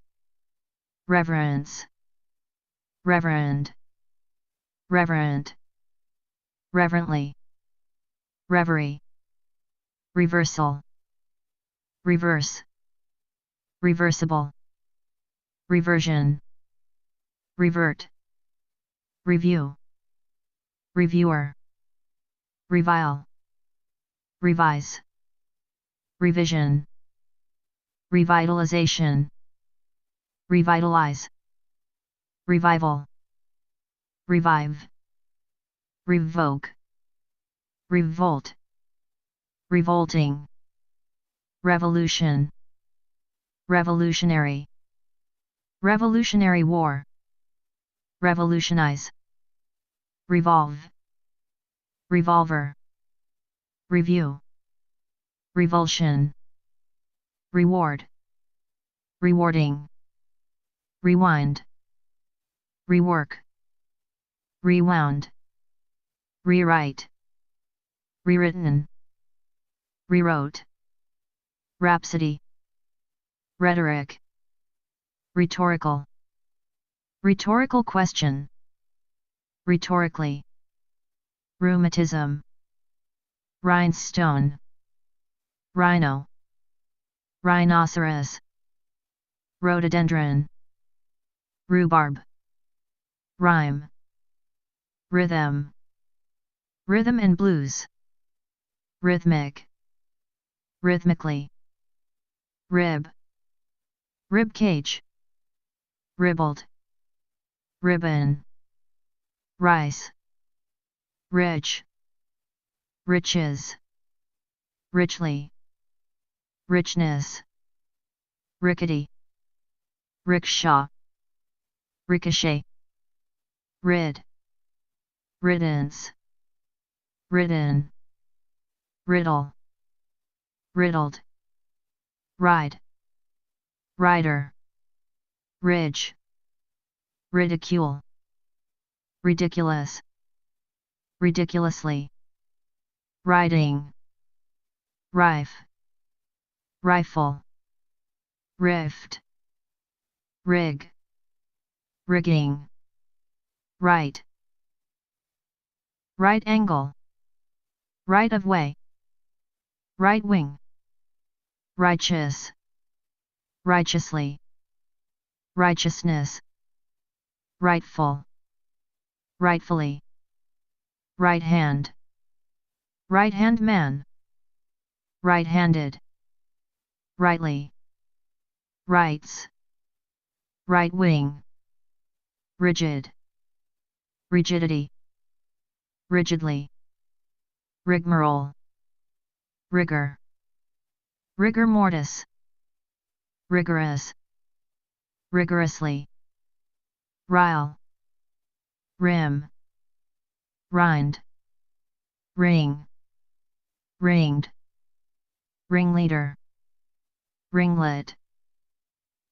Speaker 1: reverence, reverend, reverent, reverently, reverie, reversal, reverse, reversible, reversion, revert, review, reviewer, revile, revise, revision, revitalization, revitalize, revival, revive, revoke, revolt, revolting, revolution, revolutionary, revolutionary war, revolutionize, revolve, revolver, review, revulsion, reward, rewarding, rewind, rework, rewound, rewrite, rewritten, rewrote, rhapsody, rhetoric, rhetorical, rhetorical question, rhetorically, rheumatism, rhinestone, rhino, rhinoceros, rhododendron, rhubarb, rhyme, rhythm, rhythm and blues, rhythmic, rhythmically, rib, rib cage, ribbled, ribbon, rice, rich, riches, richly, richness, rickety, rickshaw, ricochet, rid, riddance, ridden, riddle, riddled, ride, rider, ridge, ridicule, ridiculous, ridiculously, riding, rife, rifle, rift, rig, rigging, right, right angle, right of way, right wing, righteous, righteously, righteousness, rightful, rightfully, right hand man, right-handed, rightly, rights, right wing, rigid, rigidity, rigidly, rigmarole, rigor, rigor mortis, rigorous, rigorously, rile, rim, rind, ring, ringed, ringleader, ringlet,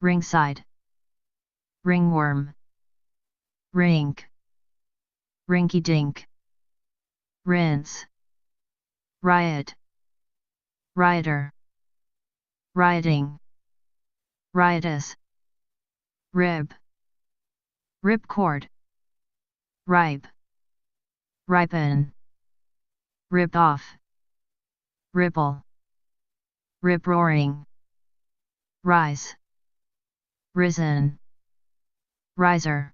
Speaker 1: ringside, ringworm, rink, rinky-dink, rinse, riot, rioter, rioting, riotous, rib, ripcord, ripe, ripen, rip off, ripple, rip-roaring, rise, risen, riser,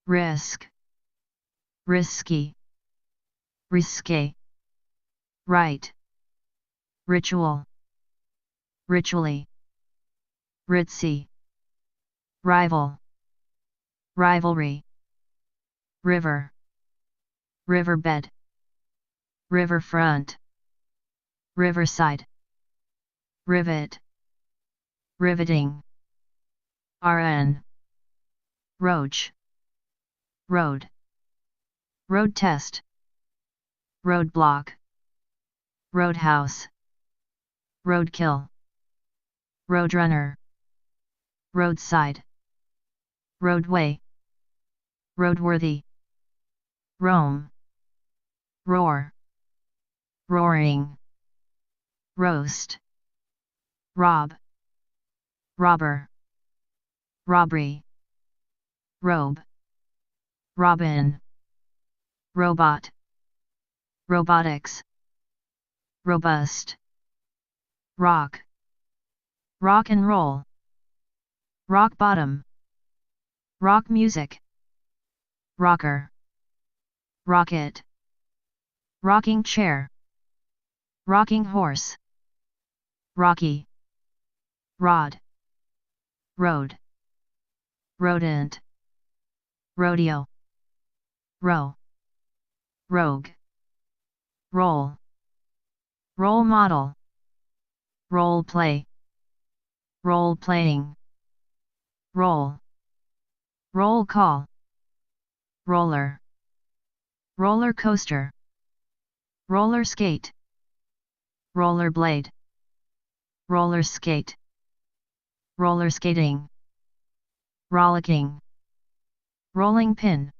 Speaker 1: risk, risky, risque, right, ritual, ritually, ritzy, rival, rivalry, river, riverbed, riverfront, riverside, rivet, riveting, rn, roach, road, road test, roadblock, roadhouse, roadkill, roadrunner, roadside, roadway, roadworthy, roam, roar, roaring, roast, rob, robber, robbery, robe, robin, robot, robotics, robust, rock, rock and roll, rock bottom, rock music, rocker, rocket, rocking chair, rocking horse, rocky, rod, road, rodent, rodeo, row, rogue, roll, role model, role play, role playing, roll, roll call, roller, roller coaster, roller skate, roller blade, roller skate, roller skating, rollicking, rolling pin,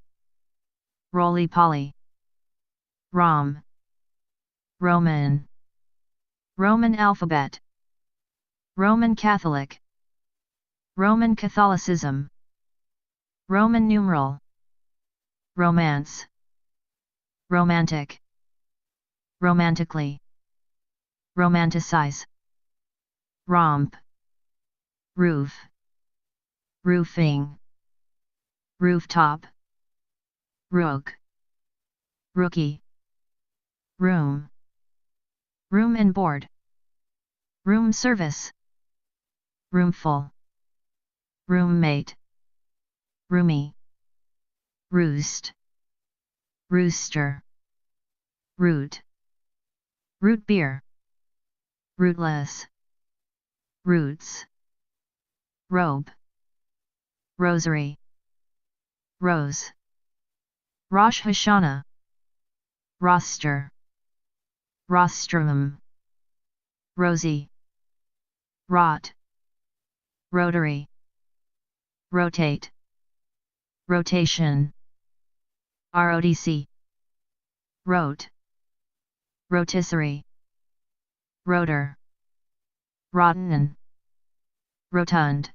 Speaker 1: roly-poly, Rom, Roman, Roman alphabet, Roman Catholic, Roman Catholicism, Roman numeral, romance, romantic, romantically, romanticize, romp, roof, roofing, rooftop, rook, rookie, room, room and board, room service, roomful, roommate, roomy, roost, rooster, root, root beer, rootless, roots, robe, rosary, rose, Rosh Hashanah, roster, rostrum, rosy, rot, rotary, rotate, rotation, ROTC, rote, rotisserie, rotor, rotten, rotund,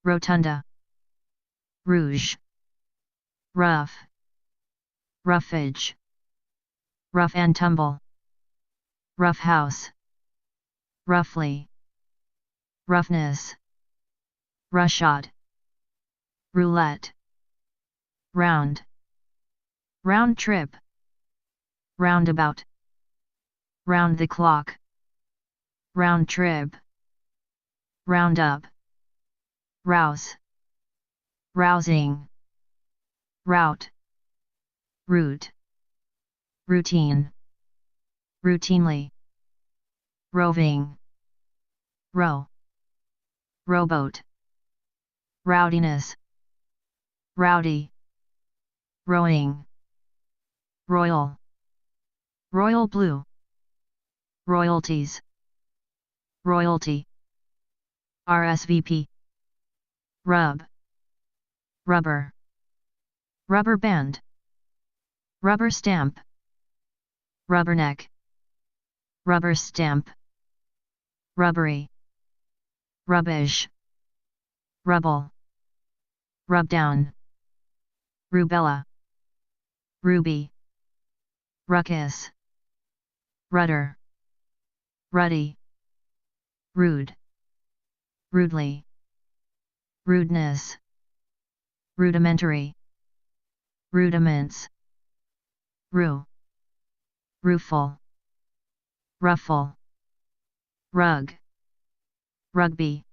Speaker 1: rotunda, rouge, rough, roughage, rough and tumble, rough house, roughly, roughness, roughshod, roulette, round, round trip, roundabout, round the clock, round trip, round up, rouse, rousing, route, route, routine, routinely, roving, row, rowboat, rowdiness, rowdy, rowing, royal, royal blue, royalties, royalty, RSVP, rub, rubber, rubber band, rubber stamp, rubberneck, rubber stamp, rubbery, rubbish, rubble, rubdown, rubella, ruby, ruckus, rudder, ruddy, rude, rudely, rudeness, rudimentary, rudiments, rue, rueful, ruffle, rug, rugby,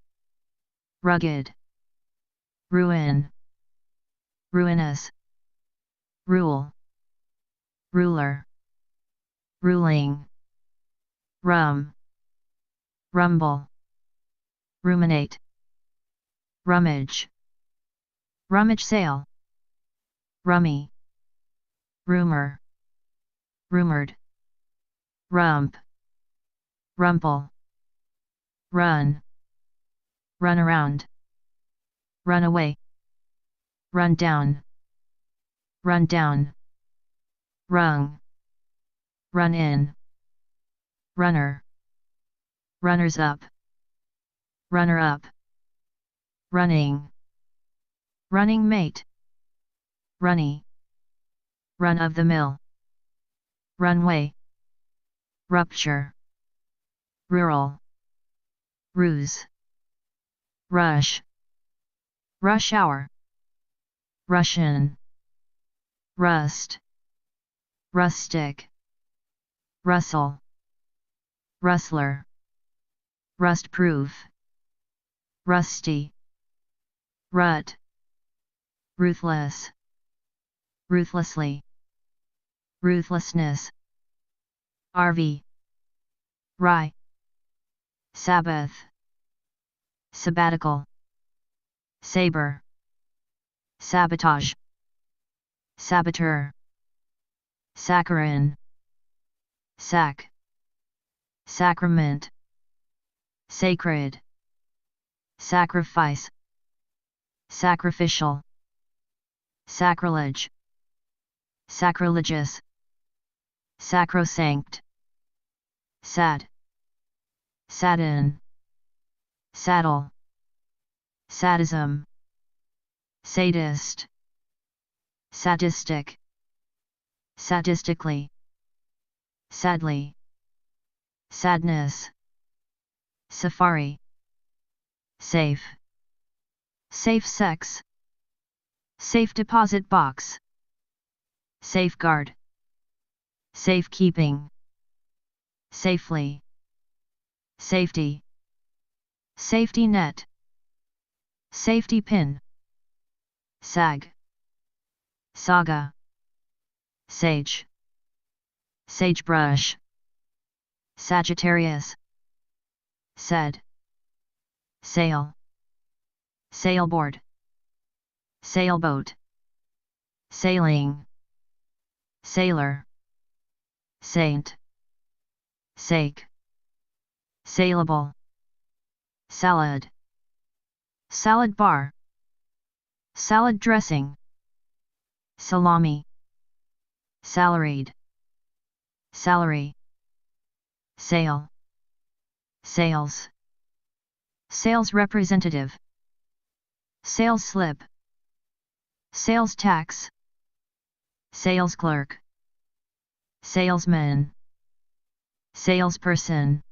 Speaker 1: rugged, ruin, ruinous, rule, ruler, ruling, rum, rumble, ruminate, rummage, rummage sale, rummy, rumor, rumored, rump, rumple, run, run around, run away, run down, rung, run in, runner, runners up, runner up, running, running mate, runny, run of the mill, runway, rupture, rural, ruse, rush, rush hour, Russian, rust, rustic, rustle, rustler, rust-proof, rusty, rut, ruthless, ruthlessly, ruthlessness, RV, rye, Sabbath, sabbatical, saber, sabotage, saboteur, saccharine, sac, sacrament, sacred, sacrifice, sacrificial, sacrilege, sacrilegious, sacrosanct, sad, sadden, saddle, sadism, sadist, sadistic, sadistically, sadly, sadness, safari, safe, safe sex, safe deposit box, safeguard, safekeeping, safely, safety, safety net, safety pin, sag, saga, sage, sagebrush, Sagittarius, said, sail, sailboard, sailboat, sailing, sailor, saint, sake, saleable, salad, salad bar, salad dressing, salami, salaried, salary, sale, sales, sales representative, sales slip, sales tax, sales clerk, salesman, salesperson,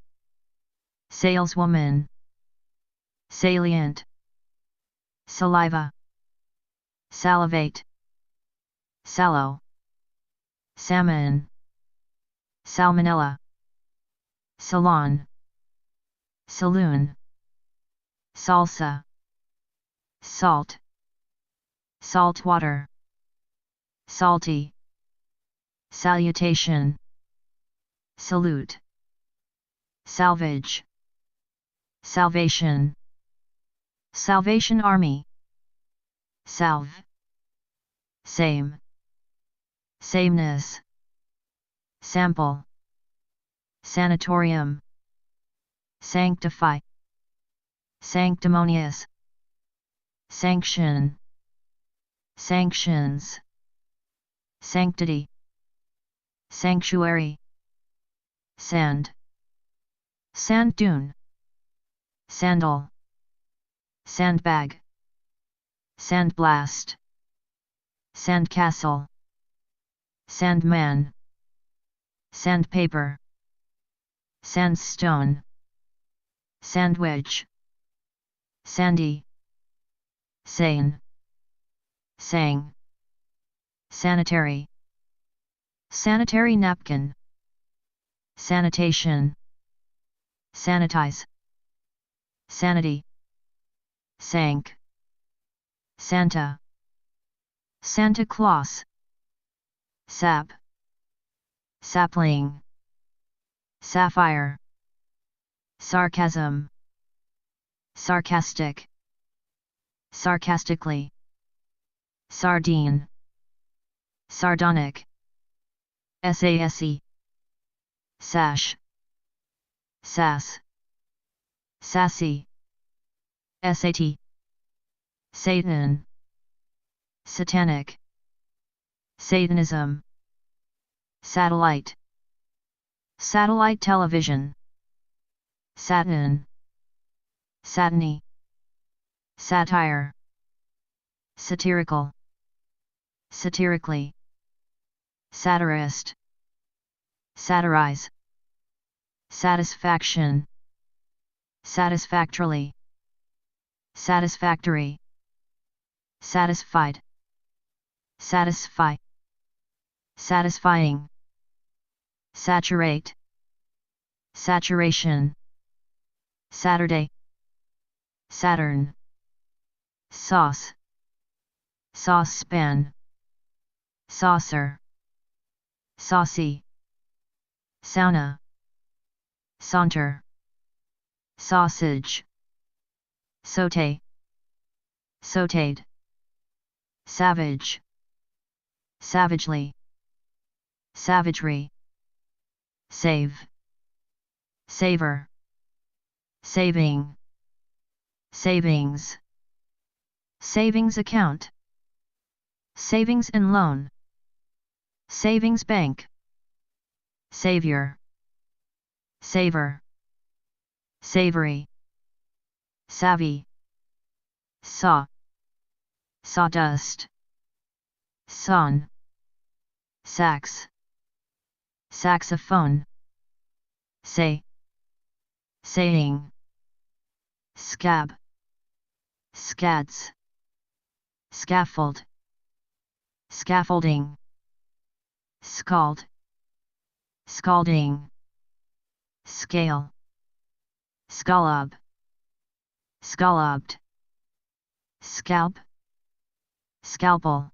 Speaker 1: saleswoman, salient, saliva, salivate, sallow, salmon, salmonella, salon, saloon, salsa, salt, salt water, salty, salutation, salute, salvage, salvation, Salvation Army, salve, same, sameness, sample, sanatorium, sanctify, sanctimonious, sanction, sanctions, sanctity, sanctuary, sand, sand dune, sandal, sandbag, sandblast, sandcastle, sandman, sandpaper, sandstone, sandwich, sandy, sane, sang, sanitary, sanitary napkin, sanitation, sanitize, sanity, sank, Santa, Santa Claus, sap, sapling, sapphire, sarcasm, sarcastic, sarcastically, sardine, sardonic, SASE, sash, sass, sassy, SAT, Satan, satanic, Satanism, satellite, satellite television, satin, satiny, satire, satirical, satirically, satirist, satirize, satisfaction, satisfactorily, satisfactory, satisfied, satisfy, satisfying, saturate, saturation, Saturday, Saturn, sauce, saucepan, saucer, saucy, sauna, saunter, sausage, saute, sauteed, savage, savagely, savagery, save, savor, saving, savings, savings account, savings and loan, savings bank, savior, savor, savory, savvy, saw, sawdust, son, sax, saxophone, say, saying, scab, scads, scaffold, scaffolding, scald, scalding, scale, scallop, scalloped, scalp, scalpel,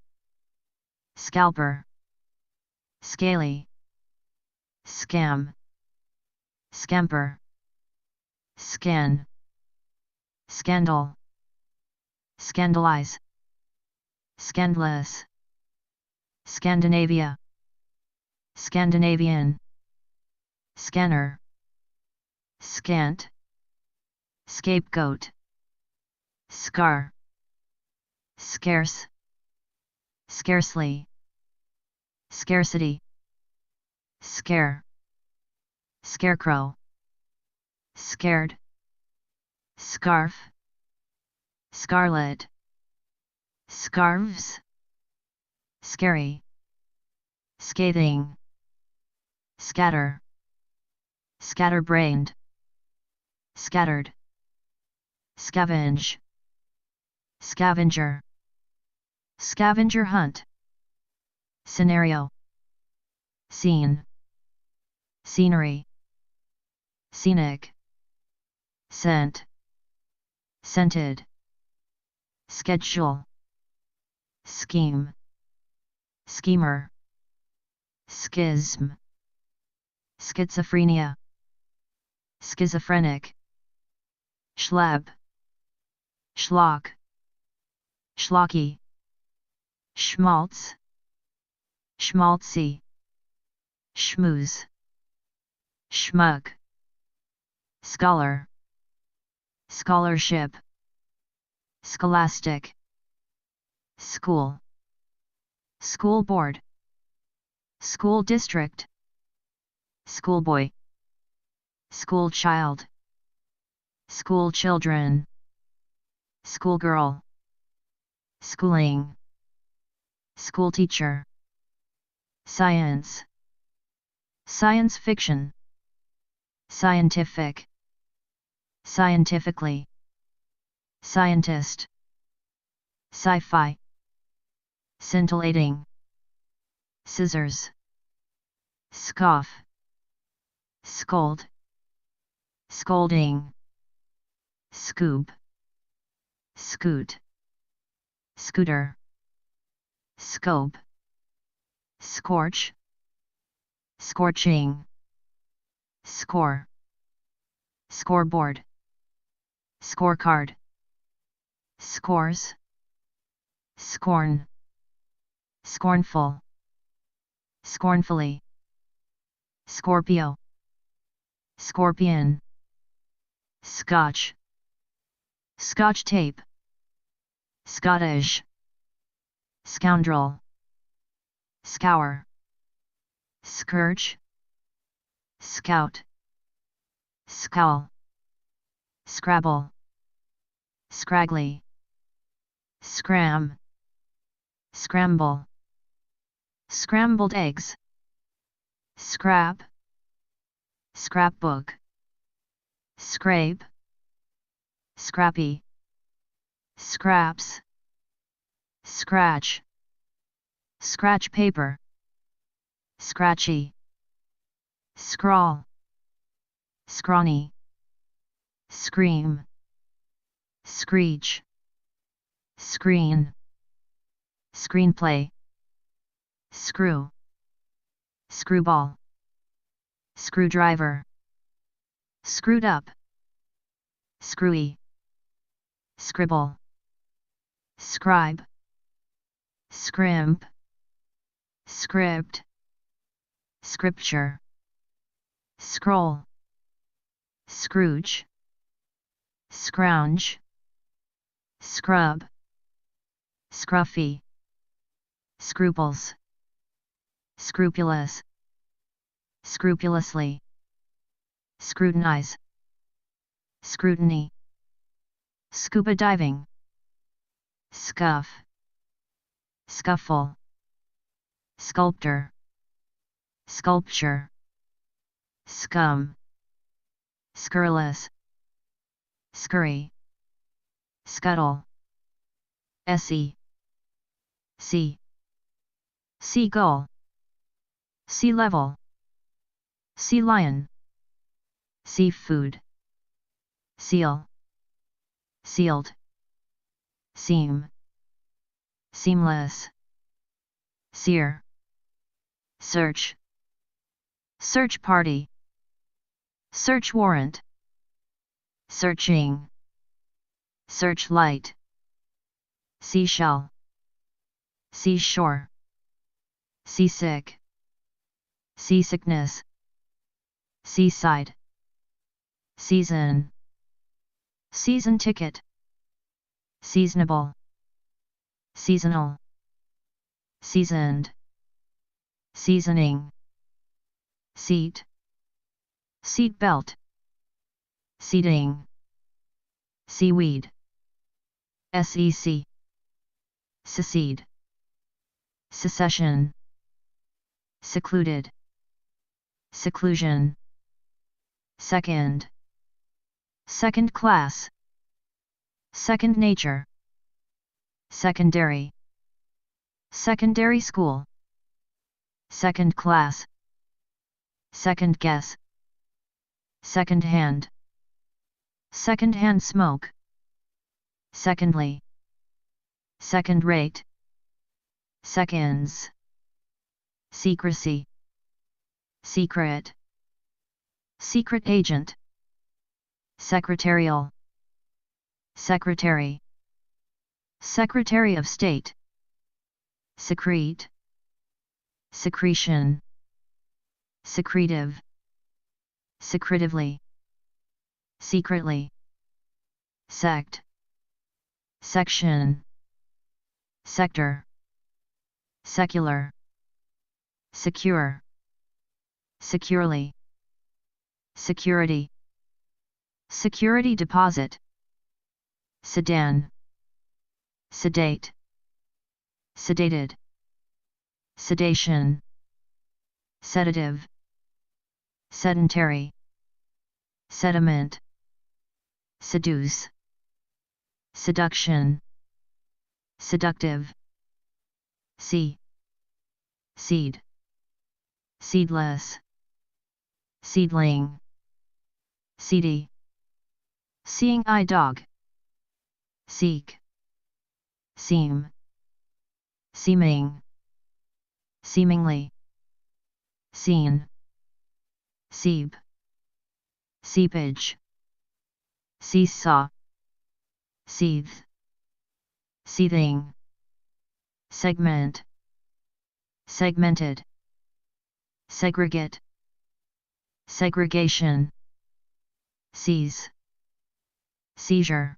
Speaker 1: scalper, scaly, scam, scamper, scan, scandal, scandalize, scandalous, Scandinavia, Scandinavian, scanner, scant, scapegoat, scar, scarce, scarcely, scarcity, scare, scarecrow, scared, scarf, scarlet, scarves, scary, scathing, scatter, scatterbrained, scattered, scavenge, scavenger, scavenger hunt, scenario, scene, scenery, scenic, scent, scented, schedule, scheme, schemer, schism, schizophrenia, schizophrenic, schleb, schlock, schlocky, schmaltz, schmaltzy, schmooze, schmuck, scholar, scholarship, scholastic, school, school board, school district, schoolboy, school child, school children, schoolgirl, schooling, school teacher, science, science fiction, scientific, scientifically, scientist, sci-fi, scintillating, scissors, scoff, scold, scolding, scoop, scoot, scooter, scope, scorch, scorching, score, scoreboard, scorecard, scores, scorn, scornful, scornfully, Scorpio, scorpion, scotch, scotch tape, Scottish, scoundrel, scour, scourge, scout, scowl, scrabble, scraggly, scram, scramble, scrambled eggs, scrap, scrapbook, scrape, scrappy, scraps, scratch, scratch paper, scratchy, scrawl, scrawny, scream, screech, screen, screenplay, screw, screwball, screwdriver, screwed up, screwy, scribble, scribe, scrimp, script, scripture, scroll, Scrooge, scrounge, scrub, scruffy, scruples, scrupulous, scrupulously, scrutinize, scrutiny, scuba diving, scuff, scuffle, sculptor, sculpture, scum, scurrilous, scurry, scuttle, se, sea, seagull, sea level, sea lion, seafood, seal, sealed, seam, seamless, sear, search, search party, search warrant, searching, searchlight, seashell, seashore, seasick, seasickness, seaside, season, season ticket, seasonable, seasonal, seasoned, seasoning, seat, seat belt, seating, seaweed, sec, secede, secession, secluded, seclusion, second, second class, second nature, secondary, secondary school, second class, second guess, second hand smoke, secondly, second rate, seconds, secrecy, secret, secret agent, secretarial, secretary, secretary of state, secrete, secretion, secretive, secretively, secretly, sect, section, sector, secular, secure, securely, security, security deposit, sedan, sedate, sedated, sedation, sedative, sedentary, sediment, seduce, seduction, seductive, seed, seedless, seedling, seedy, seeing eye dog, seek, seem, seeming, seemingly, seen, seep, seepage, seesaw, seethe, seething, segment, segmented, segregate, segregation, seize, seizure,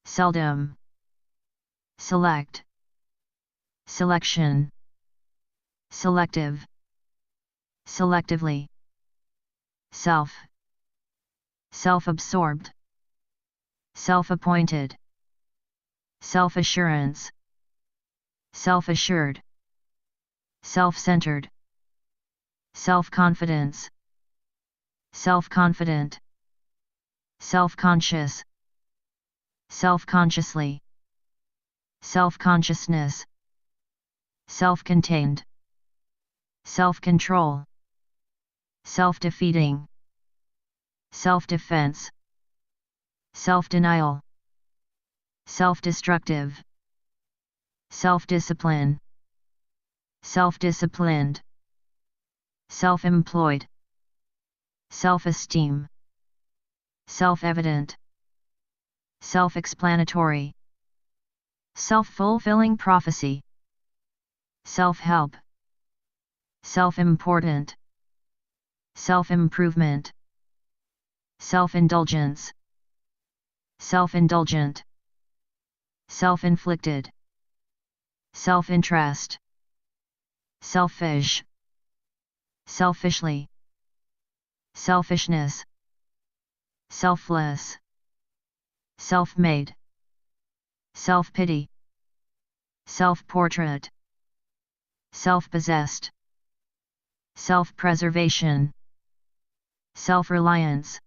Speaker 1: seldom, select, selection, selective, selectively, self, self-absorbed, self-appointed, self-assurance, self-assured, self-centered, self-confidence, self-confident, self-conscious, self-consciously, self-consciousness, self-contained, self-control, self-defeating, self-defense, self-denial, self-destructive, self-discipline, self-disciplined, self-employed, self-esteem, self-evident, self-explanatory, self-fulfilling prophecy, self-help, self-important, self-improvement, self-indulgence, self-indulgent, self-inflicted, self-interest, selfish, selfishly, selfishness, selfless, self-made, self-pity, self-portrait, self-possessed, self-preservation, self-reliance,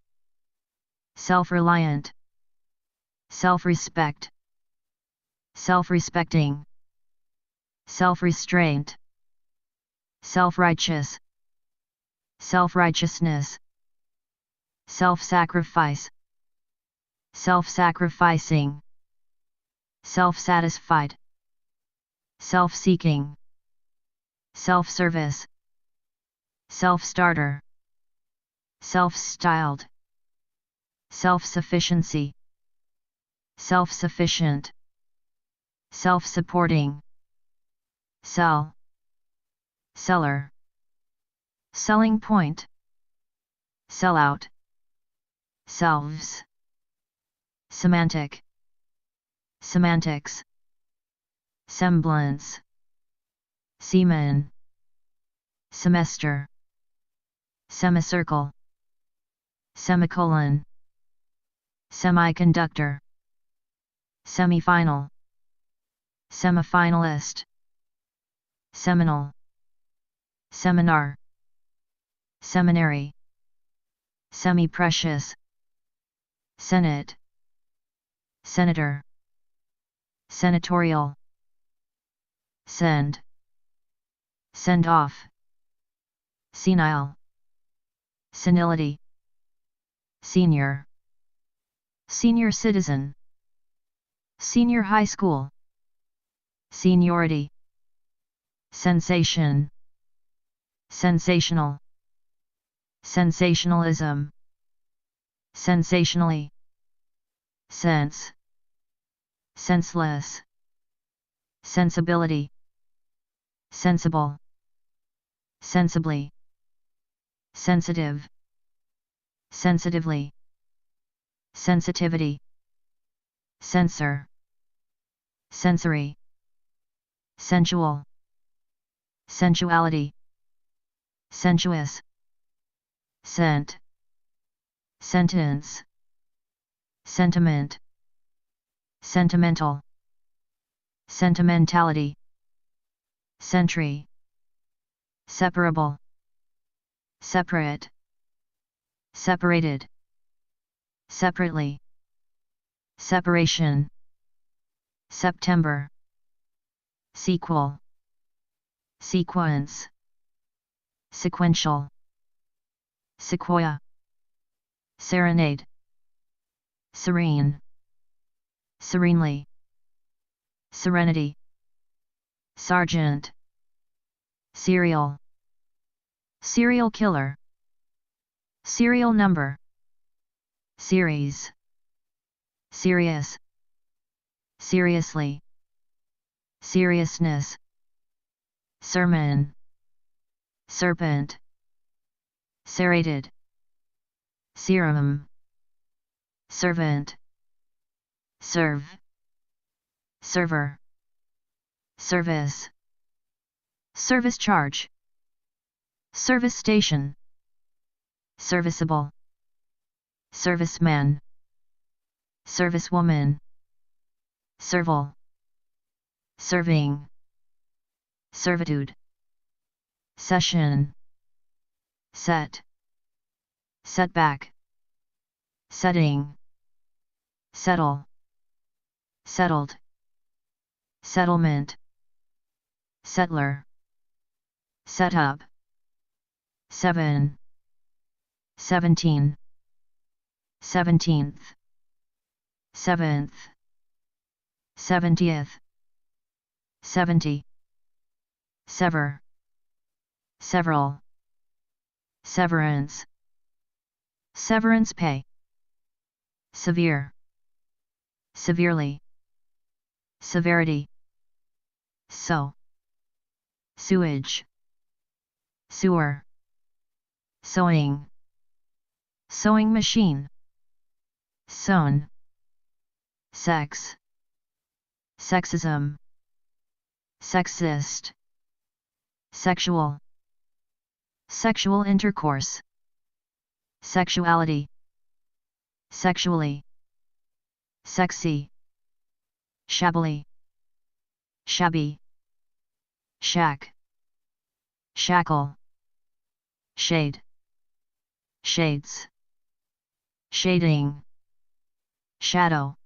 Speaker 1: self-reliant, self-respect, self-respecting, self-restraint, self-righteous, self-righteousness, self-sacrifice, self-sacrificing, self-satisfied, self-seeking, self-service, self-starter, self-styled, self-sufficiency, self-sufficient, self-supporting, sell, seller, selling point, sellout, selves, semantic, semantics, semblance, semen, semester, semicircle, semicolon, semiconductor, semifinal, semifinalist, seminal, seminar, seminary, semi-precious, senate, senator, senatorial, send, send off, senile, senility, senior, senior citizen, senior high school, seniority, sensation, sensational, sensationalism, sensationally, sense, senseless, sensibility, sensible, sensibly, sensitive, sensitively, sensitivity, censor, sensory, sensual, sensuality, sensuous, scent, sentence, sentiment, sentimental, sentimentality, sentry, separable, separate, separated, separately, separation, September, sequel, sequence, sequential, sequoia, serenade, serene, serenely, serenity, sergeant, serial, serial killer, serial number, series, serious, seriously, seriousness, sermon, serpent, serrated, serum, servant, serve, server, service, service charge, service station, serviceable, serviceman, servicewoman, serval, serving, servitude, session, set, setback, setting, settle, settled, settlement, settler, set up, 7, 17, 17th, 7th, 70th, 70, sever, several, severance, severance pay, severe, severely, severity, so, sewage, sewer, sewing, sewing machine, sewn, sex, sexism, sexist, sexual, sexual intercourse, sexuality, sexually, sexy, shabbily, shabby, shack, shackle, shade, shades, shading, shadow,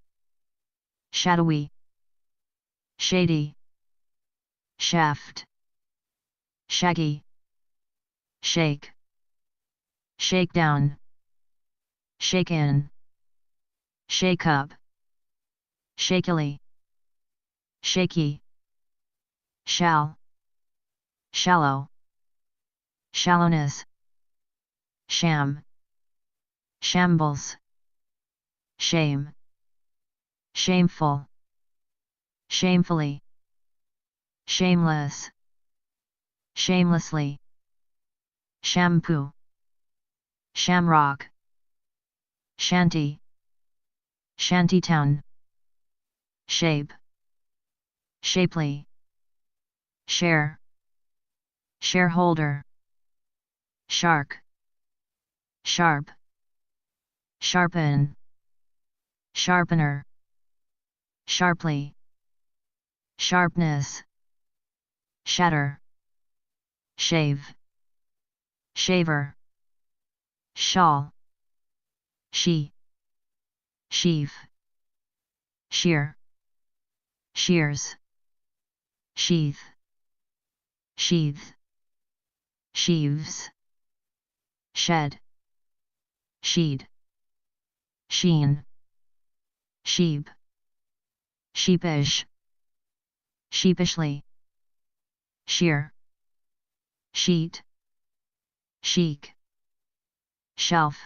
Speaker 1: shadowy, shady, shaft, shaggy, shake, shakedown, shaken, shake up, shakily, shaky, shall, shallow, shallowness, sham, shambles, shame, shameful, shamefully, shameless, shamelessly, shampoo, shamrock, shanty, shantytown, shape, shapely, share, shareholder, shark, sharp, sharpen, sharpener, sharply, sharpness, shatter, shave, shaver, shawl, she, sheaf, shear, shears, sheath, sheath, sheaves, shed, sheed, sheen, sheep, sheepish, sheepishly, sheer, sheet, chic, shelf,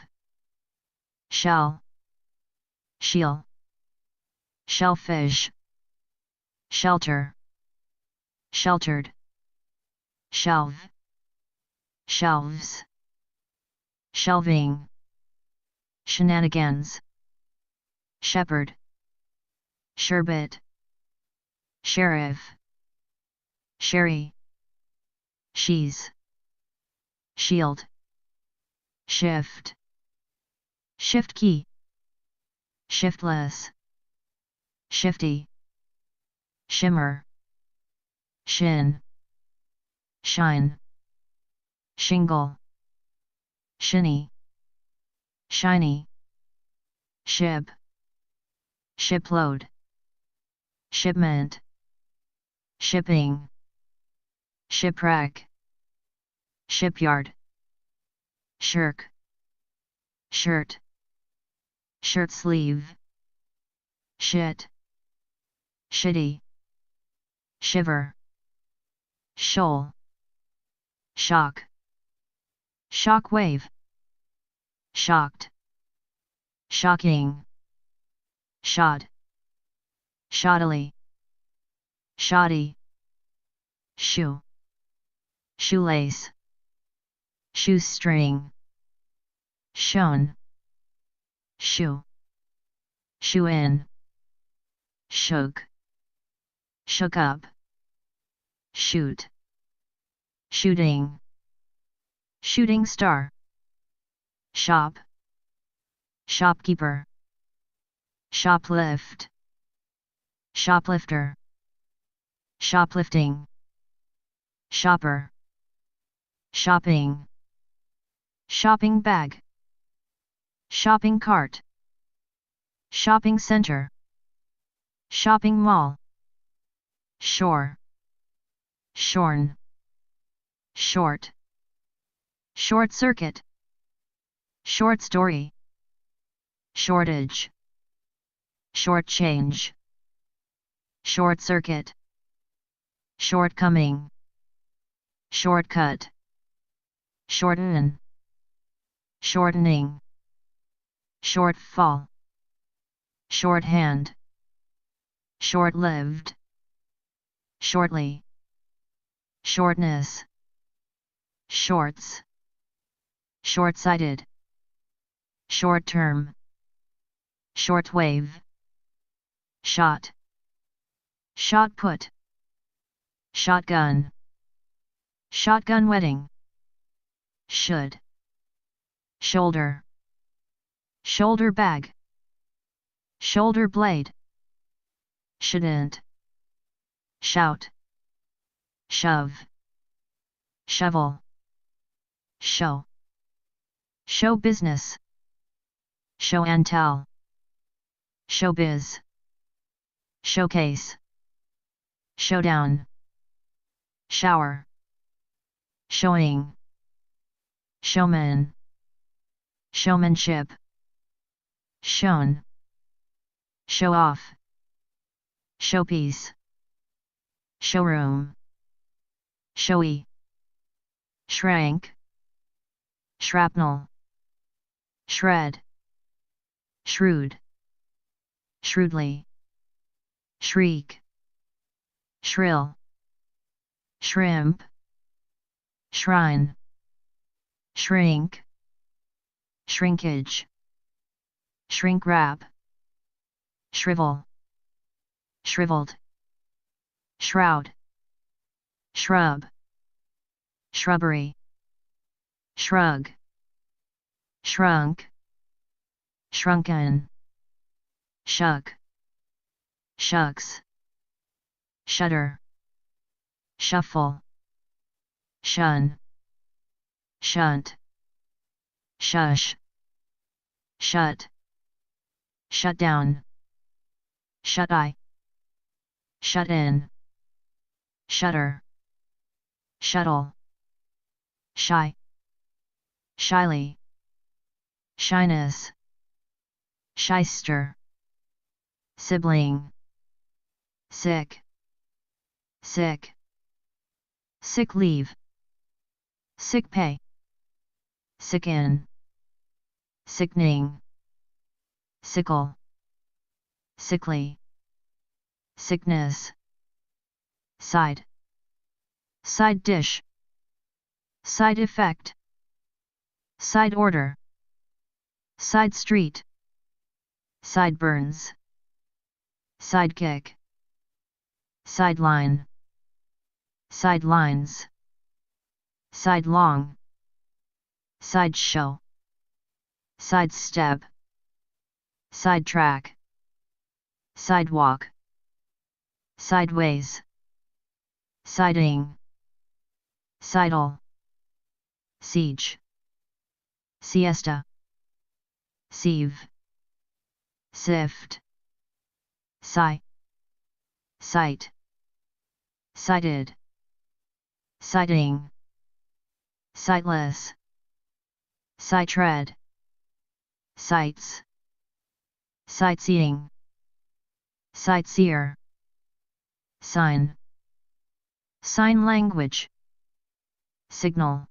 Speaker 1: shell, sheel, shellfish, shelter, sheltered, shelve, shelves, shelving, shenanigans, shepherd, sherbet, sheriff, sherry, she's, shield, shift, shift key, shiftless, shifty, shimmer, shin, shine, shingle, shinny, shiny, ship, shipload, shipment, shipping, shipwreck, shipyard, shirk, shirt, shirt sleeve, shit, shitty, shiver, shoal, shock, shock wave, shocked, shocking, shot, shoddily, shoddy, shoe, shoelace, shoestring, shown, shoe, shoe in, shook, shook up, shoot, shooting, shooting star, shop, shopkeeper, shoplift, shoplifter, shoplifting, shopper, shopping, shopping bag, shopping cart, shopping center, shopping mall, shore, shorn, short, short circuit, short story, shortage, short change, short circuit, shortcoming, shortcut, shorten, shortening, shortfall, shorthand, short-lived, shortly, shortness, shorts, short-sighted, short-term, shortwave, shot, shot put, shotgun, shotgun wedding, should, shoulder, shoulder bag, shoulder blade, shouldn't, shout, shove, shovel, show, show business, show and tell, showbiz, showcase, showdown, shower, showing, showman, showmanship, shown, show off, showpiece, showroom, showy, shrank, shrapnel, shred, shrewd, shrewdly, shriek, shrill, shrimp, shrine, shrink, shrinkage, shrink wrap, shrivel, shriveled, shroud, shrub, shrubbery, shrug, shrunk, shrunken, shuck, shucks, shudder, shuffle, shun, shunt, shush, shut, shut down, shut eye, shut in, shutter, shuttle, shy, shyly, shyness, shyster, sibling, sick, sick, sick leave, sick pay, sicken, sickening, sickle, sickly, sickness, side, side dish, side effect, side order, side street, sideburns, sidekick, sideline, sidelines, sidelong, sideshow, sidestep, sidetrack, sidewalk, sideways, siding, sidle, siege, siesta, sieve, sift, sigh, sight, sighted, sighting, sightless, sight-tread, sights, sightseeing, sightseer, sign, sign language, signal,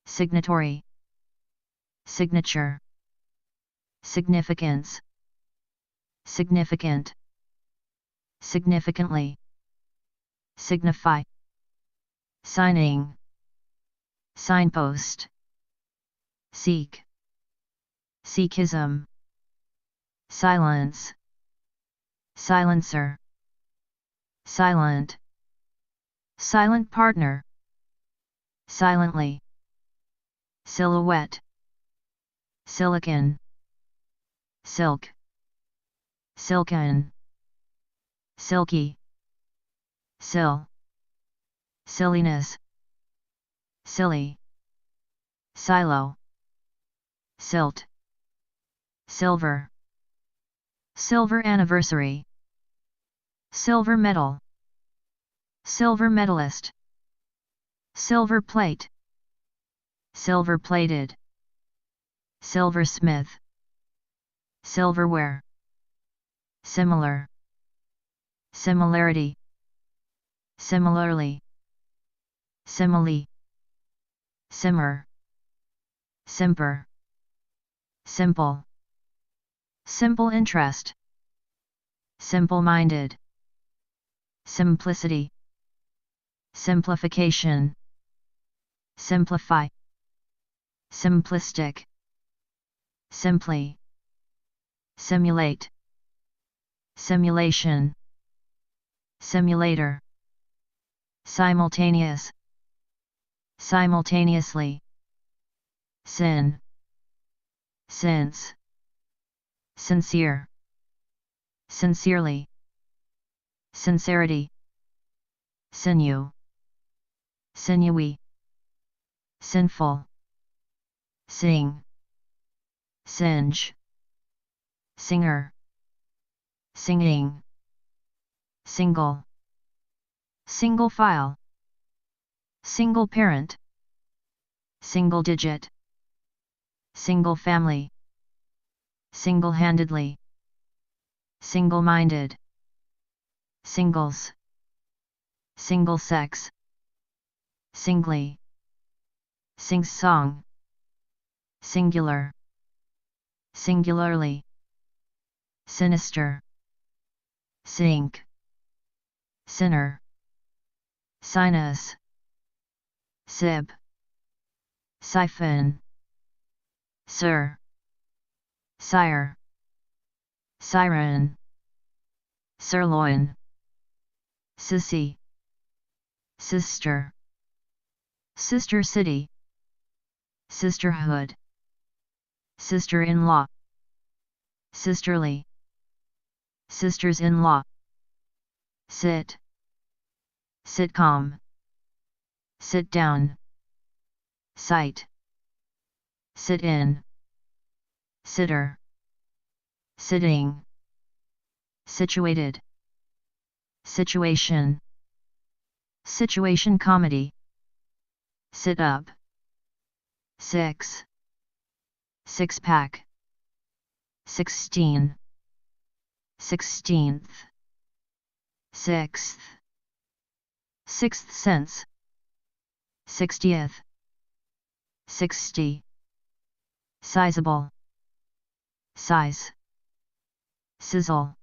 Speaker 1: signatory, signature, significance, significant, significantly, signify, signing, signpost, seek, Sikhism, silence, silencer, silent, silent partner, silently, silhouette, silicon, silk, silken, silky, sill, silliness, silly, silo, silt, silver, silver anniversary, silver medal, silver medalist, silver plate, silver plated, silversmith, silverware, similar, similarity, similarly, simile, simmer, simper, simple, simple interest, simple-minded, simplicity, simplification, simplify, simplistic, simply, simulate, simulation, simulator, simultaneous, simultaneously, sin, since, sincere, sincerely, sincerity, sinew, sinewy, sinful, sing, singe, singer, singing, single, single file, single parent, single digit, single family, single-handedly, single-minded, singles, single sex, singly, sing-song, singular, singularly, sinister, sink, sinner, sinus, sib, siphon, sir, sire, siren, sirloin, sissy, sister, sister city, sisterhood, sister-in-law, sisterly, sisters-in-law, sit, sitcom, sit down, sight, sit in, sitter, sitting, situated, situation, situation comedy, sit up, six, six-pack, 16, 16th, sixth, sixth sense, 60th, 60, sizable, size, sizzle,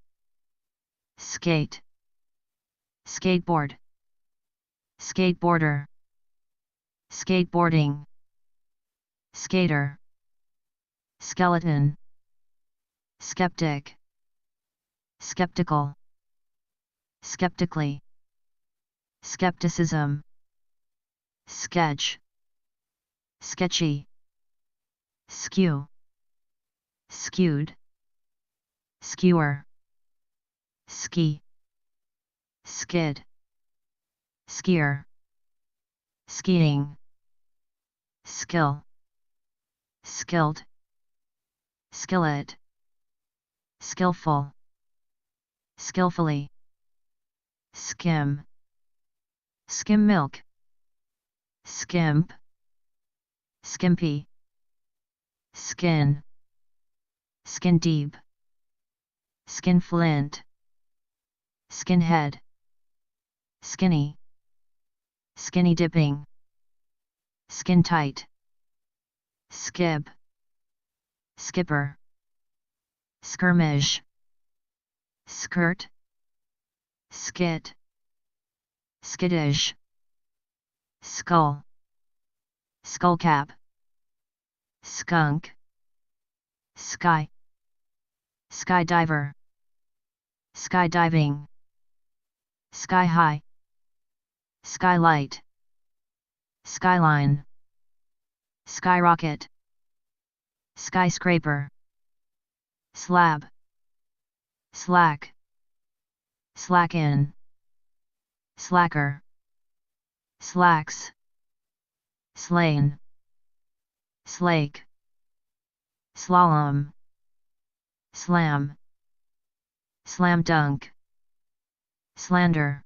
Speaker 1: skate, skateboard, skateboarder, skateboarding, skater, skeleton, skeptic, skeptical, skeptically, skepticism, sketch, sketchy, skew, skewed, skewer, ski, skid, skier, skiing, skill, skilled, skillet, skillful, skillfully, skim, skim milk, skimp, skimpy, skin, skin deep, skinflint, skinhead, skinny, skinny dipping, skin tight, skib, skipper, skirmish, skirt, skit, skittish, skull, skullcap, skunk, sky, skydiver, skydiving, sky high, skylight, skyline, skyrocket, skyscraper, slab, slack, slacken, slacker, slacks, slain, slake, slalom, slam, slam dunk, slander,